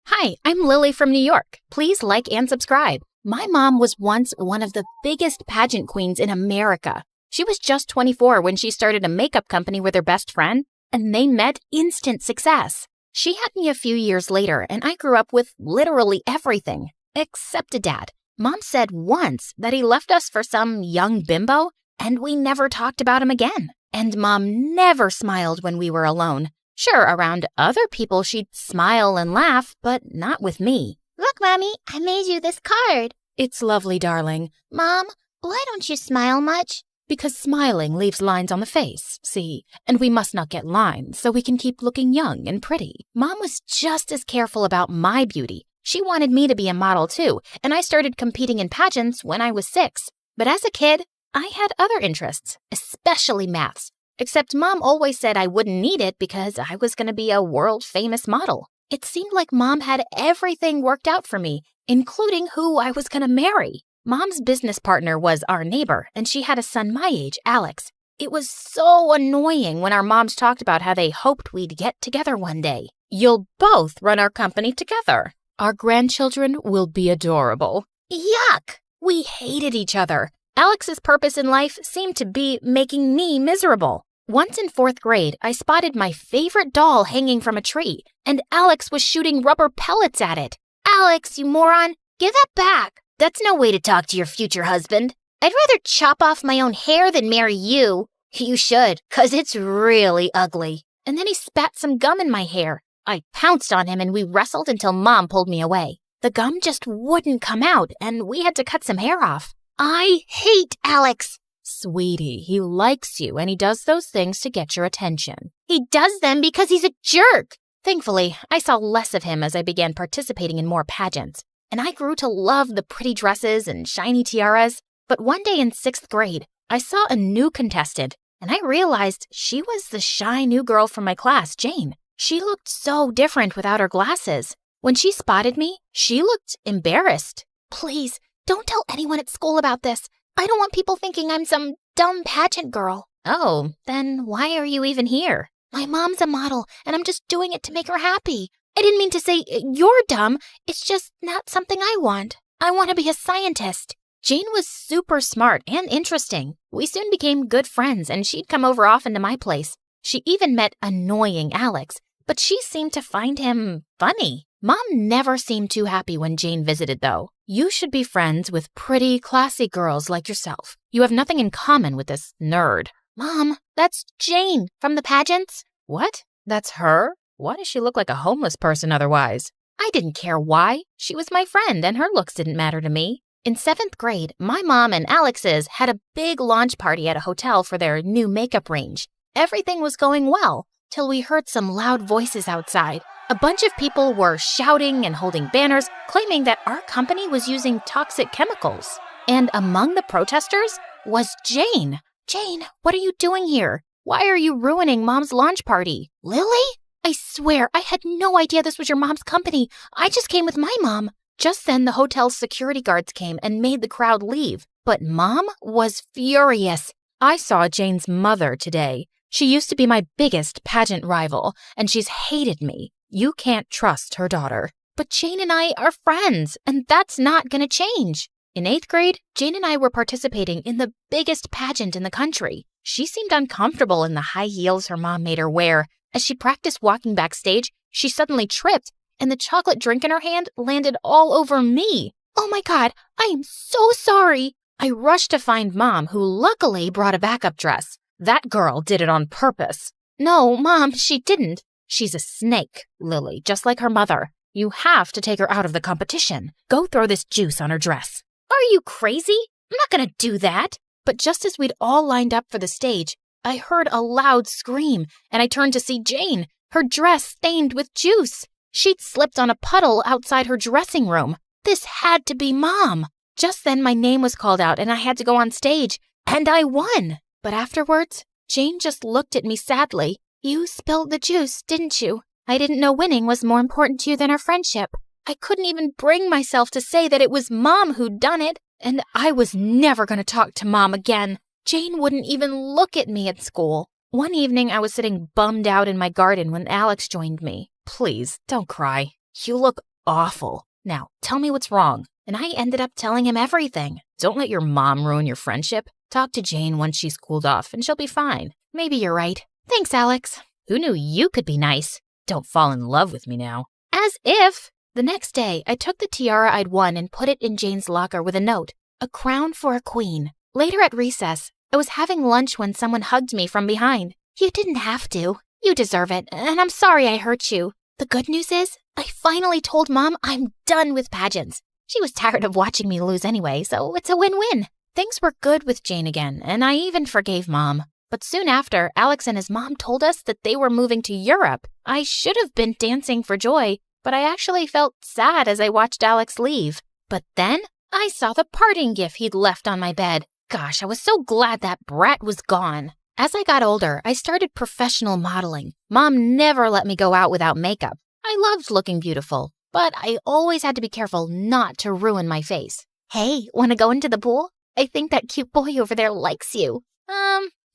Hi, I'm Lily from New York. Please like and subscribe. My mom was once one of the biggest pageant queens in America. She was just 24 when she started a makeup company with her best friend, and they met instant success. She had me a few years later, and I grew up with literally everything, except a dad. Mom said once that he left us for some young bimbo, and we never talked about him again. And Mom never smiled when we were alone. Sure, around other people she'd smile and laugh, but not with me. Look, Mommy, I made you this card. It's lovely, darling. Mom, why don't you smile much? Because smiling leaves lines on the face, see? And we must not get lines so we can keep looking young and pretty. Mom was just as careful about my beauty. She wanted me to be a model too, and I started competing in pageants when I was 6. But as a kid, I had other interests, especially maths. Except Mom always said I wouldn't need it because I was going to be a world-famous model. It seemed like Mom had everything worked out for me, including who I was going to marry. Mom's business partner was our neighbor, and she had a son my age, Alex. It was so annoying when our moms talked about how they hoped we'd get together one day. You'll both run our company together. Our grandchildren will be adorable. Yuck! We hated each other. Alex's purpose in life seemed to be making me miserable. Once in 4th grade, I spotted my favorite doll hanging from a tree, and Alex was shooting rubber pellets at it. Alex, you moron, give that back. That's no way to talk to your future husband. I'd rather chop off my own hair than marry you. You should, 'cause it's really ugly. And then he spat some gum in my hair. I pounced on him and we wrestled until Mom pulled me away. The gum just wouldn't come out, and we had to cut some hair off. I hate Alex. Sweetie, he likes you, and he does those things to get your attention. He does them because he's a jerk. Thankfully, I saw less of him as I began participating in more pageants, and I grew to love the pretty dresses and shiny tiaras. But one day in 6th grade, I saw a new contestant, and I realized she was the shy new girl from my class, Jane. She looked so different without her glasses. When she spotted me, she looked embarrassed. Please, don't tell anyone at school about this. I don't want people thinking I'm some dumb pageant girl. Oh, then why are you even here? My mom's a model, and I'm just doing it to make her happy. I didn't mean to say you're dumb. It's just not something I want. I want to be a scientist. Jane was super smart and interesting. We soon became good friends, and she'd come over often to my place. She even met annoying Alex, but she seemed to find him funny. Mom never seemed too happy when Jane visited, though. You should be friends with pretty, classy girls like yourself. You have nothing in common with this nerd. Mom, that's Jane from the pageants. What? That's her? Why does she look like a homeless person otherwise? I didn't care why. She was my friend, and her looks didn't matter to me. In 7th grade, my mom and Alex's had a big launch party at a hotel for their new makeup range. Everything was going well, till we heard some loud voices outside. A bunch of people were shouting and holding banners, claiming that our company was using toxic chemicals. And among the protesters was Jane. Jane, what are you doing here? Why are you ruining Mom's launch party? Lily? I swear, I had no idea this was your mom's company. I just came with my mom. Just then, the hotel's security guards came and made the crowd leave. But Mom was furious. I saw Jane's mother today. She used to be my biggest pageant rival, and she's hated me. You can't trust her daughter. But Jane and I are friends, and that's not going to change. In 8th grade, Jane and I were participating in the biggest pageant in the country. She seemed uncomfortable in the high heels her mom made her wear. As she practiced walking backstage, she suddenly tripped, and the chocolate drink in her hand landed all over me. Oh my God, I am so sorry. I rushed to find Mom, who luckily brought a backup dress. That girl did it on purpose. No, Mom, she didn't. She's a snake, Lily, just like her mother. You have to take her out of the competition. Go throw this juice on her dress. Are you crazy? I'm not going to do that. But just as we'd all lined up for the stage, I heard a loud scream, and I turned to see Jane, her dress stained with juice. She'd slipped on a puddle outside her dressing room. This had to be Mom. Just then my name was called out and I had to go on stage, and I won. But afterwards, Jane just looked at me sadly. You spilled the juice, didn't you? I didn't know winning was more important to you than our friendship. I couldn't even bring myself to say that it was Mom who'd done it, and I was never going to talk to Mom again. Jane wouldn't even look at me at school. One evening, I was sitting bummed out in my garden when Alex joined me. Please, don't cry. You look awful. Now, tell me what's wrong. And I ended up telling him everything. Don't let your mom ruin your friendship. Talk to Jane once she's cooled off, and she'll be fine. Maybe you're right. Thanks, Alex. Who knew you could be nice? Don't fall in love with me now. As if. The next day, I took the tiara I'd won and put it in Jane's locker with a note. A crown for a queen. Later at recess, I was having lunch when someone hugged me from behind. You didn't have to. You deserve it, and I'm sorry I hurt you. The good news is, I finally told Mom I'm done with pageants. She was tired of watching me lose anyway, so it's a win-win. Things were good with Jane again, and I even forgave Mom. But soon after, Alex and his mom told us that they were moving to Europe. I should have been dancing for joy, but I actually felt sad as I watched Alex leave. But then, I saw the parting gift he'd left on my bed. Gosh, I was so glad that brat was gone. As I got older, I started professional modeling. Mom never let me go out without makeup. I loved looking beautiful, but I always had to be careful not to ruin my face. Hey, want to go into the pool? I think that cute boy over there likes you.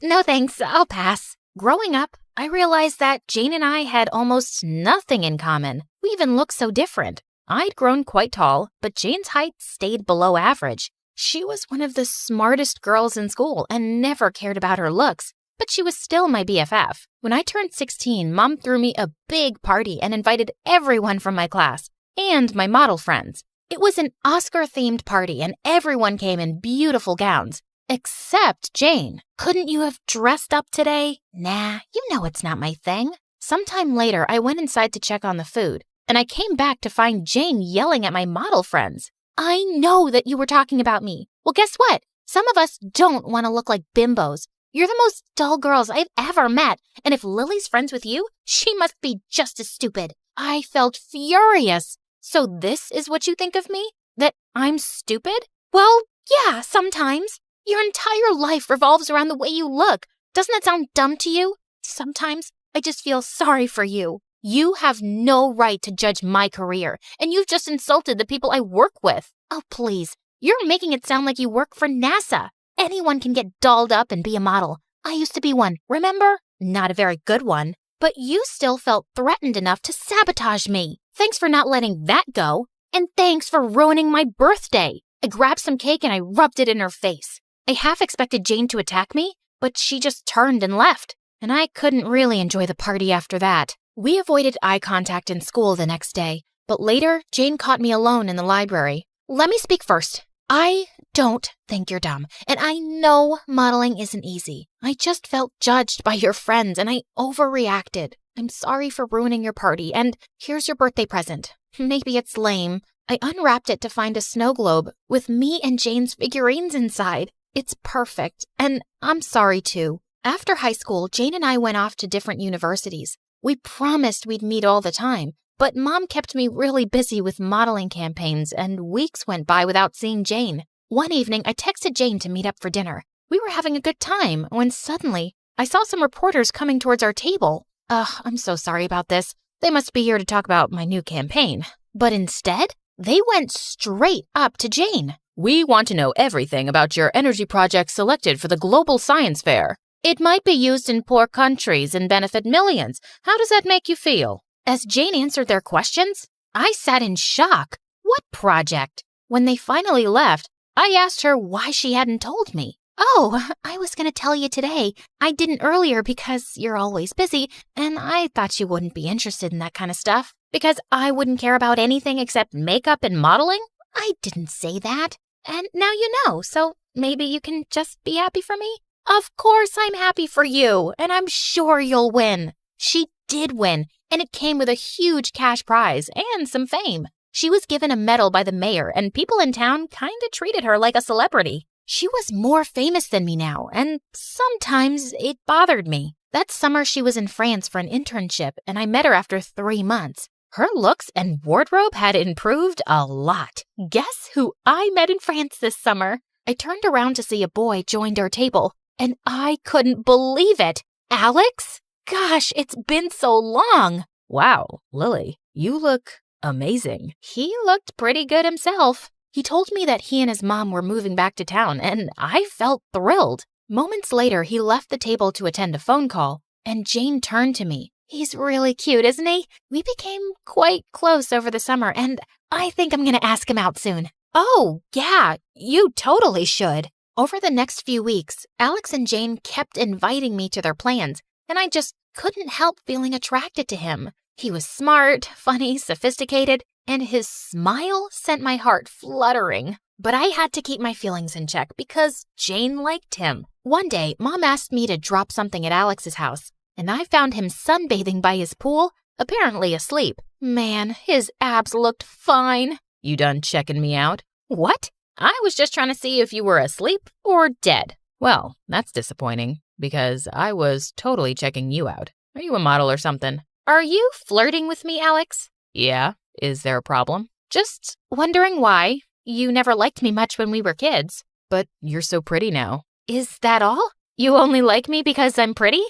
No thanks, I'll pass. Growing up, I realized that Jane and I had almost nothing in common. We even looked so different. I'd grown quite tall, but Jane's height stayed below average. She was one of the smartest girls in school and never cared about her looks, but she was still my BFF. When I turned 16, Mom threw me a big party and invited everyone from my class and my model friends. It was an Oscar-themed party and everyone came in beautiful gowns. Except Jane. Couldn't you have dressed up today? Nah, you know it's not my thing. Sometime later, I went inside to check on the food, and I came back to find Jane yelling at my model friends. I know that you were talking about me. Well, guess what? Some of us don't want to look like bimbos. You're the most dull girls I've ever met, and if Lily's friends with you, she must be just as stupid. I felt furious. So this is what you think of me? That I'm stupid? Well, yeah, sometimes. Your entire life revolves around the way you look. Doesn't that sound dumb to you? Sometimes I just feel sorry for you. You have no right to judge my career, and you've just insulted the people I work with. Oh, please. You're making it sound like you work for NASA. Anyone can get dolled up and be a model. I used to be one, remember? Not a very good one. But you still felt threatened enough to sabotage me. Thanks for not letting that go. And thanks for ruining my birthday. I grabbed some cake and I rubbed it in her face. I half expected Jane to attack me, but she just turned and left. And I couldn't really enjoy the party after that. We avoided eye contact in school the next day, but later, Jane caught me alone in the library. Let me speak first. I don't think you're dumb, and I know modeling isn't easy. I just felt judged by your friends, and I overreacted. I'm sorry for ruining your party, and here's your birthday present. Maybe it's lame. I unwrapped it to find a snow globe with me and Jane's figurines inside. It's perfect, and I'm sorry too. After high school, Jane and I went off to different universities. We promised we'd meet all the time, but Mom kept me really busy with modeling campaigns, and weeks went by without seeing Jane. One evening, I texted Jane to meet up for dinner. We were having a good time when suddenly I saw some reporters coming towards our table. I'm so sorry about this. They must be here to talk about my new campaign. But instead, they went straight up to Jane. We want to know everything about your energy project selected for the Global Science Fair. It might be used in poor countries and benefit millions. How does that make you feel? As Jane answered their questions, I sat in shock. What project? When they finally left, I asked her why she hadn't told me. Oh, I was going to tell you today. I didn't earlier because you're always busy, and I thought you wouldn't be interested in that kind of stuff. Because I wouldn't care about anything except makeup and modeling? I didn't say that. And now you know, so maybe you can just be happy for me? Of course I'm happy for you, and I'm sure you'll win. She did win, and it came with a huge cash prize and some fame. She was given a medal by the mayor, and people in town kinda treated her like a celebrity. She was more famous than me now, and sometimes it bothered me. That summer she was in France for an internship, and I met her after 3 months. Her looks and wardrobe had improved a lot. Guess who I met in France this summer? I turned around to see a boy joined our table, and I couldn't believe it. Alex? Gosh, it's been so long. Wow, Lily, you look amazing. He looked pretty good himself. He told me that he and his mom were moving back to town, and I felt thrilled. Moments later, he left the table to attend a phone call, and Jane turned to me. He's really cute, isn't he? We became quite close over the summer, and I think I'm going to ask him out soon. Oh, yeah, you totally should. Over the next few weeks, Alex and Jane kept inviting me to their plans, and I just couldn't help feeling attracted to him. He was smart, funny, sophisticated, and his smile sent my heart fluttering. But I had to keep my feelings in check because Jane liked him. One day, Mom asked me to drop something at Alex's house, and I found him sunbathing by his pool, apparently asleep. Man, his abs looked fine. You done checking me out? What? I was just trying to see if you were asleep or dead. Well, that's disappointing because I was totally checking you out. Are you a model or something? Are you flirting with me, Alex? Yeah. Is there a problem? Just wondering why. You never liked me much when we were kids. But you're so pretty now. Is that all? You only like me because I'm pretty?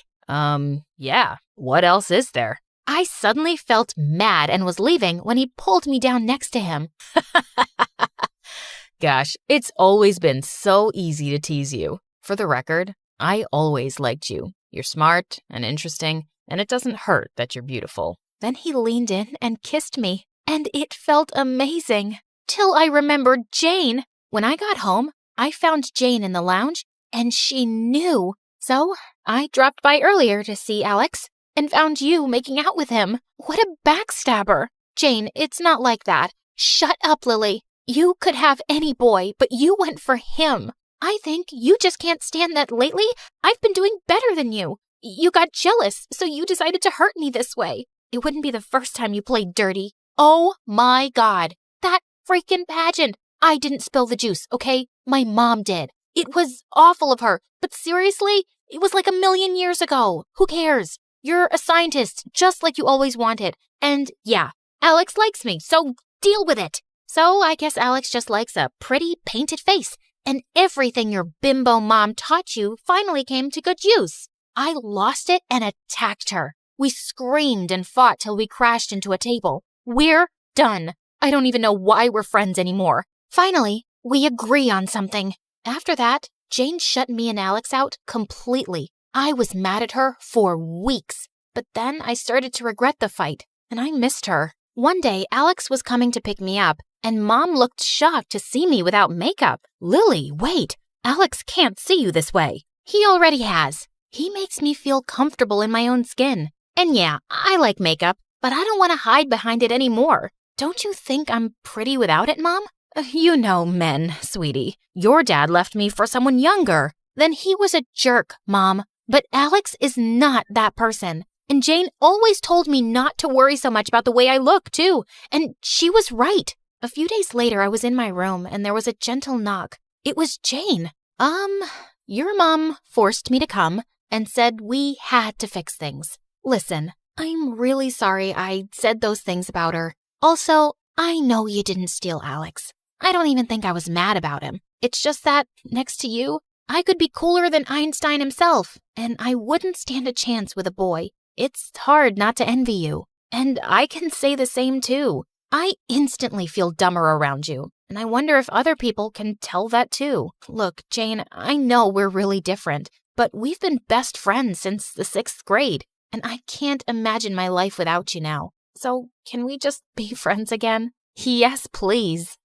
Yeah. What else is there? I suddenly felt mad and was leaving when he pulled me down next to him. Gosh, it's always been so easy to tease you. For the record, I always liked you. You're smart and interesting, and it doesn't hurt that you're beautiful. Then he leaned in and kissed me, and it felt amazing. Till I remembered Jane. When I got home, I found Jane in the lounge, and she knew. So I dropped by earlier to see Alex and found you making out with him. What a backstabber. Jane, it's not like that. Shut up, Lily. You could have any boy, but you went for him. I think you just can't stand that lately I've been doing better than you. You got jealous, so you decided to hurt me this way. It wouldn't be the first time you played dirty. Oh my God. That freaking pageant. I didn't spill the juice, okay? My mom did. It was awful of her, but seriously, it was like 1,000,000 years ago. Who cares? You're a scientist, just like you always wanted. And yeah, Alex likes me, so deal with it. So I guess Alex just likes a pretty painted face, and everything your bimbo mom taught you finally came to good use. I lost it and attacked her. We screamed and fought till we crashed into a table. We're done. I don't even know why we're friends anymore. Finally, we agree on something. After that, Jane shut me and Alex out completely. I was mad at her for weeks. But then I started to regret the fight, and I missed her. One day, Alex was coming to pick me up, and Mom looked shocked to see me without makeup. Lily, wait. Alex can't see you this way. He already has. He makes me feel comfortable in my own skin. And yeah, I like makeup, but I don't want to hide behind it anymore. Don't you think I'm pretty without it, Mom? You know men, sweetie. Your dad left me for someone younger. Then he was a jerk, Mom. But Alex is not that person. And Jane always told me not to worry so much about the way I look, too. And she was right. A few days later, I was in my room and there was a gentle knock. It was Jane. Your mom forced me to come and said we had to fix things. Listen, I'm really sorry I said those things about her. Also, I know you didn't steal Alex. I don't even think I was mad about him. It's just that, next to you, I could be cooler than Einstein himself, and I wouldn't stand a chance with a boy. It's hard not to envy you. And I can say the same too. I instantly feel dumber around you, and I wonder if other people can tell that too. Look, Jane, I know we're really different, but we've been best friends since the 6th grade, and I can't imagine my life without you now. So can we just be friends again? Yes, please.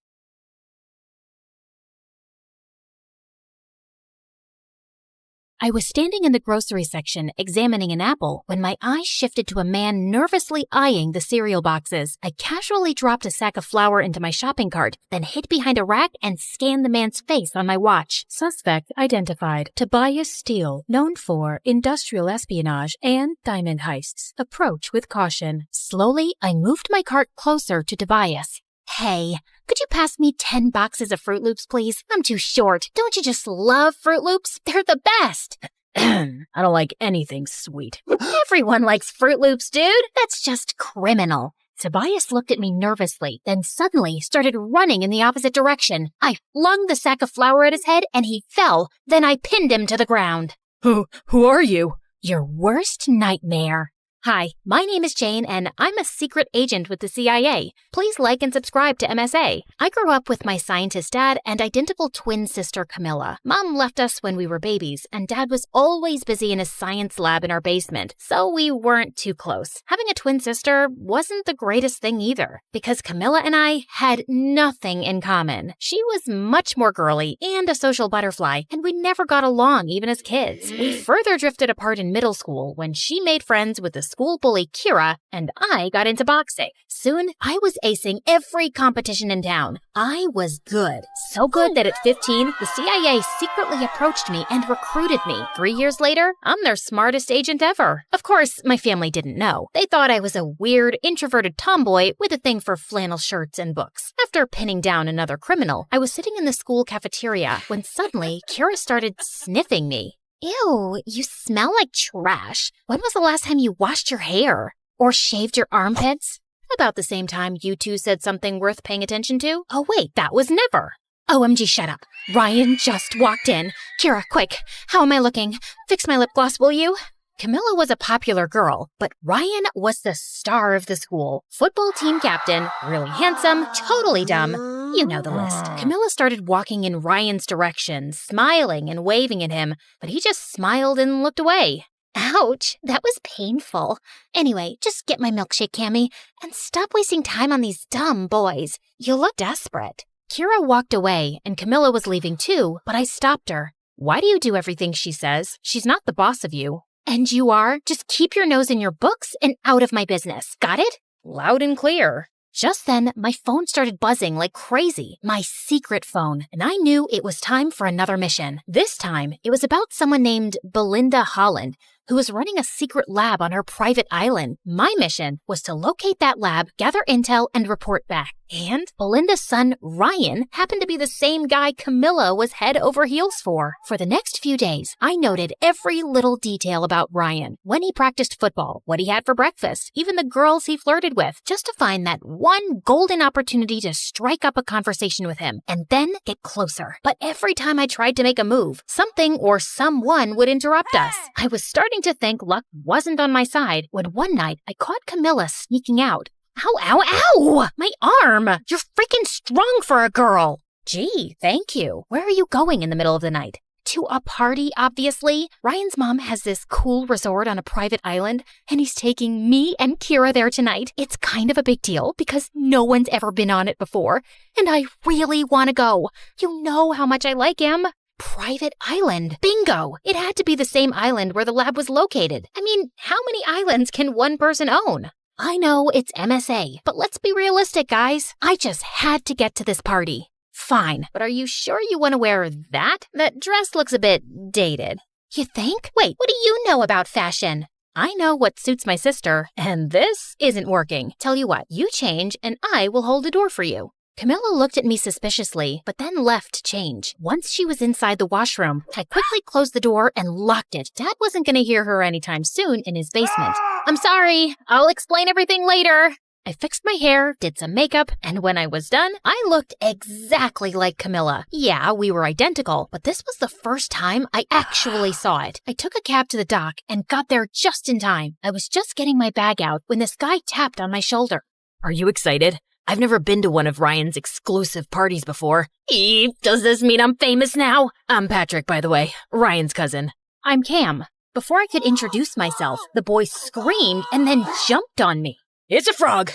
I was standing in the grocery section examining an apple when my eyes shifted to a man nervously eyeing the cereal boxes. I casually dropped a sack of flour into my shopping cart, then hid behind a rack and scanned the man's face on my watch. Suspect identified: Tobias Steele, known for industrial espionage and diamond heists. Approach with caution. Slowly, I moved my cart closer to Tobias. Hey, could you pass me 10 boxes of Fruit Loops, please? I'm too short. Don't you just love Fruit Loops? They're the best. I don't like anything sweet. Everyone likes Fruit Loops, dude. That's just criminal. Tobias looked at me nervously, then suddenly started running in the opposite direction. I flung the sack of flour at his head and he fell. Then I pinned him to the ground. Who are you? Your worst nightmare. Hi, my name is Jane, and I'm a secret agent with the CIA. Please like and subscribe to MSA. I grew up with my scientist dad and identical twin sister Camilla. Mom left us when we were babies, and Dad was always busy in his science lab in our basement, so we weren't too close. Having a twin sister wasn't the greatest thing either, because Camilla and I had nothing in common. She was much more girly and a social butterfly, and we never got along even as kids. We further drifted apart in middle school when she made friends with the school bully Kira, and I got into boxing. Soon, I was acing every competition in town. I was good. So good that at 15, the CIA secretly approached me and recruited me. 3 years later, I'm their smartest agent ever. Of course, my family didn't know. They thought I was a weird, introverted tomboy with a thing for flannel shirts and books. After pinning down another criminal, I was sitting in the school cafeteria when suddenly Kira started sniffing me. Ew, you smell like trash. When was the last time you washed your hair? Or shaved your armpits? About the same time you two said something worth paying attention to? Oh wait, that was never. OMG, shut up. Ryan just walked in. Kira, quick, how am I looking? Fix my lip gloss, will you? Camilla was a popular girl, but Ryan was the star of the school. Football team captain, really handsome, totally dumb. You know the list. Camilla started walking in Ryan's direction, smiling and waving at him, but he just smiled and looked away. Ouch, that was painful. Anyway, just get my milkshake, Cammy, and stop wasting time on these dumb boys. You look desperate. Kira walked away, and Camilla was leaving too, but I stopped her. Why do you do everything she says? She's not the boss of you. And you are? Just keep your nose in your books and out of my business. Got it? Loud and clear. Just then, my phone started buzzing like crazy. My secret phone. And I knew it was time for another mission. This time, it was about someone named Belinda Holland, who was running a secret lab on her private island. My mission was to locate that lab, gather intel, and report back. And Belinda's son, Ryan, happened to be the same guy Camilla was head over heels for. For the next few days, I noted every little detail about Ryan. When he practiced football, what he had for breakfast, even the girls he flirted with, just to find that one golden opportunity to strike up a conversation with him, and then get closer. But every time I tried to make a move, something or someone would interrupt us. I was starting to think luck wasn't on my side when one night I caught Camilla sneaking out. Ow, ow, ow! My arm! You're freaking strong for a girl! Gee, thank you. Where are you going in the middle of the night? To a party, obviously. Ryan's mom has this cool resort on a private island, and he's taking me and Kira there tonight. It's kind of a big deal because no one's ever been on it before, and I really want to go. You know how much I like him. Private island. Bingo! It had to be the same island where the lab was located. I mean, how many islands can one person own? I know it's MSA, but let's be realistic, guys. I just had to get to this party. Fine, but are you sure you want to wear that? That dress looks a bit dated. You think? Wait, what do you know about fashion? I know what suits my sister, and this isn't working. Tell you what, you change and I will hold the door for you. Camilla looked at me suspiciously, but then left to change. Once she was inside the washroom, I quickly closed the door and locked it. Dad wasn't going to hear her anytime soon in his basement. I'm sorry. I'll explain everything later. I fixed my hair, did some makeup, and when I was done, I looked exactly like Camilla. Yeah, we were identical, but this was the first time I actually saw it. I took a cab to the dock and got there just in time. I was just getting my bag out when this guy tapped on my shoulder. Are you excited? I've never been to one of Ryan's exclusive parties before. Does this mean I'm famous now? I'm Patrick, by the way, Ryan's cousin. I'm Cam. Before I could introduce myself, the boy screamed and then jumped on me. It's a frog!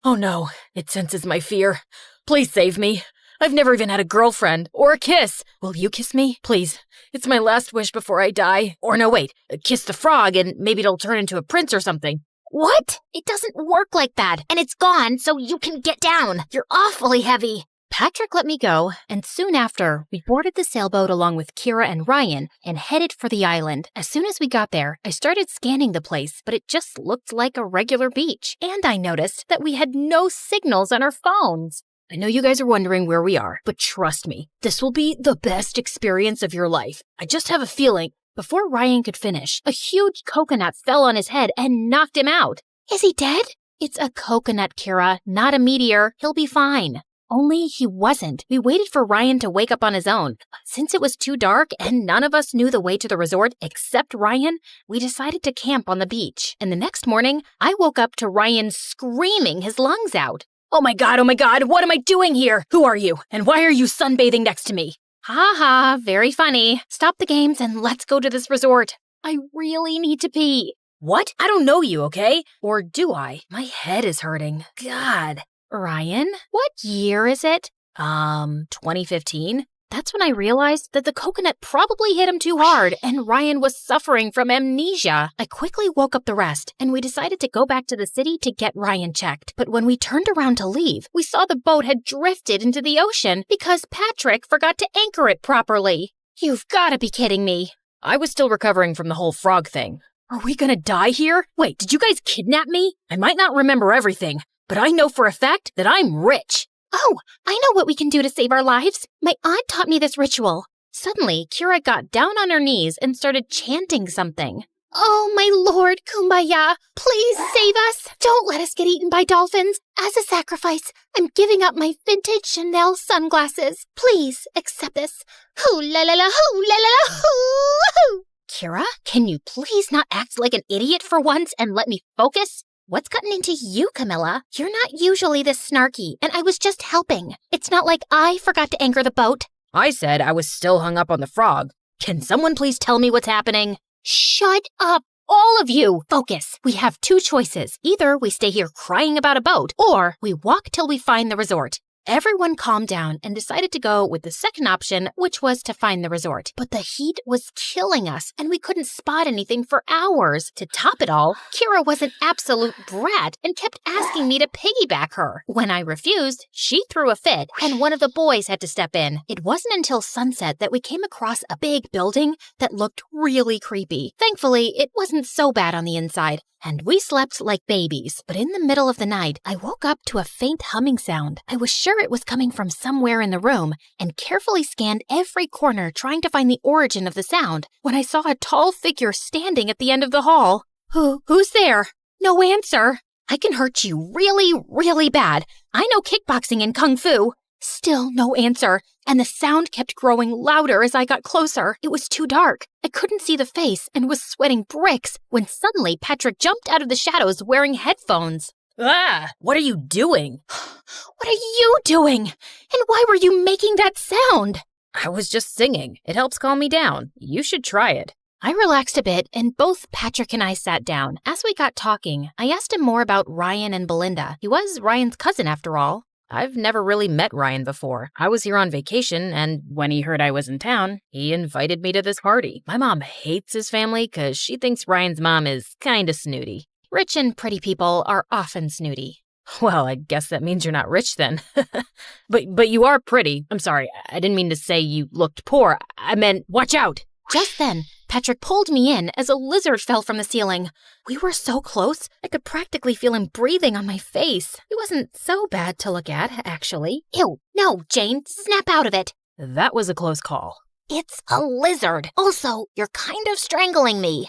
Oh no, it senses my fear. Please save me. I've never even had a girlfriend or a kiss. Will you kiss me? Please. It's my last wish before I die. Or no, wait. Kiss the frog and maybe it'll turn into a prince or something. What? It doesn't work like that, and it's gone, so you can get down. You're awfully heavy. Patrick let me go, and soon after, we boarded the sailboat along with Kira and Ryan and headed for the island. As soon as we got there, I started scanning the place, but it just looked like a regular beach. And I noticed that we had no signals on our phones. I know you guys are wondering where we are, but trust me, this will be the best experience of your life. I just have a feeling. Before Ryan could finish, a huge coconut fell on his head and knocked him out. Is he dead? It's a coconut, Kira, not a meteor. He'll be fine. Only he wasn't. We waited for Ryan to wake up on his own. Since it was too dark and none of us knew the way to the resort except Ryan, we decided to camp on the beach. And the next morning, I woke up to Ryan screaming his lungs out. Oh my God, what am I doing here? Who are you? And why are you sunbathing next to me? Ha ha, very funny. Stop the games and let's go to this resort. I really need to pee. What? I don't know you, okay? Or do I? My head is hurting. God. Ryan, what year is it? 2015? That's when I realized that the coconut probably hit him too hard and Ryan was suffering from amnesia. I quickly woke up the rest and we decided to go back to the city to get Ryan checked. But when we turned around to leave, we saw the boat had drifted into the ocean because Patrick forgot to anchor it properly. You've got to be kidding me. I was still recovering from the whole frog thing. Are we gonna die here? Wait, did you guys kidnap me? I might not remember everything, but I know for a fact that I'm rich. Oh, I know what we can do to save our lives. My aunt taught me this ritual. Suddenly, Kira got down on her knees and started chanting something. Oh, my Lord, Kumbaya, please save us. Don't let us get eaten by dolphins. As a sacrifice, I'm giving up my vintage Chanel sunglasses. Please accept this. Hoo la la la, hoo la la la, hoo. Kira, can you please not act like an idiot for once and let me focus? What's gotten into you, Camilla? You're not usually this snarky, and I was just helping. It's not like I forgot to anchor the boat. I said I was still hung up on the frog. Can someone please tell me what's happening? Shut up, all of you! Focus. We have two choices. Either we stay here crying about a boat, or we walk till we find the resort. Everyone calmed down and decided to go with the second option, which was to find the resort. But the heat was killing us, and we couldn't spot anything for hours. To top it all, Kira was an absolute brat and kept asking me to piggyback her. When I refused, she threw a fit, and one of the boys had to step in. It wasn't until sunset that we came across a big building that looked really creepy. Thankfully, it wasn't so bad on the inside, and we slept like babies. But in the middle of the night, I woke up to a faint humming sound. I was sure it was coming from somewhere in the room and carefully scanned every corner trying to find the origin of the sound when I saw a tall figure standing at the end of the hall. Who's there? No answer. I can hurt you really, really bad. I know kickboxing and kung fu. Still no answer, and the sound kept growing louder as I got closer. It was too dark. I couldn't see the face and was sweating bricks when suddenly Patrick jumped out of the shadows wearing headphones. Ah! What are you doing? What are you doing? And why were you making that sound? I was just singing. It helps calm me down. You should try it. I relaxed a bit, and both Patrick and I sat down. As we got talking, I asked him more about Ryan and Belinda. He was Ryan's cousin after all. I've never really met Ryan before. I was here on vacation, and when he heard I was in town, he invited me to this party. My mom hates his family because she thinks Ryan's mom is kinda snooty. Rich and pretty people are often snooty. Well, I guess that means you're not rich then. But you are pretty. I'm sorry, I didn't mean to say you looked poor. I meant, watch out! Just then, Patrick pulled me in as a lizard fell from the ceiling. We were so close, I could practically feel him breathing on my face. He wasn't so bad to look at, actually. Ew, no, Jane, snap out of it. That was a close call. It's a lizard. Also, you're kind of strangling me.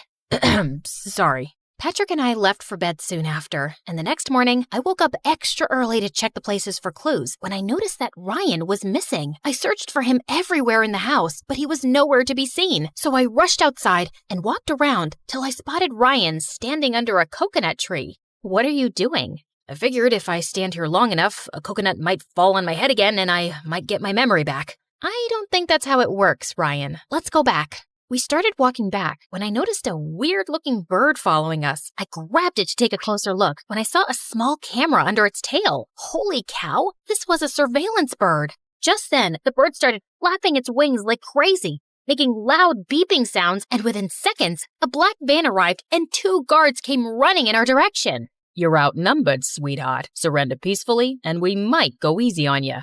Sorry. Patrick and I left for bed soon after, and the next morning, I woke up extra early to check the places for clues when I noticed that Ryan was missing. I searched for him everywhere in the house, but he was nowhere to be seen. So I rushed outside and walked around till I spotted Ryan standing under a coconut tree. What are you doing? I figured if I stand here long enough, a coconut might fall on my head again and I might get my memory back. I don't think that's how it works, Ryan. Let's go back. We started walking back when I noticed a weird-looking bird following us. I grabbed it to take a closer look when I saw a small camera under its tail. Holy cow, this was a surveillance bird. Just then, the bird started flapping its wings like crazy, making loud beeping sounds, and within seconds, a black van arrived and 2 guards came running in our direction. You're outnumbered, sweetheart. Surrender peacefully, and we might go easy on you.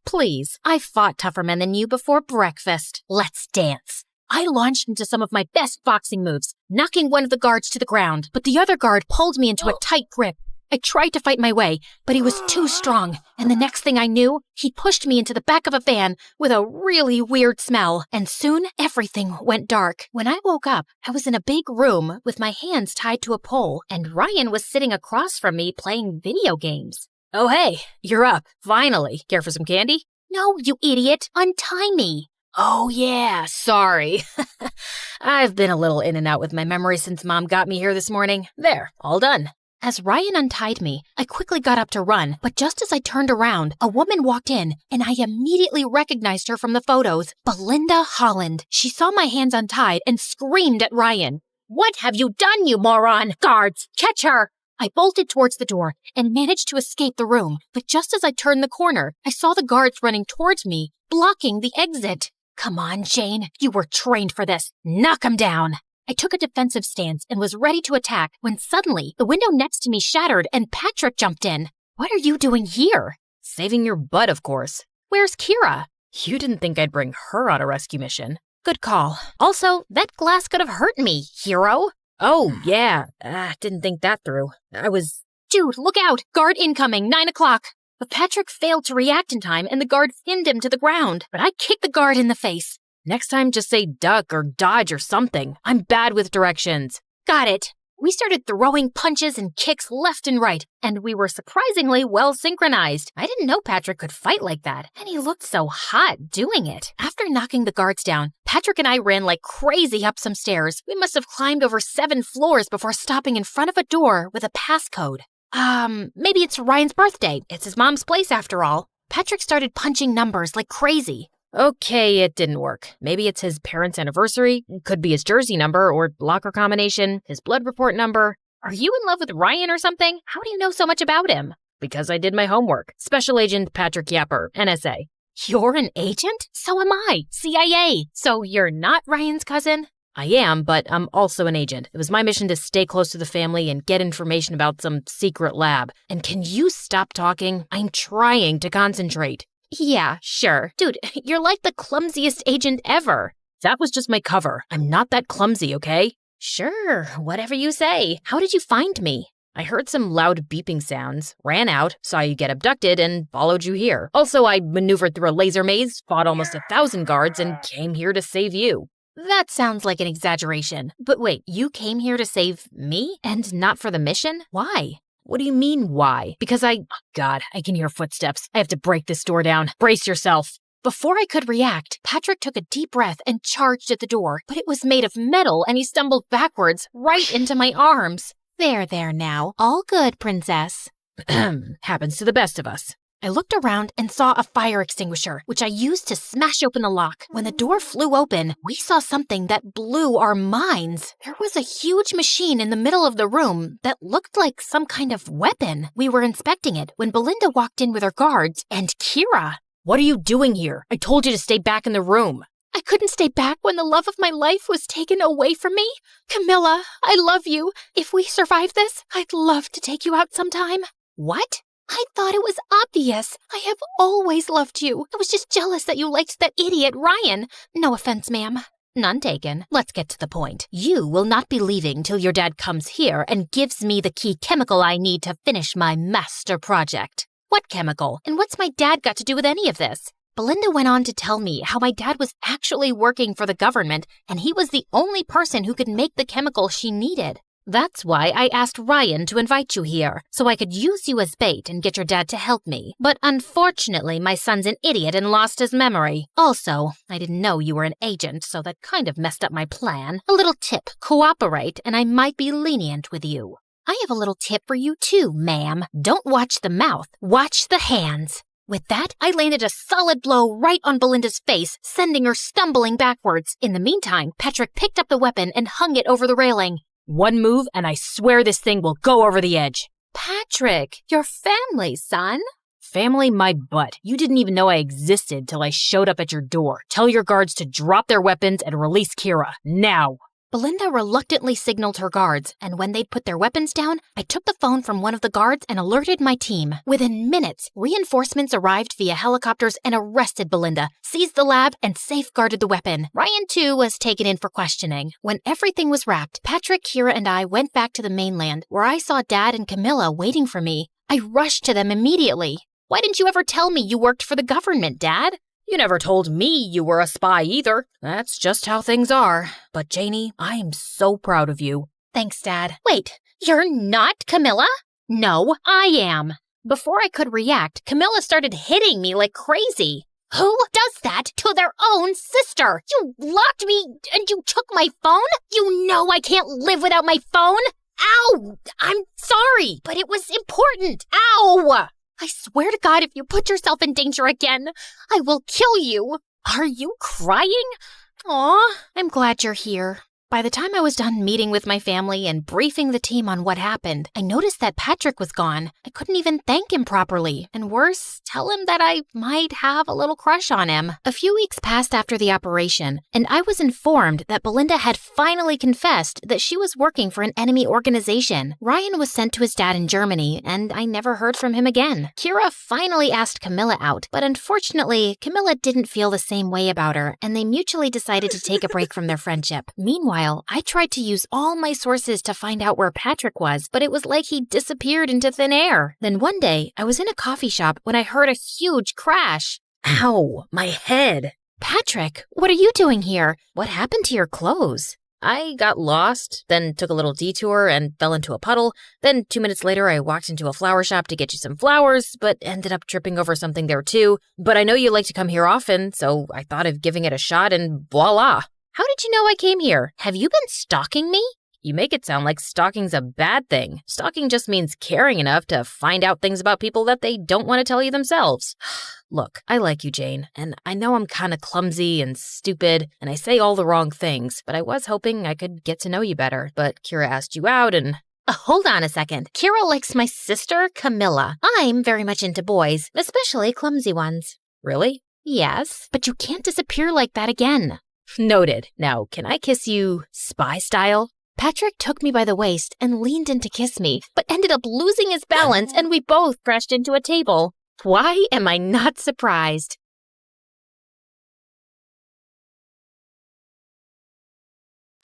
Please, I fought tougher men than you before breakfast. Let's dance. I launched into some of my best boxing moves, knocking one of the guards to the ground, but the other guard pulled me into a tight grip. I tried to fight my way, but he was too strong, and the next thing I knew, he pushed me into the back of a van with a really weird smell, and soon everything went dark. When I woke up, I was in a big room with my hands tied to a pole, and Ryan was sitting across from me playing video games. Oh hey, you're up, finally. Care for some candy? No, you idiot, untie me. Oh yeah, sorry. I've been a little in and out with my memory since Mom got me here this morning. There, all done. As Ryan untied me, I quickly got up to run, but just as I turned around, a woman walked in, and I immediately recognized her from the photos, Belinda Holland. She saw my hands untied and screamed at Ryan. What have you done, you moron? Guards, catch her! I bolted towards the door and managed to escape the room, but just as I turned the corner, I saw the guards running towards me, blocking the exit. Come on, Jane, you were trained for this. Knock 'em down. I took a defensive stance and was ready to attack when suddenly the window next to me shattered and Patrick jumped in. What are you doing here? Saving your butt, of course. Where's Kira? You didn't think I'd bring her on a rescue mission. Good call. Also, that glass could have hurt me, hero. Oh, yeah. Didn't think that through. Dude, look out! Guard incoming, 9 o'clock! But Patrick failed to react in time and the guard pinned him to the ground. But I kicked the guard in the face. Next time, just say duck or dodge or something. I'm bad with directions. Got it. We started throwing punches and kicks left and right, and we were surprisingly well synchronized. I didn't know Patrick could fight like that, and he looked so hot doing it. After knocking the guards down, Patrick and I ran like crazy up some stairs. We must have climbed over 7 floors before stopping in front of a door with a passcode. Maybe it's Ryan's birthday. It's his mom's place after all. Patrick started punching numbers like crazy. Okay, it didn't work. Maybe it's his parents' anniversary. It could be his jersey number or locker combination, his blood report number. Are you in love with Ryan or something? How do you know so much about him? Because I did my homework. Special Agent Patrick Yapper, MSA. You're an agent? So am I. CIA. So you're not Ryan's cousin? I am, but I'm also an agent. It was my mission to stay close to the family and get information about some secret lab. And can you stop talking? I'm trying to concentrate. Yeah, sure. Dude, you're like the clumsiest agent ever. That was just my cover. I'm not that clumsy, okay? Sure, whatever you say. How did you find me? I heard some loud beeping sounds, ran out, saw you get abducted, and followed you here. Also, I maneuvered through a laser maze, fought almost 1,000 guards, and came here to save you. That sounds like an exaggeration. But wait, you came here to save me? And not for the mission? Why? What do you mean, why? Because God, I can hear footsteps. I have to break this door down. Brace yourself. Before I could react, Patrick took a deep breath and charged at the door, but it was made of metal and he stumbled backwards right into my arms. There now. All good, princess. Happens to the best of us. I looked around and saw a fire extinguisher, which I used to smash open the lock. When the door flew open, we saw something that blew our minds. There was a huge machine in the middle of the room that looked like some kind of weapon. We were inspecting it when Belinda walked in with her guards and Kira. What are you doing here? I told you to stay back in the room. I couldn't stay back when the love of my life was taken away from me. Camilla, I love you. If we survive this, I'd love to take you out sometime. What? I thought it was obvious. I have always loved you. I was just jealous that you liked that idiot Ryan. No offense, ma'am. None taken. Let's get to the point. You will not be leaving till your dad comes here and gives me the key chemical I need to finish my master project. What chemical? And what's my dad got to do with any of this? Belinda went on to tell me how my dad was actually working for the government and he was the only person who could make the chemical she needed. That's why I asked Ryan to invite you here, so I could use you as bait and get your dad to help me. But unfortunately, my son's an idiot and lost his memory. Also, I didn't know you were an agent, so that kind of messed up my plan. A little tip, cooperate, and I might be lenient with you. I have a little tip for you too, ma'am. Don't watch the mouth, watch the hands. With that, I landed a solid blow right on Belinda's face, sending her stumbling backwards. In the meantime, Patrick picked up the weapon and hung it over the railing. One move, and I swear this thing will go over the edge. Patrick, your family, son. Family my butt. You didn't even know I existed till I showed up at your door. Tell your guards to drop their weapons and release Kira. Now. Belinda reluctantly signaled her guards, and when they'd put their weapons down, I took the phone from one of the guards and alerted my team. Within minutes, reinforcements arrived via helicopters and arrested Belinda, seized the lab, and safeguarded the weapon. Ryan, too, was taken in for questioning. When everything was wrapped, Patrick, Kira, and I went back to the mainland, where I saw Dad and Camilla waiting for me. I rushed to them immediately. Why didn't you ever tell me you worked for the government, Dad? You never told me you were a spy either. That's just how things are. But Janie, I am so proud of you. Thanks, Dad. Wait, you're not Camilla? No, I am. Before I could react, Camilla started hitting me like crazy. Who does that to their own sister? You locked me and you took my phone? You know I can't live without my phone. Ow! I'm sorry, but it was important. Ow! I swear to God, if you put yourself in danger again, I will kill you. Are you crying? Aw, I'm glad you're here. By the time I was done meeting with my family and briefing the team on what happened, I noticed that Patrick was gone. I couldn't even thank him properly. And worse, tell him that I might have a little crush on him. A few weeks passed after the operation, and I was informed that Belinda had finally confessed that she was working for an enemy organization. Ryan was sent to his dad in Germany, and I never heard from him again. Kira finally asked Camilla out, but unfortunately, Camilla didn't feel the same way about her, and they mutually decided to take a break from their friendship. Meanwhile, I tried to use all my sources to find out where Patrick was, but it was like he disappeared into thin air. Then one day, I was in a coffee shop when I heard a huge crash. Ow, my head. Patrick, what are you doing here? What happened to your clothes? I got lost, then took a little detour and fell into a puddle. Then 2 minutes later, I walked into a flower shop to get you some flowers, but ended up tripping over something there too. But I know you like to come here often, so I thought of giving it a shot and voila. How did you know I came here? Have you been stalking me? You make it sound like stalking's a bad thing. Stalking just means caring enough to find out things about people that they don't want to tell you themselves. Look, I like you, Jane, and I know I'm kind of clumsy and stupid, and I say all the wrong things, but I was hoping I could get to know you better. But Kira asked you out and... hold on a second. Kira likes my sister, Camilla. I'm very much into boys, especially clumsy ones. Really? Yes, but you can't disappear like that again. Noted. Now, can I kiss you spy style? Patrick took me by the waist and leaned in to kiss me, but ended up losing his balance and we both crashed into a table. Why am I not surprised?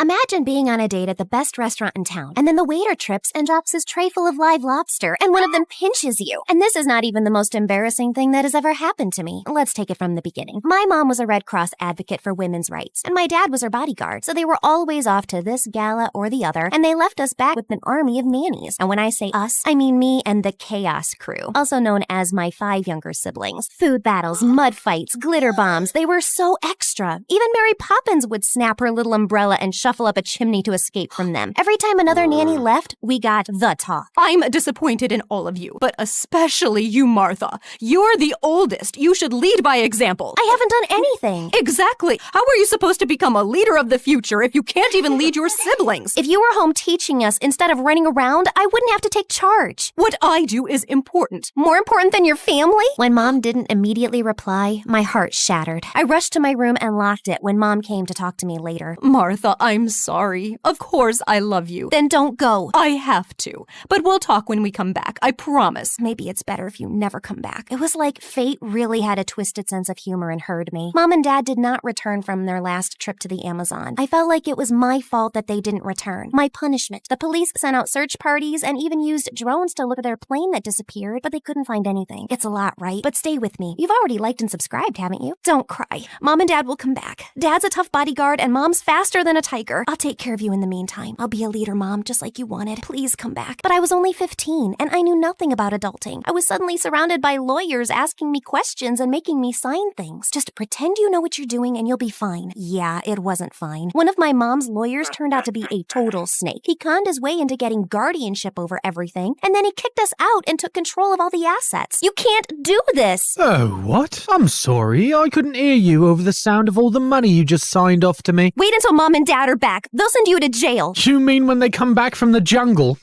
Imagine being on a date at the best restaurant in town, and then the waiter trips and drops his tray full of live lobster, and one of them pinches you. And this is not even the most embarrassing thing that has ever happened to me. Let's take it from the beginning. My mom was a Red Cross advocate for women's rights, and my dad was her bodyguard, so they were always off to this gala or the other, and they left us back with an army of nannies. And when I say us, I mean me and the Chaos Crew, also known as my 5 younger siblings. Food battles, mud fights, glitter bombs, they were so extra. Even Mary Poppins would snap her little umbrella and shuffle up a chimney to escape from them. Every time another nanny left, we got the talk. I'm disappointed in all of you, but especially you, Martha. You're the oldest. You should lead by example. I haven't done anything. Exactly. How are you supposed to become a leader of the future if you can't even lead your siblings? If you were home teaching us instead of running around, I wouldn't have to take charge. What I do is important. More important than your family? When Mom didn't immediately reply, my heart shattered. I rushed to my room and locked it when Mom came to talk to me later. Martha, I'm sorry. Of course I love you. Then don't go. I have to. But we'll talk when we come back. I promise. Maybe it's better if you never come back. It was like fate really had a twisted sense of humor and heard me. Mom and Dad did not return from their last trip to the Amazon. I felt like it was my fault that they didn't return. My punishment. The police sent out search parties and even used drones to look at their plane that disappeared, but they couldn't find anything. It's a lot, right? But stay with me. You've already liked and subscribed, haven't you? Don't cry. Mom and Dad will come back. Dad's a tough bodyguard and Mom's faster than a tiger. I'll take care of you in the meantime. I'll be a leader, Mom, just like you wanted. Please come back. But I was only 15 and I knew nothing about adulting. I was suddenly surrounded by lawyers asking me questions and making me sign things. Just pretend you know what you're doing and you'll be fine. Yeah, it wasn't fine. One of my mom's lawyers turned out to be a total snake. He conned his way into getting guardianship over everything, and then he kicked us out and took control of all the assets. You can't do this! Oh, what? I'm sorry. I couldn't hear you over the sound of all the money you just signed off to me. Wait until Mom and Dad are back. They'll send you to jail. You mean when they come back from the jungle?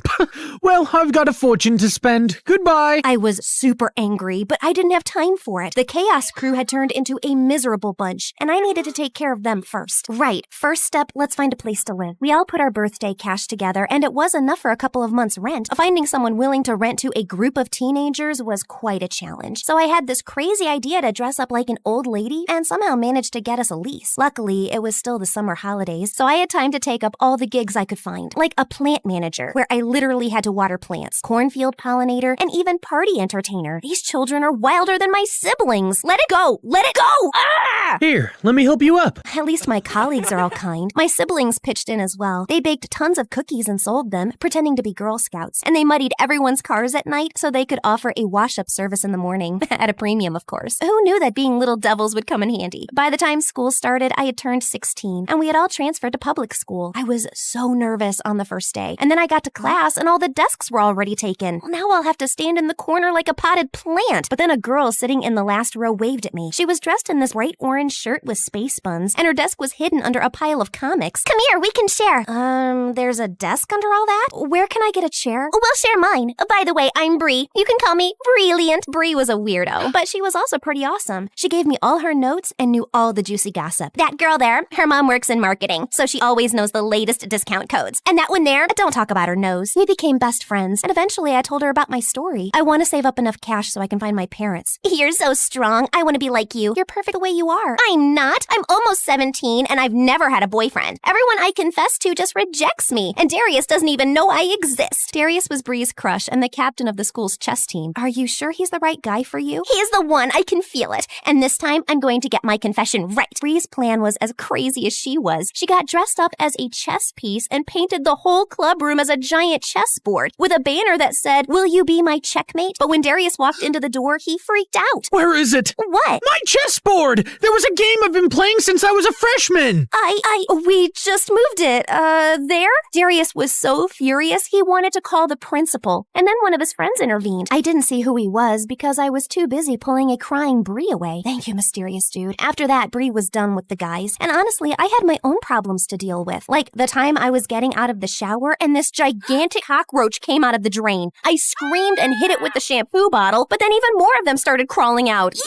Well, I've got a fortune to spend. Goodbye. I was super angry, but I didn't have time for it. The Chaos Crew had turned into a miserable bunch, and I needed to take care of them first. Right. First step, let's find a place to live. We all put our birthday cash together, and it was enough for a couple of months' rent. Finding someone willing to rent to a group of teenagers was quite a challenge. So I had this crazy idea to dress up like an old lady and somehow managed to get us a lease. Luckily, it was still the summer holidays, so I had time to take up all the gigs I could find, like a plant manager, where I literally had to water plants, cornfield pollinator, and even party entertainer. These children are wilder than my siblings. Let it go! Let it go! Ah! Here, let me help you up. At least my colleagues are all kind. My siblings pitched in as well. They baked tons of cookies and sold them, pretending to be Girl Scouts. And they muddied everyone's cars at night so they could offer a wash-up service in the morning. At a premium, of course. Who knew that being little devils would come in handy? By the time school started, I had turned 16, and we had all transferred to public school. I was so nervous on the first day. And then I got to class, and all the desks were already taken. Well, now I'll have to stand in the corner like a potted plant. But then a girl sitting in the last row waved at me. She was dressed in this bright orange shirt with space buns, and her desk was hidden under a pile of comics. Come here, we can share. There's a desk under all that? Where can I get a chair? We'll share mine. By the way, I'm Bree. You can call me Brilliant. Bree was a weirdo, but she was also pretty awesome. She gave me all her notes and knew all the juicy gossip. That girl there, her mom works in marketing, so she always knows the latest discount codes. And that one there, don't talk about her nose. We became best friends, and eventually I told her about my story. I want to save up enough cash so I can find my parents. You're so strong. I want to be like you. You're perfect the way you are. I'm not. I'm almost 17, and I've never had a boyfriend. Everyone I confess to just rejects me, and Darius doesn't even know I exist. Darius was Bree's crush and the captain of the school's chess team. Are you sure he's the right guy for you? He is the one. I can feel it. And this time, I'm going to get my confession right. Bree's plan was as crazy as she was. She got dressed up as a chess piece and painted the whole club room as a giant chessboard with a banner that said, "Will you be my checkmate?" But when Darius walked into the door, he freaked out. Where is it? What? My chessboard! There was a game I've been playing since I was a freshman! We just moved it. There? Darius was so furious, he wanted to call the principal. And then one of his friends intervened. I didn't see who he was because I was too busy pulling a crying Bree away. Thank you, mysterious dude. After that, Bree was done with the guys. And honestly, I had my own problems to deal with. Like the time I was getting out of the shower and this gigantic cockroach came out of the drain. I screamed and hit it with the shampoo bottle, but then even more of them started crawling out. Eek!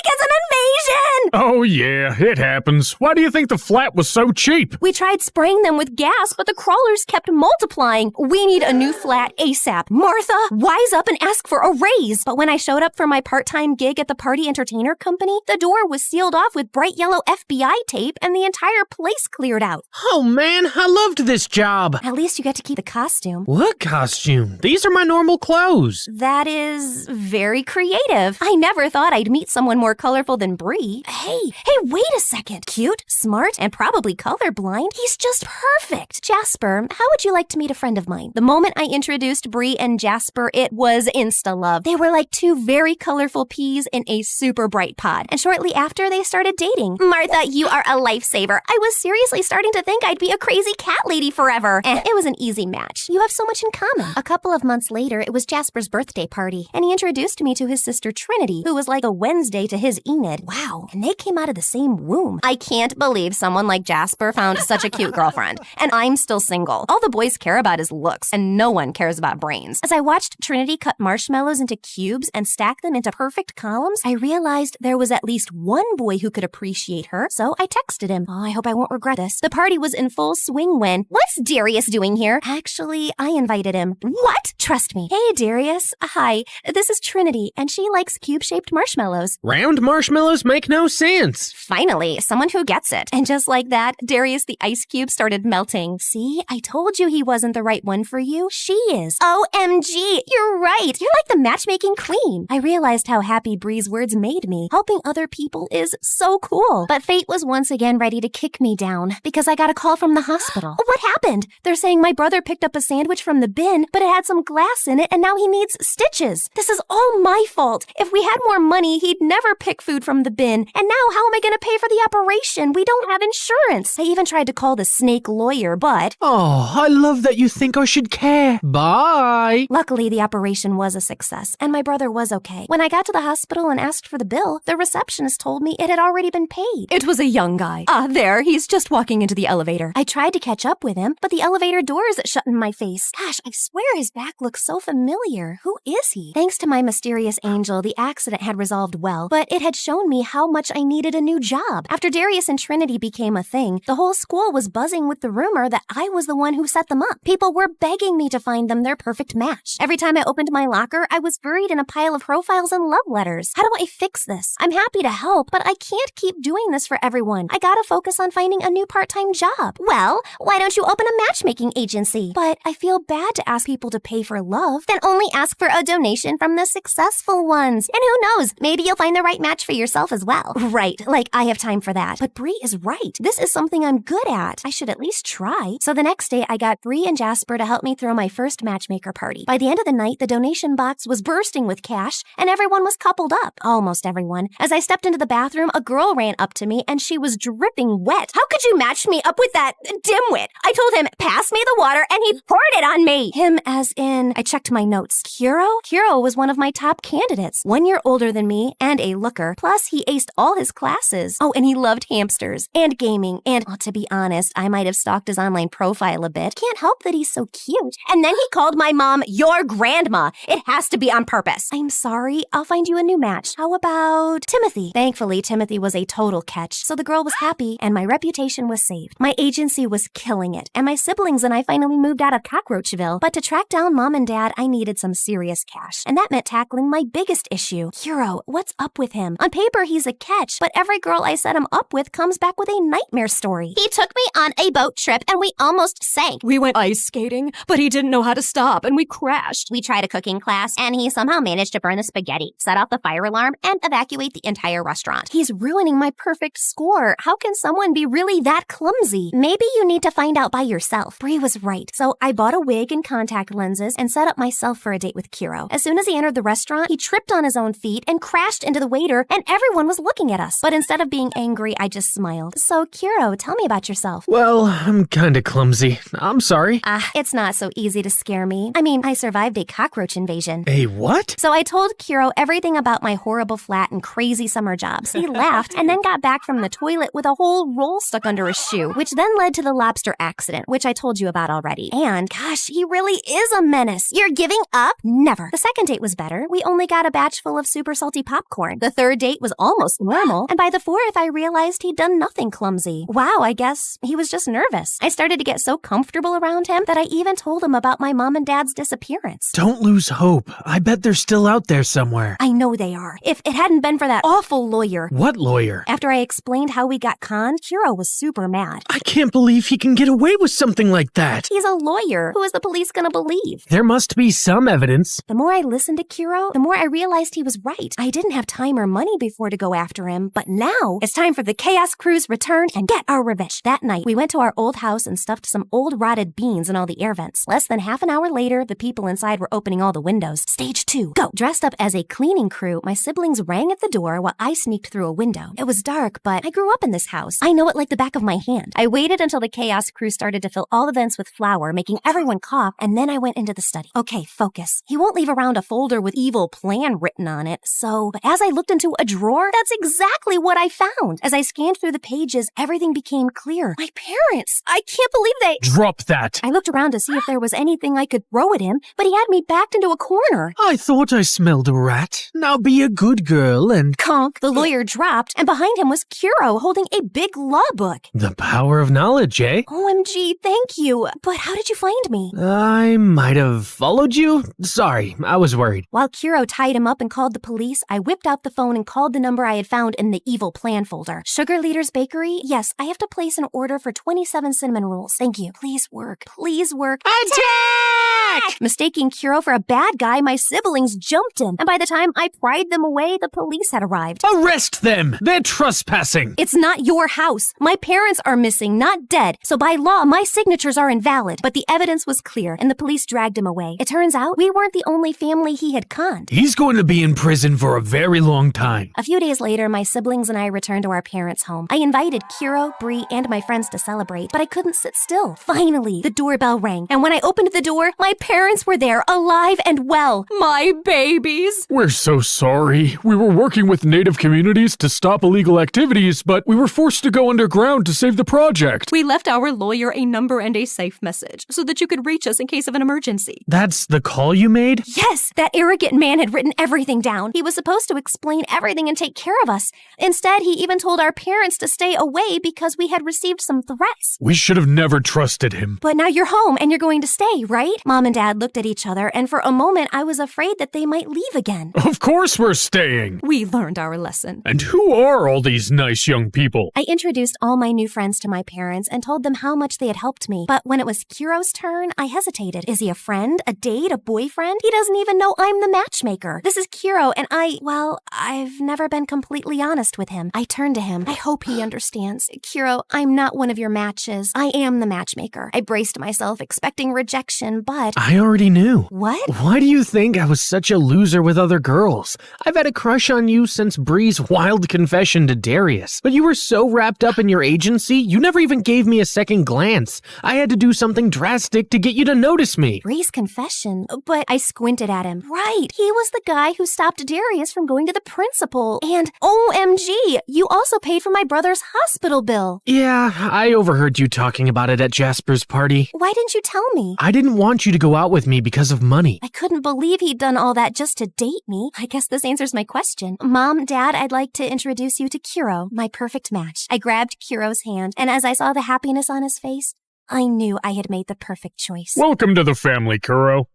It's an invasion! Oh yeah, it happens. Why do you think the flat was so cheap? We tried spraying them with gas, but the crawlers kept multiplying. We need a new flat ASAP. Martha, wise up and ask for a raise. But when I showed up for my part-time gig at the party entertainer company, the door was sealed off with bright yellow FBI tape and the entire place cleared out. Oh man, I loved this job. At least you get to keep the costume. What costume? These are my normal clothes. That is very creative. I never thought I'd meet someone more colorful than Bree. Hey, wait a second. Cute, smart, and probably colorblind. He's just perfect. Jasper, how would you like to meet a friend of mine? The moment I introduced Bree and Jasper, it was insta-love. They were like two very colorful peas in a super bright pod. And shortly after, they started dating. Martha, you are a lifesaver. I was seriously starting to think I'd be a crazy cat lady forever. And it was an easy match. You have so much in common. A couple of months later, it was Jasper's birthday party, and he introduced me to his sister Trinity, who was like a Wednesday to his Enid. Wow, and they came out of the same womb. I can't believe someone like Jasper found such a cute girlfriend. And I'm still single. All the boys care about is looks, and no one cares about brains. As I watched Trinity cut marshmallows into cubes and stack them into perfect columns, I realized there was at least one boy who could appreciate her, so I texted him. Oh, I hope I won't regret this. The party was in full swing when, "What's Darius doing here?" Actually, I invited him. What? Trust me. Hey, Darius. Hi, this is Trinity, and she likes cube-shaped marshmallows. Round marshmallows make no sense. Finally, someone who gets it. And just like that, Darius the ice cube started melting. See, I told you he wasn't the right one for you. She is. OMG, you're right. You're like the matchmaking queen. I realized how happy Bree's words made me. Helping other people is so cool. But fate was once again ready to kick me down because I got a call from the hospital. What happened? They're saying my brother picked up a sandwich from the bin, but it had some glass in it and now he needs stitches. This is all my fault. If we had more money, he'd never pick food from the bin. And now how am I going to pay for the operation? We don't have insurance. I even tried to call the snake lawyer, but... Oh, I love that you think I should care. Bye. Luckily, the operation was a success, and my brother was okay. When I got to the hospital and asked for the bill, the receptionist told me it had already been paid. It was a young guy. There, he's just walking into the the elevator. I tried to catch up with him, but the elevator doors shut in my face. Gosh, I swear his back looks so familiar. Who is he? Thanks to my mysterious angel, the accident had resolved well, but it had shown me how much I needed a new job. After Darius and Trinity became a thing, the whole school was buzzing with the rumor that I was the one who set them up. People were begging me to find them their perfect match. Every time I opened my locker, I was buried in a pile of profiles and love letters. How do I fix this? I'm happy to help, but I can't keep doing this for everyone. I gotta focus on finding a new part-time job. Well, why don't you open a matchmaking agency? But I feel bad to ask people to pay for love. Then only ask for a donation from the successful ones. And who knows, maybe you'll find the right match for yourself as well. Right, like I have time for that. But Bree is right. This is something I'm good at. I should at least try. So the next day, I got Bree and Jasper to help me throw my first matchmaker party. By the end of the night, the donation box was bursting with cash, and everyone was coupled up. Almost everyone. As I stepped into the bathroom, a girl ran up to me, and she was dripping wet. How could you match me up with that dimwit? I told him, pass me the water, and he poured it on me. Him as in, I checked my notes. Kuro? Kuro was one of my top candidates. 1 year older than me, and a looker. Plus, he aced all his classes. Oh, and he loved hamsters, and gaming, and, well, to be honest, I might have stalked his online profile a bit. Can't help that he's so cute. And then he called my mom your grandma. It has to be on purpose. I'm sorry. I'll find you a new match. How about Timothy? Thankfully, Timothy was a total catch, so the girl was happy, and my reputation was saved. My agency was killing it, and my siblings and I finally moved out of Cockroachville. But to track down Mom and Dad, I needed some serious cash, and that meant tackling my biggest issue. Kuro, what's up with him? On paper, he's a catch, but every girl I set him up with comes back with a nightmare story. He took me on a boat trip and we almost sank. We went ice skating, but he didn't know how to stop and we crashed. We tried a cooking class and he somehow managed to burn the spaghetti, set off the fire alarm, and evacuate the entire restaurant. He's ruining my perfect score. How can someone be really that clumsy? Maybe you need to find out by yourself. Bree was right. So I bought a wig and contact lenses and set up myself for a date with Kuro. As soon as he entered the restaurant, he tripped on his own feet and crashed into the waiter, and everyone was looking at us. But instead of being angry, I just smiled. So Kuro, tell me about yourself. Well, I'm kinda clumsy. I'm sorry. It's not so easy to scare me. I mean, I survived a cockroach invasion. A what? So I told Kuro everything about my horrible flat and crazy summer jobs. He laughed and then got back from the toilet with a whole roll stuck under his shoe, which then led to the lobster accident, which I told you about already. And gosh, he really is a menace. You're giving up? Never. The second date was better. We only got a batch full of super salty popcorn. The third date was almost normal. And by the fourth, I realized he'd done nothing clumsy. Wow, I guess he was just nervous. I started to get so comfortable around him that I even told him about my mom and dad's disappearance. Don't lose hope. I bet they're still out there somewhere. I know they are. If it hadn't been for that awful lawyer. What lawyer? After I explained how we got conned, Kuro was super mad. I can't believe he can get away with something like that. He's a lawyer. Who is the police gonna believe? There must be some evidence. The more I listened to Kuro, the more I realized he was right. I didn't have time or money before to go after him, but now it's time for the Chaos Crew's return and get our revenge. That night, we went to our old house and stuffed some old rotted beans in all the air vents. Less than half an hour later, the people inside were opening all the windows. Stage 2, go! Dressed up as a cleaning crew, my siblings rang at the door while I sneaked through a window. It was dark, but I grew up in this house. I know it like the back of my hand. I waited until the Chaos Crew started to fill all the vents with flour, making everyone cough, and then I went into the study. Okay, focus. He won't leave around a folder with evil plan written on it, but as I looked into a drawer, that's exactly what I found. As I scanned through the pages, everything became clear. My parents! I can't believe they— Drop that! I looked around to see if there was anything I could throw at him, but he had me backed into a corner. I thought I smelled a rat. Now be a good girl and— Conk! The lawyer dropped, and behind him was Kuro holding a big law book. The power of knowledge, eh? OMG, thank you. But how did you find me? I might have followed you. Sorry, I was worried. While Kuro tied him up and called the police, I whipped out the phone and called the number I had found in the evil plan folder. Sugar Leader's Bakery? Yes, I have to place an order for 27 cinnamon rolls. Thank you. Please work. Please work. Attack! Mistaking Kuro for a bad guy, my siblings jumped him. And by the time I pried them away, the police had arrived. Arrest them! They're trespassing! It's not your house. My parents are missing, not dead. So by law, my signatures are invalid. But the evidence was clear, and the police dragged him away. It turns out we weren't the only family he had conned. He's going to be in prison for a very long time. A few days later, my siblings and I returned to our parents' home. I invited Kuro, Bree, and my friends to celebrate, but I couldn't sit still. Finally, the doorbell rang, and when I opened the door, my parents were there, alive and well. My babies! We're so sorry. We were working with Native communities to stop illegal activities, but we were forced to go underground to save the project? We left our lawyer a number and a safe message so that you could reach us in case of an emergency. That's the call you made? Yes, that arrogant man had written everything down. He was supposed to explain everything and take care of us. Instead, he even told our parents to stay away because we had received some threats. We should have never trusted him. But now you're home and you're going to stay, right? Mom and Dad looked at each other, and for a moment I was afraid that they might leave again. Of course we're staying. We learned our lesson. And who are all these nice young people? I introduced all my new friends to my parents and told them how much they had helped me. But when it was Kiro's turn, I hesitated. Is he a friend, a date, a boyfriend? He doesn't even know I'm the matchmaker. This is Kiro, and I've never been completely honest with him. I turned to him. I hope he understands. Kiro, I'm not one of your matches. I am the matchmaker. I braced myself, expecting rejection, but... I already knew. What? Why do you think I was such a loser with other girls? I've had a crush on you since Bree's wild confession to Darius. But you were so wrapped up in your agency, you never even gave me a second glance. I had to do something drastic to get you to notice me. Bree's confession? But I squinted at him. Right, he was the guy who stopped Darius from going to the principal. And OMG, you also paid for my brother's hospital bill. Yeah, I overheard you talking about it at Jasper's party. Why didn't you tell me? I didn't want you to go out with me because of money. I couldn't believe he'd done all that just to date me. I guess this answers my question. Mom, Dad, I'd like to introduce you to Kiro, my perfect match. I grabbed Kiro's hand, and as I saw the happiness on his face, I knew I had made the perfect choice. Welcome to the family, Kuro.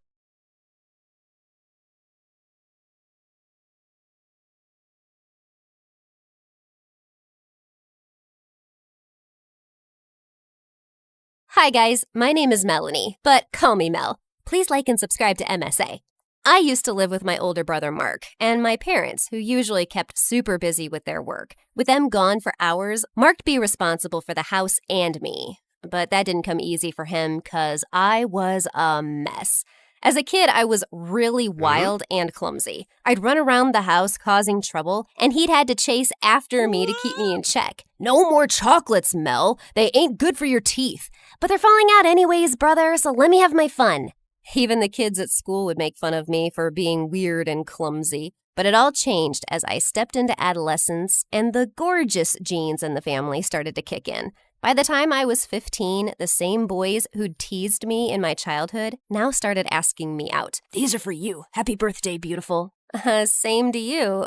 Hi guys, my name is Melanie, but call me Mel. Please like and subscribe to MSA. I used to live with my older brother Mark and my parents, who usually kept super busy with their work. With them gone for hours, Mark'd be responsible for the house and me. But that didn't come easy for him because I was a mess. As a kid, I was really wild and clumsy. I'd run around the house causing trouble, and he'd had to chase after me to keep me in check. No more chocolates, Mel. They ain't good for your teeth. But they're falling out anyways, brother, so let me have my fun. Even the kids at school would make fun of me for being weird and clumsy. But it all changed as I stepped into adolescence and the gorgeous genes in the family started to kick in. By the time I was 15, the same boys who'd teased me in my childhood now started asking me out. These are for you. Happy birthday, beautiful. Same to you.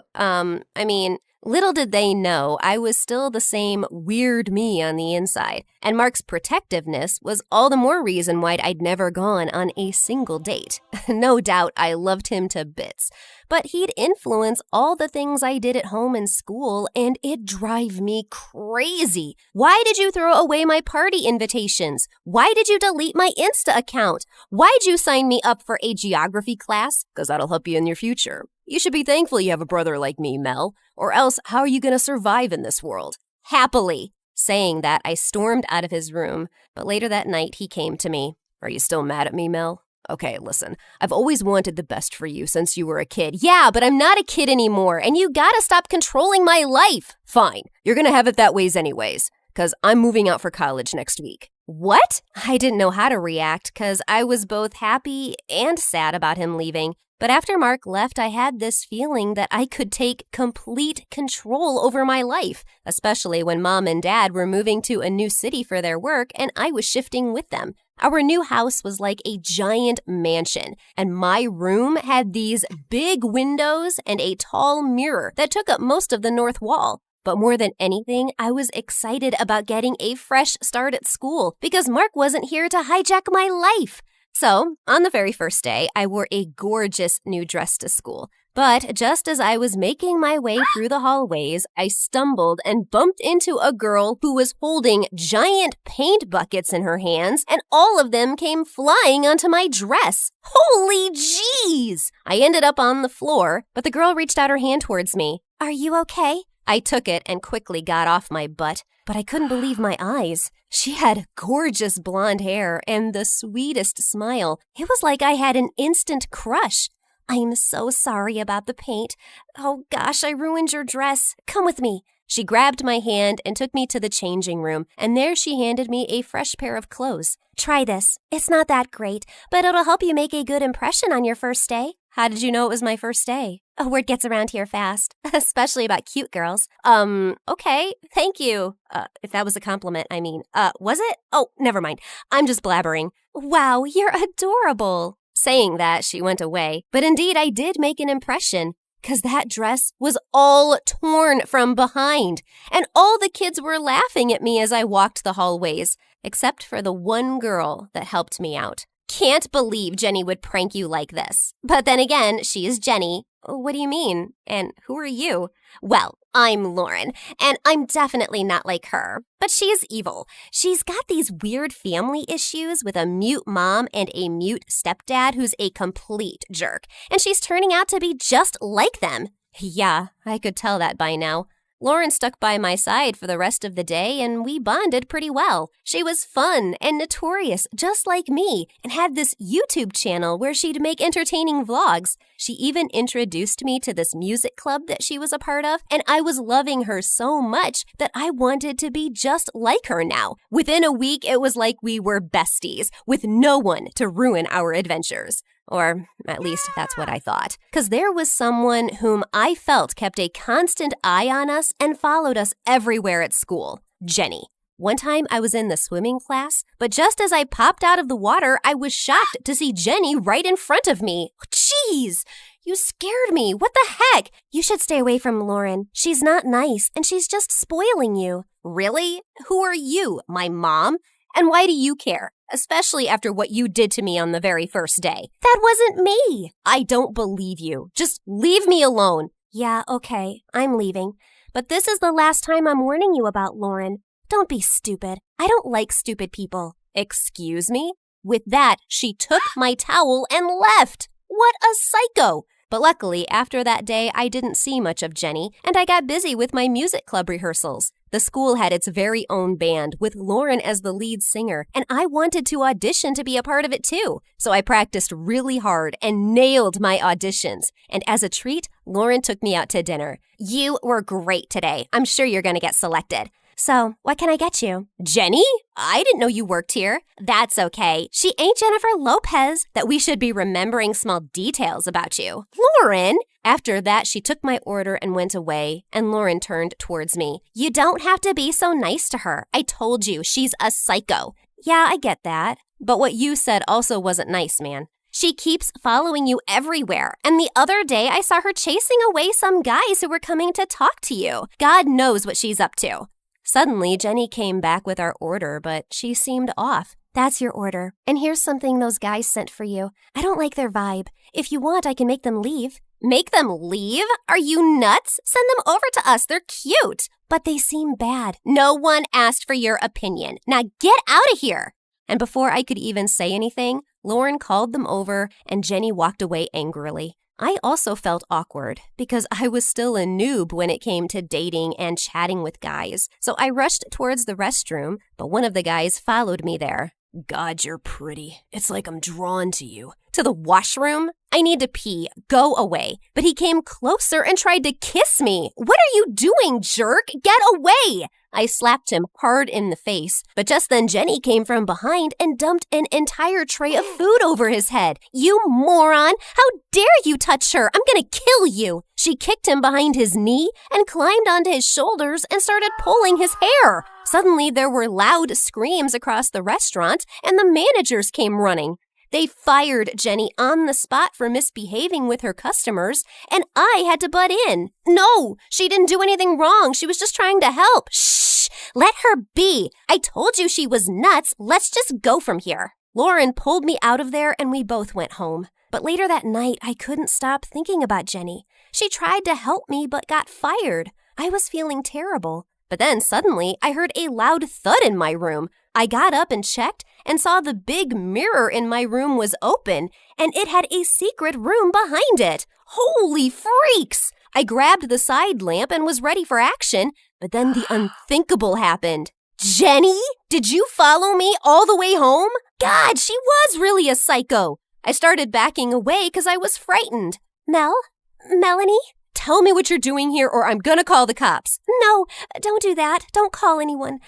Little did they know I was still the same weird me on the inside, and Mark's protectiveness was all the more reason why I'd never gone on a single date. No doubt I loved him to bits, but he'd influence all the things I did at home and school, and it'd drive me crazy. Why did you throw away my party invitations? Why did you delete my Insta account? Why'd you sign me up for a geography class? 'Cause that'll help you in your future. You should be thankful you have a brother like me, Mel. Or else, how are you going to survive in this world? Happily. Saying that, I stormed out of his room, but later that night, he came to me. Are you still mad at me, Mel? Okay, listen, I've always wanted the best for you since you were a kid. Yeah, but I'm not a kid anymore, and you gotta stop controlling my life. Fine, you're gonna have it that ways anyways, 'cause I'm moving out for college next week. What? I didn't know how to react, 'cause I was both happy and sad about him leaving. But after Mark left, I had this feeling that I could take complete control over my life, especially when Mom and Dad were moving to a new city for their work and I was shifting with them. Our new house was like a giant mansion, and my room had these big windows and a tall mirror that took up most of the north wall. But more than anything, I was excited about getting a fresh start at school because Mark wasn't here to hijack my life. So, on the very first day, I wore a gorgeous new dress to school. But just as I was making my way through the hallways, I stumbled and bumped into a girl who was holding giant paint buckets in her hands, and all of them came flying onto my dress. Holy jeez! I ended up on the floor, but the girl reached out her hand towards me. Are you okay? I took it and quickly got off my butt, but I couldn't believe my eyes. She had gorgeous blonde hair and the sweetest smile. It was like I had an instant crush. I'm so sorry about the paint. Oh gosh, I ruined your dress. Come with me. She grabbed my hand and took me to the changing room, and there she handed me a fresh pair of clothes. Try this. It's not that great, but it'll help you make a good impression on your first day. How did you know it was my first day? Oh, word gets around here fast, especially about cute girls. Okay, thank you. If that was a compliment, I mean. Was it? Oh, never mind. I'm just blabbering. Wow, you're adorable. Saying that, she went away. But indeed, I did make an impression, because that dress was all torn from behind, and all the kids were laughing at me as I walked the hallways, except for the one girl that helped me out. Can't believe Jenny would prank you like this. But then again, she is Jenny. What do you mean? And who are you? Well, I'm Lauren, and I'm definitely not like her. But she is evil. She's got these weird family issues with a mute mom and a mute stepdad who's a complete jerk. And she's turning out to be just like them. Yeah, I could tell that by now. Lauren stuck by my side for the rest of the day, and we bonded pretty well. She was fun and notorious, just like me, and had this YouTube channel where she'd make entertaining vlogs. She even introduced me to this music club that she was a part of, and I was loving her so much that I wanted to be just like her now. Within a week, it was like we were besties, with no one to ruin our adventures. Or at least that's what I thought. Because there was someone whom I felt kept a constant eye on us and followed us everywhere at school. Jenny. One time I was in the swimming class, but just as I popped out of the water, I was shocked to see Jenny right in front of me. Jeez, you scared me. What the heck? You should stay away from Lauren. She's not nice, and she's just spoiling you. Really? Who are you? My mom? And why do you care? Especially after what you did to me on the very first day. That wasn't me. I don't believe you. Just leave me alone. Yeah, okay, I'm leaving. But this is the last time I'm warning you about Lauren. Don't be stupid. I don't like stupid people. Excuse me? With that, she took my towel and left. What a psycho. But luckily, after that day, I didn't see much of Jenny, and I got busy with my music club rehearsals. The school had its very own band, with Lauren as the lead singer, and I wanted to audition to be a part of it too. So I practiced really hard and nailed my auditions. And as a treat, Lauren took me out to dinner. You were great today. I'm sure you're going to get selected. So, what can I get you? Jenny? I didn't know you worked here. That's okay. She ain't Jennifer Lopez that we should be remembering small details about you. Lauren? After that, she took my order and went away, and Lauren turned towards me. You don't have to be so nice to her. I told you, she's a psycho. Yeah, I get that. But what you said also wasn't nice, man. She keeps following you everywhere. And the other day, I saw her chasing away some guys who were coming to talk to you. God knows what she's up to. Suddenly, Jenny came back with our order, but she seemed off. That's your order. And here's something those guys sent for you. I don't like their vibe. If you want, I can make them leave. Make them leave? Are you nuts? Send them over to us. They're cute. But they seem bad. No one asked for your opinion. Now get out of here. And before I could even say anything, Lauren called them over and Jenny walked away angrily. I also felt awkward because I was still a noob when it came to dating and chatting with guys. So I rushed towards the restroom, but one of the guys followed me there. God, you're pretty. It's like I'm drawn to you. To the washroom? I need to pee. Go away. But he came closer and tried to kiss me. What are you doing, jerk? Get away! I slapped him hard in the face, but just then Jenny came from behind and dumped an entire tray of food over his head. You moron! How dare you touch her? I'm gonna kill you! She kicked him behind his knee and climbed onto his shoulders and started pulling his hair. Suddenly, there were loud screams across the restaurant, and the managers came running. They fired Jenny on the spot for misbehaving with her customers, and I had to butt in. No, she didn't do anything wrong. She was just trying to help. Shh, let her be. I told you she was nuts. Let's just go from here. Lauren pulled me out of there, and we both went home. But later that night, I couldn't stop thinking about Jenny. She tried to help me, but got fired. I was feeling terrible. But then suddenly, I heard a loud thud in my room. I got up and checked and saw the big mirror in my room was open, and it had a secret room behind it. Holy freaks! I grabbed the side lamp and was ready for action, but then the unthinkable happened. Jenny, did you follow me all the way home? God, she was really a psycho. I started backing away because I was frightened. Melanie? Tell me what you're doing here or I'm gonna call the cops. No, don't do that. Don't call anyone.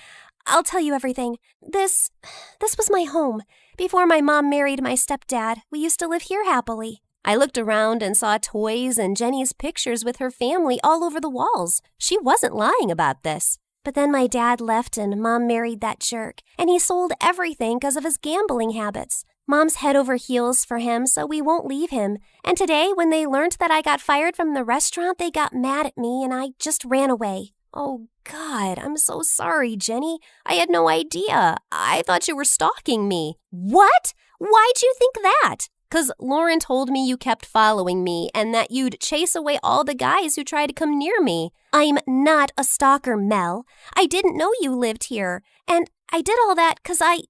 I'll tell you everything. This was my home. Before my mom married my stepdad, we used to live here happily. I looked around and saw toys and Jenny's pictures with her family all over the walls. She wasn't lying about this. But then my dad left and Mom married that jerk, and he sold everything because of his gambling habits. Mom's head over heels for him, so we won't leave him. And today, when they learned that I got fired from the restaurant, they got mad at me and I just ran away. Oh, God, I'm so sorry, Jenny. I had no idea. I thought you were stalking me. What? Why'd you think that? 'Cause Lauren told me you kept following me and that you'd chase away all the guys who tried to come near me. I'm not a stalker, Mel. I didn't know you lived here. And I did all that 'cause I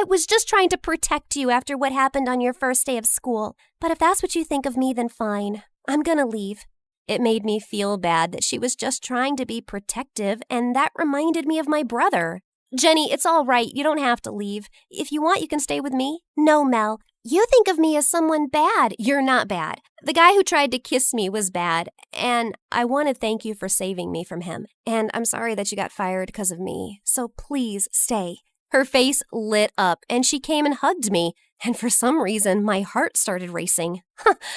was just trying to protect you after what happened on your first day of school. But if that's what you think of me, then fine. I'm gonna leave. It made me feel bad that she was just trying to be protective, and that reminded me of my brother. Jenny, it's all right. You don't have to leave. If you want, you can stay with me. No, Mel. You think of me as someone bad. You're not bad. The guy who tried to kiss me was bad, and I want to thank you for saving me from him. And I'm sorry that you got fired because of me. So please stay. Her face lit up, and she came and hugged me. And for some reason, my heart started racing.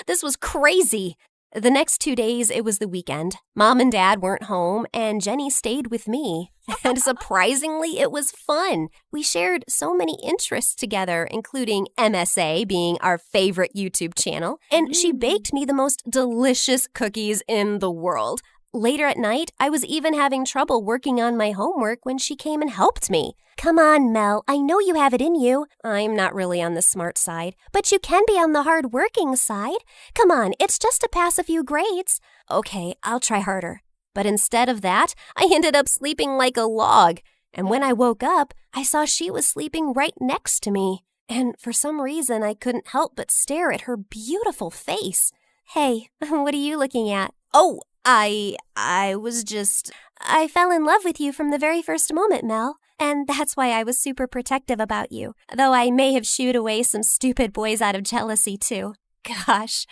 This was crazy. The next 2 days, it was the weekend. Mom and Dad weren't home, and Jenny stayed with me. And surprisingly, it was fun. We shared so many interests together, including MSA being our favorite YouTube channel. And she baked me the most delicious cookies in the world. Later at night, I was even having trouble working on my homework when she came and helped me. Come on, Mel. I know you have it in you. I'm not really on the smart side, but you can be on the hard-working side. Come on, it's just to pass a few grades. Okay, I'll try harder. But instead of that, I ended up sleeping like a log. And when I woke up, I saw she was sleeping right next to me. And for some reason, I couldn't help but stare at her beautiful face. Hey, what are you looking at? Oh, I fell in love with you from the very first moment, Mel. And that's why I was super protective about you, though I may have shooed away some stupid boys out of jealousy, too. Gosh,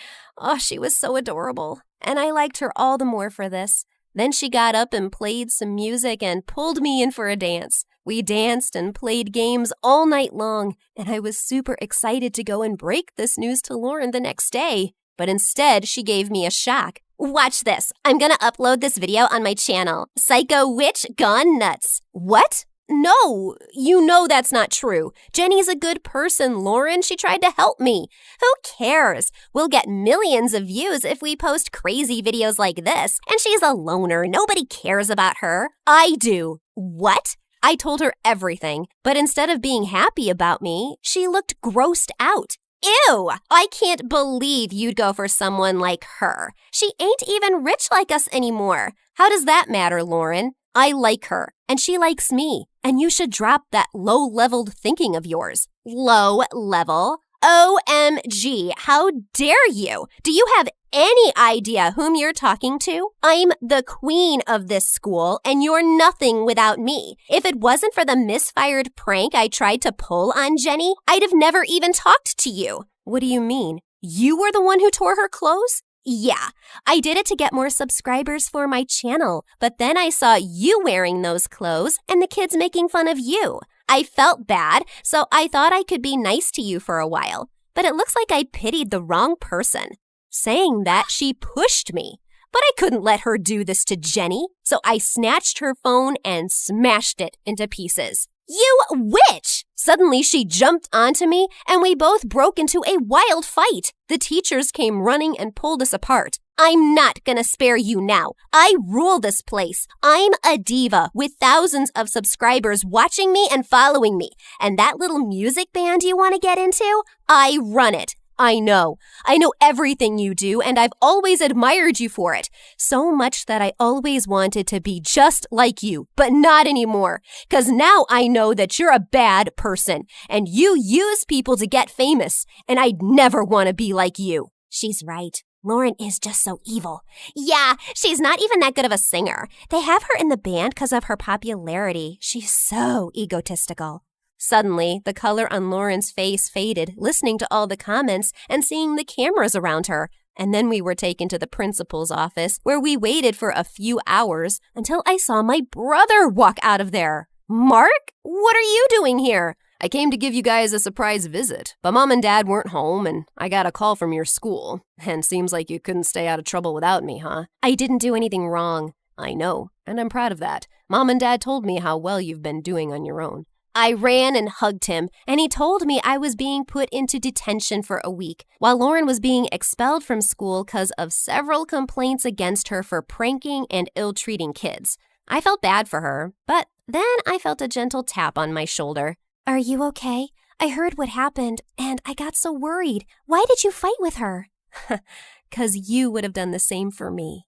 she was so adorable, and I liked her all the more for this. Then she got up and played some music and pulled me in for a dance. We danced and played games all night long, and I was super excited to go and break this news to Lauren the next day. But instead, she gave me a shock. Watch this. I'm gonna upload this video on my channel. Psycho Witch Gone Nuts. What? No, you know that's not true. Jenny's a good person, Lauren. She tried to help me. Who cares? We'll get millions of views if we post crazy videos like this. And she's a loner. Nobody cares about her. I do. What? I told her everything. But instead of being happy about me, she looked grossed out. Ew! I can't believe you'd go for someone like her. She ain't even rich like us anymore. How does that matter, Lauren? I like her, and she likes me, and you should drop that low-leveled thinking of yours. Low level? OMG, how dare you? Do you have any idea whom you're talking to? I'm the queen of this school, and you're nothing without me. If it wasn't for the misfired prank I tried to pull on Jenny, I'd have never even talked to you. What do you mean? You were the one who tore her clothes? Yeah, I did it to get more subscribers for my channel, but then I saw you wearing those clothes and the kids making fun of you. I felt bad, so I thought I could be nice to you for a while, but it looks like I pitied the wrong person. Saying that, she pushed me, but I couldn't let her do this to Jenny, so I snatched her phone and smashed it into pieces. You witch! Suddenly, she jumped onto me, and we both broke into a wild fight. The teachers came running and pulled us apart. I'm not gonna spare you now. I rule this place. I'm a diva with thousands of subscribers watching me and following me. And that little music band you want to get into? I run it. I know everything you do, and I've always admired you for it. So much that I always wanted to be just like you, but not anymore. 'Cause now I know that you're a bad person, and you use people to get famous, and I'd never want to be like you. She's right. Lauren is just so evil. Yeah, she's not even that good of a singer. They have her in the band because of her popularity. She's so egotistical. Suddenly, the color on Lauren's face faded, listening to all the comments and seeing the cameras around her. And then we were taken to the principal's office, where we waited for a few hours until I saw my brother walk out of there. Mark, what are you doing here? I came to give you guys a surprise visit, but Mom and Dad weren't home, and I got a call from your school. And seems like you couldn't stay out of trouble without me, huh? I didn't do anything wrong. I know, and I'm proud of that. Mom and Dad told me how well you've been doing on your own. I ran and hugged him, and he told me I was being put into detention for a week, while Lauren was being expelled from school because of several complaints against her for pranking and ill-treating kids. I felt bad for her, but then I felt a gentle tap on my shoulder. Are you okay? I heard what happened, and I got so worried. Why did you fight with her? 'Cause you would have done the same for me.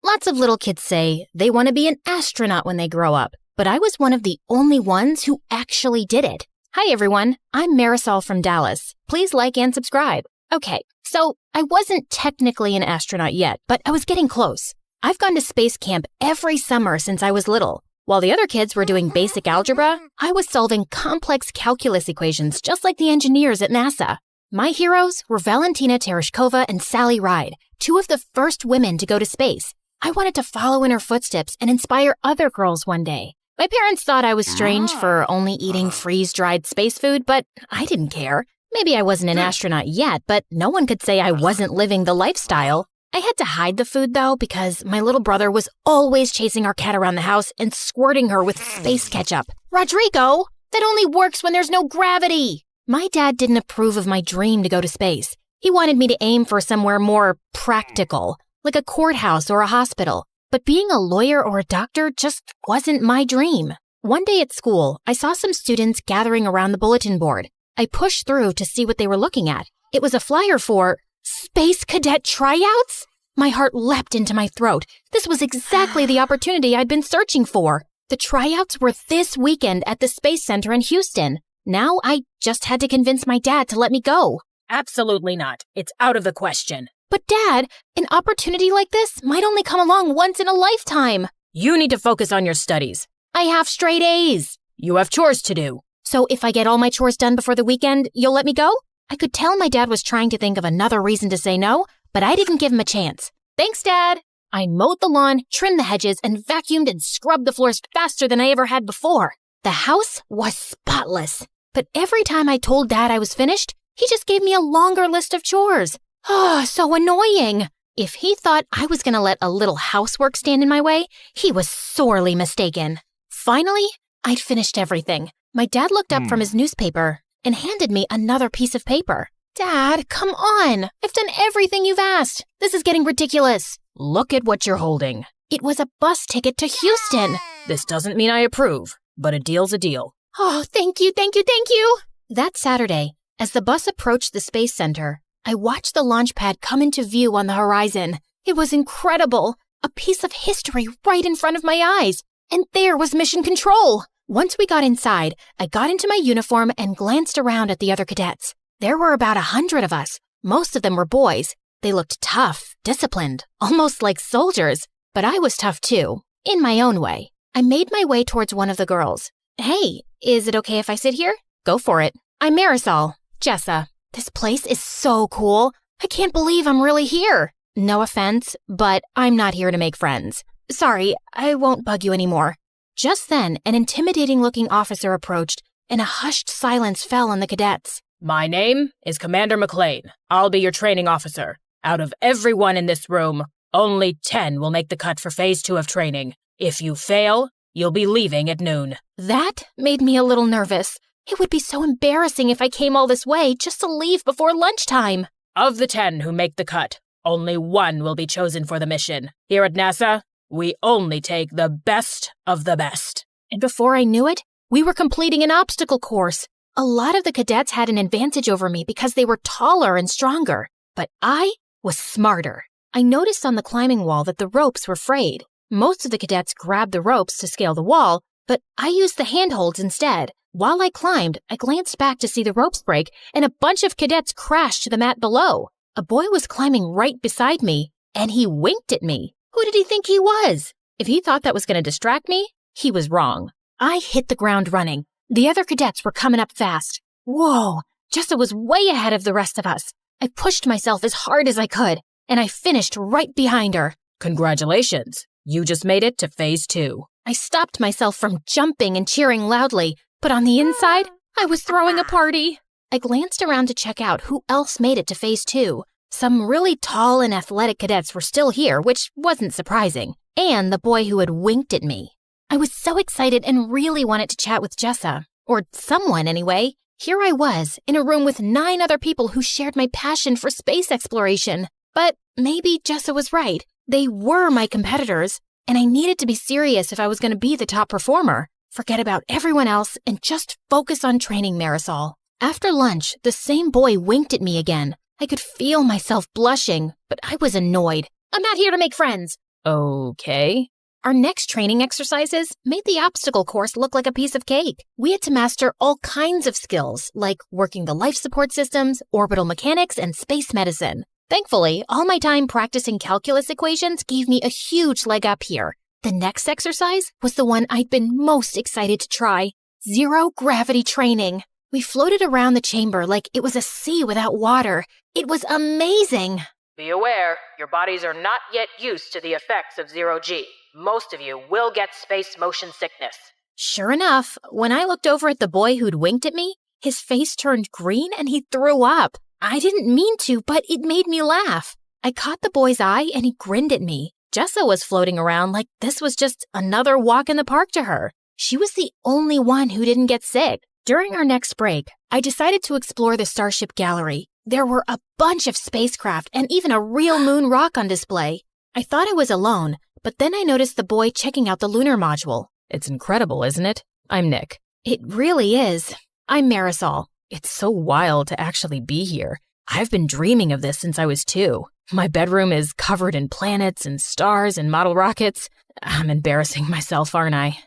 Lots of little kids say they want to be an astronaut when they grow up, but I was one of the only ones who actually did it. Hi everyone, I'm Marisol from Dallas. Please like and subscribe. Okay, so I wasn't technically an astronaut yet, but I was getting close. I've gone to space camp every summer since I was little. While the other kids were doing basic algebra, I was solving complex calculus equations just like the engineers at NASA. My heroes were Valentina Tereshkova and Sally Ride, two of the first women to go to space. I wanted to follow in her footsteps and inspire other girls one day. My parents thought I was strange for only eating freeze-dried space food, but I didn't care. Maybe I wasn't an astronaut yet, but no one could say I wasn't living the lifestyle. I had to hide the food, though, because my little brother was always chasing our cat around the house and squirting her with space ketchup. Rodrigo, that only works when there's no gravity. My dad didn't approve of my dream to go to space. He wanted me to aim for somewhere more practical, like a courthouse or a hospital. But being a lawyer or a doctor just wasn't my dream. One day at school, I saw some students gathering around the bulletin board. I pushed through to see what they were looking at. It was a flyer for Space Cadet Tryouts? My heart leapt into my throat. This was exactly the opportunity I'd been searching for. The tryouts were this weekend at the Space Center in Houston. Now I just had to convince my dad to let me go. Absolutely not. It's out of the question. But Dad, an opportunity like this might only come along once in a lifetime. You need to focus on your studies. I have straight A's. You have chores to do. So if I get all my chores done before the weekend, you'll let me go? I could tell my dad was trying to think of another reason to say no, but I didn't give him a chance. Thanks, Dad. I mowed the lawn, trimmed the hedges, and vacuumed and scrubbed the floors faster than I ever had before. The house was spotless. But every time I told Dad I was finished, he just gave me a longer list of chores. Oh, so annoying. If he thought I was going to let a little housework stand in my way, he was sorely mistaken. Finally, I'd finished everything. My dad looked up from his newspaper and handed me another piece of paper. Dad, come on. I've done everything you've asked. This is getting ridiculous. Look at what you're holding. It was a bus ticket to Houston. This doesn't mean I approve, but a deal's a deal. Oh, thank you, thank you, thank you. That Saturday, as the bus approached the Space Center, I watched the launch pad come into view on the horizon. It was incredible. A piece of history right in front of my eyes. And there was Mission Control. Once we got inside, I got into my uniform and glanced around at the other cadets. There were about 100 of us. Most of them were boys. They looked tough, disciplined, almost like soldiers. But I was tough too, in my own way. I made my way towards one of the girls. Hey, is it okay if I sit here? Go for it. I'm Marisol. Jessa. This place is so cool. I can't believe I'm really here. No offense, but I'm not here to make friends. Sorry, I won't bug you anymore. Just then, an intimidating-looking officer approached, and a hushed silence fell on the cadets. My name is Commander McLean. I'll be your training officer. Out of everyone in this room, only 10 will make the cut for Phase 2 of training. If you fail, you'll be leaving at noon. That made me a little nervous. It would be so embarrassing if I came all this way just to leave before lunchtime. Of the 10 who make the cut, only 1 will be chosen for the mission. Here at NASA, we only take the best of the best. And before I knew it, we were completing an obstacle course. A lot of the cadets had an advantage over me because they were taller and stronger. But I was smarter. I noticed on the climbing wall that the ropes were frayed. Most of the cadets grabbed the ropes to scale the wall, but I used the handholds instead. While I climbed, I glanced back to see the ropes break, and a bunch of cadets crashed to the mat below. A boy was climbing right beside me, and he winked at me. Who did he think he was? If he thought that was going to distract me, he was wrong. I hit the ground running. The other cadets were coming up fast. Whoa, Jessa was way ahead of the rest of us. I pushed myself as hard as I could, and I finished right behind her. Congratulations. You just made it to Phase 2. I stopped myself from jumping and cheering loudly, but on the inside, I was throwing a party. I glanced around to check out who else made it to Phase 2. Some really tall and athletic cadets were still here, which wasn't surprising, and the boy who had winked at me. I was so excited and really wanted to chat with Jessa, or someone anyway. Here I was, in a room with 9 other people who shared my passion for space exploration. But maybe Jessa was right. They were my competitors, and I needed to be serious if I was going to be the top performer. Forget about everyone else and just focus on training Marisol. After lunch, the same boy winked at me again. I could feel myself blushing, but I was annoyed. I'm not here to make friends. Okay. Our next training exercises made the obstacle course look like a piece of cake. We had to master all kinds of skills, like working the life support systems, orbital mechanics, and space medicine. Thankfully, all my time practicing calculus equations gave me a huge leg up here. The next exercise was the one I'd been most excited to try: zero gravity training. We floated around the chamber like it was a sea without water. It was amazing. Be aware, your bodies are not yet used to the effects of zero-G. Most of you will get space motion sickness. Sure enough, when I looked over at the boy who'd winked at me, his face turned green and he threw up. I didn't mean to, but it made me laugh. I caught the boy's eye and he grinned at me. Jessa was floating around like this was just another walk in the park to her. She was the only one who didn't get sick. During our next break, I decided to explore the Starship Gallery. There were a bunch of spacecraft and even a real moon rock on display. I thought I was alone, but then I noticed the boy checking out the lunar module. It's incredible, isn't it? I'm Nick. It really is. I'm Marisol. It's so wild to actually be here. I've been dreaming of this since I was 2. My bedroom is covered in planets and stars and model rockets. I'm embarrassing myself, aren't I?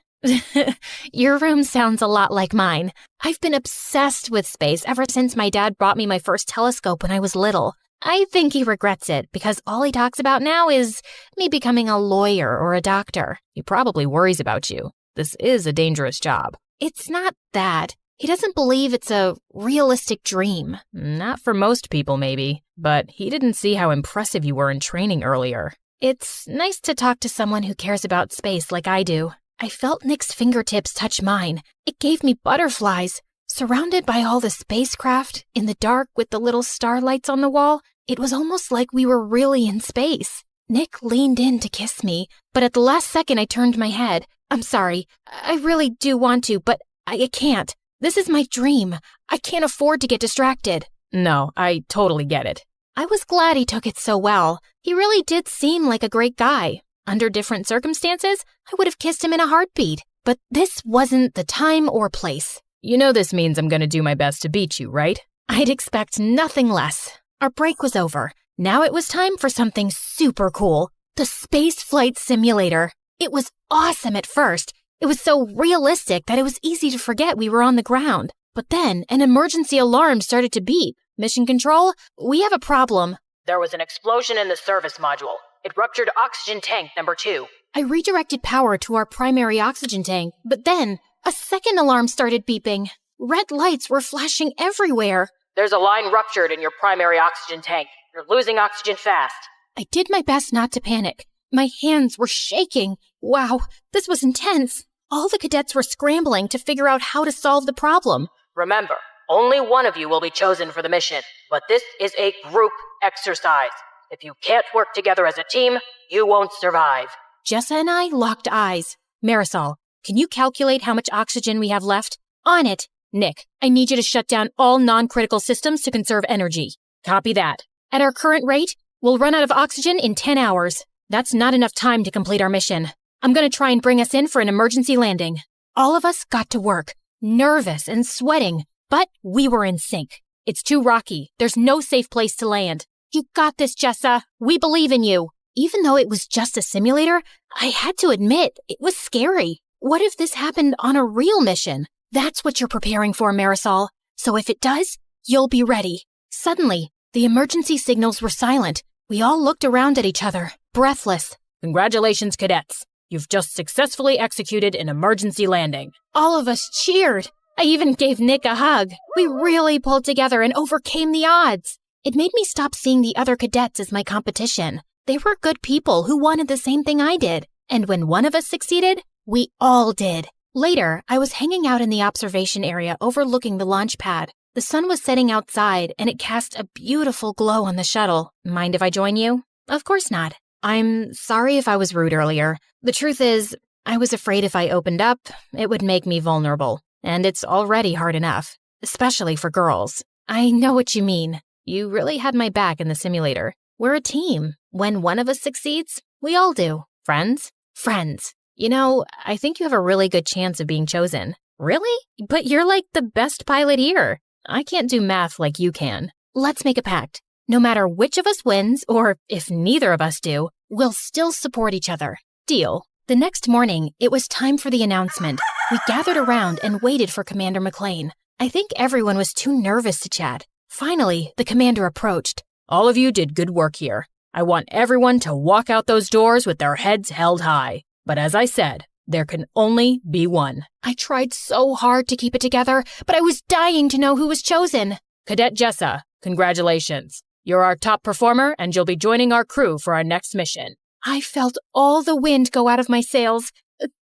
Your room sounds a lot like mine. I've been obsessed with space ever since my dad bought me my first telescope when I was little. I think he regrets it because all he talks about now is me becoming a lawyer or a doctor. He probably worries about you. This is a dangerous job. It's not that. He doesn't believe it's a realistic dream. Not for most people, maybe, but he didn't see how impressive you were in training earlier. It's nice to talk to someone who cares about space like I do. I felt Nick's fingertips touch mine. It gave me butterflies. Surrounded by all the spacecraft, in the dark with the little starlights on the wall, it was almost like we were really in space. Nick leaned in to kiss me, but at the last second I turned my head. I'm sorry. I really do want to, but I can't. This is my dream. I can't afford to get distracted. No, I totally get it. I was glad he took it so well. He really did seem like a great guy. Under different circumstances, I would have kissed him in a heartbeat. But this wasn't the time or place. You know this means I'm going to do my best to beat you, right? I'd expect nothing less. Our break was over. Now it was time for something super cool. The space flight simulator. It was awesome at first. It was so realistic that it was easy to forget we were on the ground. But then an emergency alarm started to beep. Mission Control, we have a problem. There was an explosion in the service module. It ruptured oxygen tank number 2. I redirected power to our primary oxygen tank, but then a second alarm started beeping. Red lights were flashing everywhere. There's a line ruptured in your primary oxygen tank. You're losing oxygen fast. I did my best not to panic. My hands were shaking. Wow, this was intense. All the cadets were scrambling to figure out how to solve the problem. Remember, only one of you will be chosen for the mission, but this is a group exercise. If you can't work together as a team, you won't survive. Jessa and I locked eyes. Marisol, can you calculate how much oxygen we have left? On it. Nick, I need you to shut down all non-critical systems to conserve energy. Copy that. At our current rate, we'll run out of oxygen in 10 hours. That's not enough time to complete our mission. I'm going to try and bring us in for an emergency landing. All of us got to work, nervous and sweating, but we were in sync. It's too rocky. There's no safe place to land. You got this, Jessa. We believe in you. Even though it was just a simulator, I had to admit it was scary. What if this happened on a real mission? That's what you're preparing for, Marisol. So if it does, you'll be ready. Suddenly, the emergency signals were silent. We all looked around at each other, breathless. Congratulations, cadets. You've just successfully executed an emergency landing. All of us cheered. I even gave Nick a hug. We really pulled together and overcame the odds. It made me stop seeing the other cadets as my competition. They were good people who wanted the same thing I did. And when one of us succeeded, we all did. Later, I was hanging out in the observation area overlooking the launch pad. The sun was setting outside, and it cast a beautiful glow on the shuttle. Mind if I join you? Of course not. I'm sorry if I was rude earlier. The truth is, I was afraid if I opened up, it would make me vulnerable. And it's already hard enough, especially for girls. I know what you mean. You really had my back in the simulator. We're a team. When one of us succeeds, we all do. Friends? Friends. You know, I think you have a really good chance of being chosen. Really? But you're like the best pilot here. I can't do math like you can. Let's make a pact. No matter which of us wins, or if neither of us do, we'll still support each other. Deal. The next morning, it was time for the announcement. We gathered around and waited for Commander McLean. I think everyone was too nervous to chat. Finally, the commander approached. All of you did good work here. I want everyone to walk out those doors with their heads held high. But as I said, there can only be one. I tried so hard to keep it together, but I was dying to know who was chosen. Cadet Jessa, congratulations. You're our top performer, and you'll be joining our crew for our next mission. I felt all the wind go out of my sails.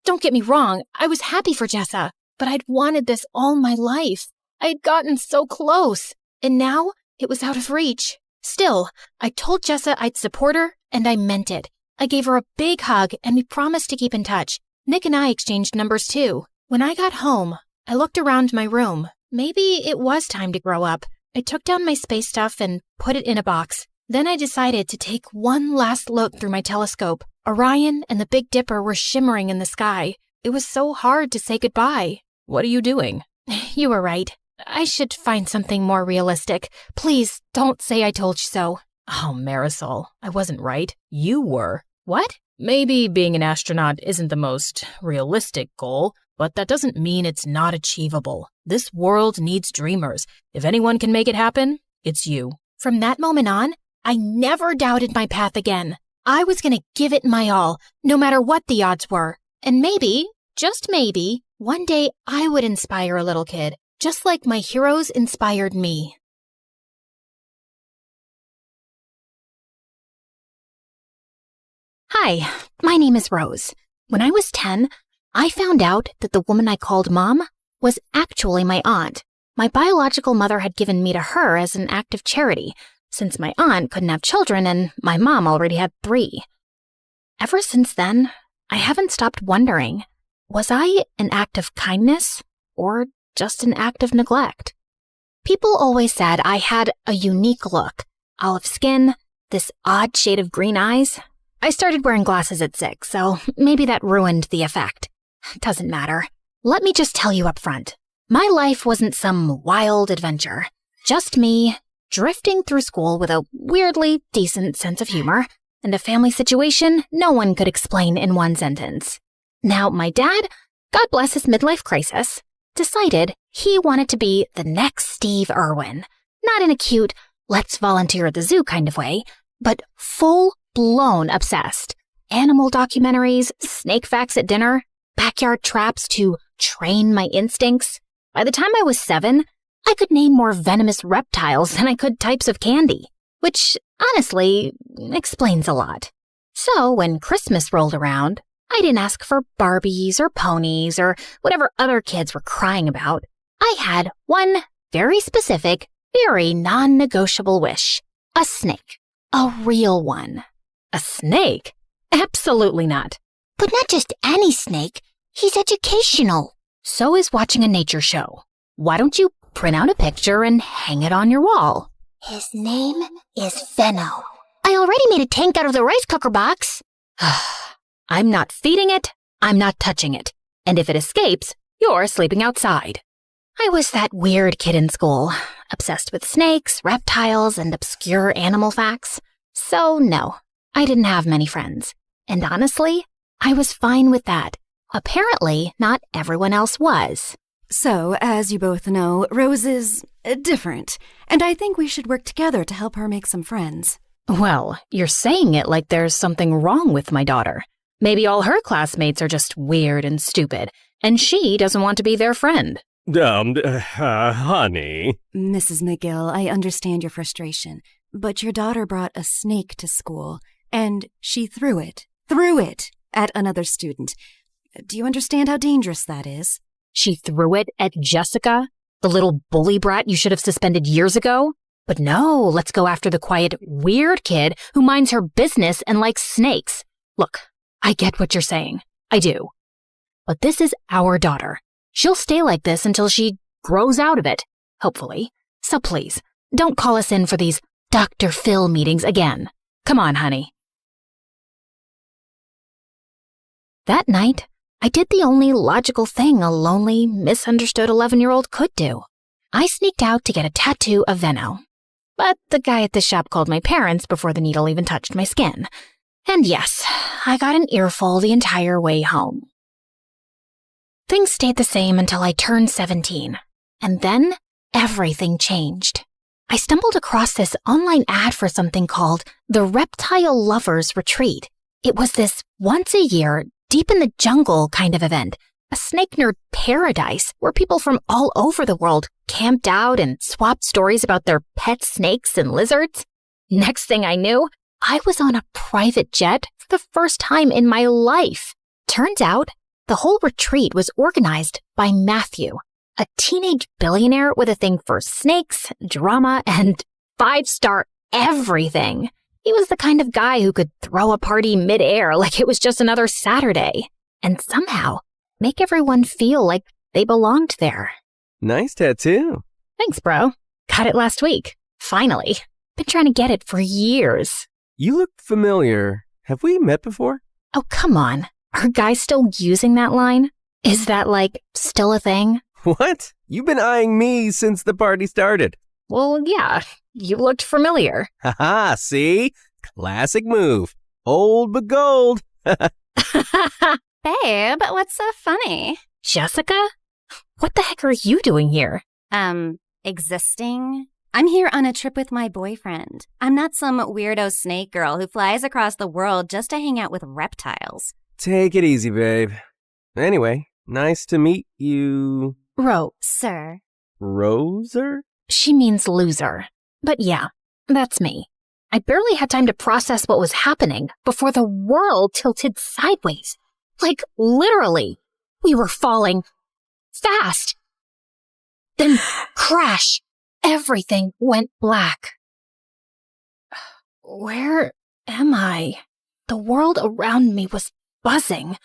Don't get me wrong, I was happy for Jessa, but I'd wanted this all my life. I had gotten so close, and now it was out of reach. Still, I told Jessa I'd support her, and I meant it. I gave her a big hug, and we promised to keep in touch. Nick and I exchanged numbers too. When I got home, I looked around my room. Maybe it was time to grow up. I took down my space stuff and put it in a box. Then I decided to take one last look through my telescope. Orion and the Big Dipper were shimmering in the sky. It was so hard to say goodbye. What are you doing? You were right. I should find something more realistic. Please, don't say I told you so. Oh, Marisol, I wasn't right. You were. What? Maybe being an astronaut isn't the most realistic goal, but that doesn't mean it's not achievable. This world needs dreamers. If anyone can make it happen, it's you. From that moment on, I never doubted my path again. I was going to give it my all, no matter what the odds were. And maybe, just maybe, one day I would inspire a little kid, just like my heroes inspired me. Hi, my name is Rose. When I was 10, I found out that the woman I called Mom was actually my aunt. My biological mother had given me to her as an act of charity, since my aunt couldn't have children and my mom already had 3. Ever since then, I haven't stopped wondering, was I an act of kindness or just an act of neglect? People always said I had a unique look, olive skin, this odd shade of green eyes. I started wearing glasses at 6, so maybe that ruined the effect. Doesn't matter. Let me just tell you up front. My life wasn't some wild adventure. Just me, drifting through school with a weirdly decent sense of humor, and a family situation no one could explain in one sentence. Now, my dad, God bless his midlife crisis, decided he wanted to be the next Steve Irwin. Not in a cute, let's volunteer at the zoo kind of way, but full-blown obsessed. Animal documentaries, snake facts at dinner, backyard traps to train my instincts. By the time I was 7, I could name more venomous reptiles than I could types of candy, which, honestly, explains a lot. So when Christmas rolled around, I didn't ask for Barbies or ponies or whatever other kids were crying about. I had one very specific, very non-negotiable wish. A snake. A real one. A snake? Absolutely not. But not just any snake. He's educational. So is watching a nature show. Why don't you print out a picture and hang it on your wall? His name is Venno. I already made a tank out of the rice cooker box. I'm not feeding it, I'm not touching it. And if it escapes, you're sleeping outside. I was that weird kid in school, obsessed with snakes, reptiles, and obscure animal facts. So no, I didn't have many friends. And honestly, I was fine with that. Apparently, not everyone else was. So, as you both know, Rose is different, and I think we should work together to help her make some friends. Well, you're saying it like there's something wrong with my daughter. Maybe all her classmates are just weird and stupid, and she doesn't want to be their friend. Honey. Mrs. McGill, I understand your frustration, but your daughter brought a snake to school. and she threw it at another student. Do you understand how dangerous that is? She threw it at Jessica, the little bully brat you should have suspended years ago? But no, let's go after the quiet, weird kid who minds her business and likes snakes. Look, I get what you're saying. I do. But this is our daughter. She'll stay like this until she grows out of it, hopefully. So please, don't call us in for these Dr. Phil meetings again. Come on, honey. That night, I did the only logical thing a lonely, misunderstood 11-year-old could do. I sneaked out to get a tattoo of Venno. But the guy at the shop called my parents before the needle even touched my skin. And yes, I got an earful the entire way home. Things stayed the same until I turned 17. And then everything changed. I stumbled across this online ad for something called the Reptile Lovers Retreat. It was this once-a-year, deep-in-the-jungle kind of event, a snake nerd paradise where people from all over the world camped out and swapped stories about their pet snakes and lizards. Next thing I knew, I was on a private jet for the first time in my life. Turns out, the whole retreat was organized by Matthew, a teenage billionaire with a thing for snakes, drama, and 5-star everything. He was the kind of guy who could throw a party mid-air like it was just another Saturday, and somehow make everyone feel like they belonged there. Nice tattoo. Thanks, bro. Got it last week. Finally. Been trying to get it for years. You look familiar. Have we met before? Oh, come on. Are guys still using that line? Is that, still a thing? What? You've been eyeing me since the party started. Well, yeah. You looked familiar. Haha, see? Classic move. Old but gold. Babe, what's so funny? Jessica? What the heck are you doing here? Existing? I'm here on a trip with my boyfriend. I'm not some weirdo snake girl who flies across the world just to hang out with reptiles. Take it easy, babe. Anyway, nice to meet you. Sir. Roser? She means loser. But yeah, that's me. I barely had time to process what was happening before the world tilted sideways. Literally. We were falling fast. Then crash. Everything went black. Where am I? The world around me was buzzing,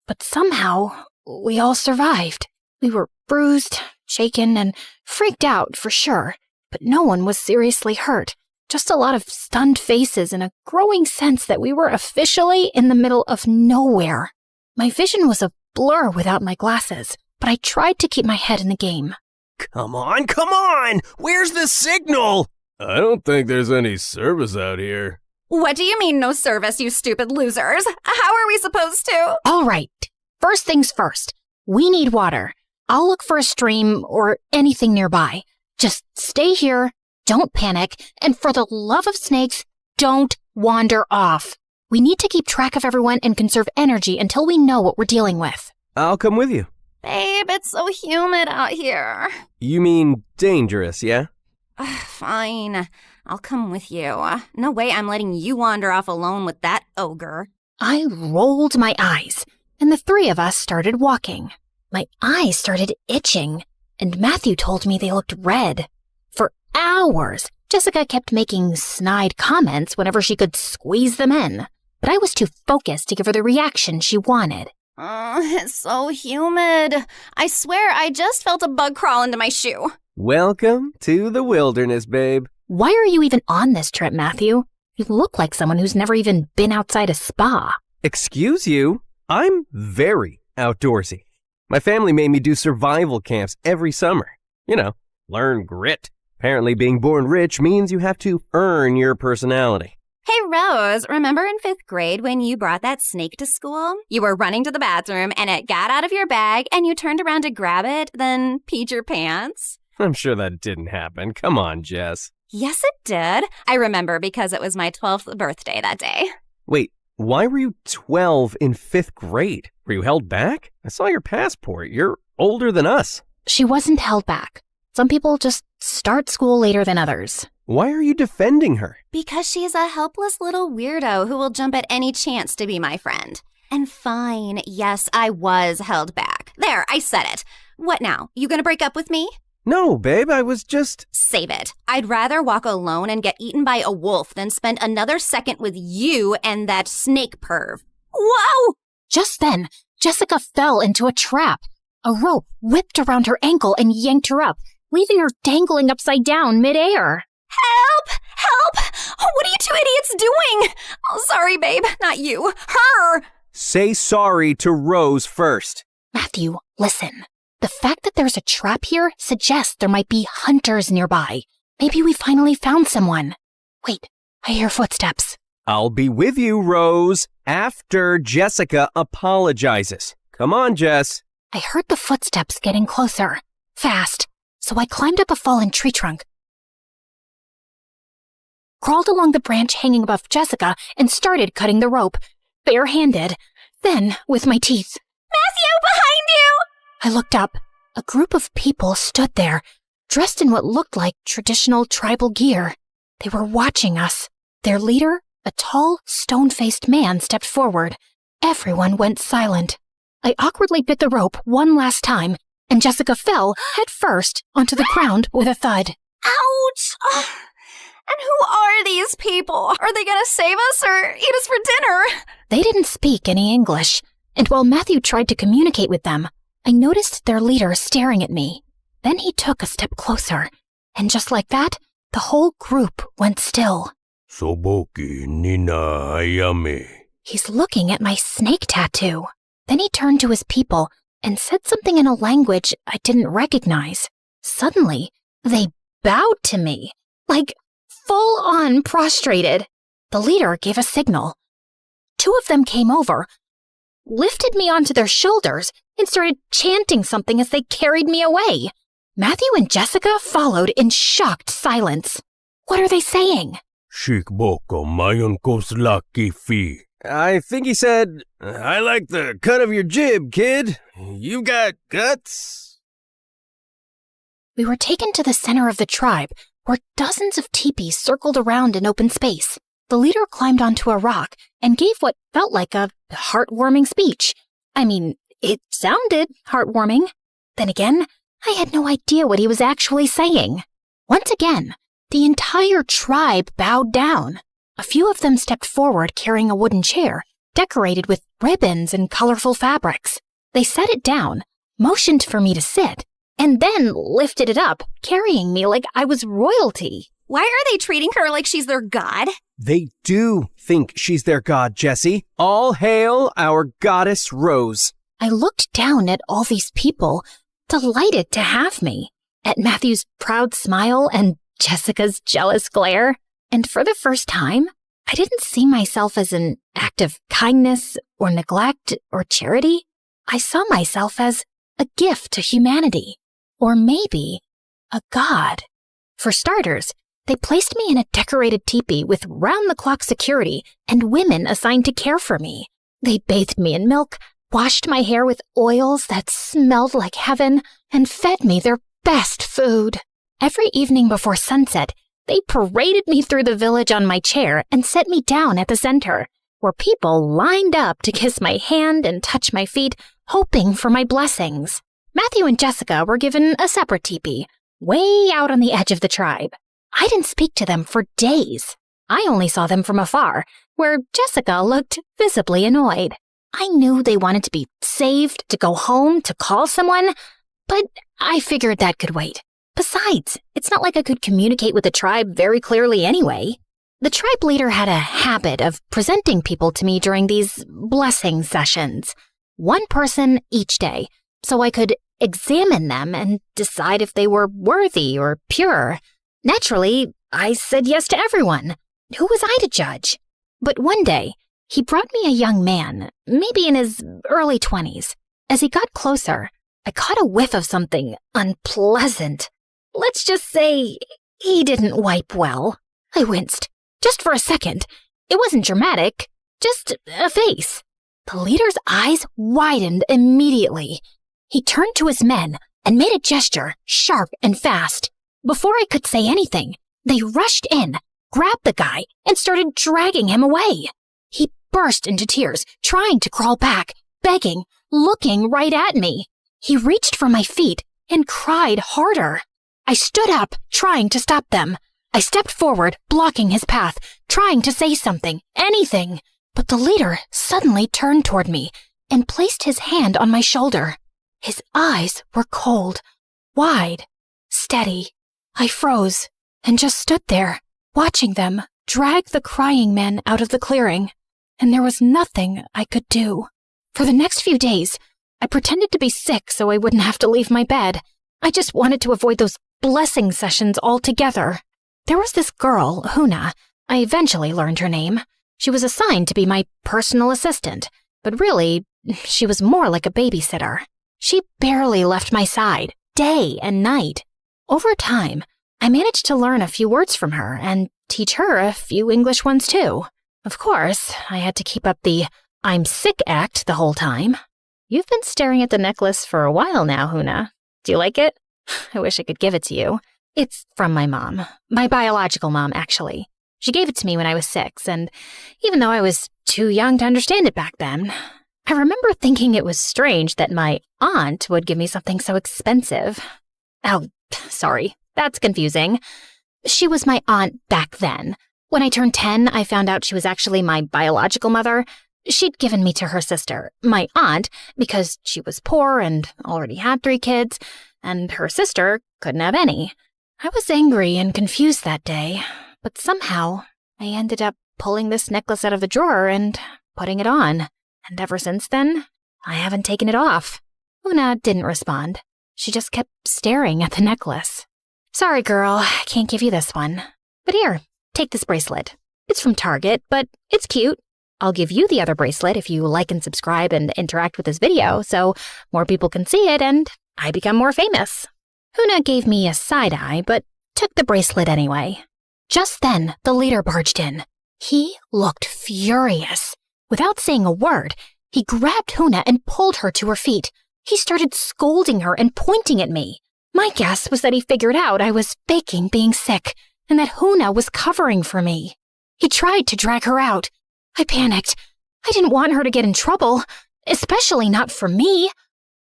but somehow we all survived. We were bruised, shaken, and freaked out for sure, but no one was seriously hurt. Just a lot of stunned faces and a growing sense that we were officially in the middle of nowhere. My vision was a blur without my glasses, but I tried to keep my head in the game. Come on! Where's the signal? I don't think there's any service out here. What do you mean no service, you stupid losers? How are we supposed to? All right. First things first. We need water. I'll look for a stream or anything nearby. Just stay here, don't panic, and for the love of snakes, don't wander off. We need to keep track of everyone and conserve energy until we know what we're dealing with. I'll come with you. Babe, it's so humid out here. You mean dangerous, yeah? Fine. I'll come with you. No way I'm letting you wander off alone with that ogre. I rolled my eyes, and the three of us started walking. My eyes started itching, and Matthew told me they looked red. For hours, Jessica kept making snide comments whenever she could squeeze them in, but I was too focused to give her the reaction she wanted. It's so humid. I swear I just felt a bug crawl into my shoe. Welcome to the wilderness, babe. Why are you even on this trip, Matthew? You look like someone who's never even been outside a spa. Excuse you? I'm very outdoorsy. My family made me do survival camps every summer. Learn grit. Apparently being born rich means you have to earn your personality. Hey, Rose, remember in 5th grade when you brought that snake to school? You were running to the bathroom and it got out of your bag and you turned around to grab it, then peed your pants? I'm sure that didn't happen. Come on, Jess. Yes, it did. I remember because it was my 12th birthday that day. Wait, why were you 12 in 5th grade? Were you held back? I saw your passport. You're older than us. She wasn't held back. Some people just start school later than others. Why are you defending her? Because she's a helpless little weirdo who will jump at any chance to be my friend. And fine, yes, I was held back. There, I said it. What now? You gonna break up with me? No, babe, I was just... Save it. I'd rather walk alone and get eaten by a wolf than spend another second with you and that snake perv. Whoa! Just then, Jessica fell into a trap. A rope whipped around her ankle and yanked her up, leaving her dangling upside down midair. Help! Help! What are you two idiots doing? Oh, sorry, babe. Not you. Her! Say sorry to Rose first. Matthew, listen. The fact that there's a trap here suggests there might be hunters nearby. Maybe we finally found someone. Wait, I hear footsteps. I'll be with you, Rose, after Jessica apologizes. Come on, Jess. I heard the footsteps getting closer, fast, so I climbed up a fallen tree trunk, crawled along the branch hanging above Jessica, and started cutting the rope, barehanded, then with my teeth. Matthew, behind you! I looked up. A group of people stood there, dressed in what looked like traditional tribal gear. They were watching us. Their leader, a tall, stone-faced man, stepped forward. Everyone went silent. I awkwardly bit the rope one last time, and Jessica fell, head first, onto the ground with a thud. Ouch! And who are these people? Are they gonna save us or eat us for dinner? They didn't speak any English, and while Matthew tried to communicate with them, I noticed their leader staring at me. Then he took a step closer, and just like that, the whole group went still. Soboki Nina Ayame. He's looking at my snake tattoo. Then he turned to his people and said something in a language I didn't recognize. Suddenly, they bowed to me, like full-on prostrated. The leader gave a signal. Two of them came over, lifted me onto their shoulders, and started chanting something as they carried me away. Matthew and Jessica followed in shocked silence. What are they saying? Shikboko mayon koslaki fi. I think he said, I like the cut of your jib, kid. You got guts. We were taken to the center of the tribe, where dozens of teepees circled around in open space. The leader climbed onto a rock and gave what felt like a heartwarming speech. I mean, it sounded heartwarming. Then again, I had no idea what he was actually saying. Once again, the entire tribe bowed down. A few of them stepped forward carrying a wooden chair, decorated with ribbons and colorful fabrics. They set it down, motioned for me to sit, and then lifted it up, carrying me like I was royalty. Why are they treating her like she's their god? They do think she's their god, Jessie. All hail our goddess Rose. I looked down at all these people, delighted to have me, at Matthew's proud smile and Jessica's jealous glare. And for the first time, I didn't see myself as an act of kindness or neglect or charity. I saw myself as a gift to humanity, or maybe a god. For starters, they placed me in a decorated teepee with round-the-clock security and women assigned to care for me. They bathed me in milk, washed my hair with oils that smelled like heaven, and fed me their best food. Every evening before sunset, they paraded me through the village on my chair and set me down at the center, where people lined up to kiss my hand and touch my feet, hoping for my blessings. Matthew and Jessica were given a separate teepee, way out on the edge of the tribe. I didn't speak to them for days. I only saw them from afar, where Jessica looked visibly annoyed. I knew they wanted to be saved, to go home, to call someone, but I figured that could wait. Besides, it's not like I could communicate with the tribe very clearly anyway. The tribe leader had a habit of presenting people to me during these blessing sessions, one person each day, so I could examine them and decide if they were worthy or pure. Naturally, I said yes to everyone. Who was I to judge? But one day, he brought me a young man, maybe in his early 20s. As he got closer, I caught a whiff of something unpleasant. Let's just say he didn't wipe well. I winced. Just for a second. It wasn't dramatic, just a face. The leader's eyes widened immediately. He turned to his men and made a gesture, sharp and fast. Before I could say anything, They rushed in, grabbed the guy, and started dragging him away. He burst into tears, trying to crawl back, begging, looking right at me. He reached for my feet and cried harder. I stood up, trying to stop them. I stepped forward, blocking his path, trying to say something, anything. But the leader suddenly turned toward me and placed his hand on my shoulder. His eyes were cold, wide, steady. I froze and just stood there, watching them drag the crying men out of the clearing. And there was nothing I could do. For the next few days, I pretended to be sick so I wouldn't have to leave my bed. I just wanted to avoid those blessing sessions altogether. There was this girl, Huna. I eventually learned her name. She was assigned to be my personal assistant, but really, she was more like a babysitter. She barely left my side, day and night. Over time, I managed to learn a few words from her and teach her a few English ones too. Of course, I had to keep up the I'm sick act the whole time. You've been staring at the necklace for a while now, Huna. Do you like it? I wish I could give it to you. It's from my mom. My biological mom, actually. She gave it to me when I was 6, and even though I was too young to understand it back then, I remember thinking it was strange that my aunt would give me something so expensive. Oh, sorry, that's confusing. She was my aunt back then. When I turned 10, I found out she was actually my biological mother. She'd given me to her sister, my aunt, because she was poor and already had 3 kids, and her sister couldn't have any. I was angry and confused that day, but somehow I ended up pulling this necklace out of the drawer and putting it on. And ever since then, I haven't taken it off. Una didn't respond. She just kept staring at the necklace. Sorry, girl, I can't give you this one. But here, take this bracelet. It's from Target, but it's cute. I'll give you the other bracelet if you like and subscribe and interact with this video so more people can see it and I become more famous. Huna gave me a side eye, but took the bracelet anyway. Just then, the leader barged in. He looked furious. Without saying a word, he grabbed Huna and pulled her to her feet. He started scolding her and pointing at me. My guess was that he figured out I was faking being sick and that Huna was covering for me. He tried to drag her out. I panicked. I didn't want her to get in trouble, especially not for me.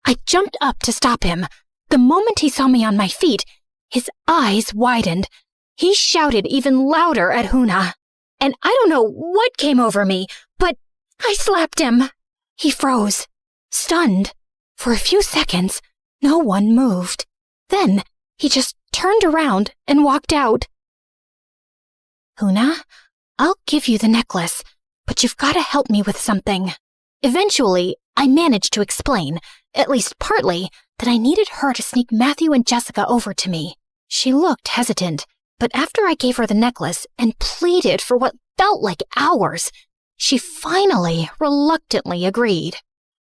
I jumped up to stop him. The moment he saw me on my feet, his eyes widened. He shouted even louder at Huna. And I don't know what came over me, but I slapped him. He froze, stunned. For a few seconds, no one moved. Then he just turned around and walked out. Huna, I'll give you the necklace, but you've got to help me with something. Eventually, I managed to explain, at least partly, that I needed her to sneak Matthew and Jessica over to me. She looked hesitant, but after I gave her the necklace and pleaded for what felt like hours, she finally reluctantly agreed.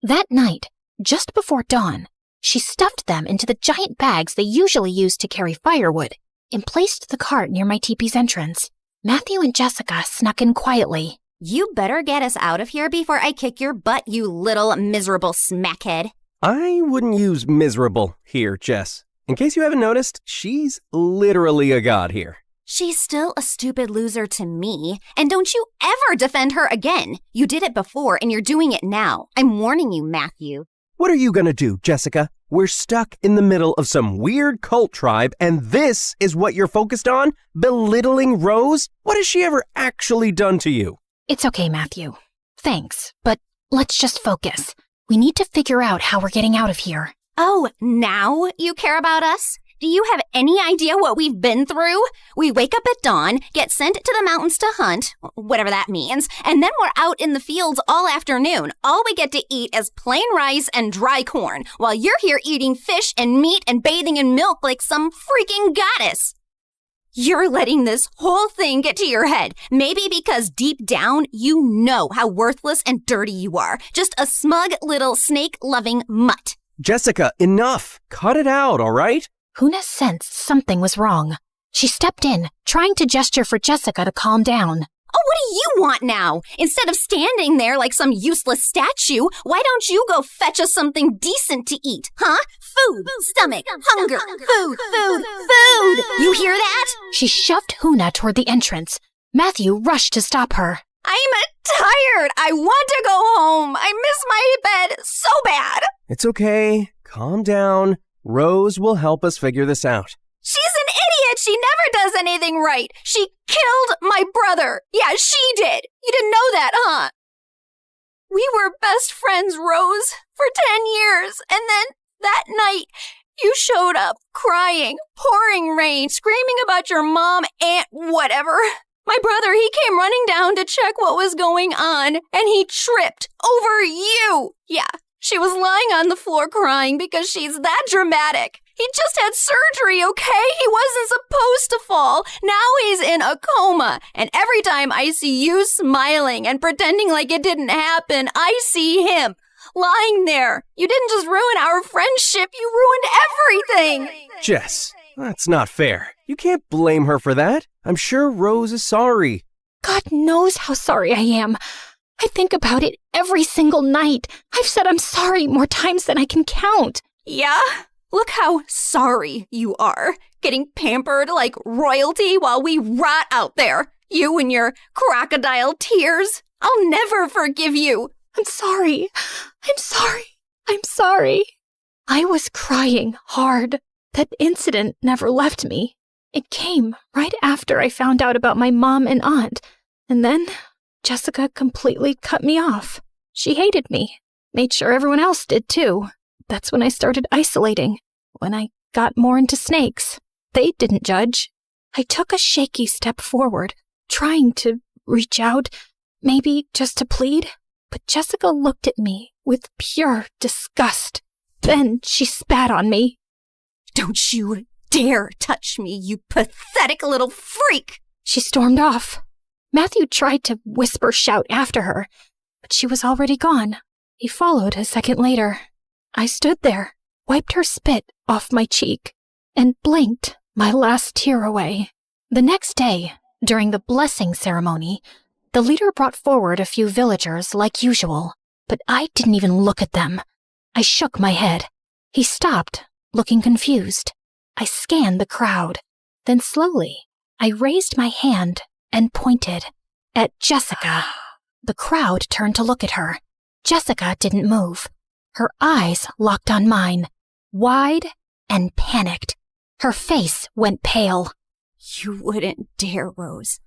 That night, just before dawn, she stuffed them into the giant bags they usually use to carry firewood and placed the cart near my teepee's entrance. Matthew and Jessica snuck in quietly. You better get us out of here before I kick your butt, you little miserable smackhead. I wouldn't use miserable here, Jess. In case you haven't noticed, she's literally a god here. She's still a stupid loser to me, and don't you ever defend her again. You did it before, and you're doing it now. I'm warning you, Matthew. What are you gonna do, Jessica? We're stuck in the middle of some weird cult tribe, and this is what you're focused on? Belittling Rose? What has she ever actually done to you? It's okay, Matthew. Thanks, but let's just focus. We need to figure out how we're getting out of here. Oh, now you care about us? Do you have any idea what we've been through? We wake up at dawn, get sent to the mountains to hunt, whatever that means, and then we're out in the fields all afternoon. All we get to eat is plain rice and dry corn, while you're here eating fish and meat and bathing in milk like some freaking goddess. You're letting this whole thing get to your head, maybe because deep down you know how worthless and dirty you are. Just a smug little snake-loving mutt. Jessica, enough! Cut it out, all right? Huna sensed something was wrong. She stepped in, trying to gesture for Jessica to calm down. Oh, what do you want now? Instead of standing there like some useless statue, why don't you go fetch us something decent to eat, huh? Food, stomach, hunger, food. You hear that? She shoved Huna toward the entrance. Matthew rushed to stop her. I'm tired. I want to go home. I miss my bed so bad. It's okay. Calm down. Rose will help us figure this out. She's an idiot. She never does anything right. She killed my brother. Yeah, she did. You didn't know that, huh? We were best friends, Rose, for 10 years. And then that night, you showed up crying, pouring rain, screaming about your mom and whatever. My brother, he came running down to check what was going on, and he tripped over you. Yeah, she was lying on the floor crying because she's that dramatic. He just had surgery, okay? He wasn't supposed to fall. Now he's in a coma. And every time I see you smiling and pretending like it didn't happen, I see him lying there. You didn't just ruin our friendship, you ruined everything. Jess, that's not fair. You can't blame her for that. I'm sure Rose is sorry. God knows how sorry I am. I think about it every single night. I've said I'm sorry more times than I can count. Yeah? Look how sorry you are. Getting pampered like royalty while we rot out there. You and your crocodile tears. I'll never forgive you. I'm sorry. I'm sorry. I was crying hard. That incident never left me. It came right after I found out about my mom and aunt. And then Jessica completely cut me off. She hated me. Made sure everyone else did too. That's when I started isolating. When I got more into snakes. They didn't judge. I took a shaky step forward, trying to reach out, maybe just to plead. But Jessica looked at me with pure disgust. Then she spat on me. Don't you dare touch me, you pathetic little freak! She stormed off. Matthew tried to shout after her, but she was already gone. He followed a second later. I stood there, wiped her spit off my cheek, and blinked my last tear away. The next day, during the blessing ceremony, the leader brought forward a few villagers like usual, but I didn't even look at them. I shook my head. He stopped, looking confused. I scanned the crowd. Then slowly, I raised my hand and pointed at Jessica. The crowd turned to look at her. Jessica didn't move. Her eyes locked on mine, wide and panicked. Her face went pale. You wouldn't dare, Rose.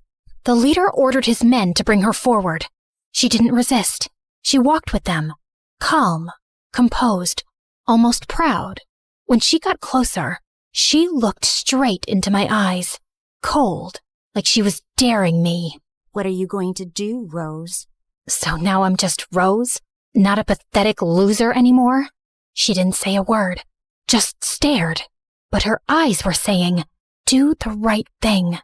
The leader ordered his men to bring her forward. She didn't resist. She walked with them, calm, composed, almost proud. When she got closer, she looked straight into my eyes, cold, like she was daring me. What are you going to do, Rose? So now I'm just Rose? Not a pathetic loser anymore? She didn't say a word, just stared. But her eyes were saying, do the right thing.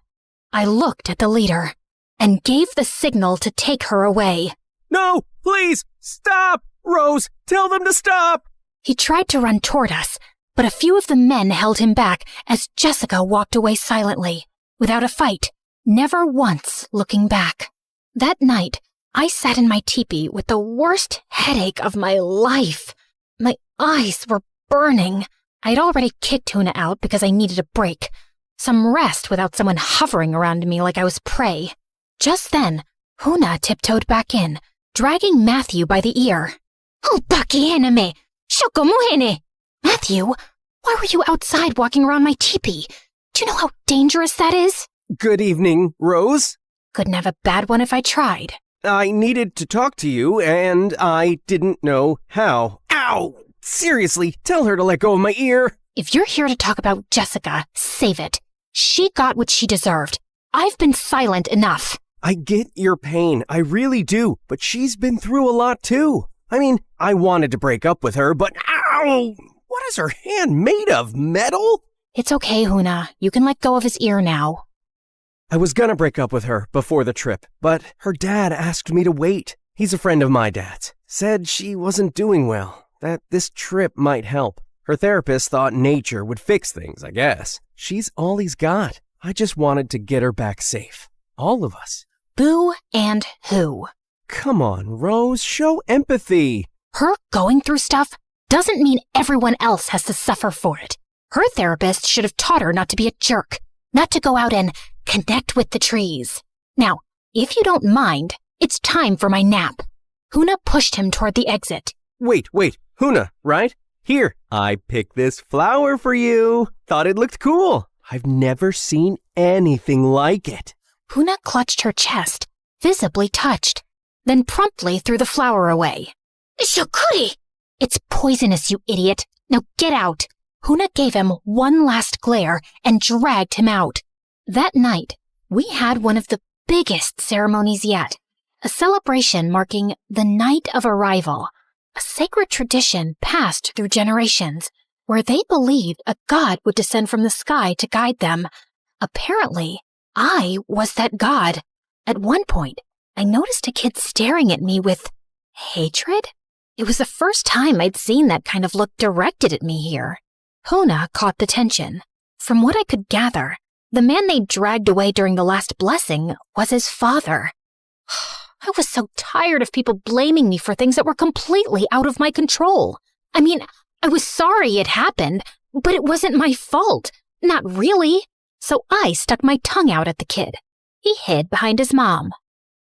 I looked at the leader and gave the signal to take her away. No, please, stop! Rose, tell them to stop! He tried to run toward us, but a few of the men held him back as Jessica walked away silently, without a fight, never once looking back. That night, I sat in my teepee with the worst headache of my life. My eyes were burning. I'd already kicked Huna out because I needed a break. Some rest without someone hovering around me like I was prey. Just then, Huna tiptoed back in, dragging Matthew by the ear. Oh, Pakiheneme! Shokomuhene! Matthew, why were you outside walking around my teepee? Do you know how dangerous that is? Good evening, Rose. Couldn't have a bad one if I tried. I needed to talk to you, and I didn't know how. Ow! Seriously, tell her to let go of my ear. If you're here to talk about Jessica, save it. She got what she deserved. I've been silent enough. I get your pain, I really do, but she's been through a lot too. I mean, I wanted to break up with her, but ow! What is her hand made of, metal? It's okay, Huna. You can let go of his ear now. I was gonna break up with her before the trip, but her dad asked me to wait. He's a friend of my dad's. Said she wasn't doing well, that this trip might help. Her therapist thought nature would fix things, I guess. She's all he's got. I just wanted to get her back safe. All of us. Boo and who. Come on, Rose, show empathy. Her going through stuff doesn't mean everyone else has to suffer for it. Her therapist should have taught her not to be a jerk, not to go out and connect with the trees. Now, if you don't mind, it's time for my nap. Huna pushed him toward the exit. Wait, Huna, right? Here, I picked this flower for you. Thought it looked cool. I've never seen anything like it. Huna clutched her chest, visibly touched, then promptly threw the flower away. Shokuri! It's poisonous, you idiot. Now get out. Huna gave him one last glare and dragged him out. That night, we had one of the biggest ceremonies yet. A celebration marking the night of arrival. A sacred tradition passed through generations, where they believed a god would descend from the sky to guide them. Apparently, I was that god. At one point, I noticed a kid staring at me with hatred. It was the first time I'd seen that kind of look directed at me here. Huna caught the tension. From what I could gather, the man they dragged away during the last blessing was his father. I was so tired of people blaming me for things that were completely out of my control. I mean, I was sorry it happened, but it wasn't my fault. Not really. So I stuck my tongue out at the kid. He hid behind his mom.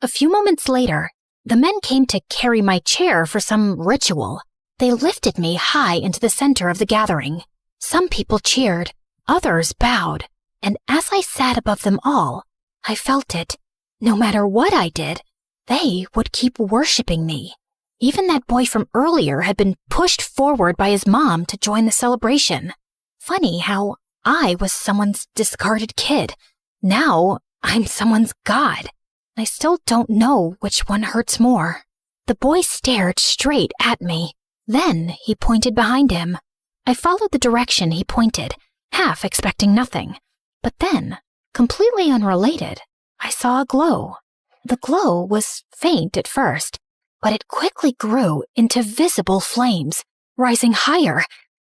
A few moments later, the men came to carry my chair for some ritual. They lifted me high into the center of the gathering. Some people cheered, others bowed, and as I sat above them all, I felt it. No matter what I did, they would keep worshiping me. Even that boy from earlier had been pushed forward by his mom to join the celebration. Funny how I was someone's discarded kid. Now I'm someone's god. I still don't know which one hurts more. The boy stared straight at me. Then he pointed behind him. I followed the direction he pointed, half expecting nothing. But then, completely unrelated, I saw a glow. The glow was faint at first, but it quickly grew into visible flames, rising higher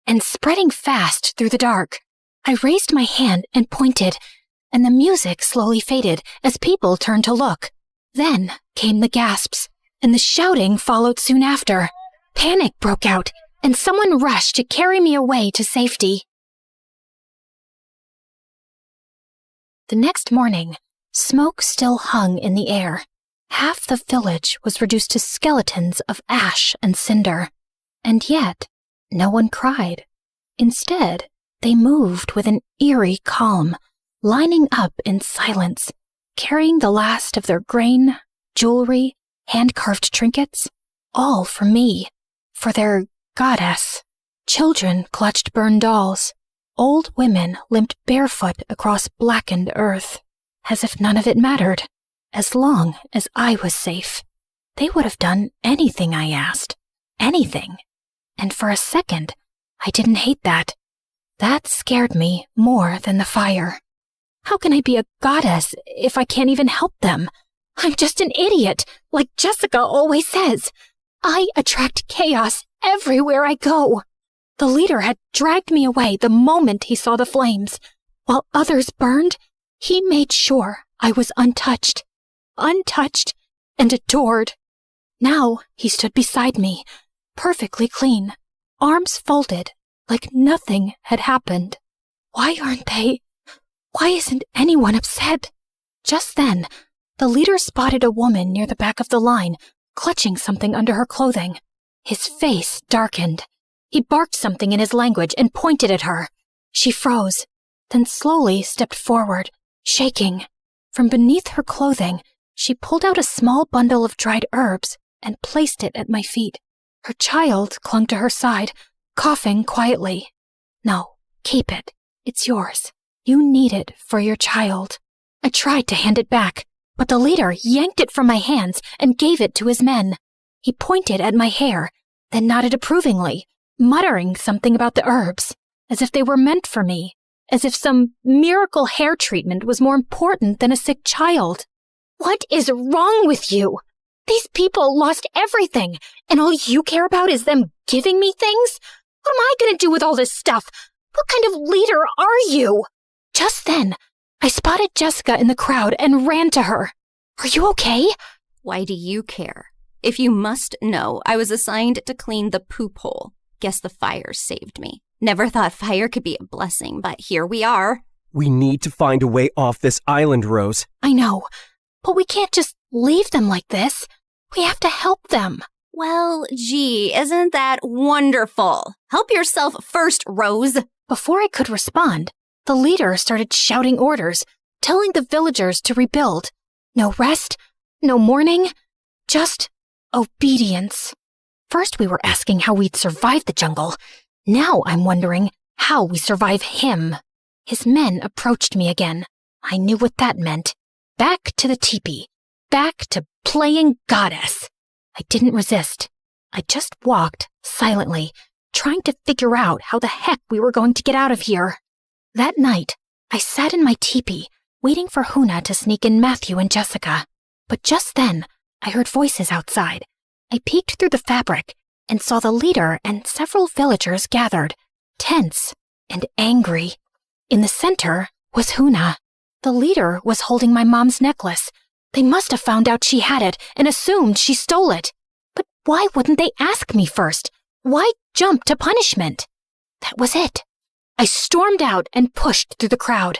and spreading fast through the dark. I raised my hand and pointed, and the music slowly faded as people turned to look. Then came the gasps, and the shouting followed soon after. Panic broke out, and someone rushed to carry me away to safety. The next morning, smoke still hung in the air. Half the village was reduced to skeletons of ash and cinder. And yet, no one cried. Instead, they moved with an eerie calm, lining up in silence, carrying the last of their grain, jewelry, hand-carved trinkets, all for me, for their goddess. Children clutched burned dolls. Old women limped barefoot across blackened earth, as if none of it mattered, as long as I was safe. They would have done anything I asked, anything. And for a second, I didn't hate that. That scared me more than the fire. How can I be a goddess if I can't even help them? I'm just an idiot, like Jessica always says. I attract chaos everywhere I go. The leader had dragged me away the moment he saw the flames. While others burned, he made sure I was untouched and adored. Now he stood beside me, perfectly clean, arms folded, like nothing had happened. Why isn't anyone upset? Just then, the leader spotted a woman near the back of the line, clutching something under her clothing. His face darkened. He barked something in his language and pointed at her. She froze, then slowly stepped forward, shaking. From beneath her clothing, she pulled out a small bundle of dried herbs and placed it at my feet. Her child clung to her side, coughing quietly. No, keep it. It's yours. You need it for your child. I tried to hand it back, but the leader yanked it from my hands and gave it to his men. He pointed at my hair, then nodded approvingly, muttering something about the herbs, as if they were meant for me, as if some miracle hair treatment was more important than a sick child. What is wrong with you? These people lost everything, and all you care about is them giving me things? What am I going to do with all this stuff? What kind of leader are you? Just then, I spotted Jessica in the crowd and ran to her. Are you okay? Why do you care? If you must know, I was assigned to clean the poop hole. Guess the fire saved me. Never thought fire could be a blessing, but here we are. We need to find a way off this island, Rose. I know, but we can't just leave them like this. We have to help them. Well, gee, isn't that wonderful? Help yourself first, Rose. Before I could respond, the leader started shouting orders, telling the villagers to rebuild. No rest, no mourning, just obedience. First we were asking how we'd survive the jungle. Now I'm wondering how we survive him. His men approached me again. I knew what that meant. Back to the teepee. Back to playing goddess. I didn't resist. I just walked silently, trying to figure out how the heck we were going to get out of here. That night, I sat in my teepee, waiting for Huna to sneak in Matthew and Jessica. But just then, I heard voices outside. I peeked through the fabric and saw the leader and several villagers gathered, tense and angry. In the center was Huna. The leader was holding my mom's necklace. They must have found out she had it and assumed she stole it. But why wouldn't they ask me first? Why jump to punishment? That was it. I stormed out and pushed through the crowd.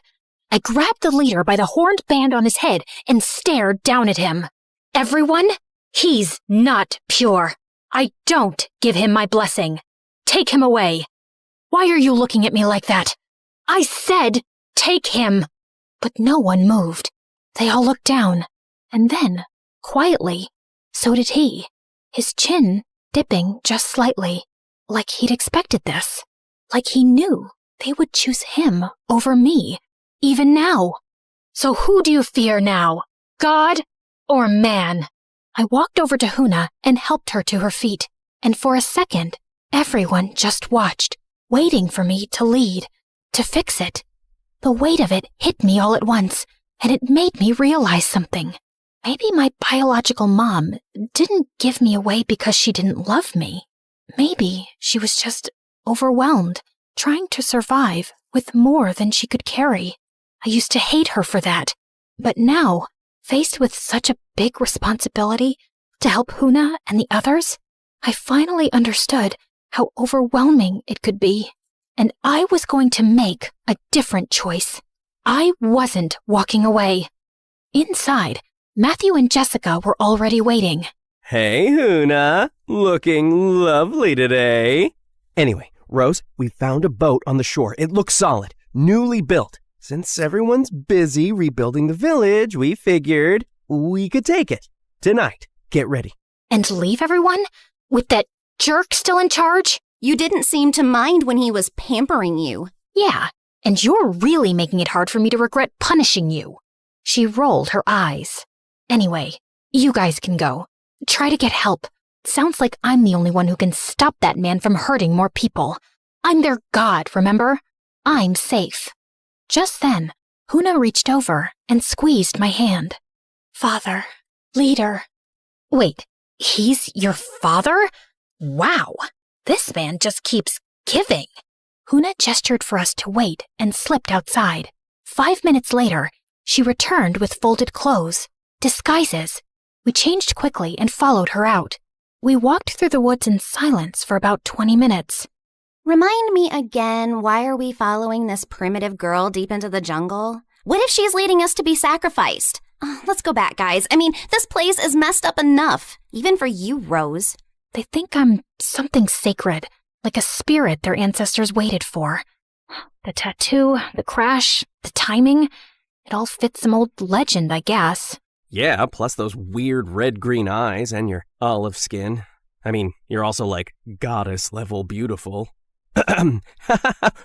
I grabbed the leader by the horned band on his head and stared down at him. Everyone, he's not pure. I don't give him my blessing. Take him away. Why are you looking at me like that? I said, take him. But no one moved. They all looked down. And then, quietly, so did he, his chin dipping just slightly, like he'd expected this, like he knew they would choose him over me, even now. So who do you fear now, God or man? I walked over to Huna and helped her to her feet, and for a second, everyone just watched, waiting for me to lead, to fix it. The weight of it hit me all at once, and it made me realize something. Maybe my biological mom didn't give me away because she didn't love me. Maybe she was just overwhelmed, trying to survive with more than she could carry. I used to hate her for that. But now, faced with such a big responsibility to help Huna and the others, I finally understood how overwhelming it could be. And I was going to make a different choice. I wasn't walking away. Inside, Matthew and Jessica were already waiting. Hey, Huna. Looking lovely today. Anyway, Rose, we found a boat on the shore. It looks solid, newly built. Since everyone's busy rebuilding the village, we figured we could take it. Tonight. Get ready. And leave everyone? With that jerk still in charge? You didn't seem to mind when he was pampering you. Yeah, and you're really making it hard for me to regret punishing you. She rolled her eyes. Anyway, you guys can go. Try to get help. Sounds like I'm the only one who can stop that man from hurting more people. I'm their god, remember? I'm safe. Just then, Huna reached over and squeezed my hand. Father, leader. Wait, he's your father? Wow, this man just keeps giving. Huna gestured for us to wait and slipped outside. 5 minutes later, she returned with folded clothes, disguises. We changed quickly and followed her out. We walked through the woods in silence for about 20 minutes. Remind me again, why are we following this primitive girl deep into the jungle? What if she's leading us to be sacrificed? Let's go back, guys. I mean, this place is messed up enough, even for you, Rose. They think I'm something sacred, like a spirit their ancestors waited for. The tattoo, the crash, the timing, it all fits some old legend, I guess. Yeah, plus those weird red-green eyes and your olive skin. I mean, you're also like goddess-level beautiful.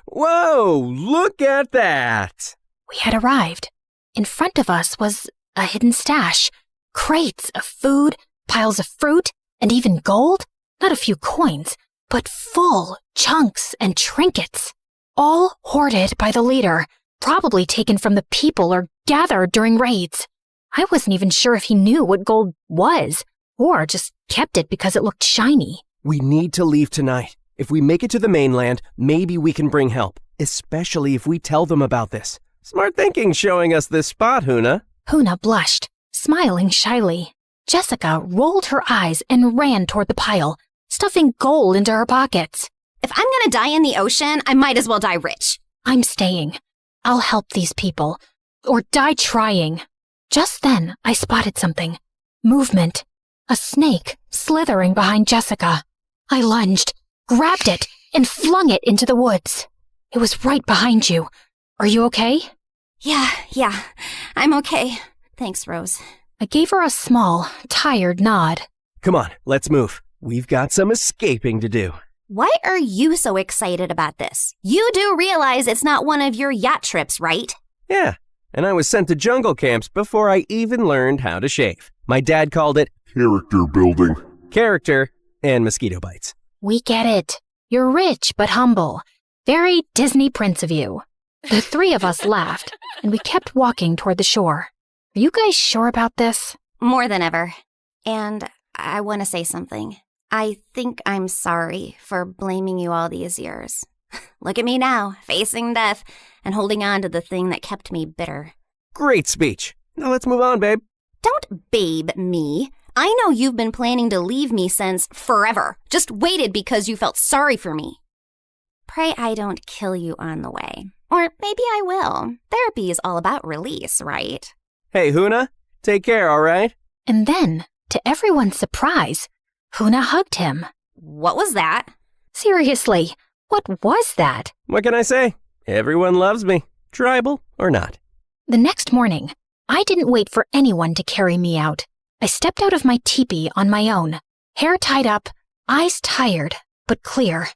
Whoa, look at that! We had arrived. In front of us was a hidden stash. Crates of food, piles of fruit, and even gold. Not a few coins, but full chunks and trinkets. All hoarded by the leader, probably taken from the people or gathered during raids. I wasn't even sure if he knew what gold was, or just kept it because it looked shiny. We need to leave tonight. If we make it to the mainland, maybe we can bring help, especially if we tell them about this. Smart thinking showing us this spot, Huna. Huna blushed, smiling shyly. Jessica rolled her eyes and ran toward the pile, stuffing gold into her pockets. If I'm gonna die in the ocean, I might as well die rich. I'm staying. I'll help these people. Or die trying. Just then, I spotted something. Movement. A snake slithering behind Jessica. I lunged, grabbed it, and flung it into the woods. It was right behind you. Are you okay? Yeah, I'm okay. Thanks, Rose. I gave her a small, tired nod. Come on, let's move. We've got some escaping to do. Why are you so excited about this? You do realize it's not one of your yacht trips, right? Yeah, and I was sent to jungle camps before I even learned how to shave. My dad called it character building. Character and mosquito bites. We get it. You're rich but humble. Very Disney Prince of you. The three of us laughed, and we kept walking toward the shore. Are you guys sure about this? More than ever. And I want to say something. I think I'm sorry for blaming you all these years. Look at me now, facing death and holding on to the thing that kept me bitter. Great speech. Now let's move on, babe. Don't babe me. I know you've been planning to leave me since forever. Just waited because you felt sorry for me. Pray I don't kill you on the way. Or maybe I will. Therapy is all about release, right? Hey, Huna, take care, all right? And then, to everyone's surprise, Huna hugged him. What was that? Seriously, what was that? What can I say? Everyone loves me, tribal or not. The next morning, I didn't wait for anyone to carry me out. I stepped out of my teepee on my own, hair tied up, eyes tired, but clear.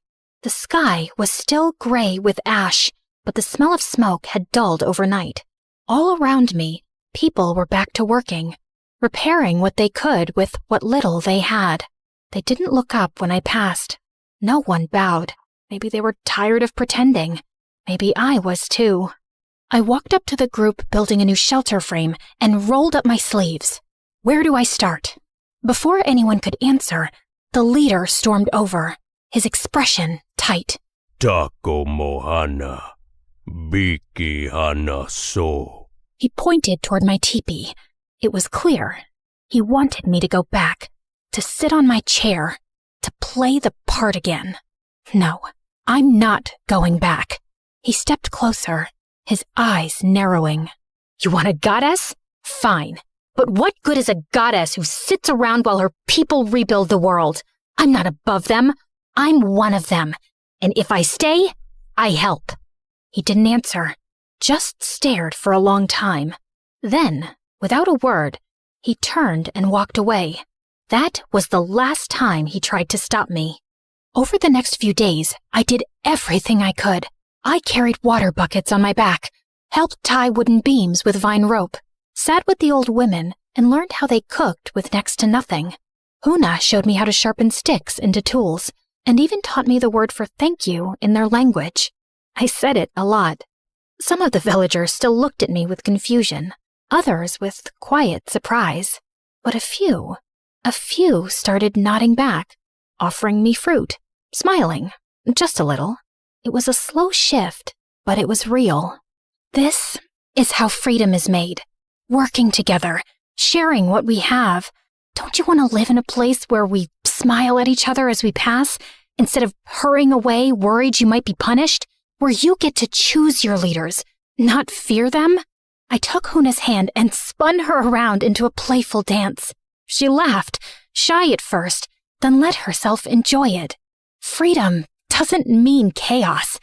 The sky was still gray with ash, but the smell of smoke had dulled overnight. All around me, people were back to working, repairing what they could with what little they had. They didn't look up when I passed. No one bowed. Maybe they were tired of pretending. Maybe I was too. I walked up to the group building a new shelter frame and rolled up my sleeves. Where do I start? Before anyone could answer, the leader stormed over, his expression tight. Tako mohana, biki hana so. He pointed toward my teepee. It was clear. He wanted me to go back, to sit on my chair, to play the part again. No, I'm not going back. He stepped closer, his eyes narrowing. You want a goddess? Fine. But what good is a goddess who sits around while her people rebuild the world? I'm not above them. I'm one of them. And if I stay, I help. He didn't answer, just stared for a long time. Then, without a word, he turned and walked away. That was the last time he tried to stop me. Over the next few days, I did everything I could. I carried water buckets on my back, helped tie wooden beams with vine rope, sat with the old women, and learned how they cooked with next to nothing. Huna showed me how to sharpen sticks into tools, and even taught me the word for thank you in their language. I said it a lot. Some of the villagers still looked at me with confusion, others with quiet surprise. But a few started nodding back, offering me fruit, smiling, just a little. It was a slow shift, but it was real. This is how freedom is made. Working together, sharing what we have. Don't you want to live in a place where we smile at each other as we pass, instead of hurrying away worried you might be punished? Where you get to choose your leaders, not fear them? I took Huna's hand and spun her around into a playful dance. She laughed, shy at first, then let herself enjoy it. Freedom doesn't mean chaos.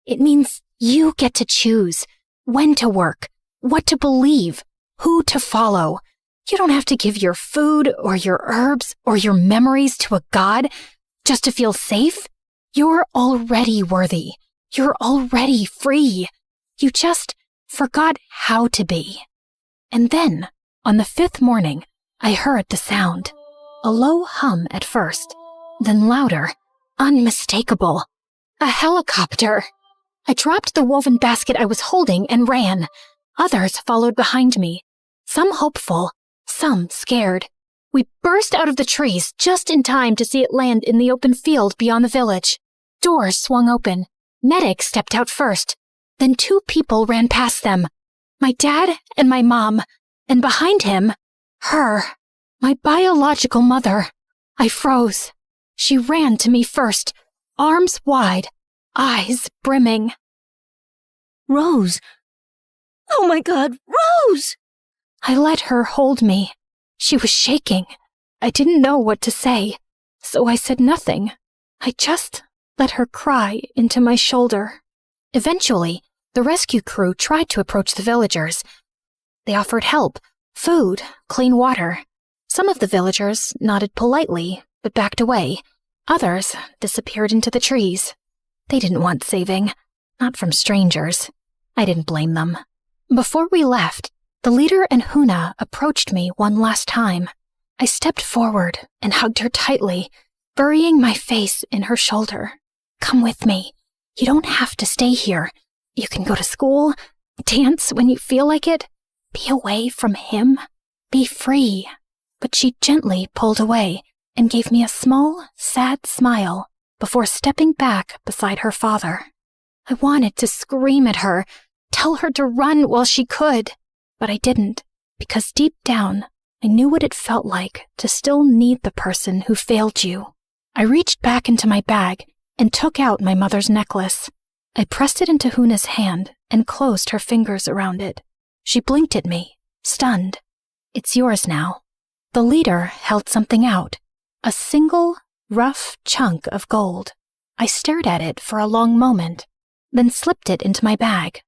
It means you get to choose when to work, what to believe, who to follow. You don't have to give your food or your herbs or your memories to a god just to feel safe. You're already worthy. You're already free. You just forgot how to be. And then, on the 5th morning, I heard the sound. A low hum at first, then louder, unmistakable. A helicopter. I dropped the woven basket I was holding and ran. Others followed behind me, some hopeful, some scared. We burst out of the trees just in time to see it land in the open field beyond the village. Doors swung open. Medic stepped out first. Then 2 people ran past them. My dad and my mom. And behind him, Her. My biological mother. I froze. She ran to me first, arms wide, eyes brimming. Rose. Oh my God, Rose! I let her hold me. She was shaking. I didn't know what to say, so I said nothing. I just let her cry into my shoulder. Eventually, the rescue crew tried to approach the villagers. They offered help, food, clean water. Some of the villagers nodded politely, but backed away. Others disappeared into the trees. They didn't want saving, not from strangers. I didn't blame them. Before we left, the leader and Huna approached me one last time. I stepped forward and hugged her tightly, burying my face in her shoulder. Come with me. You don't have to stay here. You can go to school, dance when you feel like it, be away from him, be free. But she gently pulled away and gave me a small, sad smile before stepping back beside her father. I wanted to scream at her, tell her to run while she could, but I didn't, because deep down, I knew what it felt like to still need the person who failed you. I reached back into my bag and took out my mother's necklace. I pressed it into Huna's hand and closed her fingers around it. She blinked at me, stunned. It's yours now. The leader held something out, a single, rough chunk of gold. I stared at it for a long moment, then slipped it into my bag.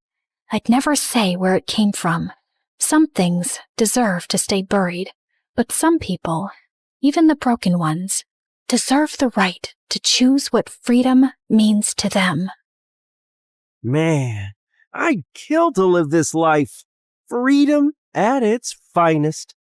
I'd never say where it came from. Some things deserve to stay buried, but some people, even the broken ones, deserve the right to choose what freedom means to them. Man, I'd kill to live this life. Freedom at its finest.